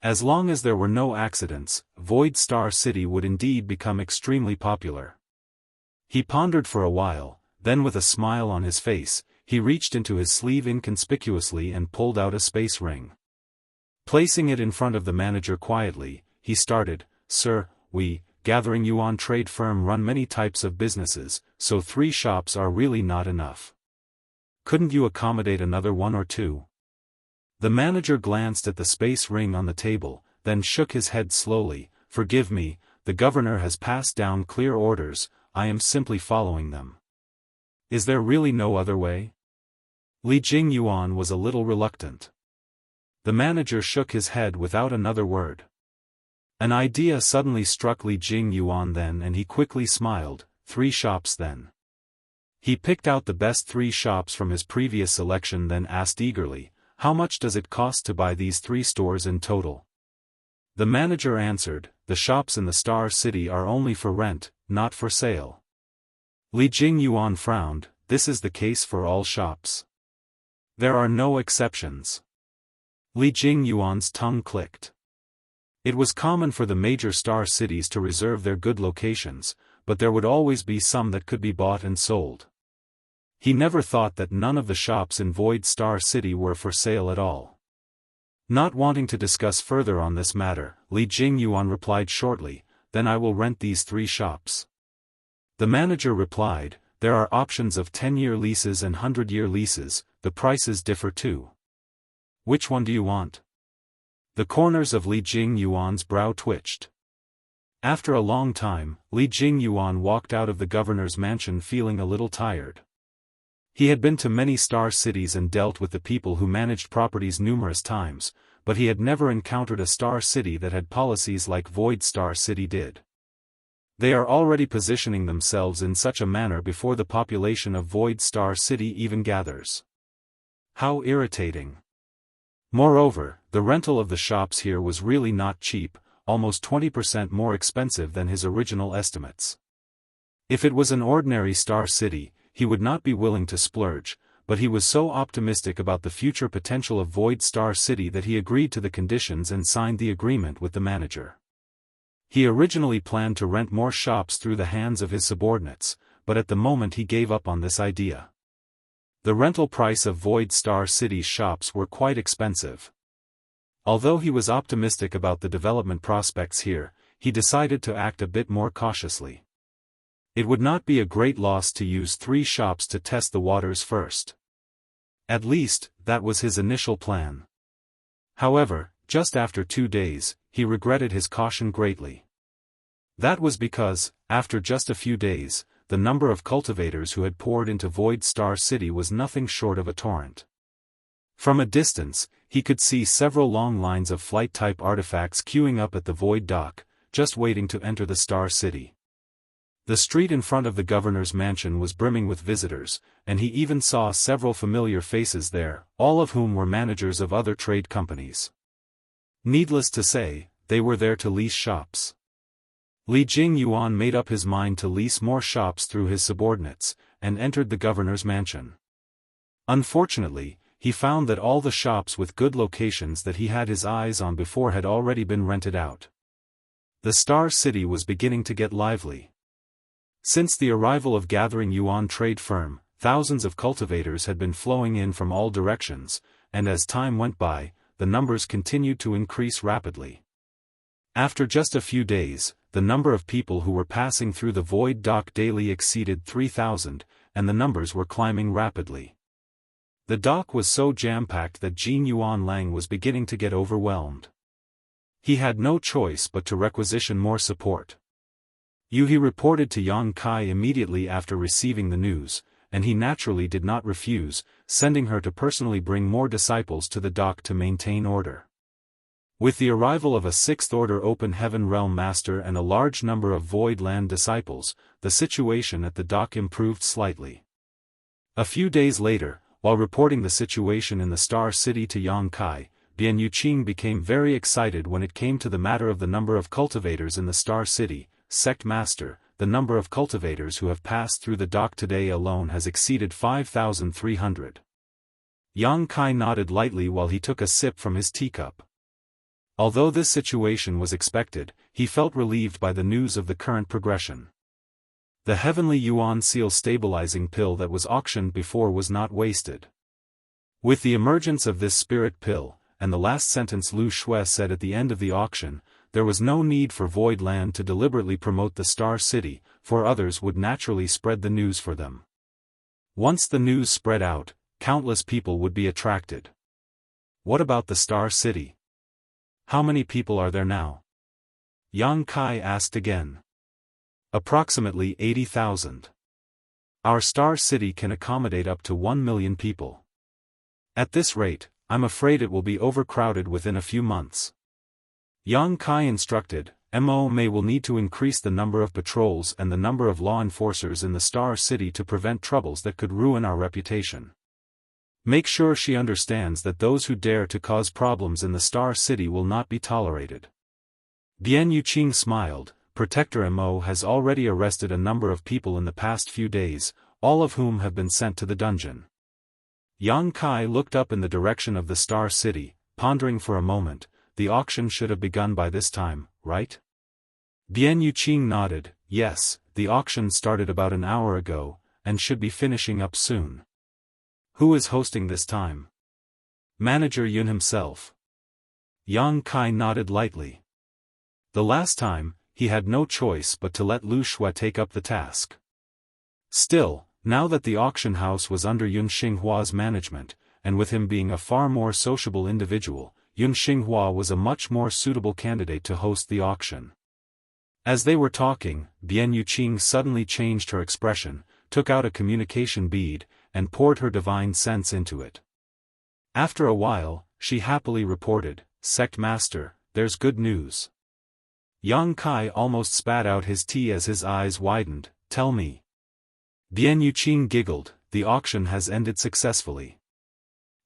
As long as there were no accidents, Void Star City would indeed become extremely popular. He pondered for a while, then with a smile on his face, he reached into his sleeve inconspicuously and pulled out a space ring. Placing it in front of the manager quietly, he started, "Sir, we, Gathering Yuan trade firm run many types of businesses, so 3 shops are really not enough. Couldn't you accommodate another 1 or 2? The manager glanced at the space ring on the table, then shook his head slowly. "Forgive me, the governor has passed down clear orders, I am simply following them." "Is there really no other way?" Li Jing Yuan was a little reluctant. The manager shook his head without another word. An idea suddenly struck Li Jing Yuan then and he quickly smiled. 3 shops then. He picked out the best 3 shops from his previous selection then asked eagerly, "How much does it cost to buy these 3 stores in total?" The manager answered, "The shops in the Star City are only for rent, not for sale." Li Jing Yuan frowned. "This is the case for all shops. There are no exceptions." Li Jing Yuan's tongue clicked. It was common for the major Star Cities to reserve their good locations, but there would always be some that could be bought and sold. He never thought that none of the shops in Void Star City were for sale at all. Not wanting to discuss further on this matter, Li Jingyuan replied shortly, "Then I will rent these 3 shops." The manager replied, "There are options of 10-year leases and 100-year leases, the prices differ too. Which one do you want?" The corners of Li Jingyuan's brow twitched. After a long time, Li Jingyuan walked out of the governor's mansion feeling a little tired. He had been to many star cities and dealt with the people who managed properties numerous times, but he had never encountered a star city that had policies like Void Star City did. They are already positioning themselves in such a manner before the population of Void Star City even gathers. How irritating. Moreover, the rental of the shops here was really not cheap, almost 20% more expensive than his original estimates. If it was an ordinary star city, he would not be willing to splurge, but he was so optimistic about the future potential of Void Star City that he agreed to the conditions and signed the agreement with the manager. He originally planned to rent more shops through the hands of his subordinates, but at the moment he gave up on this idea. The rental price of Void Star City's shops were quite expensive. Although he was optimistic about the development prospects here, he decided to act a bit more cautiously. It would not be a great loss to use 3 shops to test the waters first. At least, that was his initial plan. However, just after 2 days, he regretted his caution greatly. That was because, after just a few days, the number of cultivators who had poured into Void Star City was nothing short of a torrent. From a distance, he could see several long lines of flight-type artifacts queuing up at the Void Dock, just waiting to enter the Star City. The street in front of the governor's mansion was brimming with visitors, and he even saw several familiar faces there, all of whom were managers of other trade companies. Needless to say, they were there to lease shops. Li Jingyuan made up his mind to lease more shops through his subordinates, and entered the governor's mansion. Unfortunately, he found that all the shops with good locations that he had his eyes on before had already been rented out. The Star City was beginning to get lively. Since the arrival of gathering Yuan trade firm, thousands of cultivators had been flowing in from all directions, and as time went by, the numbers continued to increase rapidly. After just a few days, the number of people who were passing through the Void Dock daily exceeded 3,000, and the numbers were climbing rapidly. The dock was so jam-packed that Jin Yuan Lang was beginning to get overwhelmed. He had no choice but to requisition more support. He reported to Yang Kai immediately after receiving the news, and he naturally did not refuse, sending her to personally bring more disciples to the dock to maintain order. With the arrival of a 6th Order Open Heaven Realm Master and a large number of Void Land disciples, the situation at the dock improved slightly. A few days later, while reporting the situation in the Star City to Yang Kai, Bian Yuqing became very excited when it came to the matter of the number of cultivators in the Star City. Sect Master, the number of cultivators who have passed through the dock today alone has exceeded 5,300. Yang Kai nodded lightly while he took a sip from his teacup. Although this situation was expected, he felt relieved by the news of the current progression. The Heavenly Yuan Seal stabilizing pill that was auctioned before was not wasted. With the emergence of this spirit pill, and the last sentence Lu Shui said at the end of the auction, there was no need for Void Land to deliberately promote the Star City, for others would naturally spread the news for them. Once the news spread out, countless people would be attracted. What about the Star City? How many people are there now? Yang Kai asked again. Approximately 80,000. Our Star City can accommodate up to 1 million people. At this rate, I'm afraid it will be overcrowded within a few months. Yang Kai instructed, May will need to increase the number of patrols and the number of law enforcers in the Star City to prevent troubles that could ruin our reputation. Make sure she understands that those who dare to cause problems in the Star City will not be tolerated. Bian Yuqing smiled. Protector Mo has already arrested a number of people in the past few days, all of whom have been sent to the dungeon. Yang Kai looked up in the direction of the Star City, pondering for a moment. The auction should have begun by this time, right? Bian Yuqing nodded. Yes, the auction started about an hour ago, and should be finishing up soon. Who is hosting this time? Manager Yun himself. Yang Kai nodded lightly. The last time, he had no choice but to let Lu Shui take up the task. Still, now that the auction house was under Yun Xinghua's management, and with him being a far more sociable individual, Yun Xinghua was a much more suitable candidate to host the auction. As they were talking, Bian Yuqing suddenly changed her expression, took out a communication bead, and poured her divine sense into it. After a while, she happily reported, "Sect Master, there's good news." Yang Kai almost spat out his tea as his eyes widened. "Tell me." Bian Yuqing giggled, "The auction has ended successfully.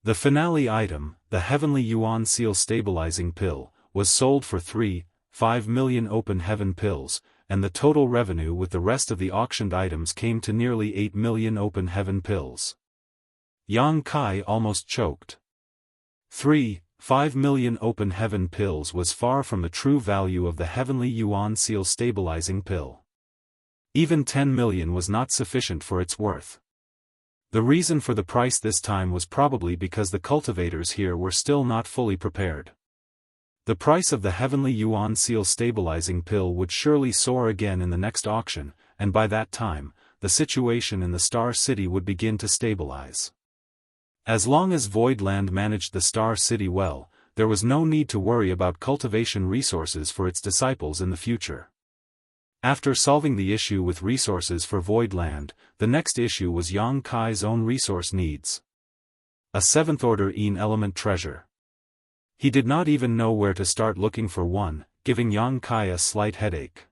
The finale item, the Heavenly Yuan Seal Stabilizing Pill, was sold for 3.5 million open heaven pills, and the total revenue with the rest of the auctioned items came to nearly 8 million open heaven pills." Yang Kai almost choked. 3.5 million open heaven pills was far from the true value of the Heavenly Yuan Seal Stabilizing Pill. Even 10 million was not sufficient for its worth. The reason for the price this time was probably because the cultivators here were still not fully prepared. The price of the Heavenly Yuan Seal Stabilizing Pill would surely soar again in the next auction, and by that time, the situation in the Star City would begin to stabilize. As long as Voidland managed the Star City well, there was no need to worry about cultivation resources for its disciples in the future. After solving the issue with resources for Voidland, the next issue was Yang Kai's own resource needs. A 7th-order Yin element treasure. He did not even know where to start looking for one, giving Yang Kai a slight headache.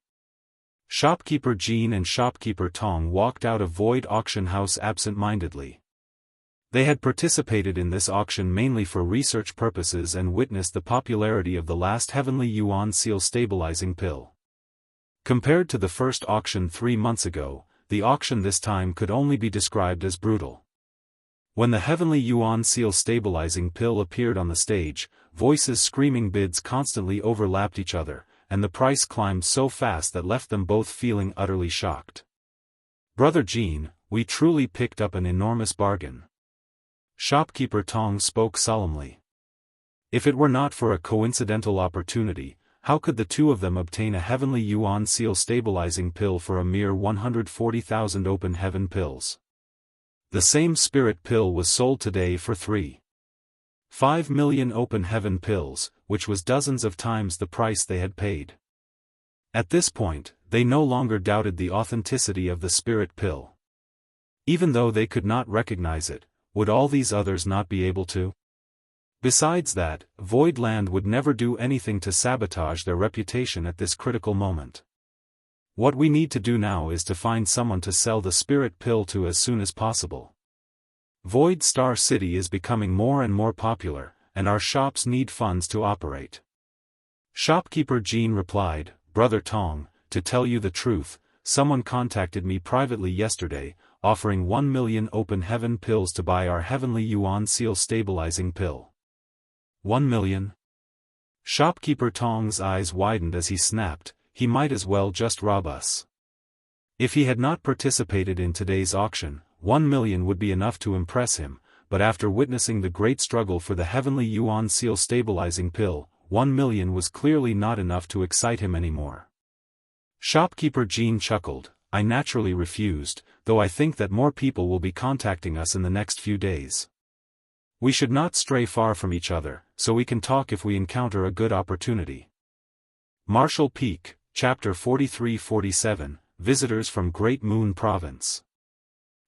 Shopkeeper Jean and shopkeeper Tong walked out of Void Auction House absent-mindedly. They had participated in this auction mainly for research purposes and witnessed the popularity of the last Heavenly Yuan Seal Stabilizing Pill. Compared to the first auction 3 months ago, the auction this time could only be described as brutal. When the Heavenly Yuan Seal Stabilizing Pill appeared on the stage, voices screaming bids constantly overlapped each other, and the price climbed so fast that left them both feeling utterly shocked. "Brother Jean, we truly picked up an enormous bargain." Shopkeeper Tong spoke solemnly. If it were not for a coincidental opportunity, how could the two of them obtain a Heavenly Yuan Seal Stabilizing Pill for a mere 140,000 open heaven pills? The same spirit pill was sold today for 3.5 million open heaven pills, which was dozens of times the price they had paid. At this point, they no longer doubted the authenticity of the spirit pill. Even though they could not recognize it, would all these others not be able to? Besides that, Voidland would never do anything to sabotage their reputation at this critical moment. What we need to do now is to find someone to sell the spirit pill to as soon as possible. Void Star City is becoming more and more popular, and our shops need funds to operate. Shopkeeper Jean replied, "Brother Tong, to tell you the truth, someone contacted me privately yesterday, offering 1 million open heaven pills to buy our Heavenly Yuan Seal Stabilizing Pill." 1 million? Shopkeeper Tong's eyes widened as he snapped, "He might as well just rob us." If he had not participated in today's auction, 1 million would be enough to impress him, but after witnessing the great struggle for the Heavenly Yuan Seal Stabilizing Pill, 1 million was clearly not enough to excite him anymore. Shopkeeper Jean chuckled, "I naturally refused, though I think that more people will be contacting us in the next few days. We should not stray far from each other, so we can talk if we encounter a good opportunity." Marshall Peak, Chapter 43-47, Visitors from Great Moon Province.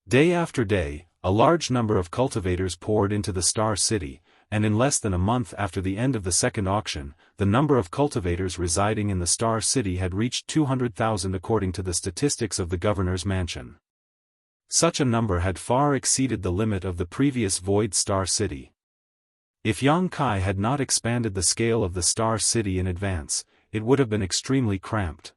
Day after day, a large number of cultivators poured into the Star City, and in less than a month after the end of the second auction, the number of cultivators residing in the Star City had reached 200,000 according to the statistics of the governor's mansion. Such a number had far exceeded the limit of the previous Void Star City. If Yang Kai had not expanded the scale of the Star City in advance, it would have been extremely cramped.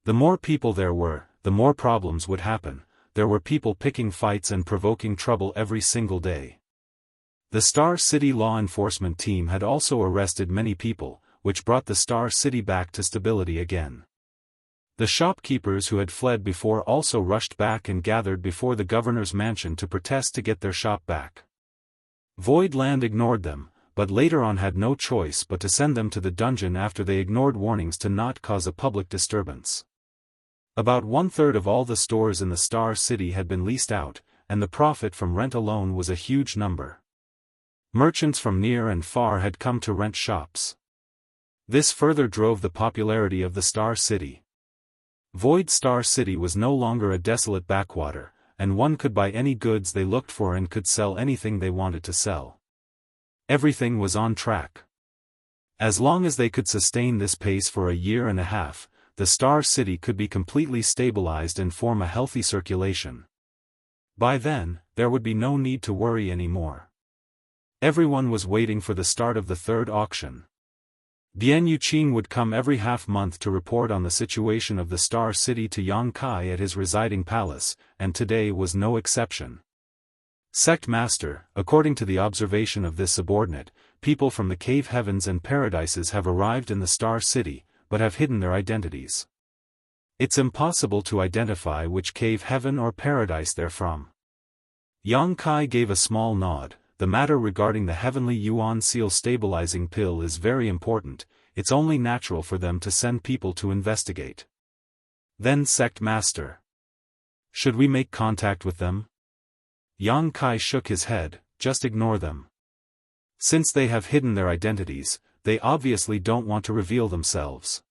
The more people there were, the more problems would happen. There were people picking fights and provoking trouble every single day. The Star City law enforcement team had also arrested many people, which brought the Star City back to stability again. The shopkeepers who had fled before also rushed back and gathered before the governor's mansion to protest to get their shop back. Void Land ignored them, but later on had no choice but to send them to the dungeon after they ignored warnings to not cause a public disturbance. About 1/3 of all the stores in the Star City had been leased out, and the profit from rent alone was a huge number. Merchants from near and far had come to rent shops. This further drove the popularity of the Star City. Void Star City was no longer a desolate backwater, and one could buy any goods they looked for and could sell anything they wanted to sell. Everything was on track. As long as they could sustain this pace for a year and a half, the Star City could be completely stabilized and form a healthy circulation. By then, there would be no need to worry anymore. Everyone was waiting for the start of the third auction. Bian Yuqing would come every half-month to report on the situation of the Star City to Yang Kai at his residing palace, and today was no exception. Sect Master, according to the observation of this subordinate, people from the cave heavens and paradises have arrived in the Star City, but have hidden their identities. It's impossible to identify which cave heaven or paradise they're from. Yang Kai gave a small nod. The matter regarding the heavenly yuan seal stabilizing pill is very important, it's only natural for them to send people to investigate. Then Sect Master. Should we make contact with them? Yang Kai shook his head, just ignore them. Since they have hidden their identities, they obviously don't want to reveal themselves.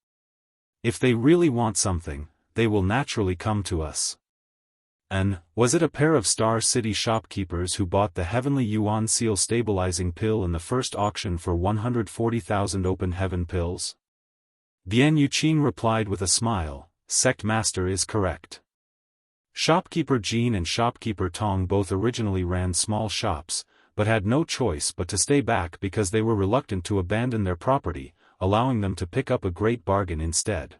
If they really want something, they will naturally come to us. And, was it a pair of Star City shopkeepers who bought the heavenly yuan seal stabilizing pill in the first auction for 140,000 open heaven pills? Bian Yuqing replied with a smile, Sect Master is correct. Shopkeeper Jean and shopkeeper Tong both originally ran small shops, but had no choice but to stay back because they were reluctant to abandon their property, allowing them to pick up a great bargain instead.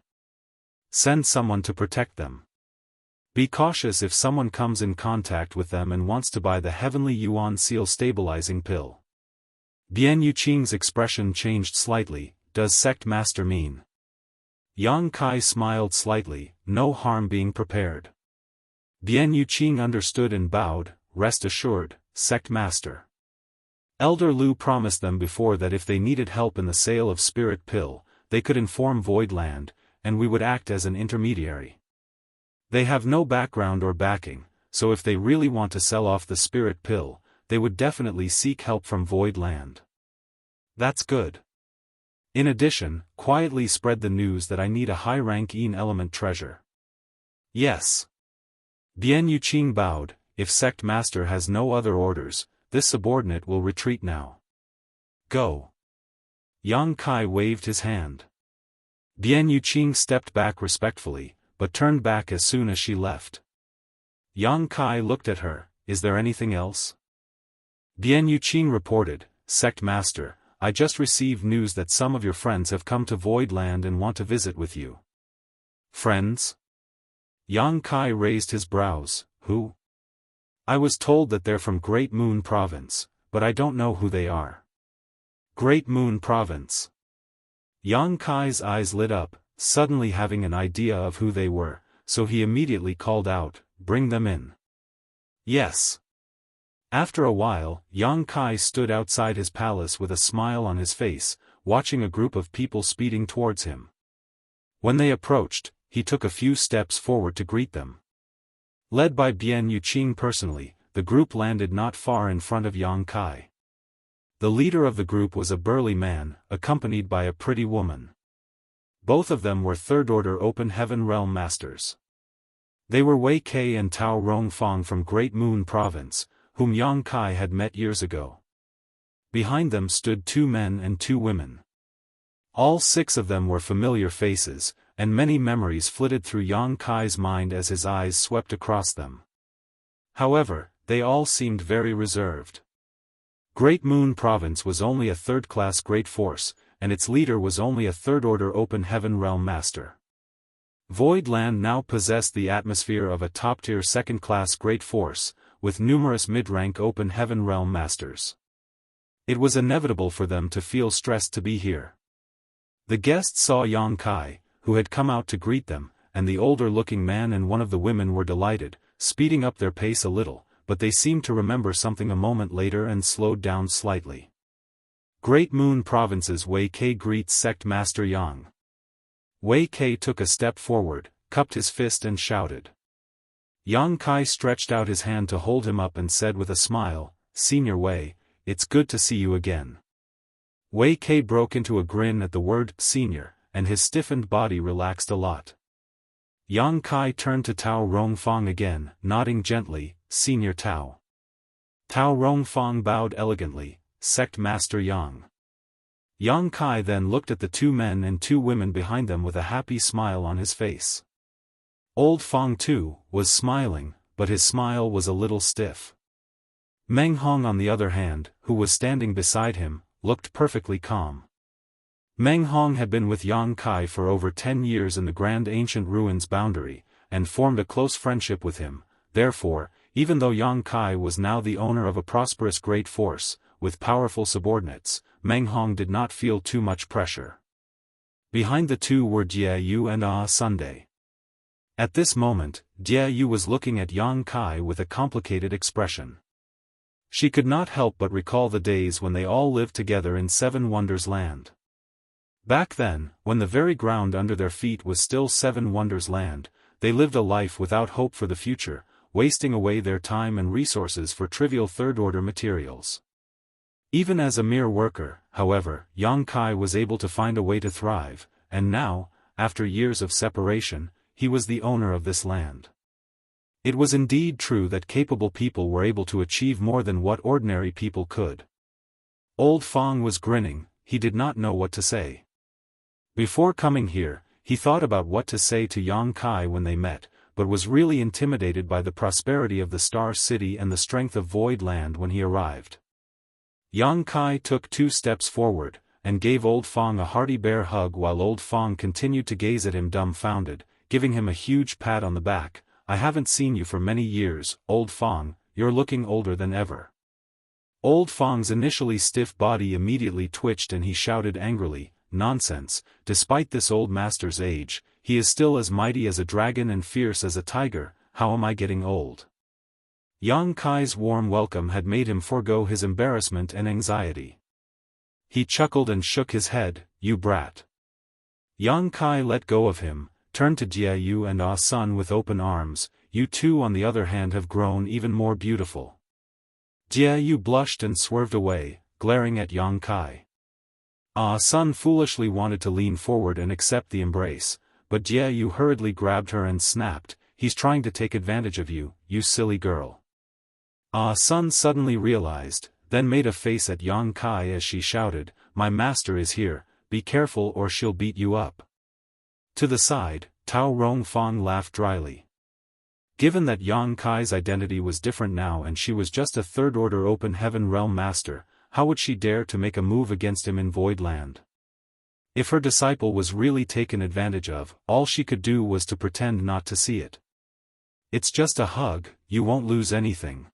Send someone to protect them. Be cautious if someone comes in contact with them and wants to buy the heavenly yuan seal stabilizing pill. Bian Yuqing's expression changed slightly, does Sect Master mean? Yang Kai smiled slightly, no harm being prepared. Bian Yuqing understood and bowed, rest assured, Sect Master. Elder Lu promised them before that if they needed help in the sale of spirit pill, they could inform Void Land, and we would act as an intermediary. They have no background or backing, so if they really want to sell off the spirit pill, they would definitely seek help from Void Land. That's good. In addition, quietly spread the news that I need a high-rank Yin element treasure. Yes. Bian Yuqing bowed, if Sect Master has no other orders, this subordinate will retreat now. Go. Yang Kai waved his hand. Bian Yuqing stepped back respectfully, but turned back as soon as she left. Yang Kai looked at her, is there anything else? Bian Yuqing reported, Sect Master, I just received news that some of your friends have come to Void Land and want to visit with you. Friends? Yang Kai raised his brows, who? I was told that they're from Great Moon Province, but I don't know who they are. Great Moon Province. Yang Kai's eyes lit up, suddenly having an idea of who they were, so he immediately called out, bring them in. Yes. After a while, Yang Kai stood outside his palace with a smile on his face, watching a group of people speeding towards him. When they approached, he took a few steps forward to greet them. Led by Bian Yuqing personally, the group landed not far in front of Yang Kai. The leader of the group was a burly man, accompanied by a pretty woman. Both of them were third-order Open Heaven Realm Masters. They were Wei Kei and Tao Rongfang from Great Moon Province, whom Yang Kai had met years ago. Behind them stood 2 men and 2 women. All 6 of them were familiar faces, and many memories flitted through Yang Kai's mind as his eyes swept across them. However, they all seemed very reserved. Great Moon Province was only a third-class great force, and its leader was only a third-order Open Heaven Realm Master. Void Land now possessed the atmosphere of a top-tier second-class great force, with numerous mid-rank Open Heaven Realm Masters. It was inevitable for them to feel stressed to be here. The guests saw Yang Kai, who had come out to greet them, and the older-looking man and one of the women were delighted, speeding up their pace a little, but they seemed to remember something a moment later and slowed down slightly. Great Moon Province's Wei Ke greets Sect Master Yang. Wei Ke took a step forward, cupped his fist and shouted. Yang Kai stretched out his hand to hold him up and said with a smile, "Senior Wei, it's good to see you again." Wei Ke broke into a grin at the word "senior," and his stiffened body relaxed a lot. Yang Kai turned to Tao Rongfang again, nodding gently, "Senior Tao." Tao Rongfang bowed elegantly, "Sect Master Yang." Yang Kai then looked at the two men and two women behind them with a happy smile on his face. Old Fang too was smiling, but his smile was a little stiff. Meng Hong on the other hand, who was standing beside him, looked perfectly calm. Meng Hong had been with Yang Kai for over 10 years in the Grand Ancient Ruins boundary, and formed a close friendship with him. Therefore, even though Yang Kai was now the owner of a prosperous great force, with powerful subordinates, Meng Hong did not feel too much pressure. Behind the two were Jianghu and Sunday. At this moment, Jianghu was looking at Yang Kai with a complicated expression. She could not help but recall the days when they all lived together in Seven Wonders Land. Back then, when the very ground under their feet was still Seven Wonders Land, they lived a life without hope for the future, wasting away their time and resources for trivial third-order materials. Even as a mere worker, however, Yang Kai was able to find a way to thrive, and now, after years of separation, he was the owner of this land. It was indeed true that capable people were able to achieve more than what ordinary people could. Old Fang was grinning, he did not know what to say. Before coming here, he thought about what to say to Yang Kai when they met, but was really intimidated by the prosperity of the Star City and the strength of Void Land when he arrived. Yang Kai took 2 steps forward, and gave Old Fang a hearty bear hug while Old Fang continued to gaze at him dumbfounded, giving him a huge pat on the back. "I haven't seen you for many years, Old Fang, you're looking older than ever." Old Fang's initially stiff body immediately twitched and he shouted angrily, "Nonsense, despite this old master's age, he is still as mighty as a dragon and fierce as a tiger, how am I getting old?" Yang Kai's warm welcome had made him forego his embarrassment and anxiety. He chuckled and shook his head, "You brat." Yang Kai let go of him, turned to Jianghu and Sun with open arms, "You two on the other hand have grown even more beautiful." Jianghu blushed and swerved away, glaring at Yang Kai. Sun foolishly wanted to lean forward and accept the embrace, but Jianghu hurriedly grabbed her and snapped, "He's trying to take advantage of you, you silly girl." Sun suddenly realized, then made a face at Yang Kai as she shouted, "My master is here, be careful or she'll beat you up." To the side, Tao Rongfang laughed dryly. Given that Yang Kai's identity was different now and she was just a third-order open heaven realm master, how would she dare to make a move against him in Void Land? If her disciple was really taken advantage of, all she could do was to pretend not to see it. "It's just a hug, you won't lose anything."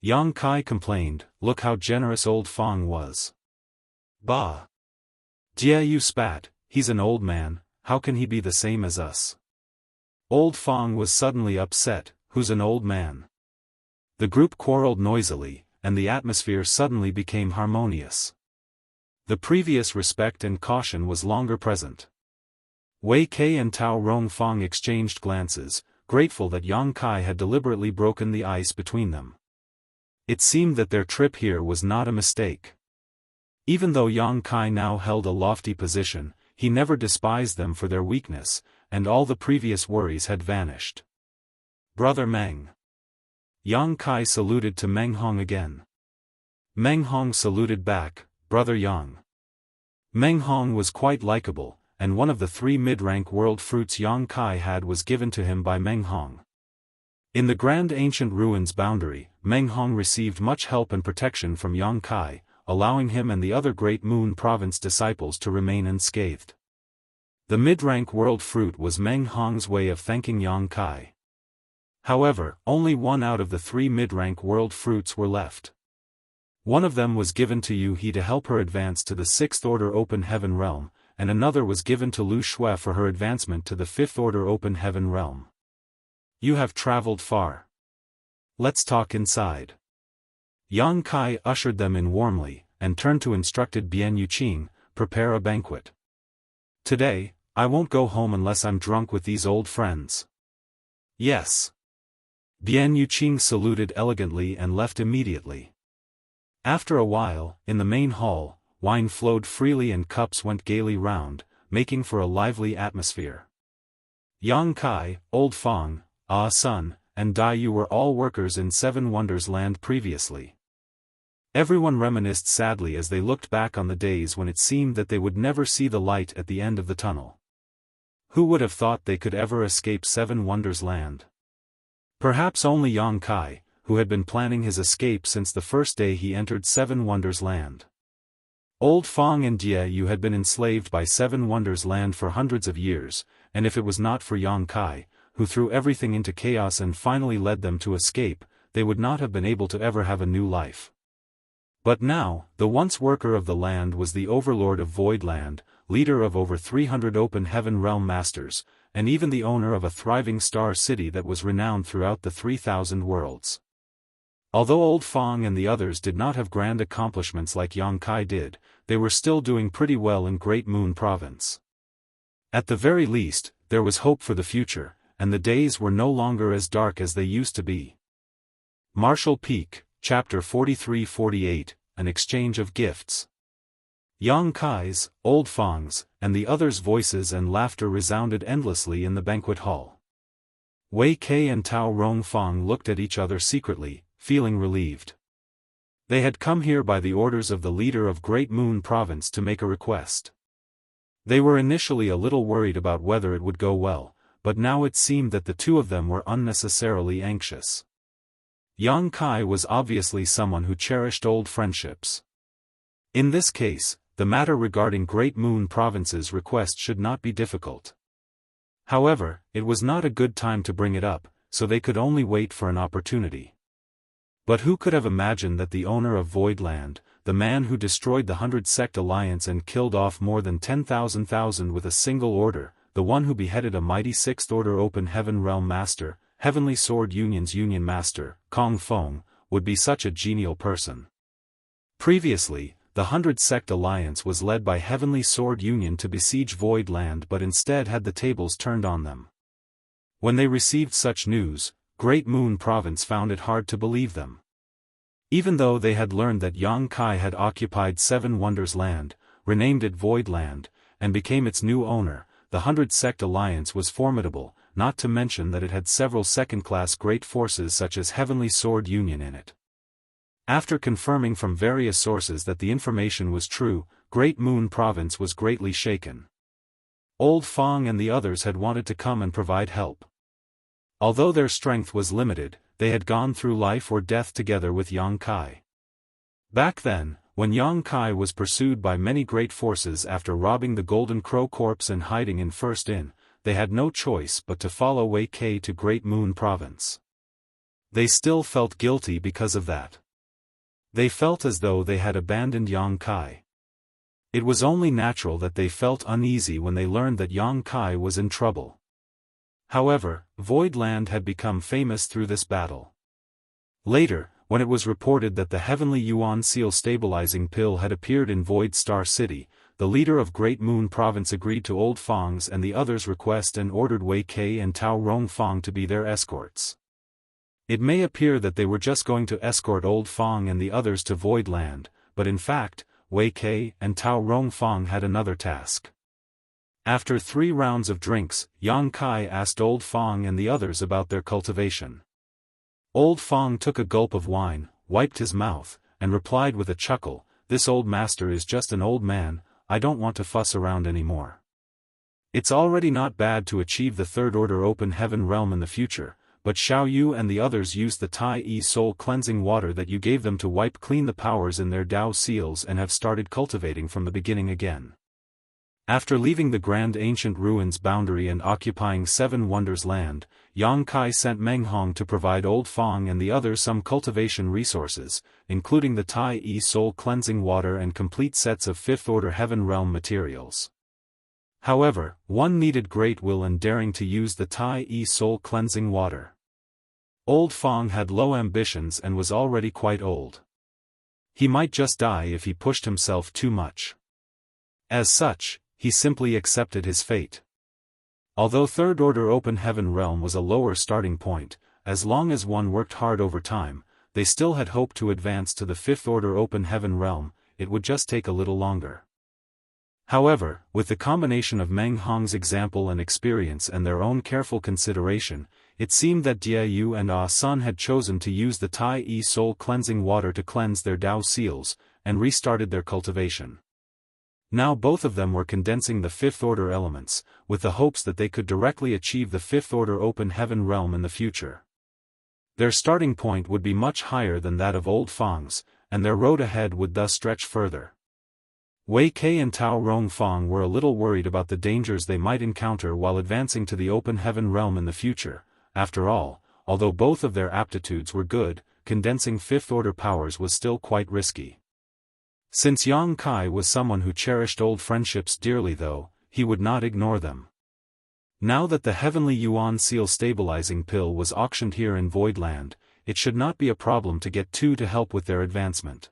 Yang Kai complained, "Look how generous Old Fang was." "Bah!" Jianghu spat, "He's an old man, how can he be the same as us?" Old Fang was suddenly upset, "Who's an old man?" The group quarreled noisily, and the atmosphere suddenly became harmonious. The previous respect and caution was longer present. Wei Ke and Tao Rongfang exchanged glances, grateful that Yang Kai had deliberately broken the ice between them. It seemed that their trip here was not a mistake. Even though Yang Kai now held a lofty position, he never despised them for their weakness, and all the previous worries had vanished. "Brother Meng." Yang Kai saluted to Meng Hong again. Meng Hong saluted back, "Brother Yang." Meng Hong was quite likable, and one of the 3 mid-rank world fruits Yang Kai had was given to him by Meng Hong. In the Grand Ancient Ruins boundary, Meng Hong received much help and protection from Yang Kai, allowing him and the other Great Moon Province disciples to remain unscathed. The mid-rank world fruit was Meng Hong's way of thanking Yang Kai. However, only 1 out of the 3 mid-rank world fruits were left. One of them was given to Yu He to help her advance to the 6th Order Open Heaven Realm, and another was given to Lu Shui for her advancement to the Fifth Order Open Heaven realm. You have traveled far. Let's talk inside. Yang Kai ushered them in warmly, and turned to instructed Bian Yuqing, prepare a banquet. Today, I won't go home unless I'm drunk with these old friends. Yes. Bian Yuqing saluted elegantly and left immediately. After a while, in the main hall, wine flowed freely and cups went gaily round, making for a lively atmosphere. Yang Kai, Old Fang, Sun, and Dai Yu were all workers in Seven Wonders Land previously. Everyone reminisced sadly as they looked back on the days when it seemed that they would never see the light at the end of the tunnel. Who would have thought they could ever escape Seven Wonders Land? Perhaps only Yang Kai, who had been planning his escape since the first day he entered Seven Wonders Land. Old Fang and Dai Yu had been enslaved by Seven Wonders Land for hundreds of years, and if it was not for Yang Kai, who threw everything into chaos and finally led them to escape, they would not have been able to ever have a new life. But now, the once worker of the land was the overlord of Voidland, leader of over 300 open heaven realm masters, and even the owner of a thriving star city that was renowned throughout the 3,000 worlds. Although Old Fang and the others did not have grand accomplishments like Yang Kai did, they were still doing pretty well in Great Moon Province. At the very least, there was hope for the future, and the days were no longer as dark as they used to be. Martial Peak, Chapter 43-48, An Exchange of Gifts. Yang Kai's, Old Fang's, and the others' voices and laughter resounded endlessly in the banquet hall. Wei Kei and Tao Rongfang looked at each other secretly, feeling relieved. They had come here by the orders of the leader of Great Moon Province to make a request. They were initially a little worried about whether it would go well, but now it seemed that the two of them were unnecessarily anxious. Yang Kai was obviously someone who cherished old friendships. In this case, the matter regarding Great Moon Province's request should not be difficult. However, it was not a good time to bring it up, so they could only wait for an opportunity. But who could have imagined that the owner of Voidland, the man who destroyed the 100 Sect Alliance and killed off more than 10,000 with a single order, the one who beheaded a mighty Sixth Order Open Heaven Realm Master, Heavenly Sword Union's Union Master, Kong Feng, would be such a genial person? Previously, the 100 Sect Alliance was led by Heavenly Sword Union to besiege Voidland but instead had the tables turned on them. When they received such news, Great Moon Province found it hard to believe them. Even though they had learned that Yang Kai had occupied Seven Wonders Land, renamed it Voidland, and became its new owner, the 100 Sect Alliance was formidable, not to mention that it had several second-class great forces such as Heavenly Sword Union in it. After confirming from various sources that the information was true, Great Moon Province was greatly shaken. Old Fang and the others had wanted to come and provide help. Although their strength was limited, they had gone through life or death together with Yang Kai. Back then, when Yang Kai was pursued by many great forces after robbing the Golden Crow corpse and hiding in First Inn, they had no choice but to follow Wei Kei to Great Moon Province. They still felt guilty because of that. They felt as though they had abandoned Yang Kai. It was only natural that they felt uneasy when they learned that Yang Kai was in trouble. However, Voidland had become famous through this battle. Later, when it was reported that the Heavenly Yuan Seal stabilizing pill had appeared in Void Star City, the leader of Great Moon Province agreed to Old Fang's and the others' request and ordered Wei Kei and Tao Rongfang to be their escorts. It may appear that they were just going to escort Old Fang and the others to Voidland, but in fact, Wei Kei and Tao Rongfang had another task. After 3 rounds of drinks, Yang Kai asked Old Fang and the others about their cultivation. Old Fang took a gulp of wine, wiped his mouth, and replied with a chuckle, "This old master is just an old man, I don't want to fuss around anymore. It's already not bad to achieve the Third Order Open Heaven realm in the future, but Xiao Yu and the others used the Tai Yi soul cleansing water that you gave them to wipe clean the powers in their Dao seals and have started cultivating from the beginning again." After leaving the Grand Ancient Ruins boundary and occupying Seven Wonders Land, Yang Kai sent Meng Hong to provide Old Fang and the others some cultivation resources, including the Tai Yi soul cleansing water and complete sets of Fifth Order Heaven realm materials. However, one needed great will and daring to use the Tai soul cleansing water. Old Fong had low ambitions and was already quite old. He might just die if he pushed himself too much. As such, he simply accepted his fate. Although Third Order Open Heaven Realm was a lower starting point, as long as one worked hard over time, they still had hope to advance to the Fifth Order Open Heaven Realm. It would just take a little longer. However, with the combination of Meng Hong's example and experience and their own careful consideration, it seemed that Jianghu and Ah Sun had chosen to use the Tai soul cleansing water to cleanse their Dao seals, and restarted their cultivation. Now both of them were condensing the Fifth Order elements, with the hopes that they could directly achieve the Fifth Order Open Heaven Realm in the future. Their starting point would be much higher than that of Old Fong's, and their road ahead would thus stretch further. Wei Kei and Tao Rong Fong were a little worried about the dangers they might encounter while advancing to the Open Heaven Realm in the future. After all, although both of their aptitudes were good, condensing Fifth Order powers was still quite risky. Since Yang Kai was someone who cherished old friendships dearly though, he would not ignore them. Now that the Heavenly Yuan Seal stabilizing pill was auctioned here in Voidland, it should not be a problem to get two to help with their advancement.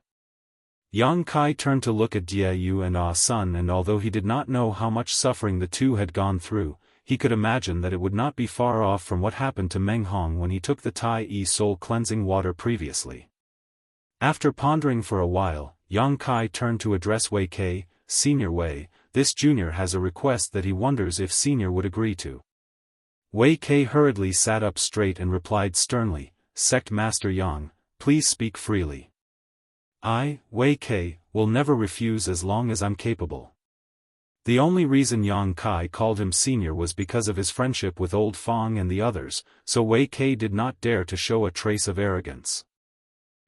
Yang Kai turned to look at Jianghu and Ah Sun, and although he did not know how much suffering the two had gone through, he could imagine that it would not be far off from what happened to Meng Hong when he took the Tai soul cleansing water previously. After pondering for a while, Yang Kai turned to address Wei Kei. Senior Wei, this junior has a request that he wonders if Senior would agree to. Wei Kei hurriedly sat up straight and replied sternly, Sect Master Yang, please speak freely. I, Wei Kei, will never refuse as long as I'm capable. The only reason Yang Kai called him senior was because of his friendship with Old Fong and the others, so Wei Kei did not dare to show a trace of arrogance.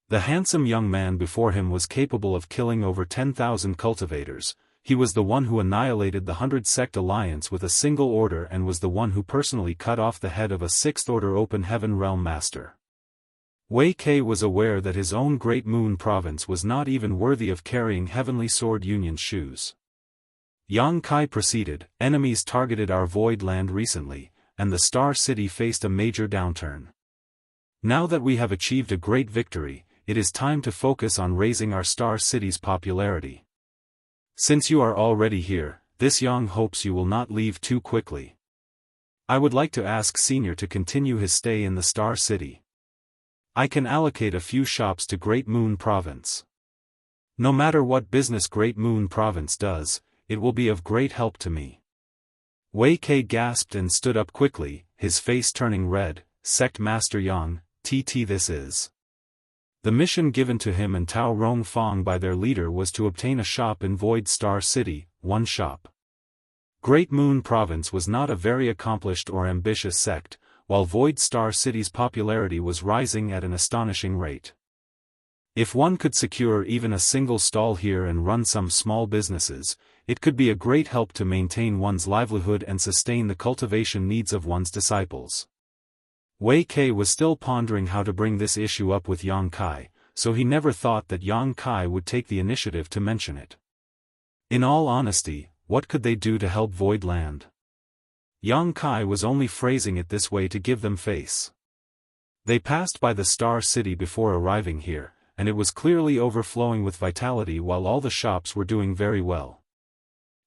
The handsome young man before him was capable of killing over 10,000 cultivators. He was the one who annihilated the 100-sect alliance with a single order and was the one who personally cut off the head of a Sixth Order Open Heaven Realm master. Wei Kei was aware that his own Great Moon Province was not even worthy of carrying Heavenly Sword Union's shoes. Yang Kai proceeded, enemies targeted our Void Land recently, and the Star City faced a major downturn. Now that we have achieved a great victory, it is time to focus on raising our Star City's popularity. Since you are already here, this Yang hopes you will not leave too quickly. I would like to ask Senior to continue his stay in the Star City. I can allocate a few shops to Great Moon Province. No matter what business Great Moon Province does, it will be of great help to me. Wei Kei gasped and stood up quickly, his face turning red. Sect Master Yang, this is. The mission given to him and Tao Rong Fong by their leader was to obtain a shop in Void Star City, one shop. Great Moon Province was not a very accomplished or ambitious sect, while Void Star City's popularity was rising at an astonishing rate. If one could secure even a single stall here and run some small businesses, it could be a great help to maintain one's livelihood and sustain the cultivation needs of one's disciples. Wei Kei was still pondering how to bring this issue up with Yang Kai, so he never thought that Yang Kai would take the initiative to mention it. In all honesty, what could they do to help Void Land? Yang Kai was only phrasing it this way to give them face. They passed by the Star City before arriving here, and it was clearly overflowing with vitality while all the shops were doing very well.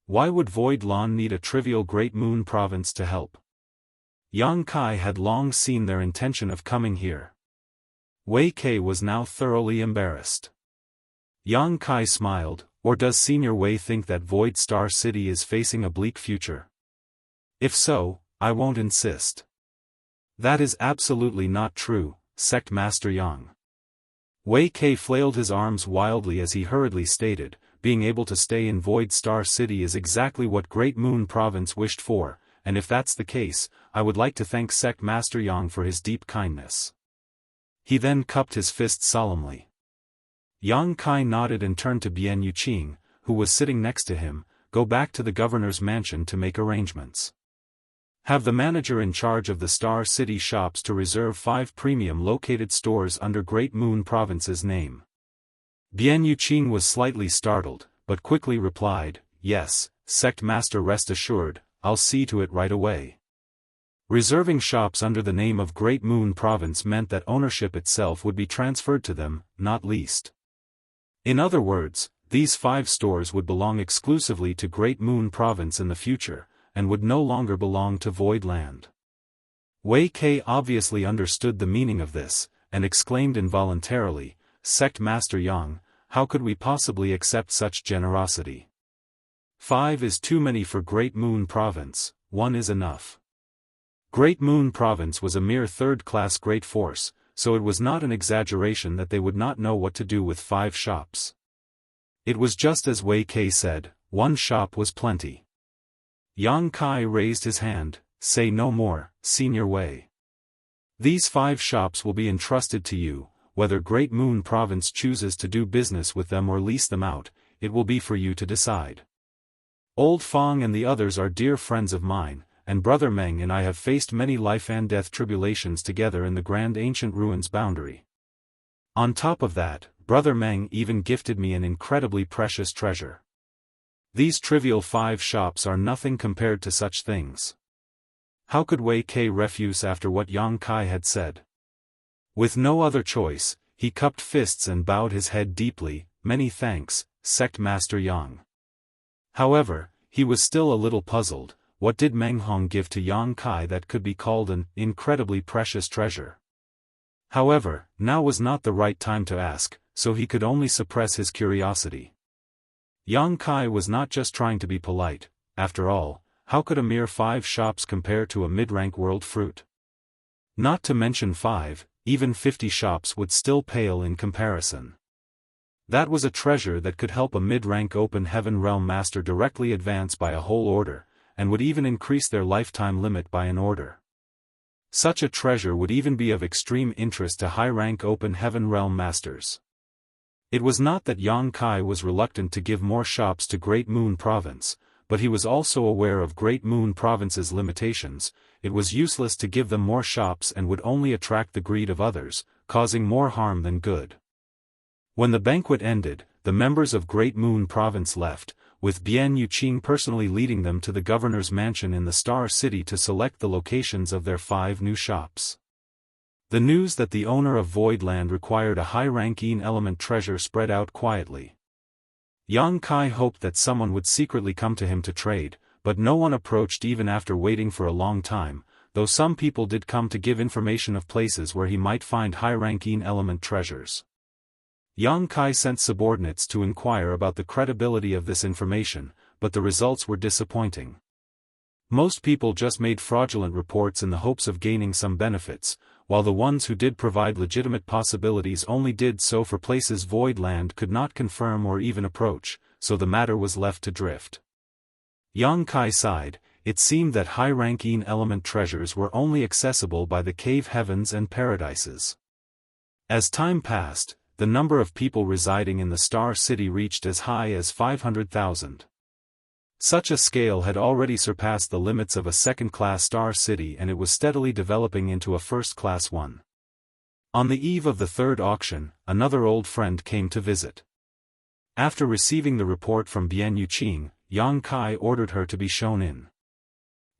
Why would Void Land need a trivial Great Moon Province to help? Yang Kai had long seen their intention of coming here. Wei Kei was now thoroughly embarrassed. Yang Kai smiled, or does Senior Wei think that Void Star City is facing a bleak future? If so, I won't insist. That is absolutely not true, Sect Master Yang. Wei Kei flailed his arms wildly as he hurriedly stated, being able to stay in Void Star City is exactly what Great Moon Province wished for, and if that's the case, I would like to thank Sect Master Yang for his deep kindness. He then cupped his fist solemnly. Yang Kai nodded and turned to Bian Yuqing, who was sitting next to him. Go back to the governor's mansion to make arrangements. Have the manager in charge of the Star City shops to reserve 5 premium-located stores under Great Moon Province's name. Bian Yuqing was slightly startled, but quickly replied, yes, sect master, rest assured, I'll see to it right away. Reserving shops under the name of Great Moon Province meant that ownership itself would be transferred to them, not leased. In other words, these 5 stores would belong exclusively to Great Moon Province in the future, and would no longer belong to Void Land. Wei Kei obviously understood the meaning of this, and exclaimed involuntarily, "Sect Master Yang, how could we possibly accept such generosity? 5 is too many for Great Moon Province, 1 is enough." Great Moon Province was a mere third-class great force, so it was not an exaggeration that they would not know what to do with 5 shops. It was just as Wei Kei said, 1 shop was plenty. Yang Kai raised his hand, "Say no more, Senior Wei. These 5 shops will be entrusted to you, whether Great Moon Province chooses to do business with them or lease them out, it will be for you to decide. Old Fong and the others are dear friends of mine, and Brother Meng and I have faced many life and death tribulations together in the Grand Ancient Ruins boundary. On top of that, Brother Meng even gifted me an incredibly precious treasure. These trivial 5 shops are nothing compared to such things." How could Wei Kei refuse after what Yang Kai had said? With no other choice, he cupped fists and bowed his head deeply, "Many thanks, Sect Master Yang." However, he was still a little puzzled. What did Meng Hong give to Yang Kai that could be called an incredibly precious treasure? However, now was not the right time to ask, so he could only suppress his curiosity. Yang Kai was not just trying to be polite. After all, how could a mere 5 shops compare to a mid-rank world fruit? Not to mention 5, even 50 shops would still pale in comparison. That was a treasure that could help a mid-rank open heaven realm master directly advance by a whole order, and would even increase their lifetime limit by an order. Such a treasure would even be of extreme interest to high-rank open heaven realm masters. It was not that Yang Kai was reluctant to give more shops to Great Moon Province, but he was also aware of Great Moon Province's limitations. It was useless to give them more shops and would only attract the greed of others, causing more harm than good. When the banquet ended, the members of Great Moon Province left, with Bian Yuqing personally leading them to the governor's mansion in the Star City to select the locations of their 5 new shops. The news that the owner of Void Land required a high-ranking element treasure spread out quietly. Yang Kai hoped that someone would secretly come to him to trade, but no one approached even after waiting for a long time, though some people did come to give information of places where he might find high-ranking element treasures. Yang Kai sent subordinates to inquire about the credibility of this information, but the results were disappointing. Most people just made fraudulent reports in the hopes of gaining some benefits, while the ones who did provide legitimate possibilities only did so for places Void Land could not confirm or even approach, so the matter was left to drift. Yang Kai sighed. It seemed that high-ranking element treasures were only accessible by the cave heavens and paradises. As time passed, the number of people residing in the Star City reached as high as 500,000. Such a scale had already surpassed the limits of a second-class Star City, and it was steadily developing into a first-class one. On the eve of the 3rd auction, another old friend came to visit. After receiving the report from Bian Yuqing, Yang Kai ordered her to be shown in.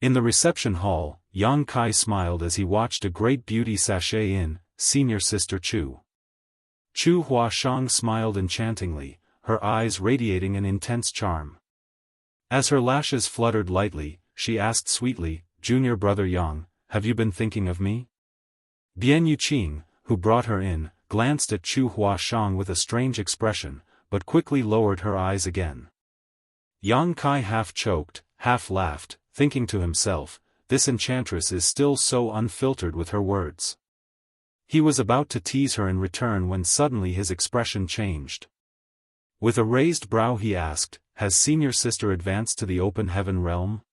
In the reception hall, Yang Kai smiled as he watched a great beauty sashay in, Senior Sister Chu. Chu Huashang smiled enchantingly, her eyes radiating an intense charm. As her lashes fluttered lightly, she asked sweetly, "Junior brother Yang, have you been thinking of me?" Bian Yuqing, who brought her in, glanced at Chu Huashang with a strange expression, but quickly lowered her eyes again. Yang Kai half choked, half laughed, thinking to himself, this enchantress is still so unfiltered with her words. He was about to tease her in return when suddenly his expression changed. With a raised brow he asked, "Has Senior Sister advanced to the open heaven realm?"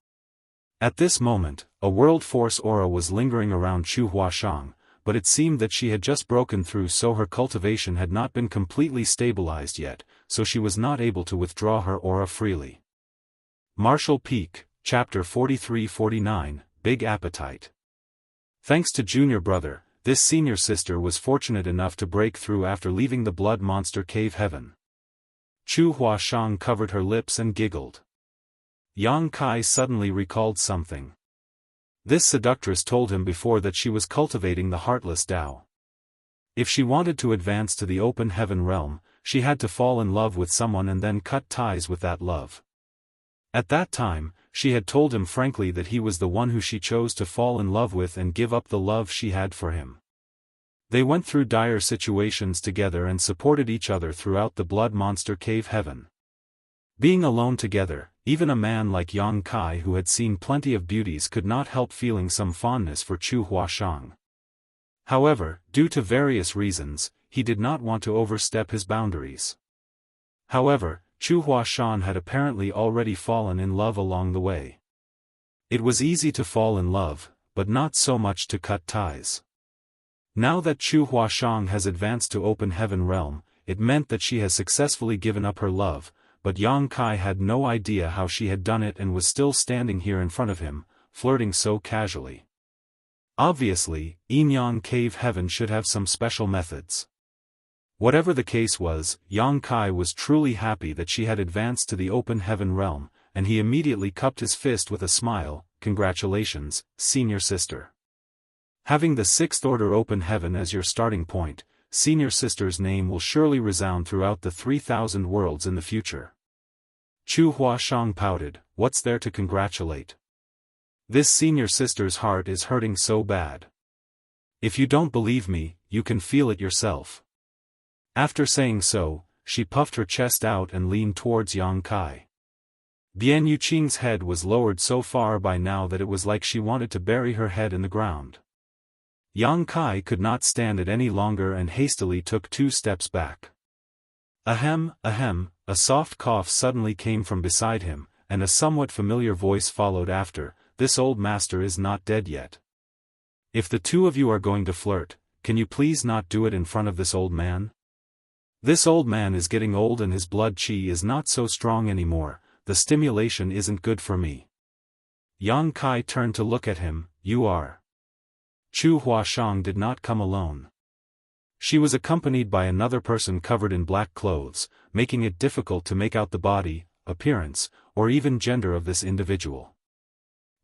At this moment, a world force aura was lingering around Chu Huashang, but it seemed that she had just broken through, so her cultivation had not been completely stabilized yet, so she was not able to withdraw her aura freely. Martial Peak, Chapter 43-49, Big Appetite. Thanks to Junior Brother, this Senior Sister was fortunate enough to break through after leaving the Blood Monster Cave Heaven. Chu Huashang covered her lips and giggled. Yang Kai suddenly recalled something. This seductress told him before that she was cultivating the heartless Tao. If she wanted to advance to the open heaven realm, she had to fall in love with someone and then cut ties with that love. At that time, she had told him frankly that he was the one who she chose to fall in love with and give up the love she had for him. They went through dire situations together and supported each other throughout the blood monster cave heaven. Being alone together, even a man like Yang Kai who had seen plenty of beauties could not help feeling some fondness for Chu Huashang. However, due to various reasons, he did not want to overstep his boundaries. However, Chu Huashan had apparently already fallen in love along the way. It was easy to fall in love, but not so much to cut ties. Now that Chu Huashang has advanced to open heaven realm, it meant that she has successfully given up her love, but Yang Kai had no idea how she had done it and was still standing here in front of him, flirting so casually. Obviously, Enyang Cave Heaven should have some special methods. Whatever the case was, Yang Kai was truly happy that she had advanced to the open heaven realm, and he immediately cupped his fist with a smile. Congratulations, senior sister. Having the sixth order open heaven as your starting point, senior sister's name will surely resound throughout the 3,000 worlds in the future. Chu Huashang pouted, what's there to congratulate? This senior sister's heart is hurting so bad. If you don't believe me, you can feel it yourself. After saying so, she puffed her chest out and leaned towards Yang Kai. Bian Yuqing's head was lowered so far by now that it was like she wanted to bury her head in the ground. Yang Kai could not stand it any longer and hastily took 2 steps back. Ahem, a soft cough suddenly came from beside him, and a somewhat familiar voice followed after, this old master is not dead yet. If the two of you are going to flirt, can you please not do it in front of this old man? This old man is getting old and his blood qi is not so strong anymore, the stimulation isn't good for me. Yang Kai turned to look at him, you are. Chu Huashang did not come alone. She was accompanied by another person covered in black clothes, making it difficult to make out the body, appearance, or even gender of this individual.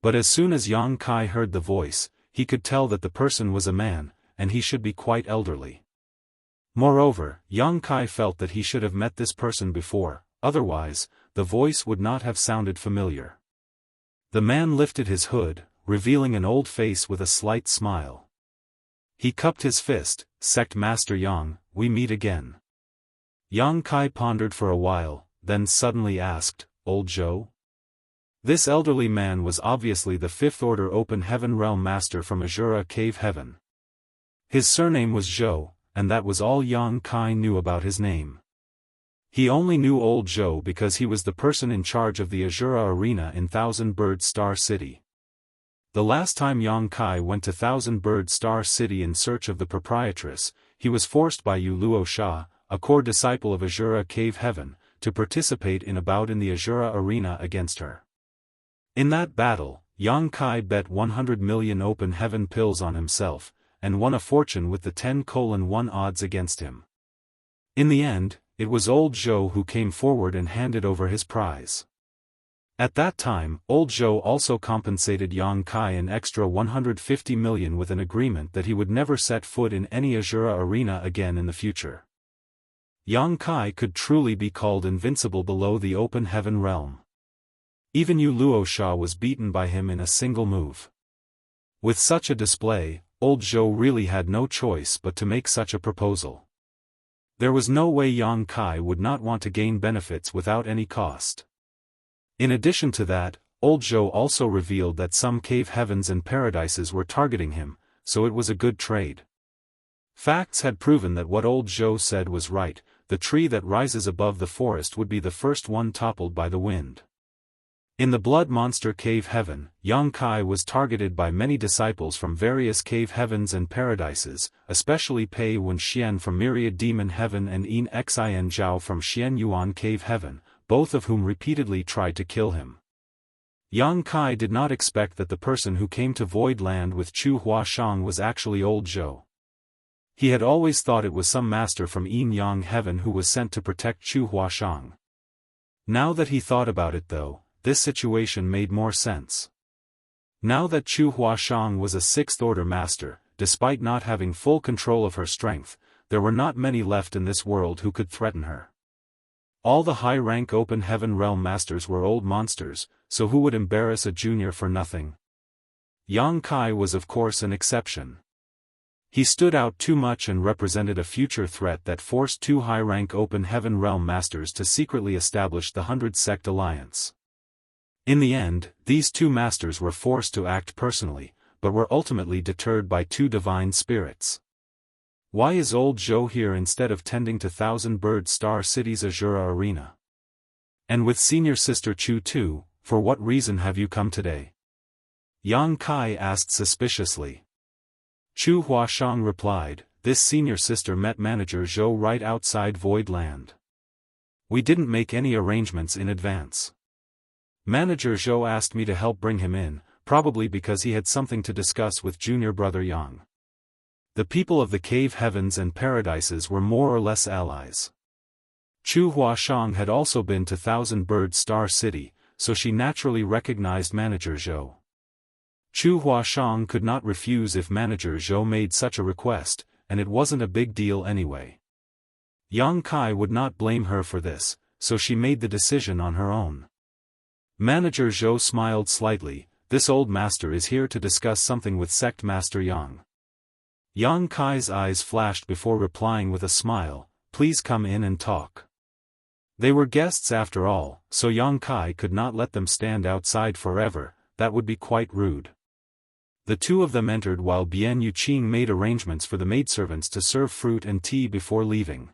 But as soon as Yang Kai heard the voice, he could tell that the person was a man, and he should be quite elderly. Moreover, Yang Kai felt that he should have met this person before, otherwise, the voice would not have sounded familiar. The man lifted his hood, revealing an old face with a slight smile. He cupped his fist, Sect Master Yang, we meet again. Yang Kai pondered for a while, then suddenly asked, Old Zhou? This elderly man was obviously the Fifth Order Open Heaven Realm Master from Azura Cave Heaven. His surname was Zhou, and that was all Yang Kai knew about his name. He only knew Old Zhou because he was the person in charge of the Azura Arena in Thousand Bird Star City. The last time Yang Kai went to Thousand Bird Star City in search of the proprietress, he was forced by Yu Luo Sha, a core disciple of Azura Cave Heaven, to participate in a bout in the Azura Arena against her. In that battle, Yang Kai bet 100 million open heaven pills on himself, and won a fortune with the 10:1 odds against him. In the end, it was Old Zhou who came forward and handed over his prize. At that time, Old Zhou also compensated Yang Kai an extra 150 million with an agreement that he would never set foot in any Azura arena again in the future. Yang Kai could truly be called invincible below the open heaven realm. Even Yu Luo Sha was beaten by him in a single move. With such a display, Old Zhou really had no choice but to make such a proposal. There was no way Yang Kai would not want to gain benefits without any cost. In addition to that, Old Zhou also revealed that some cave heavens and paradises were targeting him, so it was a good trade. Facts had proven that what Old Zhou said was right, the tree that rises above the forest would be the first one toppled by the wind. In the Blood Monster Cave Heaven, Yang Kai was targeted by many disciples from various cave heavens and paradises, especially Pei Wen Xian from Myriad Demon Heaven and En Xin Zhao from Xian Yuan Cave Heaven, both of whom repeatedly tried to kill him. Yang Kai did not expect that the person who came to Void Land with Chu Huashang was actually Old Zhou. He had always thought it was some master from Yin Yang Heaven who was sent to protect Chu Huashang. Now that he thought about it though, this situation made more sense. Now that Chu Huashang was a 6th Order master, despite not having full control of her strength, there were not many left in this world who could threaten her. All the high-rank Open Heaven Realm masters were old monsters, so who would embarrass a junior for nothing? Yang Kai was of course an exception. He stood out too much and represented a future threat that forced 2 high-rank Open Heaven Realm masters to secretly establish the 100 Sect Alliance. In the end, these 2 masters were forced to act personally, but were ultimately deterred by 2 divine spirits. Why is old Zhou here instead of tending to Thousand Bird Star City's Azura Arena? And with senior sister Chu too, for what reason have you come today? Yang Kai asked suspiciously. Chu Huashang replied, this senior sister met manager Zhou right outside Void Land. We didn't make any arrangements in advance. Manager Zhou asked me to help bring him in, probably because he had something to discuss with junior brother Yang. The people of the cave heavens and paradises were more or less allies. Chu Huashang had also been to Thousand Bird Star City, so she naturally recognized manager Zhou. Chu Huashang could not refuse if manager Zhou made such a request, and it wasn't a big deal anyway. Yang Kai would not blame her for this, so she made the decision on her own. Manager Zhou smiled slightly, this old master is here to discuss something with Sect Master Yang. Yang Kai's eyes flashed before replying with a smile, please come in and talk. They were guests after all, so Yang Kai could not let them stand outside forever, that would be quite rude. The 2 of them entered while Bian Yuqing made arrangements for the maidservants to serve fruit and tea before leaving.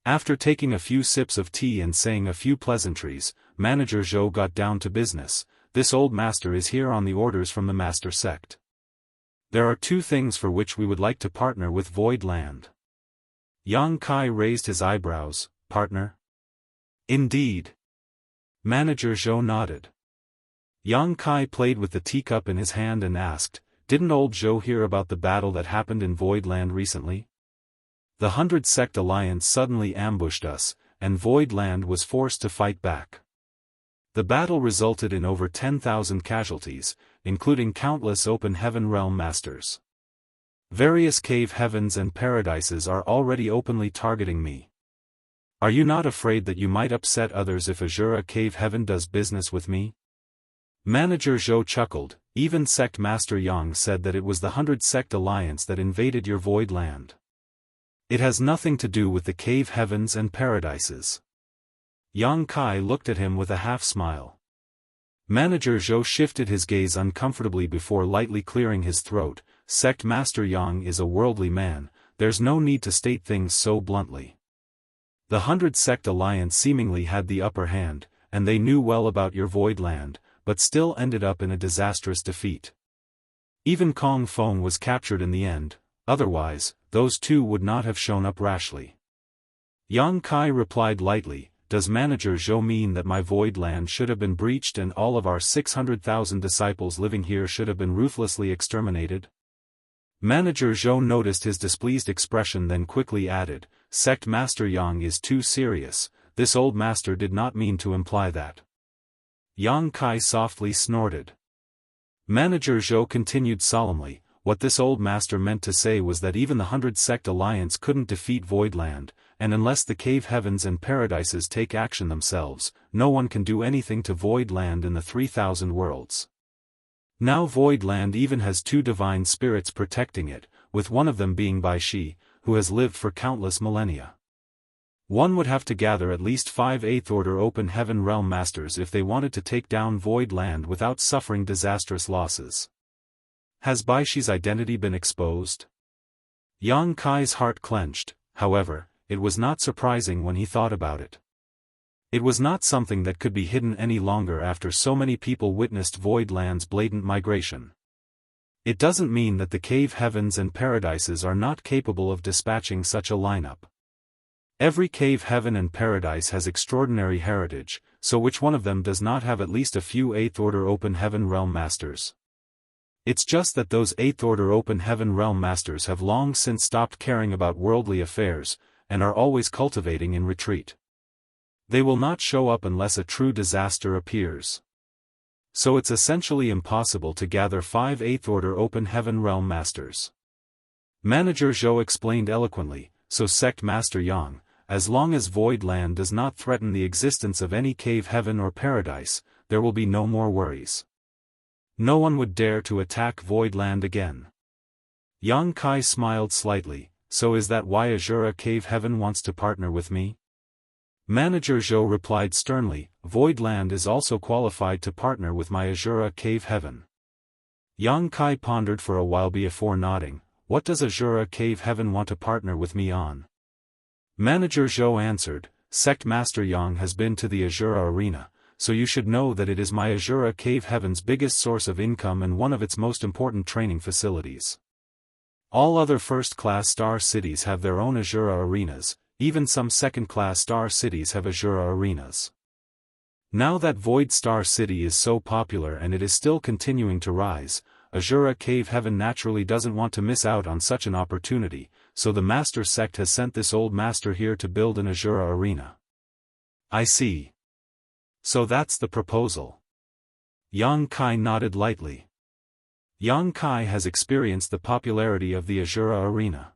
After taking a few sips of tea and saying a few pleasantries, manager Zhou got down to business. This old master is here on the orders from the master sect. There are 2 things for which we would like to partner with Void Land. Yang Kai raised his eyebrows, partner? Indeed. Manager Zhou nodded. Yang Kai played with the teacup in his hand and asked, didn't old Zhou hear about the battle that happened in Void Land recently? The 100 Sect Alliance suddenly ambushed us, and Void Land was forced to fight back. The battle resulted in over 10,000 casualties, including countless Open Heaven Realm masters. Various cave heavens and paradises are already openly targeting me. Are you not afraid that you might upset others if Azura Cave Heaven does business with me? Manager Zhou chuckled, even Sect Master Yang said that it was the 100 Sect Alliance that invaded your Void Land. It has nothing to do with the cave heavens and paradises. Yang Kai looked at him with a half-smile. Manager Zhou shifted his gaze uncomfortably before lightly clearing his throat, Sect Master Yang is a worldly man, there's no need to state things so bluntly. The 100 Sect Alliance seemingly had the upper hand, and they knew well about your Void Land, but still ended up in a disastrous defeat. Even Kong Feng was captured in the end, otherwise, those 2 would not have shown up rashly. Yang Kai replied lightly, does manager Zhou mean that my Void Land should have been breached and all of our 600,000 disciples living here should have been ruthlessly exterminated? Manager Zhou noticed his displeased expression, then quickly added, Sect Master Yang is too serious, this old master did not mean to imply that. Yang Kai softly snorted. Manager Zhou continued solemnly, what this old master meant to say was that even the 100 Sect Alliance couldn't defeat Void Land, and unless the cave heavens and paradises take action themselves, no one can do anything to Void Land in the 3,000 worlds. Now Void Land even has 2 divine spirits protecting it, with one of them being Bai Shi, who has lived for countless millennia. One would have to gather at least 5 8th Order Open Heaven Realm Masters if they wanted to take down Void Land without suffering disastrous losses. Has Bai Shi's identity been exposed? Yang Kai's heart clenched, however, it was not surprising when he thought about it. It was not something that could be hidden any longer after so many people witnessed Void Land's blatant migration. It doesn't mean that the cave heavens and paradises are not capable of dispatching such a lineup. Every cave heaven and paradise has extraordinary heritage, so which one of them does not have at least a few 8th Order Open Heaven Realm Masters? It's just that those 8th Order Open Heaven Realm Masters have long since stopped caring about worldly affairs, and are always cultivating in retreat. They will not show up unless a true disaster appears. So it's essentially impossible to gather 5 8th Order Open Heaven Realm Masters. Manager Zhou explained eloquently, so Sect Master Yang, as long as Void Land does not threaten the existence of any cave heaven or paradise, there will be no more worries. No one would dare to attack Void Land again. Yang Kai smiled slightly, so is that why Azura Cave Heaven wants to partner with me? Manager Zhou replied sternly, Void Land is also qualified to partner with my Azura Cave Heaven. Yang Kai pondered for a while before nodding, what does Azura Cave Heaven want to partner with me on? Manager Zhou answered, Sect Master Yang has been to the Azura Arena, so you should know that it is my Azura Cave Heaven's biggest source of income and one of its most important training facilities. All other first-class star cities have their own Azura arenas, even some second-class star cities have Azura arenas. Now that Void Star City is so popular and it is still continuing to rise, Azura Cave Heaven naturally doesn't want to miss out on such an opportunity, so the Master Sect has sent this old master here to build an Azura arena. I see. So that's the proposal. Yang Kai nodded lightly. Yang Kai has experienced the popularity of the Azura arena.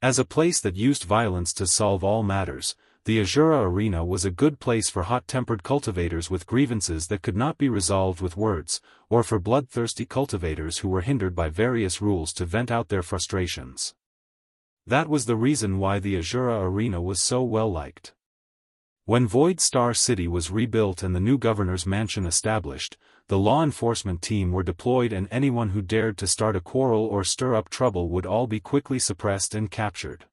As a place that used violence to solve all matters, the Azura arena was a good place for hot-tempered cultivators with grievances that could not be resolved with words, or for bloodthirsty cultivators who were hindered by various rules to vent out their frustrations. That was the reason why the Azura arena was so well-liked. When Void Star City was rebuilt and the new governor's mansion established, the law enforcement team were deployed and anyone who dared to start a quarrel or stir up trouble would all be quickly suppressed and captured.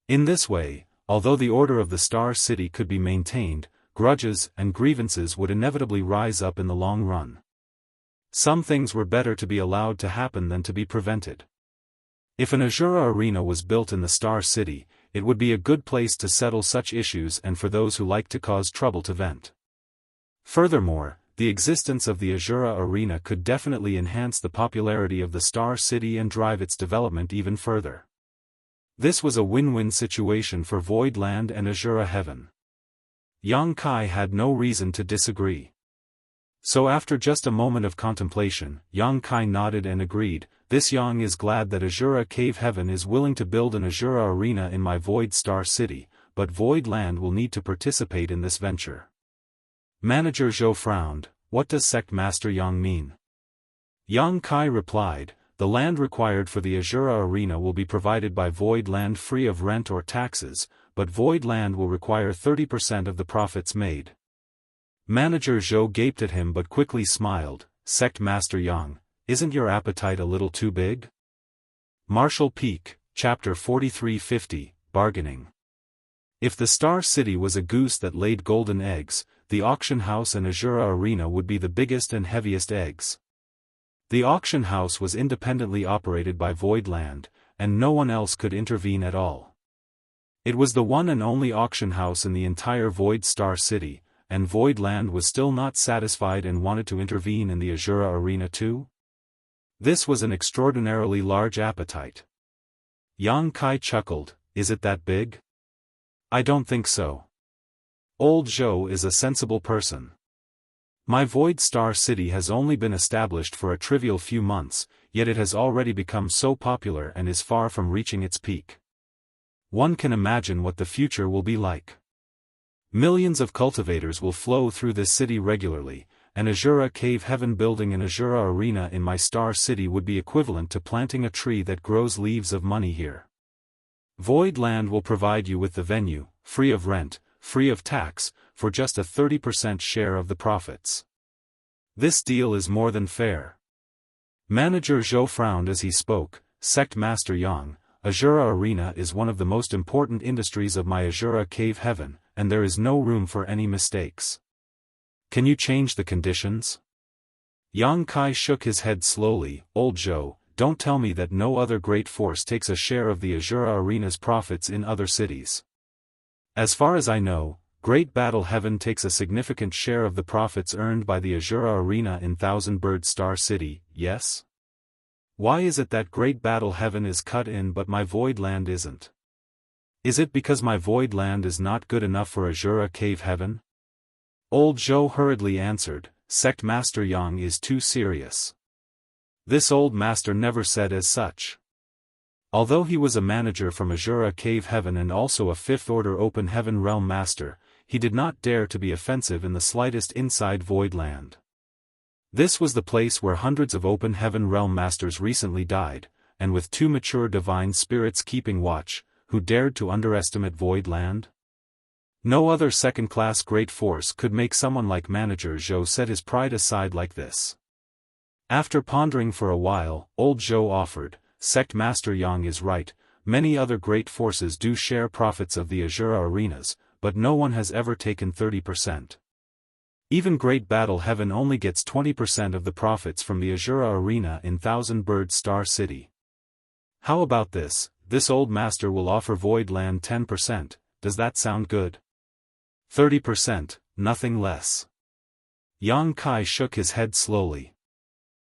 In this way, although the order of the Star City could be maintained, grudges and grievances would inevitably rise up in the long run. Some things were better to be allowed to happen than to be prevented. If an Azura arena was built in the Star City, it would be a good place to settle such issues and for those who like to cause trouble to vent. Furthermore, the existence of the Azura arena could definitely enhance the popularity of the Star City and drive its development even further. This was a win-win situation for Void Land and Azura Heaven. Yang Kai had no reason to disagree. So after just a moment of contemplation, Yang Kai nodded and agreed, this Yang is glad that Azura Cave Heaven is willing to build an Azura arena in my Void Star City, but Void Land will need to participate in this venture. Manager Zhou frowned, what does Sect Master Yang mean? Yang Kai replied, the land required for the Azura arena will be provided by Void Land free of rent or taxes, but Void Land will require 30% of the profits made. Manager Zhou gaped at him but quickly smiled, Sect Master Yang, isn't your appetite a little too big? Martial Peak, Chapter 4350, Bargaining. If the Star City was a goose that laid golden eggs, the auction house and Azura arena would be the biggest and heaviest eggs. The auction house was independently operated by Void Land, and no one else could intervene at all. It was the one and only auction house in the entire Void Star City, and Void Land was still not satisfied and wanted to intervene in the Azura arena too? This was an extraordinarily large appetite. Yang Kai chuckled, is it that big? I don't think so. Old Zhou is a sensible person. My Void Star City has only been established for a trivial few months, yet it has already become so popular and is far from reaching its peak. One can imagine what the future will be like. Millions of cultivators will flow through this city regularly, and Azura Cave Heaven building an Azura arena in my Star City would be equivalent to planting a tree that grows leaves of money here. Void Land will provide you with the venue, free of rent, free of tax, for just a 30% share of the profits. This deal is more than fair. Manager Zhou frowned as he spoke, Sect Master Yang, Azura Arena is one of the most important industries of my Azura Cave Heaven, and there is no room for any mistakes. Can you change the conditions? Yang Kai shook his head slowly, Old Zhou, don't tell me that no other great force takes a share of the Azura Arena's profits in other cities. As far as I know, Great Battle Heaven takes a significant share of the profits earned by the Azura Arena in Thousand Bird Star City, yes? Why is it that Great Battle Heaven is cut in but my Void Land isn't? Is it because my void land is not good enough for Azura Cave Heaven? Old Zhou hurriedly answered, Sect Master Yang is too serious. This old master never said as such. Although he was a manager from Azura Cave Heaven and also a Fifth Order Open Heaven Realm Master, he did not dare to be offensive in the slightest inside Void Land. This was the place where hundreds of Open Heaven Realm Masters recently died, and with 2 mature divine spirits keeping watch, who dared to underestimate Void Land? No other second-class great force could make someone like Manager Zhou set his pride aside like this. After pondering for a while, old Zhou offered, Sect Master Yang is right, many other great forces do share profits of the Azura arenas, but no one has ever taken 30%. Even Great Battle Heaven only gets 20% of the profits from the Azura arena in Thousand Bird Star City. How about this? This old master will offer Void Land 10%, does that sound good? 30%, nothing less. Yang Kai shook his head slowly.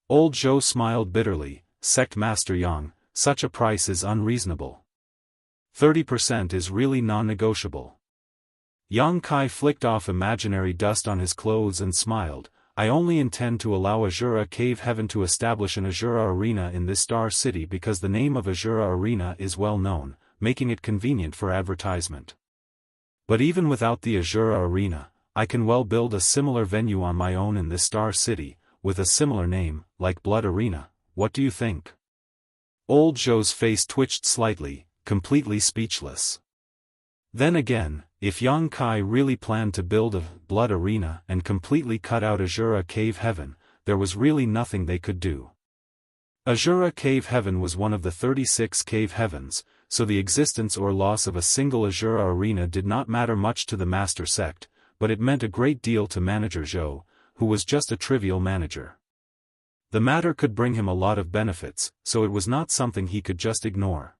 Old Zhou smiled bitterly, Sect Master Yang, such a price is unreasonable. 30% is really non-negotiable. Yang Kai flicked off imaginary dust on his clothes and smiled, I only intend to allow Azura Cave Heaven to establish an Azura Arena in this Star City because the name of Azura Arena is well known, making it convenient for advertisement. But even without the Azura Arena, I can well build a similar venue on my own in this Star City, with a similar name, like Blood Arena. What do you think? Old Zhou's face twitched slightly, completely speechless. Then again, if Yang Kai really planned to build a Blood Arena and completely cut out Azura Cave Heaven, there was really nothing they could do. Azura Cave Heaven was one of the 36 cave heavens, so the existence or loss of a single Azura Arena did not matter much to the Master Sect, but it meant a great deal to Manager Zhou, who was just a trivial manager. The matter could bring him a lot of benefits, so it was not something he could just ignore.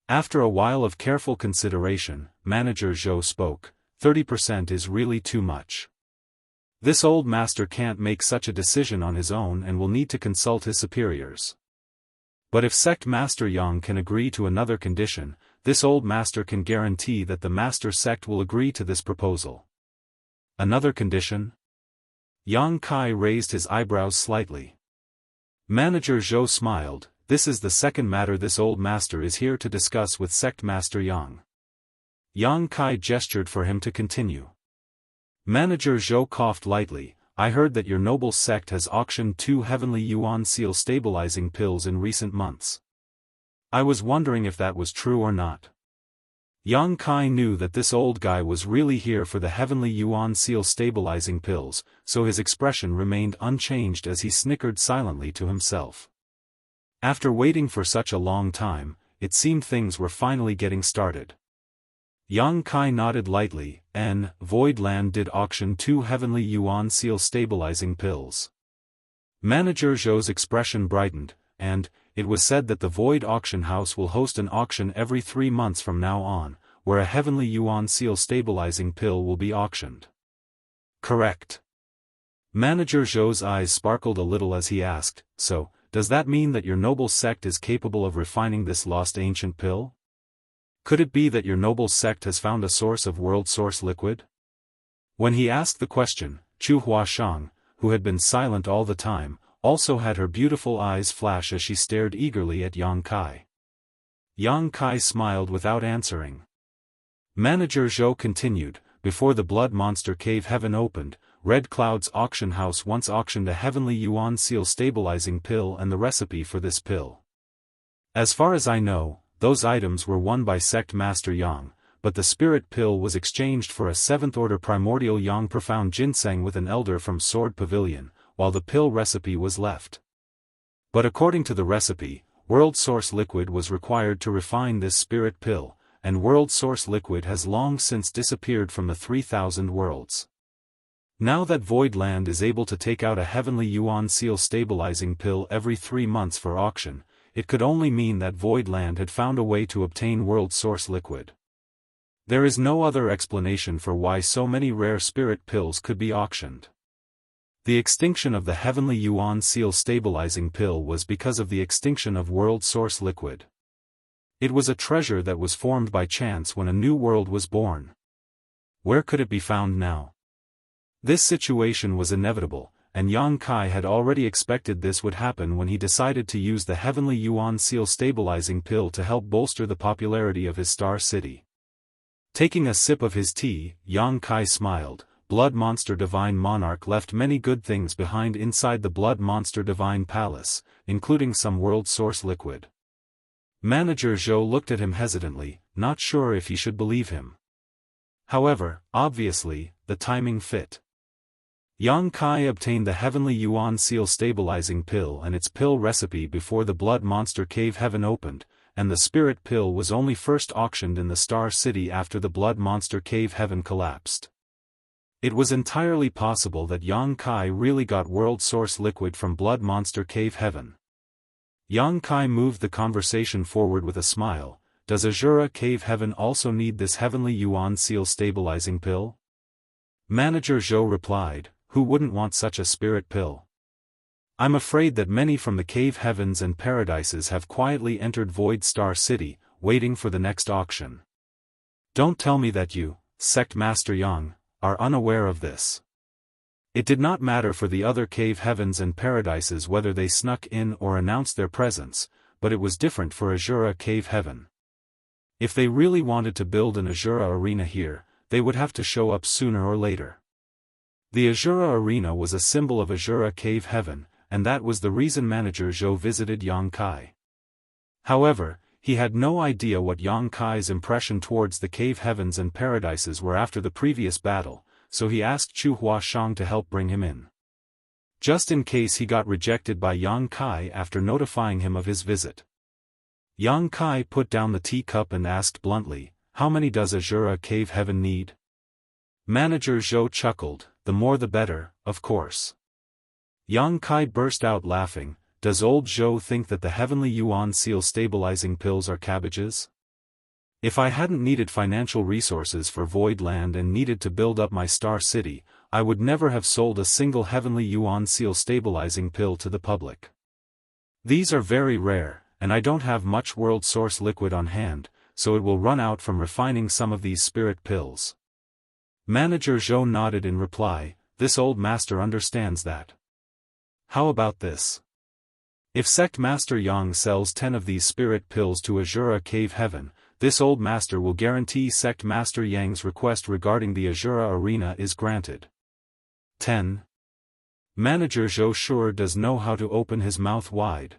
After a while of careful consideration, Manager Zhou spoke, 30% is really too much. This old master can't make such a decision on his own and will need to consult his superiors. But if Sect Master Yang can agree to another condition, this old master can guarantee that the Master Sect will agree to this proposal. Another condition? Yang Kai raised his eyebrows slightly. Manager Zhou smiled, this is the second matter this old master is here to discuss with Sect Master Yang. Yang Kai gestured for him to continue. Manager Zhou coughed lightly, I heard that your noble sect has auctioned 2 heavenly yuan seal stabilizing pills in recent months. I was wondering if that was true or not. Yang Kai knew that this old guy was really here for the heavenly yuan seal stabilizing pills, so his expression remained unchanged as he snickered silently to himself. After waiting for such a long time, it seemed things were finally getting started. Yang Kai nodded lightly, Void Land did auction 2 heavenly yuan seal stabilizing pills. Manager Zhou's expression brightened, and it was said that the Void Auction House will host an auction every 3 months from now on, where a heavenly yuan seal stabilizing pill will be auctioned. Correct. Manager Zhou's eyes sparkled a little as he asked, so, does that mean that your noble sect is capable of refining this lost ancient pill? Could it be that your noble sect has found a source of world source liquid? When he asked the question, Chu Huashang, who had been silent all the time, also had her beautiful eyes flash as she stared eagerly at Yang Kai. Yang Kai smiled without answering. Manager Zhou continued, before the Blood Monster Cave Heaven opened, Red Cloud's auction house once auctioned a heavenly yuan seal stabilizing pill and the recipe for this pill. As far as I know, those items were won by Sect Master Yang, but the spirit pill was exchanged for a 7th order primordial Yang profound ginseng with an elder from Sword Pavilion, while the pill recipe was left. But according to the recipe, world source liquid was required to refine this spirit pill, and world source liquid has long since disappeared from the 3000 worlds. Now that Void Land is able to take out a heavenly yuan seal stabilizing pill every 3 months for auction, it could only mean that Void Land had found a way to obtain world source liquid. There is no other explanation for why so many rare spirit pills could be auctioned. The extinction of the heavenly yuan seal stabilizing pill was because of the extinction of world source liquid. It was a treasure that was formed by chance when a new world was born. Where could it be found now? This situation was inevitable, and Yang Kai had already expected this would happen when he decided to use the Heavenly Yuan Seal stabilizing pill to help bolster the popularity of his star city. Taking a sip of his tea, Yang Kai smiled. Blood Monster Divine Monarch left many good things behind inside the Blood Monster Divine Palace, including some world source liquid. Manager Zhou looked at him hesitantly, not sure if he should believe him. However, obviously, the timing fit. Yang Kai obtained the Heavenly Yuan Seal stabilizing pill and its pill recipe before the Blood Monster Cave Heaven opened, and the Spirit pill was only first auctioned in the Star City after the Blood Monster Cave Heaven collapsed. It was entirely possible that Yang Kai really got world source liquid from Blood Monster Cave Heaven. Yang Kai moved the conversation forward with a smile. Does Azura Cave Heaven also need this Heavenly Yuan Seal stabilizing pill? Manager Zhou replied, who wouldn't want such a spirit pill? I'm afraid that many from the Cave Heavens and Paradises have quietly entered Void Star City, waiting for the next auction. Don't tell me that you, Sect Master Yang, are unaware of this. It did not matter for the other Cave Heavens and Paradises whether they snuck in or announced their presence, but it was different for Azura Cave Heaven. If they really wanted to build an Azura Arena here, they would have to show up sooner or later. The Azura Arena was a symbol of Azura Cave Heaven, and that was the reason Manager Zhou visited Yang Kai. However, he had no idea what Yang Kai's impression towards the Cave Heavens and Paradises were after the previous battle, so he asked Chu Huashang to help bring him in. Just in case he got rejected by Yang Kai after notifying him of his visit. Yang Kai put down the teacup and asked bluntly, how many does Azura Cave Heaven need? Manager Zhou chuckled, the more the better, of course. Yang Kai burst out laughing. Does old Zhou think that the Heavenly Yuan Seal stabilizing pills are cabbages? If I hadn't needed financial resources for Void Land and needed to build up my star city, I would never have sold a single Heavenly Yuan Seal stabilizing pill to the public. These are very rare, and I don't have much world source liquid on hand, so it will run out from refining some of these spirit pills. Manager Zhou nodded in reply, this old master understands that. How about this? If Sect Master Yang sells 10 of these spirit pills to Azura Cave Heaven, this old master will guarantee Sect Master Yang's request regarding the Azura Arena is granted. 10. Manager Zhou sure does know how to open his mouth wide.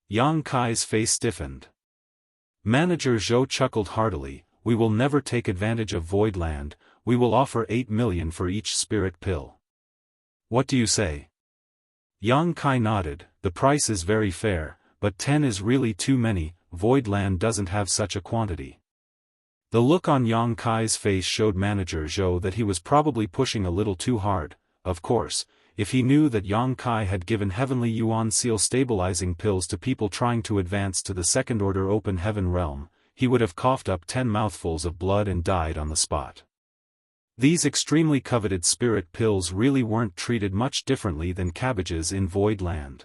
Yang Kai's face stiffened. Manager Zhou chuckled heartily, we will never take advantage of Void Land, we will offer 8 million for each spirit pill. What do you say? Yang Kai nodded, the price is very fair, but 10 is really too many, Void Land doesn't have such a quantity. The look on Yang Kai's face showed Manager Zhou that he was probably pushing a little too hard. Of course, if he knew that Yang Kai had given Heavenly Yuan Seal stabilizing pills to people trying to advance to the Second Order Open Heaven realm, he would have coughed up 10 mouthfuls of blood and died on the spot. These extremely coveted spirit pills really weren't treated much differently than cabbages in Void Land.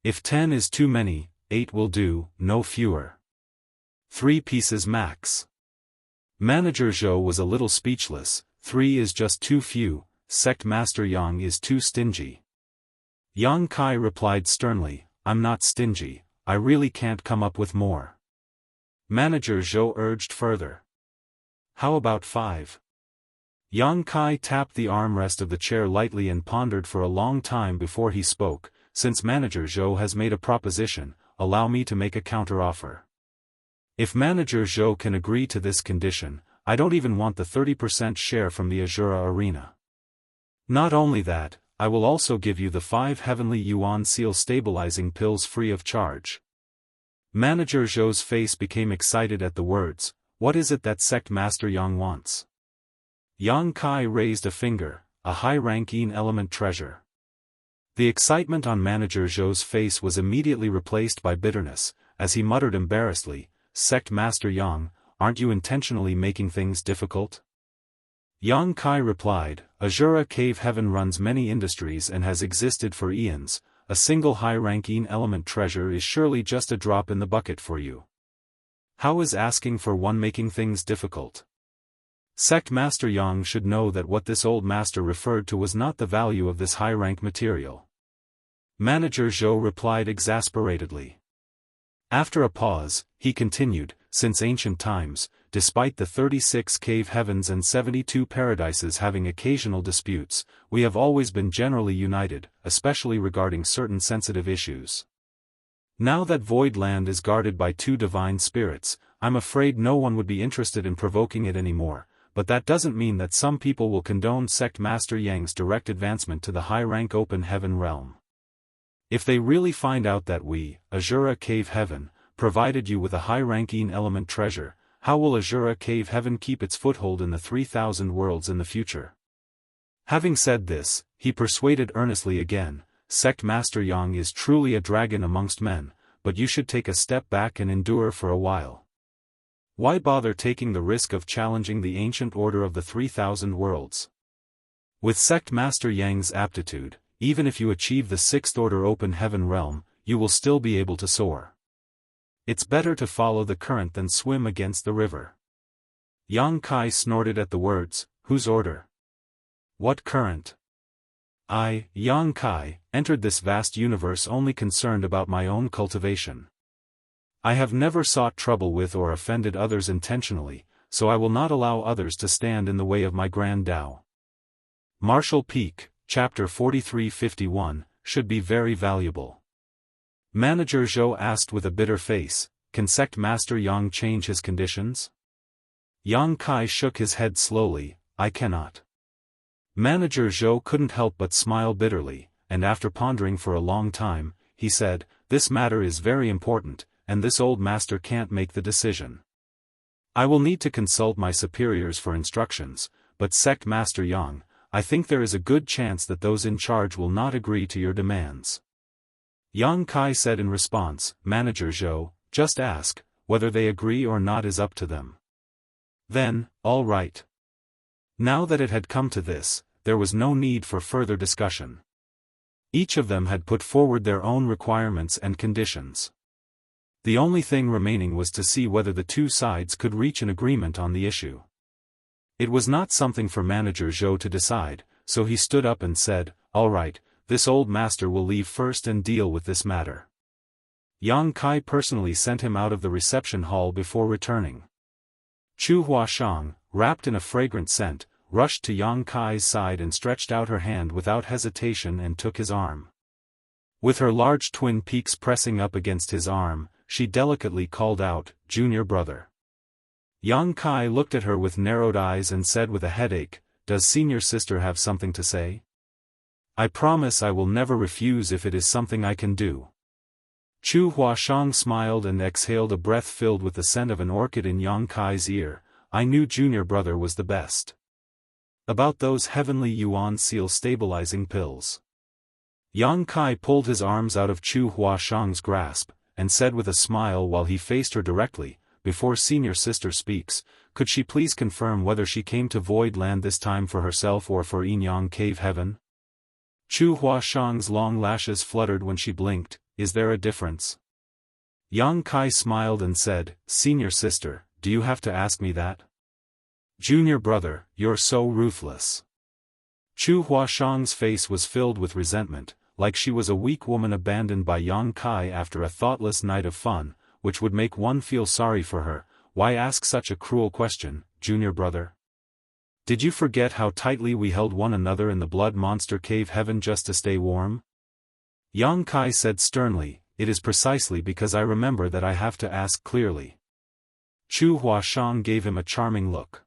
If 10 is too many, 8 will do, no fewer. 3 pieces max. Manager Zhou was a little speechless, 3 is just too few, Sect Master Yang is too stingy. Yang Kai replied sternly, I'm not stingy, I really can't come up with more. Manager Zhou urged further. How about 5? Yang Kai tapped the armrest of the chair lightly and pondered for a long time before he spoke, since Manager Zhou has made a proposition, allow me to make a counteroffer. If Manager Zhou can agree to this condition, I don't even want the 30% share from the Azura Arena. Not only that, I will also give you the 5 Heavenly Yuan Seal stabilizing pills free of charge. Manager Zhou's face became excited at the words, what is it that Sect Master Yang wants? Yang Kai raised a finger, a high-ranking element treasure. The excitement on Manager Zhou's face was immediately replaced by bitterness, as he muttered embarrassedly, Sect Master Yang, aren't you intentionally making things difficult? Yang Kai replied, Azura Cave Heaven runs many industries and has existed for eons, a single high-ranking element treasure is surely just a drop in the bucket for you. How is asking for one making things difficult? Sect Master Yang should know that what this old master referred to was not the value of this high-rank material. Manager Zhou replied exasperatedly. After a pause, he continued, since ancient times, despite the 36 cave heavens and 72 paradises having occasional disputes, we have always been generally united, especially regarding certain sensitive issues. Now that Void Land is guarded by 2 divine spirits, I'm afraid no one would be interested in provoking it anymore, but that doesn't mean that some people will condone Sect Master Yang's direct advancement to the high-rank open heaven realm. If they really find out that we, Azura Cave Heaven, provided you with a high-ranking element treasure, how will Azura Cave Heaven keep its foothold in the 3,000 worlds in the future? Having said this, he persuaded earnestly again, Sect Master Yang is truly a dragon amongst men, but you should take a step back and endure for a while. Why bother taking the risk of challenging the ancient order of the 3,000 worlds? With Sect Master Yang's aptitude, even if you achieve the 6th order open heaven realm, you will still be able to soar. It's better to follow the current than swim against the river. Yang Kai snorted at the words, whose order? What current? I, Yang Kai, entered this vast universe only concerned about my own cultivation. I have never sought trouble with or offended others intentionally, so I will not allow others to stand in the way of my grand Tao. Martial Peak, Chapter 4351, should be very valuable. Manager Zhou asked with a bitter face, can Sect Master Yang change his conditions? Yang Kai shook his head slowly, I cannot. Manager Zhou couldn't help but smile bitterly, and after pondering for a long time, he said, this matter is very important, and this old master can't make the decision. I will need to consult my superiors for instructions, but Sect Master Yang, I think there is a good chance that those in charge will not agree to your demands. Yang Kai said in response, Manager Zhou, just ask, whether they agree or not is up to them. Then, all right. Now that it had come to this, there was no need for further discussion. Each of them had put forward their own requirements and conditions. The only thing remaining was to see whether the 2 sides could reach an agreement on the issue. It was not something for Manager Zhou to decide, so he stood up and said, all right, this old master will leave first and deal with this matter. Yang Kai personally sent him out of the reception hall before returning. Chu Huashang, wrapped in a fragrant scent, rushed to Yang Kai's side and stretched out her hand without hesitation and took his arm. With her large twin peaks pressing up against his arm, she delicately called out, Junior brother. Yang Kai looked at her with narrowed eyes and said with a headache, does senior sister have something to say? I promise I will never refuse if it is something I can do. Chu Huashang smiled and exhaled a breath filled with the scent of an orchid in Yang Kai's ear, I knew junior brother was the best. About those heavenly yuan seal stabilizing pills. Yang Kai pulled his arms out of Chu Huashang's grasp, and said with a smile while he faced her directly, before senior sister speaks, could she please confirm whether she came to Void Land this time for herself or for Inyang Cave Heaven? Chu Huashang's long lashes fluttered when she blinked, is there a difference? Yang Kai smiled and said, senior sister, do you have to ask me that? Junior brother, you're so ruthless. Chu Huashang's face was filled with resentment, like she was a weak woman abandoned by Yang Kai after a thoughtless night of fun, which would make one feel sorry for her. Why ask such a cruel question, junior brother? Did you forget how tightly we held one another in the blood monster cave heaven just to stay warm? Yang Kai said sternly, it is precisely because I remember that I have to ask clearly. Chu Huashang gave him a charming look.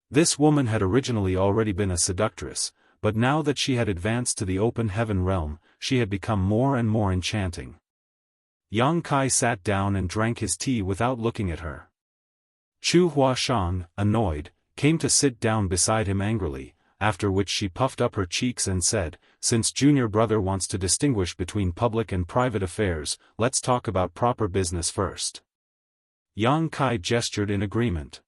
This woman had originally already been a seductress, but now that she had advanced to the open heaven realm, she had become more and more enchanting. Yang Kai sat down and drank his tea without looking at her. Chu Huashang, annoyed, came to sit down beside him angrily, after which she puffed up her cheeks and said, since junior brother wants to distinguish between public and private affairs, let's talk about proper business first. Yang Kai gestured in agreement.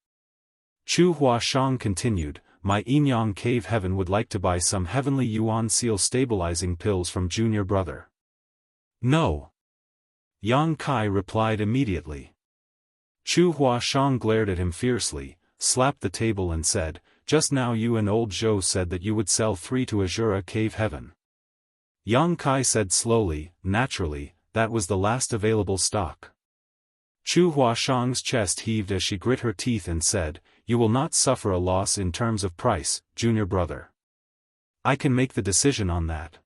Chu Huashang continued, my Inyang Cave Heaven would like to buy some heavenly yuan seal stabilizing pills from junior brother. No. Yang Kai replied immediately. Chu Huashang glared at him fiercely, slapped the table and said, "Just now you and old Zhou said that you would sell 3 to Azura Cave Heaven." Yang Kai said slowly, "Naturally, that was the last available stock." Chu Huashang's chest heaved as she grit her teeth and said, "You will not suffer a loss in terms of price, junior brother. I can make the decision on that."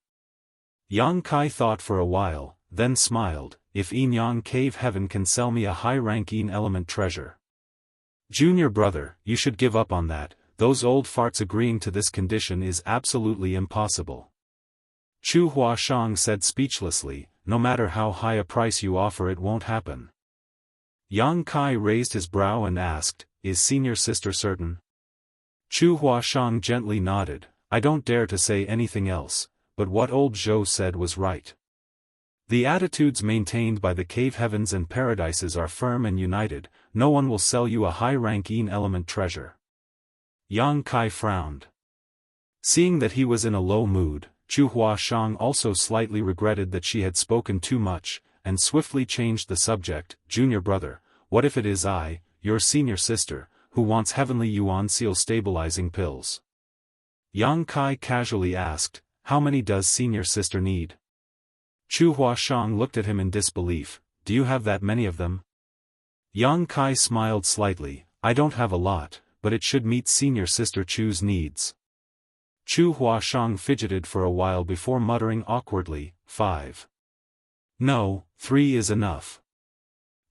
Yang Kai thought for a while, then smiled, "If Inyang Cave Heaven can sell me a high-rank element treasure." "Junior brother, you should give up on that, those old farts agreeing to this condition is absolutely impossible." Chu Huashang said speechlessly, "No matter how high a price you offer it won't happen." Yang Kai raised his brow and asked, "Is senior sister certain?" Chu Huashang gently nodded, "I don't dare to say anything else, but what old Zhou said was right. The attitudes maintained by the cave heavens and paradises are firm and united, no one will sell you a high-rank element treasure." Yang Kai frowned. Seeing that he was in a low mood, Chu Huashang also slightly regretted that she had spoken too much, and swiftly changed the subject. "Junior brother, what if it is I, your senior sister, who wants heavenly yuan seal stabilizing pills?" Yang Kai casually asked, "How many does senior sister need?" Chu Huashang looked at him in disbelief, "Do you have that many of them?" Yang Kai smiled slightly, "I don't have a lot, but it should meet senior sister Chu's needs." Chu Huashang fidgeted for a while before muttering awkwardly, 5. "No, 3 is enough."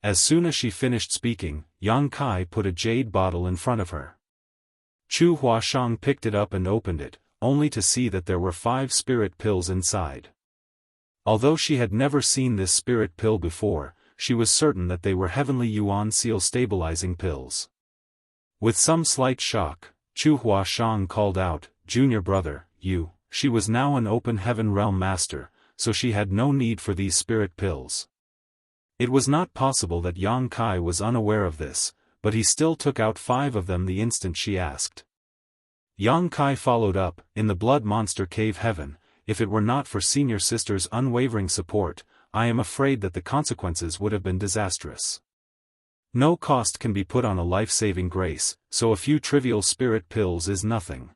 As soon as she finished speaking, Yang Kai put a jade bottle in front of her. Chu Huashang picked it up and opened it, only to see that there were 5 spirit pills inside. Although she had never seen this spirit pill before, she was certain that they were heavenly yuan seal stabilizing pills. With some slight shock, Chu Huashang called out, "Junior brother, she was now an open heaven realm master, so she had no need for these spirit pills." It was not possible that Yang Kai was unaware of this, but he still took out 5 of them the instant she asked. Yang Kai followed up, "In the blood monster cave heaven, if it were not for senior sister's unwavering support, I am afraid that the consequences would have been disastrous. No cost can be put on a life-saving grace, so a few trivial spirit pills is nothing.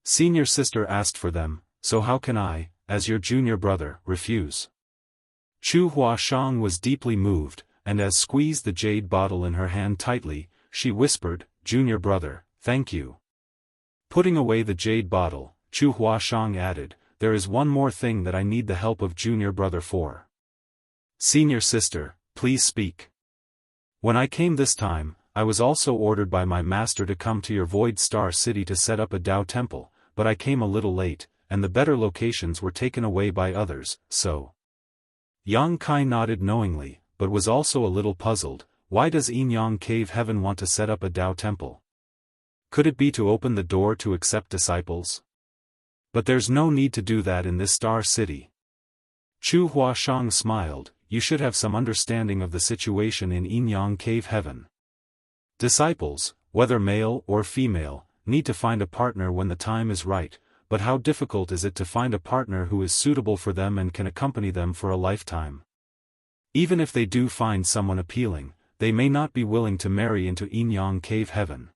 Senior sister asked for them, so how can I, as your junior brother, refuse?" Chu Huashang was deeply moved, and as squeezed the jade bottle in her hand tightly, she whispered, "Junior brother, thank you." Putting away the jade bottle, Chu Huashang added, "There is one more thing that I need the help of junior brother for." "Senior sister, please speak." "When I came this time, I was also ordered by my master to come to your Void Star City to set up a Dao temple, but I came a little late, and the better locations were taken away by others, so." Yang Kai nodded knowingly, but was also a little puzzled. Why does Inyang Cave Heaven want to set up a Dao temple? Could it be to open the door to accept disciples? But there's no need to do that in this star city. Chu Huashang smiled, "You should have some understanding of the situation in Inyang Cave Heaven. Disciples, whether male or female, need to find a partner when the time is right, but how difficult is it to find a partner who is suitable for them and can accompany them for a lifetime? Even if they do find someone appealing, they may not be willing to marry into Inyang Cave Heaven."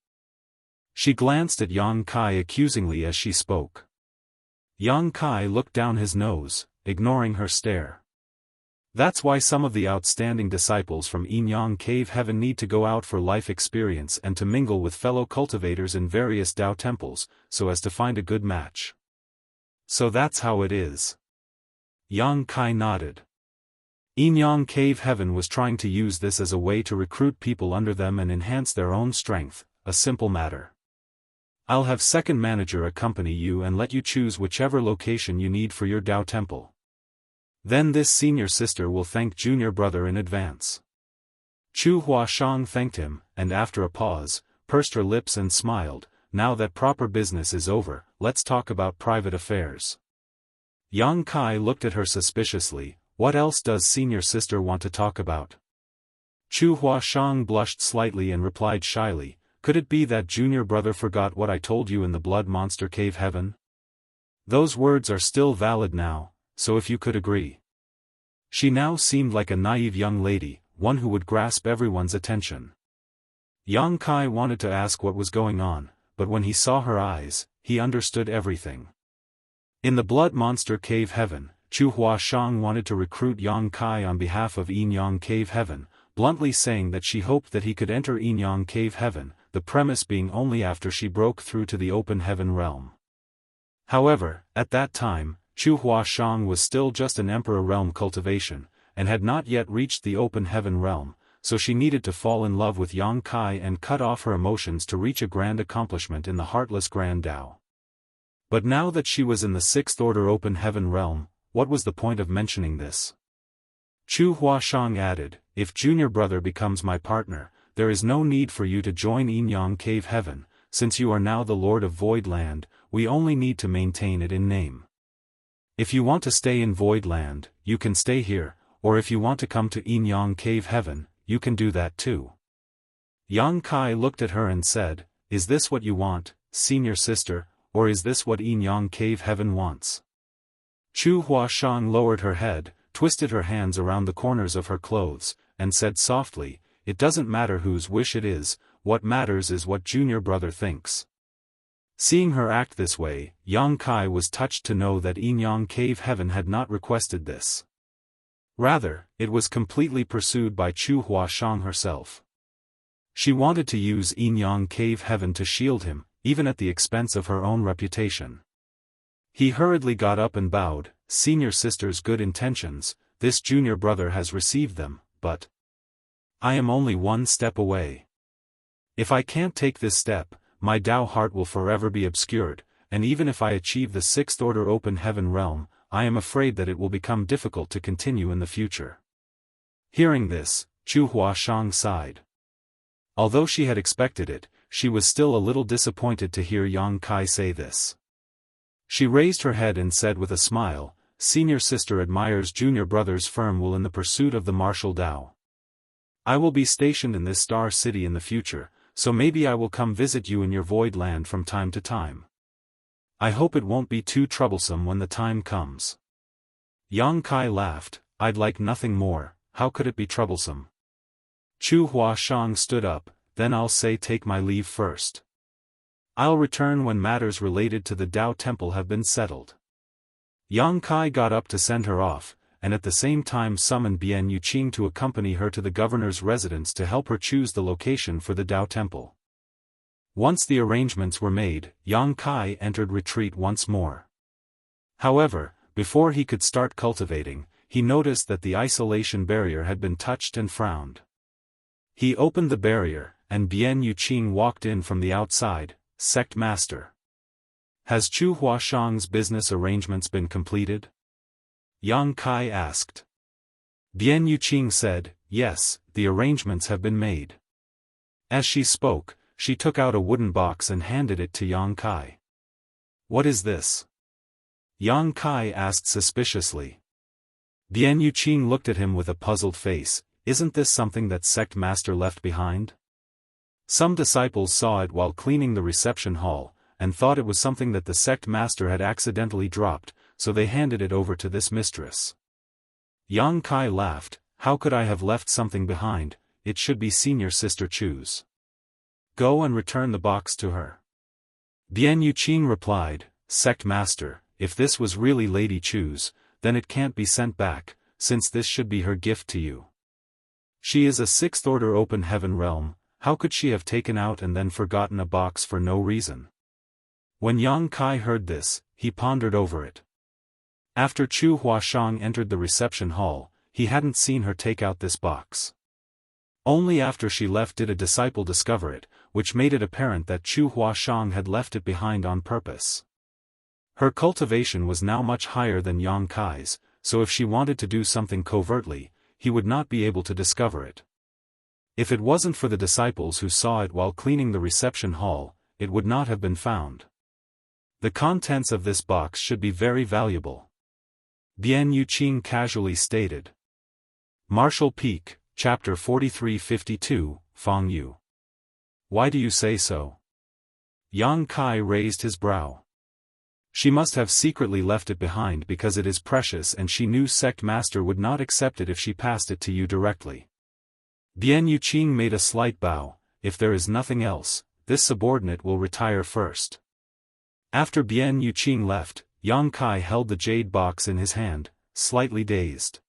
She glanced at Yang Kai accusingly as she spoke. Yang Kai looked down his nose, ignoring her stare. "That's why some of the outstanding disciples from Inyang Cave Heaven need to go out for life experience and to mingle with fellow cultivators in various Dao temples, so as to find a good match." "So that's how it is." Yang Kai nodded. Inyang Cave Heaven was trying to use this as a way to recruit people under them and enhance their own strength, a simple matter. "I'll have second manager accompany you and let you choose whichever location you need for your Dao temple. Then this senior sister will thank junior brother in advance." Chu Huashang thanked him, and after a pause, pursed her lips and smiled, "Now that proper business is over, let's talk about private affairs." Yang Kai looked at her suspiciously, "What else does senior sister want to talk about?" Chu Huashang blushed slightly and replied shyly, "Could it be that junior brother forgot what I told you in the blood monster cave heaven? Those words are still valid now, so if you could agree." She now seemed like a naive young lady, one who would grasp everyone's attention. Yang Kai wanted to ask what was going on, but when he saw her eyes, he understood everything. In the Blood Monster Cave Heaven, Chu Huashang wanted to recruit Yang Kai on behalf of Yin Yang Cave Heaven, bluntly saying that she hoped that he could enter Yin Yang Cave Heaven, the premise being only after she broke through to the open heaven realm. However, at that time, Chu Huashang was still just an Emperor Realm cultivation, and had not yet reached the open heaven realm, so she needed to fall in love with Yang Kai and cut off her emotions to reach a grand accomplishment in the heartless Grand Tao. But now that she was in the sixth order open heaven realm, what was the point of mentioning this? Chu Huashang added, "If junior brother becomes my partner, there is no need for you to join Yin Yang Cave Heaven, since you are now the Lord of Void Land, we only need to maintain it in name. If you want to stay in Void Land, you can stay here, or if you want to come to Yin Yang Cave Heaven, you can do that too." Yang Kai looked at her and said, "Is this what you want, senior sister, or is this what Yin Yang Cave Heaven wants?" Chu Huashang lowered her head, twisted her hands around the corners of her clothes, and said softly, "It doesn't matter whose wish it is, what matters is what junior brother thinks." Seeing her act this way, Yang Kai was touched to know that Yin Yang Cave Heaven had not requested this. Rather, it was completely pursued by Chu Huashang herself. She wanted to use Yin Yang Cave Heaven to shield him, even at the expense of her own reputation. He hurriedly got up and bowed, "Senior sister's good intentions, this junior brother has received them, but I am only one step away. If I can't take this step, my Tao heart will forever be obscured, and even if I achieve the sixth order open heaven realm, I am afraid that it will become difficult to continue in the future." Hearing this, Chu Huashang sighed. Although she had expected it, she was still a little disappointed to hear Yang Kai say this. She raised her head and said with a smile, "Senior sister admires junior brother's firm will in the pursuit of the martial Tao. I will be stationed in this star city in the future, so maybe I will come visit you in your void land from time to time. I hope it won't be too troublesome when the time comes." Yang Kai laughed, "I'd like nothing more, how could it be troublesome?" Chu Huashang stood up, "Then I'll say take my leave first. I'll return when matters related to the Tao Temple have been settled." Yang Kai got up to send her off, and at the same time summoned Bian Yuqing to accompany her to the governor's residence to help her choose the location for the Tao Temple. Once the arrangements were made, Yang Kai entered retreat once more. However, before he could start cultivating, he noticed that the isolation barrier had been touched and frowned. He opened the barrier, and Bian Yuqing walked in from the outside. "Sect Master. Has Chu Huashang's business arrangements been completed?" Yang Kai asked. Bian Yuqing said, "Yes, the arrangements have been made." As she spoke, she took out a wooden box and handed it to Yang Kai. "What is this?" Yang Kai asked suspiciously. Bian Yuqing looked at him with a puzzled face, "Isn't this something that Sect Master left behind? Some disciples saw it while cleaning the reception hall, and thought it was something that the Sect Master had accidentally dropped, so they handed it over to this mistress." Yang Kai laughed, "How could I have left something behind? It should be senior sister Chu's. Go and return the box to her." Bian Yuqing replied, "Sect Master, if this was really Lady Chu's, then it can't be sent back, since this should be her gift to you. She is a sixth order open heaven realm, how could she have taken out and then forgotten a box for no reason?" When Yang Kai heard this, he pondered over it. After Chu Huashang entered the reception hall, he hadn't seen her take out this box. Only after she left did a disciple discover it, which made it apparent that Chu Huashang had left it behind on purpose. Her cultivation was now much higher than Yang Kai's, so if she wanted to do something covertly, he would not be able to discover it. If it wasn't for the disciples who saw it while cleaning the reception hall, it would not have been found. The contents of this box should be very valuable. Bian Yuqing casually stated. Martial Peak, Chapter 4352, Feng Yu. Why do you say so? Yang Kai raised his brow. She must have secretly left it behind because it is precious and she knew Sect Master would not accept it if she passed it to you directly. Bian Yuqing made a slight bow. If there is nothing else, this subordinate will retire first. After Bian Yuqing left, Yang Kai held the jade box in his hand, slightly dazed.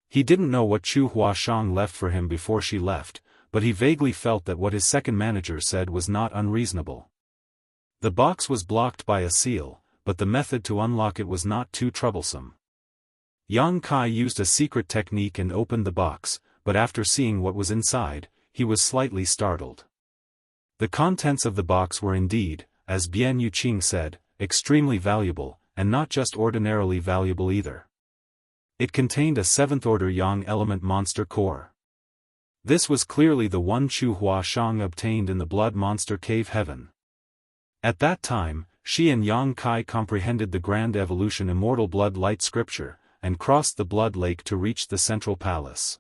He didn't know what Chu Huashang left for him before she left, but he vaguely felt that what his second manager said was not unreasonable. The box was blocked by a seal, but the method to unlock it was not too troublesome. Yang Kai used a secret technique and opened the box, but after seeing what was inside, he was slightly startled. The contents of the box were indeed, as Bian Yuqing said, extremely valuable, and not just ordinarily valuable either. It contained a 7th-order Yang element monster core. This was clearly the one Chu Huashang obtained in the Blood Monster Cave Heaven. At that time, she and Yang Kai comprehended the Grand Evolution Immortal Blood Light Scripture, and crossed the Blood Lake to reach the Central Palace.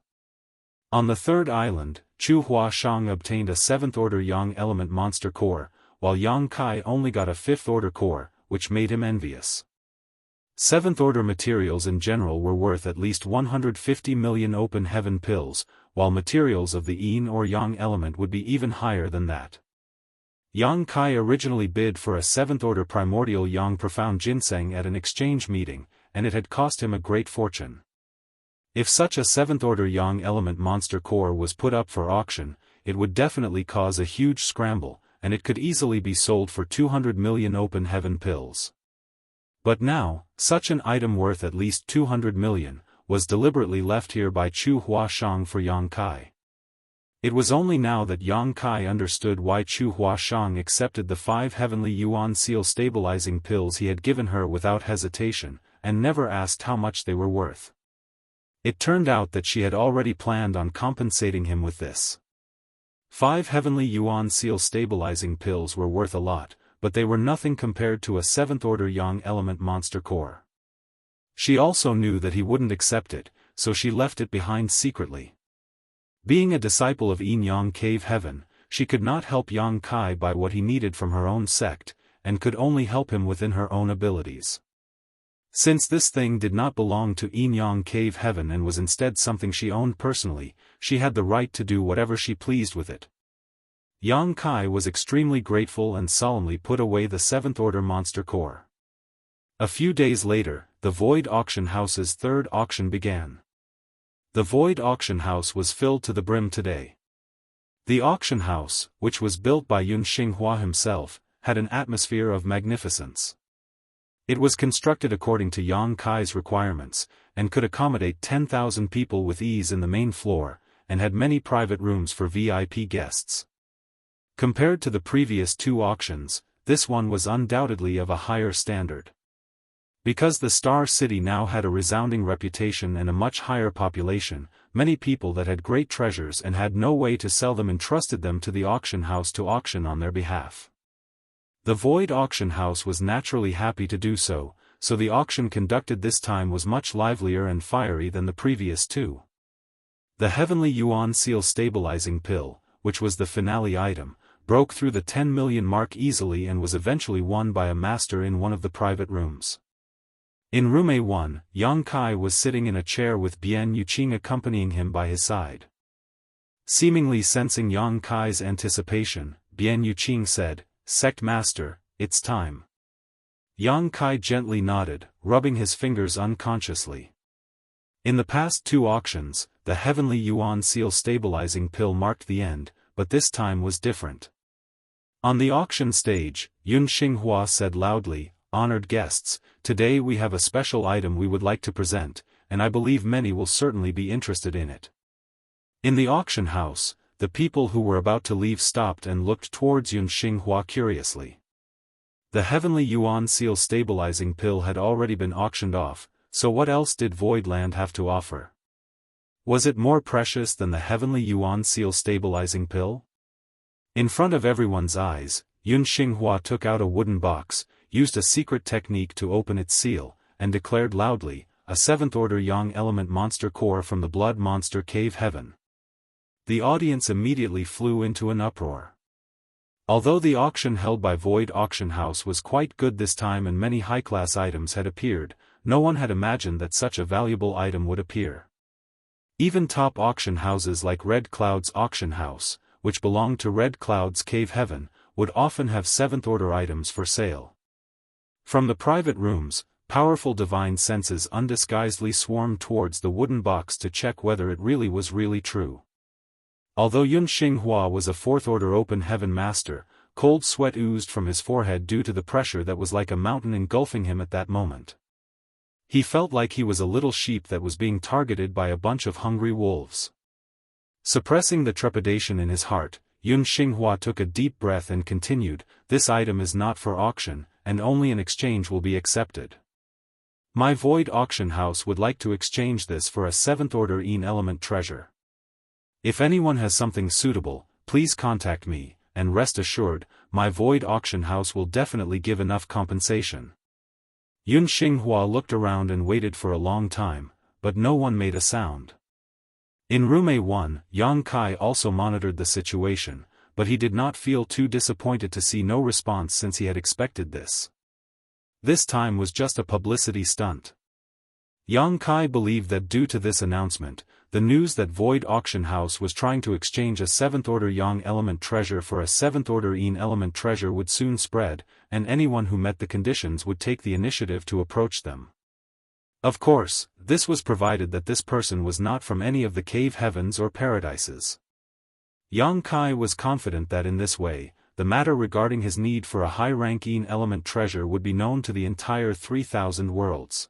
On the third island, Chu Huashang obtained a 7th-order Yang element monster core, while Yang Kai only got a 5th-order core, which made him envious. 7th-order materials in general were worth at least 150 million open heaven pills, while materials of the Yin or Yang element would be even higher than that. Yang Kai originally bid for a 7th-order primordial Yang profound ginseng at an exchange meeting, and it had cost him a great fortune. If such a 7th-order Yang element monster core was put up for auction, it would definitely cause a huge scramble, and it could easily be sold for 200 million open heaven pills. But now, such an item worth at least 200 million, was deliberately left here by Chu Huashang for Yang Kai. It was only now that Yang Kai understood why Chu Huashang accepted the 5 heavenly yuan seal stabilizing pills he had given her without hesitation, and never asked how much they were worth. It turned out that she had already planned on compensating him with this. 5 heavenly yuan seal stabilizing pills were worth a lot, but they were nothing compared to a 7th-order Yang element monster core. She also knew that he wouldn't accept it, so she left it behind secretly. Being a disciple of Yin Yang Cave Heaven, she could not help Yang Kai by what he needed from her own sect, and could only help him within her own abilities. Since this thing did not belong to Yin Yang Cave Heaven and was instead something she owned personally, she had the right to do whatever she pleased with it. Yang Kai was extremely grateful and solemnly put away the 7th-order monster core. A few days later, the Void Auction House's third auction began. The Void Auction House was filled to the brim today. The auction house, which was built by Yun Xinghua himself, had an atmosphere of magnificence. It was constructed according to Yang Kai's requirements, and could accommodate 10,000 people with ease in the main floor, and had many private rooms for VIP guests. Compared to the previous 2 auctions, this one was undoubtedly of a higher standard. Because the Star City now had a resounding reputation and a much higher population, many people that had great treasures and had no way to sell them entrusted them to the auction house to auction on their behalf. The Void Auction House was naturally happy to do so, so the auction conducted this time was much livelier and fiery than the previous 2. The Heavenly Yuan Seal Stabilizing Pill, which was the finale item, broke through the 10 million mark easily and was eventually won by a master in one of the private rooms. In room A1, Yang Kai was sitting in a chair with Bian Yuqing accompanying him by his side. Seemingly sensing Yang Kai's anticipation, Bian Yuqing said, "Sect Master, it's time." Yang Kai gently nodded, rubbing his fingers unconsciously. In the past 2 auctions, the Heavenly Yuan Seal Stabilizing Pill marked the end, but this time was different. On the auction stage, Yun Xinghua said loudly, "Honored guests, today we have a special item we would like to present, and I believe many will certainly be interested in it." In the auction house, the people who were about to leave stopped and looked towards Yun Xinghua curiously. The Heavenly Yuan Seal Stabilizing Pill had already been auctioned off, so what else did Voidland have to offer? Was it more precious than the Heavenly Yuan Seal Stabilizing Pill? In front of everyone's eyes, Yun Xinghua took out a wooden box, used a secret technique to open its seal, and declared loudly, "A 7th-order Yang element monster core from the Blood Monster Cave Heaven." The audience immediately flew into an uproar. Although the auction held by Void Auction House was quite good this time and many high-class items had appeared, no one had imagined that such a valuable item would appear. Even top auction houses like Red Cloud's auction house, which belonged to Red Cloud's cave heaven, would often have seventh-order items for sale. From the private rooms, powerful divine senses undisguisedly swarmed towards the wooden box to check whether it was really true. Although Yun Xinghua was a fourth-order open heaven master, cold sweat oozed from his forehead due to the pressure that was like a mountain engulfing him at that moment. He felt like he was a little sheep that was being targeted by a bunch of hungry wolves. Suppressing the trepidation in his heart, Yun Xinghua took a deep breath and continued, "This item is not for auction, and only an exchange will be accepted. My void auction house would like to exchange this for a seventh-order element treasure. If anyone has something suitable, please contact me, and rest assured, my void auction house will definitely give enough compensation." Yun Xinghua looked around and waited for a long time, but no one made a sound. In room A1, Yang Kai also monitored the situation, but he did not feel too disappointed to see no response since he had expected this. This time was just a publicity stunt. Yang Kai believed that due to this announcement, the news that Void Auction House was trying to exchange a 7th-order Yang element treasure for a 7th-order Yin element treasure would soon spread, and anyone who met the conditions would take the initiative to approach them. Of course, this was provided that this person was not from any of the cave heavens or paradises. Yang Kai was confident that in this way, the matter regarding his need for a high-rank Yin element treasure would be known to the entire 3,000 worlds.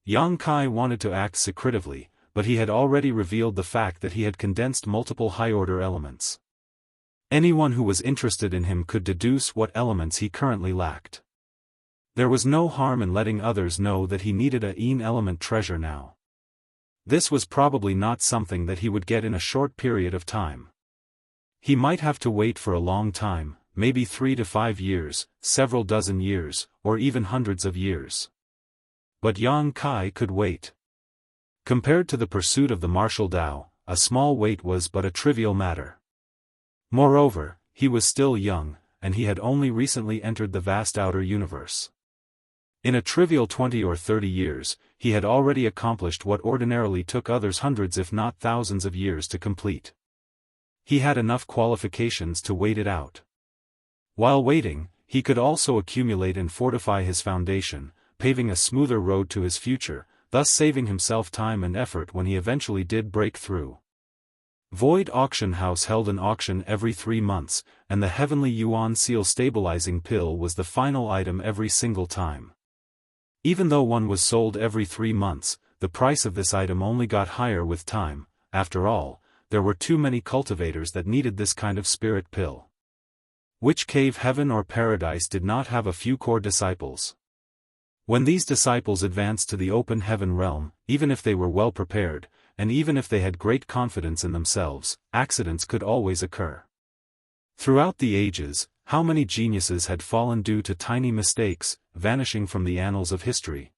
Yang Kai wanted to act secretively, but he had already revealed the fact that he had condensed multiple high-order elements. Anyone who was interested in him could deduce what elements he currently lacked. There was no harm in letting others know that he needed a Yin element treasure now. This was probably not something that he would get in a short period of time. He might have to wait for a long time, maybe 3 to 5 years, several dozen years, or even hundreds of years. But Yang Kai could wait. Compared to the pursuit of the martial Dao, a small wait was but a trivial matter. Moreover, he was still young, and he had only recently entered the vast outer universe. In a trivial 20 or 30 years, he had already accomplished what ordinarily took others hundreds if not thousands of years to complete. He had enough qualifications to wait it out. While waiting, he could also accumulate and fortify his foundation, paving a smoother road to his future, thus saving himself time and effort when he eventually did break through. Void Auction House held an auction every 3 months, and the Heavenly Yuan Seal Stabilizing Pill was the final item every single time. Even though one was sold every 3 months, the price of this item only got higher with time. After all, there were too many cultivators that needed this kind of spirit pill. Which cave heaven or paradise did not have a few core disciples? When these disciples advanced to the open heaven realm, even if they were well prepared, and even if they had great confidence in themselves, accidents could always occur. Throughout the ages, how many geniuses had fallen due to tiny mistakes, vanishing from the annals of history?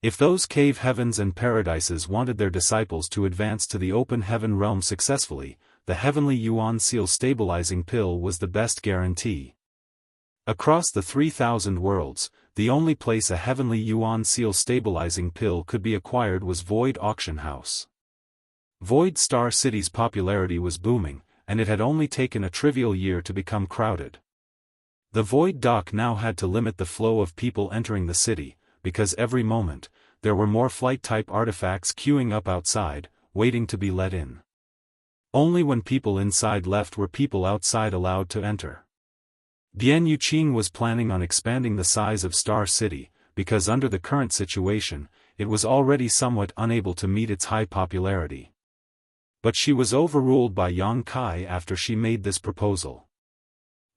If those cave heavens and paradises wanted their disciples to advance to the open heaven realm successfully, the Heavenly Yuan Seal Stabilizing Pill was the best guarantee. Across the 3,000 worlds, the only place a Heavenly Yuan Seal Stabilizing Pill could be acquired was Void Auction House. Void Star City's popularity was booming, and it had only taken a trivial year to become crowded. The Void Dock now had to limit the flow of people entering the city, because every moment, there were more flight-type artifacts queuing up outside, waiting to be let in. Only when people inside left were people outside allowed to enter. Bian Yuqing was planning on expanding the size of Star City, because under the current situation, it was already somewhat unable to meet its high popularity. But she was overruled by Yang Kai after she made this proposal.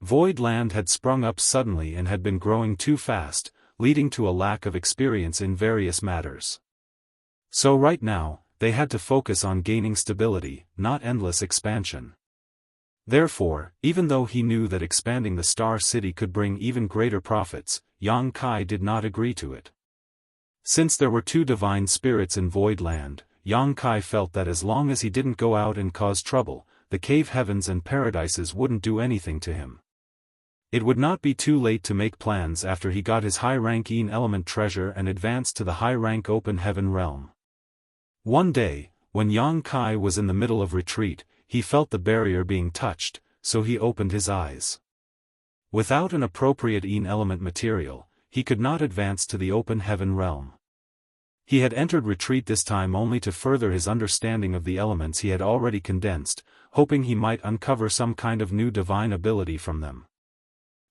Void Land had sprung up suddenly and had been growing too fast, leading to a lack of experience in various matters. So right now, they had to focus on gaining stability, not endless expansion. Therefore, even though he knew that expanding the Star City could bring even greater profits, Yang Kai did not agree to it. Since there were 2 divine spirits in Void Land, Yang Kai felt that as long as he didn't go out and cause trouble, the cave heavens and paradises wouldn't do anything to him. It would not be too late to make plans after he got his high-rank Yin element treasure and advanced to the high-rank open heaven realm. One day, when Yang Kai was in the middle of retreat, he felt the barrier being touched, so he opened his eyes. Without an appropriate Yin element material, he could not advance to the open heaven realm. He had entered retreat this time only to further his understanding of the elements he had already condensed, hoping he might uncover some kind of new divine ability from them.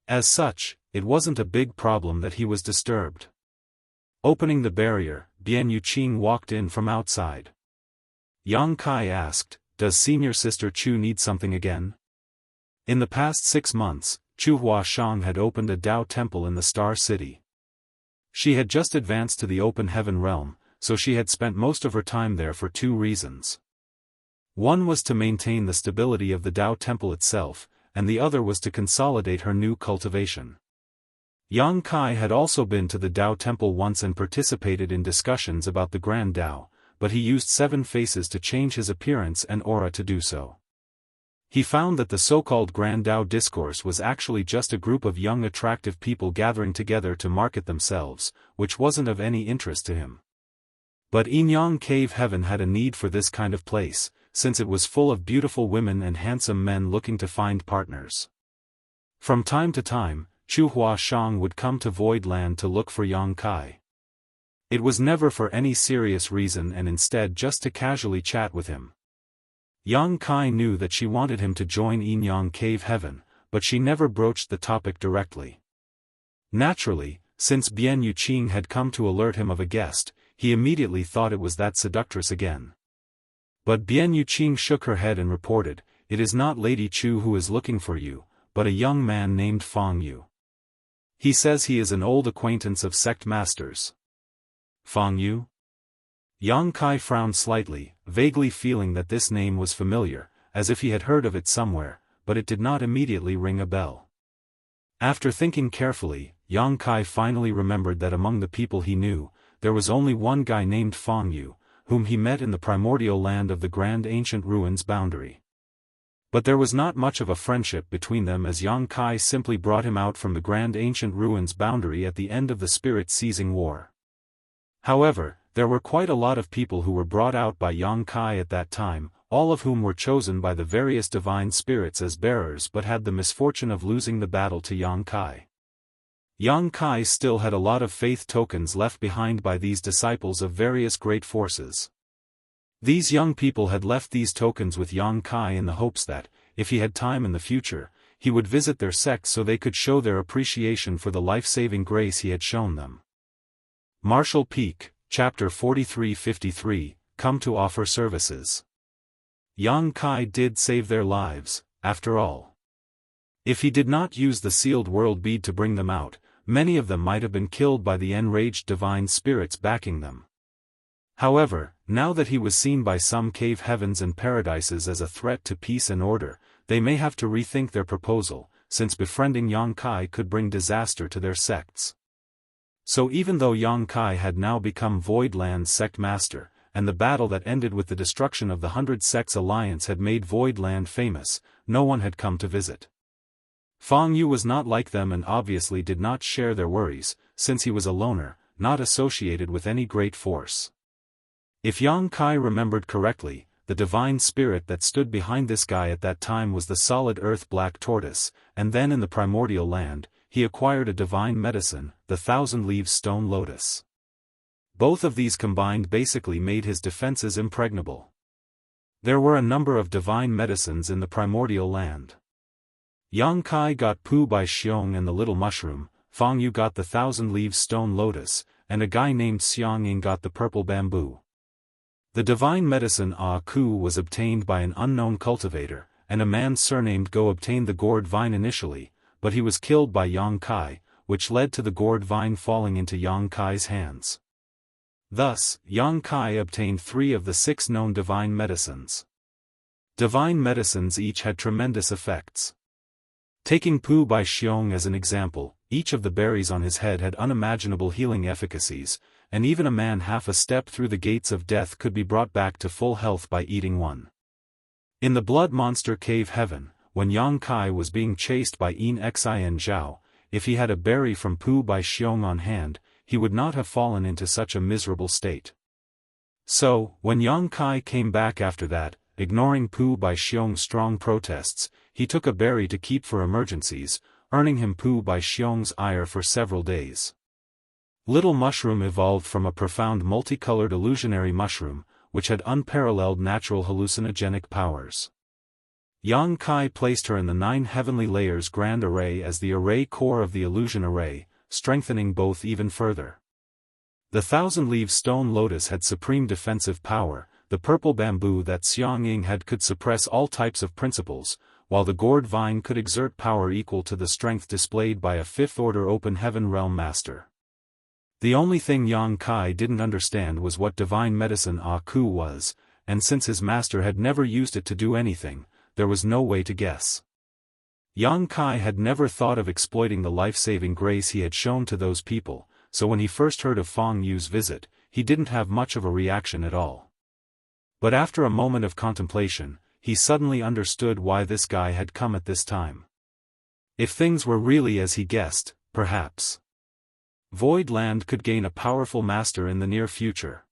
As such, it wasn't a big problem that he was disturbed. Opening the barrier, Bian Yuqing walked in from outside. Yang Kai asked, "Does senior sister Chu need something again?" In the past 6 months, Chu Huashang had opened a Dao temple in the Star City. She had just advanced to the open heaven realm, so she had spent most of her time there for 2 reasons. One was to maintain the stability of the Dao temple itself, and the other was to consolidate her new cultivation. Yang Kai had also been to the Dao temple once and participated in discussions about the Grand Dao, but he used 7 faces to change his appearance and aura to do so. He found that the so-called Grand Dao discourse was actually just a group of young attractive people gathering together to market themselves, which wasn't of any interest to him. But Yinyang Cave Heaven had a need for this kind of place, since it was full of beautiful women and handsome men looking to find partners. From time to time, Chu Huashang would come to Void Land to look for Yang Kai. It was never for any serious reason and instead just to casually chat with him. Yang Kai knew that she wanted him to join Yinyang Cave Heaven, but she never broached the topic directly. Naturally, since Bian Yuqing had come to alert him of a guest, he immediately thought it was that seductress again. But Bian Yuqing shook her head and reported, "It is not Lady Chu who is looking for you, but a young man named Fang Yu. He says he is an old acquaintance of sect masters." Fang Yu? Yang Kai frowned slightly, vaguely feeling that this name was familiar, as if he had heard of it somewhere, but it did not immediately ring a bell. After thinking carefully, Yang Kai finally remembered that among the people he knew, there was only one guy named Fang Yu, whom he met in the primordial land of the Grand Ancient Ruins boundary. But there was not much of a friendship between them, as Yang Kai simply brought him out from the Grand Ancient Ruins boundary at the end of the Spirit-Seizing War. However, there were quite a lot of people who were brought out by Yang Kai at that time, all of whom were chosen by the various divine spirits as bearers but had the misfortune of losing the battle to Yang Kai. Yang Kai still had a lot of faith tokens left behind by these disciples of various great forces. These young people had left these tokens with Yang Kai in the hopes that, if he had time in the future, he would visit their sect so they could show their appreciation for the life-saving grace he had shown them. Marshall Peak, Chapter 4353, Come to Offer Services. Yang Kai did save their lives, after all. If he did not use the sealed world bead to bring them out, many of them might have been killed by the enraged divine spirits backing them. However, now that he was seen by some cave heavens and paradises as a threat to peace and order, they may have to rethink their proposal, since befriending Yang Kai could bring disaster to their sects. So even though Yang Kai had now become Void Land's sect master, and the battle that ended with the destruction of the 100 Sects Alliance had made Void Land famous, no one had come to visit. Fang Yu was not like them and obviously did not share their worries, since he was a loner, not associated with any great force. If Yang Kai remembered correctly, the divine spirit that stood behind this guy at that time was the solid earth black tortoise, and then in the primordial land, he acquired a divine medicine, the 1,000-leaves stone lotus. Both of these combined basically made his defenses impregnable. There were a number of divine medicines in the primordial land. Yang Kai got Pu Bai Xiong and the little mushroom, Fang Yu got the 1,000-leaves stone lotus, and a guy named Xiang Ying got the purple bamboo. The divine medicine Ah Ku was obtained by an unknown cultivator, and a man surnamed Go obtained the gourd vine initially, but he was killed by Yang Kai, which led to the gourd vine falling into Yang Kai's hands. Thus, Yang Kai obtained 3 of the 6 known divine medicines. Divine medicines each had tremendous effects. Taking Pu Bai Xiong as an example, each of the berries on his head had unimaginable healing efficacies, and even a man half a step through the gates of death could be brought back to full health by eating one. In the Blood Monster Cave Heaven, when Yang Kai was being chased by Yin Xin Zhao, if he had a berry from Pu Bai Xiong on hand, he would not have fallen into such a miserable state. So, when Yang Kai came back after that, ignoring Pu Bai Xiong's strong protests, he took a berry to keep for emergencies, earning him Pu Bai Xiong's ire for several days. Little Mushroom evolved from a profound multicolored illusionary mushroom, which had unparalleled natural hallucinogenic powers. Yang Kai placed her in the 9 heavenly layers grand array as the array core of the illusion array, strengthening both even further. The 1,000-leaf stone lotus had supreme defensive power, the purple bamboo that Xiang Ying had could suppress all types of principles, while the gourd vine could exert power equal to the strength displayed by a 5th-order open heaven realm master. The only thing Yang Kai didn't understand was what divine medicine A Ku was, and since his master had never used it to do anything, there was no way to guess. Yang Kai had never thought of exploiting the life-saving grace he had shown to those people, so when he first heard of Fang Yu's visit, he didn't have much of a reaction at all. But after a moment of contemplation, he suddenly understood why this guy had come at this time. If things were really as he guessed, perhaps Void Land could gain a powerful master in the near future.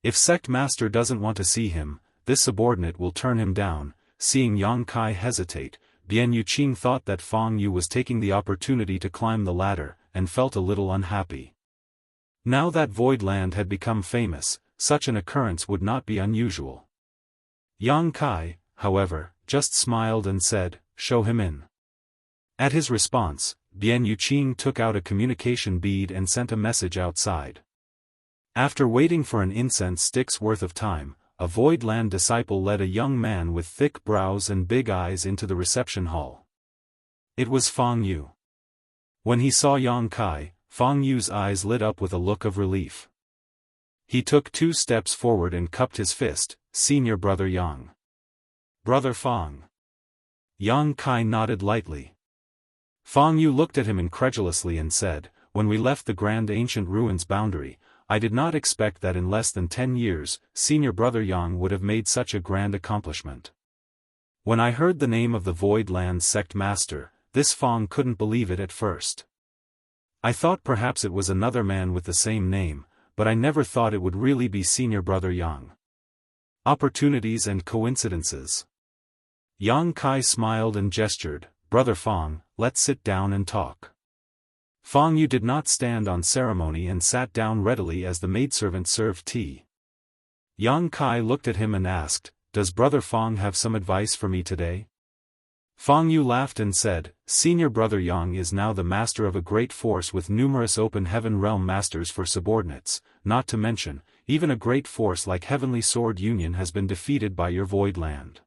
If sect master doesn't want to see him, this subordinate will turn him down. Seeing Yang Kai hesitate, Bian Yuqing thought that Fang Yu was taking the opportunity to climb the ladder, and felt a little unhappy. Now that Void Land had become famous, such an occurrence would not be unusual. Yang Kai, however, just smiled and said, "Show him in." At his response, Bian Yuqing took out a communication bead and sent a message outside. After waiting for an incense stick's worth of time, a Void Land disciple led a young man with thick brows and big eyes into the reception hall. It was Fang Yu. When he saw Yang Kai, Fang Yu's eyes lit up with a look of relief. He took 2 steps forward and cupped his fist. "Senior brother Yang." "Brother Fang." Yang Kai nodded lightly. Fang Yu looked at him incredulously and said, "When we left the grand ancient ruins boundary, I did not expect that in less than 10 years, senior brother Yang would have made such a grand accomplishment." When I heard the name of the Void Land sect master, this Fang couldn't believe it at first. I thought perhaps it was another man with the same name, but I never thought it would really be senior brother Yang. Opportunities and coincidences. Yang Kai smiled and gestured, "Brother Fang, let's sit down and talk." Fang Yu did not stand on ceremony and sat down readily as the maidservant served tea. Yang Kai looked at him and asked, "Does brother Fang have some advice for me today?" Fang Yu laughed and said, "Senior brother Yang is now the master of a great force with numerous open heaven realm masters for subordinates, not to mention, even a great force like Heavenly Sword Union has been defeated by your Void Land.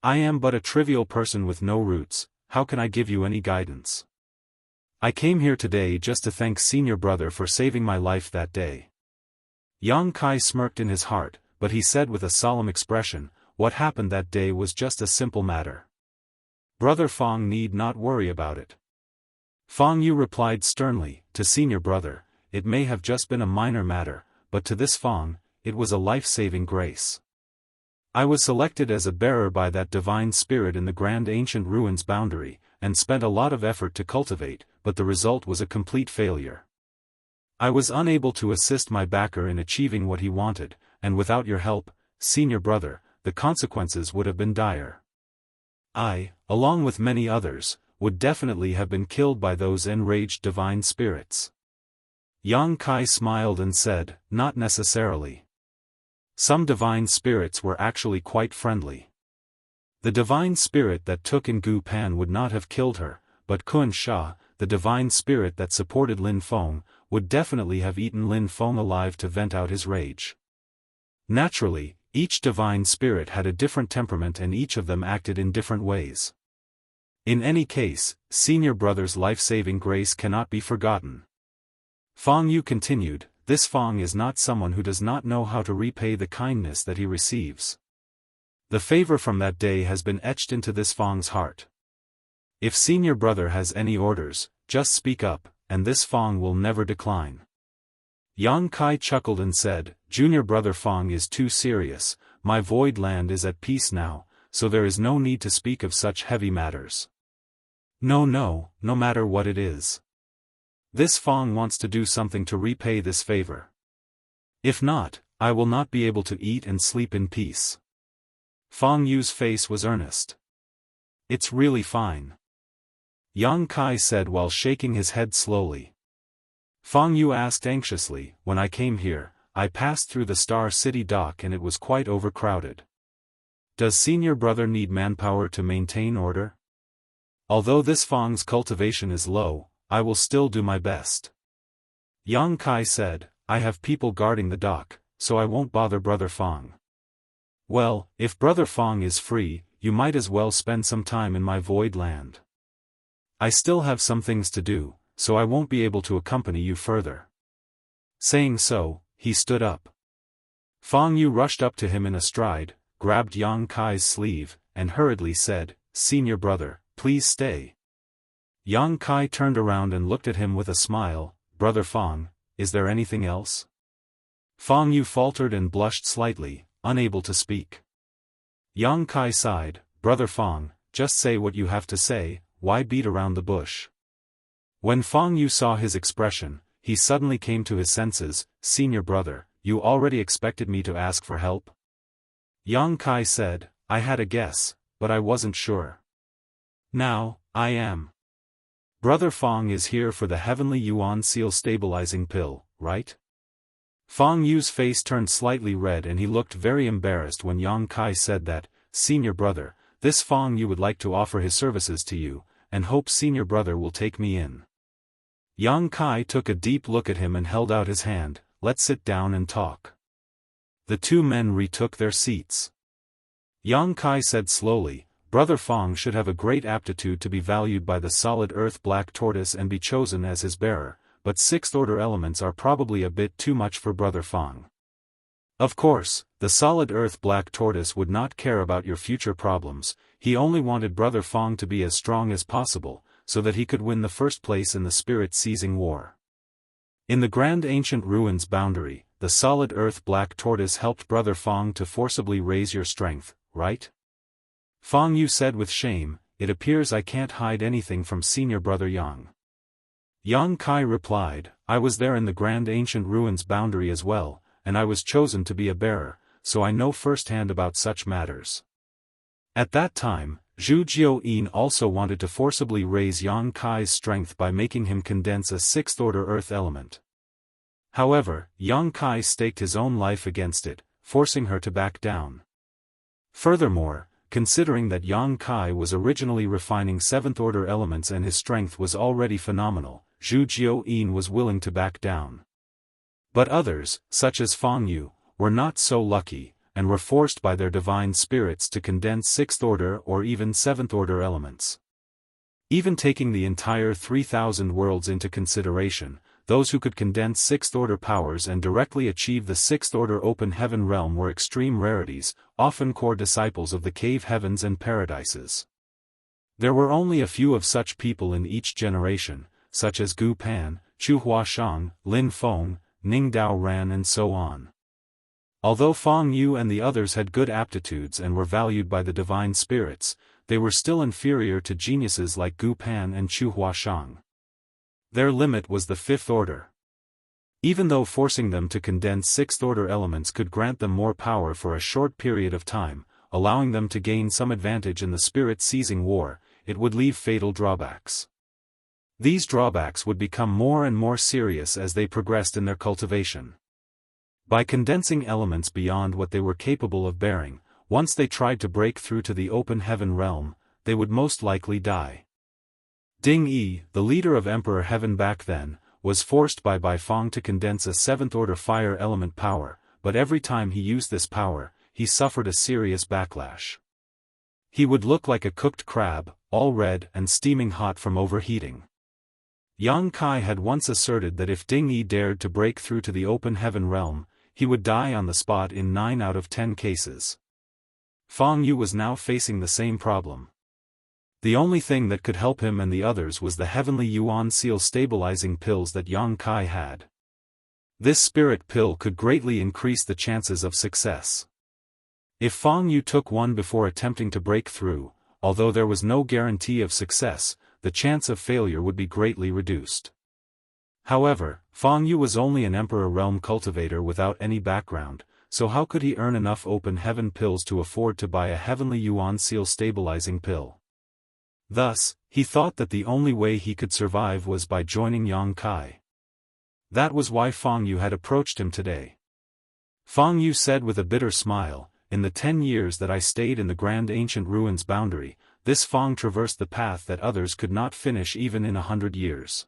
I am but a trivial person with no roots, how can I give you any guidance? I came here today just to thank senior brother for saving my life that day." Yang Kai smirked in his heart, but he said with a solemn expression, "What happened that day was just a simple matter. Brother Fang need not worry about it." Fang Yu replied sternly, "To senior brother, it may have just been a minor matter, but to this Fang, it was a life-saving grace. I was selected as a bearer by that divine spirit in the grand ancient ruins boundary, and spent a lot of effort to cultivate, but the result was a complete failure. I was unable to assist my backer in achieving what he wanted, and without your help, senior brother, the consequences would have been dire. I, along with many others, would definitely have been killed by those enraged divine spirits." Yang Kai smiled and said, "Not necessarily. Some divine spirits were actually quite friendly. The divine spirit that took in Gu Pan would not have killed her, but Kun Sha, the divine spirit that supported Lin Feng, would definitely have eaten Lin Feng alive to vent out his rage. Naturally, each divine spirit had a different temperament and each of them acted in different ways. In any case, senior brother's life-saving grace cannot be forgotten." Fang Yu continued, "This Fang is not someone who does not know how to repay the kindness that he receives. The favor from that day has been etched into this Fang's heart. If senior brother has any orders, just speak up, and this Fang will never decline." Yang Kai chuckled and said, "Junior brother Fang is too serious, my Void Land is at peace now, so there is no need to speak of such heavy matters. No matter what it is. This Fang wants to do something to repay this favor. If not, I will not be able to eat and sleep in peace. Fang Yu's face was earnest. It's really fine. Yang Kai said while shaking his head slowly. Fang Yu asked anxiously, when I came here, I passed through the Star City dock and it was quite overcrowded. Does senior brother need manpower to maintain order? Although this Fang's cultivation is low, I will still do my best. Yang Kai said, I have people guarding the dock, so I won't bother Brother Fang. Well, if Brother Fang is free, you might as well spend some time in my void land. I still have some things to do, so I won't be able to accompany you further. Saying so, he stood up. Fang Yu rushed up to him in a stride, grabbed Yang Kai's sleeve, and hurriedly said, Senior brother, please stay. Yang Kai turned around and looked at him with a smile. Brother Fang, is there anything else? Fang Yu faltered and blushed slightly, unable to speak. Yang Kai sighed, Brother Fang, just say what you have to say, why beat around the bush? When Fang Yu saw his expression, he suddenly came to his senses. Senior brother, you already expected me to ask for help? Yang Kai said, I had a guess, but I wasn't sure. Now, I am. Brother Fang is here for the Heavenly Yuan Seal Stabilizing Pill, right? Fang Yu's face turned slightly red and he looked very embarrassed when Yang Kai said that. Senior brother, this Fang Yu would like to offer his services to you, and hope senior brother will take me in. Yang Kai took a deep look at him and held out his hand. Let's sit down and talk. The two men retook their seats. Yang Kai said slowly, Brother Fang should have a great aptitude to be valued by the solid earth black tortoise and be chosen as his bearer, but sixth order elements are probably a bit too much for Brother Fang. Of course, the solid earth black tortoise would not care about your future problems, he only wanted Brother Fang to be as strong as possible, so that he could win the first place in the spirit-seizing war. In the Grand Ancient Ruins boundary, the solid earth black tortoise helped Brother Fang to forcibly raise your strength, right? Fang Yu said with shame, it appears I can't hide anything from senior brother Yang. Yang Kai replied, I was there in the Grand Ancient Ruins boundary as well, and I was chosen to be a bearer, so I know firsthand about such matters. At that time, Zhu Jiao-yin also wanted to forcibly raise Yang Kai's strength by making him condense a sixth-order earth element. However, Yang Kai staked his own life against it, forcing her to back down. Furthermore, considering that Yang Kai was originally refining seventh-order elements and his strength was already phenomenal, Zhu Jiao-yin was willing to back down. But others, such as Fang Yu, were not so lucky, and were forced by their divine spirits to condense sixth-order or even seventh-order elements. Even taking the entire 3,000 worlds into consideration, those who could condense sixth-order powers and directly achieve the sixth-order open heaven realm were extreme rarities, often core disciples of the cave heavens and paradises. There were only a few of such people in each generation, such as Gu Pan, Chu Huashang, Lin Feng, Ning Dao Ran and so on. Although Fang Yu and the others had good aptitudes and were valued by the divine spirits, they were still inferior to geniuses like Gu Pan and Chu Huashang. Their limit was the fifth order. Even though forcing them to condense sixth-order elements could grant them more power for a short period of time, allowing them to gain some advantage in the spirit-seizing war, it would leave fatal drawbacks. These drawbacks would become more and more serious as they progressed in their cultivation. By condensing elements beyond what they were capable of bearing, once they tried to break through to the open heaven realm, they would most likely die. Ding Yi, the leader of Emperor Heaven back then, was forced by Bai Fang to condense a seventh-order fire element power, but every time he used this power, he suffered a serious backlash. He would look like a cooked crab, all red and steaming hot from overheating. Yang Kai had once asserted that if Ding Yi dared to break through to the open heaven realm, he would die on the spot in 9 out of 10 cases. Fang Yu was now facing the same problem. The only thing that could help him and the others was the Heavenly Yuan Seal stabilizing pills that Yang Kai had. This spirit pill could greatly increase the chances of success. If Fang Yu took one before attempting to break through, although there was no guarantee of success, the chance of failure would be greatly reduced. However, Fang Yu was only an Emperor Realm cultivator without any background, so how could he earn enough open heaven pills to afford to buy a heavenly yuan seal stabilizing pill? Thus, he thought that the only way he could survive was by joining Yang Kai. That was why Fang Yu had approached him today. Fang Yu said with a bitter smile, "In the 10 years that I stayed in the Grand Ancient Ruins boundary, this Fang traversed the path that others could not finish even in 100 years.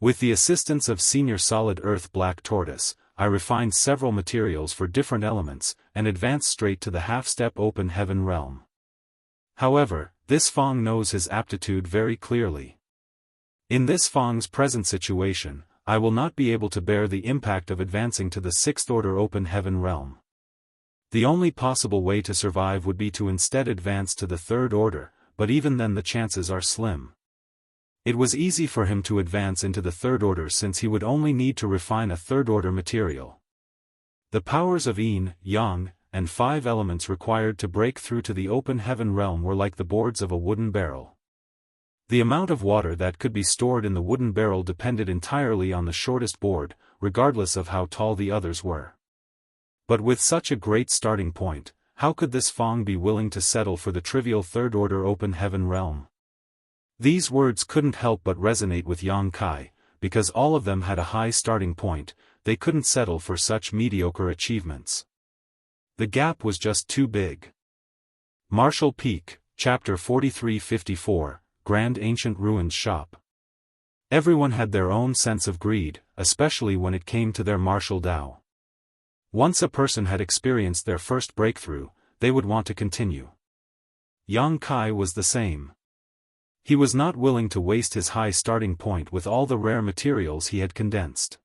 With the assistance of Senior Solid Earth Black Tortoise, I refined several materials for different elements, and advanced straight to the half-step open heaven realm. However, this Fang knows his aptitude very clearly. In this Fang's present situation, I will not be able to bear the impact of advancing to the 6th order open heaven realm. The only possible way to survive would be to instead advance to the 3rd order, but even then the chances are slim." It was easy for him to advance into the 3rd order since he would only need to refine a 3rd order material. The powers of Yin, Yang, and 5 elements required to break through to the open heaven realm were like the boards of a wooden barrel. The amount of water that could be stored in the wooden barrel depended entirely on the shortest board, regardless of how tall the others were. But with such a great starting point, how could this Fang be willing to settle for the trivial 3rd order open heaven realm? These words couldn't help but resonate with Yang Kai, because all of them had a high starting point. They couldn't settle for such mediocre achievements. The gap was just too big. Martial Peak, Chapter 4354, Grand Ancient Ruins Shop. Everyone had their own sense of greed, especially when it came to their martial Dao. Once a person had experienced their first breakthrough, they would want to continue. Yang Kai was the same. He was not willing to waste his high starting point with all the rare materials he had condensed.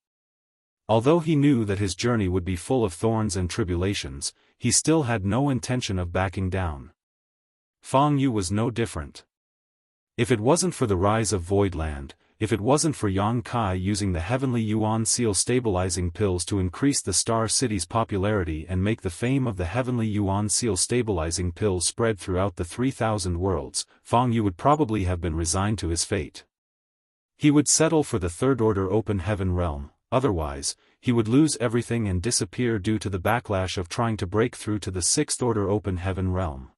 Although he knew that his journey would be full of thorns and tribulations, he still had no intention of backing down. Fang Yu was no different. If it wasn't for the rise of Voidland, if it wasn't for Yang Kai using the heavenly Yuan Seal stabilizing pills to increase the Star City's popularity and make the fame of the heavenly Yuan Seal stabilizing pills spread throughout the 3,000 worlds, Fang Yu would probably have been resigned to his fate. He would settle for the 3rd order open heaven realm, otherwise, he would lose everything and disappear due to the backlash of trying to break through to the 6th order open heaven realm.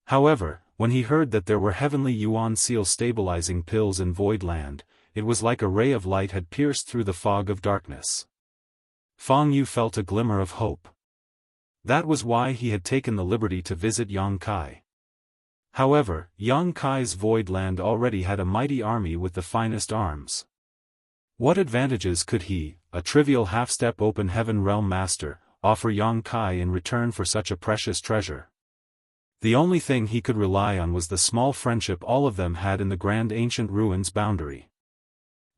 However, when he heard that there were heavenly Yuan Seal stabilizing pills in Voidland, it was like a ray of light had pierced through the fog of darkness. Fang Yu felt a glimmer of hope. That was why he had taken the liberty to visit Yang Kai. However, Yang Kai's Voidland already had a mighty army with the finest arms. What advantages could he, a trivial half-step open heaven realm master, offer Yang Kai in return for such a precious treasure? The only thing he could rely on was the small friendship all of them had in the Grand Ancient Ruins boundary.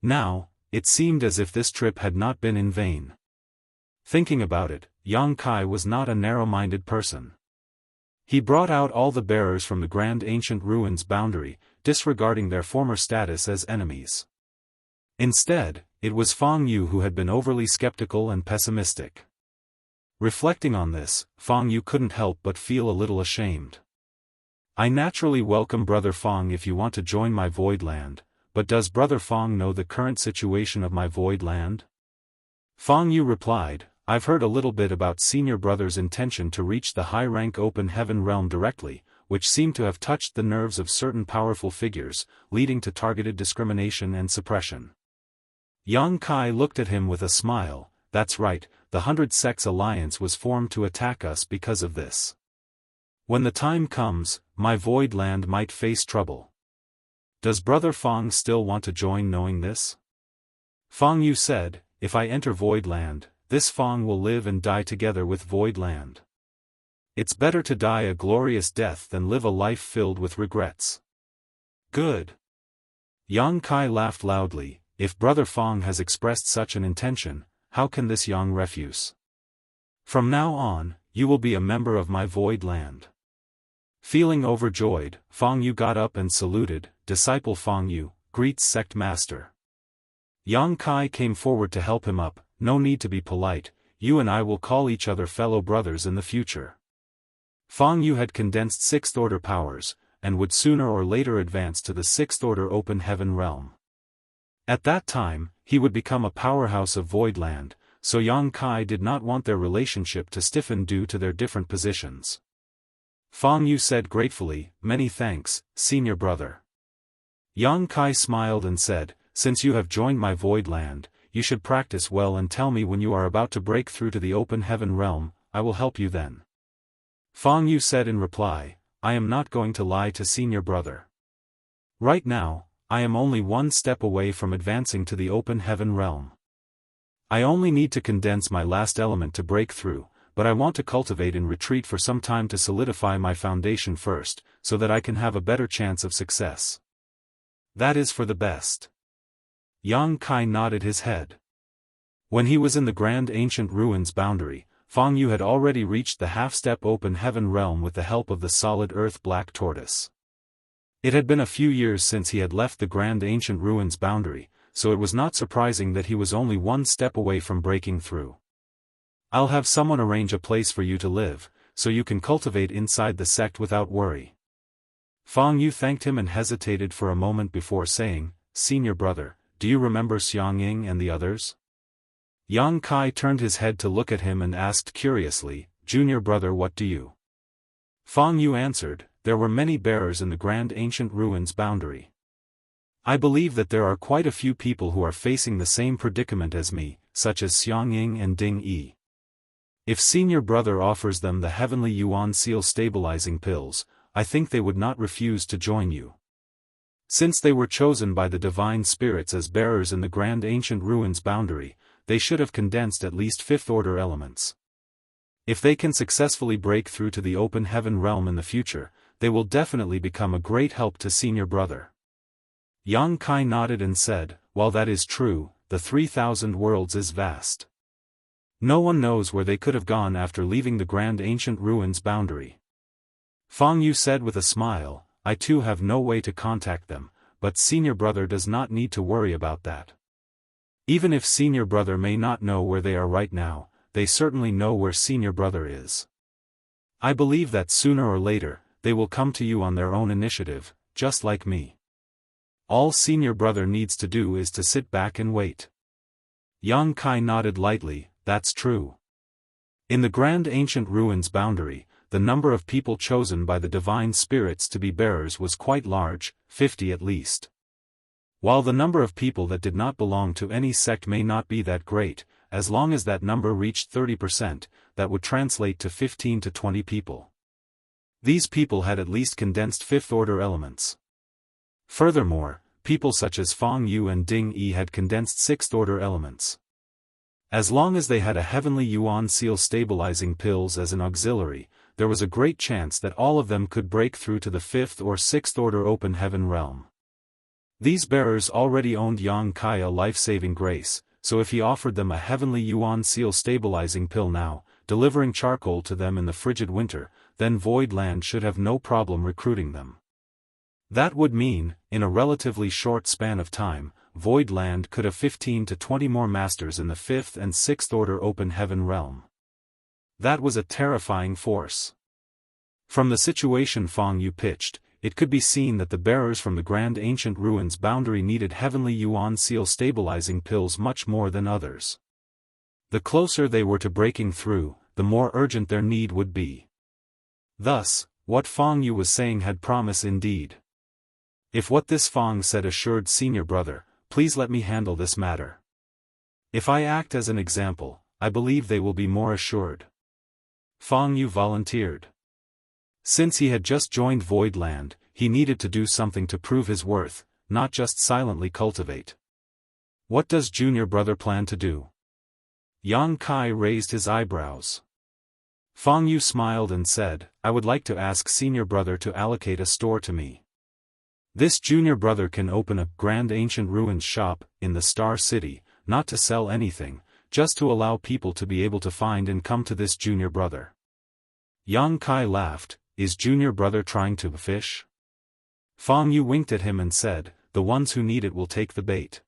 Now, it seemed as if this trip had not been in vain. Thinking about it, Yang Kai was not a narrow-minded person. He brought out all the bearers from the Grand Ancient Ruins boundary, disregarding their former status as enemies. Instead, it was Fang Yu who had been overly skeptical and pessimistic. Reflecting on this, Fang Yu couldn't help but feel a little ashamed. "I naturally welcome Brother Fang if you want to join my Voidland, but does Brother Fang know the current situation of my Voidland?" Fang Yu replied, "I've heard a little bit about Senior Brother's intention to reach the high-rank open heaven realm directly, which seemed to have touched the nerves of certain powerful figures, leading to targeted discrimination and suppression." Yang Kai looked at him with a smile. "That's right, the 100 Sects Alliance was formed to attack us because of this. When the time comes, my Voidland might face trouble. Does Brother Fang still want to join knowing this?" Fang Yu said, "If I enter Voidland, this Fang will live and die together with Voidland. It's better to die a glorious death than live a life filled with regrets." "Good." Yang Kai laughed loudly. "If Brother Fang has expressed such an intention, how can this Yang refuse? From now on, you will be a member of my Voidland." Feeling overjoyed, Fang Yu got up and saluted. "Disciple Fang Yu, greets Sect Master." Yang Kai came forward to help him up. "No need to be polite, you and I will call each other fellow brothers in the future." Fang Yu had condensed 6th order powers, and would sooner or later advance to the 6th order open heaven realm. At that time, he would become a powerhouse of Voidland, so Yang Kai did not want their relationship to stiffen due to their different positions. Fang Yu said gratefully, "Many thanks, senior brother." Yang Kai smiled and said, "Since you have joined my void land, you should practice well and tell me when you are about to break through to the open heaven realm, I will help you then." Fang Yu said in reply, "I am not going to lie to senior brother. Right now, I am only one step away from advancing to the open heaven realm. I only need to condense my last element to break through, but I want to cultivate in retreat for some time to solidify my foundation first, so that I can have a better chance of success. That is for the best." Yang Kai nodded his head. When he was in the Grand Ancient Ruins boundary, Fang Yu had already reached the half-step open heaven realm with the help of the solid earth black tortoise. It had been a few years since he had left the Grand Ancient Ruins boundary, so it was not surprising that he was only one step away from breaking through. "I'll have someone arrange a place for you to live, so you can cultivate inside the sect without worry." Fang Yu thanked him and hesitated for a moment before saying, "Senior brother, do you remember Xiangying and the others?" Yang Kai turned his head to look at him and asked curiously, "Junior brother, what do you?" Fang Yu answered, "There were many bearers in the Grand Ancient Ruins boundary. I believe that there are quite a few people who are facing the same predicament as me, such as Xiangying and Ding Yi. If senior brother offers them the heavenly Yuan seal stabilizing pills, I think they would not refuse to join you. Since they were chosen by the divine spirits as bearers in the Grand Ancient Ruins boundary, they should have condensed at least fifth-order elements. If they can successfully break through to the open heaven realm in the future, they will definitely become a great help to senior brother." Yang Kai nodded and said, "While that is true, the 3,000 worlds is vast. No one knows where they could have gone after leaving the Grand Ancient Ruins boundary." Fang Yu said with a smile, "I too have no way to contact them, but senior brother does not need to worry about that. Even if senior brother may not know where they are right now, they certainly know where senior brother is. I believe that sooner or later, they will come to you on their own initiative, just like me. All senior brother needs to do is to sit back and wait." Yang Kai nodded lightly, "That's true." In the Grand Ancient Ruins boundary, the number of people chosen by the divine spirits to be bearers was quite large, 50 at least. While the number of people that did not belong to any sect may not be that great, as long as that number reached 30%, that would translate to 15 to 20 people. These people had at least condensed fifth-order elements. Furthermore, people such as Fang Yu and Ding Yi had condensed sixth-order elements. As long as they had a heavenly Yuan seal stabilizing pills as an auxiliary, there was a great chance that all of them could break through to the fifth or sixth order open heaven realm. These bearers already owned Yang Kai a life-saving grace, so if he offered them a heavenly Yuan seal stabilizing pill now, delivering charcoal to them in the frigid winter, then Void Land should have no problem recruiting them. That would mean, in a relatively short span of time, Void Land could have 15 to 20 more masters in the fifth and sixth order open heaven realm. That was a terrifying force. From the situation Fang Yu pitched, it could be seen that the bearers from the Grand Ancient Ruins boundary needed heavenly Yuan seal stabilizing pills much more than others. The closer they were to breaking through, the more urgent their need would be. Thus, what Fang Yu was saying had promise indeed. If what this Fang said assured senior brother, "Please let me handle this matter. If I act as an example, I believe they will be more assured." Fang Yu volunteered. Since he had just joined Void Land, he needed to do something to prove his worth, not just silently cultivate. "What does junior brother plan to do?" Yang Kai raised his eyebrows. Fang Yu smiled and said, "I would like to ask senior brother to allocate a store to me. This junior brother can open a Grand Ancient Ruins shop in the Star City, not to sell anything, just to allow people to be able to find and come to this junior brother." Yang Kai laughed, "Is junior brother trying to fish?" Fang Yu winked at him and said, "The ones who need it will take the bait."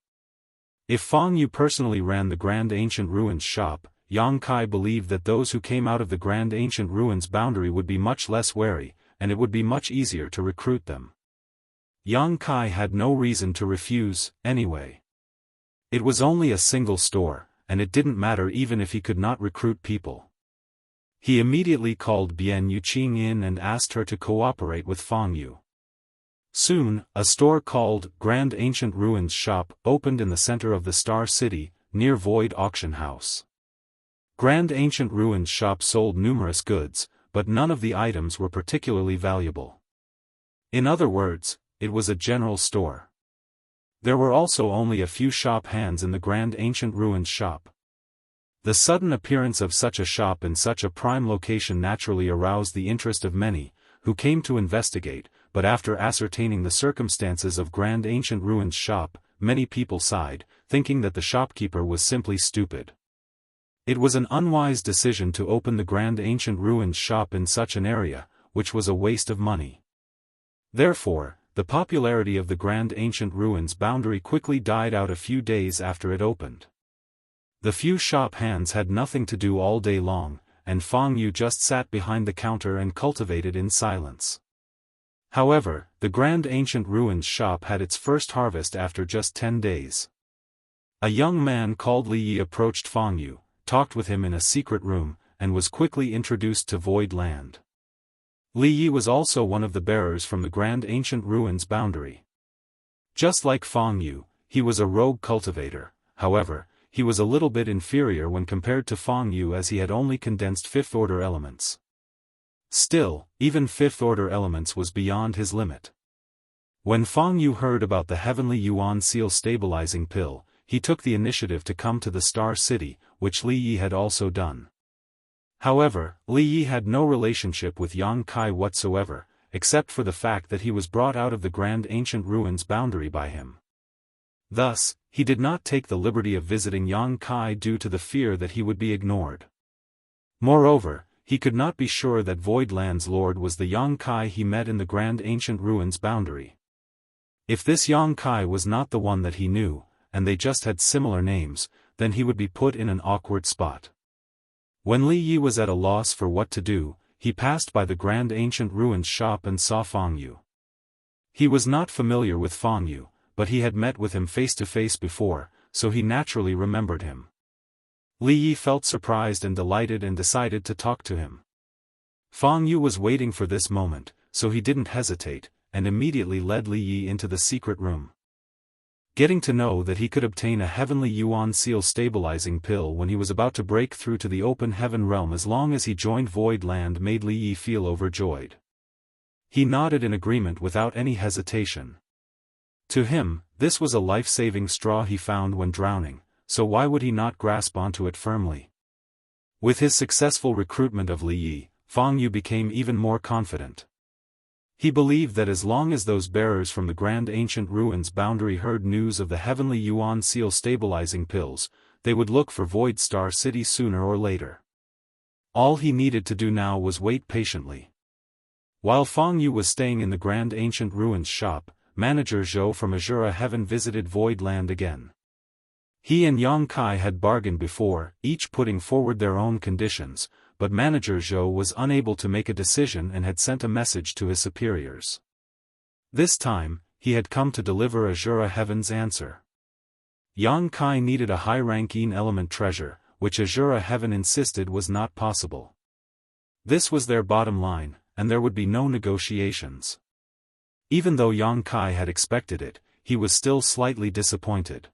If Fang Yu personally ran the Grand Ancient Ruins shop, Yang Kai believed that those who came out of the Grand Ancient Ruins boundary would be much less wary, and it would be much easier to recruit them. Yang Kai had no reason to refuse, anyway. It was only a single store, and it didn't matter even if he could not recruit people. He immediately called Bian Yuqing in and asked her to cooperate with Fang Yu. Soon, a store called Grand Ancient Ruins Shop opened in the center of the Star City, near Void Auction House. Grand Ancient Ruins Shop sold numerous goods, but none of the items were particularly valuable. In other words, it was a general store. There were also only a few shop hands in the Grand Ancient Ruins Shop. The sudden appearance of such a shop in such a prime location naturally aroused the interest of many, who came to investigate, but after ascertaining the circumstances of Grand Ancient Ruins Shop, many people sighed, thinking that the shopkeeper was simply stupid. It was an unwise decision to open the Grand Ancient Ruins Shop in such an area, which was a waste of money. Therefore, the popularity of the Grand Ancient Ruins boundary quickly died out a few days after it opened. The few shop hands had nothing to do all day long, and Fang Yu just sat behind the counter and cultivated in silence. However, the Grand Ancient Ruins Shop had its first harvest after just 10 days. A young man called Li Yi approached Fang Yu, talked with him in a secret room, and was quickly introduced to Void Land. Li Yi was also one of the bearers from the Grand Ancient Ruins boundary. Just like Fang Yu, he was a rogue cultivator. However, he was a little bit inferior when compared to Fang Yu as he had only condensed fifth-order elements. Still, even fifth-order elements was beyond his limit. When Fang Yu heard about the Heavenly Yuan Seal stabilizing pill, he took the initiative to come to the Star City, which Li Yi had also done. However, Li Yi had no relationship with Yang Kai whatsoever, except for the fact that he was brought out of the Grand Ancient Ruins boundary by him. Thus, he did not take the liberty of visiting Yang Kai due to the fear that he would be ignored. Moreover, he could not be sure that Void Land's lord was the Yang Kai he met in the Grand Ancient Ruins boundary. If this Yang Kai was not the one that he knew, and they just had similar names, then he would be put in an awkward spot. When Li Yi was at a loss for what to do, he passed by the Grand Ancient Ruins Shop and saw Fang Yu. He was not familiar with Fang Yu, but he had met with him face-to-face before, so he naturally remembered him. Li Yi felt surprised and delighted and decided to talk to him. Fang Yu was waiting for this moment, so he didn't hesitate, and immediately led Li Yi into the secret room. Getting to know that he could obtain a Heavenly Yuan Seal stabilizing pill when he was about to break through to the open heaven realm as long as he joined Void Land made Li Yi feel overjoyed. He nodded in agreement without any hesitation. To him, this was a life-saving straw he found when drowning, so why would he not grasp onto it firmly? With his successful recruitment of Li Yi, Fang Yu became even more confident. He believed that as long as those bearers from the Grand Ancient Ruins boundary heard news of the Heavenly Yuan Seal stabilizing pills, they would look for Void Star City sooner or later. All he needed to do now was wait patiently. While Fang Yu was staying in the Grand Ancient Ruins Shop, Manager Zhou from Azura Heaven visited Void Land again. He and Yang Kai had bargained before, each putting forward their own conditions, but Manager Zhou was unable to make a decision and had sent a message to his superiors. This time, he had come to deliver Azura Heaven's answer. Yang Kai needed a high-ranking element treasure, which Azura Heaven insisted was not possible. This was their bottom line, and there would be no negotiations. Even though Yang Kai had expected it, he was still slightly disappointed.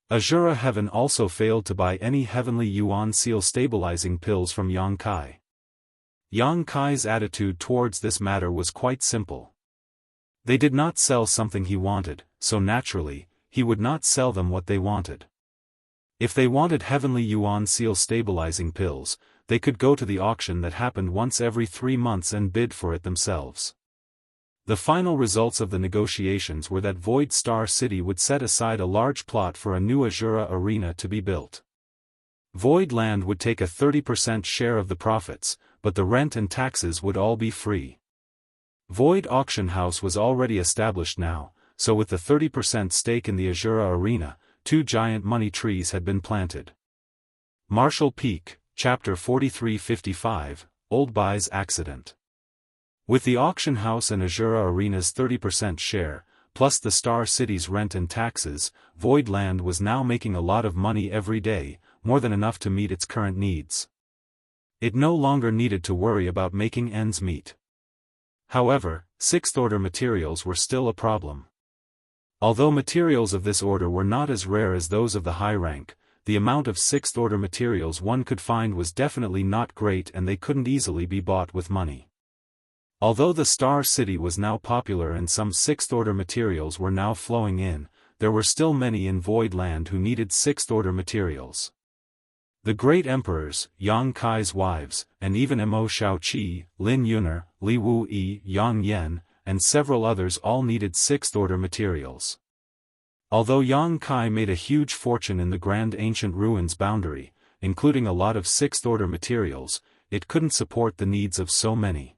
Azura Heaven also failed to buy any Heavenly Yuan Seal stabilizing pills from Yang Kai. Yang Kai's attitude towards this matter was quite simple. They did not sell something he wanted, so naturally, he would not sell them what they wanted. If they wanted Heavenly Yuan Seal stabilizing pills, they could go to the auction that happened once every 3 months and bid for it themselves. The final results of the negotiations were that Void Star City would set aside a large plot for a new Azura arena to be built. Void Land would take a 30% share of the profits, but the rent and taxes would all be free. Void Auction House was already established now, so with the 30% stake in the Azura arena, 2 giant money trees had been planted. Marshall Peak, Chapter 4355, Old Bai's Accident. With the auction house and Azura Arena's 30% share, plus the Star City's rent and taxes, Voidland was now making a lot of money every day, more than enough to meet its current needs. It no longer needed to worry about making ends meet. However, sixth-order materials were still a problem. Although materials of this order were not as rare as those of the high rank, the amount of sixth-order materials one could find was definitely not great and they couldn't easily be bought with money. Although the Star City was now popular and some sixth-order materials were now flowing in, there were still many in Voidland who needed sixth-order materials. The great emperors, Yang Kai's wives, and even Mo Shaoqi, Lin Yuner, Li Wuyi, Yang Yan, and several others all needed sixth-order materials. Although Yang Kai made a huge fortune in the Grand Ancient Ruins boundary, including a lot of sixth-order materials, it couldn't support the needs of so many.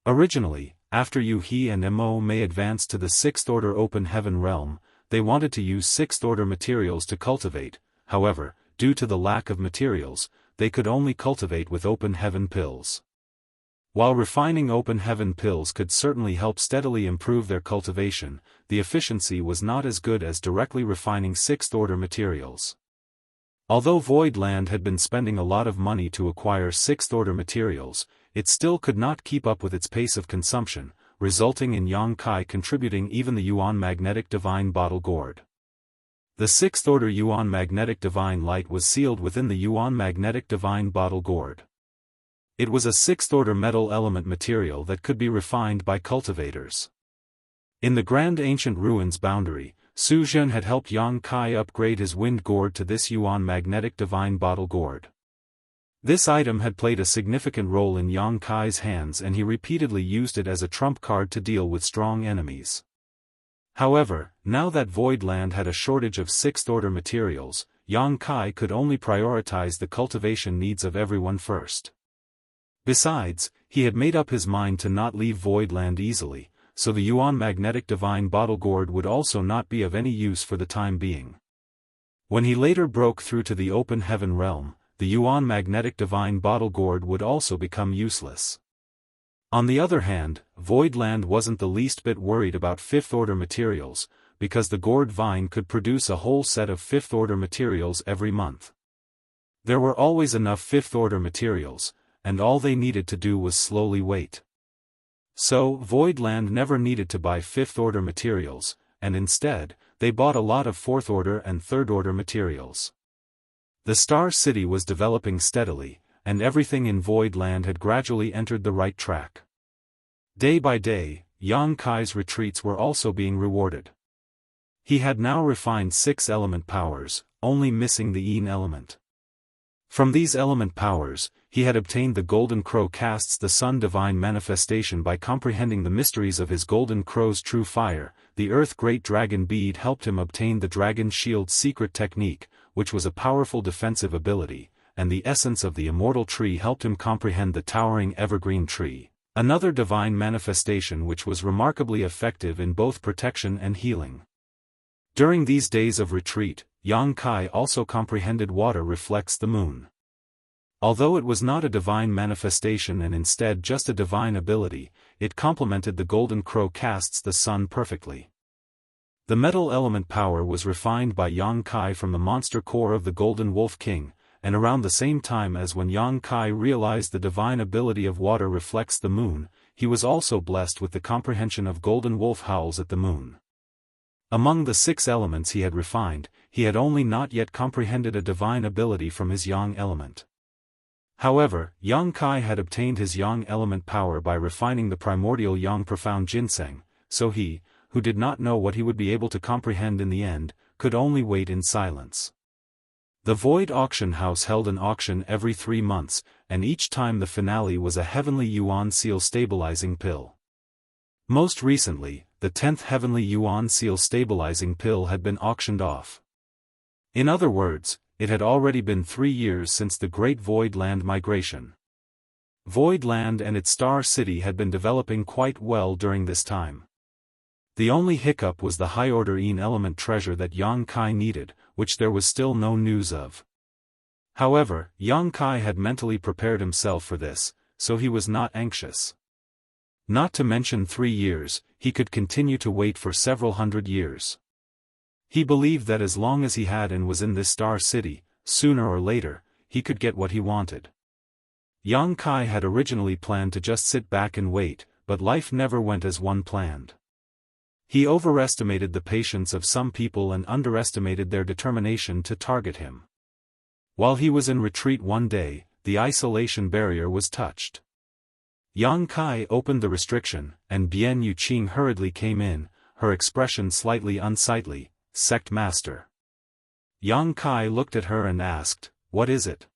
Originally, after Yu He and Mo Mei advanced to the sixth-order open heaven realm, they wanted to use sixth-order materials to cultivate. However, due to the lack of materials, they could only cultivate with open heaven pills. While refining open heaven pills could certainly help steadily improve their cultivation, the efficiency was not as good as directly refining sixth-order materials. Although Voidland had been spending a lot of money to acquire sixth-order materials, it still could not keep up with its pace of consumption, resulting in Yang Kai contributing even the Yuan Magnetic Divine Bottle Gourd. The sixth-order Yuan Magnetic Divine Light was sealed within the Yuan Magnetic Divine Bottle Gourd. It was a sixth-order metal element material that could be refined by cultivators. In the Grand Ancient Ruins boundary, Su Zhen had helped Yang Kai upgrade his Wind Gourd to this Yuan Magnetic Divine Bottle Gourd. This item had played a significant role in Yang Kai's hands and he repeatedly used it as a trump card to deal with strong enemies. However, now that Voidland had a shortage of sixth-order materials, Yang Kai could only prioritize the cultivation needs of everyone first. Besides, he had made up his mind to not leave Voidland easily, so the Yuan Magnetic Divine Bottle Gourd would also not be of any use for the time being. When he later broke through to the open heaven realm, the Yuan Magnetic Divine Bottle Gourd would also become useless. On the other hand, Voidland wasn't the least bit worried about fifth-order materials, because the gourd vine could produce a whole set of fifth-order materials every month. There were always enough fifth-order materials, and all they needed to do was slowly wait. So, Voidland never needed to buy fifth-order materials, and instead, they bought a lot of fourth-order and third-order materials. The Star City was developing steadily, and everything in Voidland had gradually entered the right track. Day by day, Yang Kai's retreats were also being rewarded. He had now refined 6 element powers, only missing the Yin element. From these element powers, he had obtained the Golden Crow casts the Sun Divine Manifestation by comprehending the mysteries of his Golden Crow's true fire. The Earth Great Dragon Bead helped him obtain the Dragon Shield secret technique, which was a powerful defensive ability, and the essence of the Immortal tree helped him comprehend the Towering Evergreen tree, another divine manifestation which was remarkably effective in both protection and healing. During these days of retreat, Yang Kai also comprehended water reflects the moon. Although it was not a divine manifestation and instead just a divine ability, it complemented the Golden Crow casts the sun perfectly. The metal element power was refined by Yang Kai from the monster core of the Golden Wolf King, and around the same time as when Yang Kai realized the divine ability of water reflects the moon, he was also blessed with the comprehension of Golden Wolf howls at the moon. Among the 6 elements he had refined, he had only not yet comprehended a divine ability from his Yang element. However, Yang Kai had obtained his Yang element power by refining the primordial Yang profound ginseng, so he, who did not know what he would be able to comprehend in the end, could only wait in silence. The Void Auction House held an auction every 3 months, and each time the finale was a heavenly Yuan Seal stabilizing pill. Most recently, the 10th heavenly Yuan Seal stabilizing pill had been auctioned off. In other words, it had already been 3 years since the Great Void Land migration. Void Land and its Star City had been developing quite well during this time. The only hiccup was the high-order Yin element treasure that Yang Kai needed, which there was still no news of. However, Yang Kai had mentally prepared himself for this, so he was not anxious. Not to mention 3 years, he could continue to wait for several hundred years. He believed that as long as he had and was in this star city, sooner or later, he could get what he wanted. Yang Kai had originally planned to just sit back and wait, but life never went as one planned. He overestimated the patience of some people and underestimated their determination to target him. While he was in retreat one day, the isolation barrier was touched. Yang Kai opened the restriction, and Bian Yuqing hurriedly came in, her expression slightly unsightly. "Sect Master." Yang Kai looked at her and asked, "What is it?"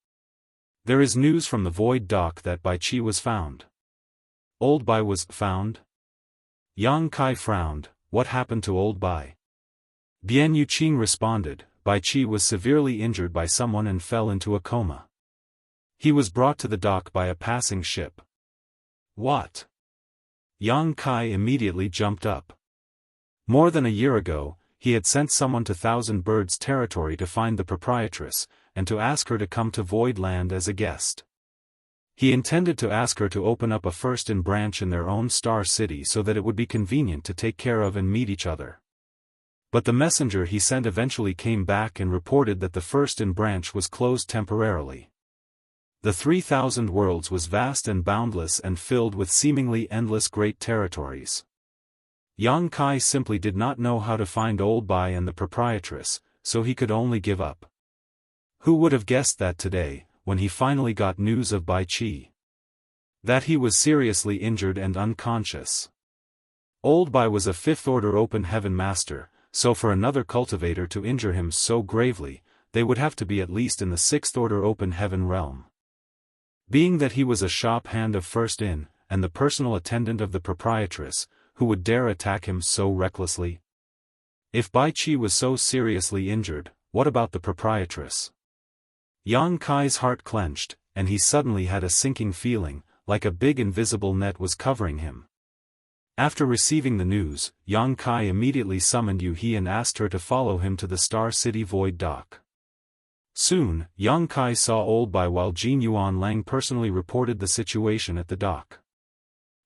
"There is news from the Void Dock that Bai Qi was found." "Old Bai was found?" Yang Kai frowned. "What happened to Old Bai?" Bian Yuqing responded, "Bai Qi was severely injured by someone and fell into a coma. He was brought to the dock by a passing ship." "What?" Yang Kai immediately jumped up. More than a year ago, he had sent someone to Thousand Birds territory to find the proprietress, and to ask her to come to Void Land as a guest. He intended to ask her to open up a first-in branch in their own star city so that it would be convenient to take care of and meet each other. But the messenger he sent eventually came back and reported that the first-in branch was closed temporarily. The 3,000 worlds was vast and boundless and filled with seemingly endless great territories. Yang Kai simply did not know how to find Old Bai and the proprietress, so he could only give up. Who would have guessed that today, when he finally got news of Bai Qi? That he was seriously injured and unconscious. Old Bai was a fifth-order open heaven master, so for another cultivator to injure him so gravely, they would have to be at least in the sixth-order open heaven realm. Being that he was a shop hand of first in, and the personal attendant of the proprietress, who would dare attack him so recklessly? If Bai Qi was so seriously injured, what about the proprietress? Yang Kai's heart clenched, and he suddenly had a sinking feeling, like a big invisible net was covering him. After receiving the news, Yang Kai immediately summoned Yu He and asked her to follow him to the Star City Void Dock. Soon, Yang Kai saw Old Bai while Jin Yuan Lang personally reported the situation at the dock.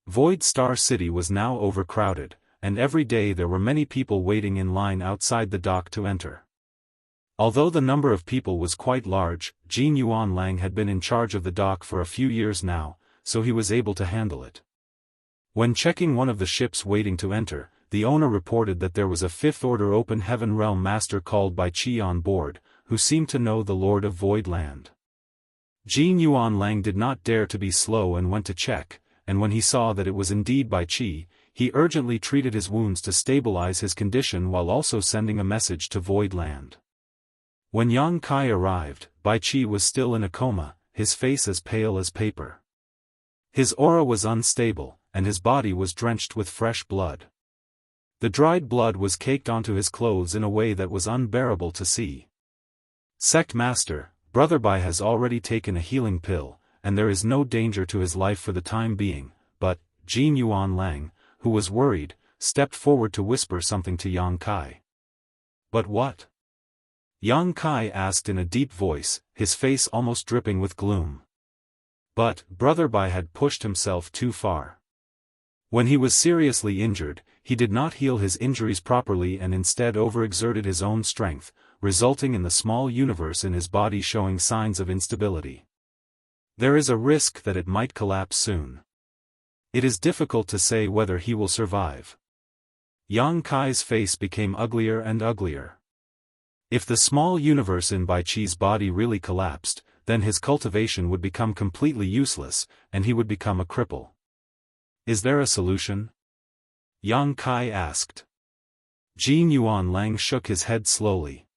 Void Star City was now overcrowded, and every day there were many people waiting in line outside the dock to enter. Although the number of people was quite large, Jin Yuan Lang had been in charge of the dock for a few years now, so he was able to handle it. When checking one of the ships waiting to enter, the owner reported that there was a fifth-order open heaven realm master called Bai Qi on board, who seemed to know the Lord of Void Land. Jin Yuan Lang did not dare to be slow and went to check, and when he saw that it was indeed Bai Qi, he urgently treated his wounds to stabilize his condition while also sending a message to Void Land. When Yang Kai arrived, Bai Qi was still in a coma, his face as pale as paper. His aura was unstable, and his body was drenched with fresh blood. The dried blood was caked onto his clothes in a way that was unbearable to see. "Sect Master, Brother Bai has already taken a healing pill, and there is no danger to his life for the time being," but Jin Yuan Lang, who was worried, stepped forward to whisper something to Yang Kai. "But what?" Yang Kai asked in a deep voice, his face almost dripping with gloom. But Brother Bai had pushed himself too far. When he was seriously injured, he did not heal his injuries properly and instead overexerted his own strength, resulting in the small universe in his body showing signs of instability. There is a risk that it might collapse soon. It is difficult to say whether he will survive. Yang Kai's face became uglier and uglier. If the small universe in Bai Qi's body really collapsed, then his cultivation would become completely useless, and he would become a cripple. "Is there a solution?" Yang Kai asked. Jin Yuan Lang shook his head slowly.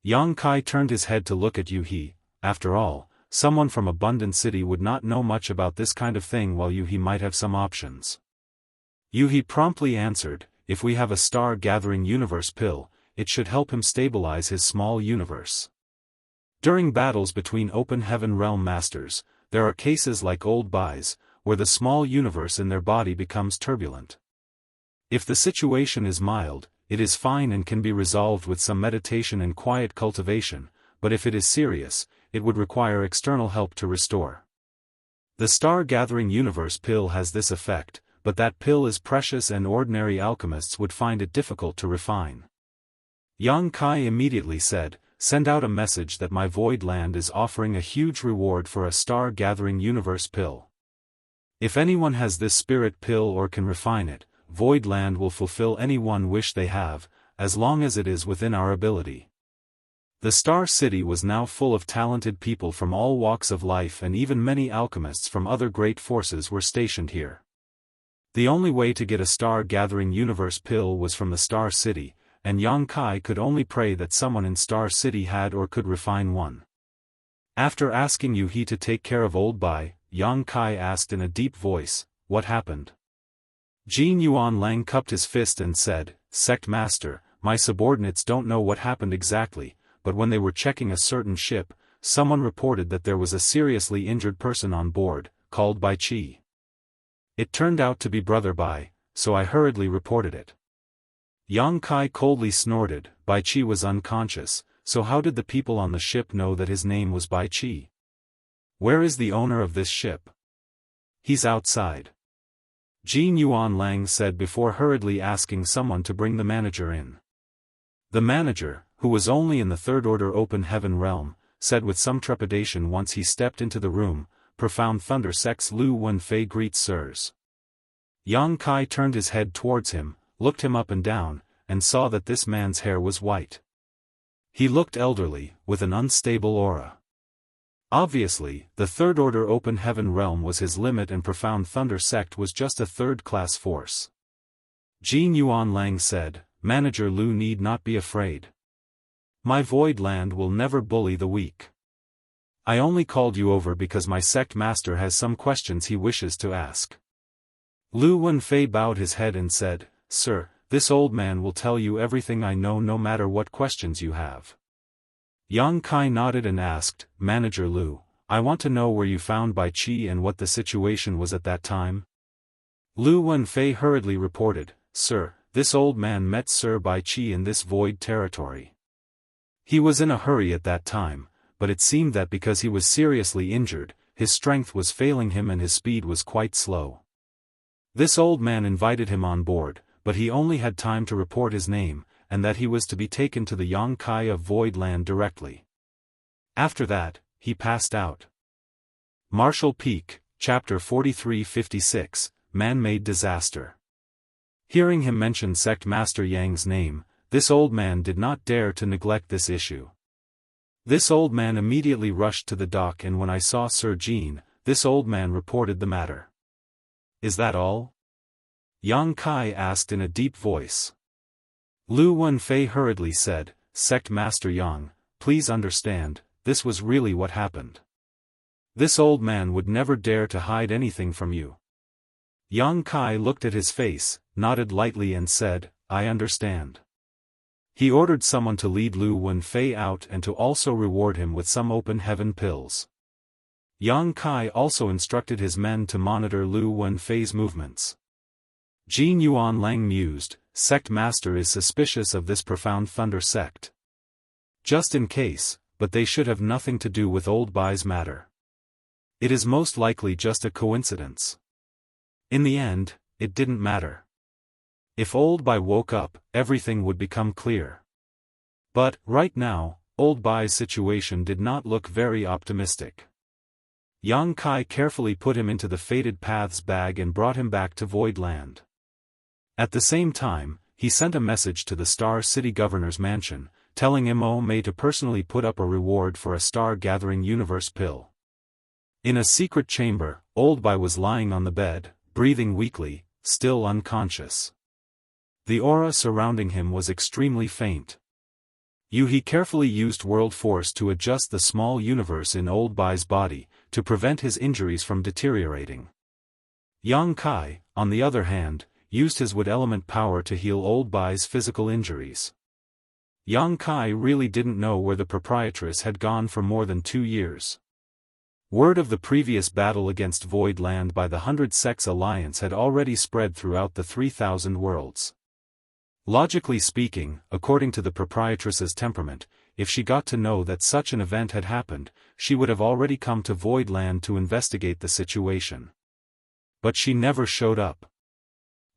Yang Kai turned his head to look at Yu He. After all, someone from Abundant City would not know much about this kind of thing while Yu He might have some options. Yu He promptly answered, "If we have a star-gathering universe pill, it should help him stabilize his small universe." During battles between open heaven realm masters, there are cases like Old Bai's, where the small universe in their body becomes turbulent. If the situation is mild, it is fine and can be resolved with some meditation and quiet cultivation, but if it is serious, it would require external help to restore. The star-gathering universe pill has this effect, but that pill is precious and ordinary alchemists would find it difficult to refine. Yang Kai immediately said, "Send out a message that my void land is offering a huge reward for a star-gathering universe pill. If anyone has this spirit pill or can refine it, void land will fulfill any one wish they have, as long as it is within our ability." The Star City was now full of talented people from all walks of life, and even many alchemists from other great forces were stationed here. The only way to get a star-gathering universe pill was from the Star City, and Yang Kai could only pray that someone in Star City had or could refine one. After asking Yu He to take care of Old Bai, Yang Kai asked in a deep voice, "What happened?" Jin Yuan Lang cupped his fist and said, "Sect Master, my subordinates don't know what happened exactly, but when they were checking a certain ship, someone reported that there was a seriously injured person on board, called Bai Chi. It turned out to be Brother Bai, so I hurriedly reported it." Yang Kai coldly snorted. Bai Chi was unconscious, so how did the people on the ship know that his name was Bai Chi? Where is the owner of this ship? He's outside. Jin Yuan Lang said before hurriedly asking someone to bring the manager in. The manager, who was only in the Third Order Open Heaven realm, said with some trepidation once he stepped into the room, "Profound Thunder Sects Lu Wenfei greets sirs." Yang Kai turned his head towards him, looked him up and down, and saw that this man's hair was white. He looked elderly, with an unstable aura. Obviously, the Third Order Open Heaven realm was his limit and Profound Thunder Sect was just a third-class force. Jin Yuan Lang said, "Manager Lu need not be afraid. My void land will never bully the weak. I only called you over because my sect master has some questions he wishes to ask." Lu Wenfei bowed his head and said, "Sir, this old man will tell you everything I know no matter what questions you have." Yang Kai nodded and asked, "Manager Lu, I want to know where you found Bai Chi and what the situation was at that time." Lu Wenfei hurriedly reported, "Sir, this old man met Sir Bai Chi in this void territory. He was in a hurry at that time, but it seemed that because he was seriously injured, his strength was failing him and his speed was quite slow. This old man invited him on board, but he only had time to report his name, and that he was to be taken to the Yang Kai of Void Land directly. After that, he passed out." Marshall Peak, Chapter 4356, Man-Made Disaster. Hearing him mention Sect Master Yang's name, this old man did not dare to neglect this issue. This old man immediately rushed to the dock, and when I saw Sir Jin, this old man reported the matter. "Is that all?" Yang Kai asked in a deep voice. Lu Wenfei hurriedly said, "Sect Master Yang, please understand, this was really what happened. This old man would never dare to hide anything from you." Yang Kai looked at his face, nodded lightly and said, "I understand." He ordered someone to lead Lu Wenfei out and to also reward him with some open heaven pills. Yang Kai also instructed his men to monitor Lu Wenfei's movements. Jin Yuan Lang mused, "Sect Master is suspicious of this Profound Thunder sect. Just in case, but they should have nothing to do with Old Bai's matter. It is most likely just a coincidence." In the end, it didn't matter. If Old Bai woke up, everything would become clear. But, right now, Old Bai's situation did not look very optimistic. Yang Kai carefully put him into the Fated Paths bag and brought him back to Void Land. At the same time, he sent a message to the Star City Governor's mansion, telling Mo Mei to personally put up a reward for a star-gathering universe pill. In a secret chamber, Old Bai was lying on the bed, breathing weakly, still unconscious. The aura surrounding him was extremely faint. Yu He carefully used world force to adjust the small universe in Old Bai's body, to prevent his injuries from deteriorating. Yang Kai, on the other hand, used his wood element power to heal Old Bai's physical injuries. Yang Kai really didn't know where the proprietress had gone for more than 2 years. Word of the previous battle against Void Land by the 100 Sects Alliance had already spread throughout the 3,000 worlds. Logically speaking, according to the proprietress's temperament, if she got to know that such an event had happened, she would have already come to Void Land to investigate the situation. But she never showed up.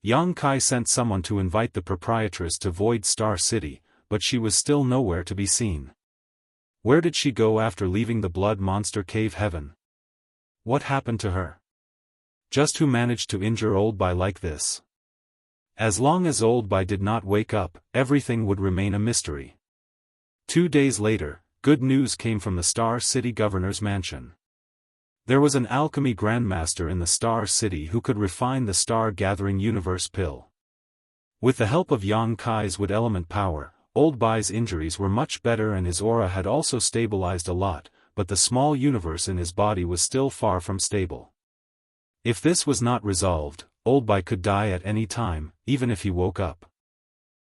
Yang Kai sent someone to invite the proprietress to Void Star City, but she was still nowhere to be seen. Where did she go after leaving the Blood Monster Cave Heaven? What happened to her? Just who managed to injure Old Bai like this? As long as Old Bai did not wake up, everything would remain a mystery. 2 days later, good news came from the Star City Governor's mansion. There was an alchemy grandmaster in the Star City who could refine the star-gathering universe pill. With the help of Yang Kai's wood element power, Old Bai's injuries were much better and his aura had also stabilized a lot, but the small universe in his body was still far from stable. If this was not resolved, Old Bai could die at any time, even if he woke up.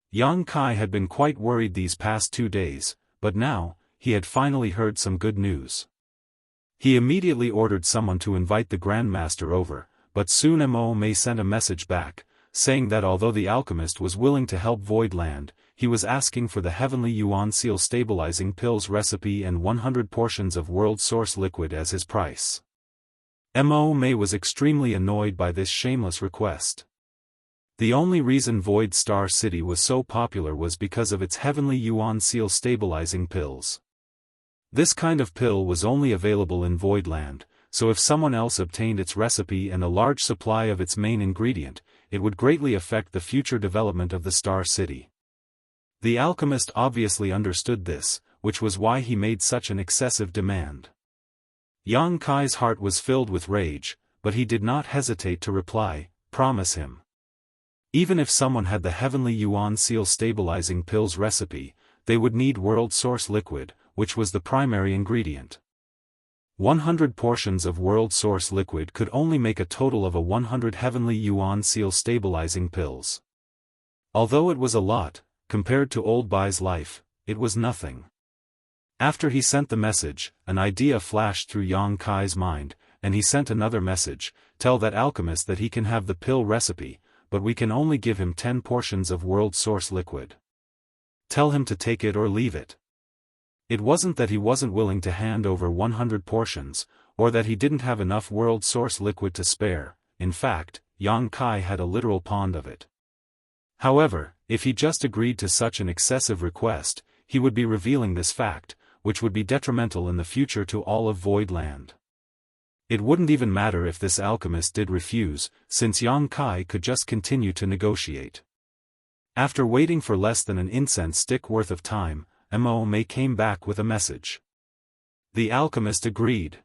Yang Kai had been quite worried these past 2 days, but now, he had finally heard some good news. He immediately ordered someone to invite the Grandmaster over, but soon Mo Mei sent a message back, saying that although the alchemist was willing to help Voidland, he was asking for the Heavenly Yuan Seal Stabilizing Pills recipe and 100 portions of World Source Liquid as his price. Mo Mei was extremely annoyed by this shameless request. The only reason Void Star City was so popular was because of its Heavenly Yuan Seal Stabilizing Pills. This kind of pill was only available in Voidland, so if someone else obtained its recipe and a large supply of its main ingredient, it would greatly affect the future development of the Star City. The alchemist obviously understood this, which was why he made such an excessive demand. Yang Kai's heart was filled with rage, but he did not hesitate to reply, "Promise him." Even if someone had the Heavenly Yuan Seal Stabilizing Pills recipe, they would need World Source Liquid, which was the primary ingredient. 100 portions of World Source Liquid could only make a total of 100 Heavenly Yuan Seal Stabilizing Pills. Although it was a lot, compared to Old Bai's life, it was nothing. After he sent the message, an idea flashed through Yang Kai's mind, and he sent another message, "Tell that alchemist that he can have the pill recipe, but we can only give him 10 portions of World Source Liquid. Tell him to take it or leave it." It wasn't that he wasn't willing to hand over 100 portions, or that he didn't have enough World Source Liquid to spare. In fact, Yang Kai had a literal pond of it. However, if he just agreed to such an excessive request, he would be revealing this fact, which would be detrimental in the future to all of Voidland. It wouldn't even matter if this alchemist did refuse, since Yang Kai could just continue to negotiate. After waiting for less than an incense stick worth of time, Mo Mei came back with a message. The alchemist agreed.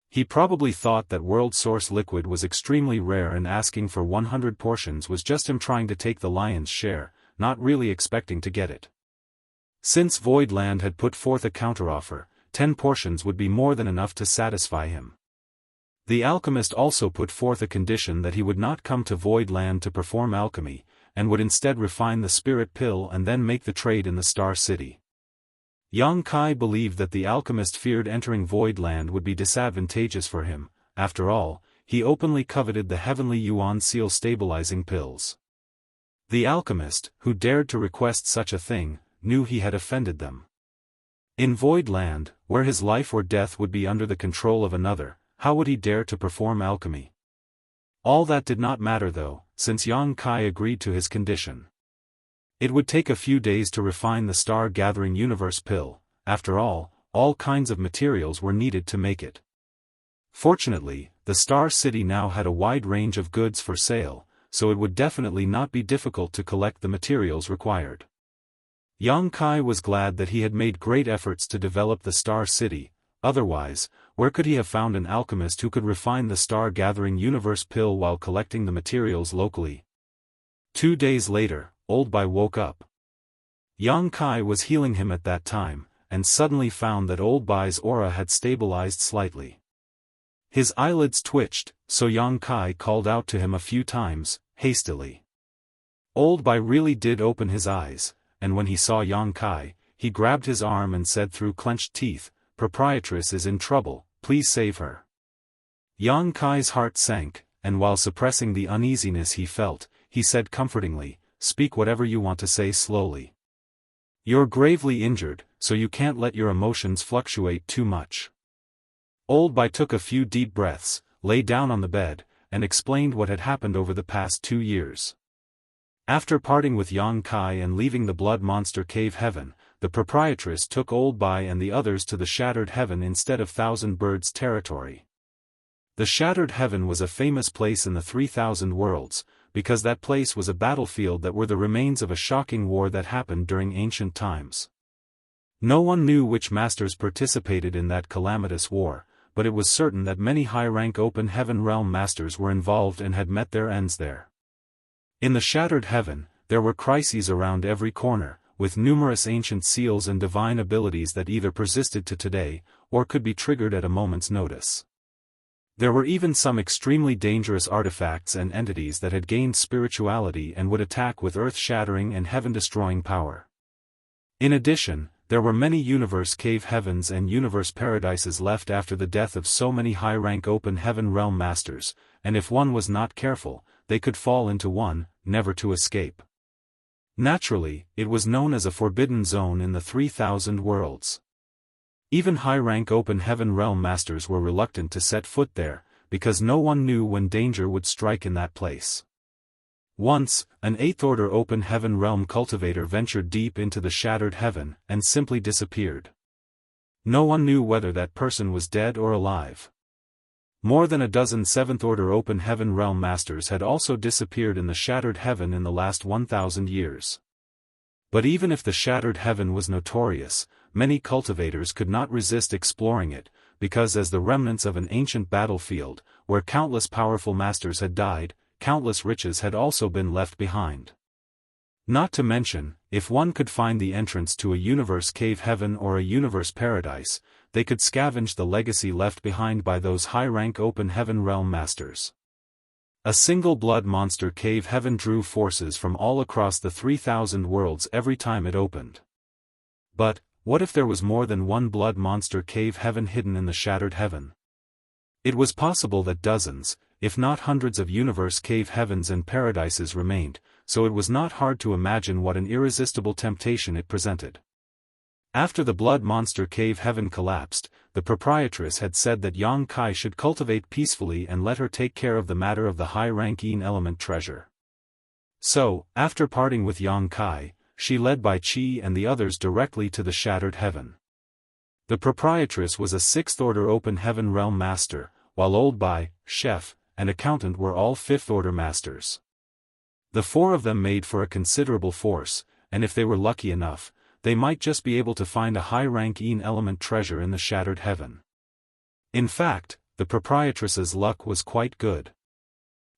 He probably thought that World Source Liquid was extremely rare and asking for 100 portions was just him trying to take the lion's share, not really expecting to get it. Since Voidland had put forth a counteroffer, 10 portions would be more than enough to satisfy him. The alchemist also put forth a condition that he would not come to Voidland to perform alchemy, and would instead refine the spirit pill and then make the trade in the Star City. Yang Kai believed that the alchemist feared entering Voidland would be disadvantageous for him. After all, he openly coveted the Heavenly Yuan Seal Stabilizing Pills. The alchemist, who dared to request such a thing, knew he had offended them. In Voidland, where his life or death would be under the control of another, how would he dare to perform alchemy? All that did not matter though, since Yang Kai agreed to his condition. It would take a few days to refine the star-gathering universe pill. After all kinds of materials were needed to make it. Fortunately, the Star City now had a wide range of goods for sale, so it would definitely not be difficult to collect the materials required. Yang Kai was glad that he had made great efforts to develop the Star City. Otherwise, where could he have found an alchemist who could refine the star-gathering universe pill while collecting the materials locally? 2 days later, Old Bai woke up. Yang Kai was healing him at that time, and suddenly found that Old Bai's aura had stabilized slightly. His eyelids twitched, so Yang Kai called out to him a few times, hastily. Old Bai really did open his eyes, and when he saw Yang Kai, he grabbed his arm and said through clenched teeth, "Proprietress is in trouble, please save her." Yang Kai's heart sank, and while suppressing the uneasiness he felt, he said comfortingly, "Speak whatever you want to say slowly. You're gravely injured, so you can't let your emotions fluctuate too much." Old Bai took a few deep breaths, lay down on the bed, and explained what had happened over the past 2 years. After parting with Yang Kai and leaving the Blood Monster Cave Heaven, the proprietress took Old Bai and the others to the Shattered Heaven instead of Thousand Birds territory. The Shattered Heaven was a famous place in the 3,000 worlds, because that place was a battlefield that were the remains of a shocking war that happened during ancient times. No one knew which masters participated in that calamitous war, but it was certain that many high-rank Open Heaven realm masters were involved and had met their ends there. In the Shattered Heaven, there were crises around every corner, with numerous ancient seals and divine abilities that either persisted to today, or could be triggered at a moment's notice. There were even some extremely dangerous artifacts and entities that had gained spirituality and would attack with earth-shattering and heaven-destroying power. In addition, there were many universe cave heavens and universe paradises left after the death of so many high-rank Open Heaven realm masters, and if one was not careful, they could fall into one, never to escape. Naturally, it was known as a forbidden zone in the 3,000 worlds. Even high-rank Open Heaven realm masters were reluctant to set foot there, because no one knew when danger would strike in that place. Once, an 8th Order Open Heaven realm cultivator ventured deep into the Shattered Heaven and simply disappeared. No one knew whether that person was dead or alive. More than a dozen 7th Order Open Heaven realm masters had also disappeared in the Shattered Heaven in the last 1,000 years. But even if the Shattered Heaven was notorious, many cultivators could not resist exploring it, because as the remnants of an ancient battlefield, where countless powerful masters had died, countless riches had also been left behind. Not to mention, if one could find the entrance to a universe cave heaven or a universe paradise, they could scavenge the legacy left behind by those high-rank Open Heaven realm masters. A single Blood Monster Cave Heaven drew forces from all across the 3,000 worlds every time it opened. But, what if there was more than one Blood Monster Cave Heaven hidden in the Shattered Heaven? It was possible that dozens, if not hundreds of universe cave heavens and paradises remained, so it was not hard to imagine what an irresistible temptation it presented. After the Blood Monster Cave Heaven collapsed, the proprietress had said that Yang Kai should cultivate peacefully and let her take care of the matter of the high-ranking element treasure. So, after parting with Yang Kai, she led Bai Qi and the others directly to the Shattered Heaven. The proprietress was a 6th Order Open Heaven realm master, while Old Bai, chef, and accountant were all 5th Order masters. The 4 of them made for a considerable force, and if they were lucky enough, they might just be able to find a high-ranking element treasure in the Shattered Heaven. In fact, the proprietress's luck was quite good.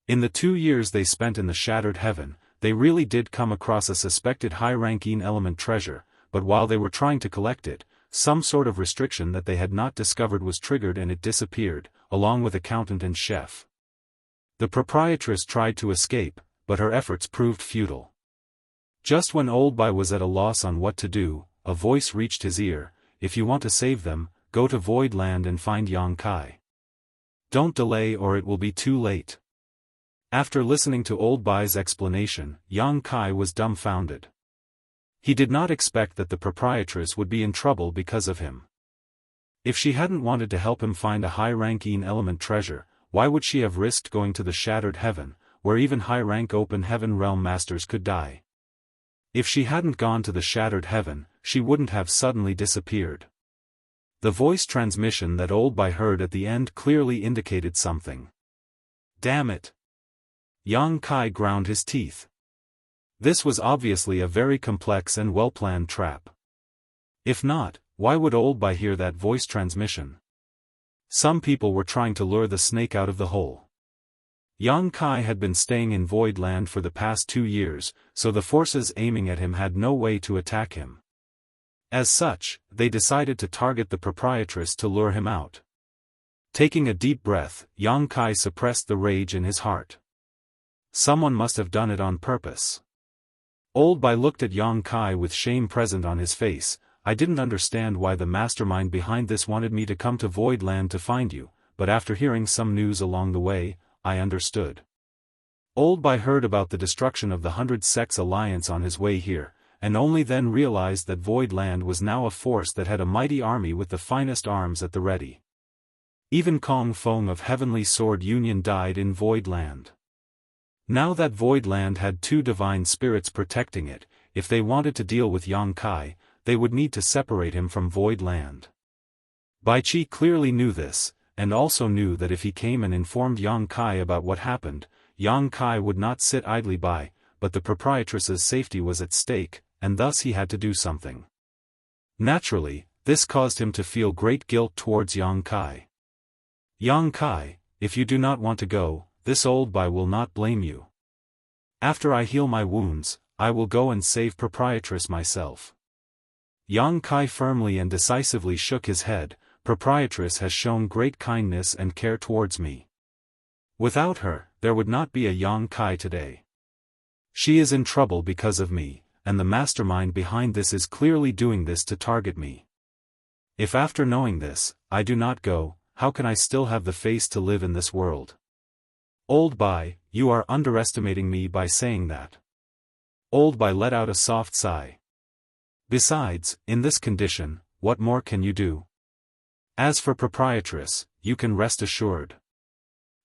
In the 2 years they spent in the Shattered Heaven, they really did come across a suspected high-ranking element treasure, but while they were trying to collect it, some sort of restriction that they had not discovered was triggered and it disappeared, along with accountant and chef. The proprietress tried to escape, but her efforts proved futile. Just when Old Bai was at a loss on what to do, a voice reached his ear: "If you want to save them, go to Void Land and find Yang Kai. Don't delay or it will be too late." After listening to Old Bai's explanation, Yang Kai was dumbfounded. He did not expect that the proprietress would be in trouble because of him. If she hadn't wanted to help him find a high-ranking element treasure, why would she have risked going to the Shattered Heaven, where even high-rank Open Heaven realm masters could die? If she hadn't gone to the Shattered Heaven, she wouldn't have suddenly disappeared. The voice transmission that Old Bai heard at the end clearly indicated something. Damn it! Yang Kai ground his teeth. This was obviously a very complex and well-planned trap. If not, why would Old Bai hear that voice transmission? Some people were trying to lure the snake out of the hole. Yang Kai had been staying in Void Land for the past 2 years, so the forces aiming at him had no way to attack him. As such, they decided to target the proprietress to lure him out. Taking a deep breath, Yang Kai suppressed the rage in his heart. Someone must have done it on purpose. Old Bai looked at Yang Kai with shame present on his face. "I didn't understand why the mastermind behind this wanted me to come to Void Land to find you, but after hearing some news along the way, I understood." Old Bai heard about the destruction of the 100 Sects Alliance on his way here, and only then realized that Void Land was now a force that had a mighty army with the finest arms at the ready. Even Kong Feng of Heavenly Sword Union died in Void Land. Now that Void Land had two divine spirits protecting it, if they wanted to deal with Yang Kai, they would need to separate him from Void Land. Bai Qi clearly knew this, and also knew that if he came and informed Yang Kai about what happened, Yang Kai would not sit idly by, but the proprietress's safety was at stake, and thus he had to do something. Naturally, this caused him to feel great guilt towards Yang Kai. Yang Kai, if you do not want to go, this old Bai will not blame you. After I heal my wounds, I will go and save proprietress myself. Yang Kai firmly and decisively shook his head. Proprietress has shown great kindness and care towards me. Without her, there would not be a Yang Kai today. She is in trouble because of me, and the mastermind behind this is clearly doing this to target me. If after knowing this, I do not go, how can I still have the face to live in this world? Old Bai, you are underestimating me by saying that. Old Bai let out a soft sigh. Besides, in this condition, what more can you do? As for proprietress, you can rest assured.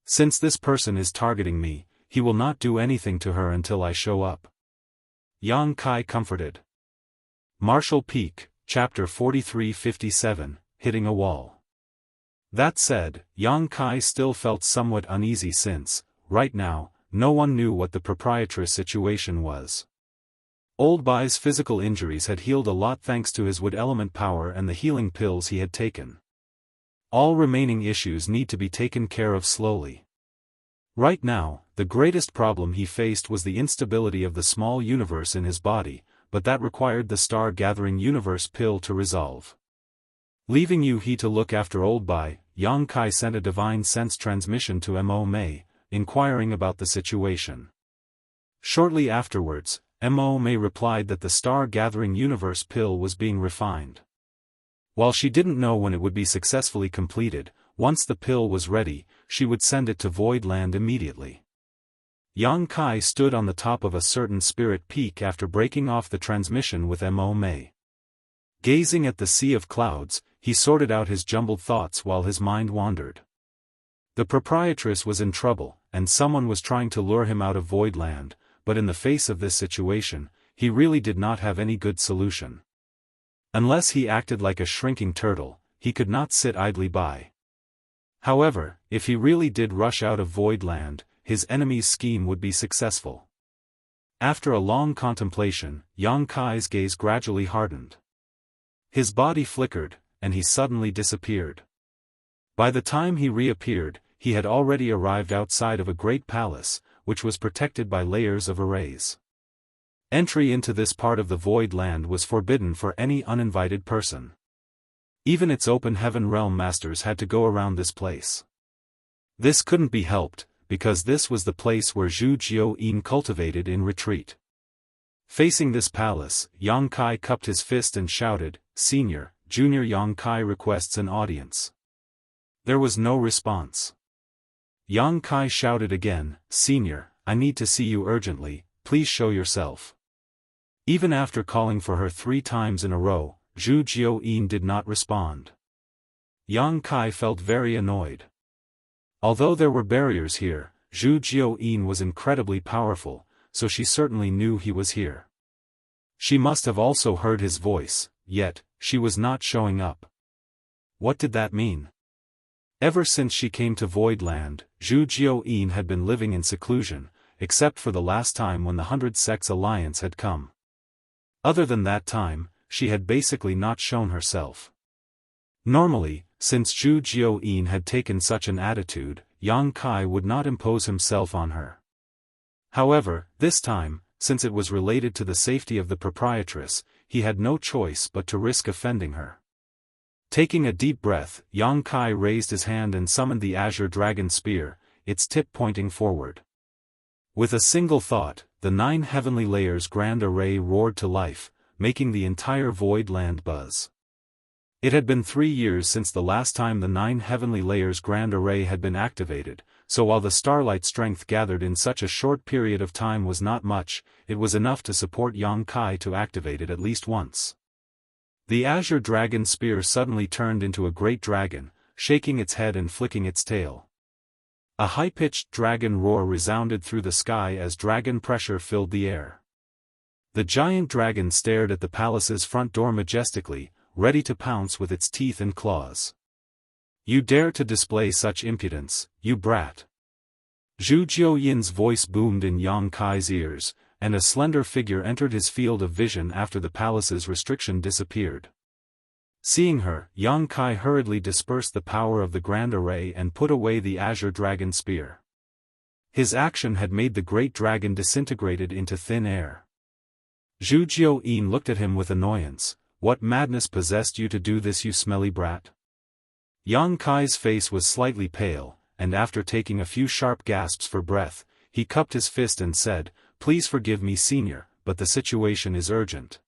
Since this person is targeting me, he will not do anything to her until I show up. Yang Kai comforted. Martial Peak, Chapter 43-57, Hitting a Wall. That said, Yang Kai still felt somewhat uneasy since, right now, no one knew what the proprietress situation was. Old Bai's physical injuries had healed a lot thanks to his wood element power and the healing pills he had taken. All remaining issues need to be taken care of slowly. Right now, the greatest problem he faced was the instability of the small universe in his body, but that required the star-gathering universe pill to resolve. Leaving Yu He to look after Old Bai, Yang Kai sent a divine sense transmission to Mo Mei, inquiring about the situation. Shortly afterwards, Mo Mei replied that the star-gathering universe pill was being refined. While she didn't know when it would be successfully completed, once the pill was ready, she would send it to Void Land immediately. Yang Kai stood on the top of a certain spirit peak after breaking off the transmission with Mo Mei. Gazing at the sea of clouds, he sorted out his jumbled thoughts while his mind wandered. The proprietress was in trouble, and someone was trying to lure him out of Void Land, but in the face of this situation, he really did not have any good solution. Unless he acted like a shrinking turtle, he could not sit idly by. However, if he really did rush out of Void Land, his enemy's scheme would be successful. After a long contemplation, Yang Kai's gaze gradually hardened. His body flickered, and he suddenly disappeared. By the time he reappeared, he had already arrived outside of a great palace, which was protected by layers of arrays. Entry into this part of the Void Land was forbidden for any uninvited person. Even its open heaven realm masters had to go around this place. This couldn't be helped, because this was the place where Zhu Jiao cultivated in retreat. Facing this palace, Yang Kai cupped his fist and shouted, "Senior, Junior Yang Kai requests an audience." There was no response. Yang Kai shouted again, "Senior, I need to see you urgently, please show yourself." Even after calling for her 3 times in a row, Zhu Jiao did not respond. Yang Kai felt very annoyed. Although there were barriers here, Zhu Jiao was incredibly powerful, so she certainly knew he was here. She must have also heard his voice, yet, she was not showing up. What did that mean? Ever since she came to Void Land, Zhu Jiao had been living in seclusion, except for the last time when the 100 Sects Alliance had come. Other than that time, she had basically not shown herself. Normally, since Zhu Jiao had taken such an attitude, Yang Kai would not impose himself on her. However, this time, since it was related to the safety of the proprietress, he had no choice but to risk offending her. Taking a deep breath, Yang Kai raised his hand and summoned the Azure Dragon Spear, its tip pointing forward. With a single thought, the 9 heavenly layers grand array roared to life, making the entire Void Land buzz. It had been 3 years since the last time the 9 heavenly layers grand array had been activated, so while the starlight strength gathered in such a short period of time was not much, it was enough to support Yang Kai to activate it at least once. The Azure Dragon Spear suddenly turned into a great dragon, shaking its head and flicking its tail. A high-pitched dragon roar resounded through the sky as dragon pressure filled the air. The giant dragon stared at the palace's front door majestically, ready to pounce with its teeth and claws. "You dare to display such impudence, you brat!" Zhu Jiuyin's voice boomed in Yang Kai's ears, and a slender figure entered his field of vision after the palace's restriction disappeared. Seeing her, Yang Kai hurriedly dispersed the power of the Grand Array and put away the azure dragon spear. His action had made the great dragon disintegrated into thin air. Zhu Jiuyin looked at him with annoyance. "What madness possessed you to do this, you smelly brat?" Yang Kai's face was slightly pale, and after taking a few sharp gasps for breath, he cupped his fist and said, "Please forgive me, senior, but the situation is urgent."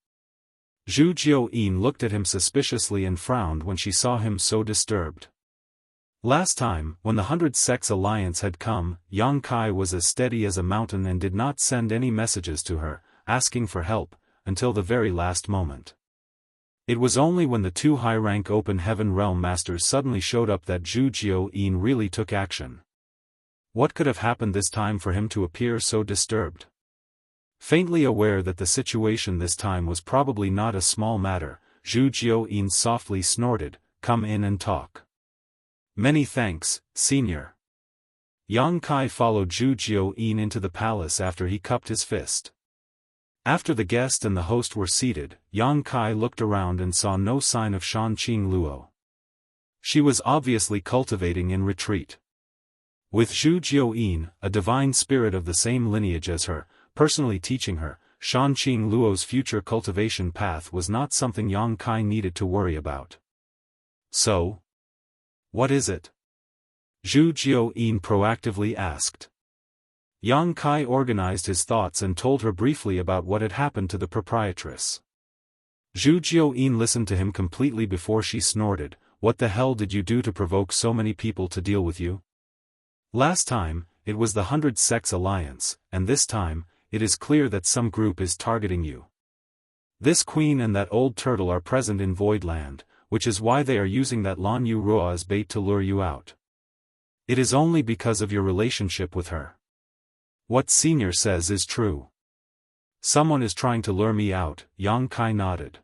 Zhu Jiuyin looked at him suspiciously and frowned when she saw him so disturbed. Last time, when the 100 Sects Alliance had come, Yang Kai was as steady as a mountain and did not send any messages to her, asking for help, until the very last moment. It was only when the two high-rank Open Heaven Realm Masters suddenly showed up that Zhu Jiuyin really took action. What could have happened this time for him to appear so disturbed? Faintly aware that the situation this time was probably not a small matter, Zhu Jiuyin softly snorted, "Come in and talk." "Many thanks, senior." Yang Kai followed Zhu Jiuyin into the palace after he cupped his fist. After the guest and the host were seated, Yang Kai looked around and saw no sign of Shanqing Luo. She was obviously cultivating in retreat. With Zhu Jiuyin, a divine spirit of the same lineage as her, personally teaching her, Shanqing Luo's future cultivation path was not something Yang Kai needed to worry about. "So? What is it?" Zhu Jiuyin proactively asked. Yang Kai organized his thoughts and told her briefly about what had happened to the proprietress. Zhu Jiuyin listened to him completely before she snorted, "What the hell did you do to provoke so many people to deal with you? Last time, it was the 100 Sects Alliance, and this time, it is clear that some group is targeting you. This queen and that old turtle are present in Voidland, which is why they are using that Lan Yu Ruo as bait to lure you out. It is only because of your relationship with her. What senior says is true. Someone is trying to lure me out." Yang Kai nodded.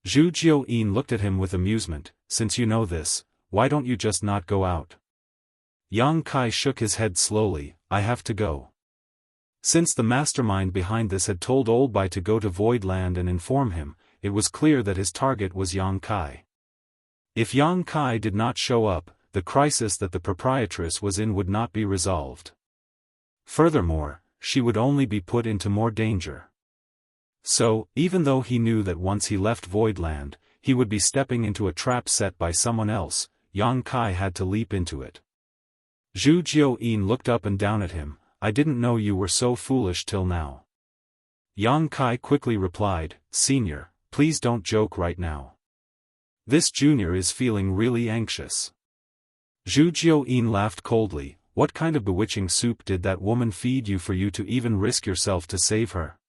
Zhu Jiuyin looked at him with amusement. "Since you know this, why don't you just not go out?" Yang Kai shook his head slowly. "I have to go." Since the mastermind behind this had told Old Bai to go to Voidland and inform him, it was clear that his target was Yang Kai. If Yang Kai did not show up, the crisis that the proprietress was in would not be resolved. Furthermore, she would only be put into more danger. So, even though he knew that once he left Voidland, he would be stepping into a trap set by someone else, Yang Kai had to leap into it. Zhu Jiuyin looked up and down at him. "I didn't know you were so foolish till now." Yang Kai quickly replied, "Senior, please don't joke right now. This junior is feeling really anxious." Zhu Jiuyin laughed coldly. "What kind of bewitching soup did that woman feed you for you to even risk yourself to save her?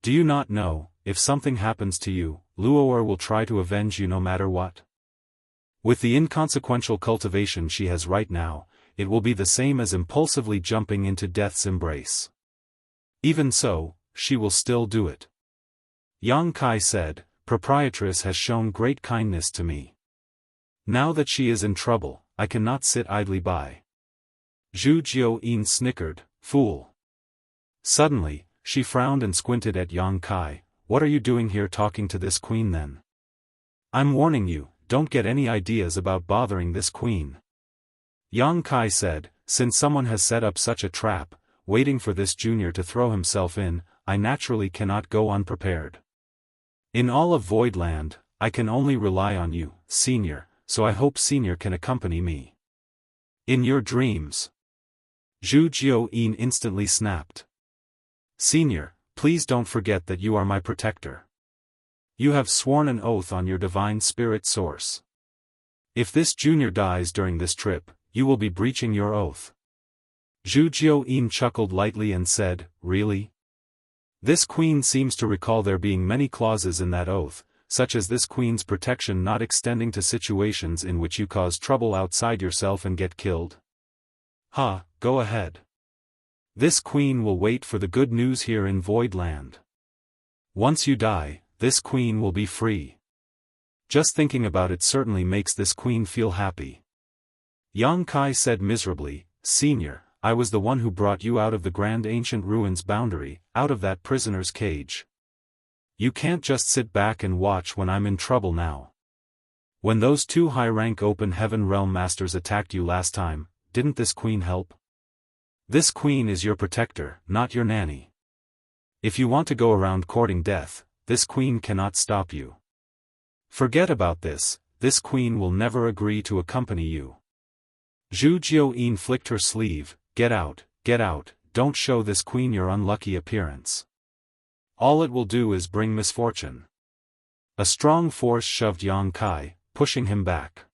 Do you not know, if something happens to you, Luo'er will try to avenge you no matter what? With the inconsequential cultivation she has right now, it will be the same as impulsively jumping into death's embrace. Even so, she will still do it." Yang Kai said, "Proprietress has shown great kindness to me. Now that she is in trouble, I cannot sit idly by." Zhu Jiuyin snickered, "Fool." Suddenly, she frowned and squinted at Yang Kai. "What are you doing here talking to this queen then? I'm warning you, don't get any ideas about bothering this queen." Yang Kai said, "Since someone has set up such a trap, waiting for this junior to throw himself in, I naturally cannot go unprepared. In all of Voidland, I can only rely on you, senior, so I hope senior can accompany me." "In your dreams." Zhu Jiuyin instantly snapped. "Senior, please don't forget that you are my protector. You have sworn an oath on your divine spirit source. If this junior dies during this trip, you will be breaching your oath." Zhu Jiuyin chuckled lightly and said, "Really? This queen seems to recall there being many clauses in that oath, such as this queen's protection not extending to situations in which you cause trouble outside yourself and get killed? Ha, go ahead. This queen will wait for the good news here in Void Land. Once you die, this queen will be free. Just thinking about it certainly makes this queen feel happy. Yang Kai said miserably, Senior, I was the one who brought you out of the Grand Ancient Ruins boundary, out of that prisoner's cage. You can't just sit back and watch when I'm in trouble now. When those two high-rank Open Heaven Realm Masters attacked you last time, didn't this queen help? This queen is your protector, not your nanny. If you want to go around courting death, this queen cannot stop you. Forget about this queen will never agree to accompany you. Zhu Jiuyin flicked her sleeve, get out, don't show this queen your unlucky appearance. All it will do is bring misfortune. A strong force shoved Yang Kai, pushing him back.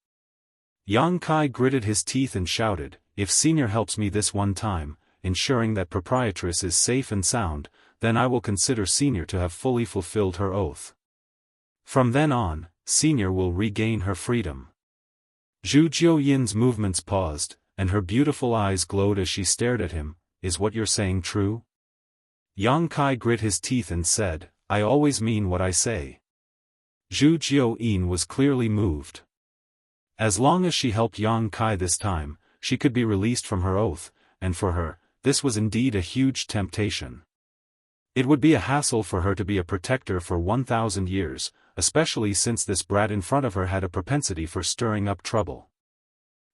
Yang Kai gritted his teeth and shouted, if Senior helps me this one time, ensuring that Proprietress is safe and sound, then I will consider Senior to have fully fulfilled her oath. From then on, Senior will regain her freedom. Zhu Jiuyin's movements paused, and her beautiful eyes glowed as she stared at him. Is what you're saying true? Yang Kai grit his teeth and said, I always mean what I say. Zhu Jiuyin was clearly moved. As long as she helped Yang Kai this time, she could be released from her oath, and for her, this was indeed a huge temptation. It would be a hassle for her to be a protector for 1,000 years, especially since this brat in front of her had a propensity for stirring up trouble.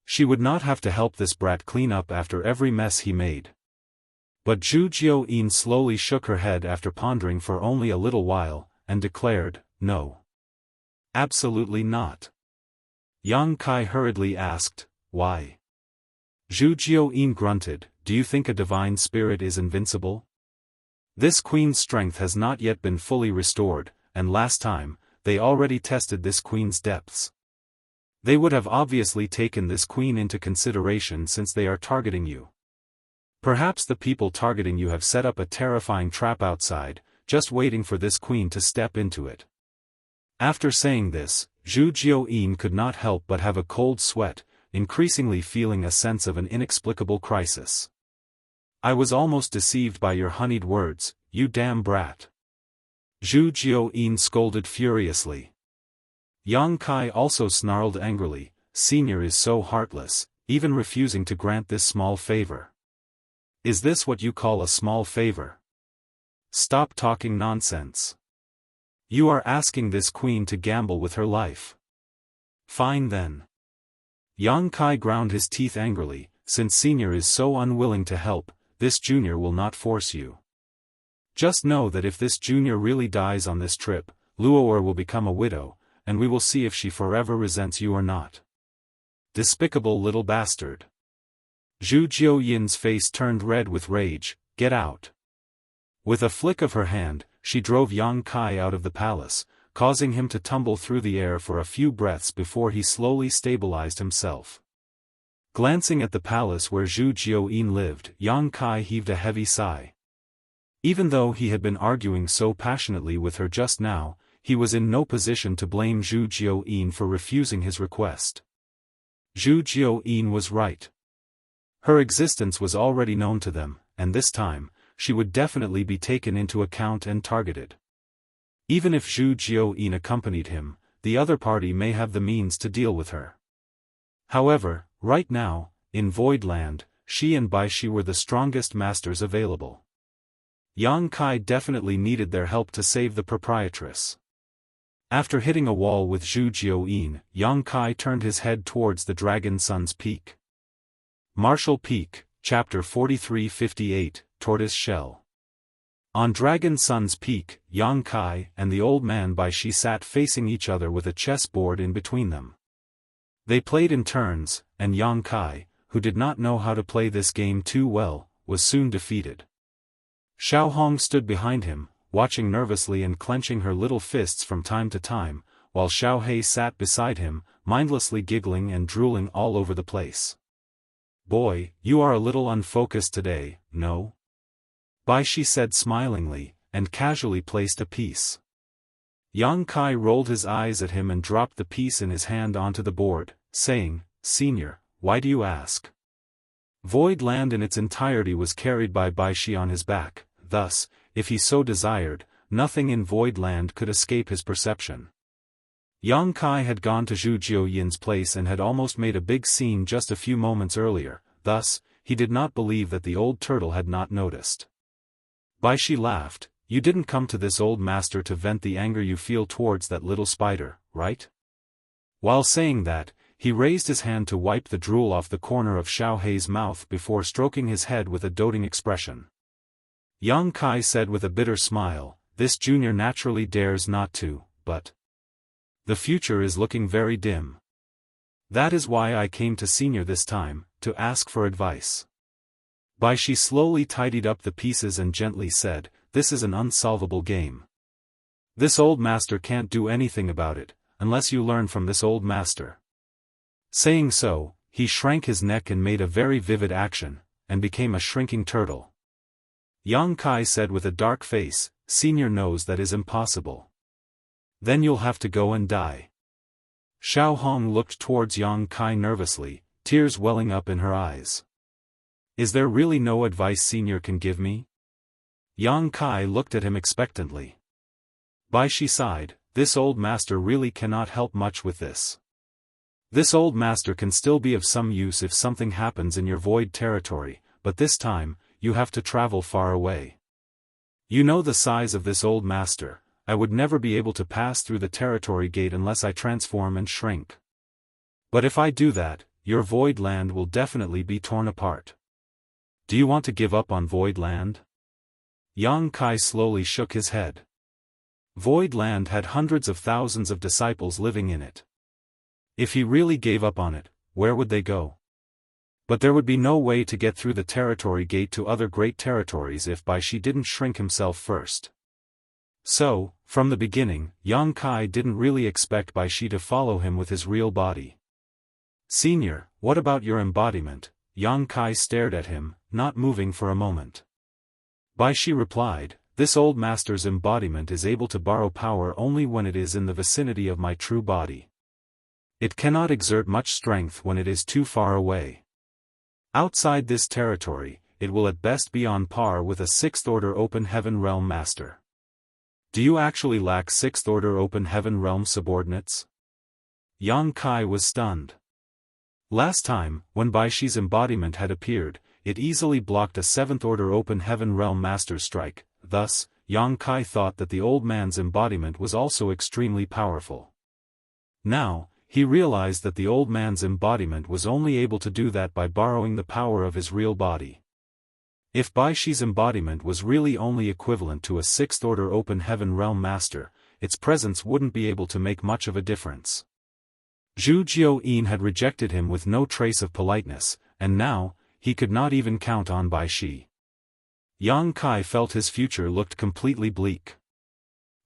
She would not have to help this brat clean up after every mess he made. But Zhu Jiuyin slowly shook her head after pondering for only a little while, and declared, no. Absolutely not. Yang Kai hurriedly asked, why? Zhu Jiuyin grunted, do you think a divine spirit is invincible? This queen's strength has not yet been fully restored, and last time, they already tested this queen's depths. They would have obviously taken this queen into consideration since they are targeting you. Perhaps the people targeting you have set up a terrifying trap outside, just waiting for this queen to step into it. After saying this, Zhu Jiuyin could not help but have a cold sweat, increasingly feeling a sense of an inexplicable crisis. I was almost deceived by your honeyed words, you damn brat. Zhu Jiuyin scolded furiously. Yang Kai also snarled angrily, Senior is so heartless, even refusing to grant this small favor. Is this what you call a small favor? Stop talking nonsense. You are asking this queen to gamble with her life. Fine then. Yang Kai ground his teeth angrily, since Senior is so unwilling to help, this junior will not force you. Just know that if this junior really dies on this trip, Luo'er will become a widow, and we will see if she forever resents you or not. Despicable little bastard. Zhu Jiuyin's face turned red with rage, get out. With a flick of her hand, she drove Yang Kai out of the palace, causing him to tumble through the air for a few breaths before he slowly stabilized himself. Glancing at the palace where Zhu Jiuyin lived, Yang Kai heaved a heavy sigh. Even though he had been arguing so passionately with her just now, he was in no position to blame Zhu Jiuyin for refusing his request. Zhu Jiuyin was right. Her existence was already known to them, and this time, she would definitely be taken into account and targeted. Even if Zhu Jiuyin accompanied him, the other party may have the means to deal with her. However, right now, in Void Land, she and Bai Shi were the strongest masters available. Yang Kai definitely needed their help to save the proprietress. After hitting a wall with Zhu Jiuyin, Yang Kai turned his head towards the Dragon Sun's Peak. Martial Peak, Chapter 4358, Tortoise Shell. On Dragon Sun's Peak, Yang Kai and the old man Bai Shi sat facing each other with a chessboard in between them. They played in turns, and Yang Kai, who did not know how to play this game too well, was soon defeated. Xiao Hong stood behind him, watching nervously and clenching her little fists from time to time, while Xiao Hei sat beside him, mindlessly giggling and drooling all over the place. Boy, you are a little unfocused today, no? Bai Shi said smilingly, and casually placed a piece. Yang Kai rolled his eyes at him and dropped the piece in his hand onto the board, saying, "Senior, why do you ask?" Void land in its entirety was carried by Baishi on his back, thus, if he so desired, nothing in void land could escape his perception. Yang Kai had gone to Zhu Jiuyin's place and had almost made a big scene just a few moments earlier, thus, he did not believe that the old turtle had not noticed. Baishi laughed. "You didn't come to this old master to vent the anger you feel towards that little spider, right?" While saying that, he raised his hand to wipe the drool off the corner of Xiao Hei's mouth before stroking his head with a doting expression. Yang Kai said with a bitter smile, "This junior naturally dares not to, but the future is looking very dim. That is why I came to senior this time, to ask for advice." Baishi slowly tidied up the pieces and gently said, "This is an unsolvable game. This old master can't do anything about it, unless you learn from this old master." Saying so, he shrank his neck and made a very vivid action, and became a shrinking turtle. Yang Kai said with a dark face, "Senior knows that is impossible. Then you'll have to go and die." Xiao Hong looked towards Yang Kai nervously, tears welling up in her eyes. "Is there really no advice senior can give me?" Yang Kai looked at him expectantly. Baishi sighed, "This old master really cannot help much with this. This old master can still be of some use if something happens in your void territory, but this time, you have to travel far away. You know the size of this old master. I would never be able to pass through the territory gate unless I transform and shrink. But if I do that, your void land will definitely be torn apart. Do you want to give up on void land?" Yang Kai slowly shook his head. Void land had hundreds of thousands of disciples living in it. If he really gave up on it, where would they go? But there would be no way to get through the territory gate to other great territories if Baishi didn't shrink himself first. So, from the beginning, Yang Kai didn't really expect Baishi to follow him with his real body. "Senior, what about your embodiment?" Yang Kai stared at him, not moving for a moment. Baishi replied, "This old master's embodiment is able to borrow power only when it is in the vicinity of my true body. It cannot exert much strength when it is too far away. Outside this territory, it will at best be on par with a 6th Order Open Heaven Realm Master." "Do you actually lack 6th Order Open Heaven Realm subordinates?" Yang Kai was stunned. Last time, when Baishi's embodiment had appeared, it easily blocked a 7th Order Open Heaven Realm Master's strike, thus, Yang Kai thought that the old man's embodiment was also extremely powerful. Now, he realized that the old man's embodiment was only able to do that by borrowing the power of his real body. If Baishi's embodiment was really only equivalent to a 6th Order Open Heaven Realm Master, its presence wouldn't be able to make much of a difference. Zhu Jiuyin had rejected him with no trace of politeness, and now, he could not even count on Baishi. Yang Kai felt his future looked completely bleak.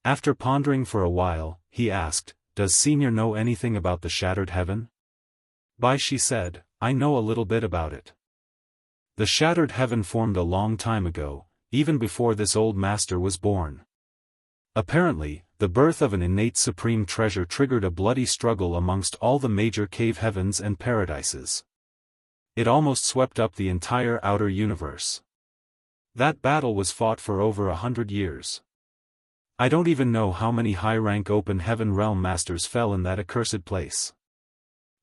After pondering for a while, he asked, "Does Senior know anything about the Shattered Heaven?" Baishi said, "I know a little bit about it. The Shattered Heaven formed a long time ago, even before this old master was born. Apparently, the birth of an innate supreme treasure triggered a bloody struggle amongst all the major cave heavens and paradises. It almost swept up the entire outer universe. That battle was fought for over 100 years. I don't even know how many high-rank Open Heaven Realm Masters fell in that accursed place.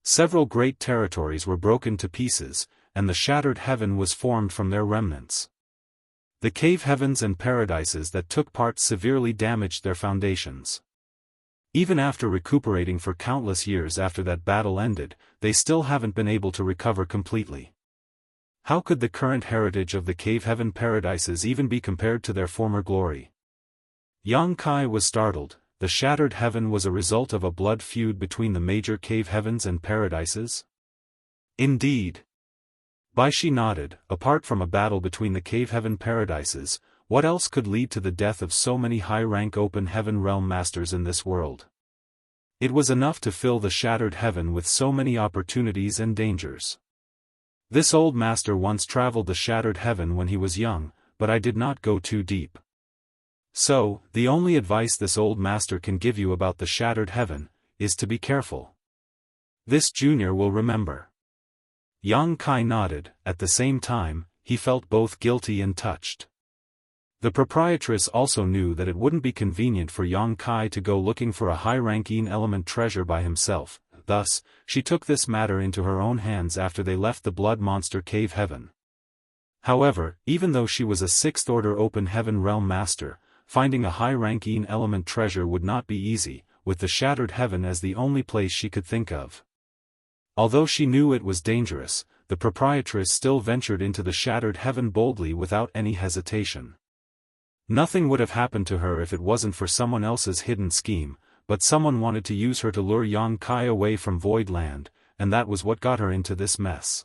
Several great territories were broken to pieces, and the Shattered Heaven was formed from their remnants. The cave heavens and paradises that took part severely damaged their foundations. Even after recuperating for countless years after that battle ended, they still haven't been able to recover completely. How could the current heritage of the cave heaven paradises even be compared to their former glory?" Yang Kai was startled. The Shattered Heaven was a result of a blood feud between the major cave heavens and paradises? Indeed. Baishi nodded. Apart from a battle between the cave heaven paradises, what else could lead to the death of so many high-rank Open Heaven Realm Masters in this world? It was enough to fill the Shattered Heaven with so many opportunities and dangers. This old master once traveled the Shattered Heaven when he was young, but I did not go too deep. So, the only advice this old master can give you about the shattered heaven, is to be careful. This junior will remember. Yang Kai nodded. At the same time, he felt both guilty and touched. The proprietress also knew that it wouldn't be convenient for Yang Kai to go looking for a high-ranking element treasure by himself, thus, she took this matter into her own hands after they left the Blood Monster Cave Heaven. However, even though she was a 6th Order Open Heaven Realm Master, finding a high-ranking element treasure would not be easy, with the Shattered Heaven as the only place she could think of. Although she knew it was dangerous, the proprietress still ventured into the Shattered Heaven boldly without any hesitation. Nothing would have happened to her if it wasn't for someone else's hidden scheme, but someone wanted to use her to lure Yang Kai away from Void Land, and that was what got her into this mess.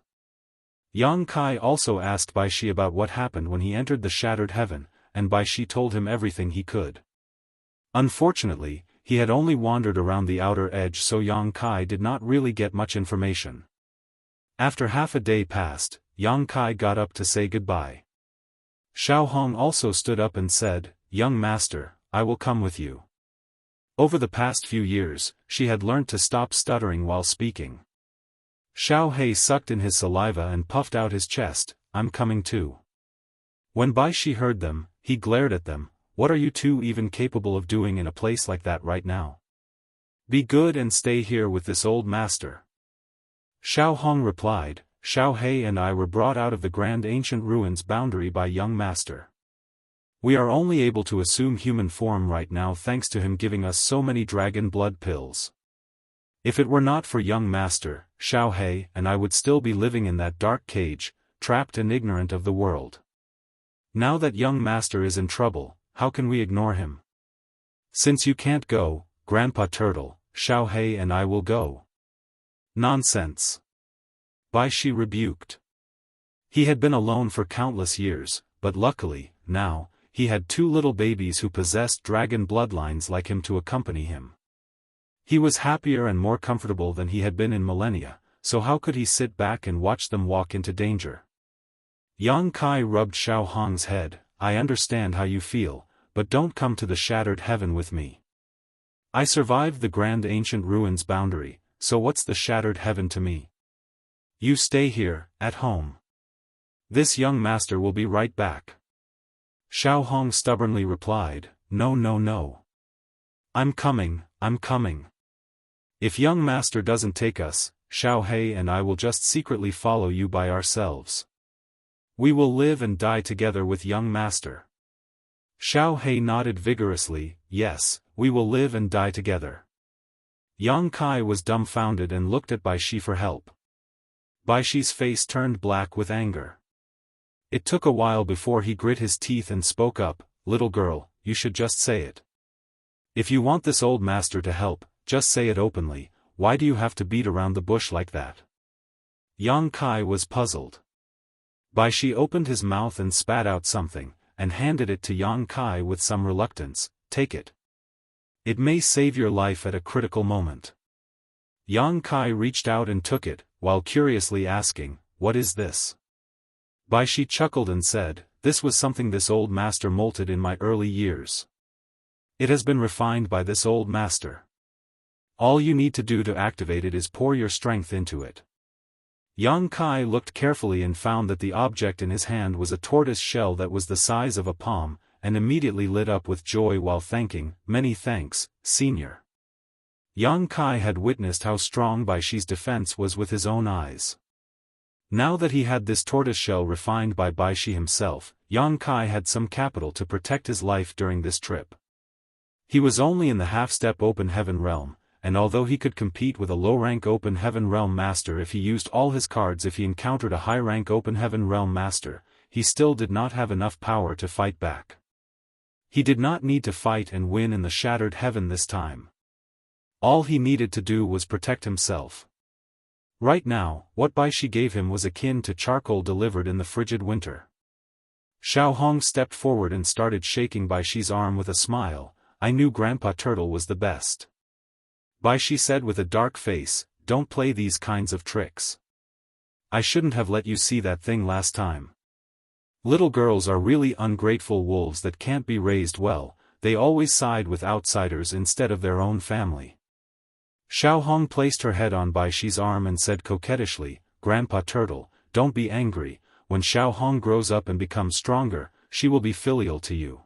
Yang Kai also asked Bai Shi about what happened when he entered the Shattered Heaven, and Bai Shi told him everything he could. Unfortunately, he had only wandered around the outer edge, so Yang Kai did not really get much information. After half a day passed, Yang Kai got up to say goodbye. Xiao Hong also stood up and said, "Young master, I will come with you." Over the past few years, she had learnt to stop stuttering while speaking. Xiao He sucked in his saliva and puffed out his chest, "I'm coming too." When Bai Shi heard them, he glared at them, "What are you two even capable of doing in a place like that right now? Be good and stay here with this old master." Xiao Hong replied, "Xiao He and I were brought out of the Grand Ancient Ruins boundary by young master. We are only able to assume human form right now thanks to him giving us so many dragon blood pills. If it were not for young master, Xiao He and I would still be living in that dark cage, trapped and ignorant of the world. Now that young master is in trouble, how can we ignore him? Since you can't go, Grandpa Turtle, Xiao He and I will go." "Nonsense!" Bai Shi rebuked. He had been alone for countless years, but luckily, now, he had 2 little babies who possessed dragon bloodlines like him to accompany him. He was happier and more comfortable than he had been in millennia, so how could he sit back and watch them walk into danger? Yang Kai rubbed Xiao Hong's head. "I understand how you feel, but don't come to the Shattered Heaven with me. I survived the Grand Ancient Ruins boundary, so what's the Shattered Heaven to me? You stay here, at home. This young master will be right back." Xiao Hong stubbornly replied, "No no no. I'm coming, I'm coming. If young master doesn't take us, Xiao He and I will just secretly follow you by ourselves. We will live and die together with young master." Xiao He nodded vigorously, "Yes, we will live and die together." Yang Kai was dumbfounded and looked at Bai Shi for help. Bai Shi's face turned black with anger. It took a while before he grit his teeth and spoke up, "Little girl, you should just say it. If you want this old master to help, just say it openly. Why do you have to beat around the bush like that?" Yang Kai was puzzled. Bai Shi opened his mouth and spat out something, and handed it to Yang Kai with some reluctance. "Take it. It may save your life at a critical moment." Yang Kai reached out and took it, while curiously asking, "What is this?" Bai Shi chuckled and said, "This was something this old master molted in my early years. It has been refined by this old master. All you need to do to activate it is pour your strength into it." Yang Kai looked carefully and found that the object in his hand was a tortoise shell that was the size of a palm, and immediately lit up with joy while thanking, "Many thanks, senior." Yang Kai had witnessed how strong Bai Shi's defense was with his own eyes. Now that he had this tortoise shell refined by Bai Shi himself, Yang Kai had some capital to protect his life during this trip. He was only in the half-step Open Heaven realm, and although he could compete with a low-rank Open Heaven realm master if he used all his cards if he encountered a high-rank Open Heaven realm master, he still did not have enough power to fight back. He did not need to fight and win in the Shattered Heaven this time. All he needed to do was protect himself. Right now, what Bai Shi gave him was akin to charcoal delivered in the frigid winter. Xiao Hong stepped forward and started shaking Bai Shi's arm with a smile. "I knew Grandpa Turtle was the best." Bai Shi said with a dark face, "Don't play these kinds of tricks. I shouldn't have let you see that thing last time. Little girls are really ungrateful wolves that can't be raised well, they always side with outsiders instead of their own family. Xiaohong placed her head on Bai Shi's arm and said coquettishly, "Grandpa Turtle, don't be angry, when Xiaohong grows up and becomes stronger, she will be filial to you."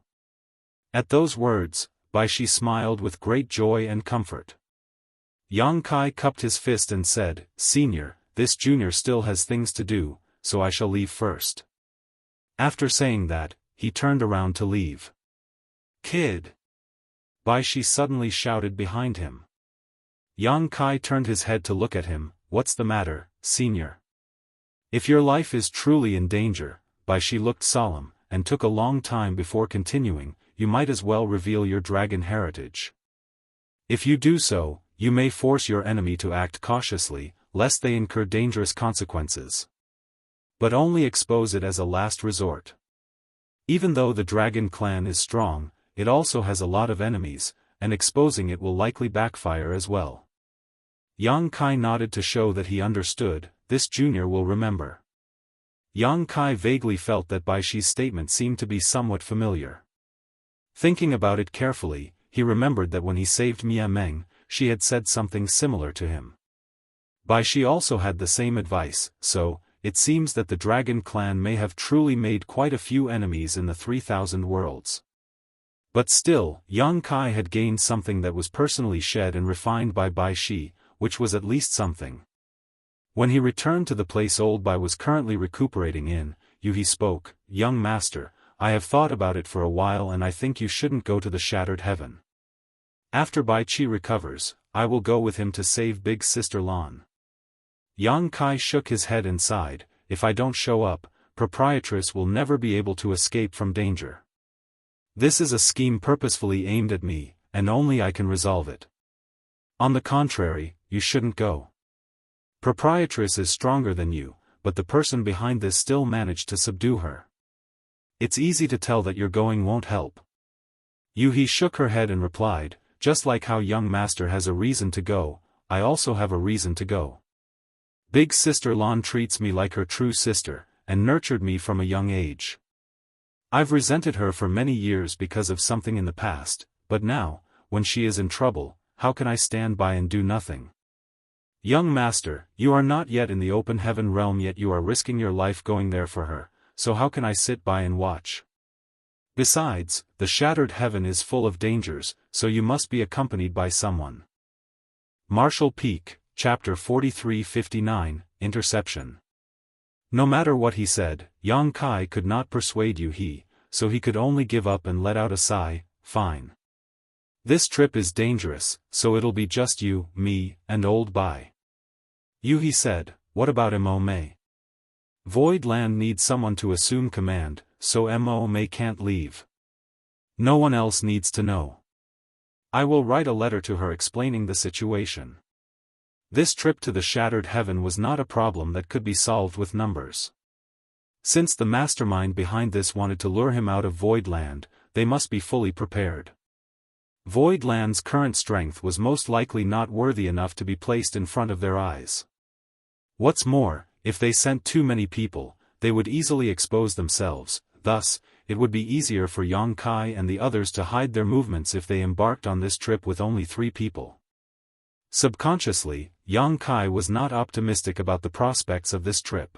At those words, Bai Shi smiled with great joy and comfort. Yang Kai cupped his fist and said, "Senior, this junior still has things to do, so I shall leave first." After saying that, he turned around to leave. "Kid!" Bai Shi suddenly shouted behind him. Yang Kai turned his head to look at him. "What's the matter, senior?" "If your life is truly in danger," Bai Shi looked solemn, and took a long time before continuing, "you might as well reveal your dragon heritage. If you do so, you may force your enemy to act cautiously, lest they incur dangerous consequences. But only expose it as a last resort. Even though the dragon clan is strong, it also has a lot of enemies, and exposing it will likely backfire as well." Yang Kai nodded to show that he understood. This junior will remember. Yang Kai vaguely felt that Bai Shi's statement seemed to be somewhat familiar. Thinking about it carefully, he remembered that when he saved Mia Meng, she had said something similar to him. Bai Shi also had the same advice, so, it seems that the Dragon Clan may have truly made quite a few enemies in the 3,000 worlds. But still, Yang Kai had gained something that was personally shed and refined by Bai Shi, which was at least something. When he returned to the place old Bai was currently recuperating in, he spoke, "Young master, I have thought about it for a while and I think you shouldn't go to the Shattered Heaven. After Bai Qi recovers, I will go with him to save Big Sister Lan." Yang Kai shook his head and sighed, "If I don't show up, proprietress will never be able to escape from danger. This is a scheme purposefully aimed at me, and only I can resolve it. On the contrary, you shouldn't go. Proprietress is stronger than you, but the person behind this still managed to subdue her. It's easy to tell that your going won't help." Yuhi shook her head and replied, "Just like how young master has a reason to go, I also have a reason to go. Big Sister Lan treats me like her true sister, and nurtured me from a young age. I've resented her for many years because of something in the past, but now, when she is in trouble, how can I stand by and do nothing? Young master, you are not yet in the open heaven realm yet you are risking your life going there for her, so how can I sit by and watch? Besides, the Shattered Heaven is full of dangers, so you must be accompanied by someone." Martial Peak, Chapter 43-59, Interception. No matter what he said, Yang Kai could not persuade Yuhi, so he could only give up and let out a sigh. "Fine. This trip is dangerous, so it'll be just you, me, and old Bai." Yuhi said, "What about Mo Mei? Void Land needs someone to assume command, so Mo Mei can't leave. No one else needs to know. I will write a letter to her explaining the situation." This trip to the Shattered Heaven was not a problem that could be solved with numbers. Since the mastermind behind this wanted to lure him out of Void Land, they must be fully prepared. Void Land's current strength was most likely not worthy enough to be placed in front of their eyes. What's more, if they sent too many people, they would easily expose themselves, thus, it would be easier for Yang Kai and the others to hide their movements if they embarked on this trip with only 3 people. Subconsciously, Yang Kai was not optimistic about the prospects of this trip.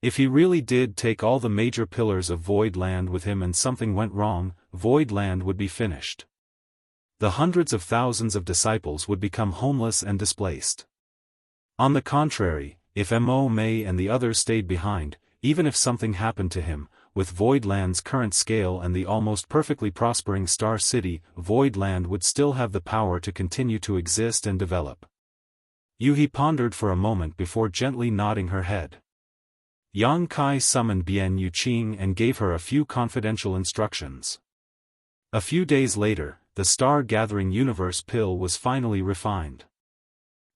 If he really did take all the major pillars of Void Land with him and something went wrong, Void Land would be finished. The hundreds of thousands of disciples would become homeless and displaced. On the contrary, if Mo Mei and the others stayed behind, even if something happened to him, with Void Land's current scale and the almost perfectly prospering Star City, Void Land would still have the power to continue to exist and develop. Yuhi pondered for a moment before gently nodding her head. Yang Kai summoned Bian Yuqing and gave her a few confidential instructions. A few days later, the Star-Gathering Universe pill was finally refined.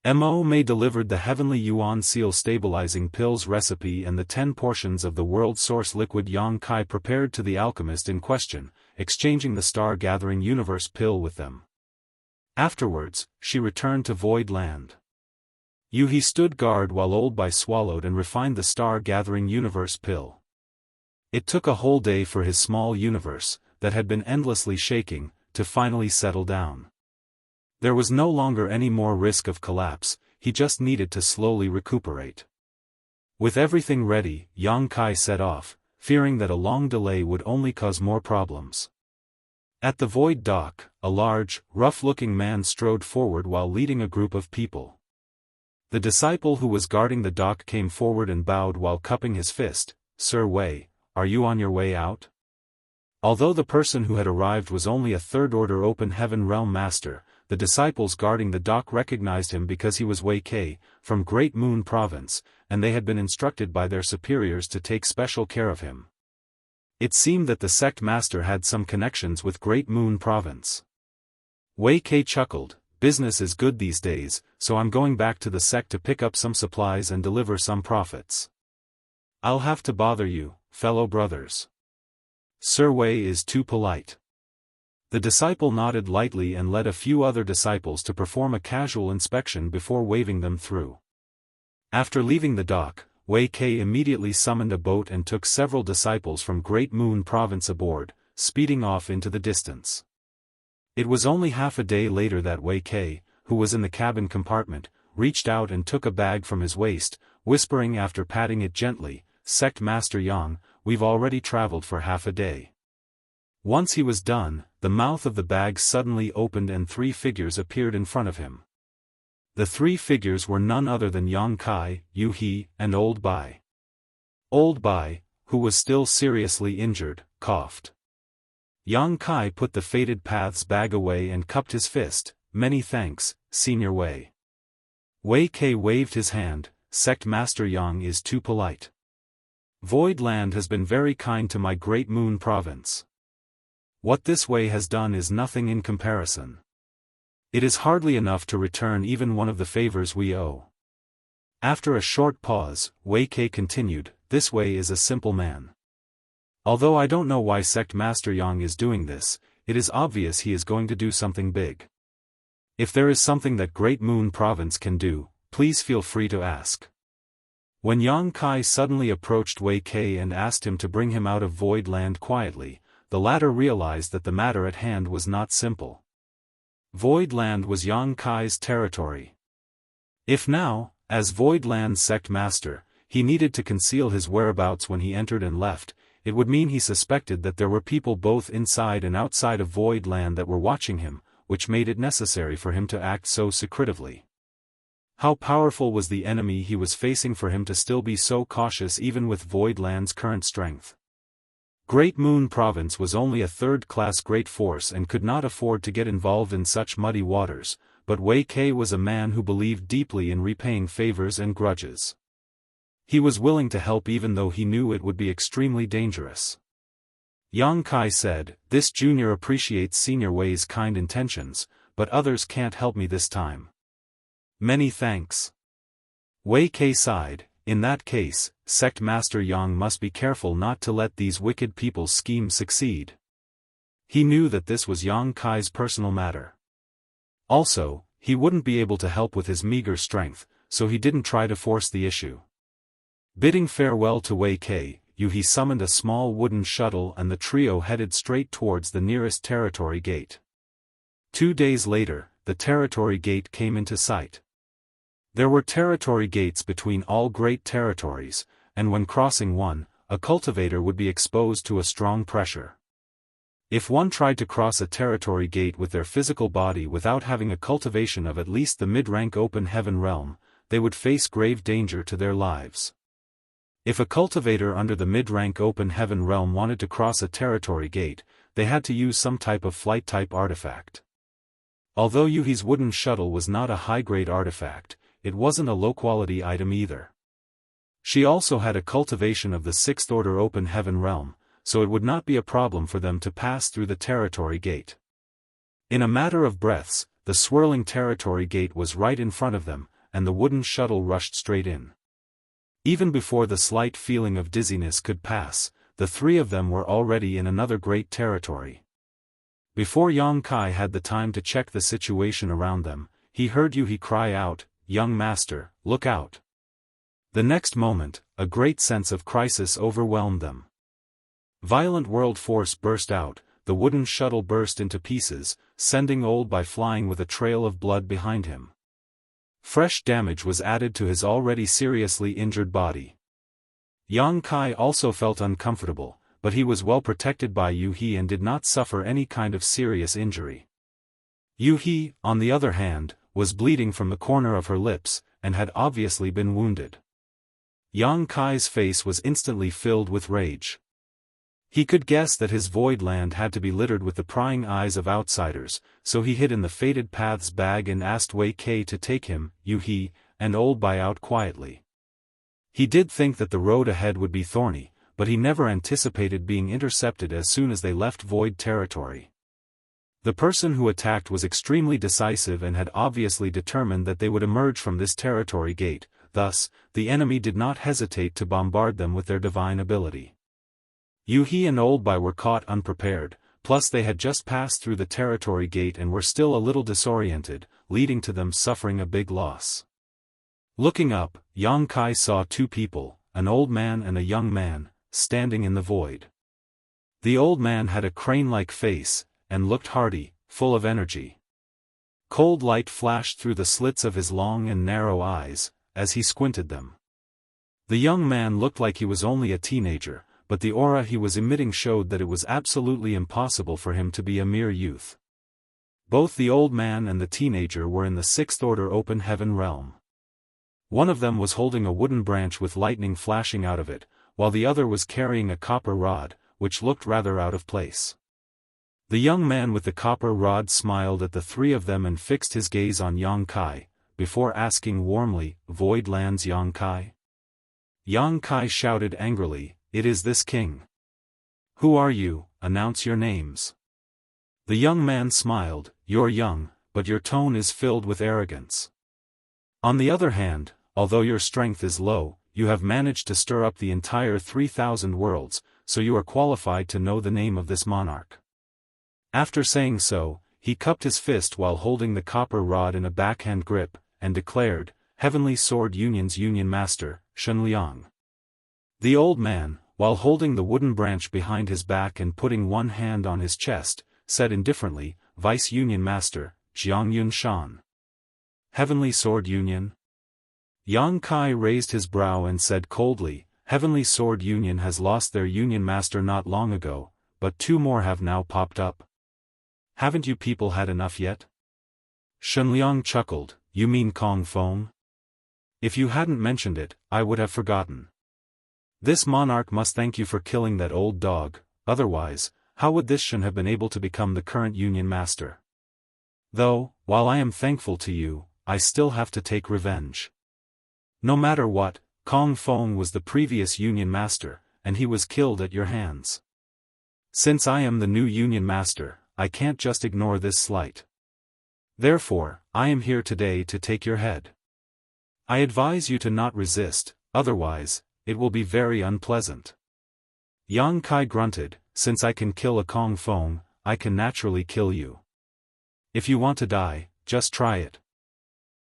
Mo Mei delivered the Heavenly Yuan Seal Stabilizing Pills recipe and the 10 portions of the World Source Liquid Yang Kai prepared to the alchemist in question, exchanging the Star-Gathering Universe pill with them. Afterwards, she returned to Void Land. Yuhi stood guard while Old Bai swallowed and refined the Star-Gathering Universe pill. It took a whole day for his small universe, that had been endlessly shaking, to finally settle down. There was no longer any more risk of collapse, he just needed to slowly recuperate. With everything ready, Yang Kai set off, fearing that a long delay would only cause more problems. At the void dock, a large, rough-looking man strode forward while leading a group of people. The disciple who was guarding the dock came forward and bowed while cupping his fist. "Sir Wei, are you on your way out?" Although the person who had arrived was only a third-order open heaven realm master, the disciples guarding the dock recognized him because he was Wei Kei, from Great Moon Province, and they had been instructed by their superiors to take special care of him. It seemed that the sect master had some connections with Great Moon Province. Wei Kei chuckled, "Business is good these days, so I'm going back to the sect to pick up some supplies and deliver some profits. I'll have to bother you, fellow brothers. Sir Wei is too polite." The disciple nodded lightly and led a few other disciples to perform a casual inspection before waving them through. After leaving the dock, Wei Kei immediately summoned a boat and took several disciples from Great Moon Province aboard, speeding off into the distance. It was only half a day later that Wei Kei, who was in the cabin compartment, reached out and took a bag from his waist, whispering after patting it gently, "Sect Master Yang, we've already traveled for half a day." Once he was done, the mouth of the bag suddenly opened and 3 figures appeared in front of him. The 3 figures were none other than Yang Kai, Yu He, and Old Bai. Old Bai, who was still seriously injured, coughed. Yang Kai put the Fated Paths bag away and cupped his fist. "Many thanks, Senior Wei." Wei Kei waved his hand. "Sect Master Yang is too polite. Void Land has been very kind to my Great Moon Province. What this Wei has done is nothing in comparison. It is hardly enough to return even one of the favors we owe." After a short pause, Wei Kei continued, "This Wei is a simple man. Although I don't know why Sect Master Yang is doing this, it is obvious he is going to do something big. If there is something that Great Moon Province can do, please feel free to ask." When Yang Kai suddenly approached Wei Kei and asked him to bring him out of Void Land quietly, the latter realized that the matter at hand was not simple. Void Land was Yang Kai's territory. If now, as Void Land's sect master, he needed to conceal his whereabouts when he entered and left, it would mean he suspected that there were people both inside and outside of Void Land that were watching him, which made it necessary for him to act so secretively. How powerful was the enemy he was facing for him to still be so cautious even with Void Land's current strength? Great Moon Province was only a third-class great force and could not afford to get involved in such muddy waters, but Wei Kei was a man who believed deeply in repaying favors and grudges. He was willing to help even though he knew it would be extremely dangerous. Yang Kai said, "This junior appreciates Senior Wei's kind intentions, but others can't help me this time." "Many thanks." Wei Kei sighed. "In that case, Sect Master Yang must be careful not to let these wicked people's schemes succeed." He knew that this was Yang Kai's personal matter. Also, he wouldn't be able to help with his meager strength, so he didn't try to force the issue. Bidding farewell to Wei Kei, Yu He summoned a small wooden shuttle and the trio headed straight towards the nearest territory gate. 2 days later, the territory gate came into sight. There were territory gates between all great territories, and when crossing one, a cultivator would be exposed to a strong pressure. If one tried to cross a territory gate with their physical body without having a cultivation of at least the mid-rank open heaven realm, they would face grave danger to their lives. If a cultivator under the mid-rank open heaven realm wanted to cross a territory gate, they had to use some type of flight-type artifact. Although Yuhi's wooden shuttle was not a high-grade artifact, it wasn't a low-quality item either. She also had a cultivation of the 6th order open heaven realm, so it would not be a problem for them to pass through the territory gate. In a matter of breaths, the swirling territory gate was right in front of them, and the wooden shuttle rushed straight in. Even before the slight feeling of dizziness could pass, the 3 of them were already in another great territory. Before Yang Kai had the time to check the situation around them, he heard Yuhi cry out, "Young master, look out." The next moment, a great sense of crisis overwhelmed them. Violent world force burst out, the wooden shuttle burst into pieces, sending Old Bai flying with a trail of blood behind him. Fresh damage was added to his already seriously injured body. Yang Kai also felt uncomfortable, but he was well protected by Yu He and did not suffer any kind of serious injury. Yu He, on the other hand, was bleeding from the corner of her lips, and had obviously been wounded. Yang Kai's face was instantly filled with rage. He could guess that his void land had to be littered with the prying eyes of outsiders, so he hid in the Fated Path's bag and asked Wei Kei to take him, Yu He, and Old Bai out quietly. He did think that the road ahead would be thorny, but he never anticipated being intercepted as soon as they left void territory. The person who attacked was extremely decisive and had obviously determined that they would emerge from this territory gate, thus, the enemy did not hesitate to bombard them with their divine ability. Yu He and Old Bai were caught unprepared, plus they had just passed through the territory gate and were still a little disoriented, leading to them suffering a big loss. Looking up, Yang Kai saw two people, an old man and a young man, standing in the void. The old man had a crane-like face, and looked hearty, full of energy. Cold light flashed through the slits of his long and narrow eyes, as he squinted them. The young man looked like he was only a teenager, but the aura he was emitting showed that it was absolutely impossible for him to be a mere youth. Both the old man and the teenager were in the Sixth Order Open Heaven realm. One of them was holding a wooden branch with lightning flashing out of it, while the other was carrying a copper rod, which looked rather out of place. The young man with the copper rod smiled at the three of them and fixed his gaze on Yang Kai, before asking warmly, "Void lands Yang Kai?" Yang Kai shouted angrily, "It is this king." "Who are you? Announce your names." The young man smiled, "You're young, but your tone is filled with arrogance. On the other hand, although your strength is low, you have managed to stir up the entire 3,000 worlds, so you are qualified to know the name of this monarch." After saying so, he cupped his fist while holding the copper rod in a backhand grip, and declared, "Heavenly Sword Union's Union Master, Shenliang." The old man, while holding the wooden branch behind his back and putting one hand on his chest, said indifferently, "Vice Union Master, Jianghu Shan." "Heavenly Sword Union?" Yang Kai raised his brow and said coldly, "Heavenly Sword Union has lost their Union Master not long ago, but two more have now popped up. Haven't you people had enough yet?" Shenliang chuckled, "You mean Kong Feng? If you hadn't mentioned it, I would have forgotten. This monarch must thank you for killing that old dog, otherwise, how would this Shen have been able to become the current Union Master? Though, while I am thankful to you, I still have to take revenge. No matter what, Kong Feng was the previous Union Master, and he was killed at your hands. Since I am the new Union Master, I can't just ignore this slight. Therefore, I am here today to take your head. I advise you to not resist, otherwise, it will be very unpleasant." Yang Kai grunted, "Since I can kill a Kong Feng, I can naturally kill you. If you want to die, just try it."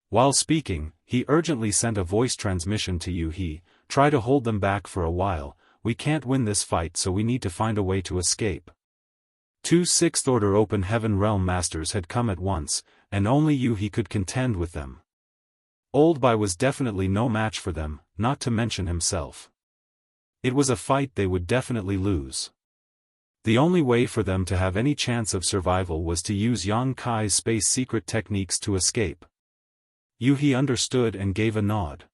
While speaking, he urgently sent a voice transmission to Yu He, "Try to hold them back for a while, we can't win this fight so we need to find a way to escape." Two Sixth Order Open Heaven Realm Masters had come at once, and only Yu He could contend with them. Old Bai was definitely no match for them, not to mention himself. It was a fight they would definitely lose. The only way for them to have any chance of survival was to use Yang Kai's space secret techniques to escape. Yu He understood and gave a nod.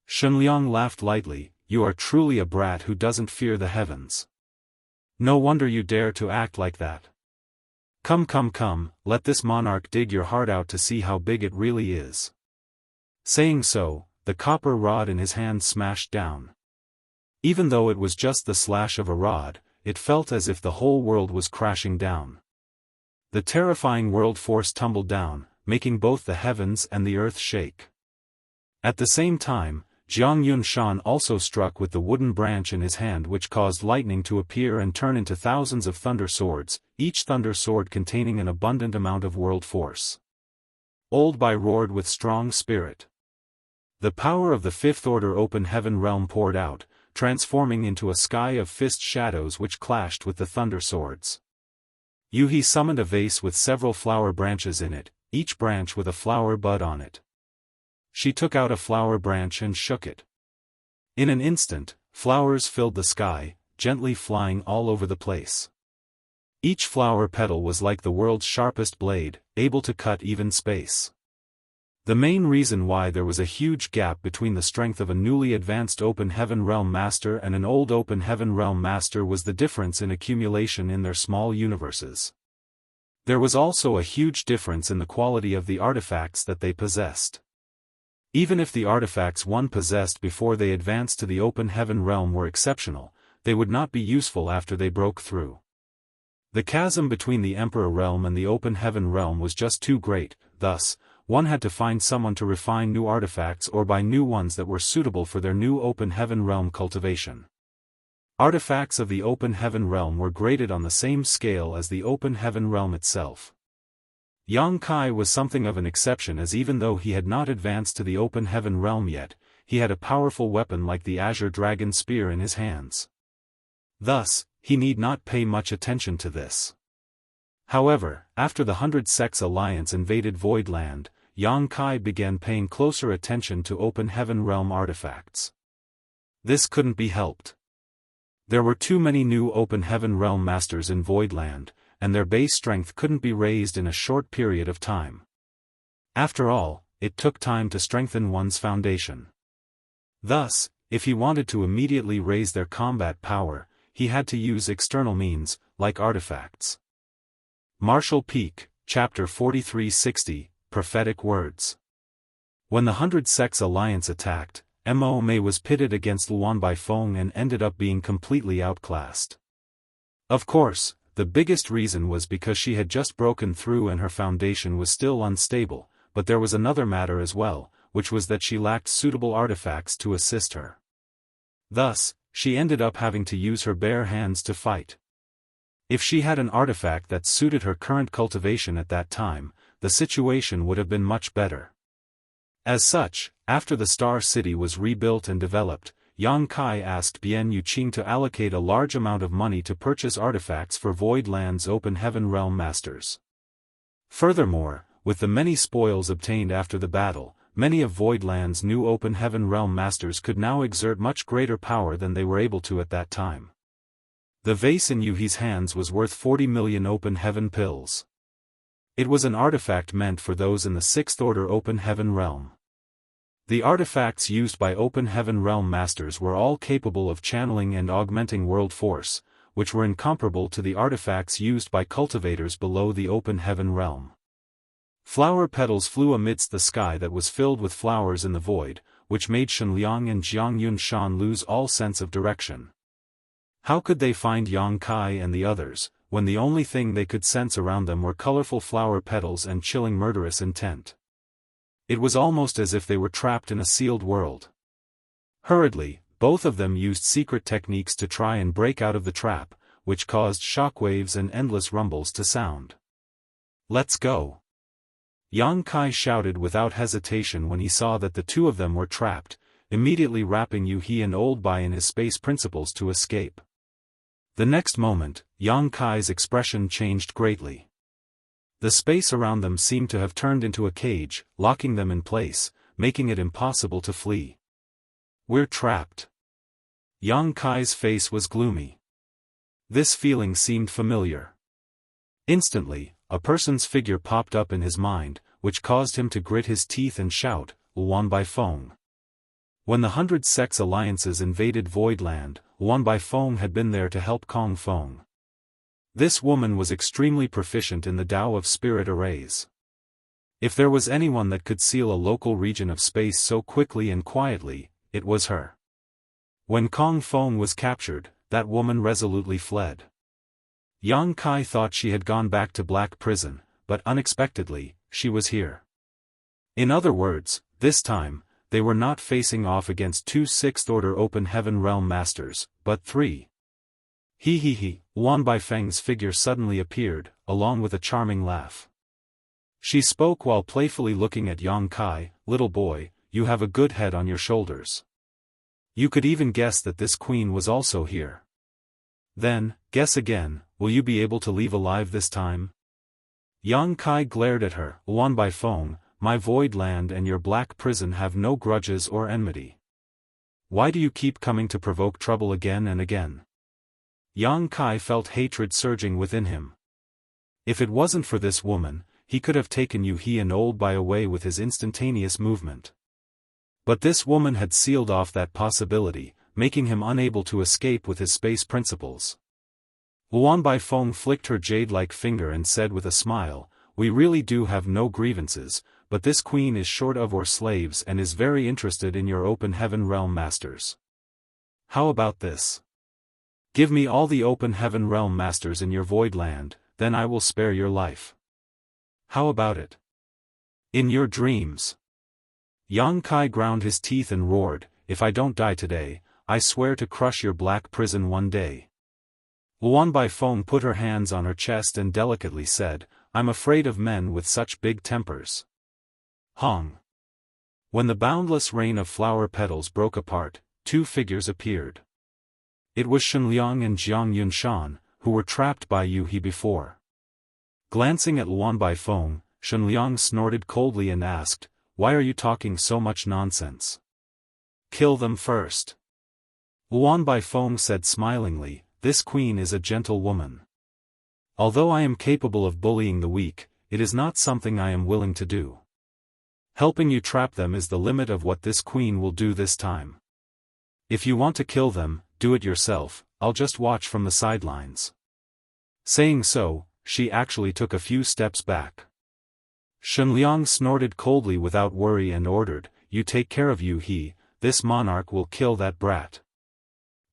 Shenliang laughed lightly, "You are truly a brat who doesn't fear the heavens. No wonder you dare to act like that. Come, let this monarch dig your heart out to see how big it really is." Saying so, the copper rod in his hand smashed down. Even though it was just the slash of a rod, it felt as if the whole world was crashing down. The terrifying world force tumbled down, making both the heavens and the earth shake. At the same time, Jianghu Shan also struck with the wooden branch in his hand, which caused lightning to appear and turn into thousands of thunder swords, each thunder sword containing an abundant amount of world force. Old Bai roared with strong spirit. The power of the Fifth Order Open Heaven realm poured out, transforming into a sky of fist shadows which clashed with the thunder swords. Yuhi summoned a vase with several flower branches in it, each branch with a flower bud on it. She took out a flower branch and shook it. In an instant, flowers filled the sky, gently flying all over the place. Each flower petal was like the world's sharpest blade, able to cut even space. The main reason why there was a huge gap between the strength of a newly advanced Open Heaven Realm Master and an old Open Heaven Realm Master was the difference in accumulation in their small universes. There was also a huge difference in the quality of the artifacts that they possessed. Even if the artifacts one possessed before they advanced to the Open Heaven Realm were exceptional, they would not be useful after they broke through. The chasm between the Emperor Realm and the Open Heaven Realm was just too great, thus, one had to find someone to refine new artifacts or buy new ones that were suitable for their new Open Heaven Realm cultivation. Artifacts of the Open Heaven Realm were graded on the same scale as the Open Heaven Realm itself. Yang Kai was something of an exception, as even though he had not advanced to the Open Heaven Realm yet, he had a powerful weapon like the Azure Dragon Spear in his hands. Thus, he need not pay much attention to this. However, after the 100 Sects Alliance invaded Voidland, Yang Kai began paying closer attention to Open Heaven Realm artifacts. This couldn't be helped. There were too many new Open Heaven Realm Masters in Voidland, and their base strength couldn't be raised in a short period of time. After all, it took time to strengthen one's foundation. Thus, if he wanted to immediately raise their combat power, he had to use external means, like artifacts. Martial Peak, Chapter 4360, Prophetic Words. When the 100 Sects Alliance attacked, Mo Mei was pitted against Luan Baifeng and ended up being completely outclassed. Of course, the biggest reason was because she had just broken through and her foundation was still unstable, but there was another matter as well, which was that she lacked suitable artifacts to assist her. Thus, she ended up having to use her bare hands to fight. If she had an artifact that suited her current cultivation at that time, the situation would have been much better. As such, after the Star City was rebuilt and developed, Yang Kai asked Bian Yuqing to allocate a large amount of money to purchase artifacts for Voidland's Open Heaven Realm Masters. Furthermore, with the many spoils obtained after the battle, many of Voidland's new Open Heaven Realm Masters could now exert much greater power than they were able to at that time. The vase in Yuhi's hands was worth 40 million Open Heaven pills. It was an artifact meant for those in the 6th Order Open Heaven Realm. The artifacts used by Open Heaven Realm Masters were all capable of channeling and augmenting world force, which were incomparable to the artifacts used by cultivators below the Open Heaven Realm. Flower petals flew amidst the sky that was filled with flowers in the void, which made Shenliang and Jiang Yunshan lose all sense of direction. How could they find Yang Kai and the others, when the only thing they could sense around them were colorful flower petals and chilling murderous intent? It was almost as if they were trapped in a sealed world. Hurriedly, both of them used secret techniques to try and break out of the trap, which caused shockwaves and endless rumbles to sound. "Let's go!" Yang Kai shouted without hesitation when he saw that the two of them were trapped, immediately wrapping Yuhi and Old Bai in his space principles to escape. The next moment, Yang Kai's expression changed greatly. The space around them seemed to have turned into a cage, locking them in place, making it impossible to flee. "We're trapped." Yang Kai's face was gloomy. This feeling seemed familiar. Instantly, a person's figure popped up in his mind, which caused him to grit his teeth and shout, "Luan Baifeng." When the 100 Sects Alliances invaded Voidland, Luan Baifeng had been there to help Kong Feng. This woman was extremely proficient in the Tao of Spirit arrays. If there was anyone that could seal a local region of space so quickly and quietly, it was her. When Kong Feng was captured, that woman resolutely fled. Yang Kai thought she had gone back to Black Prison, but unexpectedly, she was here. In other words, this time, they were not facing off against 2 6th Order Open Heaven Realm Masters, but 3. Luan Baifeng's figure suddenly appeared, along with a charming laugh. She spoke while playfully looking at Yang Kai, "Little boy, you have a good head on your shoulders. You could even guess that this queen was also here. Then, guess again, will you be able to leave alive this time? Yang Kai glared at her. Luan Baifeng, my void land and your black prison have no grudges or enmity. Why do you keep coming to provoke trouble again and again? Yang Kai felt hatred surging within him. If it wasn't for this woman, he could have taken Yu He and Old Bai away with his instantaneous movement. But this woman had sealed off that possibility, making him unable to escape with his space principles. Luan Baifeng flicked her jade-like finger and said with a smile, we really do have no grievances, but this queen is short of our slaves and is very interested in your open heaven realm masters. How about this? Give me all the open heaven realm masters in your void land, then I will spare your life. How about it? In your dreams. Yang Kai ground his teeth and roared, if I don't die today, I swear to crush your black prison one day. Luan Baifeng put her hands on her chest and delicately said, I'm afraid of men with such big tempers. Hong. When the boundless rain of flower petals broke apart, two figures appeared. It was Shenliang and Jiang Yunshan, who were trapped by Yu He before. Glancing at Luan Baifeng, Shenliang snorted coldly and asked, why are you talking so much nonsense? Kill them first. Luan Baifeng said smilingly, this queen is a gentle woman. Although I am capable of bullying the weak, it is not something I am willing to do. Helping you trap them is the limit of what this queen will do this time. If you want to kill them, do it yourself, I'll just watch from the sidelines. Saying so, she actually took a few steps back. Shenliang snorted coldly without worry and ordered, you take care of Yu He, this monarch will kill that brat.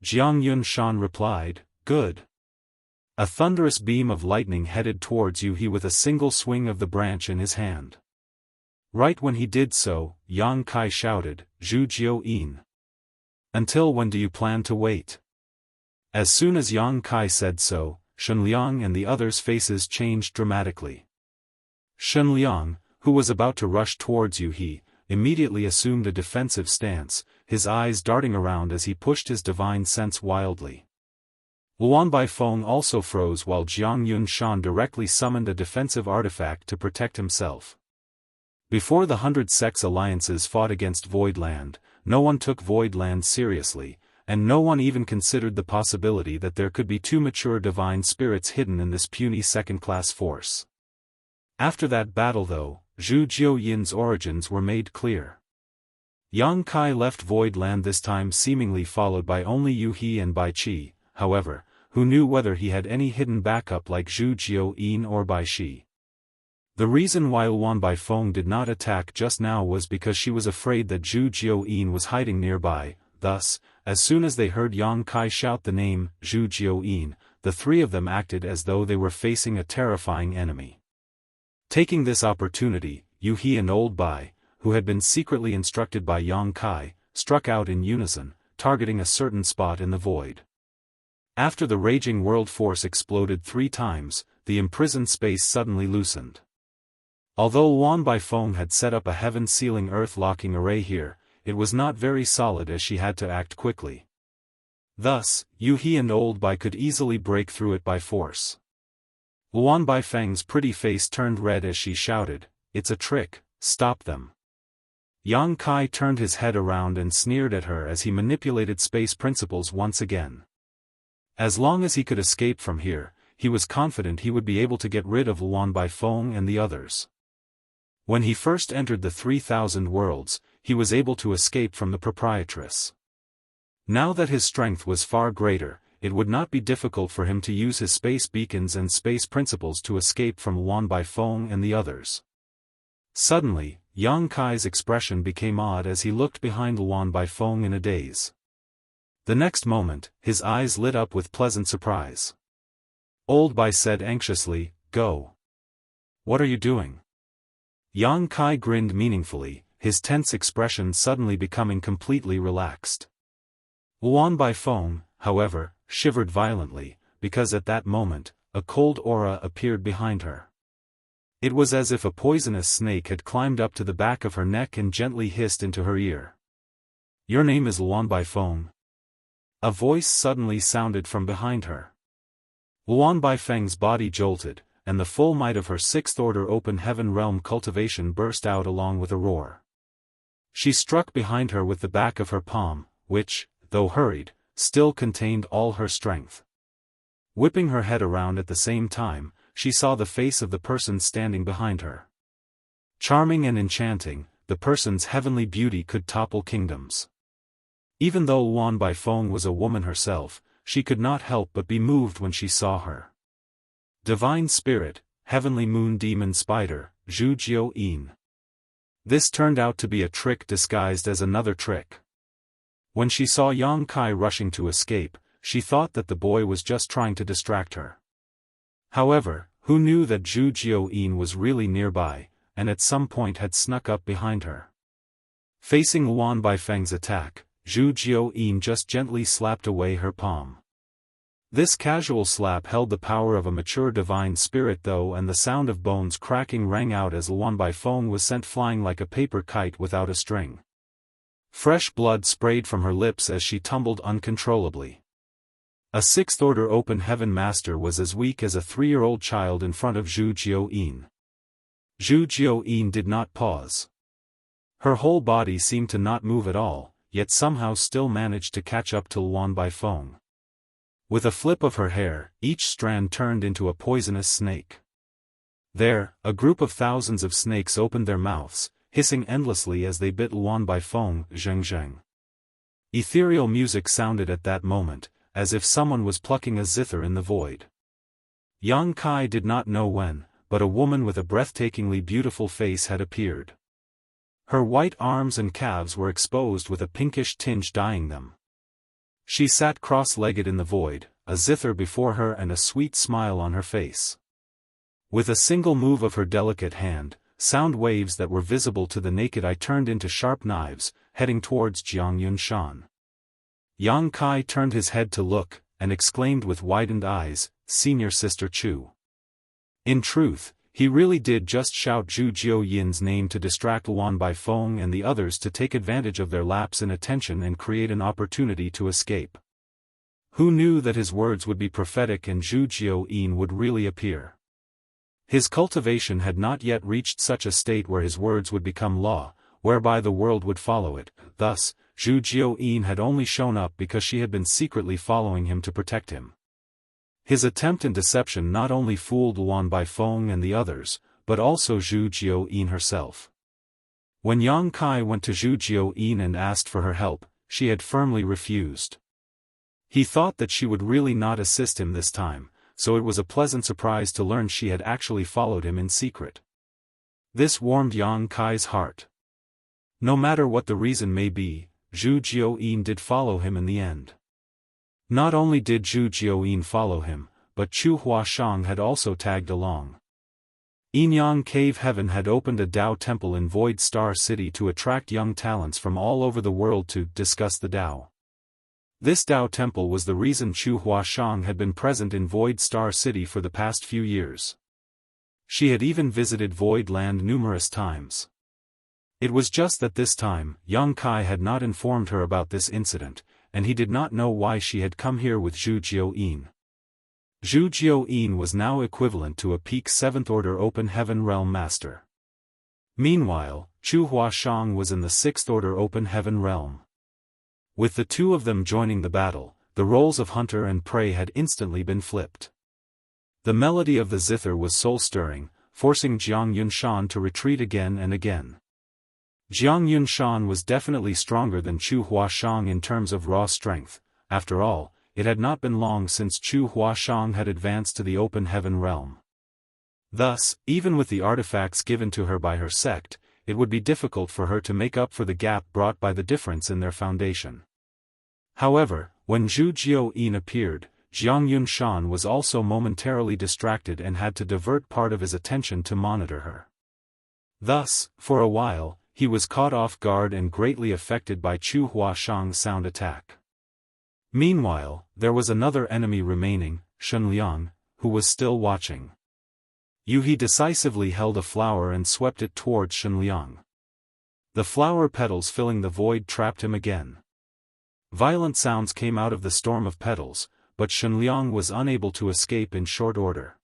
Jiang Yunshan replied, good. A thunderous beam of lightning headed towards Yu He with a single swing of the branch in his hand. Right when he did so, Yang Kai shouted, Zhu Jiao Yin. Until when do you plan to wait? As soon as Yang Kai said so, Shenliang and the others' faces changed dramatically. Shenliang, who was about to rush towards Yu He, immediately assumed a defensive stance, his eyes darting around as he pushed his divine sense wildly. Luan Baifeng also froze while Jiang Yunshan directly summoned a defensive artifact to protect himself. Before the 100 sects alliances fought against Void Land, no one took Void Land seriously, and no one even considered the possibility that there could be two mature divine spirits hidden in this puny second-class force. After that battle though, Zhu Jiuyin's origins were made clear. Yang Kai left Void Land this time seemingly followed by only Yu He and Bai Qi, however, who knew whether he had any hidden backup like Zhu Jiuyin or Bai Shi. The reason why Luan Baifeng did not attack just now was because she was afraid that Zhu Jiuyin was hiding nearby, thus, as soon as they heard Yang Kai shout the name, Zhu Jiuyin, the three of them acted as though they were facing a terrifying enemy. Taking this opportunity, Yu He and Old Bai, who had been secretly instructed by Yang Kai, struck out in unison, targeting a certain spot in the void. After the raging world force exploded 3 times, the imprisoned space suddenly loosened. Although Luan Baifeng had set up a heaven-sealing earth-locking array here, it was not very solid as she had to act quickly. Thus, Yu He and Old Bai could easily break through it by force. Luan Baifeng's pretty face turned red as she shouted, it's a trick, stop them. Yang Kai turned his head around and sneered at her as he manipulated space principles once again. As long as he could escape from here, he was confident he would be able to get rid of Luan Baifeng and the others. When he first entered the 3000 worlds, he was able to escape from the proprietress. Now that his strength was far greater, it would not be difficult for him to use his space beacons and space principles to escape from Luan Baifeng and the others. Suddenly, Yang Kai's expression became odd as he looked behind Luan Baifeng in a daze. The next moment, his eyes lit up with pleasant surprise. Old Bai said anxiously, go. What are you doing? Yang Kai grinned meaningfully, his tense expression suddenly becoming completely relaxed. Luan Baifeng, however, shivered violently, because at that moment, a cold aura appeared behind her. It was as if a poisonous snake had climbed up to the back of her neck and gently hissed into her ear. Your name is Luan Baifeng? A voice suddenly sounded from behind her. Luan Baifeng's body jolted, and the full might of her sixth-order open heaven realm cultivation burst out along with a roar. She struck behind her with the back of her palm, which, though hurried, still contained all her strength. Whipping her head around at the same time, she saw the face of the person standing behind her. Charming and enchanting, the person's heavenly beauty could topple kingdoms. Even though Luan Baifeng was a woman herself, she could not help but be moved when she saw her. Divine Spirit, Heavenly Moon Demon Spider, Zhu Jiao Yin. This turned out to be a trick disguised as another trick. When she saw Yang Kai rushing to escape, she thought that the boy was just trying to distract her. However, who knew that Zhu Jiao Yin was really nearby, and at some point had snuck up behind her. Facing Luan Baifeng's attack, Zhu Jiao Yin just gently slapped away her palm. This casual slap held the power of a mature divine spirit though, and the sound of bones cracking rang out as Luan Baifeng was sent flying like a paper kite without a string. Fresh blood sprayed from her lips as she tumbled uncontrollably. A sixth-order open heaven master was as weak as a 3-year-old child in front of Zhu Jiao Yin. Zhu Jiao Yin did not pause. Her whole body seemed to not move at all, yet somehow still managed to catch up to Luan Baifeng. With a flip of her hair, each strand turned into a poisonous snake. There, a group of thousands of snakes opened their mouths, hissing endlessly as they bit Luan Baifeng. Zheng zheng. Ethereal music sounded at that moment, as if someone was plucking a zither in the void. Yang Kai did not know when, but a woman with a breathtakingly beautiful face had appeared. Her white arms and calves were exposed with a pinkish tinge dyeing them. She sat cross-legged in the void, a zither before her and a sweet smile on her face. With a single move of her delicate hand, sound waves that were visible to the naked eye turned into sharp knives, heading towards Jianghu Shan. Yang Kai turned his head to look, and exclaimed with widened eyes, "Senior Sister Chu." In truth, he really did just shout Zhu Jiao Yin's name to distract Luan Baifeng and the others to take advantage of their lapse in attention and create an opportunity to escape. Who knew that his words would be prophetic and Zhu Jiao Yin would really appear? His cultivation had not yet reached such a state where his words would become law, whereby the world would follow it. Thus, Zhu Jiao Yin had only shown up because she had been secretly following him to protect him. His attempt and deception not only fooled Luan Baifeng and the others, but also Zhu Jiao Yin herself. When Yang Kai went to Zhu Jiao Yin and asked for her help, she had firmly refused. He thought that she would really not assist him this time, so it was a pleasant surprise to learn she had actually followed him in secret. This warmed Yang Kai's heart. No matter what the reason may be, Zhu Jiao Yin did follow him in the end. Not only did Zhu Jiao Yin follow him, but Chu Huashang had also tagged along. Yinyang Cave Heaven had opened a Dao temple in Void Star City to attract young talents from all over the world to discuss the Dao. This Dao temple was the reason Chu Huashang had been present in Void Star City for the past few years. She had even visited Void Land numerous times. It was just that this time, Yang Kai had not informed her about this incident, and he did not know why she had come here with Zhu Jiao Yin. Zhu Jiao Yin was now equivalent to a peak 7th Order Open Heaven Realm Master. Meanwhile, Chu Huashang was in the 6th Order Open Heaven Realm. With the two of them joining the battle, the roles of hunter and prey had instantly been flipped. The melody of the zither was soul-stirring, forcing Jianghu Shan to retreat again and again. Jianghu Shan was definitely stronger than Chu Huashang in terms of raw strength. After all, it had not been long since Chu Huashang had advanced to the open heaven realm. Thus, even with the artifacts given to her by her sect, it would be difficult for her to make up for the gap brought by the difference in their foundation. However, when Zhu Jiao Yin appeared, Jianghu Shan was also momentarily distracted and had to divert part of his attention to monitor her. Thus, for a while, he was caught off guard and greatly affected by Chu Huashang's sound attack. Meanwhile, there was another enemy remaining, Shenliang, who was still watching. He decisively held a flower and swept it towards Shenliang. The flower petals filling the void trapped him again. Violent sounds came out of the storm of petals, but Shenliang was unable to escape in short order.